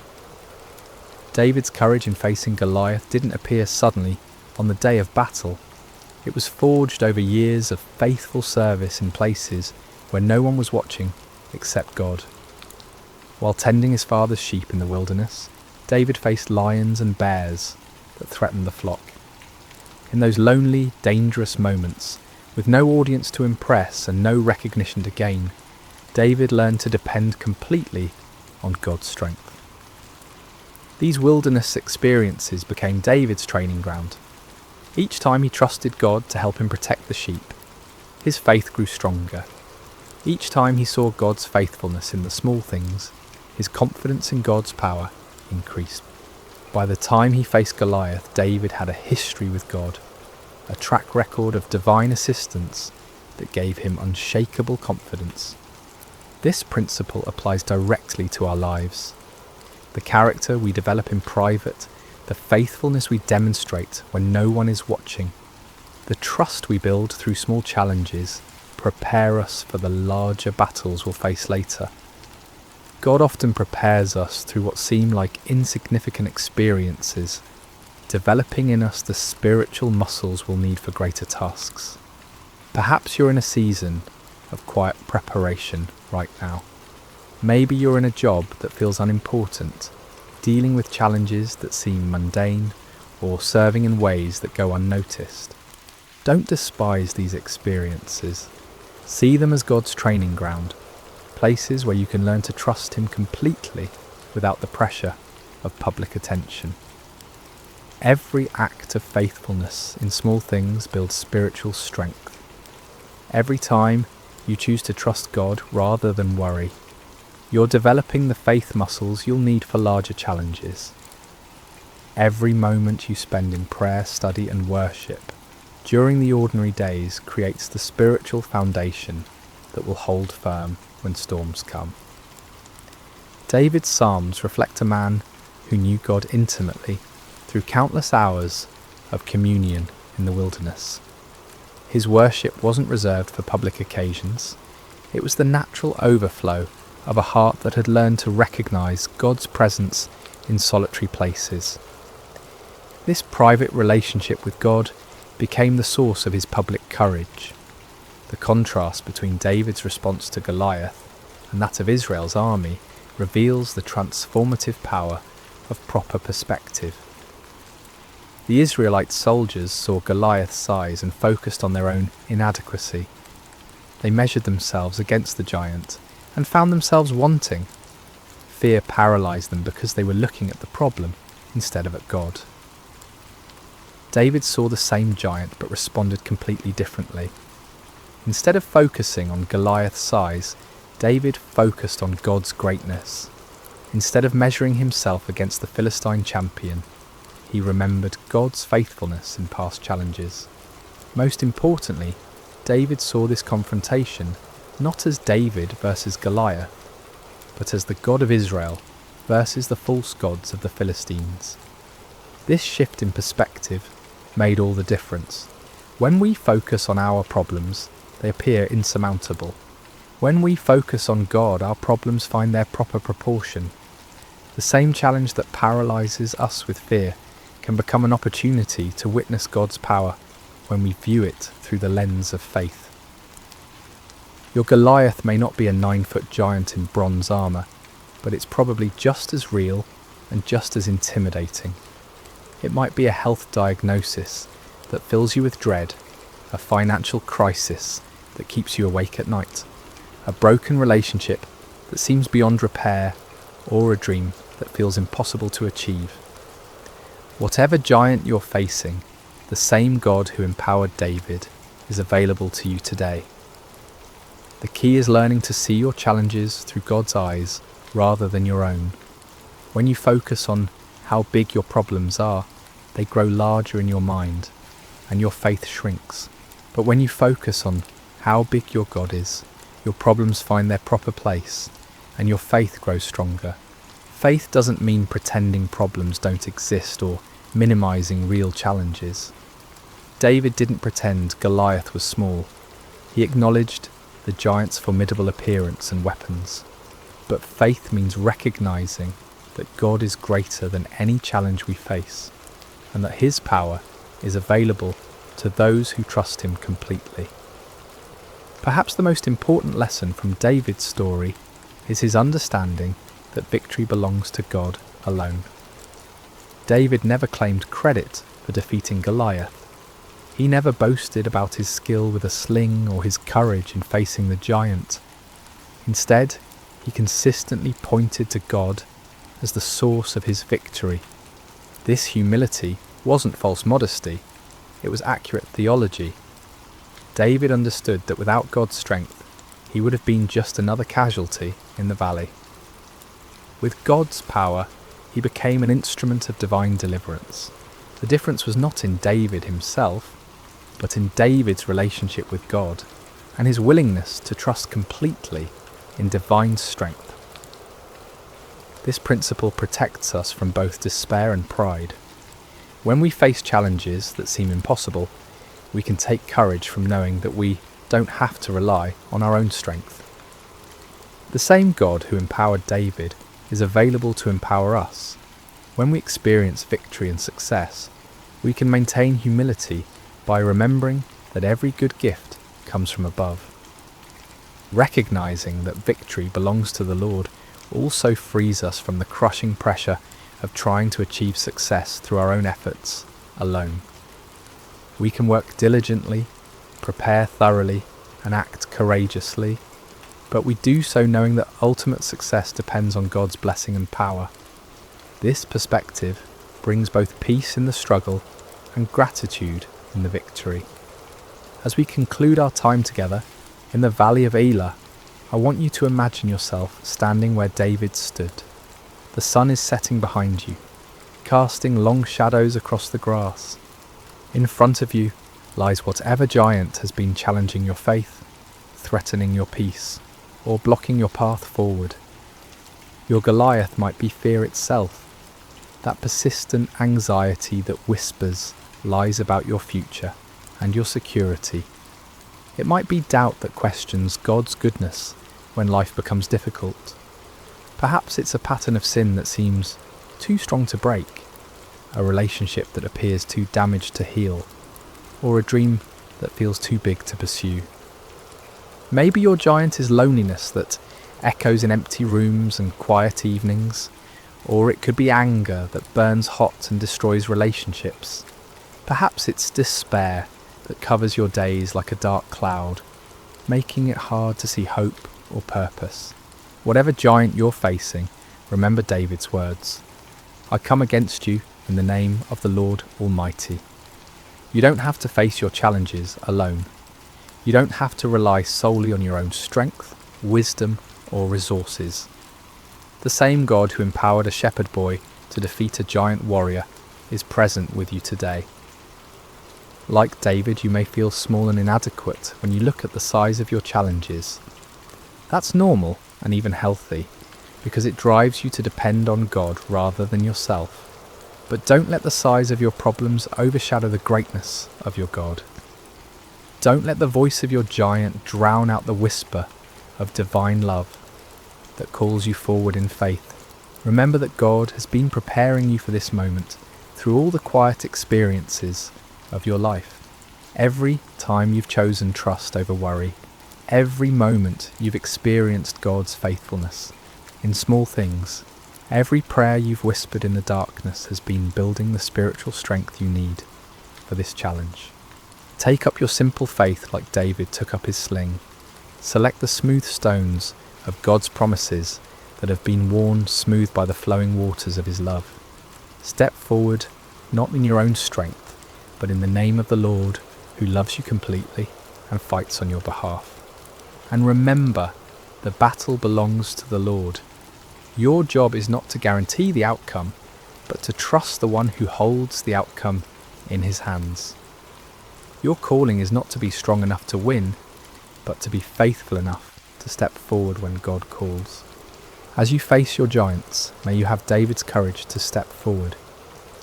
David's courage in facing Goliath didn't appear suddenly on the day of battle. It was forged over years of faithful service in places where no one was watching except God. While tending his father's sheep in the wilderness, David faced lions and bears that threatened the flock. In those lonely, dangerous moments, with no audience to impress and no recognition to gain, David learned to depend completely on God's strength. These wilderness experiences became David's training ground. Each time he trusted God to help him protect the sheep, his faith grew stronger. Each time he saw God's faithfulness in the small things, his confidence in God's power increased. By the time he faced Goliath, David had a history with God, a track record of divine assistance that gave him unshakable confidence. This principle applies directly to our lives. The character we develop in private, the faithfulness we demonstrate when no one is watching, the trust we build through small challenges prepare us for the larger battles we'll face later. God often prepares us through what seem like insignificant experiences, developing in us the spiritual muscles we'll need for greater tasks. Perhaps you're in a season of quiet preparation right now. Maybe you're in a job that feels unimportant, dealing with challenges that seem mundane, or serving in ways that go unnoticed. Don't despise these experiences. See them as God's training ground, places where you can learn to trust him completely without the pressure of public attention. Every act of faithfulness in small things builds spiritual strength. Every time you choose to trust God rather than worry, you're developing the faith muscles you'll need for larger challenges. Every moment you spend in prayer, study and worship during the ordinary days creates the spiritual foundation that will hold firm when storms come. David's Psalms reflect a man who knew God intimately through countless hours of communion in the wilderness. His worship wasn't reserved for public occasions. It was the natural overflow of a heart that had learned to recognize God's presence in solitary places. This private relationship with God became the source of his public courage. The contrast between David's response to Goliath and that of Israel's army reveals the transformative power of proper perspective. The Israelite soldiers saw Goliath's size and focused on their own inadequacy. They measured themselves against the giant and found themselves wanting. Fear paralyzed them because they were looking at the problem instead of at God. David saw the same giant but responded completely differently. Instead of focusing on Goliath's size, David focused on God's greatness. Instead of measuring himself against the Philistine champion, he remembered God's faithfulness in past challenges. Most importantly, David saw this confrontation not as David versus Goliath, but as the God of Israel versus the false gods of the Philistines. This shift in perspective made all the difference. When we focus on our problems, they appear insurmountable. When we focus on God, our problems find their proper proportion. The same challenge that paralyzes us with fear can become an opportunity to witness God's power when we view it through the lens of faith. Your Goliath may not be a 9-foot giant in bronze armour, but it's probably just as real and just as intimidating. It might be a health diagnosis that fills you with dread, a financial crisis that keeps you awake at night, a broken relationship that seems beyond repair, or a dream that feels impossible to achieve. Whatever giant you're facing, the same God who empowered David is available to you today. The key is learning to see your challenges through God's eyes rather than your own. When you focus on how big your problems are, they grow larger in your mind, and your faith shrinks. But when you focus on how big your God is, your problems find their proper place, and your faith grows stronger. Faith doesn't mean pretending problems don't exist or minimizing real challenges. David didn't pretend Goliath was small. He acknowledged the giant's formidable appearance and weapons. But faith means recognizing that God is greater than any challenge we face, and that his power is available to those who trust him completely. Perhaps the most important lesson from David's story is his understanding that victory belongs to God alone. David never claimed credit for defeating Goliath. He never boasted about his skill with a sling or his courage in facing the giant. Instead, he consistently pointed to God as the source of his victory. This humility wasn't false modesty, it was accurate theology. David understood that without God's strength, he would have been just another casualty in the valley. With God's power, he became an instrument of divine deliverance. The difference was not in David himself, but in David's relationship with God and his willingness to trust completely in divine strength. This principle protects us from both despair and pride. When we face challenges that seem impossible, we can take courage from knowing that we don't have to rely on our own strength. The same God who empowered David is available to empower us. When we experience victory and success, we can maintain humility by remembering that every good gift comes from above. Recognizing that victory belongs to the Lord also frees us from the crushing pressure of trying to achieve success through our own efforts alone. We can work diligently, prepare thoroughly, and act courageously, but we do so knowing that ultimate success depends on God's blessing and power. This perspective brings both peace in the struggle and gratitude in the victory. As we conclude our time together in the valley of Elah, I want you to imagine yourself standing where David stood. The sun is setting behind you, casting long shadows across the grass. In front of you lies whatever giant has been challenging your faith, threatening your peace, or blocking your path forward. Your Goliath might be fear itself, that persistent anxiety that whispers lies about your future and your security. It might be doubt that questions God's goodness when life becomes difficult. Perhaps it's a pattern of sin that seems too strong to break, a relationship that appears too damaged to heal, or a dream that feels too big to pursue. Maybe your giant is loneliness that echoes in empty rooms and quiet evenings, or it could be anger that burns hot and destroys relationships. Perhaps it's despair that covers your days like a dark cloud, making it hard to see hope or purpose. Whatever giant you're facing, remember David's words, "I come against you in the name of the Lord Almighty." You don't have to face your challenges alone. You don't have to rely solely on your own strength, wisdom, or resources. The same God who empowered a shepherd boy to defeat a giant warrior is present with you today. Like David, you may feel small and inadequate when you look at the size of your challenges. That's normal and even healthy, because it drives you to depend on God rather than yourself. But don't let the size of your problems overshadow the greatness of your God. Don't let the voice of your giant drown out the whisper of divine love that calls you forward in faith. Remember that God has been preparing you for this moment through all the quiet experiences of your life. Every time you've chosen trust over worry, every moment you've experienced God's faithfulness in small things, every prayer you've whispered in the darkness has been building the spiritual strength you need for this challenge. Take up your simple faith like David took up his sling. Select the smooth stones of God's promises that have been worn smooth by the flowing waters of his love. Step forward, not in your own strength, but in the name of the Lord, who loves you completely and fights on your behalf. And remember, the battle belongs to the Lord. Your job is not to guarantee the outcome, but to trust the one who holds the outcome in his hands. Your calling is not to be strong enough to win, but to be faithful enough to step forward when God calls. As you face your giants, may you have David's courage to step forward,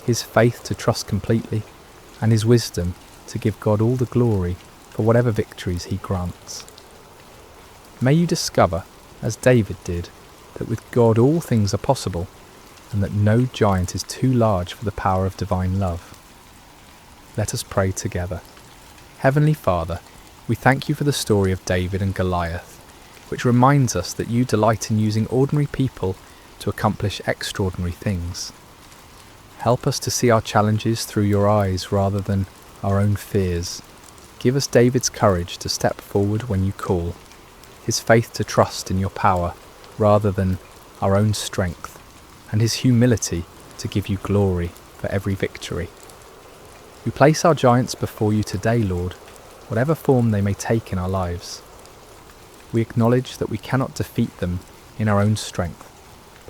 his faith to trust completely, and his wisdom to give God all the glory for whatever victories he grants. May you discover, as David did, that with God all things are possible, and that no giant is too large for the power of divine love. Let us pray together. Heavenly Father, we thank you for the story of David and Goliath, which reminds us that you delight in using ordinary people to accomplish extraordinary things. Help us to see our challenges through your eyes rather than our own fears. Give us David's courage to step forward when you call, his faith to trust in your power rather than our own strength, and his humility to give you glory for every victory. We place our giants before you today, Lord, whatever form they may take in our lives. We acknowledge that we cannot defeat them in our own strength,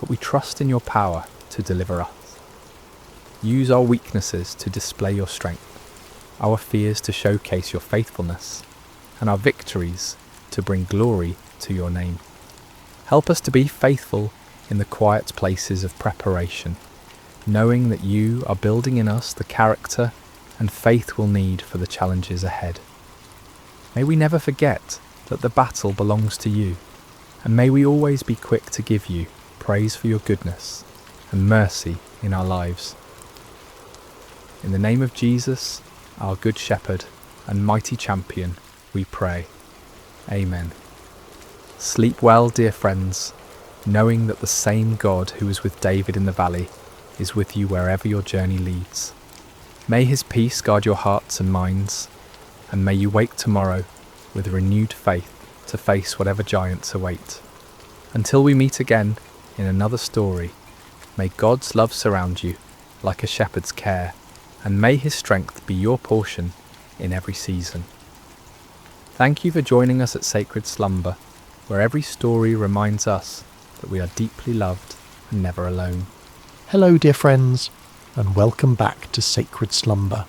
but we trust in your power to deliver us. Use our weaknesses to display your strength, our fears to showcase your faithfulness, and our victories to bring glory to your name. Help us to be faithful in the quiet places of preparation, knowing that you are building in us the character and faith we'll need for the challenges ahead. May we never forget that the battle belongs to you, and may we always be quick to give you praise for your goodness and mercy in our lives. In the name of Jesus, our Good Shepherd and mighty champion, we pray. Amen. Sleep well, dear friends, knowing that the same God who was with David in the valley is with you wherever your journey leads. May his peace guard your hearts and minds, and may you wake tomorrow with renewed faith to face whatever giants await. Until we meet again in another story, may God's love surround you like a shepherd's care, and may his strength be your portion in every season. Thank you for joining us at Sacred Slumber, where every story reminds us that we are deeply loved and never alone. Hello, dear friends, and welcome back to Sacred Slumber.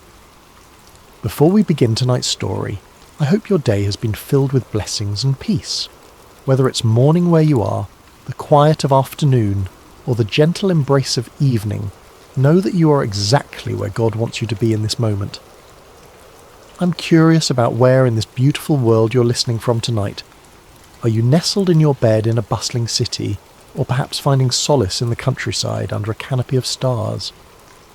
Before we begin tonight's story, I hope your day has been filled with blessings and peace. Whether it's morning where you are, the quiet of afternoon, or the gentle embrace of evening, know that you are exactly where God wants you to be in this moment. I'm curious about where in this beautiful world you're listening from tonight. Are you nestled in your bed in a bustling city, or perhaps finding solace in the countryside under a canopy of stars?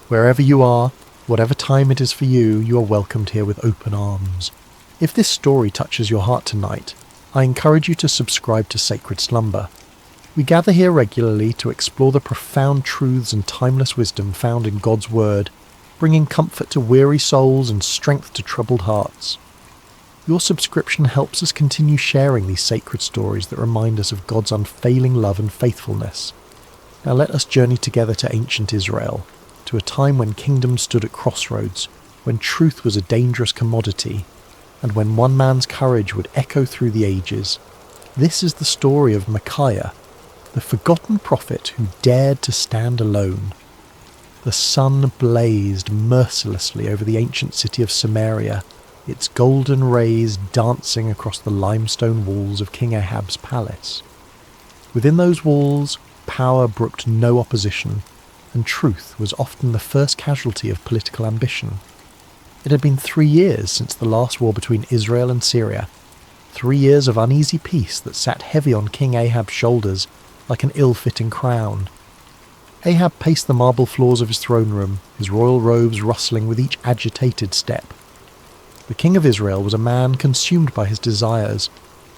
Wherever you are, whatever time it is for you, you are welcomed here with open arms. If this story touches your heart tonight, I encourage you to subscribe to Sacred Slumber. We gather here regularly to explore the profound truths and timeless wisdom found in God's Word, bringing comfort to weary souls and strength to troubled hearts. Your subscription helps us continue sharing these sacred stories that remind us of God's unfailing love and faithfulness. Now let us journey together to ancient Israel, to a time when kingdoms stood at crossroads, when truth was a dangerous commodity, and when one man's courage would echo through the ages. This is the story of Micaiah, the forgotten prophet who dared to stand alone. The sun blazed mercilessly over the ancient city of Samaria, its golden rays dancing across the limestone walls of King Ahab's palace. Within those walls, power brooked no opposition, and truth was often the first casualty of political ambition. It had been 3 years since the last war between Israel and Syria, 3 years of uneasy peace that sat heavy on King Ahab's shoulders like an ill-fitting crown. Ahab paced the marble floors of his throne room, his royal robes rustling with each agitated step. The king of Israel was a man consumed by his desires,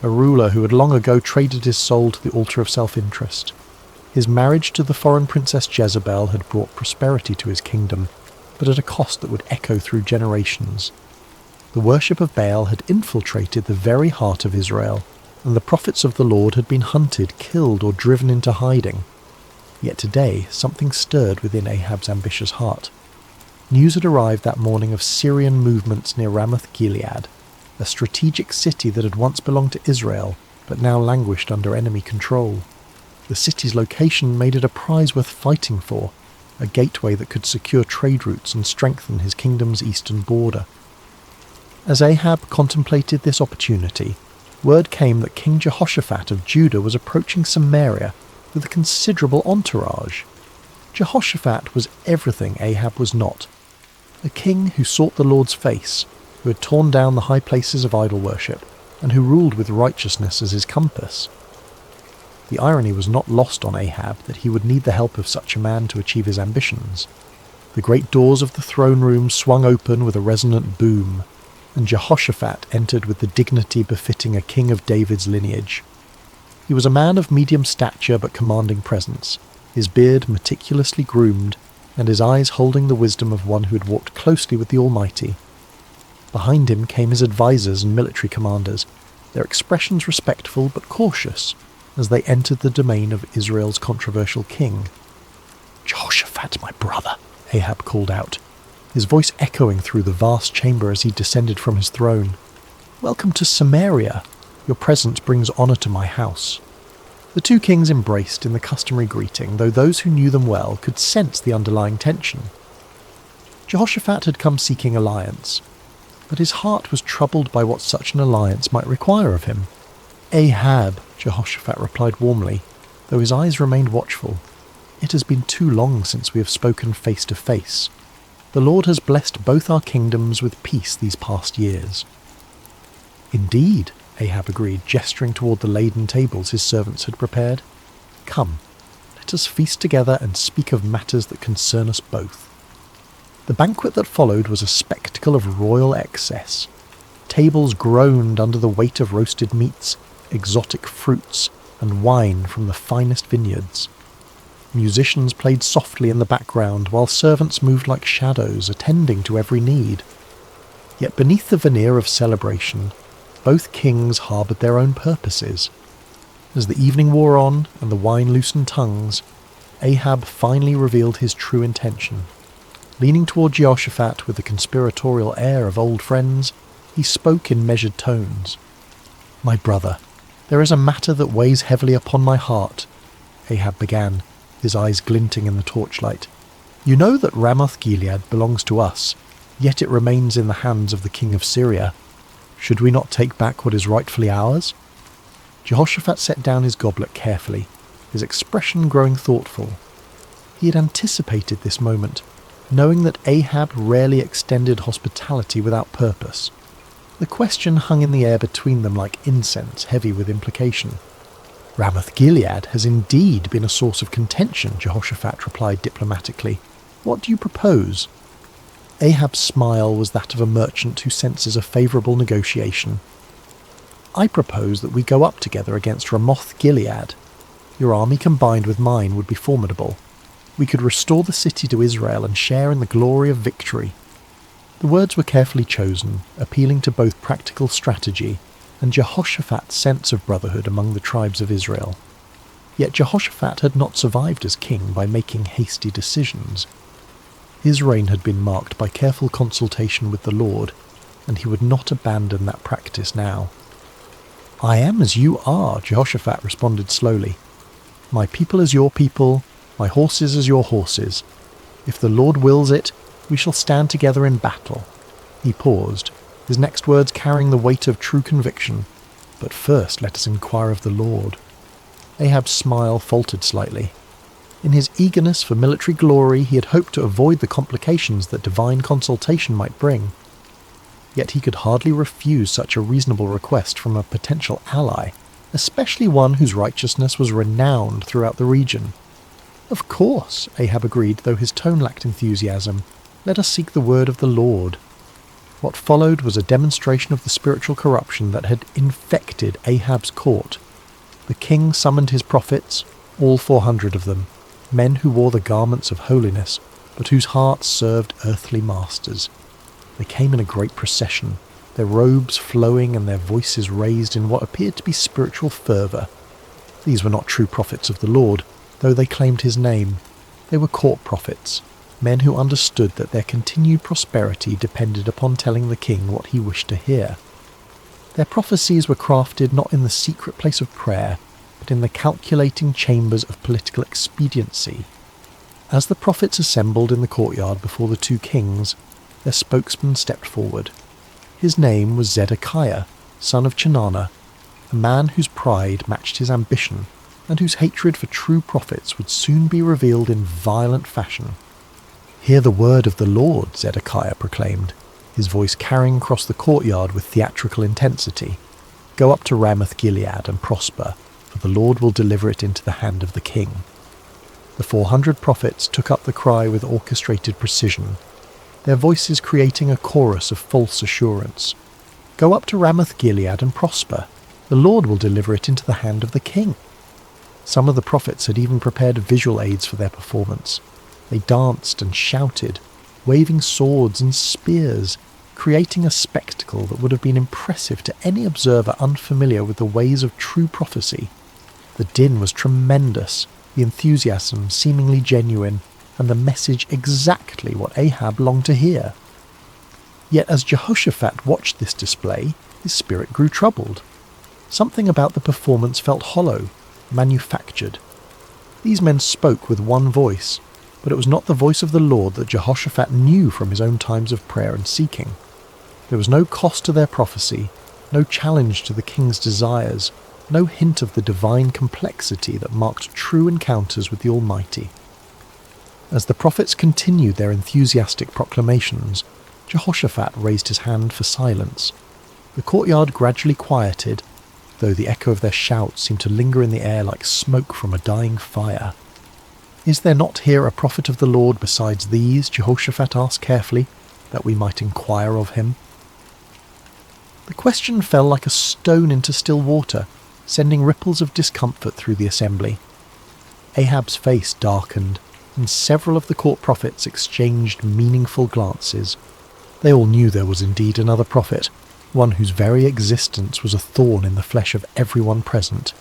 a ruler who had long ago traded his soul to the altar of self-interest. His marriage to the foreign princess Jezebel had brought prosperity to his kingdom, but at a cost that would echo through generations. The worship of Baal had infiltrated the very heart of Israel, and the prophets of the Lord had been hunted, killed, or driven into hiding. Yet today something stirred within Ahab's ambitious heart. News had arrived that morning of Syrian movements near Ramoth-Gilead, a strategic city that had once belonged to Israel, but now languished under enemy control. The city's location made it a prize worth fighting for, a gateway that could secure trade routes and strengthen his kingdom's eastern border. As Ahab contemplated this opportunity, word came that King Jehoshaphat of Judah was approaching Samaria with a considerable entourage. Jehoshaphat was everything Ahab was not, a king who sought the Lord's face, who had torn down the high places of idol worship, and who ruled with righteousness as his compass. The irony was not lost on Ahab that he would need the help of such a man to achieve his ambitions. The great doors of the throne room swung open with a resonant boom, and Jehoshaphat entered with the dignity befitting a king of David's lineage. He was a man of medium stature but commanding presence, his beard meticulously groomed, and his eyes holding the wisdom of one who had walked closely with the Almighty. Behind him came his advisers and military commanders, their expressions respectful but cautious, as they entered the domain of Israel's controversial king. "Jehoshaphat, my brother," Ahab called out, his voice echoing through the vast chamber as he descended from his throne. "Welcome to Samaria. Your presence brings honour to my house." The two kings embraced in the customary greeting, though those who knew them well could sense the underlying tension. Jehoshaphat had come seeking alliance, but his heart was troubled by what such an alliance might require of him. "Ahab," Jehoshaphat replied warmly, though his eyes remained watchful. "It has been too long since we have spoken face to face. The Lord has blessed both our kingdoms with peace these past years." "Indeed," Ahab agreed, gesturing toward the laden tables his servants had prepared. "Come, let us feast together and speak of matters that concern us both." The banquet that followed was a spectacle of royal excess. Tables groaned under the weight of roasted meats, exotic fruits, and wine from the finest vineyards. Musicians played softly in the background, while servants moved like shadows, attending to every need. Yet beneath the veneer of celebration, both kings harboured their own purposes. As the evening wore on and the wine loosened tongues, Ahab finally revealed his true intention. Leaning toward Jehoshaphat with the conspiratorial air of old friends, he spoke in measured tones. "My brother, there is a matter that weighs heavily upon my heart," Ahab began, his eyes glinting in the torchlight. "You know that Ramoth-Gilead belongs to us, yet it remains in the hands of the king of Syria. Should we not take back what is rightfully ours?" Jehoshaphat set down his goblet carefully, his expression growing thoughtful. He had anticipated this moment, knowing that Ahab rarely extended hospitality without purpose. The question hung in the air between them like incense, heavy with implication. "Ramoth-Gilead has indeed been a source of contention," Jehoshaphat replied diplomatically. "What do you propose?" Ahab's smile was that of a merchant who senses a favourable negotiation. "I propose that we go up together against Ramoth-Gilead. Your army combined with mine would be formidable. We could restore the city to Israel and share in the glory of victory." The words were carefully chosen, appealing to both practical strategy and Jehoshaphat's sense of brotherhood among the tribes of Israel. Yet Jehoshaphat had not survived as king by making hasty decisions. His reign had been marked by careful consultation with the Lord, and he would not abandon that practice now. "I am as you are," Jehoshaphat responded slowly. "My people as your people, my horses as your horses. If the Lord wills it, we shall stand together in battle." He paused, his next words carrying the weight of true conviction. "But first let us inquire of the Lord." Ahab's smile faltered slightly. In his eagerness for military glory, he had hoped to avoid the complications that divine consultation might bring. Yet he could hardly refuse such a reasonable request from a potential ally, especially one whose righteousness was renowned throughout the region. "Of course," Ahab agreed, though his tone lacked enthusiasm. "Let us seek the word of the Lord." What followed was a demonstration of the spiritual corruption that had infected Ahab's court. The king summoned his prophets, all 400 of them, men who wore the garments of holiness, but whose hearts served earthly masters. They came in a great procession, their robes flowing and their voices raised in what appeared to be spiritual fervour. These were not true prophets of the Lord, though they claimed his name. They were court prophets, men who understood that their continued prosperity depended upon telling the king what he wished to hear. Their prophecies were crafted not in the secret place of prayer, but in the calculating chambers of political expediency. As the prophets assembled in the courtyard before the two kings, their spokesman stepped forward. His name was Zedekiah, son of Chenaanah, a man whose pride matched his ambition, and whose hatred for true prophets would soon be revealed in violent fashion. "Hear the word of the Lord," Zedekiah proclaimed, his voice carrying across the courtyard with theatrical intensity. "Go up to Ramoth-Gilead and prosper, for the Lord will deliver it into the hand of the king." The 400 prophets took up the cry with orchestrated precision, their voices creating a chorus of false assurance. "Go up to Ramoth-Gilead and prosper. The Lord will deliver it into the hand of the king." Some of the prophets had even prepared visual aids for their performance. They danced and shouted, waving swords and spears, creating a spectacle that would have been impressive to any observer unfamiliar with the ways of true prophecy. The din was tremendous, the enthusiasm seemingly genuine, and the message exactly what Ahab longed to hear. Yet as Jehoshaphat watched this display, his spirit grew troubled. Something about the performance felt hollow, manufactured. These men spoke with one voice, but it was not the voice of the Lord that Jehoshaphat knew from his own times of prayer and seeking. There was no cost to their prophecy, no challenge to the king's desires, no hint of the divine complexity that marked true encounters with the Almighty. As the prophets continued their enthusiastic proclamations, Jehoshaphat raised his hand for silence. The courtyard gradually quieted, though the echo of their shouts seemed to linger in the air like smoke from a dying fire. "Is there not here a prophet of the Lord besides these?" Jehoshaphat asked carefully, "that we might inquire of him?" The question fell like a stone into still water, sending ripples of discomfort through the assembly. Ahab's face darkened, and several of the court prophets exchanged meaningful glances. They all knew there was indeed another prophet, one whose very existence was a thorn in the flesh of everyone present.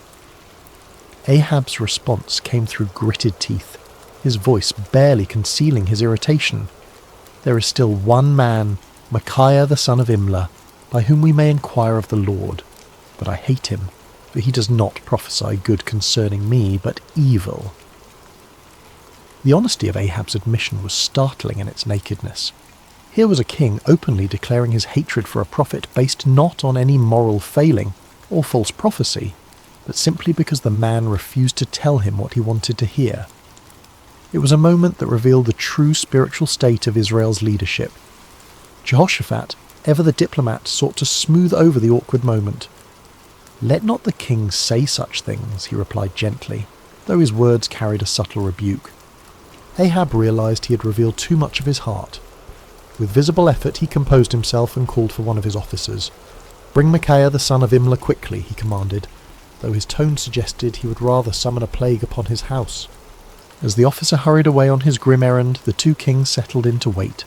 Ahab's response came through gritted teeth, his voice barely concealing his irritation. "There is still one man, Micaiah the son of Imlah, by whom we may inquire of the Lord, but I hate him, for he does not prophesy good concerning me, but evil." The honesty of Ahab's admission was startling in its nakedness. Here was a king openly declaring his hatred for a prophet based not on any moral failing or false prophecy, but simply because the man refused to tell him what he wanted to hear. It was a moment that revealed the true spiritual state of Israel's leadership. Jehoshaphat, ever the diplomat, sought to smooth over the awkward moment. "Let not the king say such things," he replied gently, though his words carried a subtle rebuke. Ahab realized he had revealed too much of his heart. With visible effort he composed himself and called for one of his officers. "Bring Micaiah the son of Imlah quickly," he commanded, though his tone suggested he would rather summon a plague upon his house. As the officer hurried away on his grim errand, the two kings settled in to wait.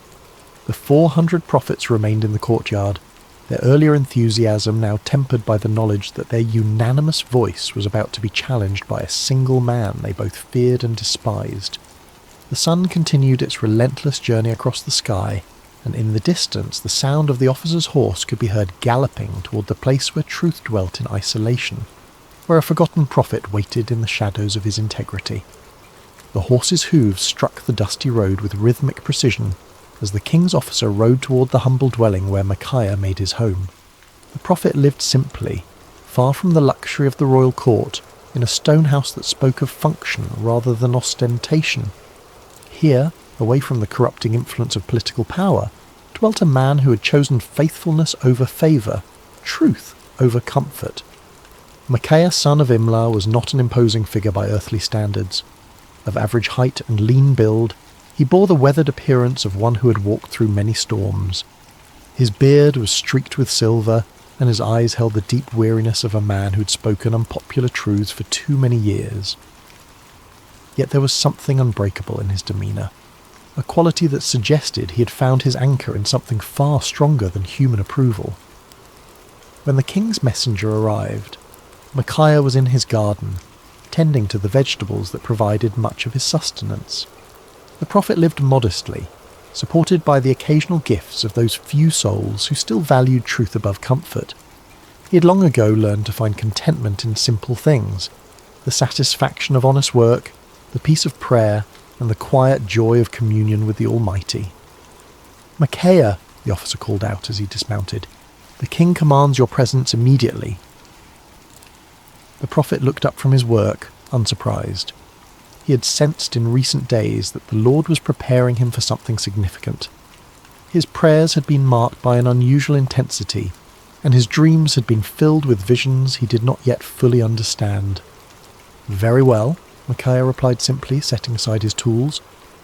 The 400 prophets remained in the courtyard, their earlier enthusiasm now tempered by the knowledge that their unanimous voice was about to be challenged by a single man they both feared and despised. The sun continued its relentless journey across the sky, and in the distance the sound of the officer's horse could be heard galloping toward the place where truth dwelt in isolation, where a forgotten prophet waited in the shadows of his integrity. The horse's hooves struck the dusty road with rhythmic precision as the king's officer rode toward the humble dwelling where Micaiah made his home. The prophet lived simply, far from the luxury of the royal court, in a stone house that spoke of function rather than ostentation. Here, away from the corrupting influence of political power, dwelt a man who had chosen faithfulness over favour, truth over comfort. Micaiah son of Imlah was not an imposing figure by earthly standards. Of average height and lean build, he bore the weathered appearance of one who had walked through many storms. His beard was streaked with silver, and his eyes held the deep weariness of a man who had spoken unpopular truths for too many years. Yet there was something unbreakable in his demeanour, a quality that suggested he had found his anchor in something far stronger than human approval. When the king's messenger arrived, Micaiah was in his garden, tending to the vegetables that provided much of his sustenance. The prophet lived modestly, supported by the occasional gifts of those few souls who still valued truth above comfort. He had long ago learned to find contentment in simple things, the satisfaction of honest work, the peace of prayer, and the quiet joy of communion with the Almighty. "Micaiah," the officer called out as he dismounted, "the king commands your presence immediately." The prophet looked up from his work, unsurprised. He had sensed in recent days that the Lord was preparing him for something significant. His prayers had been marked by an unusual intensity, and his dreams had been filled with visions he did not yet fully understand. "Very well," Micaiah replied simply, setting aside his tools.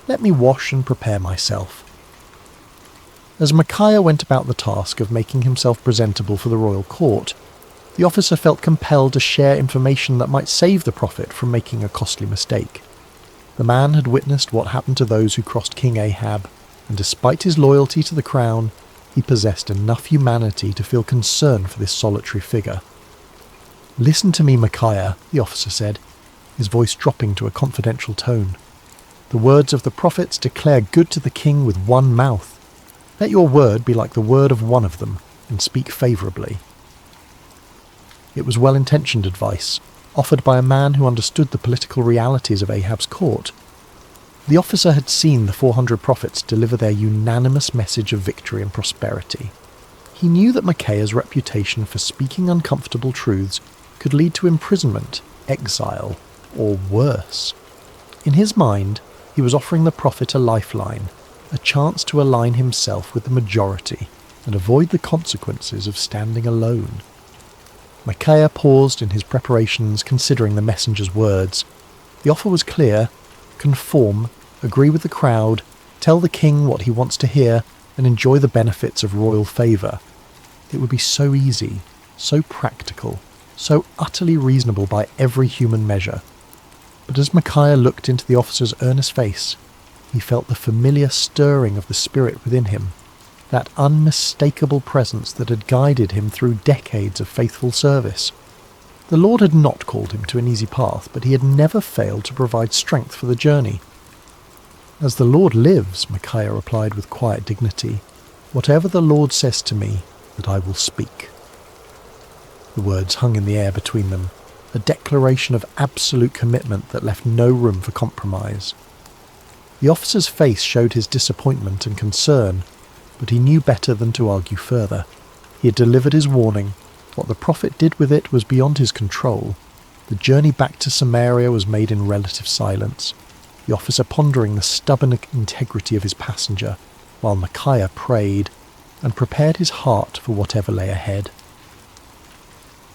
"Let me wash and prepare myself." As Micaiah went about the task of making himself presentable for the royal court, the officer felt compelled to share information that might save the prophet from making a costly mistake. The man had witnessed what happened to those who crossed King Ahab, and despite his loyalty to the crown, he possessed enough humanity to feel concern for this solitary figure. "Listen to me, Micaiah," the officer said, his voice dropping to a confidential tone. "The words of the prophets declare good to the king with one mouth. Let your word be like the word of one of them, and speak favourably." It was well-intentioned advice, offered by a man who understood the political realities of Ahab's court. The officer had seen the 400 prophets deliver their unanimous message of victory and prosperity. He knew that Micaiah's reputation for speaking uncomfortable truths could lead to imprisonment, exile, or worse. In his mind, he was offering the prophet a lifeline, a chance to align himself with the majority and avoid the consequences of standing alone. Micaiah paused in his preparations, considering the messenger's words. The offer was clear: conform, agree with the crowd, tell the king what he wants to hear, and enjoy the benefits of royal favour. It would be so easy, so practical, so utterly reasonable by every human measure. But as Micaiah looked into the officer's earnest face, he felt the familiar stirring of the spirit within him, that unmistakable presence that had guided him through decades of faithful service. The Lord had not called him to an easy path, but he had never failed to provide strength for the journey. "As the Lord lives," Micaiah replied with quiet dignity, "whatever the Lord says to me, that I will speak." The words hung in the air between them, a declaration of absolute commitment that left no room for compromise. The officer's face showed his disappointment and concern, but he knew better than to argue further. He had delivered his warning. What the prophet did with it was beyond his control. The journey back to Samaria was made in relative silence, the officer pondering the stubborn integrity of his passenger, while Micaiah prayed and prepared his heart for whatever lay ahead.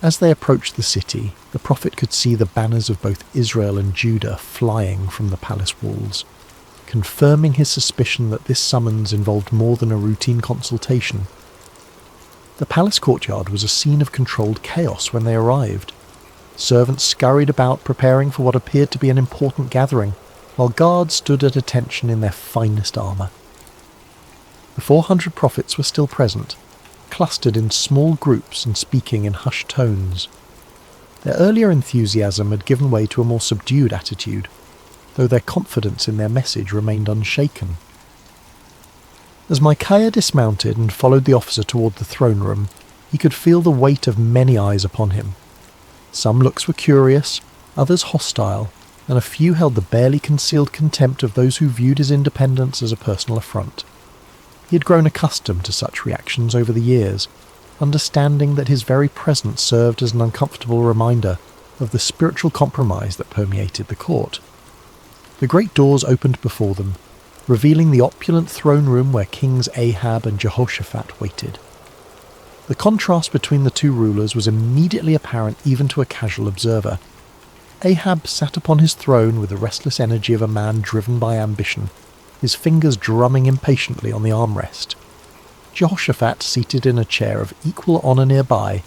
As they approached the city, the prophet could see the banners of both Israel and Judah flying from the palace walls, confirming his suspicion that this summons involved more than a routine consultation. The palace courtyard was a scene of controlled chaos when they arrived. Servants scurried about preparing for what appeared to be an important gathering, while guards stood at attention in their finest armour. The 400 prophets were still present, clustered in small groups and speaking in hushed tones. Their earlier enthusiasm had given way to a more subdued attitude, though their confidence in their message remained unshaken. As Micaiah dismounted and followed the officer toward the throne room, he could feel the weight of many eyes upon him. Some looks were curious, others hostile, and a few held the barely concealed contempt of those who viewed his independence as a personal affront. He had grown accustomed to such reactions over the years, understanding that his very presence served as an uncomfortable reminder of the spiritual compromise that permeated the court. The great doors opened before them, revealing the opulent throne room where Kings Ahab and Jehoshaphat waited. The contrast between the two rulers was immediately apparent even to a casual observer. Ahab sat upon his throne with the restless energy of a man driven by ambition, his fingers drumming impatiently on the armrest. Jehoshaphat, seated in a chair of equal honour nearby,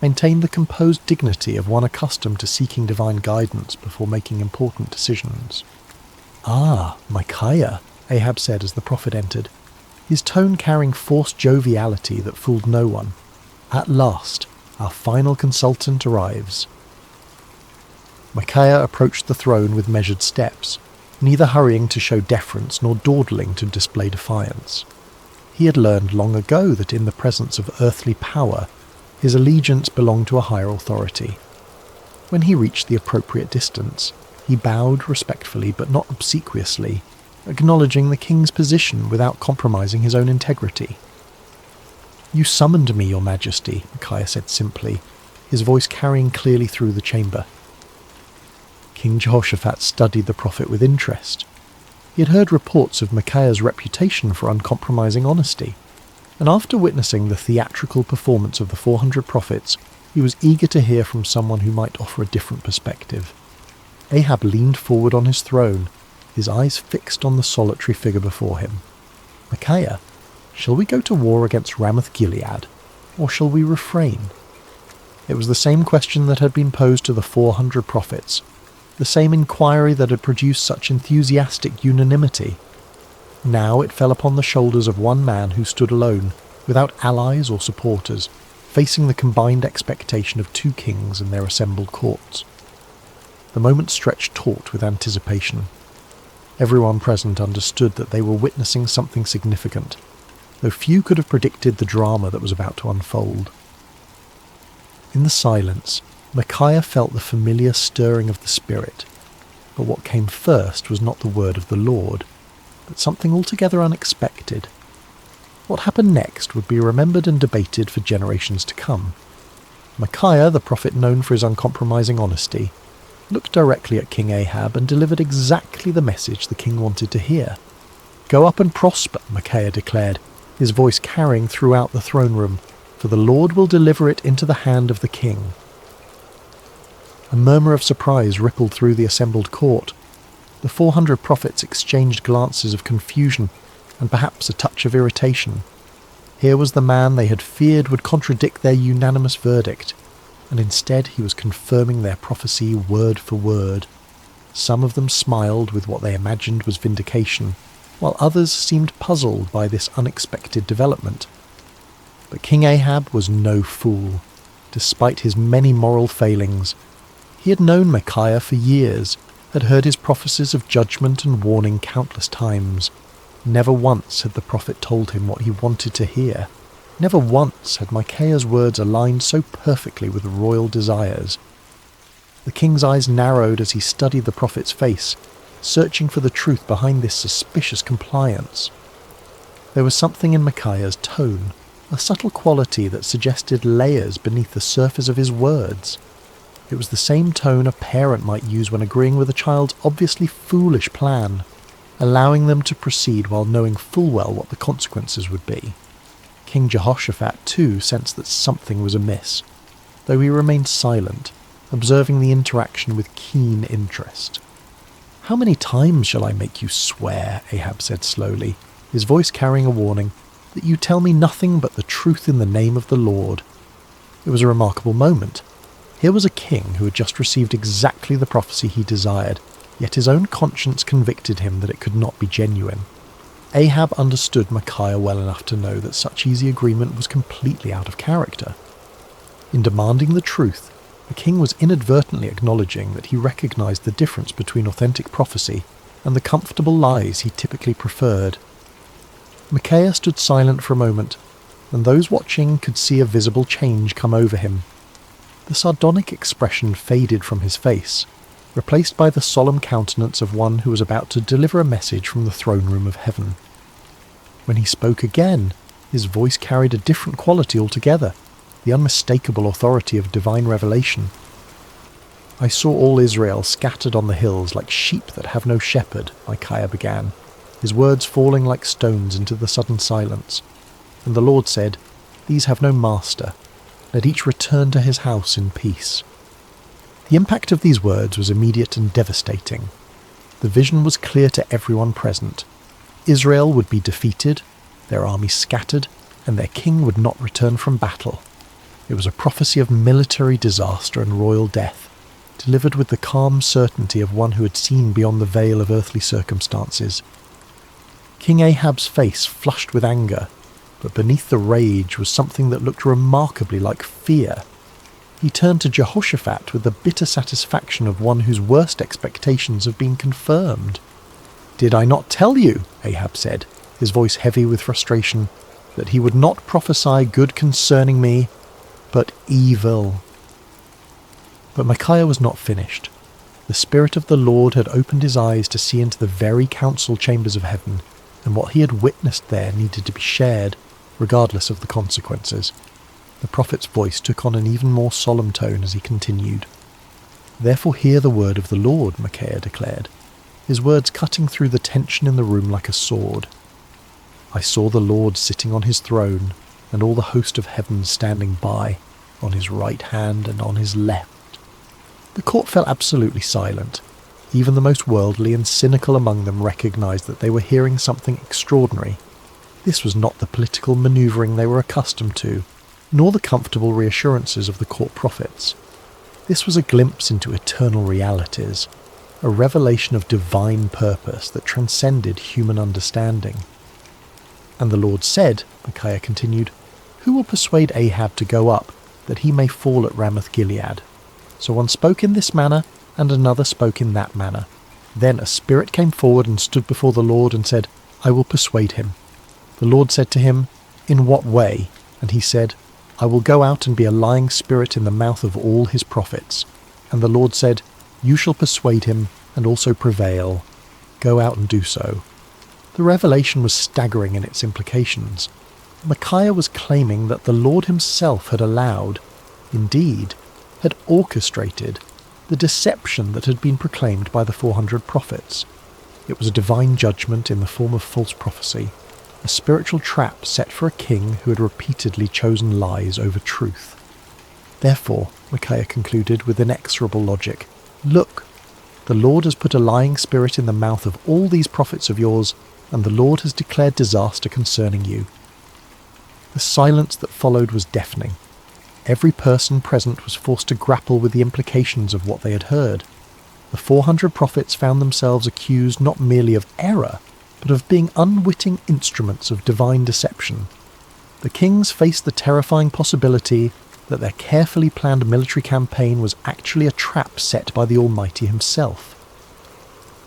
maintained the composed dignity of one accustomed to seeking divine guidance before making important decisions. "Ah, Micaiah," Ahab said as the prophet entered, his tone carrying forced joviality that fooled no one. "At last, Our final consultant arrives. Micaiah approached the throne with measured steps, neither hurrying to show deference nor dawdling to display defiance. He had learned long ago that in the presence of earthly power, his allegiance belonged to a higher authority. When he reached the appropriate distance, he bowed respectfully but not obsequiously, acknowledging the king's position without compromising his own integrity. "You summoned me, your majesty," Micaiah said simply, his voice carrying clearly through the chamber. King Jehoshaphat studied the prophet with interest. He had heard reports of Micaiah's reputation for uncompromising honesty, and after witnessing the theatrical performance of the 400 prophets, he was eager to hear from someone who might offer a different perspective. Ahab leaned forward on his throne, his eyes fixed on the solitary figure before him. "Micaiah, shall we go to war against Ramoth-Gilead, or shall we refrain?" It was the same question that had been posed to the 400 prophets, the same inquiry that had produced such enthusiastic unanimity. Now it fell upon the shoulders of one man who stood alone, without allies or supporters, facing the combined expectation of two kings and their assembled courts. The moment stretched taut with anticipation. Everyone present understood that they were witnessing something significant, though few could have predicted the drama that was about to unfold. In the silence, Micaiah felt the familiar stirring of the spirit, but what came first was not the word of the Lord, but something altogether unexpected. What happened next would be remembered and debated for generations to come. Micaiah, the prophet known for his uncompromising honesty, looked directly at King Ahab and delivered exactly the message the king wanted to hear. "Go up and prosper," Micaiah declared, his voice carrying throughout the throne room, "for the Lord will deliver it into the hand of the king." A murmur of surprise rippled through the assembled court. The 400 prophets exchanged glances of confusion and perhaps a touch of irritation. Here was the man they had feared would contradict their unanimous verdict, and instead he was confirming their prophecy word for word. Some of them smiled with what they imagined was vindication, while others seemed puzzled by this unexpected development. But King Ahab was no fool. Despite his many moral failings, he had known Micaiah for years, had heard his prophecies of judgment and warning countless times. Never once had the prophet told him what he wanted to hear. Never once had Micaiah's words aligned so perfectly with royal desires. The king's eyes narrowed as he studied the prophet's face, searching for the truth behind this suspicious compliance. There was something in Micaiah's tone, a subtle quality that suggested layers beneath the surface of his words. It was the same tone a parent might use when agreeing with a child's obviously foolish plan, allowing them to proceed while knowing full well what the consequences would be. King Jehoshaphat, too, sensed that something was amiss, though he remained silent, observing the interaction with keen interest. "How many times shall I make you swear," Ahab said slowly, his voice carrying a warning, "that you tell me nothing but the truth in the name of the Lord?" It was a remarkable moment. Here was a king who had just received exactly the prophecy he desired, yet his own conscience convicted him that it could not be genuine. Ahab understood Micaiah well enough to know that such easy agreement was completely out of character. In demanding the truth, the king was inadvertently acknowledging that he recognized the difference between authentic prophecy and the comfortable lies he typically preferred. Micaiah stood silent for a moment, and those watching could see a visible change come over him. The sardonic expression faded from his face, replaced by the solemn countenance of one who was about to deliver a message from the throne room of heaven. When he spoke again, his voice carried a different quality altogether, the unmistakable authority of divine revelation. "I saw all Israel scattered on the hills like sheep that have no shepherd," Micaiah began, his words falling like stones into the sudden silence. "And the Lord said, 'These have no master. Let each return to his house in peace.'" The impact of these words was immediate and devastating. The vision was clear to everyone present. Israel would be defeated, their army scattered, and their king would not return from battle. It was a prophecy of military disaster and royal death, delivered with the calm certainty of one who had seen beyond the veil of earthly circumstances. King Ahab's face flushed with anger, but beneath the rage was something that looked remarkably like fear. He turned to Jehoshaphat with the bitter satisfaction of one whose worst expectations have been confirmed. "Did I not tell you," Ahab said, his voice heavy with frustration, "that he would not prophesy good concerning me, but evil?" But Micaiah was not finished. The Spirit of the Lord had opened his eyes to see into the very council chambers of heaven, and what he had witnessed there needed to be shared, regardless of the consequences. The prophet's voice took on an even more solemn tone as he continued. "Therefore hear the word of the Lord," Micaiah declared, his words cutting through the tension in the room like a sword. "I saw the Lord sitting on his throne, and all the host of heaven standing by, on his right hand and on his left." The court fell absolutely silent. Even the most worldly and cynical among them recognized that they were hearing something extraordinary. This was not the political manoeuvring they were accustomed to, nor the comfortable reassurances of the court prophets. This was a glimpse into eternal realities, a revelation of divine purpose that transcended human understanding. "And the Lord said," Micaiah continued, "Who will persuade Ahab to go up, that he may fall at Ramoth-Gilead?" So one spoke in this manner, and another spoke in that manner. Then a spirit came forward and stood before the Lord and said, "I will persuade him." The Lord said to him, "In what way?" And he said, "I will go out and be a lying spirit in the mouth of all his prophets." And the Lord said, "You shall persuade him, and also prevail. Go out and do so." The revelation was staggering in its implications. Micaiah was claiming that the Lord himself had allowed, indeed, had orchestrated, the deception that had been proclaimed by the 400 prophets. It was a divine judgment in the form of false prophecy, a spiritual trap set for a king who had repeatedly chosen lies over truth. Therefore, Micaiah concluded with inexorable logic, "Look, the Lord has put a lying spirit in the mouth of all these prophets of yours, and the Lord has declared disaster concerning you." The silence that followed was deafening. Every person present was forced to grapple with the implications of what they had heard. The 400 prophets found themselves accused not merely of error, but of being unwitting instruments of divine deception. The kings faced the terrifying possibility that their carefully planned military campaign was actually a trap set by the Almighty himself.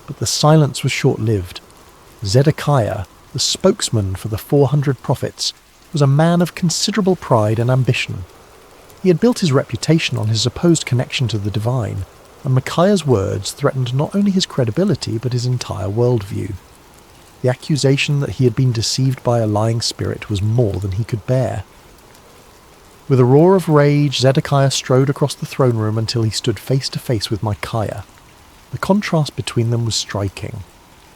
But the silence was short-lived. Zedekiah, the spokesman for the 400 prophets, was a man of considerable pride and ambition. He had built his reputation on his supposed connection to the divine, and Micaiah's words threatened not only his credibility but his entire worldview. The accusation that he had been deceived by a lying spirit was more than he could bear. With a roar of rage, Zedekiah strode across the throne room until he stood face to face with Micaiah. The contrast between them was striking.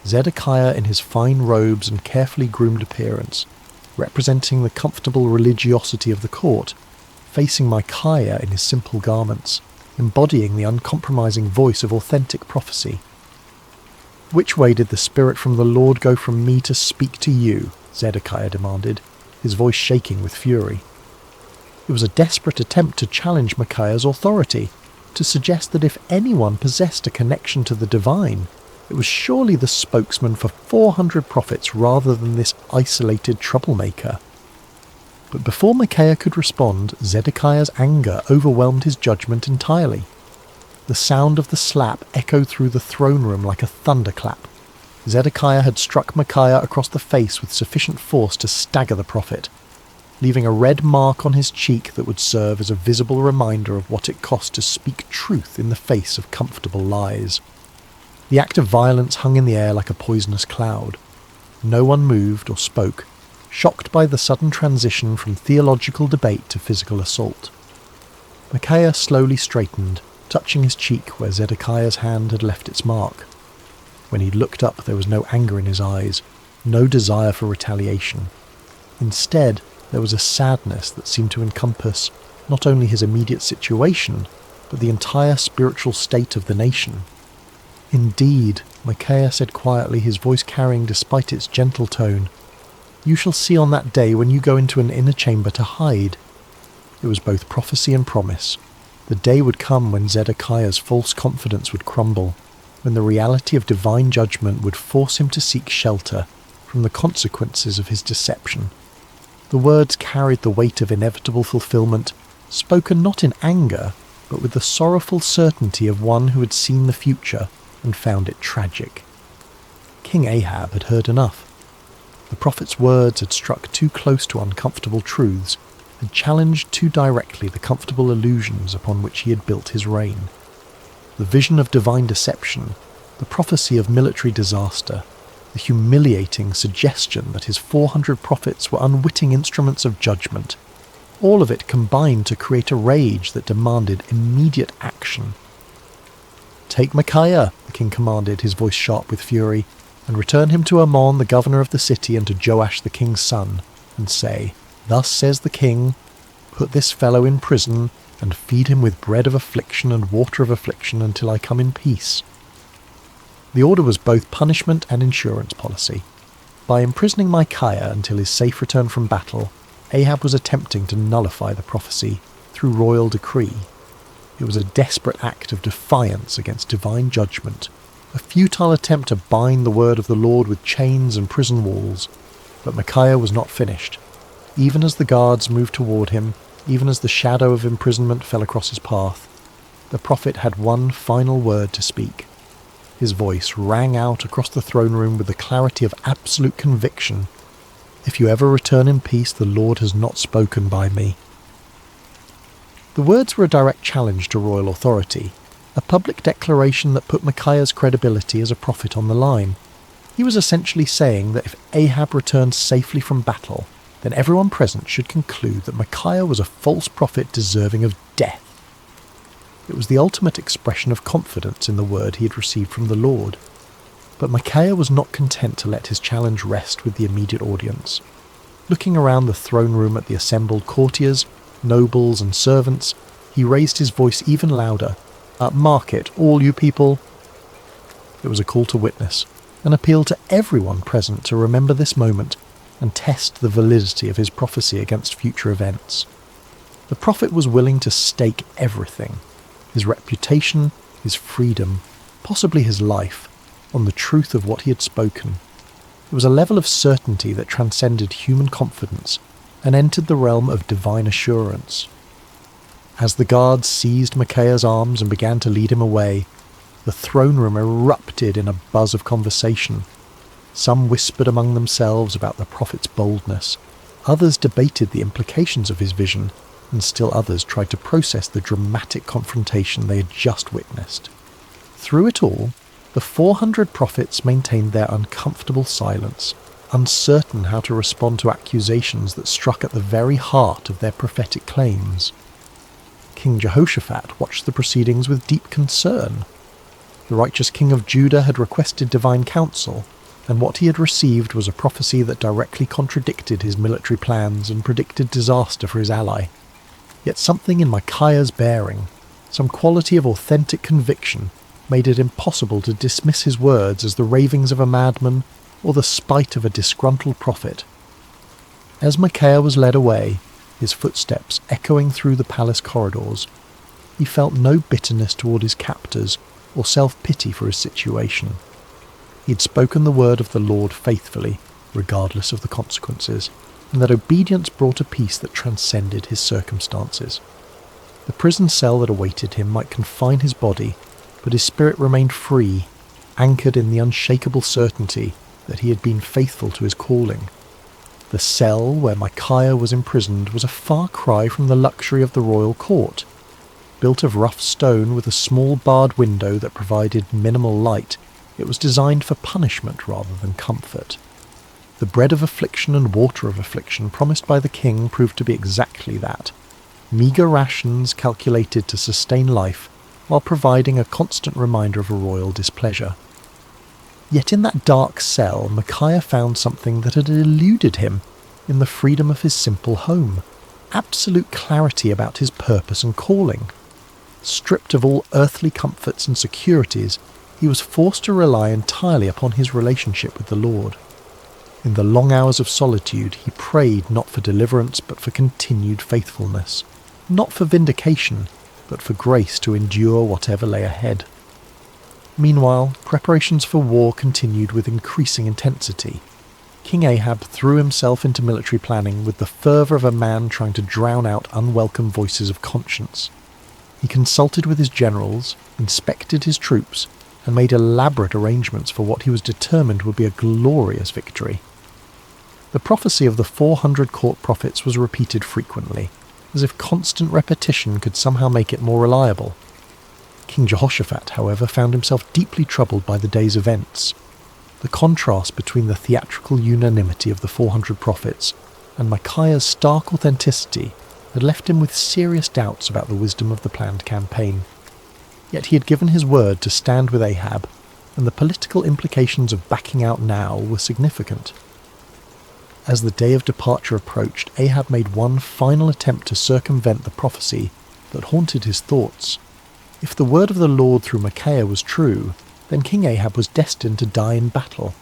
Zedekiah in his fine robes and carefully groomed appearance, representing the comfortable religiosity of the court, facing Micaiah in his simple garments, embodying the uncompromising voice of authentic prophecy. "Which way did the Spirit from the Lord go from me to speak to you?" Zedekiah demanded, his voice shaking with fury. It was a desperate attempt to challenge Micaiah's authority, to suggest that if anyone possessed a connection to the divine, it was surely the spokesman for 400 prophets rather than this isolated troublemaker. But before Micaiah could respond, Zedekiah's anger overwhelmed his judgment entirely. The sound of the slap echoed through the throne room like a thunderclap. Zedekiah had struck Micaiah across the face with sufficient force to stagger the prophet, leaving a red mark on his cheek that would serve as a visible reminder of what it cost to speak truth in the face of comfortable lies. The act of violence hung in the air like a poisonous cloud. No one moved or spoke, shocked by the sudden transition from theological debate to physical assault. Micaiah slowly straightened, touching his cheek where Zedekiah's hand had left its mark. When he looked up, there was no anger in his eyes, no desire for retaliation. Instead, there was a sadness that seemed to encompass not only his immediate situation, but the entire spiritual state of the nation. "Indeed," Micaiah said quietly, his voice carrying despite its gentle tone, "you shall see on that day when you go into an inner chamber to hide." It was both prophecy and promise. The day would come when Zedekiah's false confidence would crumble, when the reality of divine judgment would force him to seek shelter from the consequences of his deception. The words carried the weight of inevitable fulfillment spoken not in anger, but with the sorrowful certainty of one who had seen the future and found it tragic. King Ahab had heard enough. The prophet's words had struck too close to uncomfortable truths, had challenged too directly the comfortable illusions upon which he had built his reign. The vision of divine deception, the prophecy of military disaster, the humiliating suggestion that his 400 prophets were unwitting instruments of judgment, all of it combined to create a rage that demanded immediate action. "Take Micaiah," the king commanded, his voice sharp with fury, "and return him to Ammon, the governor of the city, and to Joash the king's son, and say, 'Thus says the king, put this fellow in prison, and feed him with bread of affliction and water of affliction until I come in peace.'" The order was both punishment and insurance policy. By imprisoning Micaiah until his safe return from battle, Ahab was attempting to nullify the prophecy through royal decree. It was a desperate act of defiance against divine judgment, a futile attempt to bind the word of the Lord with chains and prison walls. But Micaiah was not finished. Even as the guards moved toward him, even as the shadow of imprisonment fell across his path, the prophet had one final word to speak. His voice rang out across the throne room with the clarity of absolute conviction. "If you ever return in peace, the Lord has not spoken by me." The words were a direct challenge to royal authority, a public declaration that put Micaiah's credibility as a prophet on the line. He was essentially saying that if Ahab returned safely from battle, then everyone present should conclude that Micaiah was a false prophet deserving of death. It was the ultimate expression of confidence in the word he had received from the Lord. But Micaiah was not content to let his challenge rest with the immediate audience. Looking around the throne room at the assembled courtiers, nobles and servants, he raised his voice even louder. "Mark it, all you people." It was a call to witness, an appeal to everyone present to remember this moment and test the validity of his prophecy against future events. The prophet was willing to stake everything, his reputation, his freedom, possibly his life, on the truth of what he had spoken. It was a level of certainty that transcended human confidence and entered the realm of divine assurance. As the guards seized Micaiah's arms and began to lead him away, the throne room erupted in a buzz of conversation. Some whispered among themselves about the prophet's boldness, others debated the implications of his vision, and still others tried to process the dramatic confrontation they had just witnessed. Through it all, the 400 prophets maintained their uncomfortable silence, uncertain how to respond to accusations that struck at the very heart of their prophetic claims. King Jehoshaphat watched the proceedings with deep concern. The righteous king of Judah had requested divine counsel, and what he had received was a prophecy that directly contradicted his military plans and predicted disaster for his ally. Yet something in Micaiah's bearing, some quality of authentic conviction, made it impossible to dismiss his words as the ravings of a madman or the spite of a disgruntled prophet. As Micaiah was led away, his footsteps echoing through the palace corridors, he felt no bitterness toward his captors or self-pity for his situation. He had spoken the word of the Lord faithfully, regardless of the consequences, and that obedience brought a peace that transcended his circumstances. The prison cell that awaited him might confine his body, but his spirit remained free, anchored in the unshakable certainty that he had been faithful to his calling. The cell where Micaiah was imprisoned was a far cry from the luxury of the royal court. Built of rough stone with a small barred window that provided minimal light, it was designed for punishment rather than comfort. The bread of affliction and water of affliction promised by the king proved to be exactly that. Meagre rations calculated to sustain life while providing a constant reminder of a royal displeasure. Yet in that dark cell, Micaiah found something that had eluded him in the freedom of his simple home, absolute clarity about his purpose and calling. Stripped of all earthly comforts and securities, he was forced to rely entirely upon his relationship with the Lord. In the long hours of solitude, he prayed not for deliverance but for continued faithfulness, not for vindication, but for grace to endure whatever lay ahead. Meanwhile, preparations for war continued with increasing intensity. King Ahab threw himself into military planning with the fervour of a man trying to drown out unwelcome voices of conscience. He consulted with his generals, inspected his troops, and made elaborate arrangements for what he was determined would be a glorious victory. The prophecy of the 400 court prophets was repeated frequently, as if constant repetition could somehow make it more reliable. King Jehoshaphat, however, found himself deeply troubled by the day's events. The contrast between the theatrical unanimity of the 400 prophets and Micaiah's stark authenticity had left him with serious doubts about the wisdom of the planned campaign. Yet he had given his word to stand with Ahab, and the political implications of backing out now were significant. As the day of departure approached, Ahab made one final attempt to circumvent the prophecy that haunted his thoughts. If the word of the Lord through Micaiah was true, then King Ahab was destined to die in battle.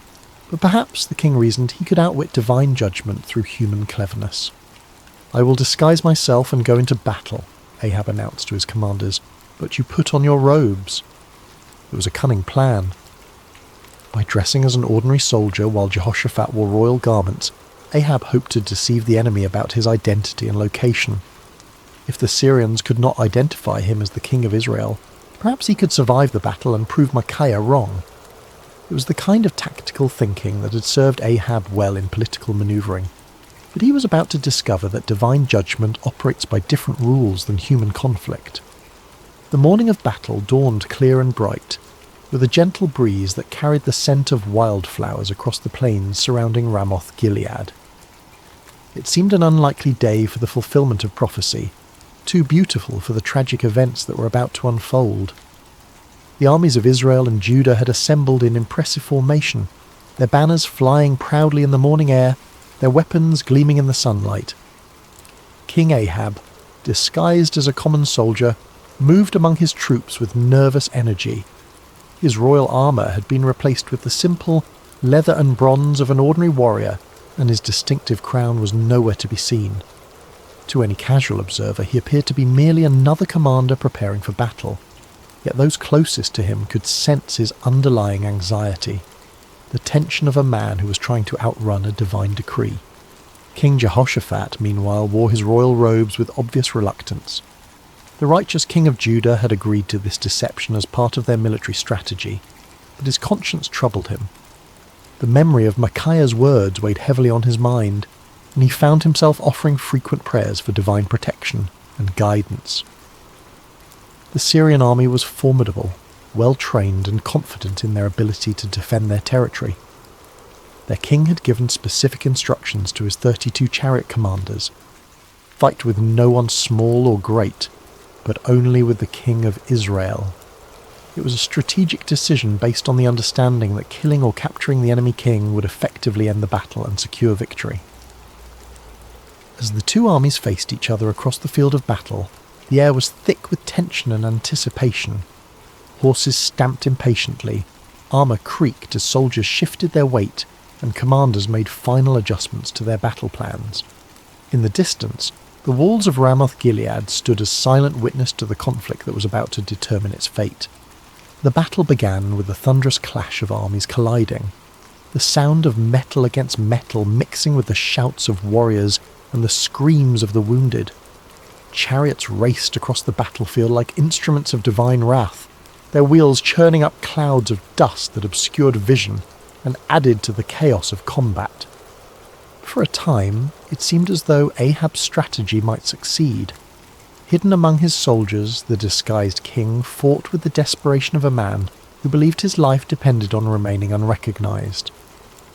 But perhaps, the king reasoned, he could outwit divine judgment through human cleverness. "I will disguise myself and go into battle," Ahab announced to his commanders, "but you put on your robes." It was a cunning plan. By dressing as an ordinary soldier while Jehoshaphat wore royal garments, Ahab hoped to deceive the enemy about his identity and location. If the Syrians could not identify him as the king of Israel, perhaps he could survive the battle and prove Micaiah wrong. It was the kind of tactical thinking that had served Ahab well in political manoeuvring. But he was about to discover that divine judgment operates by different rules than human conflict. The morning of battle dawned clear and bright, with a gentle breeze that carried the scent of wildflowers across the plains surrounding Ramoth Gilead. It seemed an unlikely day for the fulfillment of prophecy, too beautiful for the tragic events that were about to unfold. The armies of Israel and Judah had assembled in impressive formation, their banners flying proudly in the morning air, their weapons gleaming in the sunlight. King Ahab, disguised as a common soldier, moved among his troops with nervous energy. His royal armour had been replaced with the simple leather and bronze of an ordinary warrior, and his distinctive crown was nowhere to be seen. To any casual observer, he appeared to be merely another commander preparing for battle, yet those closest to him could sense his underlying anxiety, the tension of a man who was trying to outrun a divine decree. King Jehoshaphat, meanwhile, wore his royal robes with obvious reluctance. The righteous king of Judah had agreed to this deception as part of their military strategy, but his conscience troubled him. The memory of Micaiah's words weighed heavily on his mind, and he found himself offering frequent prayers for divine protection and guidance. The Syrian army was formidable, well-trained and confident in their ability to defend their territory. Their king had given specific instructions to his 32 chariot commanders: fight with no one small or great, but only with the king of Israel. It was a strategic decision based on the understanding that killing or capturing the enemy king would effectively end the battle and secure victory. As the two armies faced each other across the field of battle, the air was thick with tension and anticipation. Horses stamped impatiently, armour creaked as soldiers shifted their weight, and commanders made final adjustments to their battle plans. In the distance, the walls of Ramoth Gilead stood as silent witness to the conflict that was about to determine its fate. The battle began with the thunderous clash of armies colliding, the sound of metal against metal mixing with the shouts of warriors and the screams of the wounded. Chariots raced across the battlefield like instruments of divine wrath, their wheels churning up clouds of dust that obscured vision and added to the chaos of combat. For a time, it seemed as though Ahab's strategy might succeed. Hidden among his soldiers, the disguised king fought with the desperation of a man who believed his life depended on remaining unrecognized.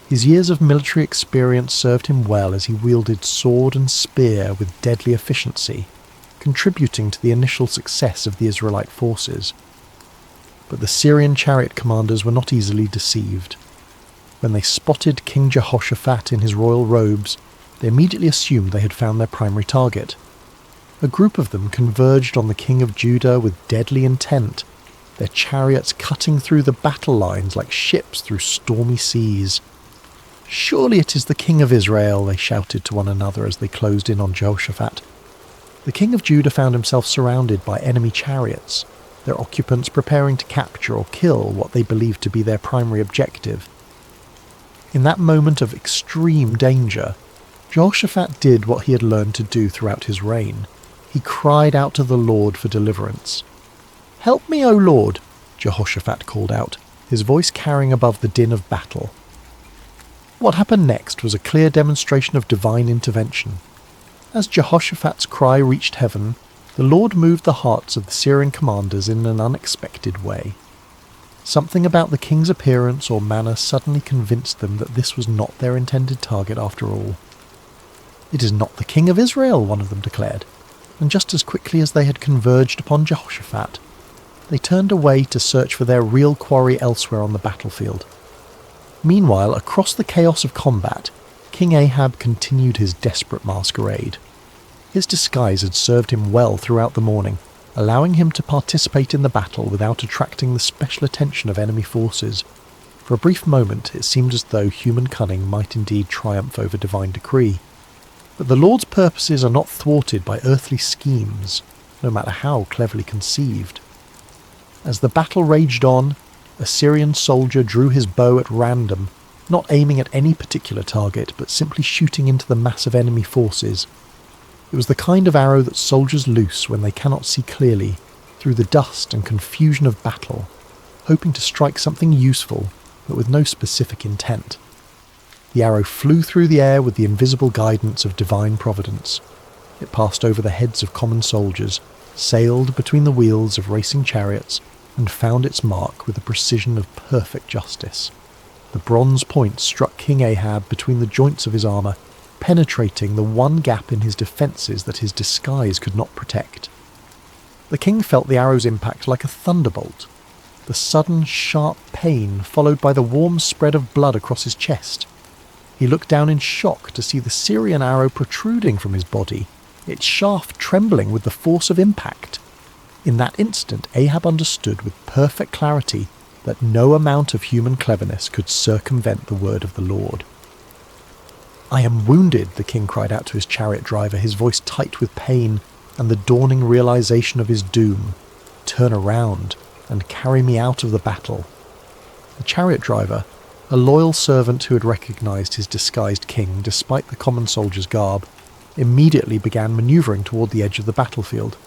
His years of military experience served him well as he wielded sword and spear with deadly efficiency, contributing to the initial success of the Israelite forces. But the Syrian chariot commanders were not easily deceived. When they spotted King Jehoshaphat in his royal robes, they immediately assumed they had found their primary target. A group of them converged on the king of Judah with deadly intent, their chariots cutting through the battle lines like ships through stormy seas. "Surely it is the king of Israel," they shouted to one another as they closed in on Jehoshaphat. The king of Judah found himself surrounded by enemy chariots, their occupants preparing to capture or kill what they believed to be their primary objective. In that moment of extreme danger, Jehoshaphat did what he had learned to do throughout his reign. He cried out to the Lord for deliverance. "Help me, O Lord," Jehoshaphat called out, his voice carrying above the din of battle. What happened next was a clear demonstration of divine intervention. As Jehoshaphat's cry reached heaven, the Lord moved the hearts of the Syrian commanders in an unexpected way. Something about the king's appearance or manner suddenly convinced them that this was not their intended target after all. "It is not the king of Israel," one of them declared, and just as quickly as they had converged upon Jehoshaphat, they turned away to search for their real quarry elsewhere on the battlefield. Meanwhile, across the chaos of combat, King Ahab continued his desperate masquerade. His disguise had served him well throughout the morning, allowing him to participate in the battle without attracting the special attention of enemy forces. For a brief moment, it seemed as though human cunning might indeed triumph over divine decree. But the Lord's purposes are not thwarted by earthly schemes, no matter how cleverly conceived. As the battle raged on, a Syrian soldier drew his bow at random, not aiming at any particular target, but simply shooting into the mass of enemy forces. It was the kind of arrow that soldiers loose when they cannot see clearly, through the dust and confusion of battle, hoping to strike something useful, but with no specific intent. The arrow flew through the air with the invisible guidance of divine providence. It passed over the heads of common soldiers, sailed between the wheels of racing chariots, and found its mark with the precision of perfect justice. The bronze point struck King Ahab between the joints of his armour, penetrating the one gap in his defences that his disguise could not protect. The king felt the arrow's impact like a thunderbolt, the sudden sharp pain followed by the warm spread of blood across his chest. He looked down in shock to see the Syrian arrow protruding from his body, its shaft trembling with the force of impact. In that instant, Ahab understood with perfect clarity that no amount of human cleverness could circumvent the word of the Lord. "I am wounded," the king cried out to his chariot driver, his voice tight with pain and the dawning realization of his doom. "Turn around and carry me out of the battle." The chariot driver, a loyal servant who had recognized his disguised king despite the common soldier's garb, immediately began maneuvering toward the edge of the battlefield.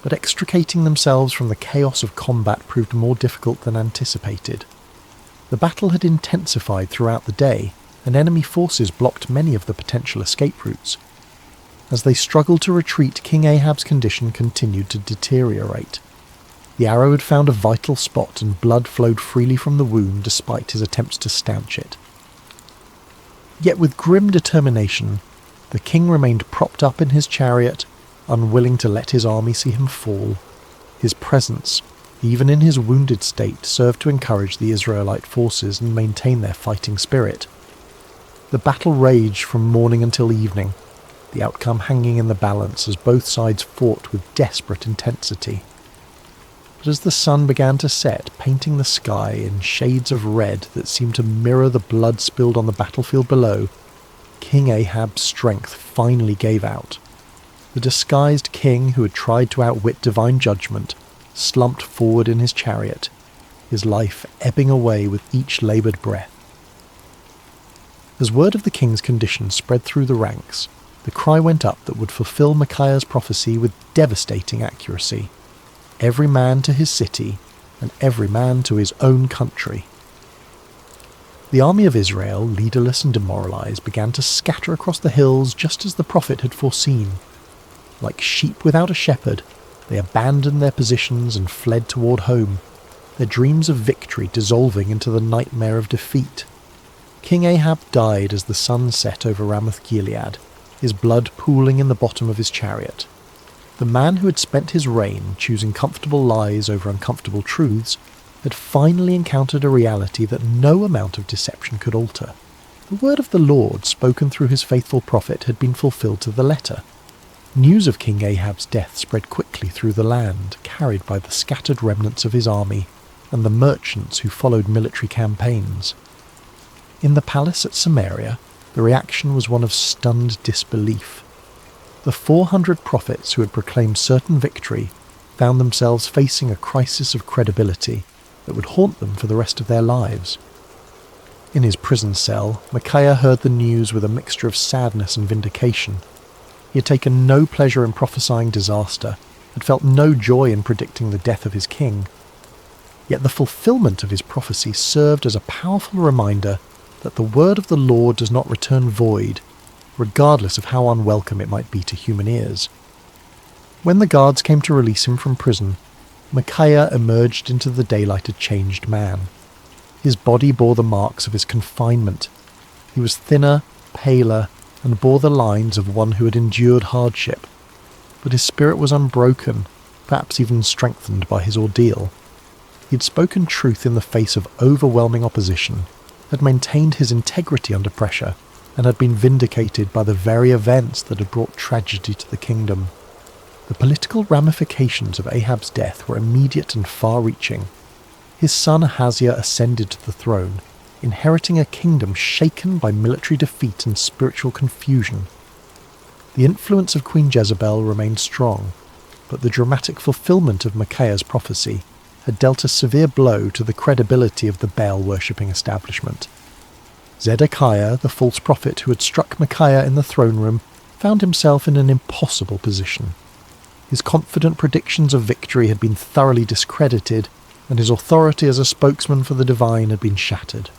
But extricating themselves from the chaos of combat proved more difficult than anticipated. The battle had intensified throughout the day, and enemy forces blocked many of the potential escape routes. As they struggled to retreat, King Ahab's condition continued to deteriorate. The arrow had found a vital spot and blood flowed freely from the wound despite his attempts to stanch it. Yet with grim determination, the king remained propped up in his chariot, unwilling to let his army see him fall. His presence, even in his wounded state, served to encourage the Israelite forces and maintain their fighting spirit. The battle raged from morning until evening, the outcome hanging in the balance as both sides fought with desperate intensity. But as the sun began to set, painting the sky in shades of red that seemed to mirror the blood spilled on the battlefield below, King Ahab's strength finally gave out. The disguised king who had tried to outwit divine judgment slumped forward in his chariot, his life ebbing away with each laboured breath. As word of the king's condition spread through the ranks, the cry went up that would fulfill Micaiah's prophecy with devastating accuracy. Every man to his city, and every man to his own country. The army of Israel, leaderless and demoralized, began to scatter across the hills just as the prophet had foreseen. Like sheep without a shepherd, they abandoned their positions and fled toward home, their dreams of victory dissolving into the nightmare of defeat. King Ahab died as the sun set over Ramoth-Gilead, his blood pooling in the bottom of his chariot. The man who had spent his reign choosing comfortable lies over uncomfortable truths had finally encountered a reality that no amount of deception could alter. The word of the Lord, spoken through his faithful prophet, had been fulfilled to the letter. News of King Ahab's death spread quickly through the land, carried by the scattered remnants of his army and the merchants who followed military campaigns. In the palace at Samaria, the reaction was one of stunned disbelief. The 400 prophets who had proclaimed certain victory found themselves facing a crisis of credibility that would haunt them for the rest of their lives. In his prison cell, Micaiah heard the news with a mixture of sadness and vindication. He had taken no pleasure in prophesying disaster, had felt no joy in predicting the death of his king. Yet the fulfillment of his prophecy served as a powerful reminder that the word of the Lord does not return void, regardless of how unwelcome it might be to human ears. When the guards came to release him from prison, Micaiah emerged into the daylight a changed man. His body bore the marks of his confinement. He was thinner, paler, and bore the lines of one who had endured hardship. But his spirit was unbroken, perhaps even strengthened by his ordeal. He had spoken truth in the face of overwhelming opposition, had maintained his integrity under pressure, and had been vindicated by the very events that had brought tragedy to the kingdom. The political ramifications of Ahab's death were immediate and far-reaching. His son Ahaziah ascended to the throne, inheriting a kingdom shaken by military defeat and spiritual confusion. The influence of Queen Jezebel remained strong, but the dramatic fulfillment of Micaiah's prophecy had dealt a severe blow to the credibility of the Baal-worshipping establishment. Zedekiah, the false prophet who had struck Micaiah in the throne room, found himself in an impossible position. His confident predictions of victory had been thoroughly discredited, and his authority as a spokesman for the divine had been shattered.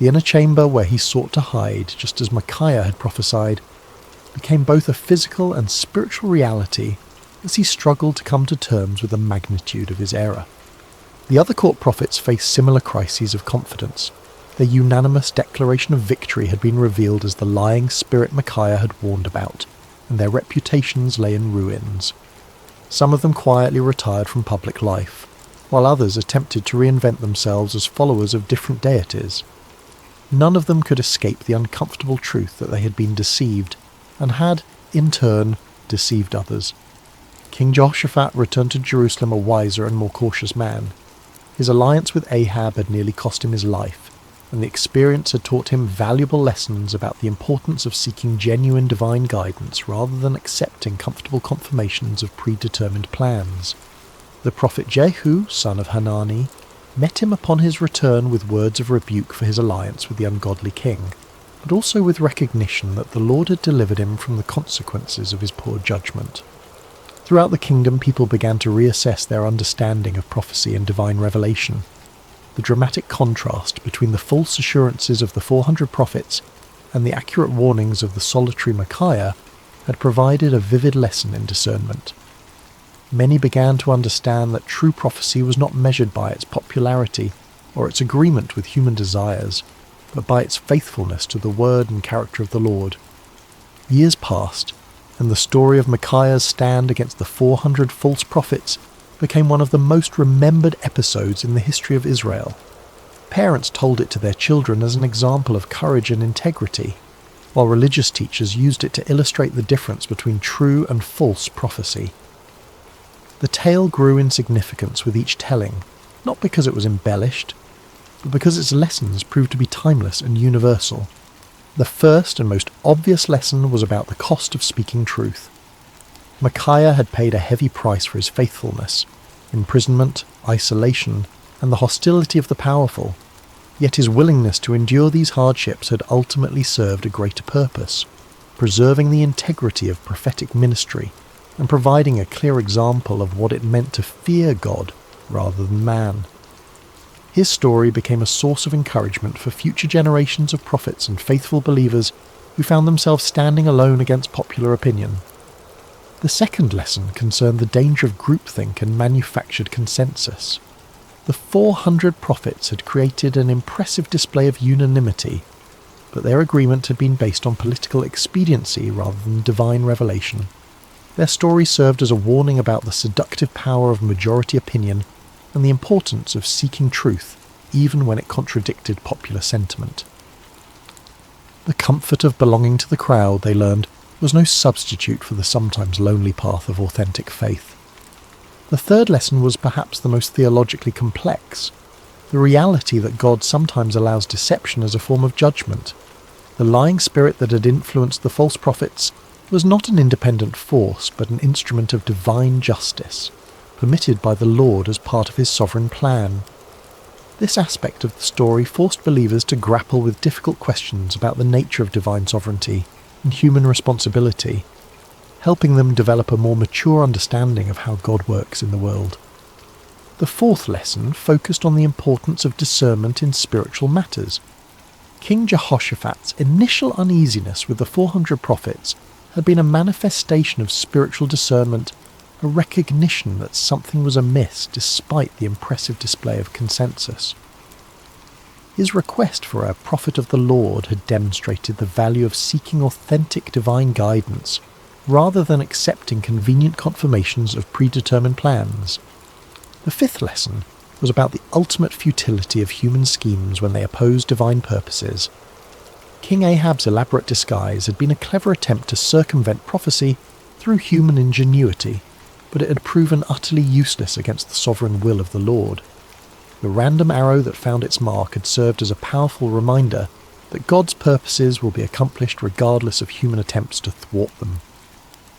The inner chamber where he sought to hide, just as Micaiah had prophesied, became both a physical and spiritual reality as he struggled to come to terms with the magnitude of his error. The other court prophets faced similar crises of confidence. Their unanimous declaration of victory had been revealed as the lying spirit Micaiah had warned about, and their reputations lay in ruins. Some of them quietly retired from public life, while others attempted to reinvent themselves as followers of different deities. None of them could escape the uncomfortable truth that they had been deceived, and had, in turn, deceived others. King Jehoshaphat returned to Jerusalem a wiser and more cautious man. His alliance with Ahab had nearly cost him his life, and the experience had taught him valuable lessons about the importance of seeking genuine divine guidance rather than accepting comfortable confirmations of predetermined plans. The prophet Jehu, son of Hanani, met him upon his return with words of rebuke for his alliance with the ungodly king, but also with recognition that the Lord had delivered him from the consequences of his poor judgment. Throughout the kingdom, people began to reassess their understanding of prophecy and divine revelation. The dramatic contrast between the false assurances of the 400 prophets and the accurate warnings of the solitary Micaiah had provided a vivid lesson in discernment. Many began to understand that true prophecy was not measured by its popularity or its agreement with human desires, but by its faithfulness to the word and character of the Lord. Years passed, and the story of Micaiah's stand against the 400 false prophets became one of the most remembered episodes in the history of Israel. Parents told it to their children as an example of courage and integrity, while religious teachers used it to illustrate the difference between true and false prophecy. The tale grew in significance with each telling, not because it was embellished, but because its lessons proved to be timeless and universal. The first and most obvious lesson was about the cost of speaking truth. Micaiah had paid a heavy price for his faithfulness: imprisonment, isolation, and the hostility of the powerful. Yet his willingness to endure these hardships had ultimately served a greater purpose, preserving the integrity of prophetic ministry and providing a clear example of what it meant to fear God rather than man. His story became a source of encouragement for future generations of prophets and faithful believers who found themselves standing alone against popular opinion. The second lesson concerned the danger of groupthink and manufactured consensus. The 400 prophets had created an impressive display of unanimity, but their agreement had been based on political expediency rather than divine revelation. Their story served as a warning about the seductive power of majority opinion and the importance of seeking truth, even when it contradicted popular sentiment. The comfort of belonging to the crowd, they learned, was no substitute for the sometimes lonely path of authentic faith. The third lesson was perhaps the most theologically complex: the reality that God sometimes allows deception as a form of judgment. The lying spirit that had influenced the false prophets was not an independent force, but an instrument of divine justice, permitted by the Lord as part of his sovereign plan. This aspect of the story forced believers to grapple with difficult questions about the nature of divine sovereignty and human responsibility, helping them develop a more mature understanding of how God works in the world. The fourth lesson focused on the importance of discernment in spiritual matters. King Jehoshaphat's initial uneasiness with the 400 prophets had been a manifestation of spiritual discernment, a recognition that something was amiss despite the impressive display of consensus. His request for a prophet of the Lord had demonstrated the value of seeking authentic divine guidance rather than accepting convenient confirmations of predetermined plans. The fifth lesson was about the ultimate futility of human schemes when they oppose divine purposes. King Ahab's elaborate disguise had been a clever attempt to circumvent prophecy through human ingenuity, but it had proven utterly useless against the sovereign will of the Lord. The random arrow that found its mark had served as a powerful reminder that God's purposes will be accomplished regardless of human attempts to thwart them.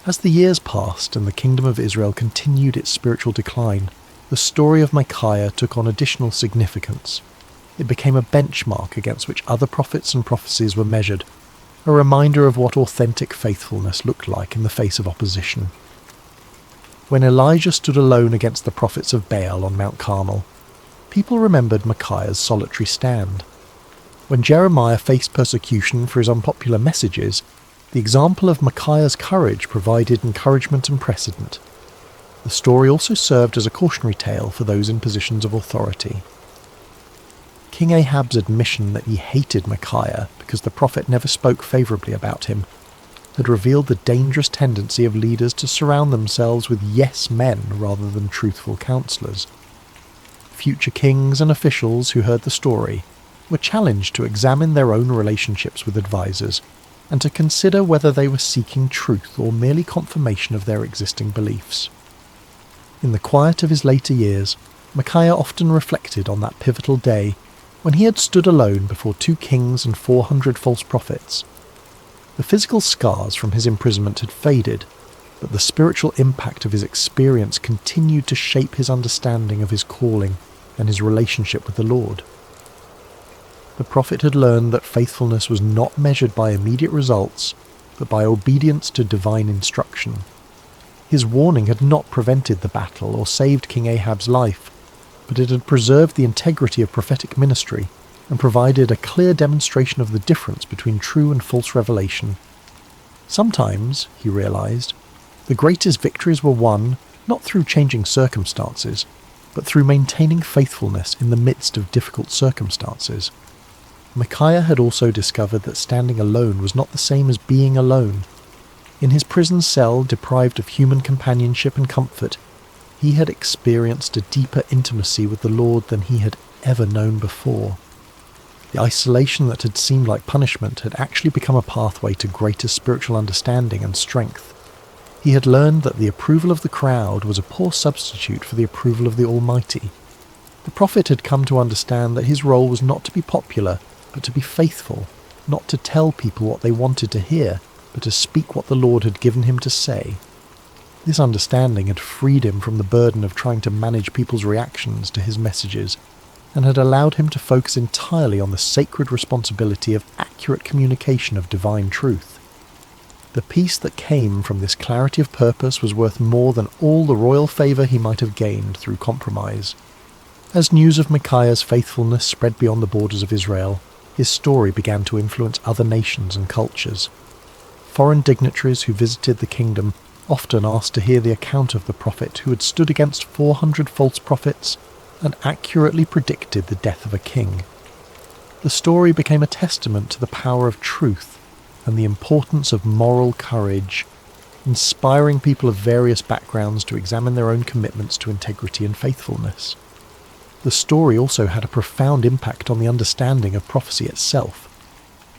As the years passed and the kingdom of Israel continued its spiritual decline, the story of Micaiah took on additional significance. It became a benchmark against which other prophets and prophecies were measured, a reminder of what authentic faithfulness looked like in the face of opposition. When Elijah stood alone against the prophets of Baal on Mount Carmel, people remembered Micaiah's solitary stand. When Jeremiah faced persecution for his unpopular messages, the example of Micaiah's courage provided encouragement and precedent. The story also served as a cautionary tale for those in positions of authority. King Ahab's admission that he hated Micaiah because the prophet never spoke favourably about him had revealed the dangerous tendency of leaders to surround themselves with yes men rather than truthful counsellors. Future kings and officials who heard the story were challenged to examine their own relationships with advisors and to consider whether they were seeking truth or merely confirmation of their existing beliefs. In the quiet of his later years, Micaiah often reflected on that pivotal day when he had stood alone before 2 kings and 400 false prophets. The physical scars from his imprisonment had faded, but the spiritual impact of his experience continued to shape his understanding of his calling and his relationship with the Lord. The prophet had learned that faithfulness was not measured by immediate results, but by obedience to divine instruction. His warning had not prevented the battle or saved King Ahab's life, but it had preserved the integrity of prophetic ministry and provided a clear demonstration of the difference between true and false revelation. Sometimes, he realized, the greatest victories were won not through changing circumstances, but through maintaining faithfulness in the midst of difficult circumstances. Micaiah had also discovered that standing alone was not the same as being alone. In his prison cell, deprived of human companionship and comfort, he had experienced a deeper intimacy with the Lord than he had ever known before. The isolation that had seemed like punishment had actually become a pathway to greater spiritual understanding and strength. He had learned that the approval of the crowd was a poor substitute for the approval of the Almighty. The prophet had come to understand that his role was not to be popular, but to be faithful, not to tell people what they wanted to hear, but to speak what the Lord had given him to say. This understanding had freed him from the burden of trying to manage people's reactions to his messages, and had allowed him to focus entirely on the sacred responsibility of accurate communication of divine truth. The peace that came from this clarity of purpose was worth more than all the royal favour he might have gained through compromise. As news of Micaiah's faithfulness spread beyond the borders of Israel, his story began to influence other nations and cultures. Foreign dignitaries who visited the kingdom often asked to hear the account of the prophet who had stood against 400 false prophets and accurately predicted the death of a king. The story became a testament to the power of truth and the importance of moral courage, inspiring people of various backgrounds to examine their own commitments to integrity and faithfulness. The story also had a profound impact on the understanding of prophecy itself.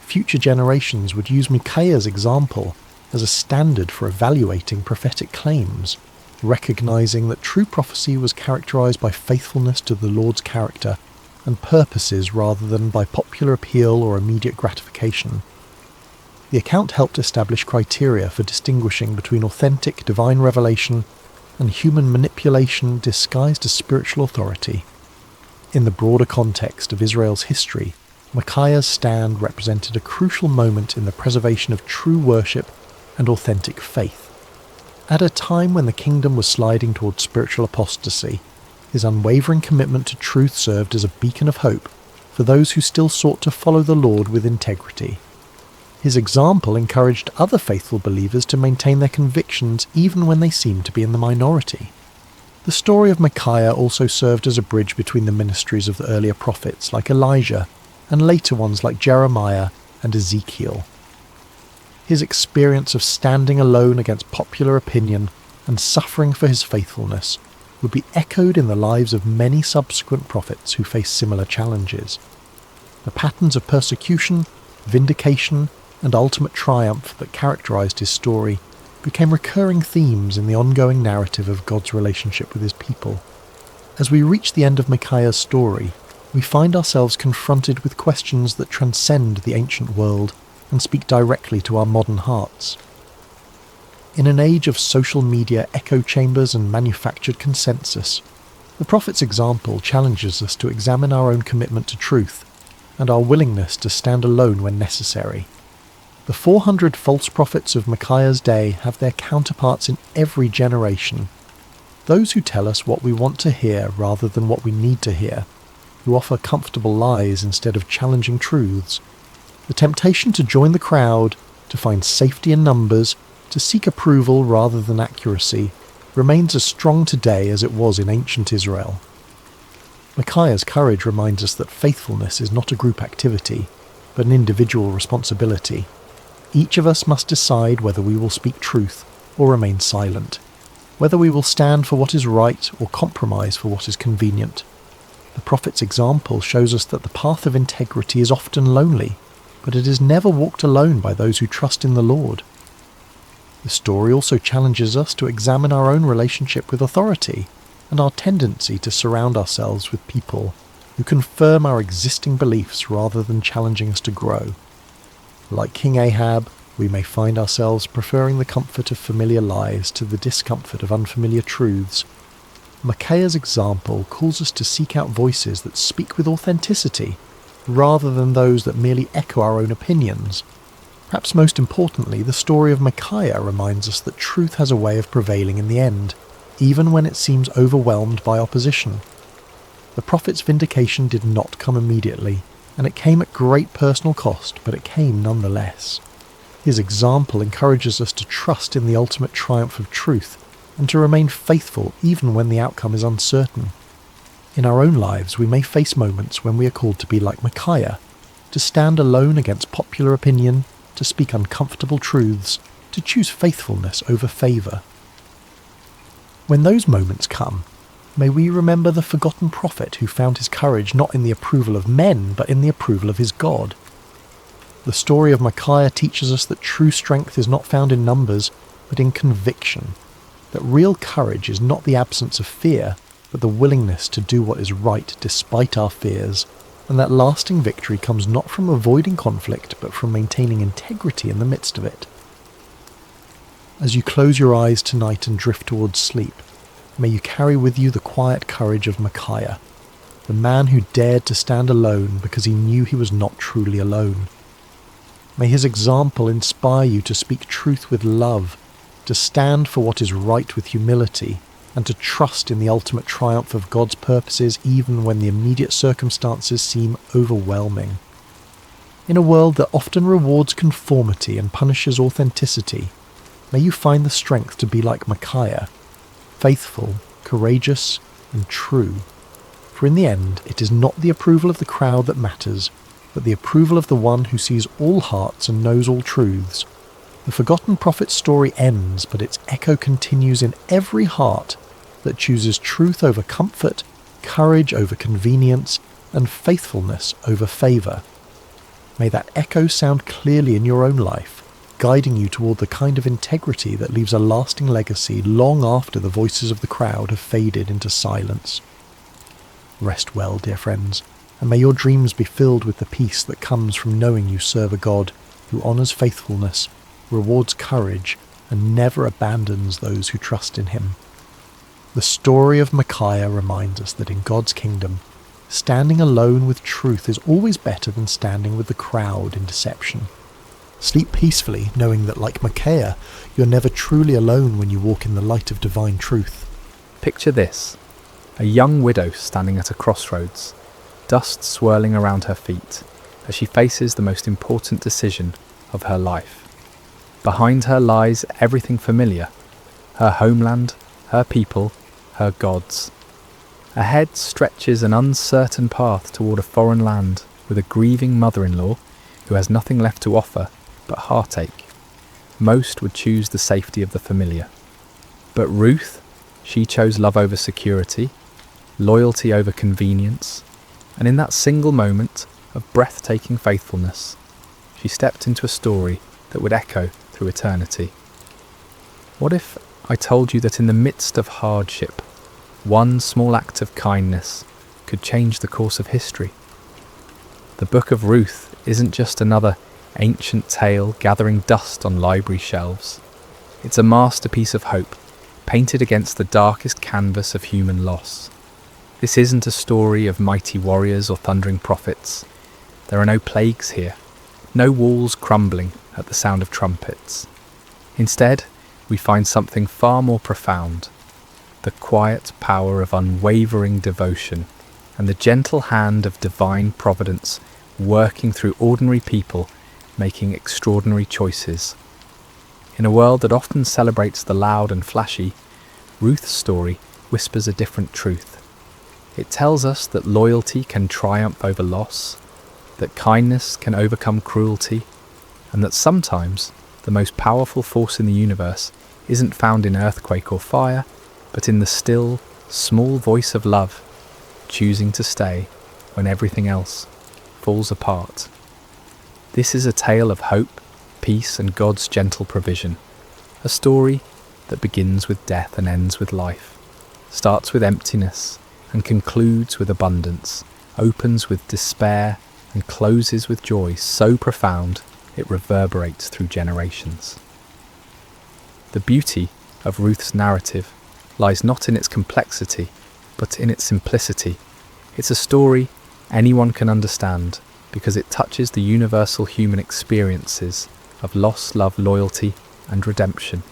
Future generations would use Micaiah's example as a standard for evaluating prophetic claims, recognizing that true prophecy was characterized by faithfulness to the Lord's character and purposes rather than by popular appeal or immediate gratification. The account helped establish criteria for distinguishing between authentic divine revelation and human manipulation disguised as spiritual authority. In the broader context of Israel's history, Micaiah's stand represented a crucial moment in the preservation of true worship and authentic faith. At a time when the kingdom was sliding towards spiritual apostasy, his unwavering commitment to truth served as a beacon of hope for those who still sought to follow the Lord with integrity. His example encouraged other faithful believers to maintain their convictions even when they seemed to be in the minority. The story of Micaiah also served as a bridge between the ministries of the earlier prophets like Elijah and later ones like Jeremiah and Ezekiel. His experience of standing alone against popular opinion and suffering for his faithfulness would be echoed in the lives of many subsequent prophets who faced similar challenges. The patterns of persecution, vindication, and ultimate triumph that characterized his story became recurring themes in the ongoing narrative of God's relationship with his people. As we reach the end of Micaiah's story, we find ourselves confronted with questions that transcend the ancient world and speak directly to our modern hearts. In an age of social media echo chambers and manufactured consensus, the prophet's example challenges us to examine our own commitment to truth and our willingness to stand alone when necessary. The 400 false prophets of Micaiah's day have their counterparts in every generation. Those who tell us what we want to hear rather than what we need to hear, who offer comfortable lies instead of challenging truths. The temptation to join the crowd, to find safety in numbers, to seek approval rather than accuracy, remains as strong today as it was in ancient Israel. Micaiah's courage reminds us that faithfulness is not a group activity, but an individual responsibility. Each of us must decide whether we will speak truth or remain silent, whether we will stand for what is right or compromise for what is convenient. The prophet's example shows us that the path of integrity is often lonely, but it is never walked alone by those who trust in the Lord. The story also challenges us to examine our own relationship with authority and our tendency to surround ourselves with people who confirm our existing beliefs rather than challenging us to grow. Like King Ahab, we may find ourselves preferring the comfort of familiar lies to the discomfort of unfamiliar truths. Micaiah's example calls us to seek out voices that speak with authenticity, rather than those that merely echo our own opinions. Perhaps most importantly, the story of Micaiah reminds us that truth has a way of prevailing in the end, even when it seems overwhelmed by opposition. The prophet's vindication did not come immediately, and it came at great personal cost, but it came nonetheless. His example encourages us to trust in the ultimate triumph of truth, and to remain faithful even when the outcome is uncertain. In our own lives, we may face moments when we are called to be like Micaiah, to stand alone against popular opinion, to speak uncomfortable truths, to choose faithfulness over favour. When those moments come, may we remember the forgotten prophet who found his courage not in the approval of men, but in the approval of his God. The story of Micaiah teaches us that true strength is not found in numbers, but in conviction, that real courage is not the absence of fear, but the willingness to do what is right despite our fears, and that lasting victory comes not from avoiding conflict, but from maintaining integrity in the midst of it. As you close your eyes tonight and drift towards sleep, may you carry with you the quiet courage of Micaiah, the man who dared to stand alone because he knew he was not truly alone. May his example inspire you to speak truth with love, to stand for what is right with humility, and to trust in the ultimate triumph of God's purposes even when the immediate circumstances seem overwhelming. In a world that often rewards conformity and punishes authenticity, may you find the strength to be like Micaiah, faithful, courageous, and true. For in the end, it is not the approval of the crowd that matters, but the approval of the one who sees all hearts and knows all truths. The forgotten prophet's story ends, but its echo continues in every heart that chooses truth over comfort, courage over convenience, and faithfulness over favour. May that echo sound clearly in your own life, guiding you toward the kind of integrity that leaves a lasting legacy long after the voices of the crowd have faded into silence. Rest well, dear friends, and may your dreams be filled with the peace that comes from knowing you serve a God who honours faithfulness, rewards courage, and never abandons those who trust in him. The story of Micaiah reminds us that in God's kingdom, Standing alone with truth is always better than standing with the crowd in deception. Sleep peacefully, knowing that, like Micaiah, you're never truly alone when you walk in the light of divine truth. Picture this: a young widow standing at a crossroads, dust swirling around her feet as she faces the most important decision of her life. Behind her lies everything familiar: her homeland, her people, her gods. Ahead stretches an uncertain path toward a foreign land with a grieving mother-in-law who has nothing left to offer but heartache. Most would choose the safety of the familiar. But Ruth, she chose love over security, loyalty over convenience, and in that single moment of breathtaking faithfulness, she stepped into a story that would echo through eternity. What if I told you that in the midst of hardship, one small act of kindness could change the course of history? The book of Ruth isn't just another ancient tale gathering dust on library shelves. It's a masterpiece of hope, painted against the darkest canvas of human loss. This isn't a story of mighty warriors or thundering prophets. There are no plagues here, no walls crumbling at the sound of trumpets. Instead, we find something far more profound: the quiet power of unwavering devotion and the gentle hand of divine providence working through ordinary people making extraordinary choices. In a world that often celebrates the loud and flashy, Ruth's story whispers a different truth. It tells us that loyalty can triumph over loss, that kindness can overcome cruelty, and that sometimes the most powerful force in the universe isn't found in earthquake or fire, but in the still, small voice of love, choosing to stay when everything else falls apart. This is a tale of hope, peace, and God's gentle provision. A story that begins with death and ends with life, starts with emptiness and concludes with abundance, opens with despair and closes with joy so profound it reverberates through generations. The beauty of Ruth's narrative lies not in its complexity, but in its simplicity. It's a story anyone can understand because it touches the universal human experiences of loss, love, loyalty, and redemption.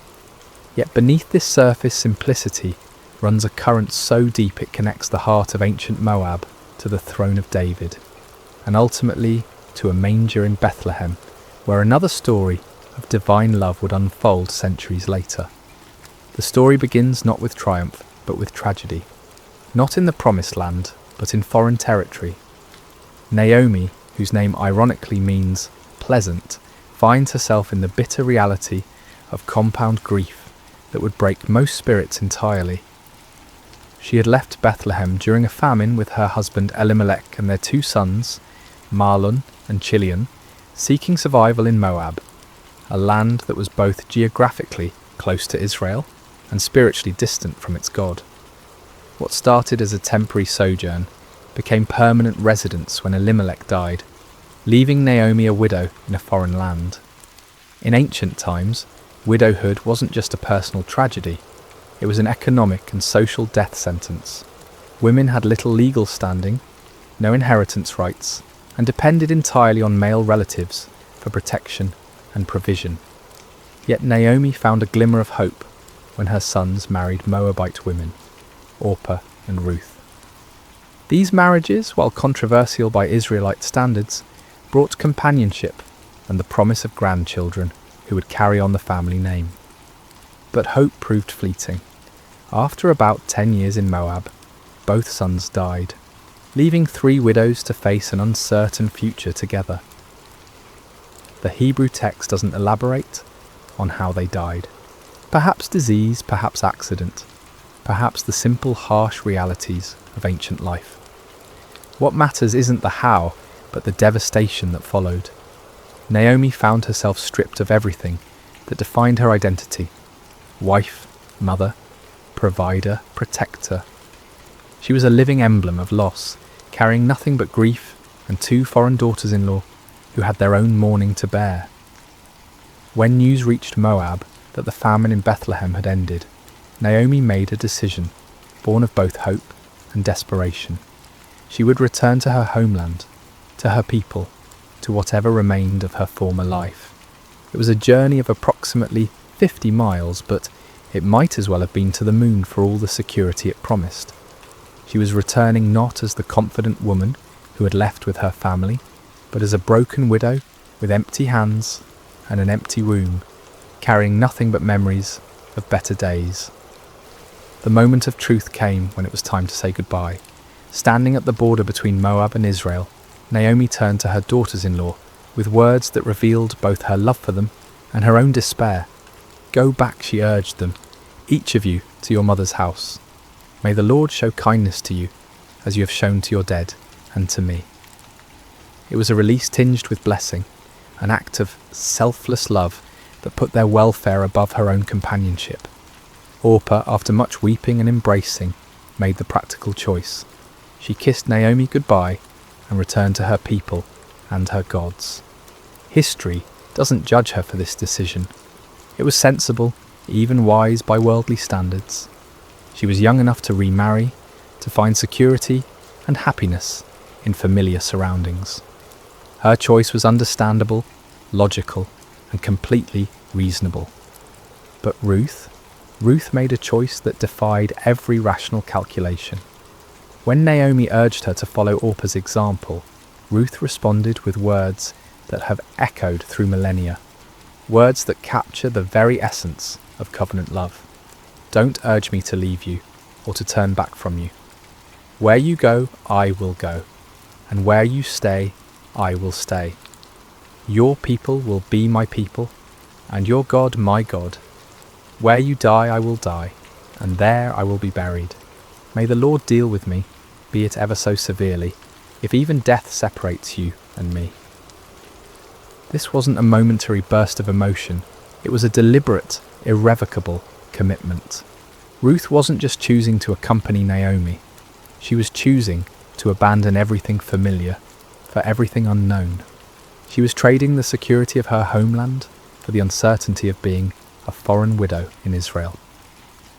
Yet beneath this surface simplicity runs a current so deep it connects the heart of ancient Moab to the throne of David, and ultimately to a manger in Bethlehem, where another story of divine love would unfold centuries later. The story begins not with triumph, but with tragedy. Not in the promised land, but in foreign territory. Naomi, whose name ironically means pleasant, finds herself in the bitter reality of compound grief that would break most spirits entirely. She had left Bethlehem during a famine with her husband Elimelech and their 2 sons, Mahlon and Chilion, seeking survival in Moab, a land that was both geographically close to Israel and spiritually distant from its God. What started as a temporary sojourn became permanent residence when Elimelech died, leaving Naomi a widow in a foreign land. In ancient times, widowhood wasn't just a personal tragedy, it was an economic and social death sentence. Women had little legal standing, no inheritance rights, and depended entirely on male relatives for protection and provision. Yet Naomi found a glimmer of hope when her sons married Moabite women, Orpah and Ruth. These marriages, while controversial by Israelite standards, brought companionship and the promise of grandchildren who would carry on the family name. But hope proved fleeting. After about 10 years in Moab, both sons died, leaving 3 widows to face an uncertain future together. The Hebrew text doesn't elaborate on how they died. Perhaps disease, perhaps accident, perhaps the simple harsh realities of ancient life. What matters isn't the how, but the devastation that followed. Naomi found herself stripped of everything that defined her identity: wife, mother, provider, protector. She was a living emblem of loss, carrying nothing but grief and 2 foreign daughters-in-law who had their own mourning to bear. When news reached Moab that the famine in Bethlehem had ended, Naomi made a decision, born of both hope and desperation. She would return to her homeland, to her people, to whatever remained of her former life. It was a journey of approximately 50 miles, but it might as well have been to the moon for all the security it promised. She was returning not as the confident woman who had left with her family, but as a broken widow with empty hands and an empty womb, carrying nothing but memories of better days. The moment of truth came when it was time to say goodbye. Standing at the border between Moab and Israel, Naomi turned to her daughters-in-law with words that revealed both her love for them and her own despair. "Go back," she urged them, "each of you to your mother's house. May the Lord show kindness to you, as you have shown to your dead and to me." It was a release tinged with blessing, an act of selfless love that put their welfare above her own companionship. Orpah, after much weeping and embracing, made the practical choice. She kissed Naomi goodbye and returned to her people and her gods. History doesn't judge her for this decision. It was sensible, even wise by worldly standards. She was young enough to remarry, to find security and happiness in familiar surroundings. Her choice was understandable, logical, and completely reasonable. But Ruth made a choice that defied every rational calculation. When Naomi urged her to follow Orpah's example, Ruth responded with words that have echoed through millennia, words that capture the very essence of covenant love. "Don't urge me to leave you or to turn back from you. Where you go, I will go, and where you stay, I will stay. Your people will be my people, and your God my God. Where you die, I will die, and there I will be buried. May the Lord deal with me, be it ever so severely, if even death separates you and me." This wasn't a momentary burst of emotion. It was a deliberate, irrevocable commitment. Ruth wasn't just choosing to accompany Naomi. She was choosing to abandon everything familiar for everything unknown. She was trading the security of her homeland for the uncertainty of being a foreign widow in Israel.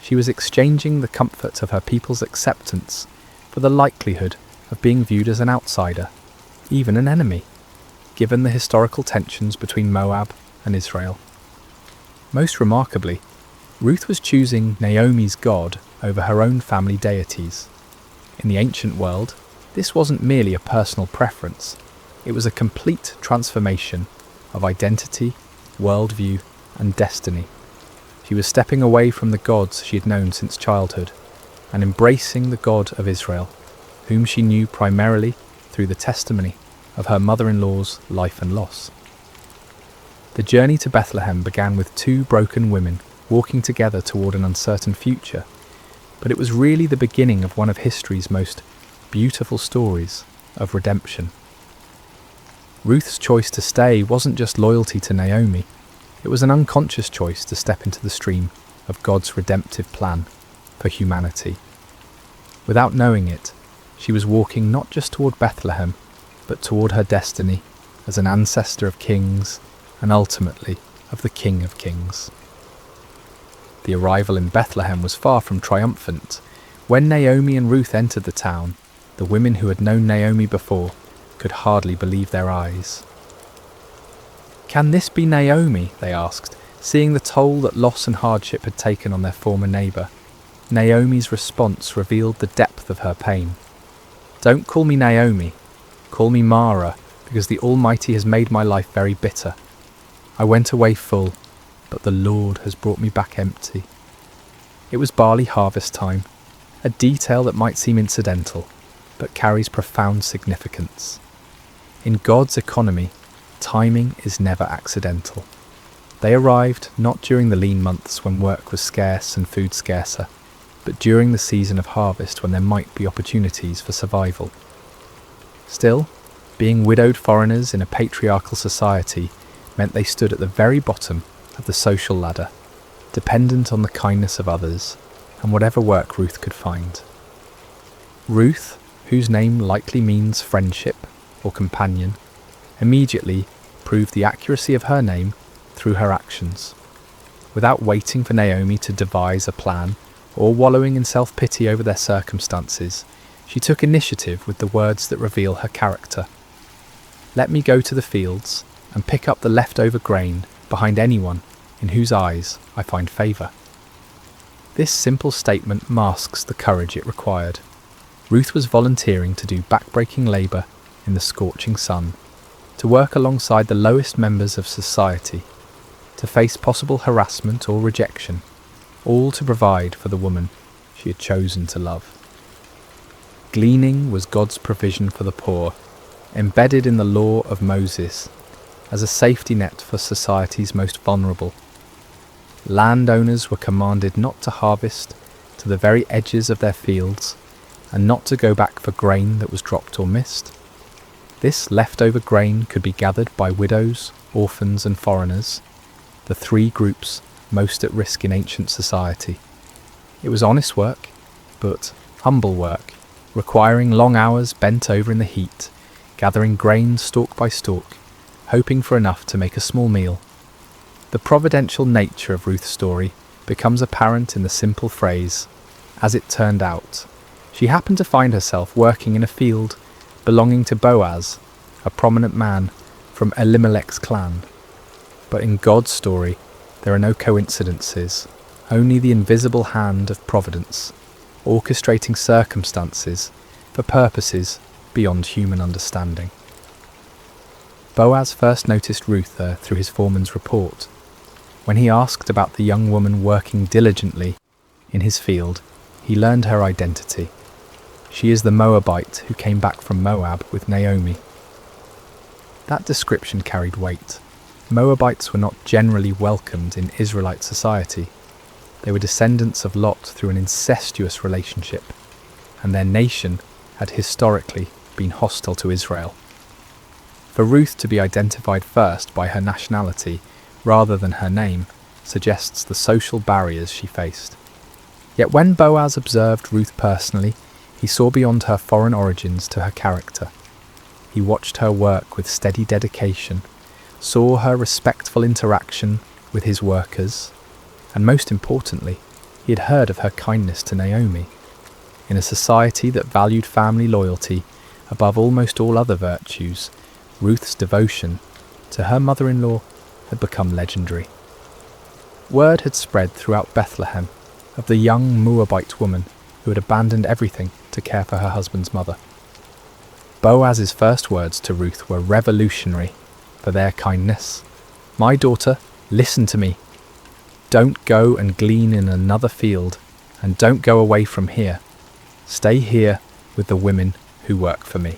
She was exchanging the comfort of her people's acceptance for the likelihood of being viewed as an outsider, even an enemy, given the historical tensions between Moab and Israel. Most remarkably, Ruth was choosing Naomi's God over her own family deities. In the ancient world, this wasn't merely a personal preference, it was a complete transformation of identity, worldview, and destiny. She was stepping away from the gods she had known since childhood and embracing the God of Israel, whom she knew primarily through the testimony of her mother-in-law's life and loss. The journey to Bethlehem began with two broken women walking together toward an uncertain future, but it was really the beginning of one of history's most beautiful stories of redemption. Ruth's choice to stay wasn't just loyalty to Naomi, it was an unconscious choice to step into the stream of God's redemptive plan for humanity. Without knowing it, she was walking not just toward Bethlehem, but toward her destiny as an ancestor of kings and ultimately of the King of Kings. The arrival in Bethlehem was far from triumphant. When Naomi and Ruth entered the town, the women who had known Naomi before could hardly believe their eyes. "Can this be Naomi?" they asked, seeing the toll that loss and hardship had taken on their former neighbour. Naomi's response revealed the depth of her pain. "Don't call me Naomi, call me Mara, because the Almighty has made my life very bitter. I went away full, but the Lord has brought me back empty." It was barley harvest time, a detail that might seem incidental, but carries profound significance. In God's economy, timing is never accidental. They arrived not during the lean months when work was scarce and food scarcer, but during the season of harvest when there might be opportunities for survival. Still, being widowed foreigners in a patriarchal society meant they stood at the very bottom of the social ladder, dependent on the kindness of others and whatever work Ruth could find. Ruth, whose name likely means friendship or companion, immediately proved the accuracy of her name through her actions. Without waiting for Naomi to devise a plan or wallowing in self-pity over their circumstances, She took initiative with the words that reveal her character. Let me go to the fields and pick up the leftover grain behind anyone in whose eyes I find favour. This simple statement masks the courage it required. Ruth was volunteering to do backbreaking labour in the scorching sun, to work alongside the lowest members of society, to face possible harassment or rejection, all to provide for the woman she had chosen to love. Gleaning was God's provision for the poor, embedded in the law of Moses as a safety net for society's most vulnerable. Landowners were commanded not to harvest to the very edges of their fields and not to go back for grain that was dropped or missed. This leftover grain could be gathered by widows, orphans and foreigners, the three groups most at risk in ancient society. It was honest work, but humble work, requiring long hours bent over in the heat, gathering grain stalk by stalk, hoping for enough to make a small meal. The providential nature of Ruth's story becomes apparent in the simple phrase, as it turned out. She happened to find herself working in a field belonging to Boaz, a prominent man from Elimelech's clan. But in God's story, there are no coincidences, only the invisible hand of providence, orchestrating circumstances for purposes beyond human understanding. Boaz first noticed Ruth there through his foreman's report. When he asked about the young woman working diligently in his field, he learned her identity. She is the Moabite who came back from Moab with Naomi. That description carried weight. Moabites were not generally welcomed in Israelite society. They were descendants of Lot through an incestuous relationship, and their nation had historically been hostile to Israel. For Ruth to be identified first by her nationality rather than her name suggests the social barriers she faced. Yet when Boaz observed Ruth personally, he saw beyond her foreign origins to her character. He watched her work with steady dedication, saw her respectful interaction with his workers, and most importantly, he had heard of her kindness to Naomi. In a society that valued family loyalty above almost all other virtues, Ruth's devotion to her mother-in-law had become legendary. Word had spread throughout Bethlehem of the young Moabite woman who had abandoned everything to care for her husband's mother. Boaz's first words to Ruth were revolutionary for their kindness. My daughter, listen to me. Don't go and glean in another field, and don't go away from here. Stay here with the women who work for me.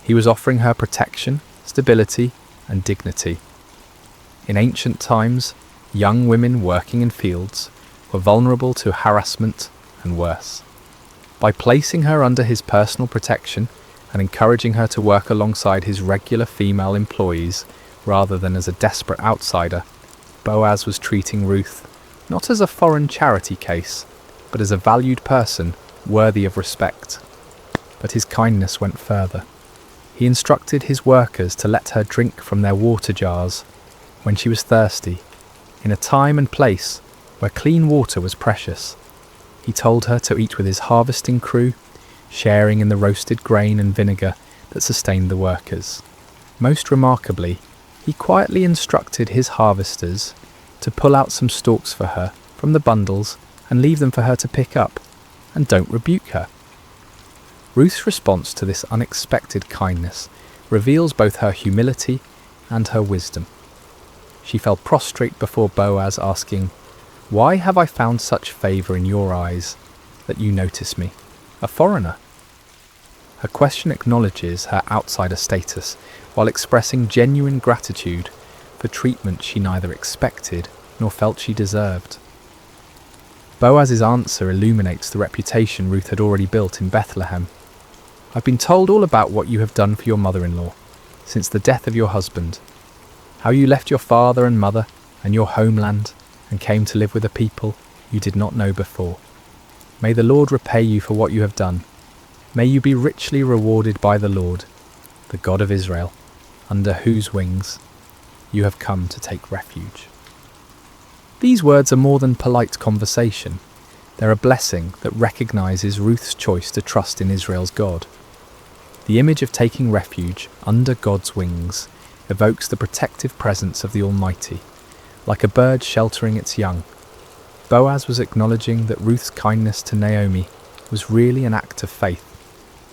He was offering her protection, stability, and dignity. In ancient times, young women working in fields were vulnerable to harassment and worse. By placing her under his personal protection and encouraging her to work alongside his regular female employees rather than as a desperate outsider, Boaz was treating Ruth not as a foreign charity case, but as a valued person worthy of respect. But his kindness went further. He instructed his workers to let her drink from their water jars when she was thirsty, in a time and place where clean water was precious. He told her to eat with his harvesting crew, sharing in the roasted grain and vinegar that sustained the workers. Most remarkably, he quietly instructed his harvesters to pull out some stalks for her from the bundles and leave them for her to pick up, and don't rebuke her. Ruth's response to this unexpected kindness reveals both her humility and her wisdom. She fell prostrate before Boaz, asking, "Why have I found such favour in your eyes that you notice me, a foreigner?" Her question acknowledges her outsider status while expressing genuine gratitude for treatment she neither expected nor felt she deserved. Boaz's answer illuminates the reputation Ruth had already built in Bethlehem. "I've been told all about what you have done for your mother-in-law since the death of your husband, how you left your father and mother and your homeland and came to live with a people you did not know before. May the Lord repay you for what you have done. May you be richly rewarded by the Lord, the God of Israel, under whose wings you have come to take refuge." These words are more than polite conversation. They're a blessing that recognizes Ruth's choice to trust in Israel's God. The image of taking refuge under God's wings evokes the protective presence of the Almighty, like a bird sheltering its young. Boaz was acknowledging that Ruth's kindness to Naomi was really an act of faith,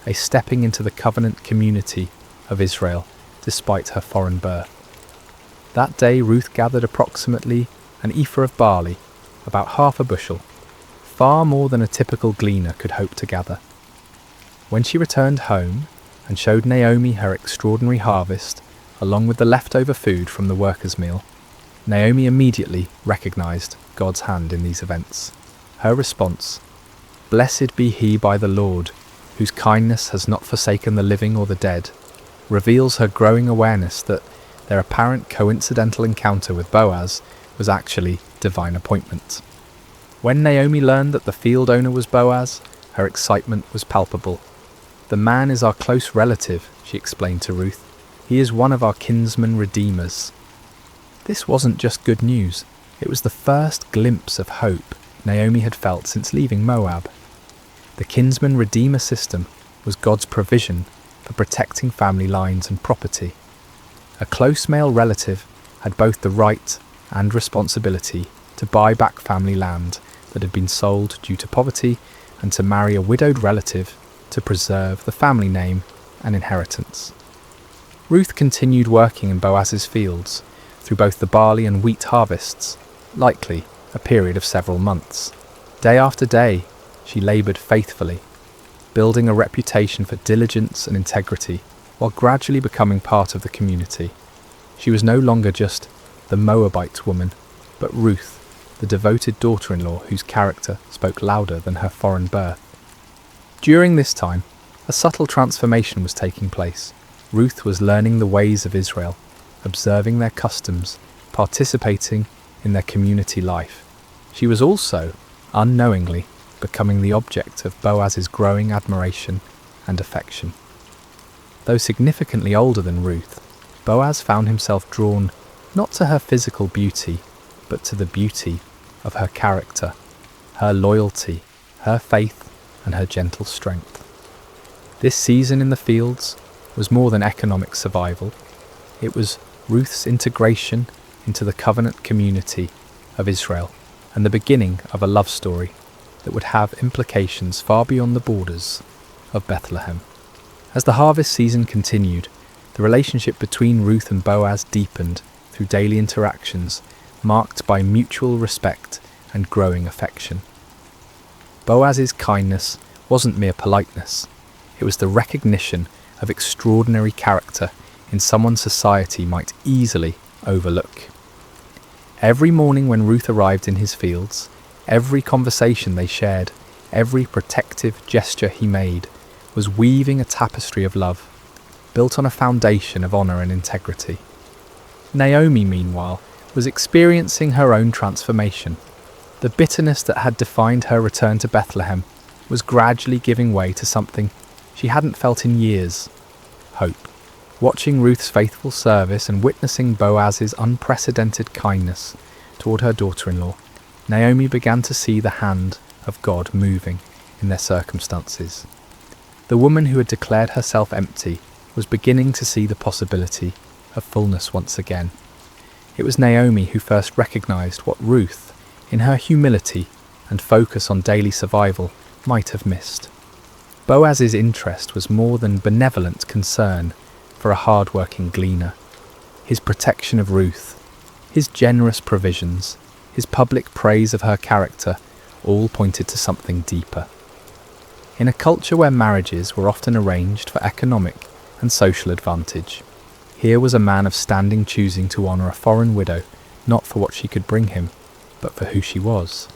a stepping into the covenant community of Israel despite her foreign birth. That day Ruth gathered approximately an ephah of barley, about half a bushel, far more than a typical gleaner could hope to gather. When she returned home and showed Naomi her extraordinary harvest, along with the leftover food from the workers' meal, Naomi immediately recognized God's hand in these events. Her response, "Blessed be he by the Lord, whose kindness has not forsaken the living or the dead," reveals her growing awareness that their apparent coincidental encounter with Boaz was actually divine appointment. When Naomi learned that the field owner was Boaz, her excitement was palpable. "The man is our close relative," she explained to Ruth. "He is one of our kinsman redeemers." This wasn't just good news, it was the first glimpse of hope Naomi had felt since leaving Moab. The kinsman redeemer system was God's provision for protecting family lines and property. A close male relative had both the right and responsibility to buy back family land that had been sold due to poverty and to marry a widowed relative to preserve the family name and inheritance. Ruth continued working in Boaz's fields through both the barley and wheat harvests, likely a period of several months. Day after day, she laboured faithfully, building a reputation for diligence and integrity while gradually becoming part of the community. She was no longer just the Moabite woman, but Ruth, the devoted daughter-in-law whose character spoke louder than her foreign birth. During this time, a subtle transformation was taking place. Ruth was learning the ways of Israel, observing their customs, participating in their community life. She was also, unknowingly, becoming the object of Boaz's growing admiration and affection. Though significantly older than Ruth, Boaz found himself drawn not to her physical beauty, but to the beauty of her character, her loyalty, her faith, and her gentle strength. This season in the fields was more than economic survival. It was Ruth's integration into the covenant community of Israel and the beginning of a love story that would have implications far beyond the borders of Bethlehem. As the harvest season continued, the relationship between Ruth and Boaz deepened through daily interactions marked by mutual respect and growing affection. Boaz's kindness wasn't mere politeness, it was the recognition of extraordinary character in someone society might easily overlook. Every morning when Ruth arrived in his fields, every conversation they shared, every protective gesture he made, was weaving a tapestry of love, built on a foundation of honour and integrity. Naomi, meanwhile, was experiencing her own transformation. The bitterness that had defined her return to Bethlehem was gradually giving way to something she hadn't felt in years: hope. Watching Ruth's faithful service and witnessing Boaz's unprecedented kindness toward her daughter-in-law, Naomi began to see the hand of God moving in their circumstances. The woman who had declared herself empty was beginning to see the possibility of fullness once again. It was Naomi who first recognized what Ruth, in her humility and focus on daily survival, might have missed. Boaz's interest was more than benevolent concern for a hard-working gleaner. His protection of Ruth, his generous provisions, his public praise of her character, all pointed to something deeper. In a culture where marriages were often arranged for economic and social advantage, here was a man of standing choosing to honour a foreign widow, not for what she could bring him, but for who she was.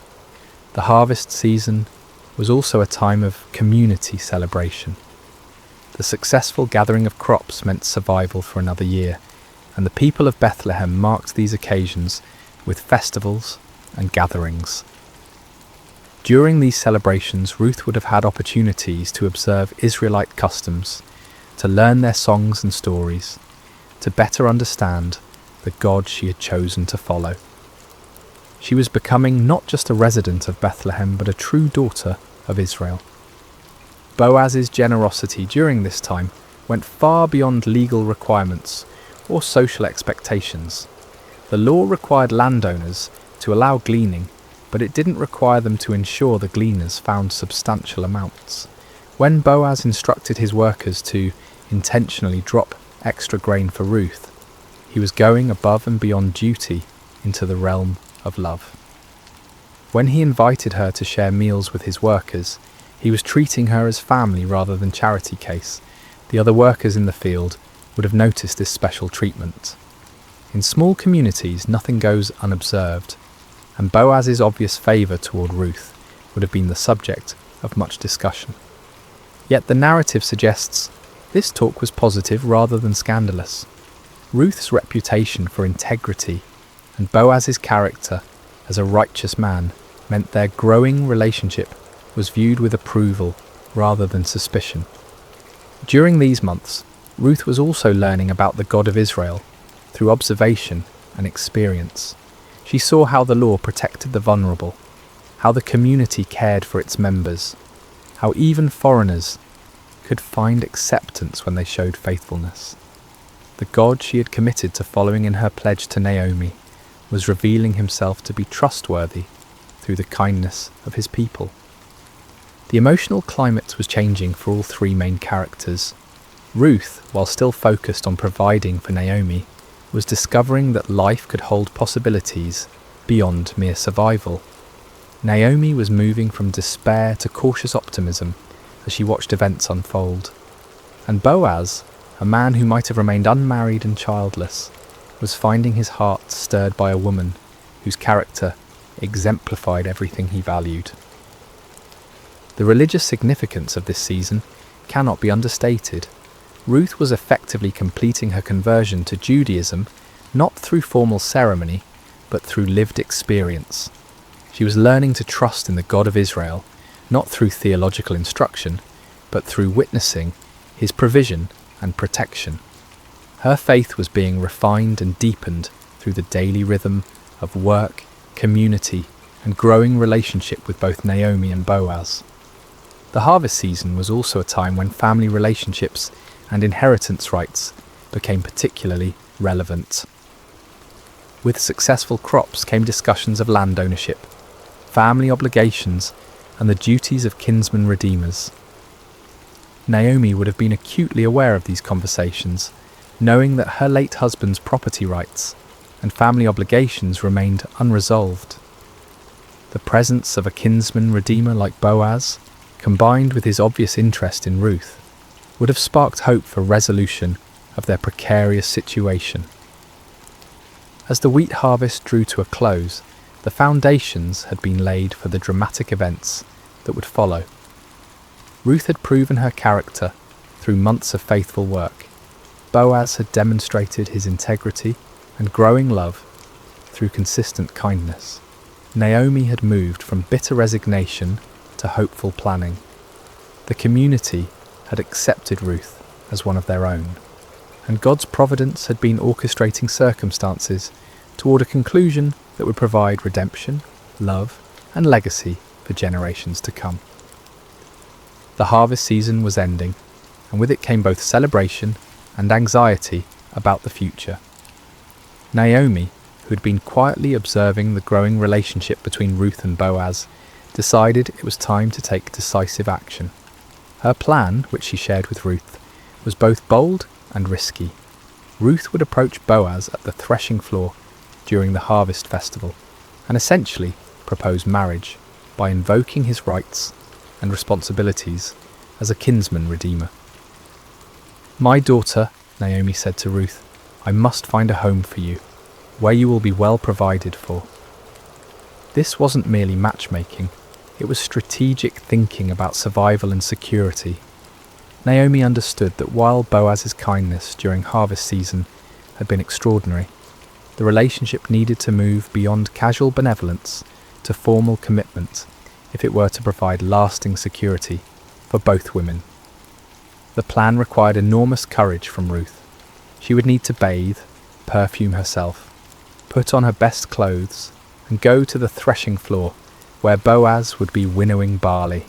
The harvest season was also a time of community celebration. The successful gathering of crops meant survival for another year, and the people of Bethlehem marked these occasions with festivals and gatherings. During these celebrations, Ruth would have had opportunities to observe Israelite customs, to learn their songs and stories, to better understand the God she had chosen to follow. She was becoming not just a resident of Bethlehem, but a true daughter of Israel. Boaz's generosity during this time went far beyond legal requirements or social expectations. The law required landowners to allow gleaning, but it didn't require them to ensure the gleaners found substantial amounts. When Boaz instructed his workers to intentionally drop extra grain for Ruth, he was going above and beyond duty into the realm of love. When he invited her to share meals with his workers, he was treating her as family rather than charity case. The other workers in the field would have noticed this special treatment. In small communities, nothing goes unobserved, and Boaz's obvious favour toward Ruth would have been the subject of much discussion. Yet the narrative suggests this talk was positive rather than scandalous. Ruth's reputation for integrity and Boaz's character as a righteous man meant their growing relationship was viewed with approval rather than suspicion. During these months, Ruth was also learning about the God of Israel through observation and experience. She saw how the law protected the vulnerable, how the community cared for its members, how even foreigners could find acceptance when they showed faithfulness. The God she had committed to following in her pledge to Naomi was revealing himself to be trustworthy through the kindness of his people. The emotional climate was changing for all three main characters. Ruth, while still focused on providing for Naomi, was discovering that life could hold possibilities beyond mere survival. Naomi was moving from despair to cautious optimism as she watched events unfold. And Boaz, a man who might have remained unmarried and childless, was finding his heart stirred by a woman whose character exemplified everything he valued. The religious significance of this season cannot be understated. Ruth was effectively completing her conversion to Judaism, not through formal ceremony, but through lived experience. She was learning to trust in the God of Israel, not through theological instruction, but through witnessing his provision and protection. Her faith was being refined and deepened through the daily rhythm of work, community, and growing relationship with both Naomi and Boaz. The harvest season was also a time when family relationships and inheritance rights became particularly relevant. With successful crops came discussions of land ownership, family obligations, and the duties of kinsman redeemers. Naomi would have been acutely aware of these conversations, knowing that her late husband's property rights and family obligations remained unresolved. The presence of a kinsman redeemer like Boaz, combined with his obvious interest in Ruth, would have sparked hope for resolution of their precarious situation. As the wheat harvest drew to a close, the foundations had been laid for the dramatic events that would follow. Ruth had proven her character through months of faithful work. Boaz had demonstrated his integrity and growing love through consistent kindness. Naomi had moved from bitter resignation to hopeful planning. The community had accepted Ruth as one of their own, and God's providence had been orchestrating circumstances toward a conclusion that would provide redemption, love, and legacy for generations to come. The harvest season was ending, and with it came both celebration and anxiety about the future. Naomi, who had been quietly observing the growing relationship between Ruth and Boaz, decided it was time to take decisive action. Her plan, which she shared with Ruth, was both bold and risky. Ruth would approach Boaz at the threshing floor during the harvest festival and essentially propose marriage by invoking his rights and responsibilities as a kinsman redeemer. "My daughter," Naomi said to Ruth, "I must find a home for you, where you will be well provided for." This wasn't merely matchmaking, it was strategic thinking about survival and security. Naomi understood that while Boaz's kindness during harvest season had been extraordinary, the relationship needed to move beyond casual benevolence to formal commitment if it were to provide lasting security for both women. The plan required enormous courage from Ruth. She would need to bathe, perfume herself, put on her best clothes, and and go to the threshing floor, where Boaz would be winnowing barley.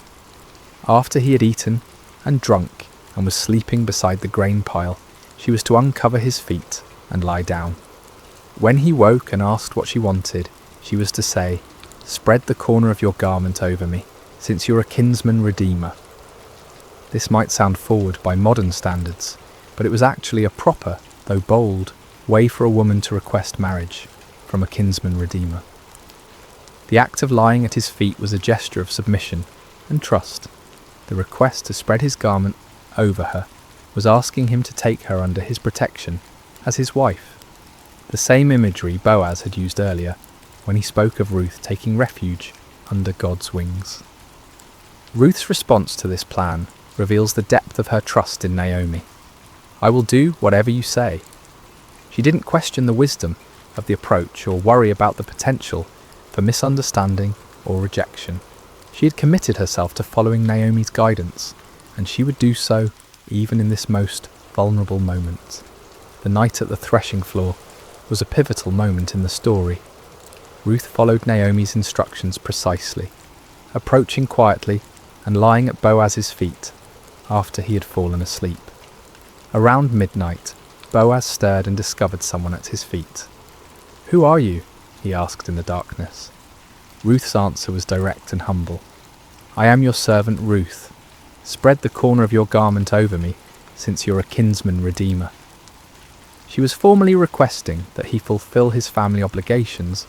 After he had eaten and drunk and was sleeping beside the grain pile, she was to uncover his feet and lie down. When he woke and asked what she wanted, she was to say, "Spread the corner of your garment over me, since you're a kinsman redeemer." This might sound forward by modern standards, but it was actually a proper, though bold, way for a woman to request marriage from a kinsman redeemer. The act of lying at his feet was a gesture of submission and trust. The request to spread his garment over her was asking him to take her under his protection as his wife. The same imagery Boaz had used earlier when he spoke of Ruth taking refuge under God's wings. Ruth's response to this plan reveals the depth of her trust in Naomi. "I will do whatever you say." She didn't question the wisdom of the approach or worry about the potential for misunderstanding or rejection. She had committed herself to following Naomi's guidance, and she would do so even in this most vulnerable moment. The night at the threshing floor was a pivotal moment in the story. Ruth followed Naomi's instructions precisely, approaching quietly and lying at Boaz's feet after he had fallen asleep. Around midnight, Boaz stirred and discovered someone at his feet. "Who are you?" he asked in the darkness. Ruth's answer was direct and humble. "I am your servant Ruth. Spread the corner of your garment over me, since you're a kinsman redeemer." She was formally requesting that he fulfill his family obligations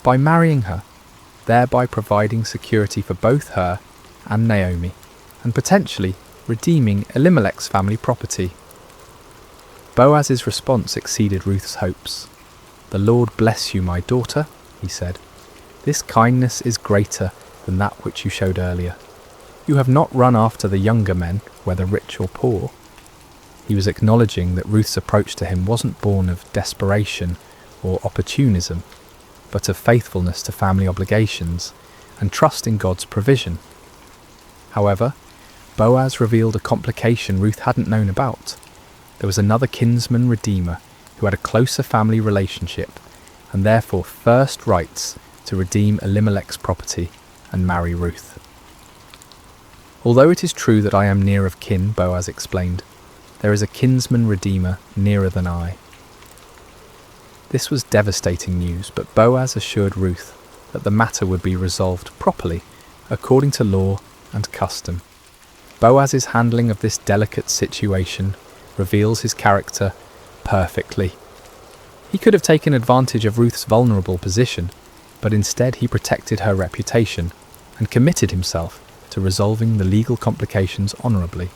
by marrying her, thereby providing security for both her and Naomi, and potentially redeeming Elimelech's family property. Boaz's response exceeded Ruth's hopes. "The Lord bless you, my daughter," he said. "This kindness is greater than that which you showed earlier. You have not run after the younger men, whether rich or poor." He was acknowledging that Ruth's approach to him wasn't born of desperation or opportunism, but of faithfulness to family obligations and trust in God's provision. However, Boaz revealed a complication Ruth hadn't known about. There was another kinsman redeemer who had a closer family relationship and therefore first rights to redeem Elimelech's property and marry Ruth. "Although it is true that I am near of kin," Boaz explained, "there is a kinsman redeemer nearer than I." This was devastating news, but Boaz assured Ruth that the matter would be resolved properly according to law and custom. Boaz's handling of this delicate situation reveals his character perfectly. He could have taken advantage of Ruth's vulnerable position, but instead he protected her reputation and committed himself to resolving the legal complications honourably.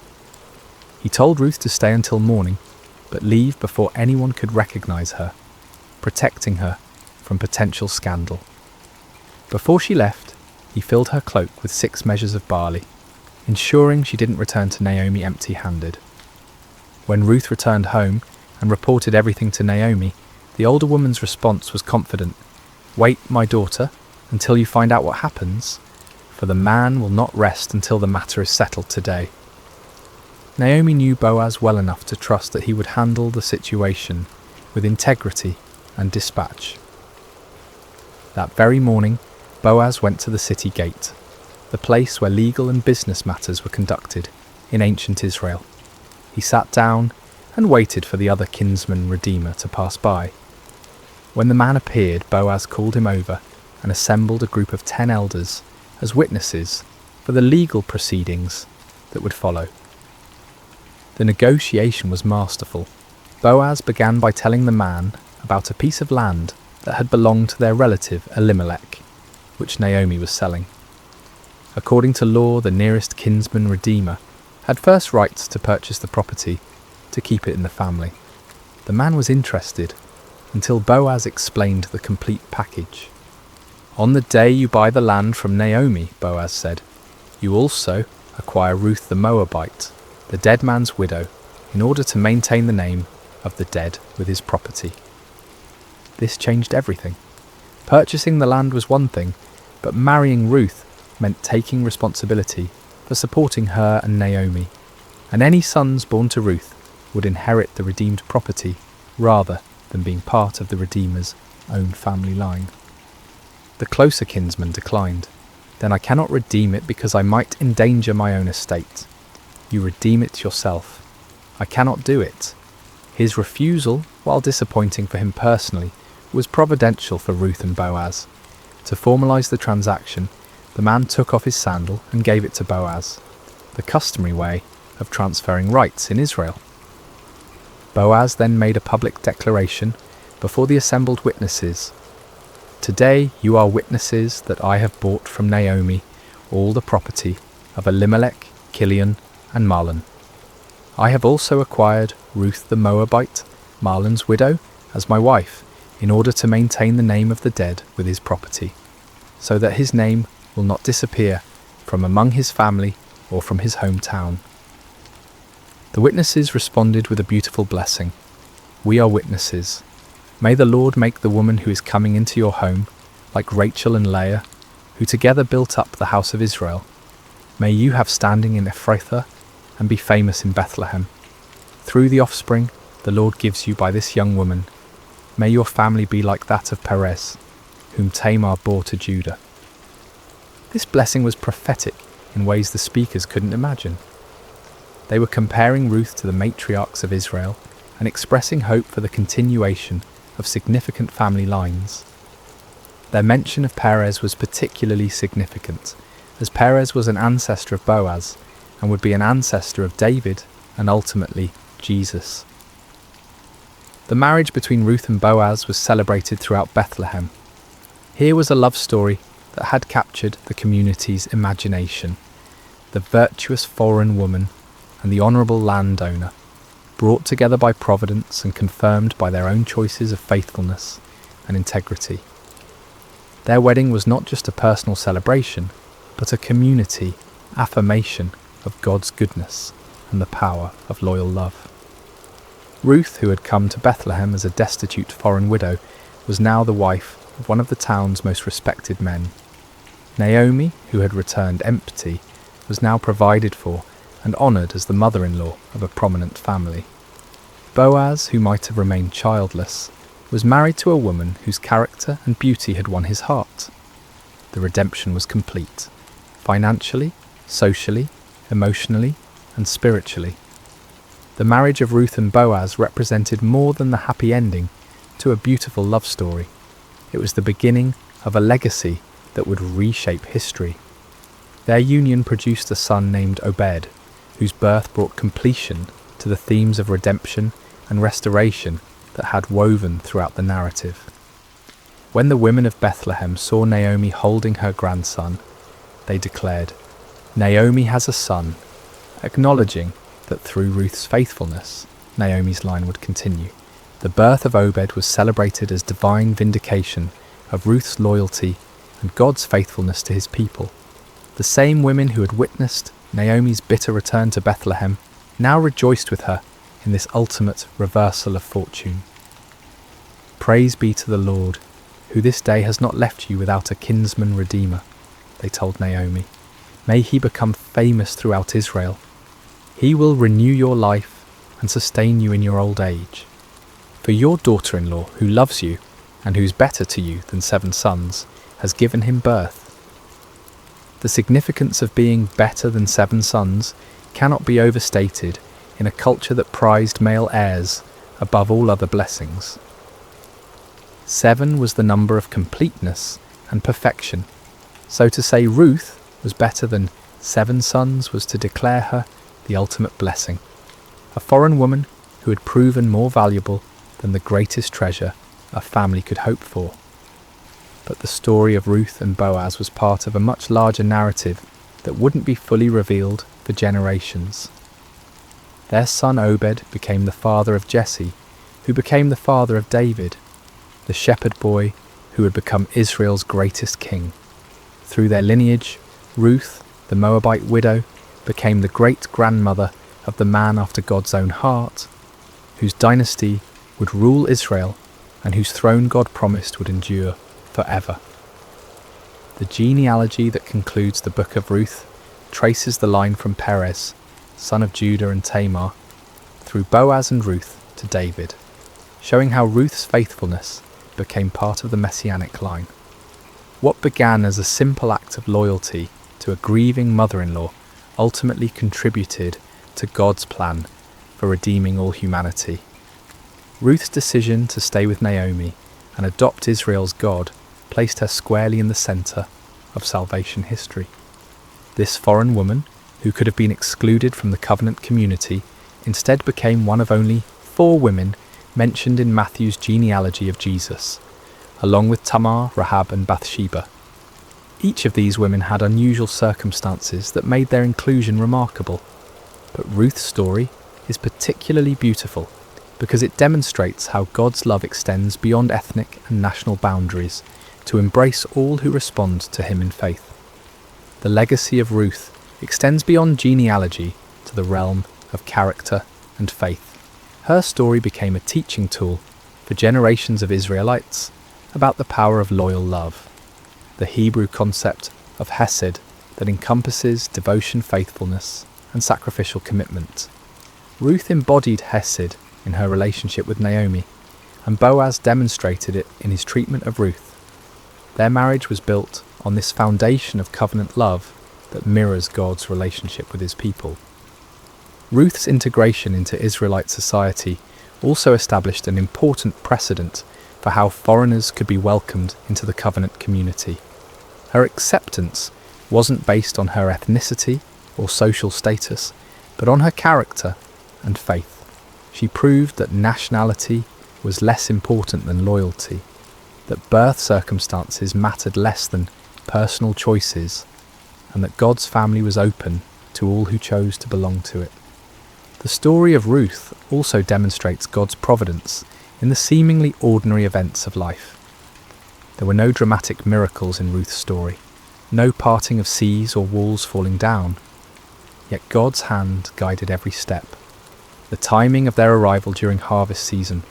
He told Ruth to stay until morning, but leave before anyone could recognise her, protecting her from potential scandal. Before she left, he filled her cloak with 6 measures of barley, ensuring she didn't return to Naomi empty-handed. When Ruth returned home and reported everything to Naomi, the older woman's response was confident. "Wait, my daughter, until you find out what happens, for the man will not rest until the matter is settled today." Naomi knew Boaz well enough to trust that he would handle the situation with integrity and dispatch. That very morning, Boaz went to the city gate, the place where legal and business matters were conducted in ancient Israel. He sat down and waited for the other kinsman redeemer to pass by. When the man appeared, Boaz called him over and assembled a group of 10 elders as witnesses for the legal proceedings that would follow. The negotiation was masterful. Boaz began by telling the man about a piece of land that had belonged to their relative Elimelech, which Naomi was selling. According to law, the nearest kinsman redeemer had first rights to purchase the property to keep it in the family. The man was interested until Boaz explained the complete package. "On the day you buy the land from Naomi," Boaz said, "you also acquire Ruth the Moabite, the dead man's widow, in order to maintain the name of the dead with his property." This changed everything. Purchasing the land was one thing, but marrying Ruth meant taking responsibility for supporting her and Naomi, and any sons born to Ruth would inherit the redeemed property rather than being part of the Redeemer's own family line. The closer kinsman declined. Then I cannot redeem it because I might endanger my own estate. You redeem it yourself. I cannot do it. His refusal, while disappointing for him personally, was providential for Ruth and Boaz. To formalize the transaction, the man took off his sandal and gave it to Boaz, the customary way of transferring rights in Israel. Boaz then made a public declaration before the assembled witnesses. Today you are witnesses that I have bought from Naomi all the property of Elimelech, Kilion, and Mahlon. I have also acquired Ruth the Moabite, Mahlon's widow, as my wife, in order to maintain the name of the dead with his property, so that his name will not disappear from among his family or from his hometown. The witnesses responded with a beautiful blessing. We are witnesses. May the Lord make the woman who is coming into your home like Rachel and Leah, who together built up the house of Israel. May you have standing in Ephrathah and be famous in Bethlehem. Through the offspring the Lord gives you by this young woman, may your family be like that of Perez, whom Tamar bore to Judah. This blessing was prophetic in ways the speakers couldn't imagine. They were comparing Ruth to the matriarchs of Israel and expressing hope for the continuation of significant family lines. Their mention of Perez was particularly significant, as Perez was an ancestor of Boaz and would be an ancestor of David and ultimately Jesus. The marriage between Ruth and Boaz was celebrated throughout Bethlehem. Here was a love story that had captured the community's imagination. The virtuous foreign woman and the honourable landowner, brought together by providence and confirmed by their own choices of faithfulness and integrity. Their wedding was not just a personal celebration, but a community affirmation of God's goodness and the power of loyal love. Ruth, who had come to Bethlehem as a destitute foreign widow, was now the wife of one of the town's most respected men. Naomi, who had returned empty, was now provided for and honoured as the mother-in-law of a prominent family. Boaz, who might have remained childless, was married to a woman whose character and beauty had won his heart. The redemption was complete, financially, socially, emotionally, and spiritually. The marriage of Ruth and Boaz represented more than the happy ending to a beautiful love story. It was the beginning of a legacy that would reshape history. Their union produced a son named Obed, whose birth brought completion to the themes of redemption and restoration that had woven throughout the narrative. When the women of Bethlehem saw Naomi holding her grandson, they declared, "Naomi has a son," acknowledging that through Ruth's faithfulness, Naomi's line would continue. The birth of Obed was celebrated as divine vindication of Ruth's loyalty and God's faithfulness to his people. The same women who had witnessed Naomi's bitter return to Bethlehem now rejoiced with her in this ultimate reversal of fortune. "Praise be to the Lord, who this day has not left you without a kinsman redeemer," they told Naomi. "May he become famous throughout Israel. He will renew your life and sustain you in your old age. For your daughter-in-law, who loves you and who's better to you than 7 sons, has given him birth." The significance of being better than 7 sons cannot be overstated in a culture that prized male heirs above all other blessings. 7 was the number of completeness and perfection, so to say Ruth was better than 7 sons was to declare her the ultimate blessing, a foreign woman who had proven more valuable than the greatest treasure a family could hope for. But the story of Ruth and Boaz was part of a much larger narrative that wouldn't be fully revealed for generations. Their son Obed became the father of Jesse, who became the father of David, the shepherd boy who would become Israel's greatest king. Through their lineage, Ruth, the Moabite widow, became the great-grandmother of the man after God's own heart, whose dynasty would rule Israel and whose throne God promised would endure forever. The genealogy that concludes the book of Ruth traces the line from Perez, son of Judah and Tamar, through Boaz and Ruth to David, showing how Ruth's faithfulness became part of the messianic line. What began as a simple act of loyalty to a grieving mother-in-law ultimately contributed to God's plan for redeeming all humanity. Ruth's decision to stay with Naomi and adopt Israel's God placed her squarely in the centre of salvation history. This foreign woman, who could have been excluded from the covenant community, instead became one of only 4 women mentioned in Matthew's genealogy of Jesus, along with Tamar, Rahab and Bathsheba. Each of these women had unusual circumstances that made their inclusion remarkable, but Ruth's story is particularly beautiful because it demonstrates how God's love extends beyond ethnic and national boundaries to embrace all who respond to him in faith. The legacy of Ruth extends beyond genealogy to the realm of character and faith. Her story became a teaching tool for generations of Israelites about the power of loyal love, the Hebrew concept of hesed that encompasses devotion, faithfulness, and sacrificial commitment. Ruth embodied hesed in her relationship with Naomi, and Boaz demonstrated it in his treatment of Ruth. Their marriage was built on this foundation of covenant love that mirrors God's relationship with his people. Ruth's integration into Israelite society also established an important precedent for how foreigners could be welcomed into the covenant community. Her acceptance wasn't based on her ethnicity or social status, but on her character and faith. She proved that nationality was less important than loyalty, that birth circumstances mattered less than personal choices, and that God's family was open to all who chose to belong to it. The story of Ruth also demonstrates God's providence in the seemingly ordinary events of life. There were no dramatic miracles in Ruth's story, no parting of seas or walls falling down, yet God's hand guided every step. The timing of their arrival during harvest season,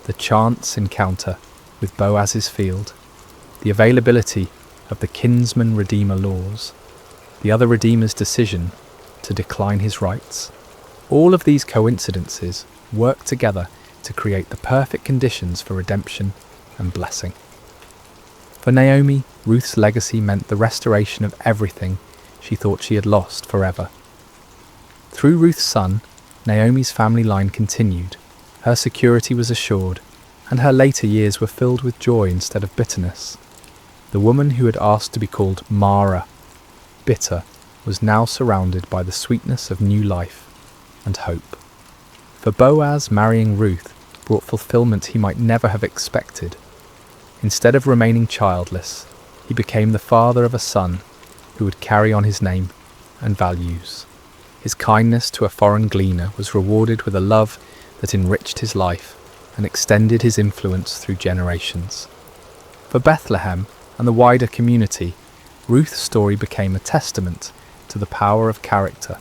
the chance encounter with Boaz's field, the availability of the kinsman-redeemer laws, the other redeemer's decision to decline his rights, all of these coincidences work together to create the perfect conditions for redemption and blessing. For Naomi, Ruth's legacy meant the restoration of everything she thought she had lost forever. Through Ruth's son, Naomi's family line continued, her security was assured, and her later years were filled with joy instead of bitterness. The woman who had asked to be called Mara, bitter, was now surrounded by the sweetness of new life and hope. For Boaz, marrying Ruth brought fulfillment he might never have expected. Instead of remaining childless, he became the father of a son who would carry on his name and values. His kindness to a foreign gleaner was rewarded with a love that enriched his life and extended his influence through generations. For Bethlehem and the wider community, Ruth's story became a testament to the power of character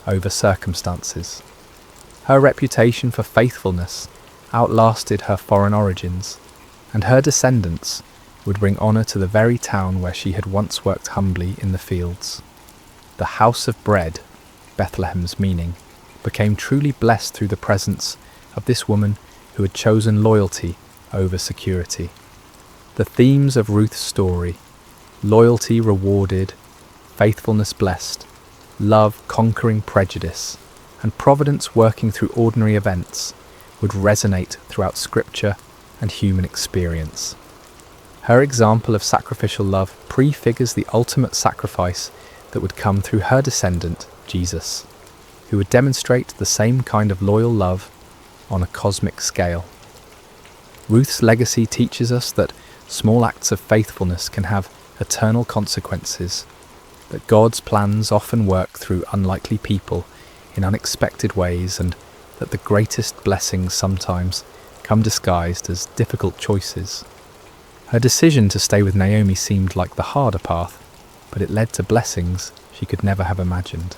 over circumstances. Her reputation for faithfulness outlasted her foreign origins, and her descendants would bring honour to the very town where she had once worked humbly in the fields. The house of bread, Bethlehem's meaning, became truly blessed through the presence of this woman who had chosen loyalty over security. The themes of Ruth's story, loyalty rewarded, faithfulness blessed, love conquering prejudice, and providence working through ordinary events, would resonate throughout Scripture and human experience. Her example of sacrificial love prefigures the ultimate sacrifice that would come through her descendant, Jesus, who would demonstrate the same kind of loyal love on a cosmic scale. Ruth's legacy teaches us that small acts of faithfulness can have eternal consequences, that God's plans often work through unlikely people in unexpected ways, and that the greatest blessings sometimes come disguised as difficult choices. Her decision to stay with Naomi seemed like the harder path, but it led to blessings she could never have imagined.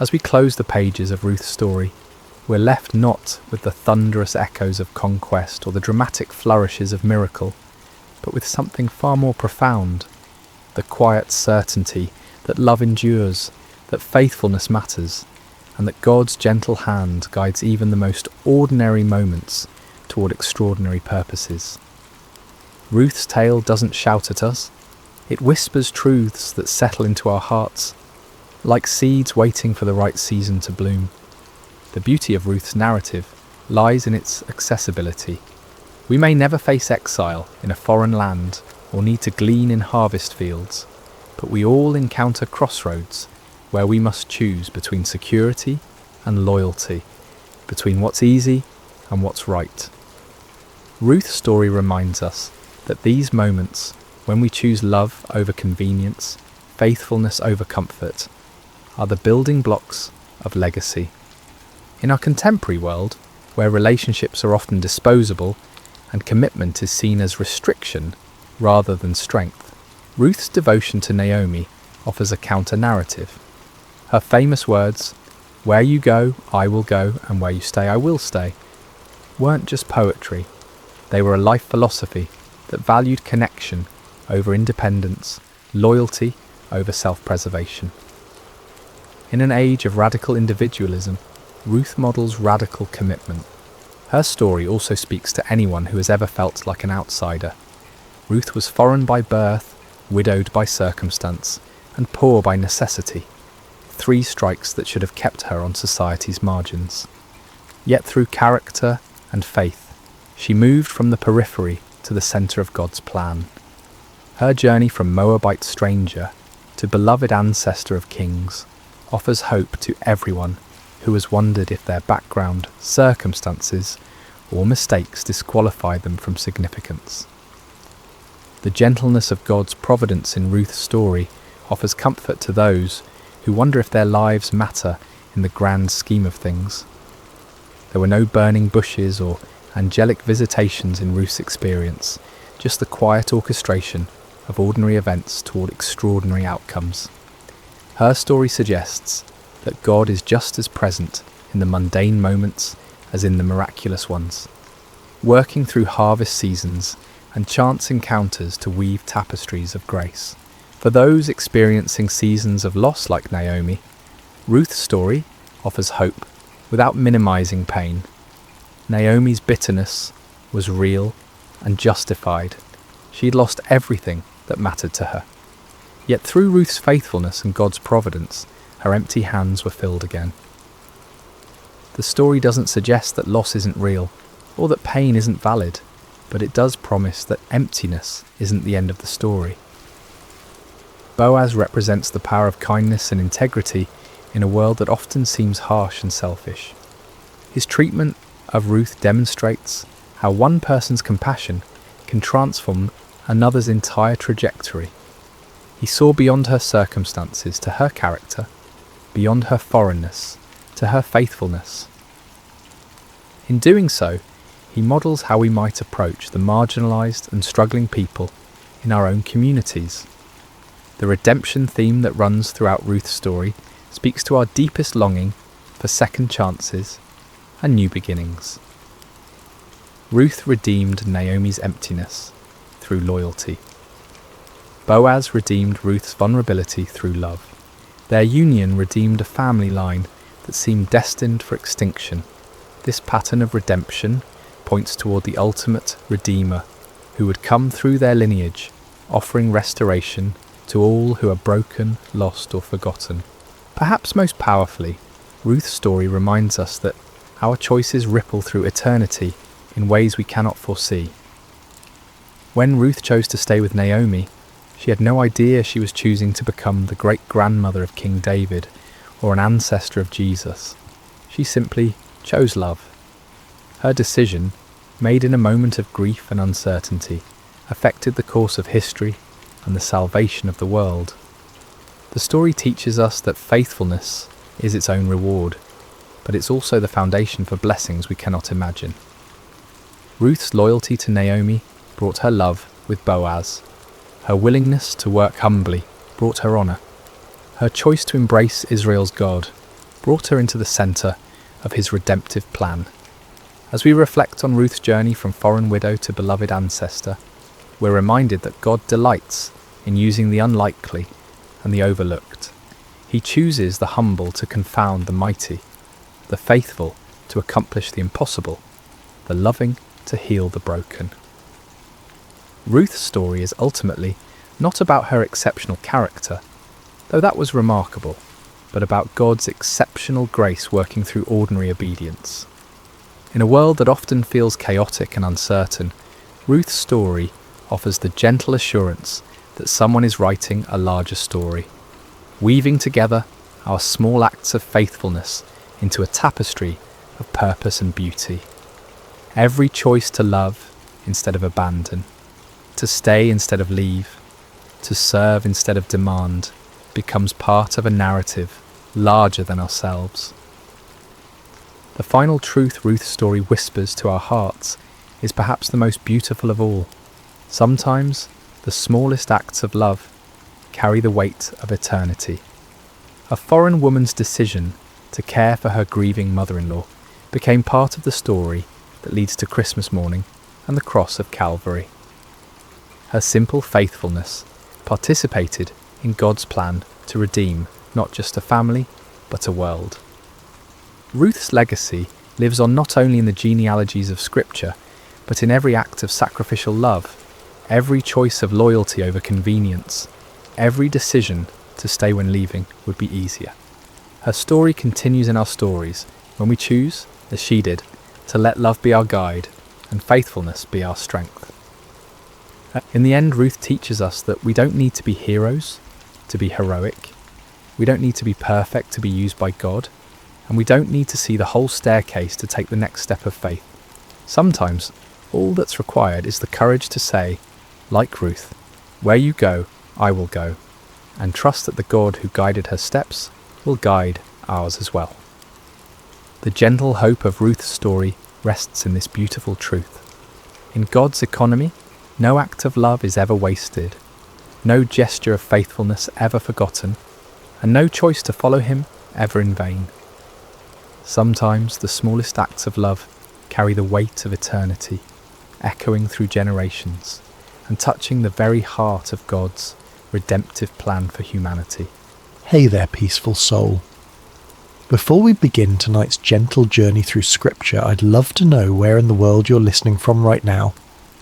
As we close the pages of Ruth's story, we're left not with the thunderous echoes of conquest or the dramatic flourishes of miracle, but with something far more profound, the quiet certainty that love endures, that faithfulness matters, and that God's gentle hand guides even the most ordinary moments toward extraordinary purposes. Ruth's tale doesn't shout at us. It whispers truths that settle into our hearts, like seeds waiting for the right season to bloom. The beauty of Ruth's narrative lies in its accessibility. We may never face exile in a foreign land or need to glean in harvest fields, but we all encounter crossroads where we must choose between security and loyalty, between what's easy and what's right. Ruth's story reminds us that these moments, when we choose love over convenience, faithfulness over comfort, are the building blocks of legacy. In our contemporary world, where relationships are often disposable and commitment is seen as restriction rather than strength, Ruth's devotion to Naomi offers a counter-narrative. Her famous words, "Where you go, I will go, and where you stay, I will stay," weren't just poetry. They were a life philosophy that valued connection over independence, loyalty over self-preservation. In an age of radical individualism, Ruth models radical commitment. Her story also speaks to anyone who has ever felt like an outsider. Ruth was foreign by birth, widowed by circumstance, and poor by necessity. 3 strikes that should have kept her on society's margins. Yet through character and faith, she moved from the periphery to the centre of God's plan. Her journey from Moabite stranger to beloved ancestor of kings offers hope to everyone who has wondered if their background, circumstances, or mistakes disqualify them from significance. The gentleness of God's providence in Ruth's story offers comfort to those who wonder if their lives matter in the grand scheme of things. There were no burning bushes or angelic visitations in Ruth's experience, just the quiet orchestration of ordinary events toward extraordinary outcomes. Her story suggests that God is just as present in the mundane moments as in the miraculous ones, working through harvest seasons and chance encounters to weave tapestries of grace. For those experiencing seasons of loss like Naomi, Ruth's story offers hope without minimizing pain. Naomi's bitterness was real and justified. She had lost everything that mattered to her. Yet through Ruth's faithfulness and God's providence, her empty hands were filled again. The story doesn't suggest that loss isn't real or that pain isn't valid, but it does promise that emptiness isn't the end of the story. Boaz represents the power of kindness and integrity in a world that often seems harsh and selfish. His treatment of Ruth demonstrates how one person's compassion can transform another's entire trajectory. He saw beyond her circumstances to her character, beyond her foreignness to her faithfulness. In doing so, he models how we might approach the marginalised and struggling people in our own communities. The redemption theme that runs throughout Ruth's story speaks to our deepest longing for second chances and new beginnings. Ruth redeemed Naomi's emptiness through loyalty. Boaz redeemed Ruth's vulnerability through love. Their union redeemed a family line that seemed destined for extinction. This pattern of redemption points toward the ultimate Redeemer, who would come through their lineage, offering restoration to all who are broken, lost, or forgotten. Perhaps most powerfully, Ruth's story reminds us that our choices ripple through eternity in ways we cannot foresee. When Ruth chose to stay with Naomi, she had no idea she was choosing to become the great-grandmother of King David or an ancestor of Jesus. She simply chose love. Her decision, made in a moment of grief and uncertainty, affected the course of history and the salvation of the world. The story teaches us that faithfulness is its own reward, but it's also the foundation for blessings we cannot imagine. Ruth's loyalty to Naomi brought her love with Boaz. Her willingness to work humbly brought her honour. Her choice to embrace Israel's God brought her into the centre of his redemptive plan. As we reflect on Ruth's journey from foreign widow to beloved ancestor, we're reminded that God delights in using the unlikely and the overlooked. He chooses the humble to confound the mighty, the faithful to accomplish the impossible, the loving to heal the broken. Ruth's story is ultimately not about her exceptional character, though that was remarkable, but about God's exceptional grace working through ordinary obedience. In a world that often feels chaotic and uncertain, Ruth's story offers the gentle assurance that someone is writing a larger story, weaving together our small acts of faithfulness into a tapestry of purpose and beauty. Every choice to love instead of abandon, to stay instead of leave, to serve instead of demand, becomes part of a narrative larger than ourselves. The final truth Ruth's story whispers to our hearts is perhaps the most beautiful of all. Sometimes the smallest acts of love carry the weight of eternity. A foreign woman's decision to care for her grieving mother-in-law became part of the story that leads to Christmas morning and the cross of Calvary. Her simple faithfulness participated in God's plan to redeem not just a family, but a world. Ruth's legacy lives on not only in the genealogies of Scripture, but in every act of sacrificial love, every choice of loyalty over convenience, every decision to stay when leaving would be easier. Her story continues in our stories when we choose, as she did, to let love be our guide and faithfulness be our strength. In the end, Ruth teaches us that we don't need to be heroes to be heroic. We don't need to be perfect to be used by God, and we don't need to see the whole staircase to take the next step of faith. Sometimes, all that's required is the courage to say, like Ruth, "Where you go, I will go," and trust that the God who guided her steps will guide ours as well. The gentle hope of Ruth's story rests in this beautiful truth. In God's economy, no act of love is ever wasted, no gesture of faithfulness ever forgotten, and no choice to follow him ever in vain. Sometimes the smallest acts of love carry the weight of eternity, echoing through generations and touching the very heart of God's redemptive plan for humanity. Hey there, peaceful soul. Before we begin tonight's gentle journey through Scripture, I'd love to know where in the world you're listening from right now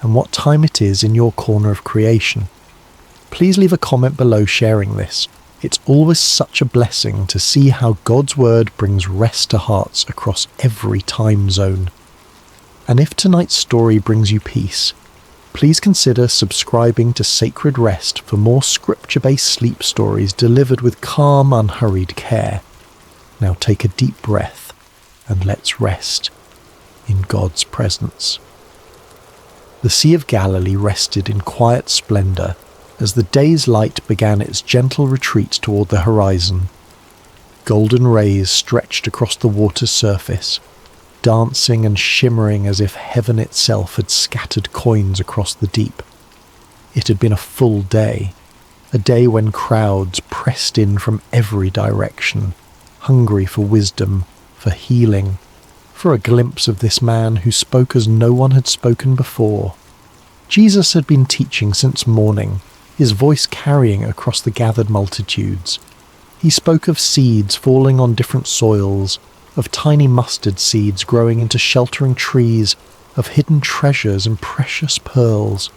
and what time it is in your corner of creation. Please leave a comment below sharing this. It's always such a blessing to see how God's Word brings rest to hearts across every time zone. And if tonight's story brings you peace, please consider subscribing to Sacred Rest for more Scripture-based sleep stories delivered with calm, unhurried care. Now take a deep breath and let's rest in God's presence. The Sea of Galilee rested in quiet splendour as the day's light began its gentle retreat toward the horizon. Golden rays stretched across the water's surface, dancing and shimmering as if heaven itself had scattered coins across the deep. It had been a full day, a day when crowds pressed in from every direction, hungry for wisdom, for healing, for a glimpse of this man who spoke as no one had spoken before. Jesus had been teaching since morning, his voice carrying across the gathered multitudes. He spoke of seeds falling on different soils, of tiny mustard seeds growing into sheltering trees, of hidden treasures and precious pearls.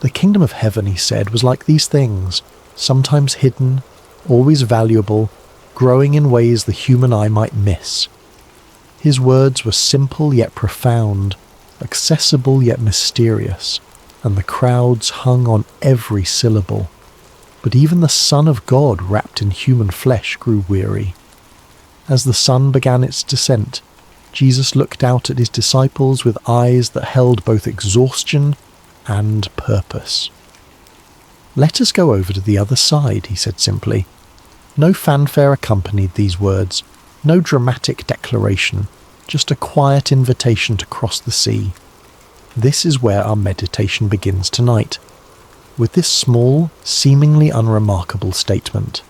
The kingdom of heaven, he said, was like these things, sometimes hidden, always valuable, growing in ways the human eye might miss. His words were simple yet profound, accessible yet mysterious, and the crowds hung on every syllable. But even the Son of God wrapped in human flesh grew weary. As the sun began its descent, Jesus looked out at his disciples with eyes that held both exhaustion and purpose. "Let us go over to the other side," he said simply. No fanfare accompanied these words, no dramatic declaration, just a quiet invitation to cross the sea. This is where our meditation begins tonight, with this small, seemingly unremarkable statement.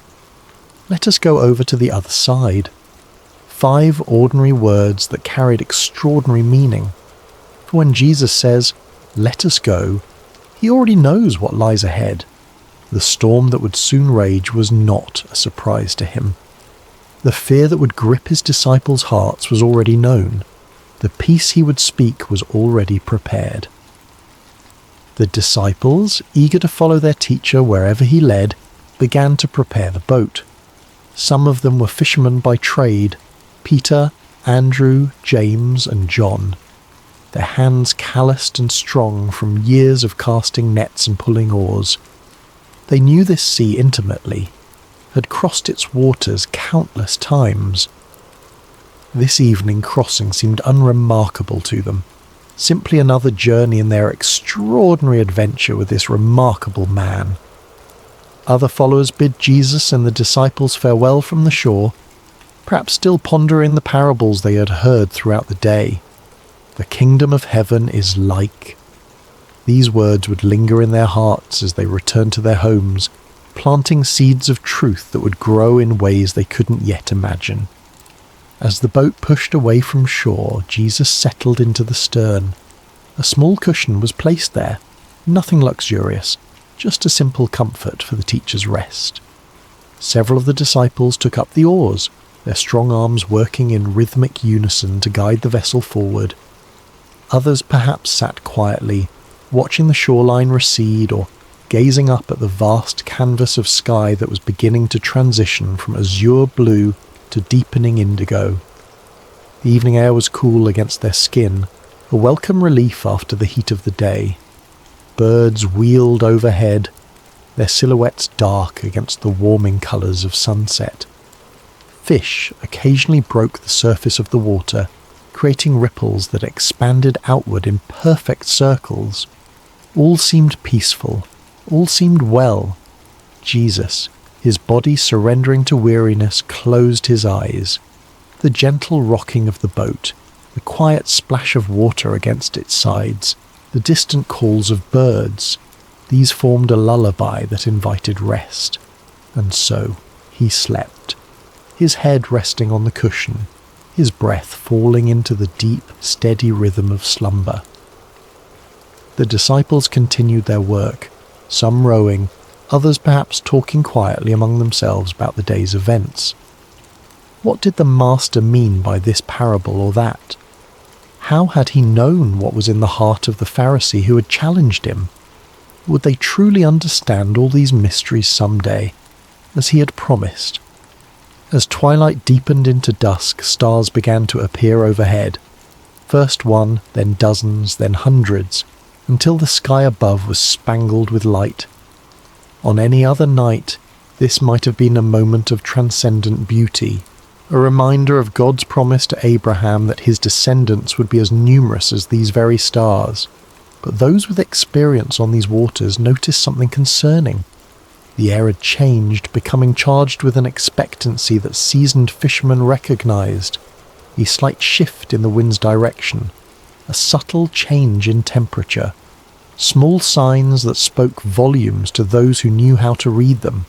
Let us go over to the other side. 5 ordinary words that carried extraordinary meaning. For when Jesus says, "Let us go," he already knows what lies ahead. The storm that would soon rage was not a surprise to him. The fear that would grip his disciples' hearts was already known. The peace he would speak was already prepared. The disciples, eager to follow their teacher wherever he led, began to prepare the boat. Some of them were fishermen by trade: Peter, Andrew, James, and John. Their hands calloused and strong from years of casting nets and pulling oars. They knew this sea intimately, had crossed its waters countless times. This evening crossing seemed unremarkable to them, simply another journey in their extraordinary adventure with this remarkable man. Other followers bid Jesus and the disciples farewell from the shore, perhaps still pondering the parables they had heard throughout the day. The kingdom of heaven is like. These words would linger in their hearts as they returned to their homes, planting seeds of truth that would grow in ways they couldn't yet imagine. As the boat pushed away from shore, Jesus settled into the stern. A small cushion was placed there, nothing luxurious, just a simple comfort for the teacher's rest. Several of the disciples took up the oars, their strong arms working in rhythmic unison to guide the vessel forward. Others perhaps sat quietly, watching the shoreline recede or gazing up at the vast canvas of sky that was beginning to transition from azure blue to deepening indigo. The evening air was cool against their skin, a welcome relief after the heat of the day. Birds wheeled overhead, their silhouettes dark against the warming colours of sunset. Fish occasionally broke the surface of the water, creating ripples that expanded outward in perfect circles. All seemed peaceful, all seemed well. Jesus, his body surrendering to weariness, closed his eyes. The gentle rocking of the boat, the quiet splash of water against its sides, the distant calls of birds, these formed a lullaby that invited rest. And so he slept, his head resting on the cushion, his breath falling into the deep, steady rhythm of slumber. The disciples continued their work, some rowing, others perhaps talking quietly among themselves about the day's events. What did the Master mean by this parable or that? How had he known what was in the heart of the Pharisee who had challenged him? Would they truly understand all these mysteries someday, as he had promised? As twilight deepened into dusk, stars began to appear overhead. First one, then dozens, then hundreds, until the sky above was spangled with light. On any other night, this might have been a moment of transcendent beauty, a reminder of God's promise to Abraham that his descendants would be as numerous as these very stars. But those with experience on these waters noticed something concerning. The air had changed, becoming charged with an expectancy that seasoned fishermen recognized. A slight shift in the wind's direction, a subtle change in temperature, small signs that spoke volumes to those who knew how to read them.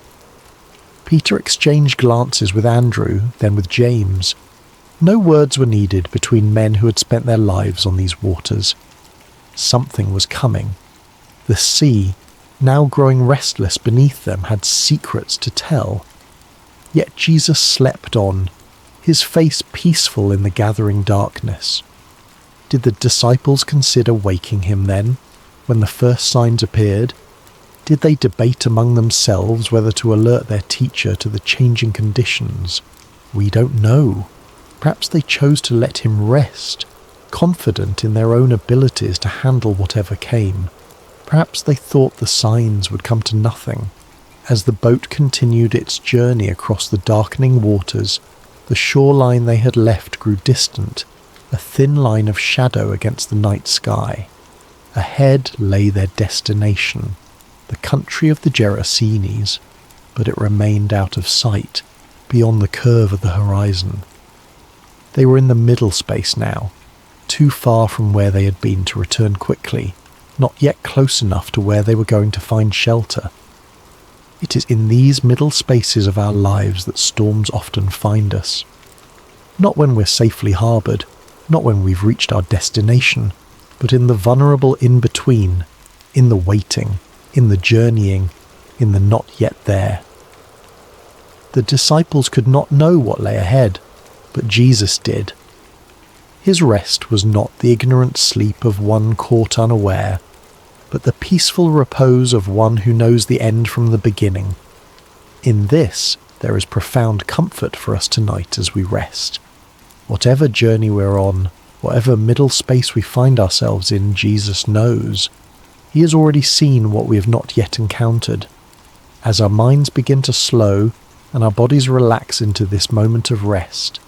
Peter exchanged glances with Andrew, then with James. No words were needed between men who had spent their lives on these waters. Something was coming. The sea, now growing restless beneath them, had secrets to tell. Yet Jesus slept on, his face peaceful in the gathering darkness. Did the disciples consider waking him then, when the first signs appeared? Did they debate among themselves whether to alert their teacher to the changing conditions? We don't know. Perhaps they chose to let him rest, confident in their own abilities to handle whatever came. Perhaps they thought the signs would come to nothing. As the boat continued its journey across the darkening waters, the shoreline they had left grew distant, a thin line of shadow against the night sky. Ahead lay their destination, the country of the Gerasenes, but it remained out of sight, beyond the curve of the horizon. They were in the middle space now, too far from where they had been to return quickly, not yet close enough to where they were going to find shelter. It is in these middle spaces of our lives that storms often find us. Not when we're safely harboured, not when we've reached our destination, but in the vulnerable in-between, in the waiting, in the journeying, in the not yet there. The disciples could not know what lay ahead, but Jesus did. His rest was not the ignorant sleep of one caught unaware. but the peaceful repose of one who knows the end from the beginning. In this, there is profound comfort for us tonight as we rest. Whatever journey we're on, whatever middle space we find ourselves in, Jesus knows. He has already seen what we have not yet encountered. As our minds begin to slow and our bodies relax into this moment of rest,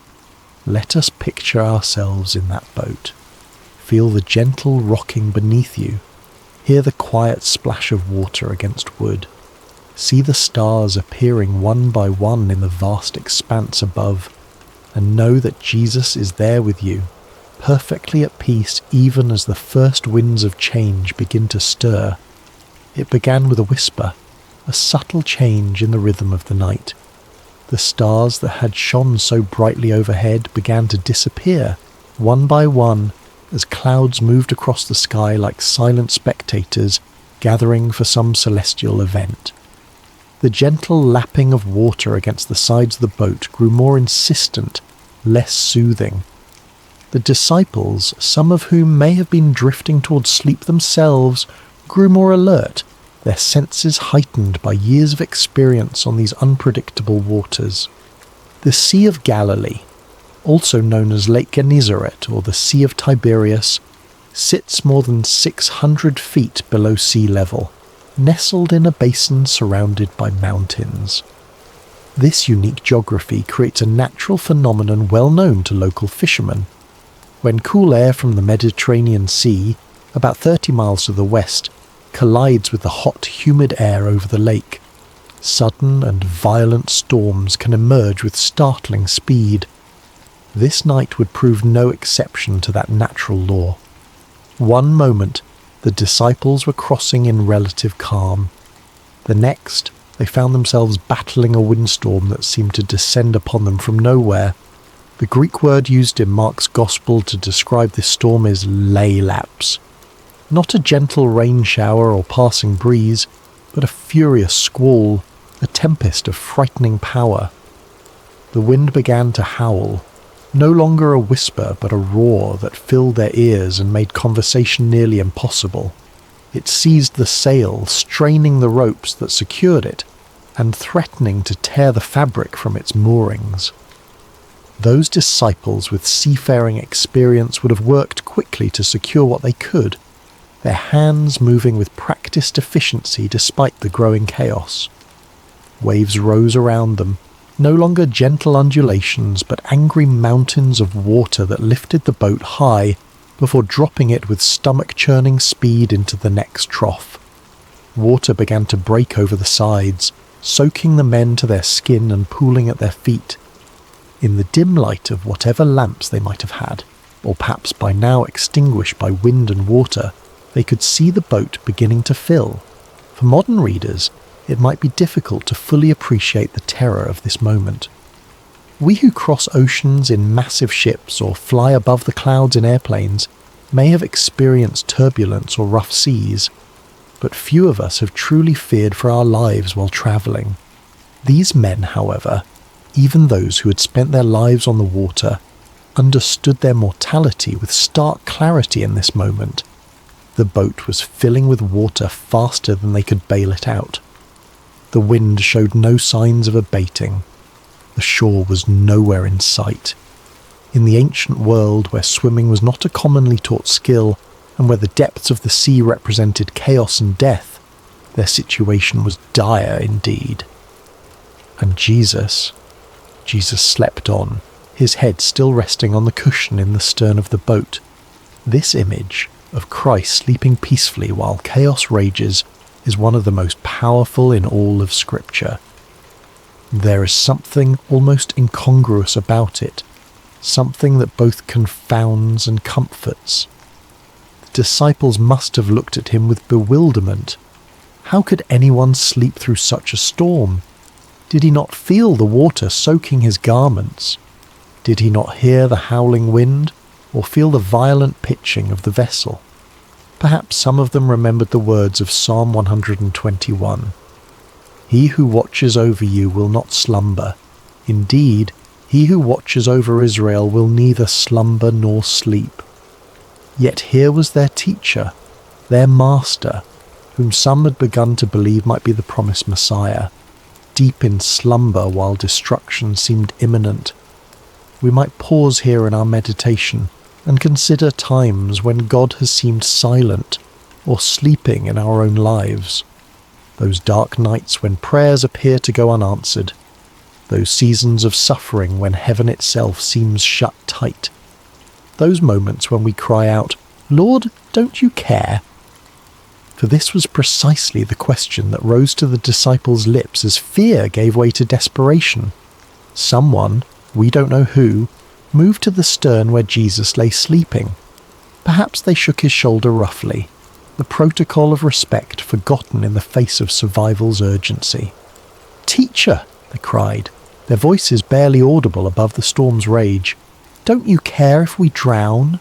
let us picture ourselves in that boat. Feel the gentle rocking beneath you. Hear the quiet splash of water against wood. See the stars appearing one by one in the vast expanse above, and know that Jesus is there with you, perfectly at peace even as the first winds of change begin to stir. It began with a whisper, a subtle change in the rhythm of the night. The stars that had shone so brightly overhead began to disappear, one by one, as clouds moved across the sky like silent spectators gathering for some celestial event. The gentle lapping of water against the sides of the boat grew more insistent, less soothing. The disciples, some of whom may have been drifting towards sleep themselves, grew more alert, their senses heightened by years of experience on these unpredictable waters. The Sea of Galilee, also known as Lake Gennesaret or the Sea of Tiberias, sits more than 600 feet below sea level, nestled in a basin surrounded by mountains. This unique geography creates a natural phenomenon well known to local fishermen. When cool air from the Mediterranean Sea, about 30 miles to the west, collides with the hot, humid air over the lake, sudden and violent storms can emerge with startling speed. This night would prove no exception to that natural law. One moment, the disciples were crossing in relative calm. The next, they found themselves battling a windstorm that seemed to descend upon them from nowhere. The Greek word used in Mark's Gospel to describe this storm is leilaps. Not a gentle rain shower or passing breeze, but a furious squall, a tempest of frightening power. The wind began to howl, no longer a whisper but a roar that filled their ears and made conversation nearly impossible. It seized the sail, straining the ropes that secured it, and threatening to tear the fabric from its moorings. Those disciples with seafaring experience would have worked quickly to secure what they could, their hands moving with practiced efficiency despite the growing chaos. Waves rose around them, no longer gentle undulations but angry mountains of water that lifted the boat high before dropping it with stomach-churning speed into the next trough. Water began to break over the sides, soaking the men to their skin and pooling at their feet. In the dim light of whatever lamps they might have had, or perhaps by now extinguished by wind and water, they could see the boat beginning to fill. For modern readers, it might be difficult to fully appreciate the terror of this moment. We who cross oceans in massive ships or fly above the clouds in airplanes may have experienced turbulence or rough seas, but few of us have truly feared for our lives while travelling. These men, however, even those who had spent their lives on the water, understood their mortality with stark clarity in this moment. The boat was filling with water faster than they could bail it out. The wind showed no signs of abating. The shore was nowhere in sight. In the ancient world where swimming was not a commonly taught skill, and where the depths of the sea represented chaos and death, their situation was dire indeed. And Jesus slept on, his head still resting on the cushion in the stern of the boat. This image of Christ sleeping peacefully while chaos rages is one of the most powerful in all of Scripture. There is something almost incongruous about it, something that both confounds and comforts. The disciples must have looked at him with bewilderment. How could anyone sleep through such a storm? Did he not feel the water soaking his garments? Did he not hear the howling wind, or feel the violent pitching of the vessel? Perhaps some of them remembered the words of Psalm 121. He who watches over you will not slumber. Indeed, he who watches over Israel will neither slumber nor sleep. Yet here was their teacher, their master, whom some had begun to believe might be the promised Messiah, deep in slumber while destruction seemed imminent, we might pause here in our meditation and consider times when God has seemed silent or sleeping in our own lives. Those dark nights when prayers appear to go unanswered. Those seasons of suffering when heaven itself seems shut tight. Those moments when we cry out, "Lord, don't you care?" For this was precisely the question that rose to the disciples' lips as fear gave way to desperation. Someone, we don't know who, moved to the stern where Jesus lay sleeping. Perhaps they shook his shoulder roughly, the protocol of respect forgotten in the face of survival's urgency. "Teacher," they cried, their voices barely audible above the storm's rage, "don't you care if we drown?"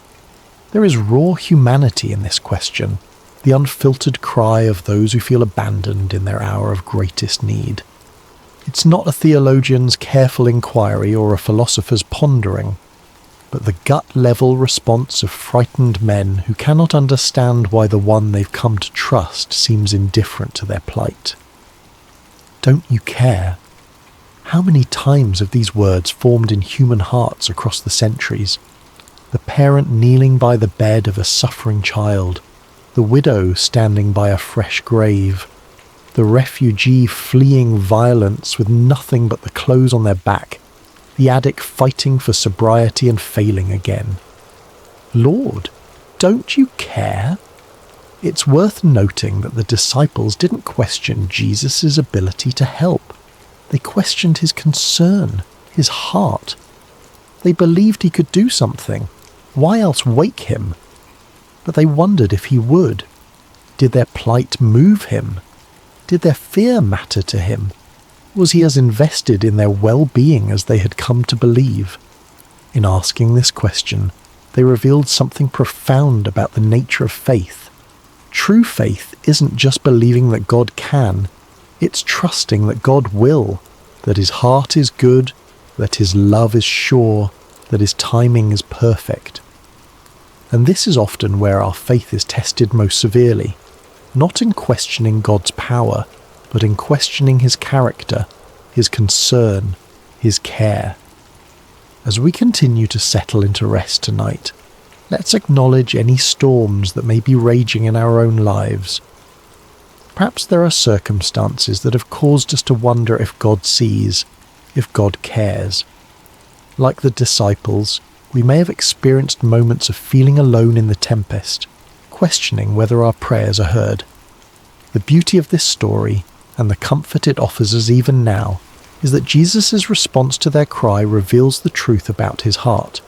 There is raw humanity in this question, the unfiltered cry of those who feel abandoned in their hour of greatest need. It's not a theologian's careful inquiry or a philosopher's pondering, but the gut-level response of frightened men who cannot understand why the one they've come to trust seems indifferent to their plight. Don't you care? How many times have these words formed in human hearts across the centuries? The parent kneeling by the bed of a suffering child, the widow standing by a fresh grave, the refugee fleeing violence with nothing but the clothes on their back, the addict fighting for sobriety and failing again. Lord, don't you care? It's worth noting that the disciples didn't question Jesus' ability to help. They questioned his concern, his heart. They believed he could do something. Why else wake him? But they wondered if he would. Did their plight move him? Did their fear matter to him? Was he as invested in their well-being as they had come to believe? In asking this question, they revealed something profound about the nature of faith. True faith isn't just believing that God can, it's trusting that God will, that his heart is good, that his love is sure, that his timing is perfect. And this is often where our faith is tested most severely, not in questioning God's power, but in questioning his character, his concern, his care. As we continue to settle into rest tonight, let's acknowledge any storms that may be raging in our own lives. Perhaps there are circumstances that have caused us to wonder if God sees, if God cares. Like the disciples, we may have experienced moments of feeling alone in the tempest, questioning whether our prayers are heard. The beauty of this story, and the comfort it offers us even now, is that Jesus' response to their cry reveals the truth about his heart.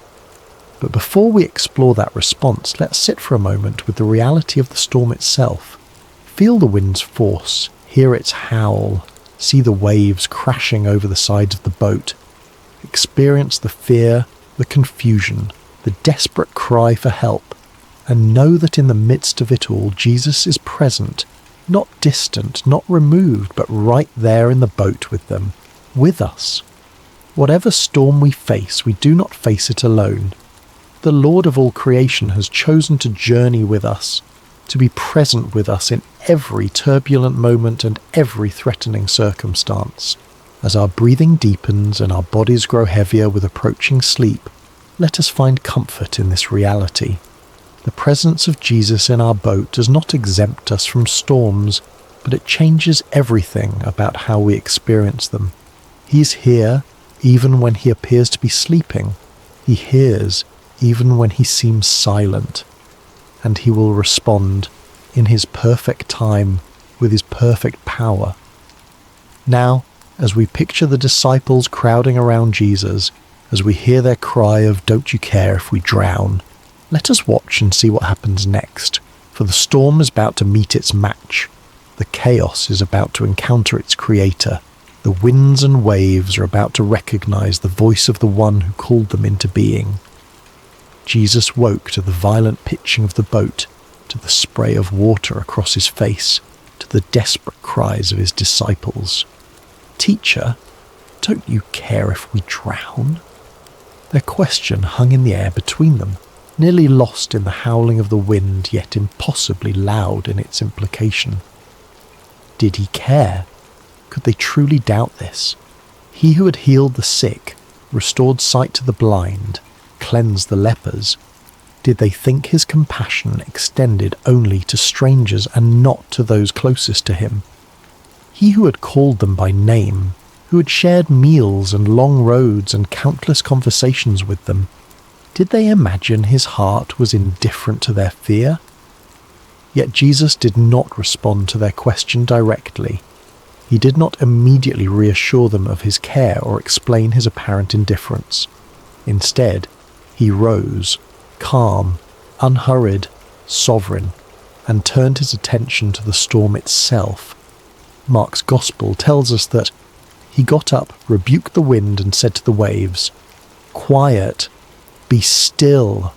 But before we explore that response, let's sit for a moment with the reality of the storm itself. Feel the wind's force, hear its howl, see the waves crashing over the sides of the boat. Experience the fear, the confusion, the desperate cry for help, and know that in the midst of it all, Jesus is present, not distant, not removed, but right there in the boat with them, with us. Whatever storm we face, we do not face it alone. The Lord of all creation has chosen to journey with us, to be present with us in every turbulent moment and every threatening circumstance. As our breathing deepens and our bodies grow heavier with approaching sleep, let us find comfort in this reality. The presence of Jesus in our boat does not exempt us from storms, but it changes everything about how we experience them. He's here even when he appears to be sleeping. He hears even when he seems silent. And he will respond in his perfect time with his perfect power. Now, as we picture the disciples crowding around Jesus, as we hear their cry of "Don't you care if we drown?" let us watch and see what happens next, for the storm is about to meet its match. The chaos is about to encounter its creator. The winds and waves are about to recognize the voice of the one who called them into being. Jesus woke to the violent pitching of the boat, to the spray of water across his face, to the desperate cries of his disciples. "Teacher, don't you care if we drown?" Their question hung in the air between them, nearly lost in the howling of the wind, yet impossibly loud in its implication. Did he care? Could they truly doubt this? He who had healed the sick, restored sight to the blind, cleansed the lepers, did they think his compassion extended only to strangers and not to those closest to him? He who had called them by name, who had shared meals and long roads and countless conversations with them, did they imagine his heart was indifferent to their fear? Yet Jesus did not respond to their question directly. He did not immediately reassure them of his care or explain his apparent indifference. Instead, he rose, calm, unhurried, sovereign, and turned his attention to the storm itself. Mark's Gospel tells us that he got up, rebuked the wind, and said to the waves, "Quiet, be still."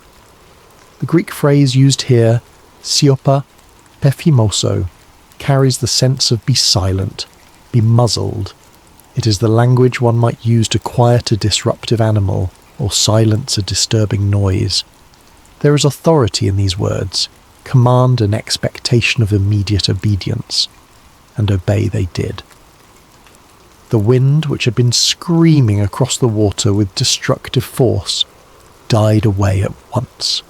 The Greek phrase used here, siopa pephimoso, carries the sense of be silent, be muzzled. It is the language one might use to quiet a disruptive animal or silence a disturbing noise. There is authority in these words, command and expectation of immediate obedience, and obey they did. The wind, which had been screaming across the water with destructive force, died away at once.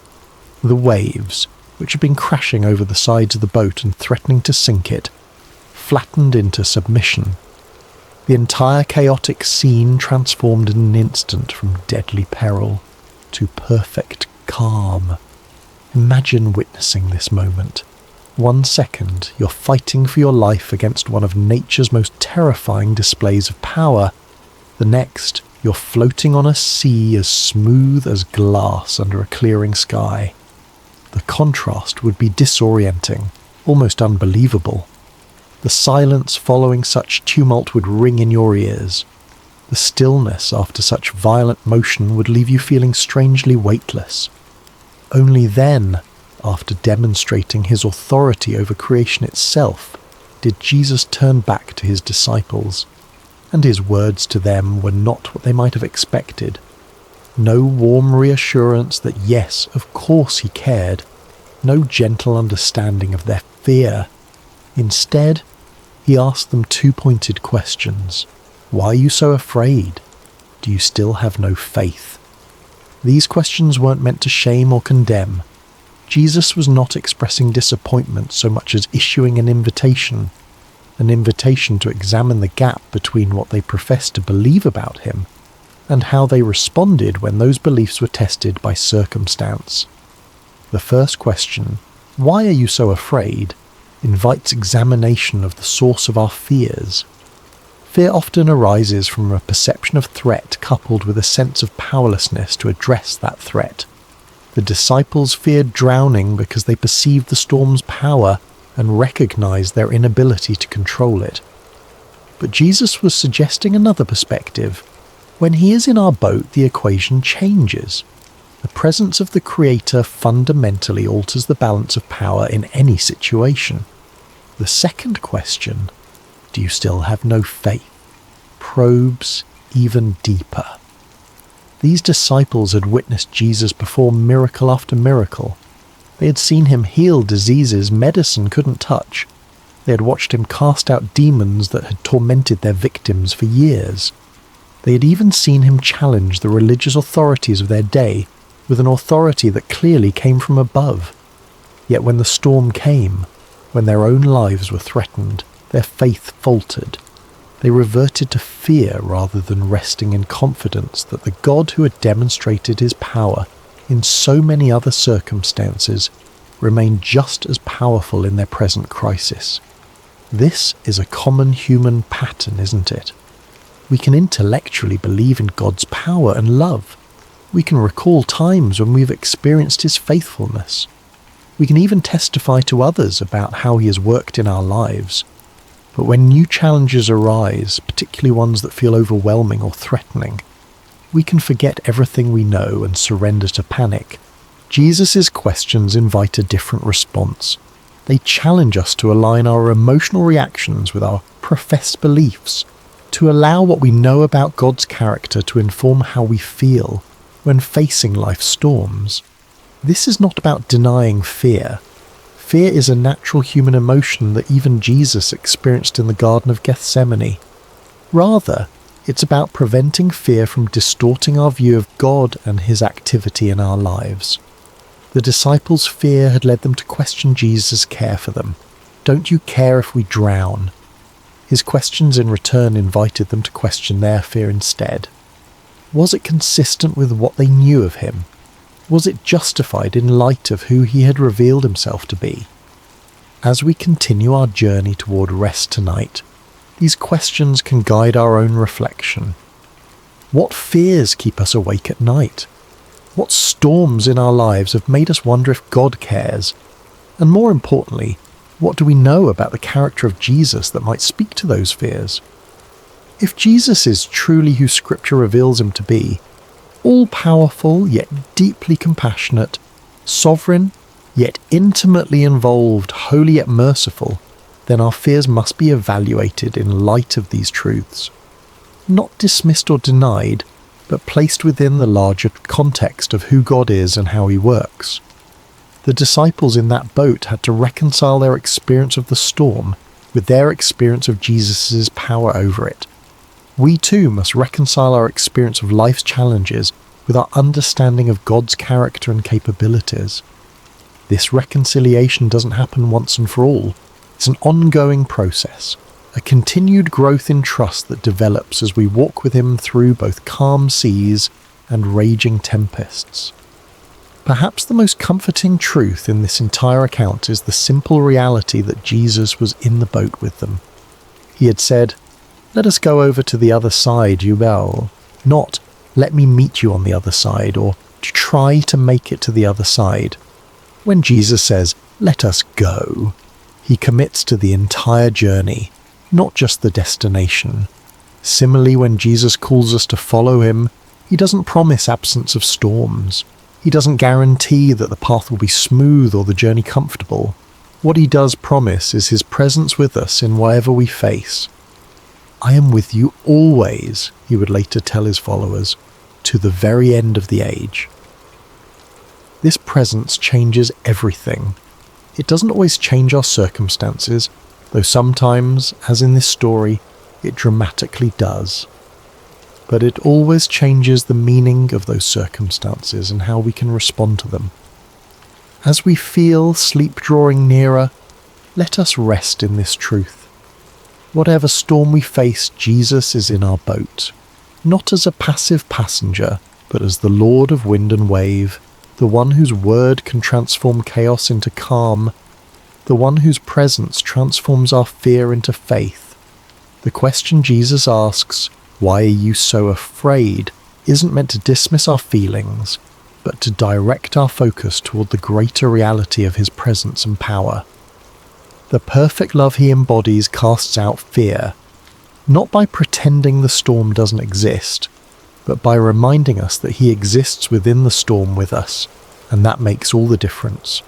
The waves, which had been crashing over the sides of the boat and threatening to sink it, flattened into submission. The entire chaotic scene transformed in an instant from deadly peril to perfect calm. Imagine witnessing this moment. 1 second, you're fighting for your life against one of nature's most terrifying displays of power. The next, you're floating on a sea as smooth as glass under a clearing sky. The contrast would be disorienting, almost unbelievable. The silence following such tumult would ring in your ears. The stillness after such violent motion would leave you feeling strangely weightless. Only then, after demonstrating his authority over creation itself, did Jesus turn back to his disciples, and his words to them were not what they might have expected. No warm reassurance that yes, of course he cared, no gentle understanding of their fear. Instead, he asked them 2 pointed questions. Why are you so afraid? Do you still have no faith? These questions weren't meant to shame or condemn. Jesus was not expressing disappointment so much as issuing an invitation to examine the gap between what they professed to believe about him and how they responded when those beliefs were tested by circumstance. The first question, why are you so afraid, invites examination of the source of our fears. Fear often arises from a perception of threat coupled with a sense of powerlessness to address that threat. The disciples feared drowning because they perceived the storm's power and recognized their inability to control it. But Jesus was suggesting another perspective. When he is in our boat, the equation changes. The presence of the Creator fundamentally alters the balance of power in any situation. The second question, do you still have no faith, probes even deeper. These disciples had witnessed Jesus perform miracle after miracle. They had seen him heal diseases medicine couldn't touch. They had watched him cast out demons that had tormented their victims for years. They had even seen him challenge the religious authorities of their day with an authority that clearly came from above. Yet when the storm came, when their own lives were threatened, their faith faltered. They reverted to fear rather than resting in confidence that the God who had demonstrated his power in so many other circumstances remained just as powerful in their present crisis. This is a common human pattern, isn't it? We can intellectually believe in God's power and love. We can recall times when we've experienced his faithfulness. We can even testify to others about how he has worked in our lives. But when new challenges arise, particularly ones that feel overwhelming or threatening, we can forget everything we know and surrender to panic. Jesus' questions invite a different response. They challenge us to align our emotional reactions with our professed beliefs, to allow what we know about God's character to inform how we feel when facing life's storms. This is not about denying fear. Fear is a natural human emotion that even Jesus experienced in the Garden of Gethsemane. Rather, it's about preventing fear from distorting our view of God and his activity in our lives. The disciples' fear had led them to question Jesus' care for them. "Don't you care if we drown?" His questions in return invited them to question their fear instead. Was it consistent with what they knew of him? Was it justified in light of who he had revealed himself to be? As we continue our journey toward rest tonight, these questions can guide our own reflection. What fears keep us awake at night? What storms in our lives have made us wonder if God cares? And more importantly, what do we know about the character of Jesus that might speak to those fears? If Jesus is truly who Scripture reveals him to be, all-powerful yet deeply compassionate, sovereign yet intimately involved, holy yet merciful, then our fears must be evaluated in light of these truths. Not dismissed or denied, but placed within the larger context of who God is and how he works. The disciples in that boat had to reconcile their experience of the storm with their experience of Jesus' power over it. We too must reconcile our experience of life's challenges with our understanding of God's character and capabilities. This reconciliation doesn't happen once and for all. It's an ongoing process, a continued growth in trust that develops as we walk with him through both calm seas and raging tempests. Perhaps the most comforting truth in this entire account is the simple reality that Jesus was in the boat with them. He had said, "Let us go over to the other side, you will," not "let me meet you on the other side," or "to try to make it to the other side." When Jesus says, "let us go," he commits to the entire journey, not just the destination. Similarly, when Jesus calls us to follow him, he doesn't promise absence of storms. He doesn't guarantee that the path will be smooth or the journey comfortable. What he does promise is his presence with us in whatever we face. "I am with you always," he would later tell his followers, "to the very end of the age." This presence changes everything. It doesn't always change our circumstances, though sometimes, as in this story, it dramatically does. But it always changes the meaning of those circumstances and how we can respond to them. As we feel sleep drawing nearer, let us rest in this truth. Whatever storm we face, Jesus is in our boat, not as a passive passenger, but as the Lord of wind and wave, the one whose word can transform chaos into calm, the one whose presence transforms our fear into faith. The question Jesus asks, "Why are you so afraid?" isn't meant to dismiss our feelings, but to direct our focus toward the greater reality of his presence and power. The perfect love he embodies casts out fear, not by pretending the storm doesn't exist, but by reminding us that he exists within the storm with us, and that makes all the difference.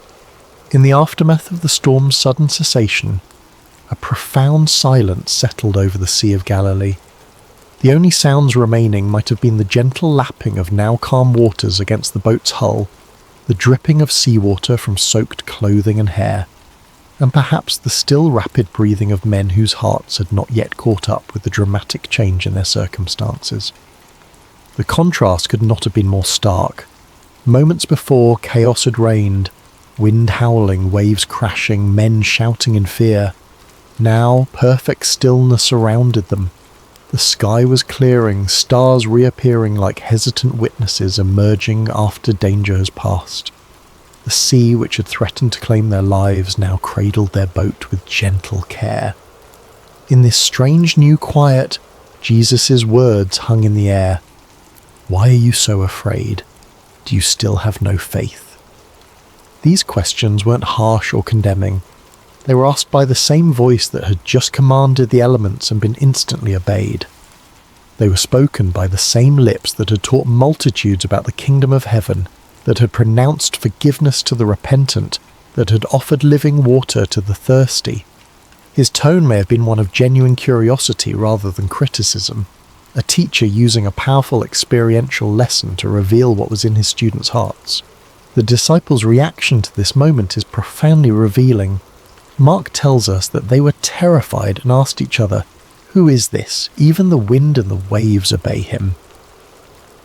In the aftermath of the storm's sudden cessation, a profound silence settled over the Sea of Galilee. The only sounds remaining might have been the gentle lapping of now calm waters against the boat's hull, the dripping of seawater from soaked clothing and hair, and perhaps the still rapid breathing of men whose hearts had not yet caught up with the dramatic change in their circumstances. The contrast could not have been more stark. Moments before, chaos had reigned, wind howling, waves crashing, men shouting in fear. Now, perfect stillness surrounded them. The sky was clearing, stars reappearing like hesitant witnesses emerging after danger has passed. The sea, which had threatened to claim their lives, now cradled their boat with gentle care. In this strange new quiet, Jesus' words hung in the air. "Why are you so afraid? Do you still have no faith?" These questions weren't harsh or condemning. They were asked by the same voice that had just commanded the elements and been instantly obeyed. They were spoken by the same lips that had taught multitudes about the kingdom of heaven, that had pronounced forgiveness to the repentant, that had offered living water to the thirsty. His tone may have been one of genuine curiosity rather than criticism, a teacher using a powerful experiential lesson to reveal what was in his students' hearts. The disciples' reaction to this moment is profoundly revealing. Mark tells us that they were terrified and asked each other, "Who is this? Even the wind and the waves obey him."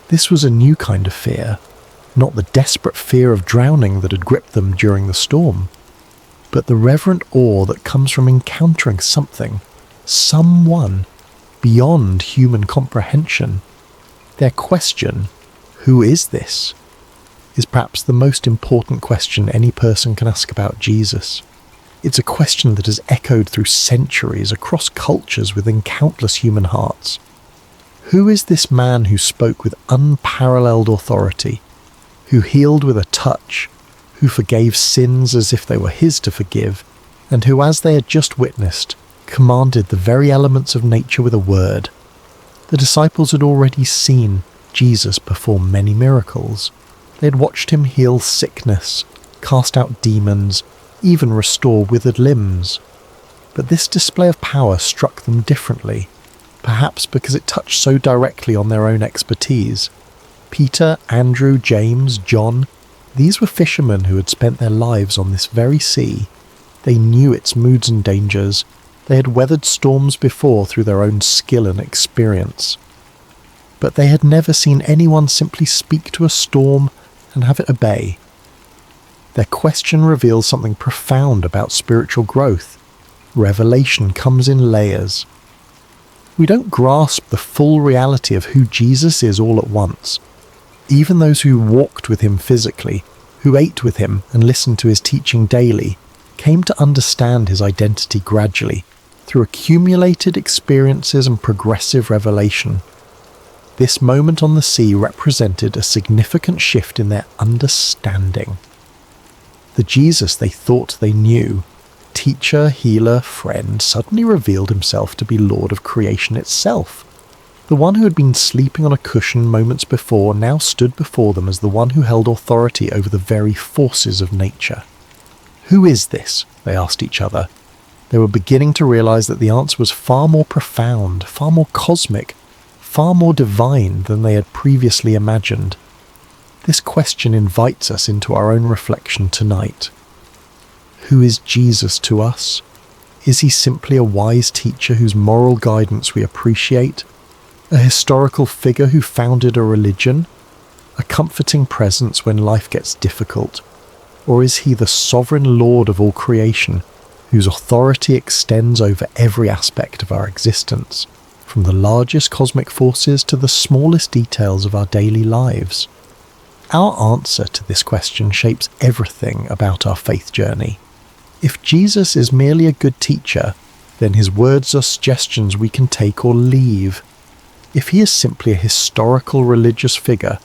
This was a new kind of fear, not the desperate fear of drowning that had gripped them during the storm, but the reverent awe that comes from encountering something, someone, beyond human comprehension. Their question, "Who is this?" is perhaps the most important question any person can ask about Jesus. It's a question that has echoed through centuries across cultures within countless human hearts. Who is this man who spoke with unparalleled authority, who healed with a touch, who forgave sins as if they were his to forgive, and who, as they had just witnessed, commanded the very elements of nature with a word? The disciples had already seen Jesus perform many miracles. They had watched him heal sickness, cast out demons, even restore withered limbs. But this display of power struck them differently, perhaps because it touched so directly on their own expertise. Peter, Andrew, James, John, these were fishermen who had spent their lives on this very sea. They knew its moods and dangers. They had weathered storms before through their own skill and experience. But they had never seen anyone simply speak to a storm and have it obey. Their question reveals something profound about spiritual growth. Revelation comes in layers. We don't grasp the full reality of who Jesus is all at once. Even those who walked with him physically, who ate with him and listened to his teaching daily, came to understand his identity gradually, through accumulated experiences and progressive revelation. This moment on the sea represented a significant shift in their understanding. The Jesus they thought they knew, teacher, healer, friend, suddenly revealed himself to be Lord of creation itself. The one who had been sleeping on a cushion moments before now stood before them as the one who held authority over the very forces of nature. "Who is this?" they asked each other. They were beginning to realize that the answer was far more profound, far more cosmic, far more divine than they had previously imagined. This question invites us into our own reflection tonight. Who is Jesus to us? Is he simply a wise teacher whose moral guidance we appreciate? A historical figure who founded a religion? A comforting presence when life gets difficult? Or is he the sovereign Lord of all creation, whose authority extends over every aspect of our existence, from the largest cosmic forces to the smallest details of our daily lives? Our answer to this question shapes everything about our faith journey. If Jesus is merely a good teacher, then his words are suggestions we can take or leave. If he is simply a historical religious figure,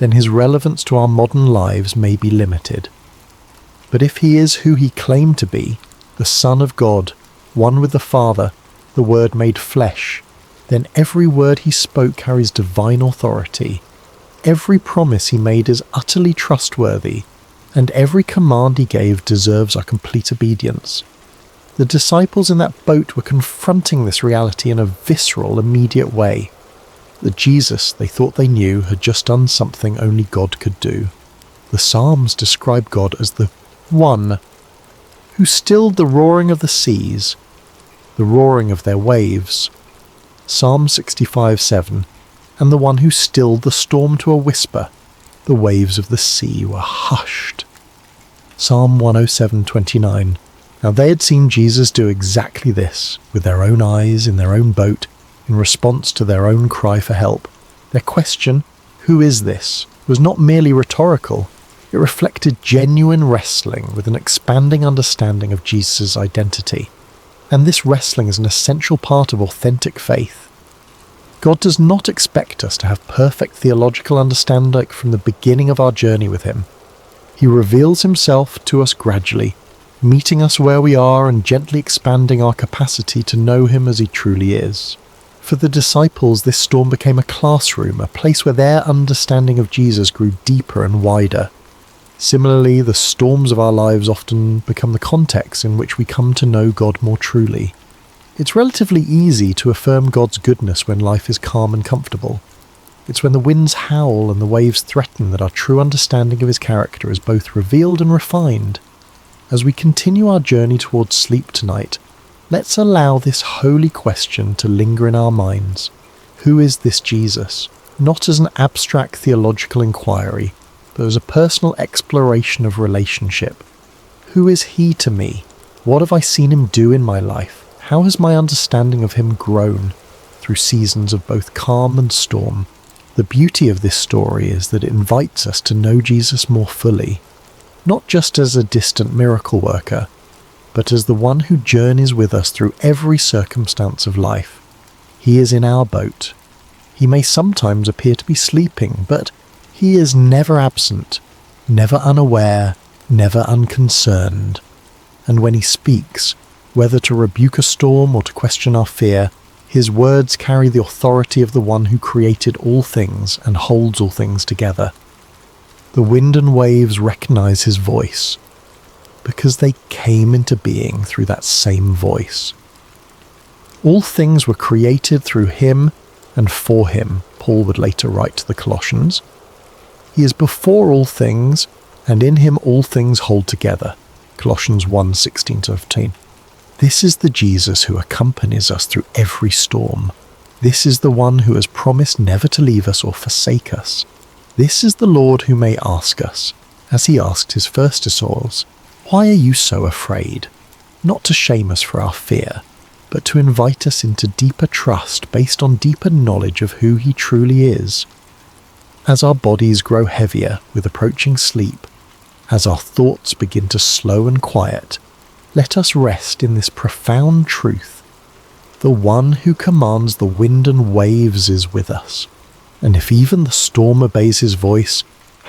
then his relevance to our modern lives may be limited. But if he is who he claimed to be, the Son of God, one with the Father, the Word made flesh, then every word he spoke carries divine authority. Every promise he made is utterly trustworthy, and every command he gave deserves our complete obedience. The disciples in that boat were confronting this reality in a visceral, immediate way. The Jesus they thought they knew had just done something only God could do. The Psalms describe God as the One who stilled the roaring of the seas, the roaring of their waves. Psalm 65:7, and the one who stilled the storm to a whisper, the waves of the sea were hushed. Psalm 107:29. Now they had seen Jesus do exactly this, with their own eyes in their own boat, in response to their own cry for help. Their question, "Who is this?" was not merely rhetorical. It reflected genuine wrestling with an expanding understanding of Jesus' identity. And this wrestling is an essential part of authentic faith. God does not expect us to have perfect theological understanding from the beginning of our journey with him. He reveals himself to us gradually, meeting us where we are and gently expanding our capacity to know him as he truly is. For the disciples, this storm became a classroom, a place where their understanding of Jesus grew deeper and wider. Similarly, the storms of our lives often become the context in which we come to know God more truly. It's relatively easy to affirm God's goodness when life is calm and comfortable. It's when the winds howl and the waves threaten that our true understanding of his character is both revealed and refined. As we continue our journey towards sleep tonight, let's allow this holy question to linger in our minds. Who is this Jesus? Not as an abstract theological inquiry, but as a personal exploration of relationship. Who is he to me? What have I seen him do in my life? How has my understanding of him grown through seasons of both calm and storm? The beauty of this story is that it invites us to know Jesus more fully, not just as a distant miracle worker, but as the one who journeys with us through every circumstance of life. He is in our boat. He may sometimes appear to be sleeping, but he is never absent, never unaware, never unconcerned. And when he speaks, whether to rebuke a storm or to question our fear, his words carry the authority of the one who created all things and holds all things together. The wind and waves recognize his voice, because they came into being through that same voice. All things were created through him and for him, Paul would later write to the Colossians. He is before all things, and in him all things hold together. Colossians 1:16-15. This is the Jesus who accompanies us through every storm. This is the one who has promised never to leave us or forsake us. This is the Lord who may ask us, as he asked his first disciples, "Why are you so afraid?" Not to shame us for our fear, but to invite us into deeper trust based on deeper knowledge of who he truly is. As our bodies grow heavier with approaching sleep, as our thoughts begin to slow and quiet, let us rest in this profound truth. The one who commands the wind and waves is with us. And if even the storm obeys his voice,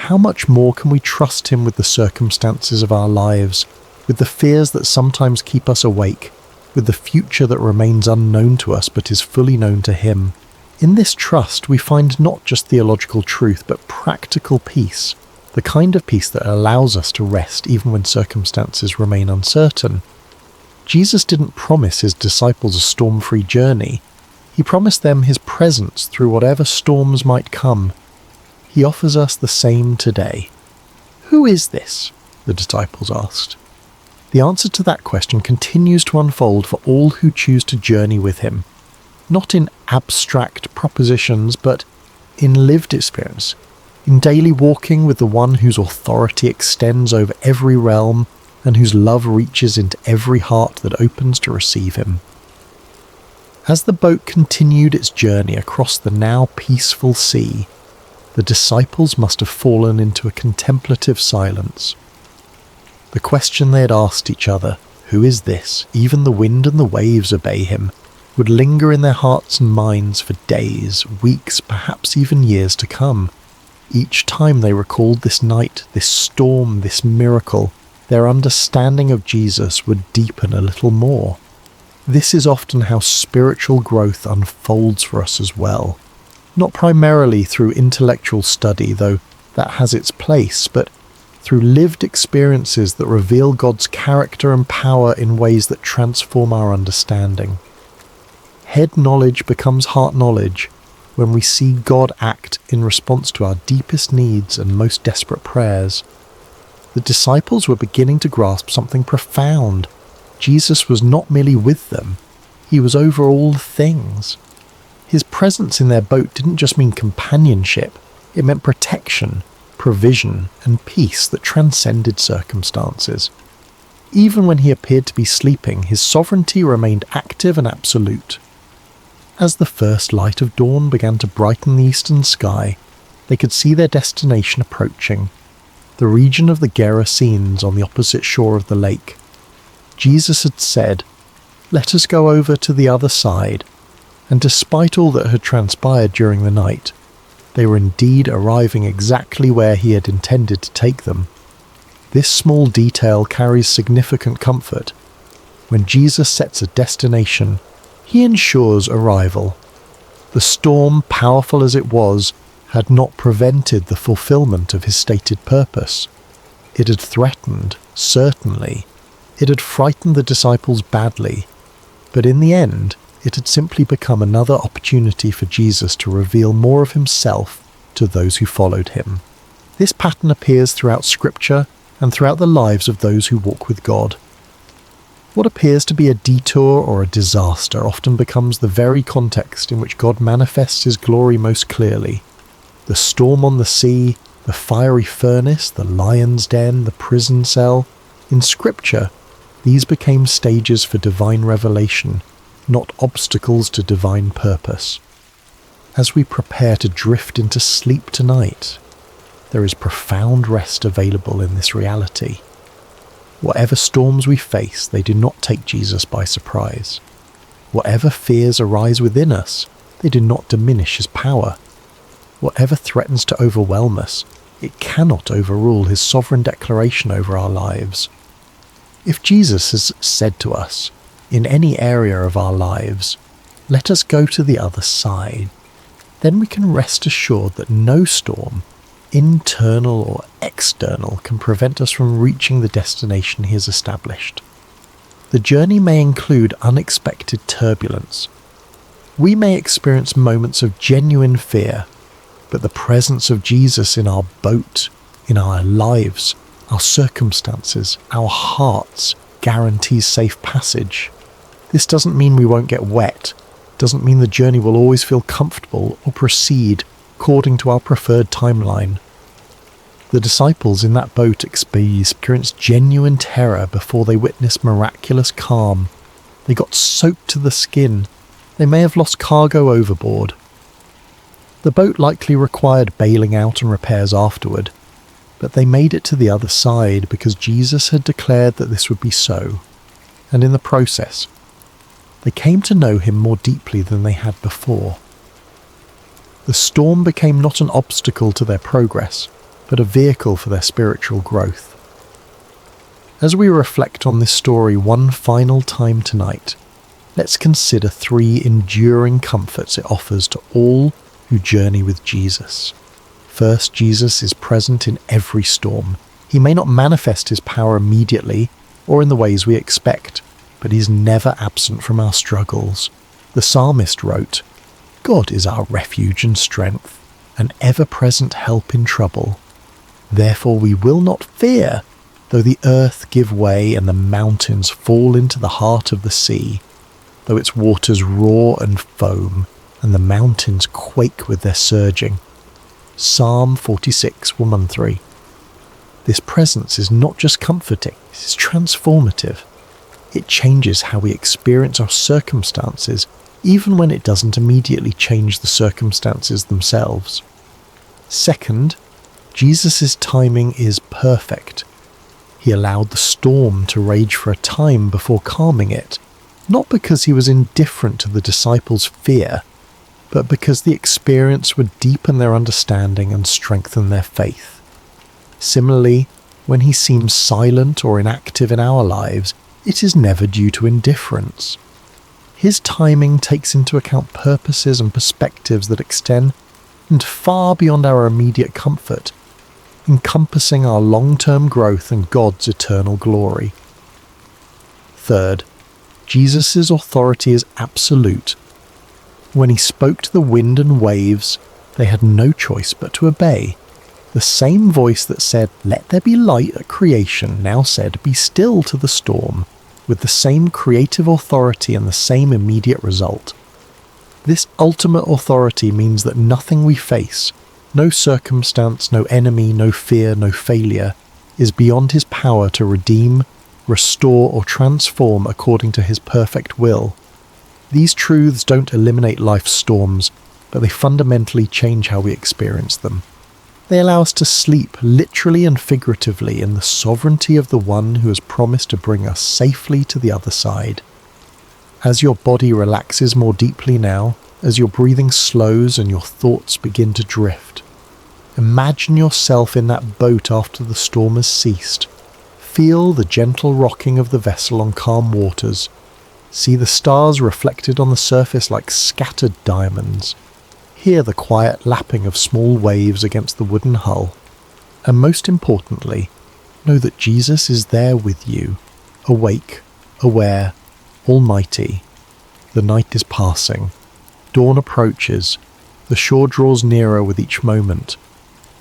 how much more can we trust him with the circumstances of our lives, with the fears that sometimes keep us awake, with the future that remains unknown to us but is fully known to him. In this trust we find not just theological truth but practical peace, the kind of peace that allows us to rest even when circumstances remain uncertain. Jesus didn't promise his disciples a storm-free journey. He promised them his presence through whatever storms might come. He offers us the same today. Who is this? The disciples asked. The answer to that question continues to unfold for all who choose to journey with him, not in abstract propositions, but in lived experience, in daily walking with the one whose authority extends over every realm and whose love reaches into every heart that opens to receive him. As the boat continued its journey across the now peaceful sea, the disciples must have fallen into a contemplative silence. The question they had asked each other, "Who is this? Even the wind and the waves obey him," would linger in their hearts and minds for days, weeks, perhaps even years to come. Each time they recalled this night, this storm, this miracle, their understanding of Jesus would deepen a little more. This is often how spiritual growth unfolds for us as well. Not primarily through intellectual study, though that has its place, but through lived experiences that reveal God's character and power in ways that transform our understanding. Head knowledge becomes heart knowledge when we see God act in response to our deepest needs and most desperate prayers. The disciples were beginning to grasp something profound. Jesus was not merely with them, he was over all things. His presence in their boat didn't just mean companionship, it meant protection, provision, and peace that transcended circumstances. Even when he appeared to be sleeping, his sovereignty remained active and absolute. As the first light of dawn began to brighten the eastern sky, they could see their destination approaching, the region of the Gerasenes on the opposite shore of the lake. Jesus had said, "Let us go over to the other side," and despite all that had transpired during the night, they were indeed arriving exactly where he had intended to take them. This small detail carries significant comfort. When Jesus sets a destination, he ensures arrival. The storm, powerful as it was, had not prevented the fulfillment of his stated purpose. It had threatened, certainly. It had frightened the disciples badly. But in the end, It had simply become another opportunity for Jesus to reveal more of himself to those who followed him. This pattern appears throughout Scripture and throughout the lives of those who walk with God. What appears to be a detour or a disaster often becomes the very context in which God manifests his glory most clearly. The storm on the sea, the fiery furnace, the lion's den, the prison cell. In Scripture, these became stages for divine revelation, not obstacles to divine purpose. As we prepare to drift into sleep tonight, there is profound rest available in this reality. Whatever storms we face, they do not take Jesus by surprise. Whatever fears arise within us, they do not diminish his power. Whatever threatens to overwhelm us, it cannot overrule his sovereign declaration over our lives. If Jesus has said to us, in any area of our lives, "Let us go to the other side," then we can rest assured that no storm, internal or external, can prevent us from reaching the destination he has established. The journey may include unexpected turbulence. We may experience moments of genuine fear, but the presence of Jesus in our boat, in our lives, our circumstances, our hearts, guarantees safe passage. This doesn't mean we won't get wet, doesn't mean the journey will always feel comfortable or proceed according to our preferred timeline. The disciples in that boat experienced genuine terror before they witnessed miraculous calm. They got soaked to the skin. They may have lost cargo overboard. The boat likely required bailing out and repairs afterward, but they made it to the other side because Jesus had declared that this would be so, and in the process, they came to know him more deeply than they had before. The storm became not an obstacle to their progress, but a vehicle for their spiritual growth. As we reflect on this story one final time tonight, let's consider 3 enduring comforts it offers to all who journey with Jesus. First, Jesus is present in every storm. He may not manifest his power immediately or in the ways we expect, but he's never absent from our struggles. The psalmist wrote, "God is our refuge and strength, an ever-present help in trouble. Therefore we will not fear, though the earth give way and the mountains fall into the heart of the sea, though its waters roar and foam, and the mountains quake with their surging." Psalm 46:1-3. This presence is not just comforting, it is transformative. It changes how we experience our circumstances, even when it doesn't immediately change the circumstances themselves. Second, Jesus' timing is perfect. He allowed the storm to rage for a time before calming it, not because he was indifferent to the disciples' fear, but because the experience would deepen their understanding and strengthen their faith. Similarly, when he seems silent or inactive in our lives, it is never due to indifference. His timing takes into account purposes and perspectives that extend far beyond our immediate comfort, encompassing our long-term growth and God's eternal glory. Third, Jesus' authority is absolute. When he spoke to the wind and waves, they had no choice but to obey. The same voice that said, "Let there be light" at creation, now said, "Be still" to the storm, with the same creative authority and the same immediate result. This ultimate authority means that nothing we face, no circumstance, no enemy, no fear, no failure, is beyond his power to redeem, restore, or transform according to his perfect will. These truths don't eliminate life's storms, but they fundamentally change how we experience them. They allow us to sleep, literally and figuratively, in the sovereignty of the one who has promised to bring us safely to the other side. As your body relaxes more deeply now, as your breathing slows and your thoughts begin to drift, imagine yourself in that boat after the storm has ceased. Feel the gentle rocking of the vessel on calm waters. See the stars reflected on the surface like scattered diamonds. Hear the quiet lapping of small waves against the wooden hull. And most importantly, know that Jesus is there with you, awake, aware, almighty. The night is passing. Dawn approaches. The shore draws nearer with each moment.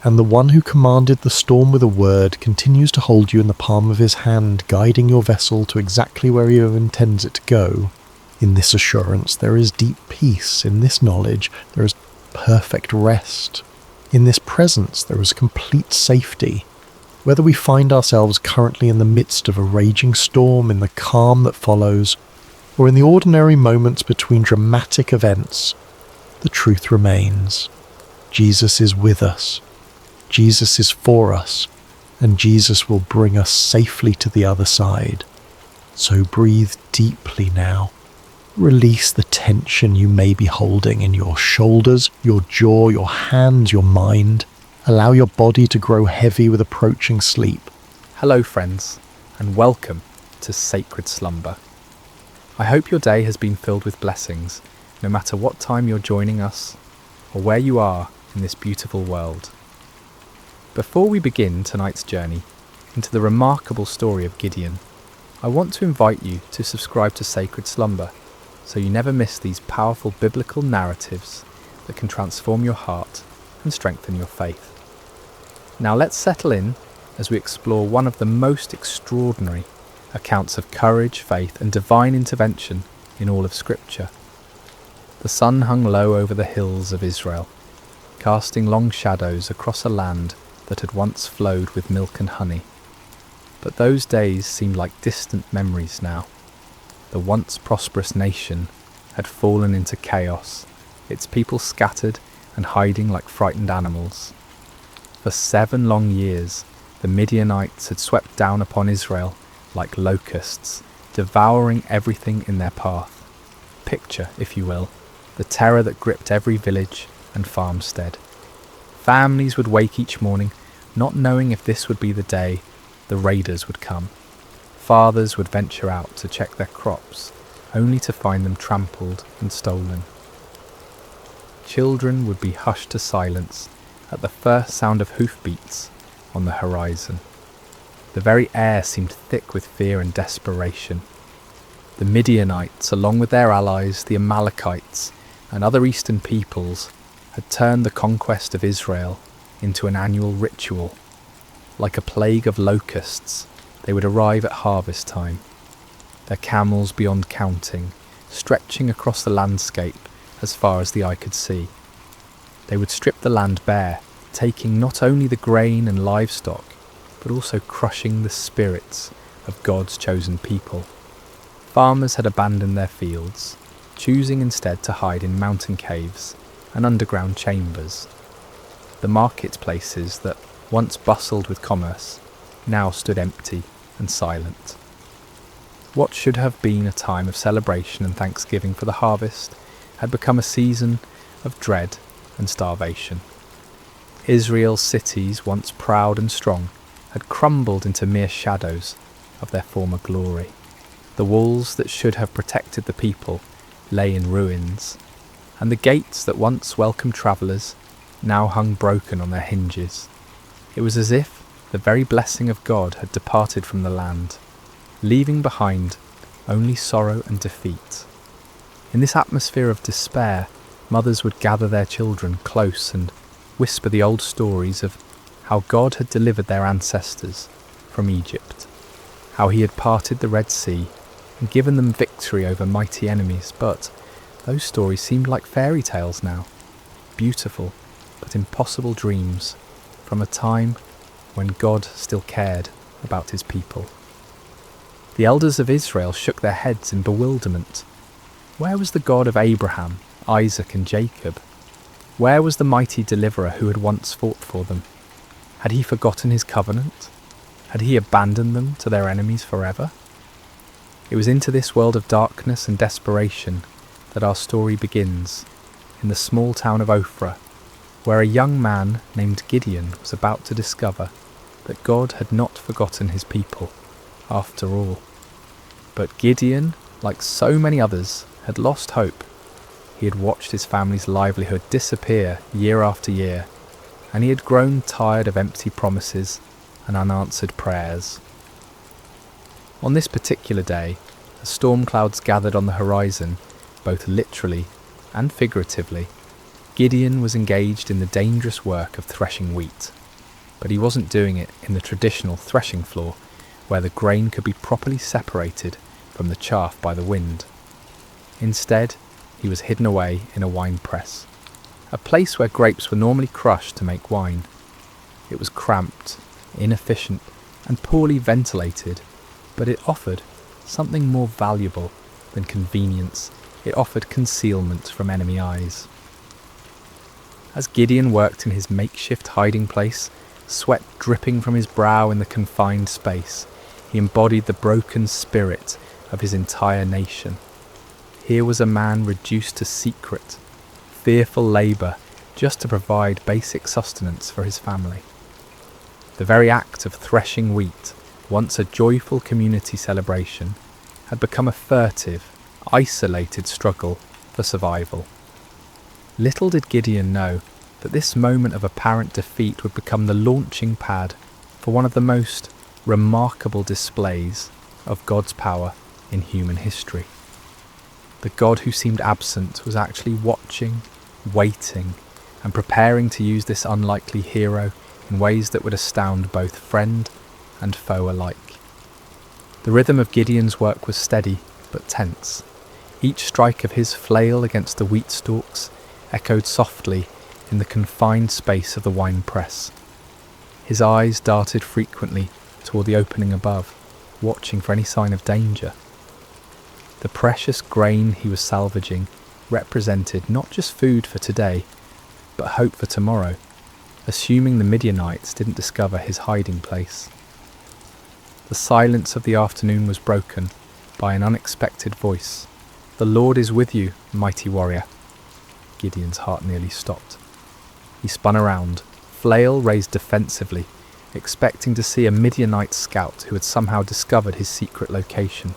And the one who commanded the storm with a word continues to hold you in the palm of his hand, guiding your vessel to exactly where he intends it to go. In this assurance there is deep peace. In this knowledge there is perfect rest. In this presence there is complete safety. Whether we find ourselves currently in the midst of a raging storm, in the calm that follows, or in the ordinary moments between dramatic events, the truth remains. Jesus is with us. Jesus is for us, and Jesus will bring us safely to the other side. So breathe deeply now. Release the tension you may be holding in your shoulders, your jaw, your hands, your mind. Allow your body to grow heavy with approaching sleep. Hello friends, and welcome to Sacred Slumber. I hope your day has been filled with blessings, no matter what time you're joining us or where you are in this beautiful world. Before we begin tonight's journey into the remarkable story of Gideon, I want to invite you to subscribe to Sacred Slumber so you never miss these powerful biblical narratives that can transform your heart and strengthen your faith. Now let's settle in as we explore one of the most extraordinary accounts of courage, faith and divine intervention in all of Scripture. The sun hung low over the hills of Israel, casting long shadows across a land that had once flowed with milk and honey. But those days seemed like distant memories now. The once prosperous nation had fallen into chaos, its people scattered and hiding like frightened animals. For 7 long years, the Midianites had swept down upon Israel like locusts, devouring everything in their path. Picture, if you will, the terror that gripped every village and farmstead. Families would wake each morning not knowing if this would be the day the raiders would come. Fathers would venture out to check their crops, only to find them trampled and stolen. Children would be hushed to silence at the first sound of hoofbeats on the horizon. The very air seemed thick with fear and desperation. The Midianites, along with their allies, the Amalekites, and other eastern peoples, had turned the conquest of Israel into an annual ritual. Like a plague of locusts, they would arrive at harvest time, their camels beyond counting, stretching across the landscape as far as the eye could see. They would strip the land bare, taking not only the grain and livestock, but also crushing the spirits of God's chosen people. Farmers had abandoned their fields, choosing instead to hide in mountain caves and underground chambers. The marketplaces that once bustled with commerce now stood empty and silent. What should have been a time of celebration and thanksgiving for the harvest had become a season of dread and starvation. Israel's cities, once proud and strong, had crumbled into mere shadows of their former glory. The walls that should have protected the people lay in ruins, and the gates that once welcomed travellers now hung broken on their hinges. It was as if the very blessing of God had departed from the land, leaving behind only sorrow and defeat. In this atmosphere of despair, mothers would gather their children close and whisper the old stories of how God had delivered their ancestors from Egypt, how he had parted the Red Sea and given them victory over mighty enemies. But those stories seemed like fairy tales now, beautiful but impossible dreams from a time when God still cared about his people. The elders of Israel shook their heads in bewilderment. Where was the God of Abraham, Isaac and Jacob? Where was the mighty deliverer who had once fought for them? Had he forgotten his covenant? Had he abandoned them to their enemies forever? It was into this world of darkness and desperation that our story begins, in the small town of Ophrah, where a young man named Gideon was about to discover that God had not forgotten his people, after all. But Gideon, like so many others, had lost hope. He had watched his family's livelihood disappear year after year, and he had grown tired of empty promises and unanswered prayers. On this particular day, as storm clouds gathered on the horizon, both literally and figuratively, Gideon was engaged in the dangerous work of threshing wheat, but he wasn't doing it in the traditional threshing floor where the grain could be properly separated from the chaff by the wind. Instead, he was hidden away in a wine press, a place where grapes were normally crushed to make wine. It was cramped, inefficient, and poorly ventilated, but it offered something more valuable than convenience. It offered concealment from enemy eyes. As Gideon worked in his makeshift hiding place, sweat dripping from his brow in the confined space, he embodied the broken spirit of his entire nation. Here was a man reduced to secret, fearful labour just to provide basic sustenance for his family. The very act of threshing wheat, once a joyful community celebration, had become a furtive, isolated struggle for survival. Little did Gideon know that this moment of apparent defeat would become the launching pad for one of the most remarkable displays of God's power in human history. The God who seemed absent was actually watching, waiting, and preparing to use this unlikely hero in ways that would astound both friend and foe alike. The rhythm of Gideon's work was steady but tense. Each strike of his flail against the wheat stalks echoed softly in the confined space of the wine press. His eyes darted frequently toward the opening above, watching for any sign of danger. The precious grain he was salvaging represented not just food for today, but hope for tomorrow, assuming the Midianites didn't discover his hiding place. The silence of the afternoon was broken by an unexpected voice. "The Lord is with you, mighty warrior." Gideon's heart nearly stopped. He spun around, flail raised defensively, expecting to see a Midianite scout who had somehow discovered his secret location.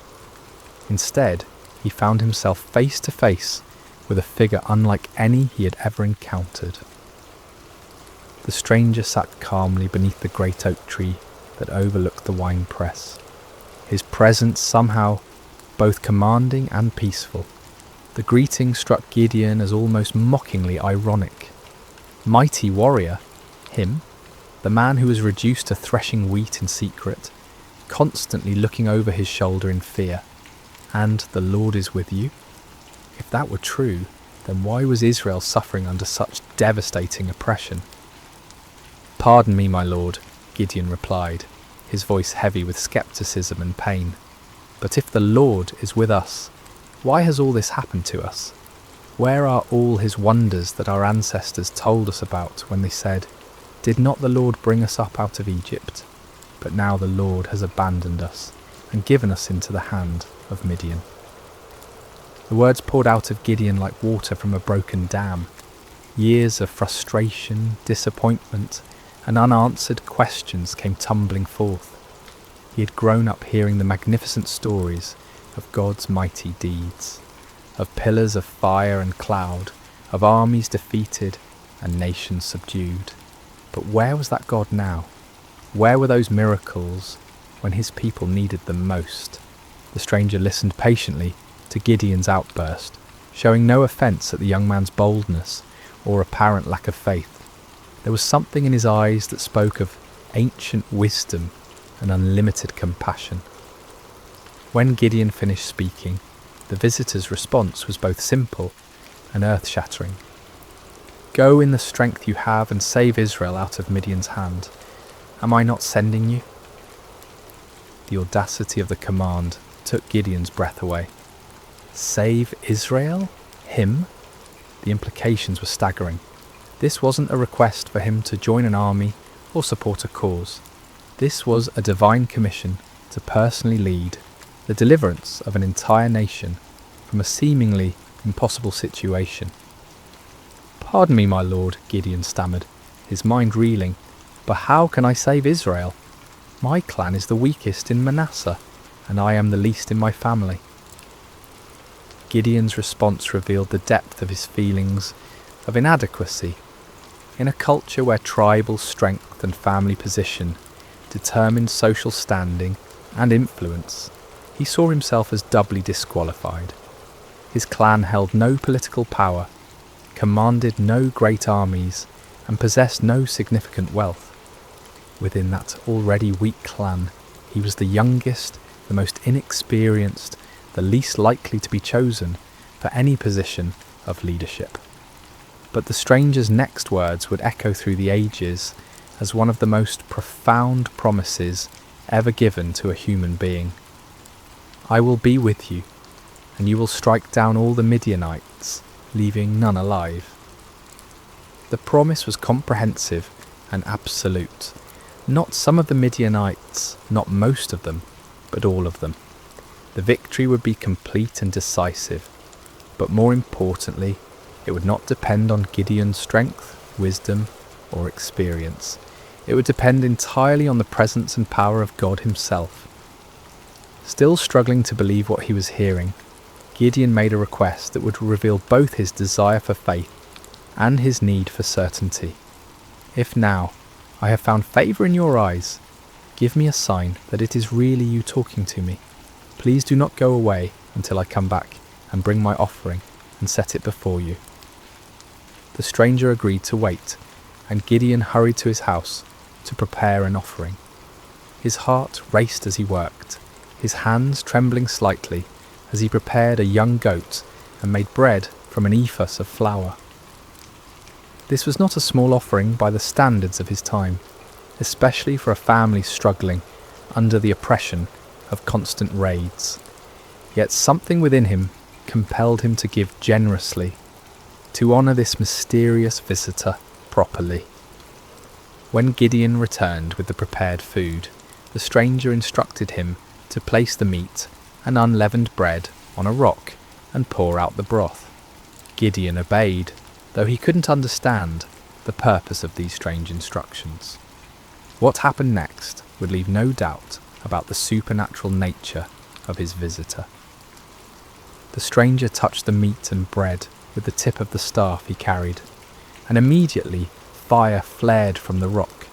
Instead, he found himself face to face with a figure unlike any he had ever encountered. The stranger sat calmly beneath the great oak tree that overlooked the wine press, his presence somehow both commanding and peaceful. The greeting struck Gideon as almost mockingly ironic. Mighty warrior? Him? The man who was reduced to threshing wheat in secret, constantly looking over his shoulder in fear. And the Lord is with you? If that were true, then why was Israel suffering under such devastating oppression? "Pardon me, my lord," Gideon replied, his voice heavy with skepticism and pain. "But if the Lord is with us, why has all this happened to us? Where are all his wonders that our ancestors told us about when they said, 'Did not the Lord bring us up out of Egypt?' But now the Lord has abandoned us and given us into the hand of Midian." The words poured out of Gideon like water from a broken dam. Years of frustration, disappointment, and unanswered questions came tumbling forth. He had grown up hearing the magnificent stories of God's mighty deeds, of pillars of fire and cloud, of armies defeated and nations subdued. But where was that God now? Where were those miracles when his people needed them most? The stranger listened patiently to Gideon's outburst, showing no offence at the young man's boldness or apparent lack of faith. There was something in his eyes that spoke of ancient wisdom and unlimited compassion. When Gideon finished speaking, the visitor's response was both simple and earth-shattering. "Go in the strength you have and save Israel out of Midian's hand. Am I not sending you?" The audacity of the command took Gideon's breath away. Save Israel? Him? The implications were staggering. This wasn't a request for him to join an army or support a cause. This was a divine commission to personally lead the deliverance of an entire nation from a seemingly impossible situation. "Pardon me, my lord," Gideon stammered, his mind reeling, "but how can I save Israel? My clan is the weakest in Manasseh, and I am the least in my family." Gideon's response revealed the depth of his feelings of inadequacy. In a culture where tribal strength and family position determined social standing and influence, he saw himself as doubly disqualified. His clan held no political power, commanded no great armies, and possessed no significant wealth. Within that already weak clan, he was the youngest, the most inexperienced, the least likely to be chosen for any position of leadership. But the stranger's next words would echo through the ages as one of the most profound promises ever given to a human being. I will be with you, and you will strike down all the Midianites, leaving none alive. The promise was comprehensive and absolute. Not some of the Midianites, not most of them, but all of them. The victory would be complete and decisive, but more importantly, it would not depend on Gideon's strength, wisdom, or experience. It would depend entirely on the presence and power of God himself. Still struggling to believe what he was hearing, Gideon made a request that would reveal both his desire for faith and his need for certainty. If now I have found favour in your eyes, give me a sign that it is really you talking to me. Please do not go away until I come back and bring my offering and set it before you. The stranger agreed to wait, and Gideon hurried to his house to prepare an offering. His heart raced as he worked, his hands trembling slightly as he prepared a young goat and made bread from an ephah of flour. This was not a small offering by the standards of his time, especially for a family struggling under the oppression of constant raids. Yet something within him compelled him to give generously, to honour this mysterious visitor properly. When Gideon returned with the prepared food, the stranger instructed him to place the meat and unleavened bread on a rock and pour out the broth. Gideon obeyed, though he couldn't understand the purpose of these strange instructions. What happened next would leave no doubt about the supernatural nature of his visitor. The stranger touched the meat and bread with the tip of the staff he carried, and immediately fire flared from the rock,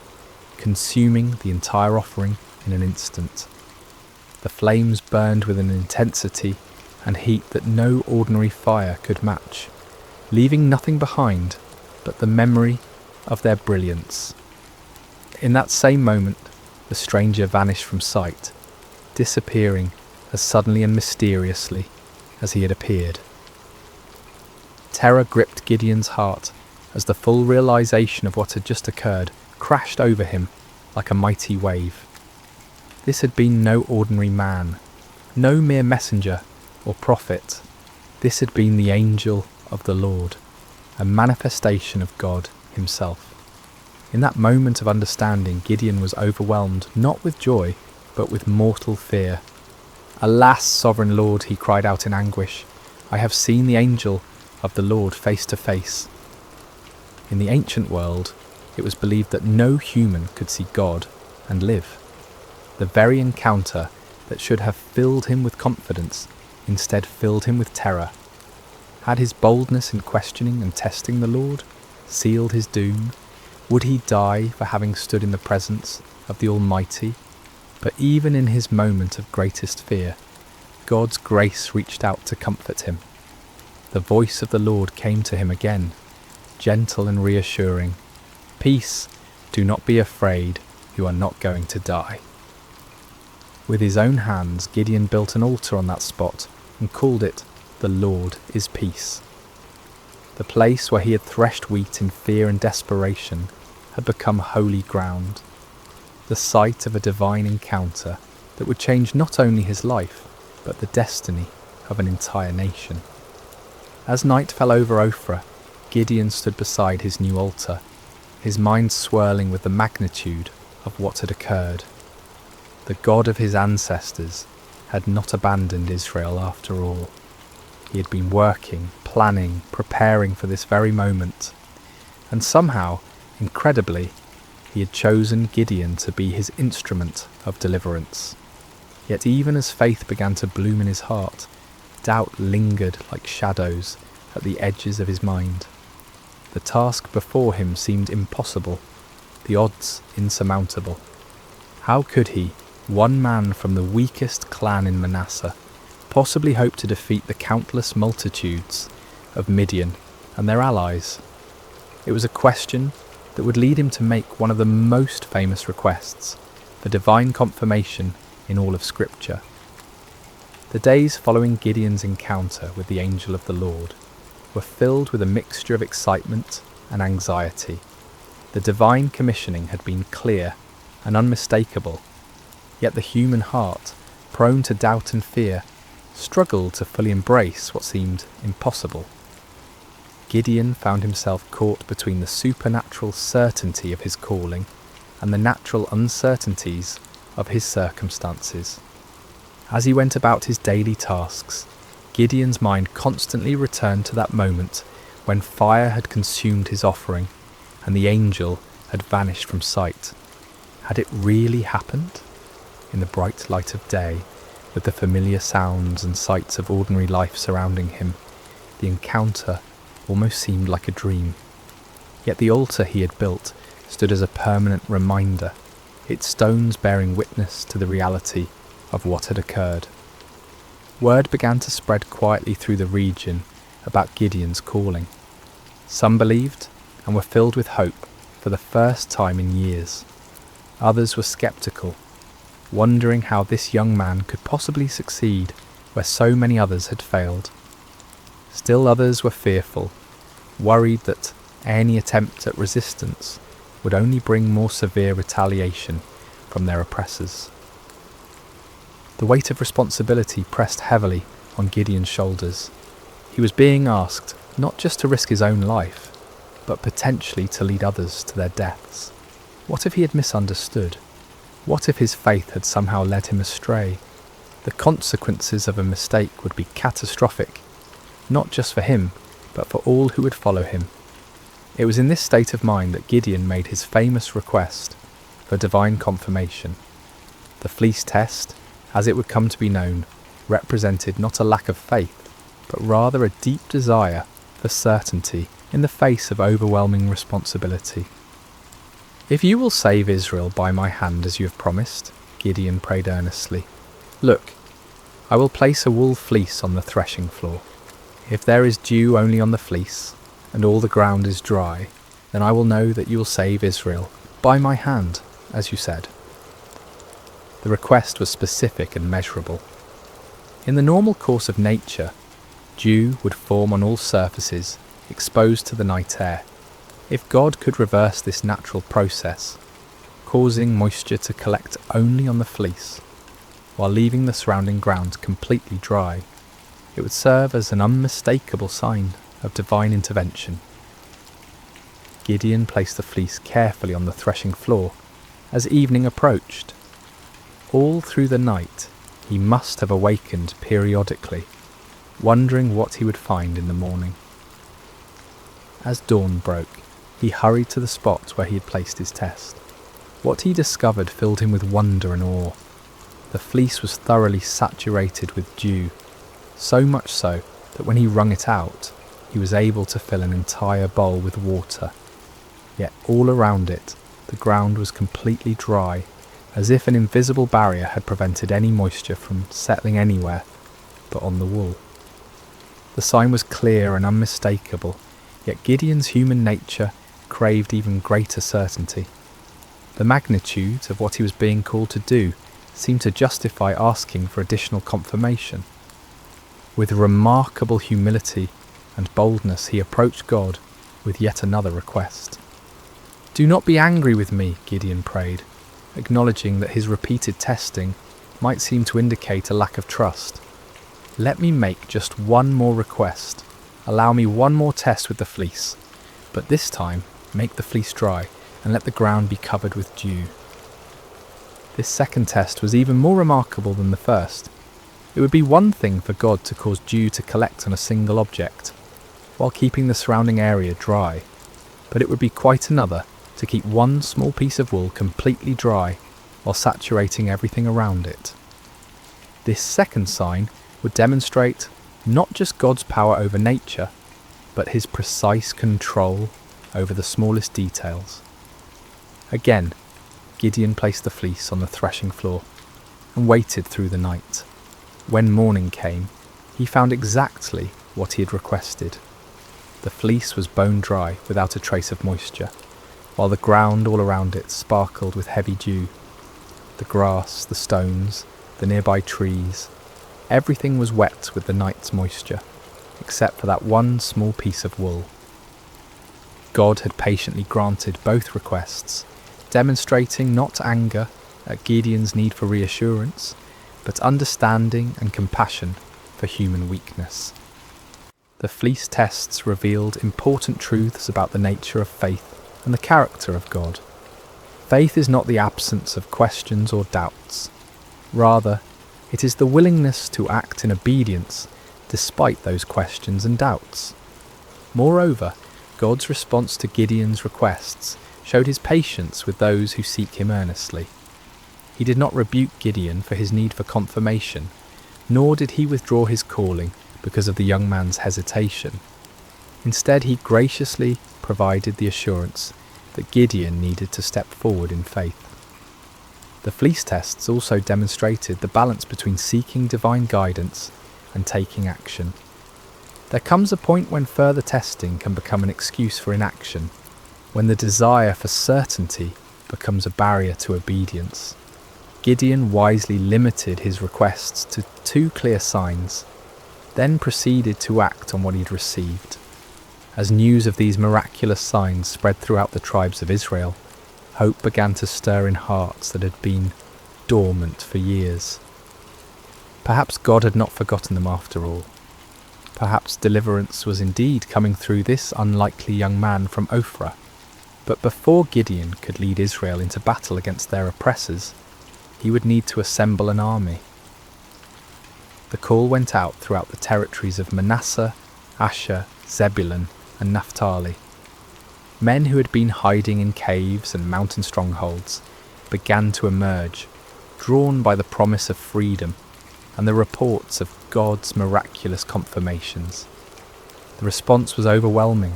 consuming the entire offering in an instant. The flames burned with an intensity and heat that no ordinary fire could match, leaving nothing behind but the memory of their brilliance. In that same moment, the stranger vanished from sight, disappearing as suddenly and mysteriously as he had appeared. Terror gripped Gideon's heart as the full realization of what had just occurred crashed over him like a mighty wave. This had been no ordinary man, no mere messenger or prophet. This had been the angel of the Lord, a manifestation of God himself. In that moment of understanding, Gideon was overwhelmed not with joy, but with mortal fear. "Alas, sovereign Lord," he cried out in anguish, "I have seen the angel of the Lord face to face." In the ancient world, it was believed that no human could see God and live. The very encounter that should have filled him with confidence instead filled him with terror. Had his boldness in questioning and testing the Lord sealed his doom? Would he die for having stood in the presence of the Almighty? But even in his moment of greatest fear, God's grace reached out to comfort him. The voice of the Lord came to him again, gentle and reassuring. "Peace, do not be afraid, you are not going to die." With his own hands, Gideon built an altar on that spot and called it, "The Lord is Peace." The place where he had threshed wheat in fear and desperation had become holy ground, the site of a divine encounter that would change not only his life, but the destiny of an entire nation. As night fell over Ophrah, Gideon stood beside his new altar, his mind swirling with the magnitude of what had occurred. The God of his ancestors had not abandoned Israel after all. He had been working, planning, preparing for this very moment, and somehow, incredibly, he had chosen Gideon to be his instrument of deliverance. Yet even as faith began to bloom in his heart, doubt lingered like shadows at the edges of his mind. The task before him seemed impossible, the odds insurmountable. How could he, one man from the weakest clan in Manasseh, possibly hope to defeat the countless multitudes of Midian and their allies? It was a question that would lead him to make one of the most famous requests for divine confirmation in all of Scripture. The days following Gideon's encounter with the angel of the Lord were filled with a mixture of excitement and anxiety. The divine commissioning had been clear and unmistakable, yet the human heart, prone to doubt and fear, struggled to fully embrace what seemed impossible. Gideon found himself caught between the supernatural certainty of his calling and the natural uncertainties of his circumstances. As he went about his daily tasks, Gideon's mind constantly returned to that moment when fire had consumed his offering and the angel had vanished from sight. Had it really happened? In the bright light of day, with the familiar sounds and sights of ordinary life surrounding him, the encounter almost seemed like a dream. Yet the altar he had built stood as a permanent reminder, its stones bearing witness to the reality of what had occurred. Word began to spread quietly through the region about Gideon's calling. Some believed and were filled with hope for the first time in years. Others were skeptical, wondering how this young man could possibly succeed where so many others had failed. Still others were fearful, worried that any attempt at resistance would only bring more severe retaliation from their oppressors. The weight of responsibility pressed heavily on Gideon's shoulders. He was being asked not just to risk his own life, but potentially to lead others to their deaths. What if he had misunderstood? What if his faith had somehow led him astray? The consequences of a mistake would be catastrophic, not just for him, but for all who would follow him. It was in this state of mind that Gideon made his famous request for divine confirmation. The fleece test, as it would come to be known, represented not a lack of faith, but rather a deep desire for certainty in the face of overwhelming responsibility. "If you will save Israel by my hand as you have promised," Gideon prayed earnestly, "look, I will place a wool fleece on the threshing floor. If there is dew only on the fleece, and all the ground is dry, then I will know that you will save Israel by my hand, as you said." The request was specific and measurable. In the normal course of nature, dew would form on all surfaces exposed to the night air. If God could reverse this natural process, causing moisture to collect only on the fleece, while leaving the surrounding ground completely dry, it would serve as an unmistakable sign of divine intervention. Gideon placed the fleece carefully on the threshing floor as evening approached. All through the night, he must have awakened periodically, wondering what he would find in the morning. As dawn broke, he hurried to the spot where he had placed his test. What he discovered filled him with wonder and awe. The fleece was thoroughly saturated with dew, so much so that when he wrung it out, he was able to fill an entire bowl with water. Yet all around it, the ground was completely dry, as if an invisible barrier had prevented any moisture from settling anywhere but on the wool. The sign was clear and unmistakable, yet Gideon's human nature craved even greater certainty. The magnitude of what he was being called to do seemed to justify asking for additional confirmation. With remarkable humility and boldness he approached God with yet another request. "Do not be angry with me," Gideon prayed, acknowledging that his repeated testing might seem to indicate a lack of trust. "Let me make just one more request. Allow me one more test with the fleece, but this time make the fleece dry and let the ground be covered with dew." This second test was even more remarkable than the first. It would be one thing for God to cause dew to collect on a single object, while keeping the surrounding area dry, but it would be quite another to keep one small piece of wool completely dry while saturating everything around it. This second sign would demonstrate not just God's power over nature, but his precise control over the smallest details. Again, Gideon placed the fleece on the threshing floor and waited through the night. When morning came, he found exactly what he had requested. The fleece was bone dry without a trace of moisture, while the ground all around it sparkled with heavy dew. The grass, the stones, the nearby trees, everything was wet with the night's moisture, except for that one small piece of wool. God had patiently granted both requests, demonstrating not anger at Gideon's need for reassurance, but understanding and compassion for human weakness. The fleece tests revealed important truths about the nature of faith and the character of God. Faith is not the absence of questions or doubts. Rather, it is the willingness to act in obedience despite those questions and doubts. Moreover, God's response to Gideon's requests showed his patience with those who seek him earnestly. He did not rebuke Gideon for his need for confirmation, nor did he withdraw his calling because of the young man's hesitation. Instead, he graciously provided the assurance that Gideon needed to step forward in faith. The fleece tests also demonstrated the balance between seeking divine guidance and taking action. There comes a point when further testing can become an excuse for inaction, when the desire for certainty becomes a barrier to obedience. Gideon wisely limited his requests to 2 clear signs, then proceeded to act on what he had received. As news of these miraculous signs spread throughout the tribes of Israel, hope began to stir in hearts that had been dormant for years. Perhaps God had not forgotten them after all. Perhaps deliverance was indeed coming through this unlikely young man from Ophrah. But before Gideon could lead Israel into battle against their oppressors, he would need to assemble an army. The call went out throughout the territories of Manasseh, Asher, Zebulun, and Naphtali. Men who had been hiding in caves and mountain strongholds began to emerge, drawn by the promise of freedom and the reports of God's miraculous confirmations. The response was overwhelming.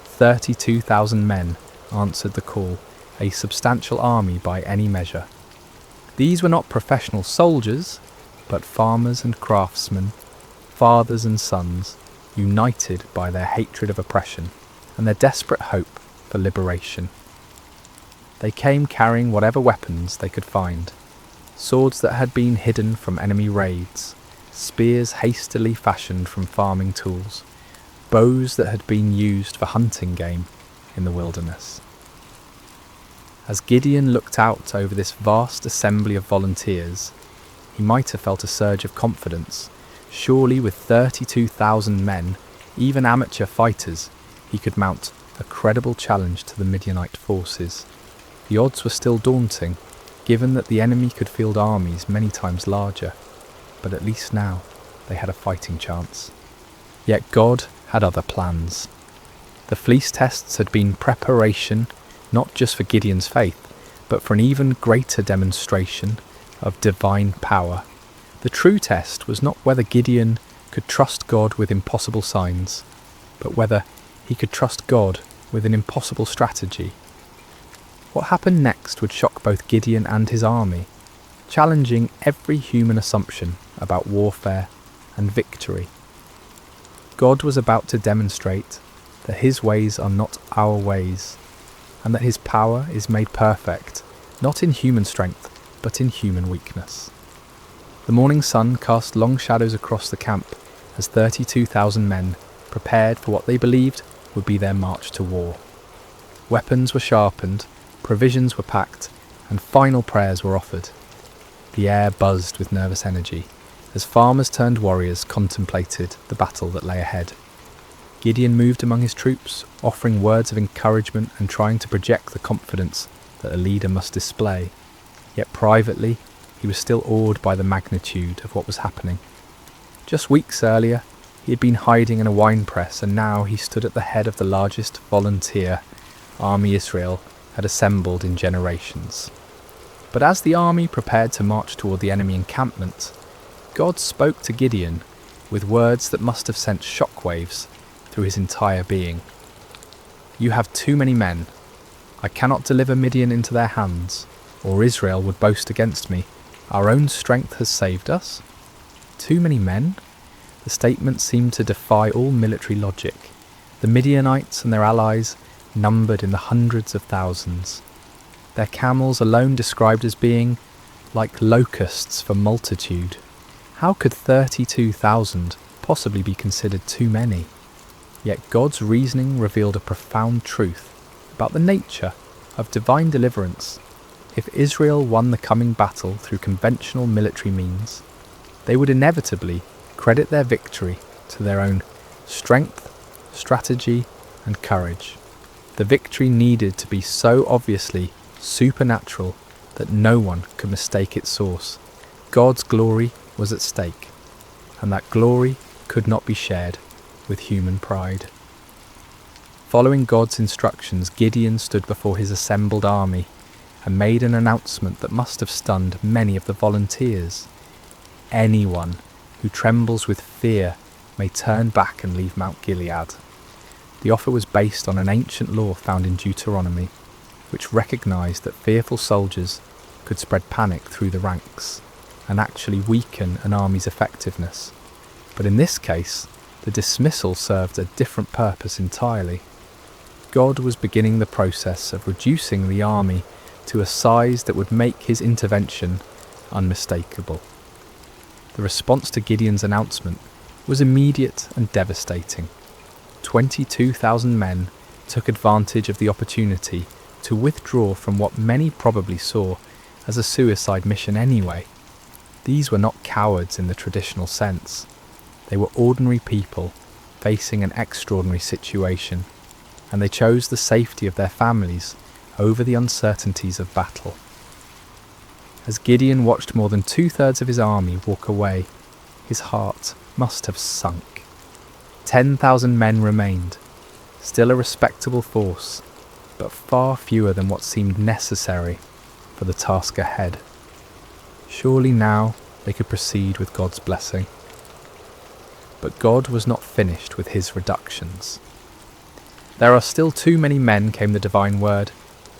32,000 men answered the call, a substantial army by any measure. These were not professional soldiers, but farmers and craftsmen, fathers and sons, united by their hatred of oppression and their desperate hope for liberation. They came carrying whatever weapons they could find, swords that had been hidden from enemy raids, spears hastily fashioned from farming tools, bows that had been used for hunting game in the wilderness. As Gideon looked out over this vast assembly of volunteers, he might have felt a surge of confidence. Surely with 32,000 men, even amateur fighters, he could mount a credible challenge to the Midianite forces. The odds were still daunting, given that the enemy could field armies many times larger, but at least now they had a fighting chance. Yet God had other plans. The fleece tests had been preparation not just for Gideon's faith, but for an even greater demonstration of divine power. The true test was not whether Gideon could trust God with impossible signs, but whether he could trust God with an impossible strategy. What happened next would shock both Gideon and his army, challenging every human assumption about warfare and victory. God was about to demonstrate that his ways are not our ways, and that his power is made perfect, not in human strength, but in human weakness. The morning sun cast long shadows across the camp as 32,000 men prepared for what they believed would be their march to war. Weapons were sharpened, provisions were packed, and final prayers were offered. The air buzzed with nervous energy as farmers turned warriors contemplated the battle that lay ahead. Gideon moved among his troops, offering words of encouragement and trying to project the confidence that a leader must display. Yet privately, he was still awed by the magnitude of what was happening. Just weeks earlier, he had been hiding in a wine press, and now he stood at the head of the largest volunteer army Israel had assembled in generations. But as the army prepared to march toward the enemy encampment, God spoke to Gideon with words that must have sent shockwaves through his entire being. "You have too many men. I cannot deliver Midian into their hands, or Israel would boast against me. Our own strength has saved us. Too many men? The statement seemed to defy all military logic. The Midianites and their allies numbered in the hundreds of thousands. Their camels alone described as being like locusts for multitude. How could 32,000 possibly be considered too many? Yet God's reasoning revealed a profound truth about the nature of divine deliverance. If Israel won the coming battle through conventional military means, they would inevitably credit their victory to their own strength, strategy, and courage. The victory needed to be so obviously supernatural that no one could mistake its source. God's glory was at stake, and that glory could not be shared with human pride. Following God's instructions, Gideon stood before his assembled army and made an announcement that must have stunned many of the volunteers. Anyone who trembles with fear may turn back and leave Mount Gilead. The offer was based on an ancient law found in Deuteronomy, which recognised that fearful soldiers could spread panic through the ranks and actually weaken an army's effectiveness. But in this case, the dismissal served a different purpose entirely. God was beginning the process of reducing the army to a size that would make his intervention unmistakable. The response to Gideon's announcement was immediate and devastating. 22,000 men took advantage of the opportunity to withdraw from what many probably saw as a suicide mission anyway. These were not cowards in the traditional sense. They were ordinary people facing an extraordinary situation, and they chose the safety of their families over the uncertainties of battle. As Gideon watched more than 2/3 of his army walk away, his heart must have sunk. 10,000 men remained, still a respectable force, but far fewer than what seemed necessary for the task ahead. Surely now they could proceed with God's blessing. But God was not finished with his reductions. "There are still too many men," came the divine word.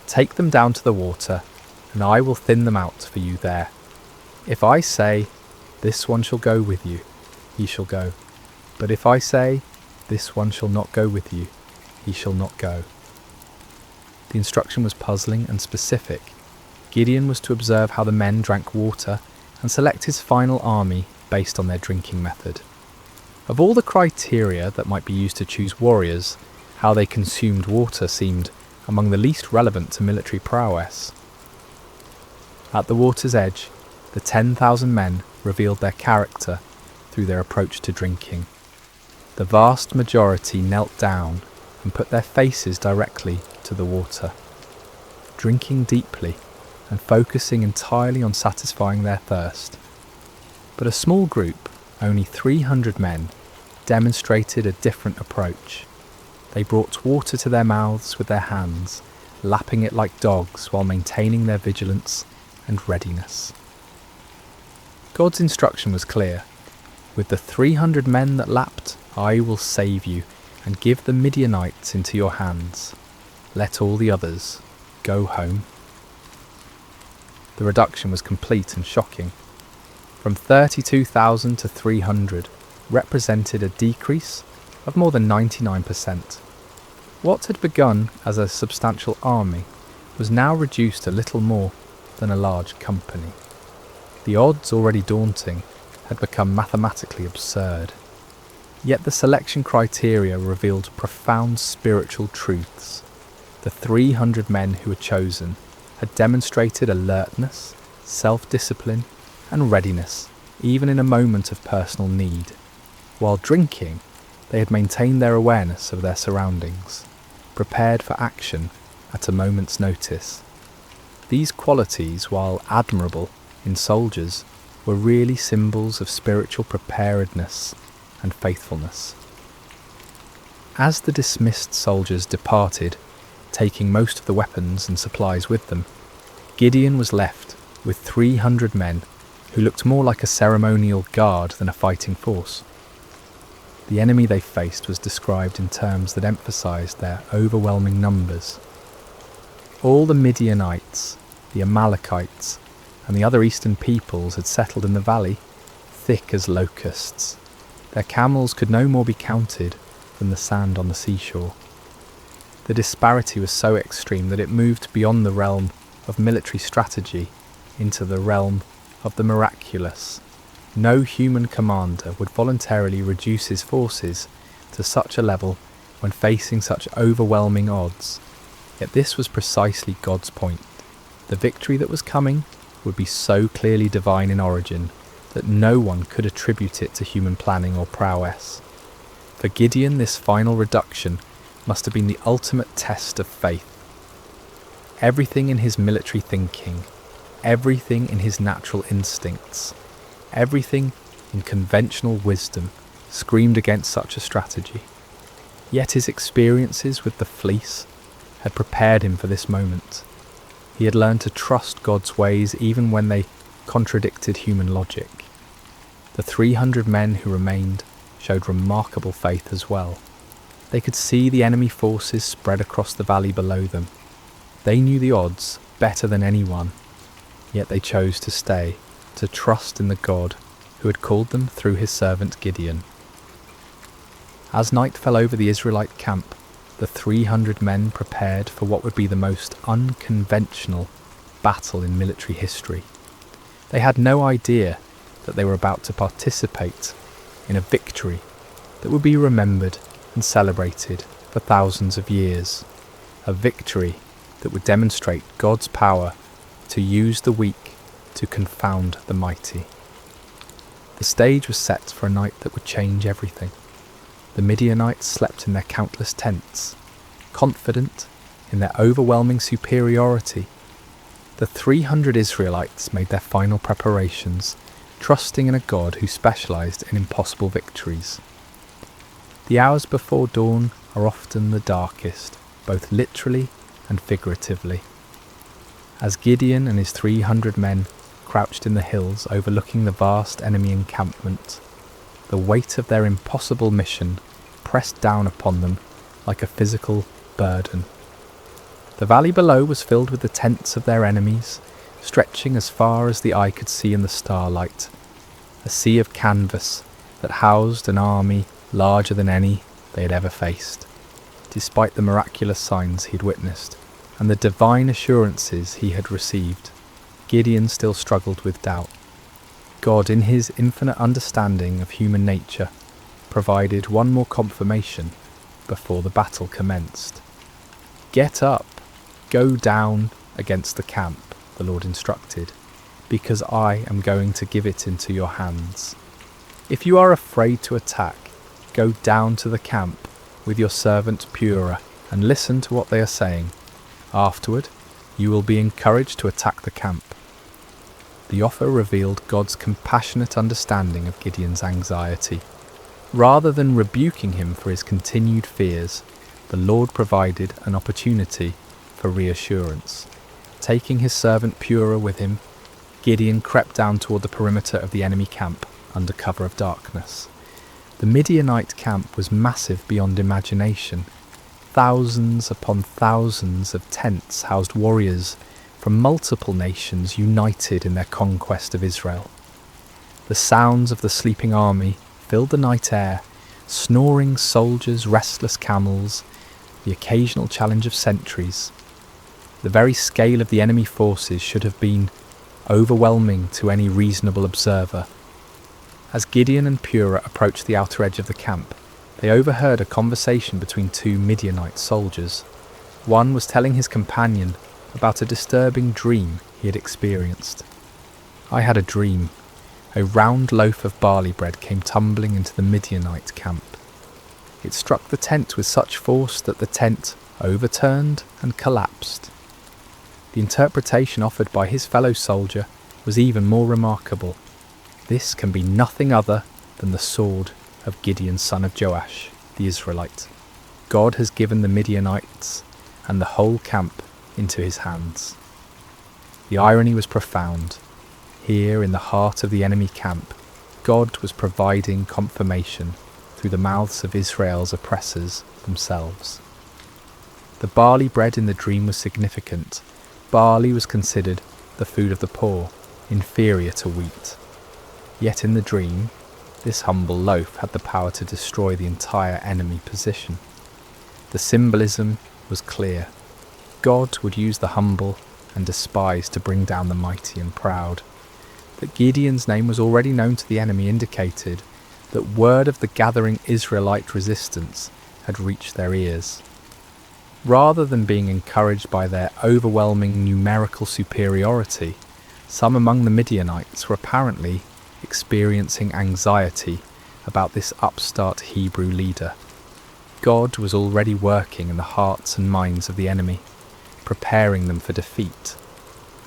"Take them down to the water, and I will thin them out for you there. If I say, 'This one shall go with you,' he shall go. But if I say, 'This one shall not go with you,' he shall not go." The instruction was puzzling and specific. Gideon was to observe how the men drank water and select his final army based on their drinking method. Of all the criteria that might be used to choose warriors, how they consumed water seemed among the least relevant to military prowess. At the water's edge, the 10,000 men revealed their character through their approach to drinking. The vast majority knelt down and put their faces directly to the water, drinking deeply and focusing entirely on satisfying their thirst. But a small group, only 300 men, demonstrated a different approach. They brought water to their mouths with their hands, lapping it like dogs while maintaining their vigilance and readiness. God's instruction was clear. "With the 300 men that lapped, I will save you and give the Midianites into your hands. Let all the others go home." The reduction was complete and shocking. From 32,000 to 300 represented a decrease of more than 99%. What had begun as a substantial army was now reduced to little more than a large company. The odds, already daunting, had become mathematically absurd. Yet the selection criteria revealed profound spiritual truths. The 300 men who were chosen had demonstrated alertness, self-discipline, and readiness, even in a moment of personal need. While drinking, they had maintained their awareness of their surroundings, prepared for action at a moment's notice. These qualities, while admirable in soldiers, were really symbols of spiritual preparedness and faithfulness. As the dismissed soldiers departed, taking most of the weapons and supplies with them, Gideon was left with 300 men who looked more like a ceremonial guard than a fighting force. The enemy they faced was described in terms that emphasized their overwhelming numbers. All the Midianites, the Amalekites, and the other eastern peoples had settled in the valley, thick as locusts. Their camels could no more be counted than the sand on the seashore. The disparity was so extreme that it moved beyond the realm of military strategy into the realm of the miraculous. No human commander would voluntarily reduce his forces to such a level when facing such overwhelming odds. Yet this was precisely God's point. The victory that was coming would be so clearly divine in origin that no one could attribute it to human planning or prowess. For Gideon, this final reduction must have been the ultimate test of faith. Everything in his military thinking, everything in his natural instincts, everything in conventional wisdom screamed against such a strategy. Yet his experiences with the fleece had prepared him for this moment. He had learned to trust God's ways even when they contradicted human logic. The 300 men who remained showed remarkable faith as well. They could see the enemy forces spread across the valley below them. They knew the odds better than anyone, yet they chose to stay, to trust in the God who had called them through his servant Gideon. As night fell over the Israelite camp, the 300 men prepared for what would be the most unconventional battle in military history. They had no idea that they were about to participate in a victory that would be remembered and celebrated for thousands of years. A victory that would demonstrate God's power to use the weak to confound the mighty. The stage was set for a night that would change everything. The Midianites slept in their countless tents, confident in their overwhelming superiority. The 300 Israelites made their final preparations, trusting in a God who specialized in impossible victories. The hours before dawn are often the darkest, both literally and figuratively. As Gideon and his 300 men crouched in the hills overlooking the vast enemy encampment, the weight of their impossible mission pressed down upon them like a physical burden. The valley below was filled with the tents of their enemies, stretching as far as the eye could see in the starlight, a sea of canvas that housed an army larger than any they had ever faced. Despite the miraculous signs he had witnessed and the divine assurances he had received, Gideon still struggled with doubt. God, in his infinite understanding of human nature, provided one more confirmation before the battle commenced. "Get up, go down against the camp," the Lord instructed, "because I am going to give it into your hands. If you are afraid to attack, go down to the camp with your servant Purah and listen to what they are saying. Afterward, you will be encouraged to attack the camp." The offer revealed God's compassionate understanding of Gideon's anxiety. Rather than rebuking him for his continued fears, the Lord provided an opportunity for reassurance. Taking his servant Purah with him, Gideon crept down toward the perimeter of the enemy camp under cover of darkness. The Midianite camp was massive beyond imagination. Thousands upon thousands of tents housed warriors from multiple nations united in their conquest of Israel. The sounds of the sleeping army filled the night air, snoring soldiers, restless camels, the occasional challenge of sentries. The very scale of the enemy forces should have been overwhelming to any reasonable observer. As Gideon and Purah approached the outer edge of the camp, they overheard a conversation between two Midianite soldiers. One was telling his companion about a disturbing dream he had experienced. "I had a dream. A round loaf of barley bread came tumbling into the Midianite camp. It struck the tent with such force that the tent overturned and collapsed." The interpretation offered by his fellow soldier was even more remarkable. "This can be nothing other than the sword of Gideon son of Joash, the Israelite. God has given the Midianites and the whole camp into his hands." The irony was profound. Here in the heart of the enemy camp, God was providing confirmation through the mouths of Israel's oppressors themselves. The barley bread in the dream was significant. Barley was considered the food of the poor, inferior to wheat. Yet in the dream, this humble loaf had the power to destroy the entire enemy position. The symbolism was clear. God would use the humble and despised to bring down the mighty and proud. That Gideon's name was already known to the enemy indicated that word of the gathering Israelite resistance had reached their ears. Rather than being encouraged by their overwhelming numerical superiority, some among the Midianites were apparently experiencing anxiety about this upstart Hebrew leader. God was already working in the hearts and minds of the enemy, preparing them for defeat.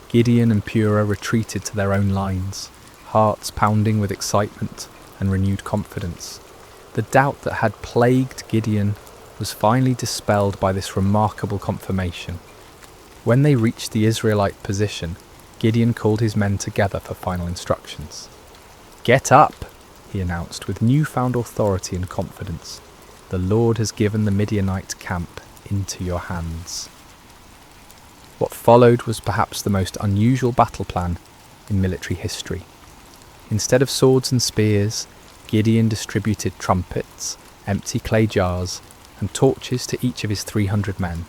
Gideon and Purah retreated to their own lines, hearts pounding with excitement and renewed confidence. The doubt that had plagued Gideon was finally dispelled by this remarkable confirmation. When they reached the Israelite position, Gideon called his men together for final instructions. "Get up," he announced with newfound authority and confidence. "The Lord has given the Midianite camp into your hands." What followed was perhaps the most unusual battle plan in military history. Instead of swords and spears, Gideon distributed trumpets, empty clay jars, and torches to each of his 300 men.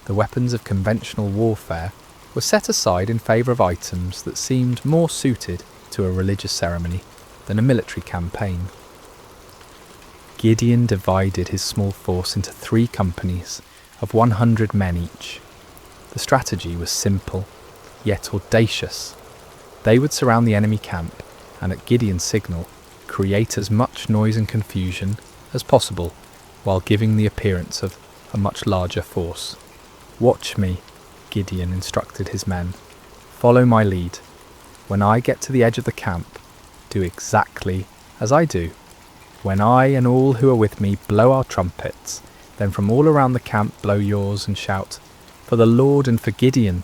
The weapons of conventional warfare were set aside in favour of items that seemed more suited to a religious ceremony than a military campaign. Gideon divided his small force into 3 companies of 100 men each. The strategy was simple, yet audacious. They would surround the enemy camp and at Gideon's signal create as much noise and confusion as possible while giving the appearance of a much larger force. "Watch me," Gideon instructed his men. "Follow my lead. When I get to the edge of the camp, do exactly as I do. When I and all who are with me blow our trumpets, then from all around the camp blow yours and shout, 'For the Lord and for Gideon.'"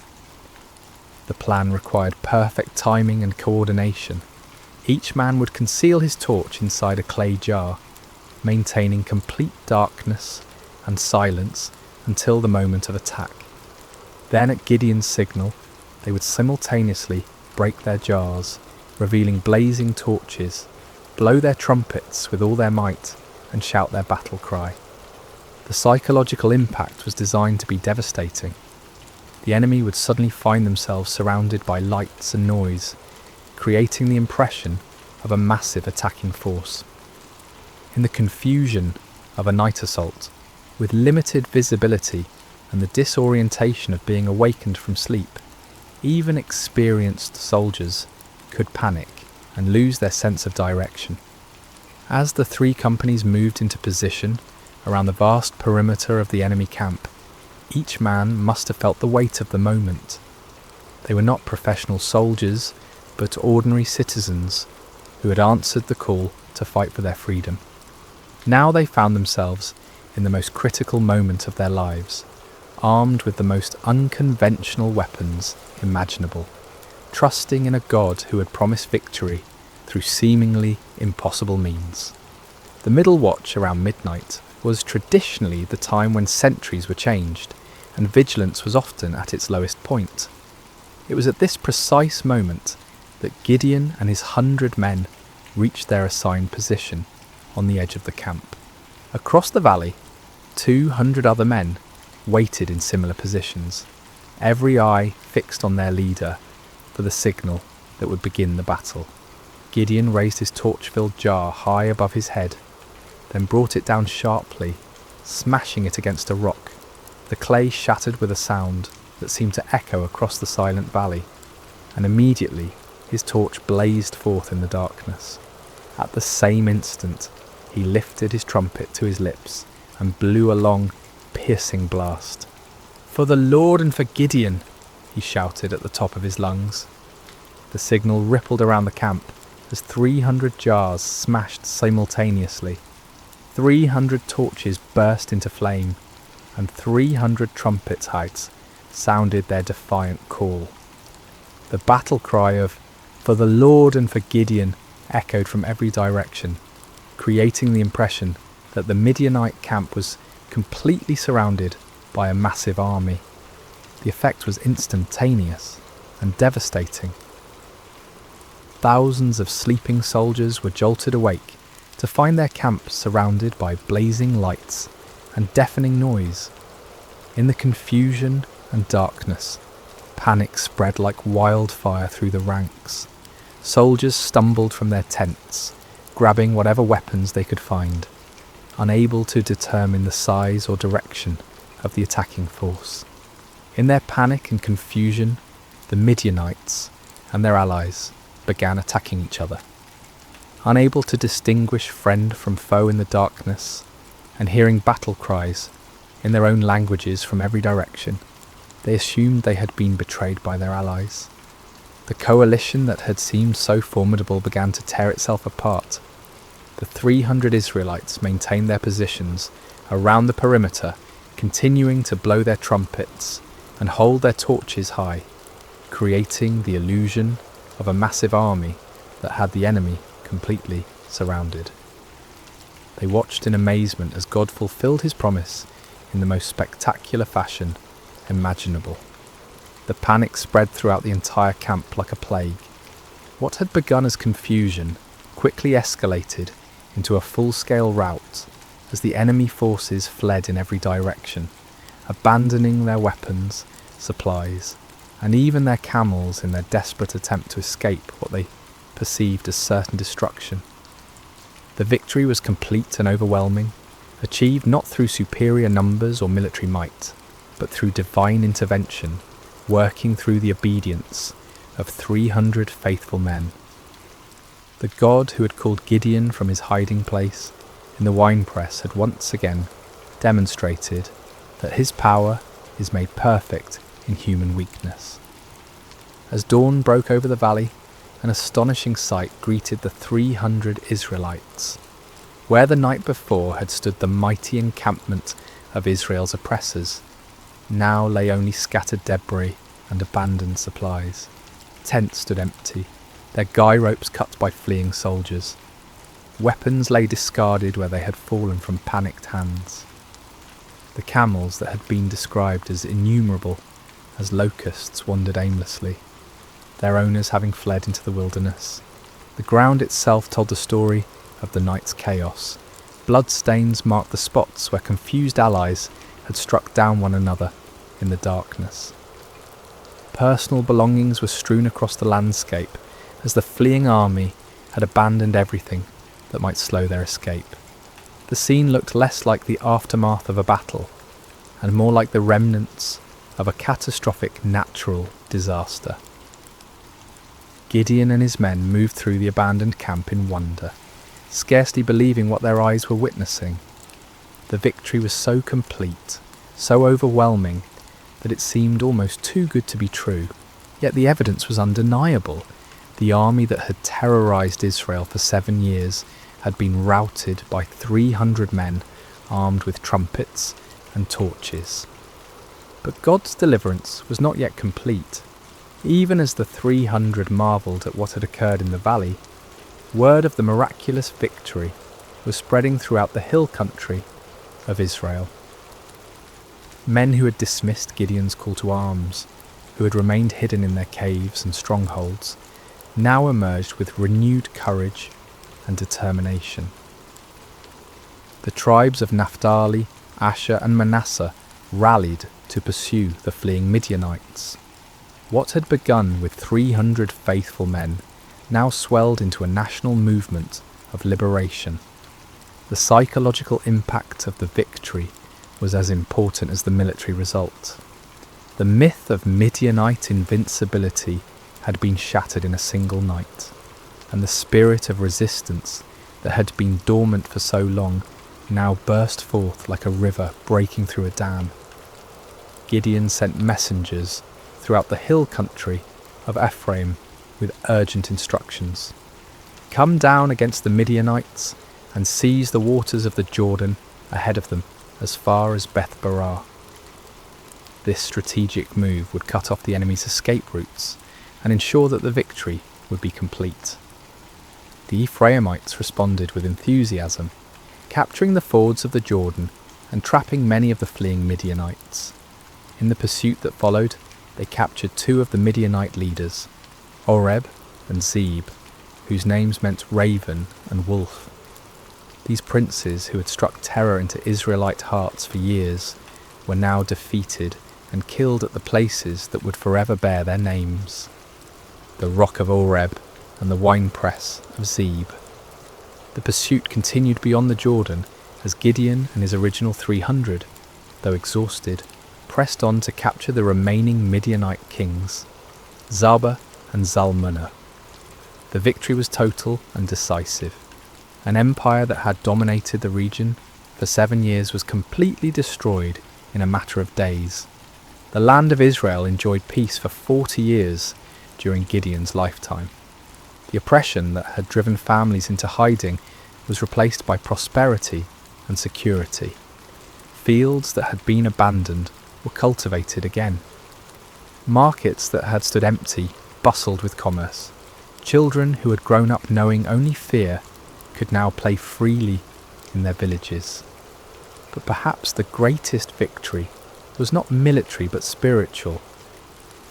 The plan required perfect timing and coordination. Each man would conceal his torch inside a clay jar, maintaining complete darkness and silence until the moment of attack. Then at Gideon's signal, they would simultaneously break their jars, revealing blazing torches, blow their trumpets with all their might, and shout their battle cry. The psychological impact was designed to be devastating. The enemy would suddenly find themselves surrounded by lights and noise, creating the impression of a massive attacking force. In the confusion of a night assault, with limited visibility and the disorientation of being awakened from sleep, even experienced soldiers could panic and lose their sense of direction. As the 3 companies moved into position around the vast perimeter of the enemy camp, each man must have felt the weight of the moment. They were not professional soldiers, but ordinary citizens who had answered the call to fight for their freedom. Now they found themselves in the most critical moment of their lives, armed with the most unconventional weapons imaginable, trusting in a God who had promised victory through seemingly impossible means. The middle watch around midnight was traditionally the time when sentries were changed, and vigilance was often at its lowest point. It was at this precise moment that Gideon and his 100 men reached their assigned position on the edge of the camp. Across the valley, 200 other men waited in similar positions, every eye fixed on their leader for the signal that would begin the battle. Gideon raised his torch-filled jar high above his head, then brought it down sharply, smashing it against a rock. The clay shattered with a sound that seemed to echo across the silent valley, and immediately his torch blazed forth in the darkness. At the same instant, he lifted his trumpet to his lips and blew a long, piercing blast. "For the Lord and for Gideon," he shouted at the top of his lungs. The signal rippled around the camp as 300 jars smashed simultaneously. 300 torches burst into flame, and 300 trumpet heights sounded their defiant call. The battle cry of "For the Lord and for Gideon" echoed from every direction, creating the impression that the Midianite camp was completely surrounded by a massive army. The effect was instantaneous and devastating. thousands of sleeping soldiers were jolted awake to find their camp surrounded by blazing lights and deafening noise. In the confusion and darkness, panic spread like wildfire through the ranks. Soldiers stumbled from their tents, grabbing whatever weapons they could find, unable to determine the size or direction of the attacking force. In their panic and confusion, the Midianites and their allies began attacking each other. Unable to distinguish friend from foe in the darkness, and hearing battle cries in their own languages from every direction, they assumed they had been betrayed by their allies. The coalition that had seemed so formidable began to tear itself apart. The 300 Israelites maintained their positions around the perimeter, continuing to blow their trumpets and hold their torches high, creating the illusion of a massive army that had the enemy completely surrounded. They watched in amazement as God fulfilled his promise in the most spectacular fashion imaginable. The panic spread throughout the entire camp like a plague. What had begun as confusion quickly escalated into a full-scale rout as the enemy forces fled in every direction, abandoning their weapons, supplies, and even their camels in their desperate attempt to escape what they perceived as certain destruction. The victory was complete and overwhelming, achieved not through superior numbers or military might, but through divine intervention, working through the obedience of 300 faithful men. The God who had called Gideon from his hiding place in the winepress had once again demonstrated that his power is made perfect in human weakness. As dawn broke over the valley, an astonishing sight greeted the 300 Israelites. Where the night before had stood the mighty encampment of Israel's oppressors, now lay only scattered debris and abandoned supplies. Tents stood empty, their guy ropes cut by fleeing soldiers. Weapons lay discarded where they had fallen from panicked hands. The camels that had been described as innumerable as locusts wandered aimlessly, their owners having fled into the wilderness. The ground itself told the story of the night's chaos. Bloodstains marked the spots where confused allies had struck down one another in the darkness. Personal belongings were strewn across the landscape as the fleeing army had abandoned everything that might slow their escape. The scene looked less like the aftermath of a battle and more like the remnants of a catastrophic natural disaster. Gideon and his men moved through the abandoned camp in wonder, scarcely believing what their eyes were witnessing. The victory was so complete, so overwhelming, that it seemed almost too good to be true. Yet the evidence was undeniable. The army that had terrorized Israel for 7 years had been routed by 300 men armed with trumpets and torches. But God's deliverance was not yet complete. Even as the 300 marvelled at what had occurred in the valley, word of the miraculous victory was spreading throughout the hill country of Israel. Men who had dismissed Gideon's call to arms, who had remained hidden in their caves and strongholds, now emerged with renewed courage and determination. The tribes of Naphtali, Asher and Manasseh rallied to pursue the fleeing Midianites. What had begun with 300 faithful men now swelled into a national movement of liberation. The psychological impact of the victory was as important as the military result. The myth of Midianite invincibility had been shattered in a single night, and the spirit of resistance that had been dormant for so long now burst forth like a river breaking through a dam. Gideon sent messengers throughout the hill country of Ephraim with urgent instructions. Come down against the Midianites and seize the waters of the Jordan ahead of them as far as Beth-barah. This strategic move would cut off the enemy's escape routes and ensure that the victory would be complete. The Ephraimites responded with enthusiasm, capturing the fords of the Jordan and trapping many of the fleeing Midianites. In the pursuit that followed, they captured 2 of the Midianite leaders, Oreb and Zeb, whose names meant raven and wolf. These princes, who had struck terror into Israelite hearts for years, were now defeated and killed at the places that would forever bear their names: the Rock of Oreb and the winepress of Zeb. The pursuit continued beyond the Jordan as Gideon and his original 300, though exhausted, pressed on to capture the remaining Midianite kings, Zaba and Zalmunna. The victory was total and decisive. An empire that had dominated the region for 7 years was completely destroyed in a matter of days. The land of Israel enjoyed peace for 40 years during Gideon's lifetime. The oppression that had driven families into hiding was replaced by prosperity and security. Fields that had been abandoned were cultivated again. Markets that had stood empty bustled with commerce. Children who had grown up knowing only fear could now play freely in their villages. But perhaps the greatest victory was not military but spiritual.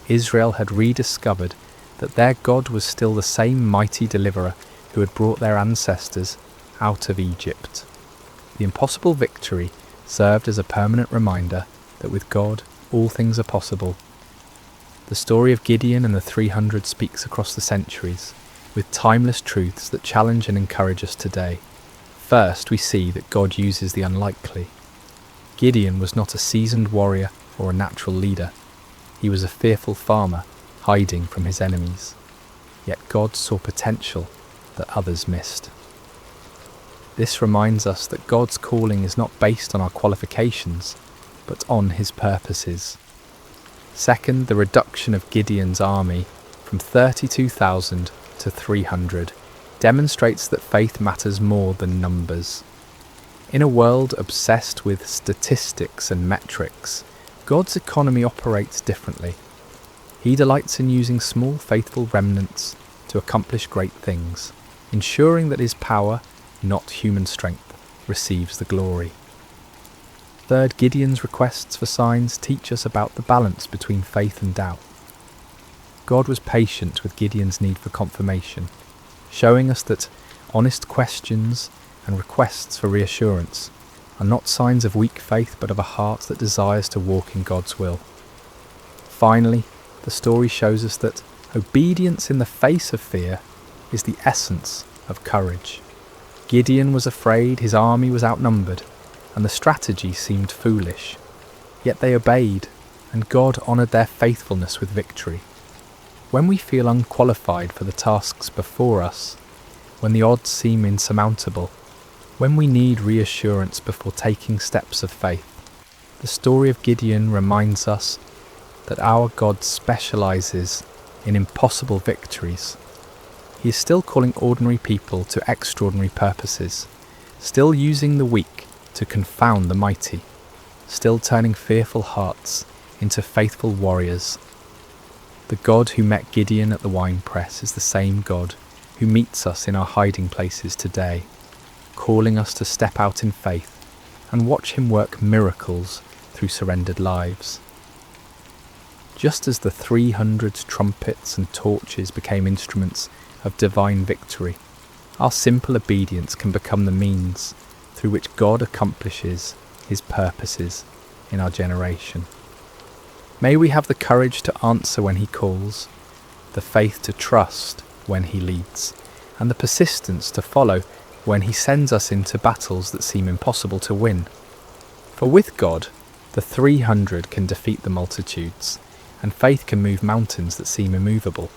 Israel had rediscovered that their God was still the same mighty deliverer who had brought their ancestors out of Egypt. The impossible victory served as a permanent reminder that with God all things are possible. The story of Gideon and the 300 speaks across the centuries, with timeless truths that challenge and encourage us today. First, we see that God uses the unlikely. Gideon was not a seasoned warrior or a natural leader. He was a fearful farmer, hiding from his enemies. Yet God saw potential that others missed. This reminds us that God's calling is not based on our qualifications, but on his purposes. Second, the reduction of Gideon's army from 32,000 to 300 demonstrates that faith matters more than numbers. In a world obsessed with statistics and metrics, God's economy operates differently. He delights in using small faithful remnants to accomplish great things, ensuring that his power, not human strength, receives the glory. Third, Gideon's requests for signs teach us about the balance between faith and doubt. God was patient with Gideon's need for confirmation, showing us that honest questions and requests for reassurance are not signs of weak faith but of a heart that desires to walk in God's will. Finally, the story shows us that obedience in the face of fear is the essence of courage. Gideon was afraid, his army was outnumbered, and the strategy seemed foolish. Yet they obeyed, and God honoured their faithfulness with victory. When we feel unqualified for the tasks before us, when the odds seem insurmountable, when we need reassurance before taking steps of faith, the story of Gideon reminds us that our God specialises in impossible victories. He is still calling ordinary people to extraordinary purposes, still using the weak to confound the mighty, still turning fearful hearts into faithful warriors. The God who met Gideon at the winepress is the same God who meets us in our hiding places today, calling us to step out in faith and watch him work miracles through surrendered lives. Just as the 300 trumpets and torches became instruments of divine victory, our simple obedience can become the means through which God accomplishes his purposes in our generation. May we have the courage to answer when he calls, the faith to trust when he leads, and the persistence to follow when he sends us into battles that seem impossible to win. For with God, the 300 can defeat the multitudes, and faith can move mountains that seem immovable.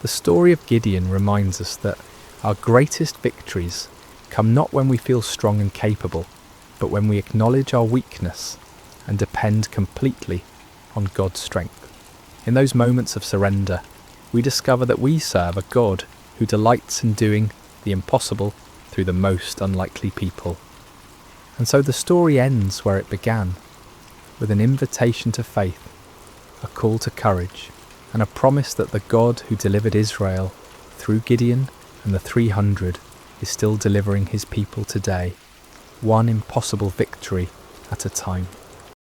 The story of Gideon reminds us that our greatest victories come not when we feel strong and capable, but when we acknowledge our weakness and depend completely on God's strength. In those moments of surrender, we discover that we serve a God who delights in doing the impossible through the most unlikely people. And so the story ends where it began, with an invitation to faith, a call to courage, and a promise that the God who delivered Israel through Gideon and the 300 is still delivering his people today, one impossible victory at a time.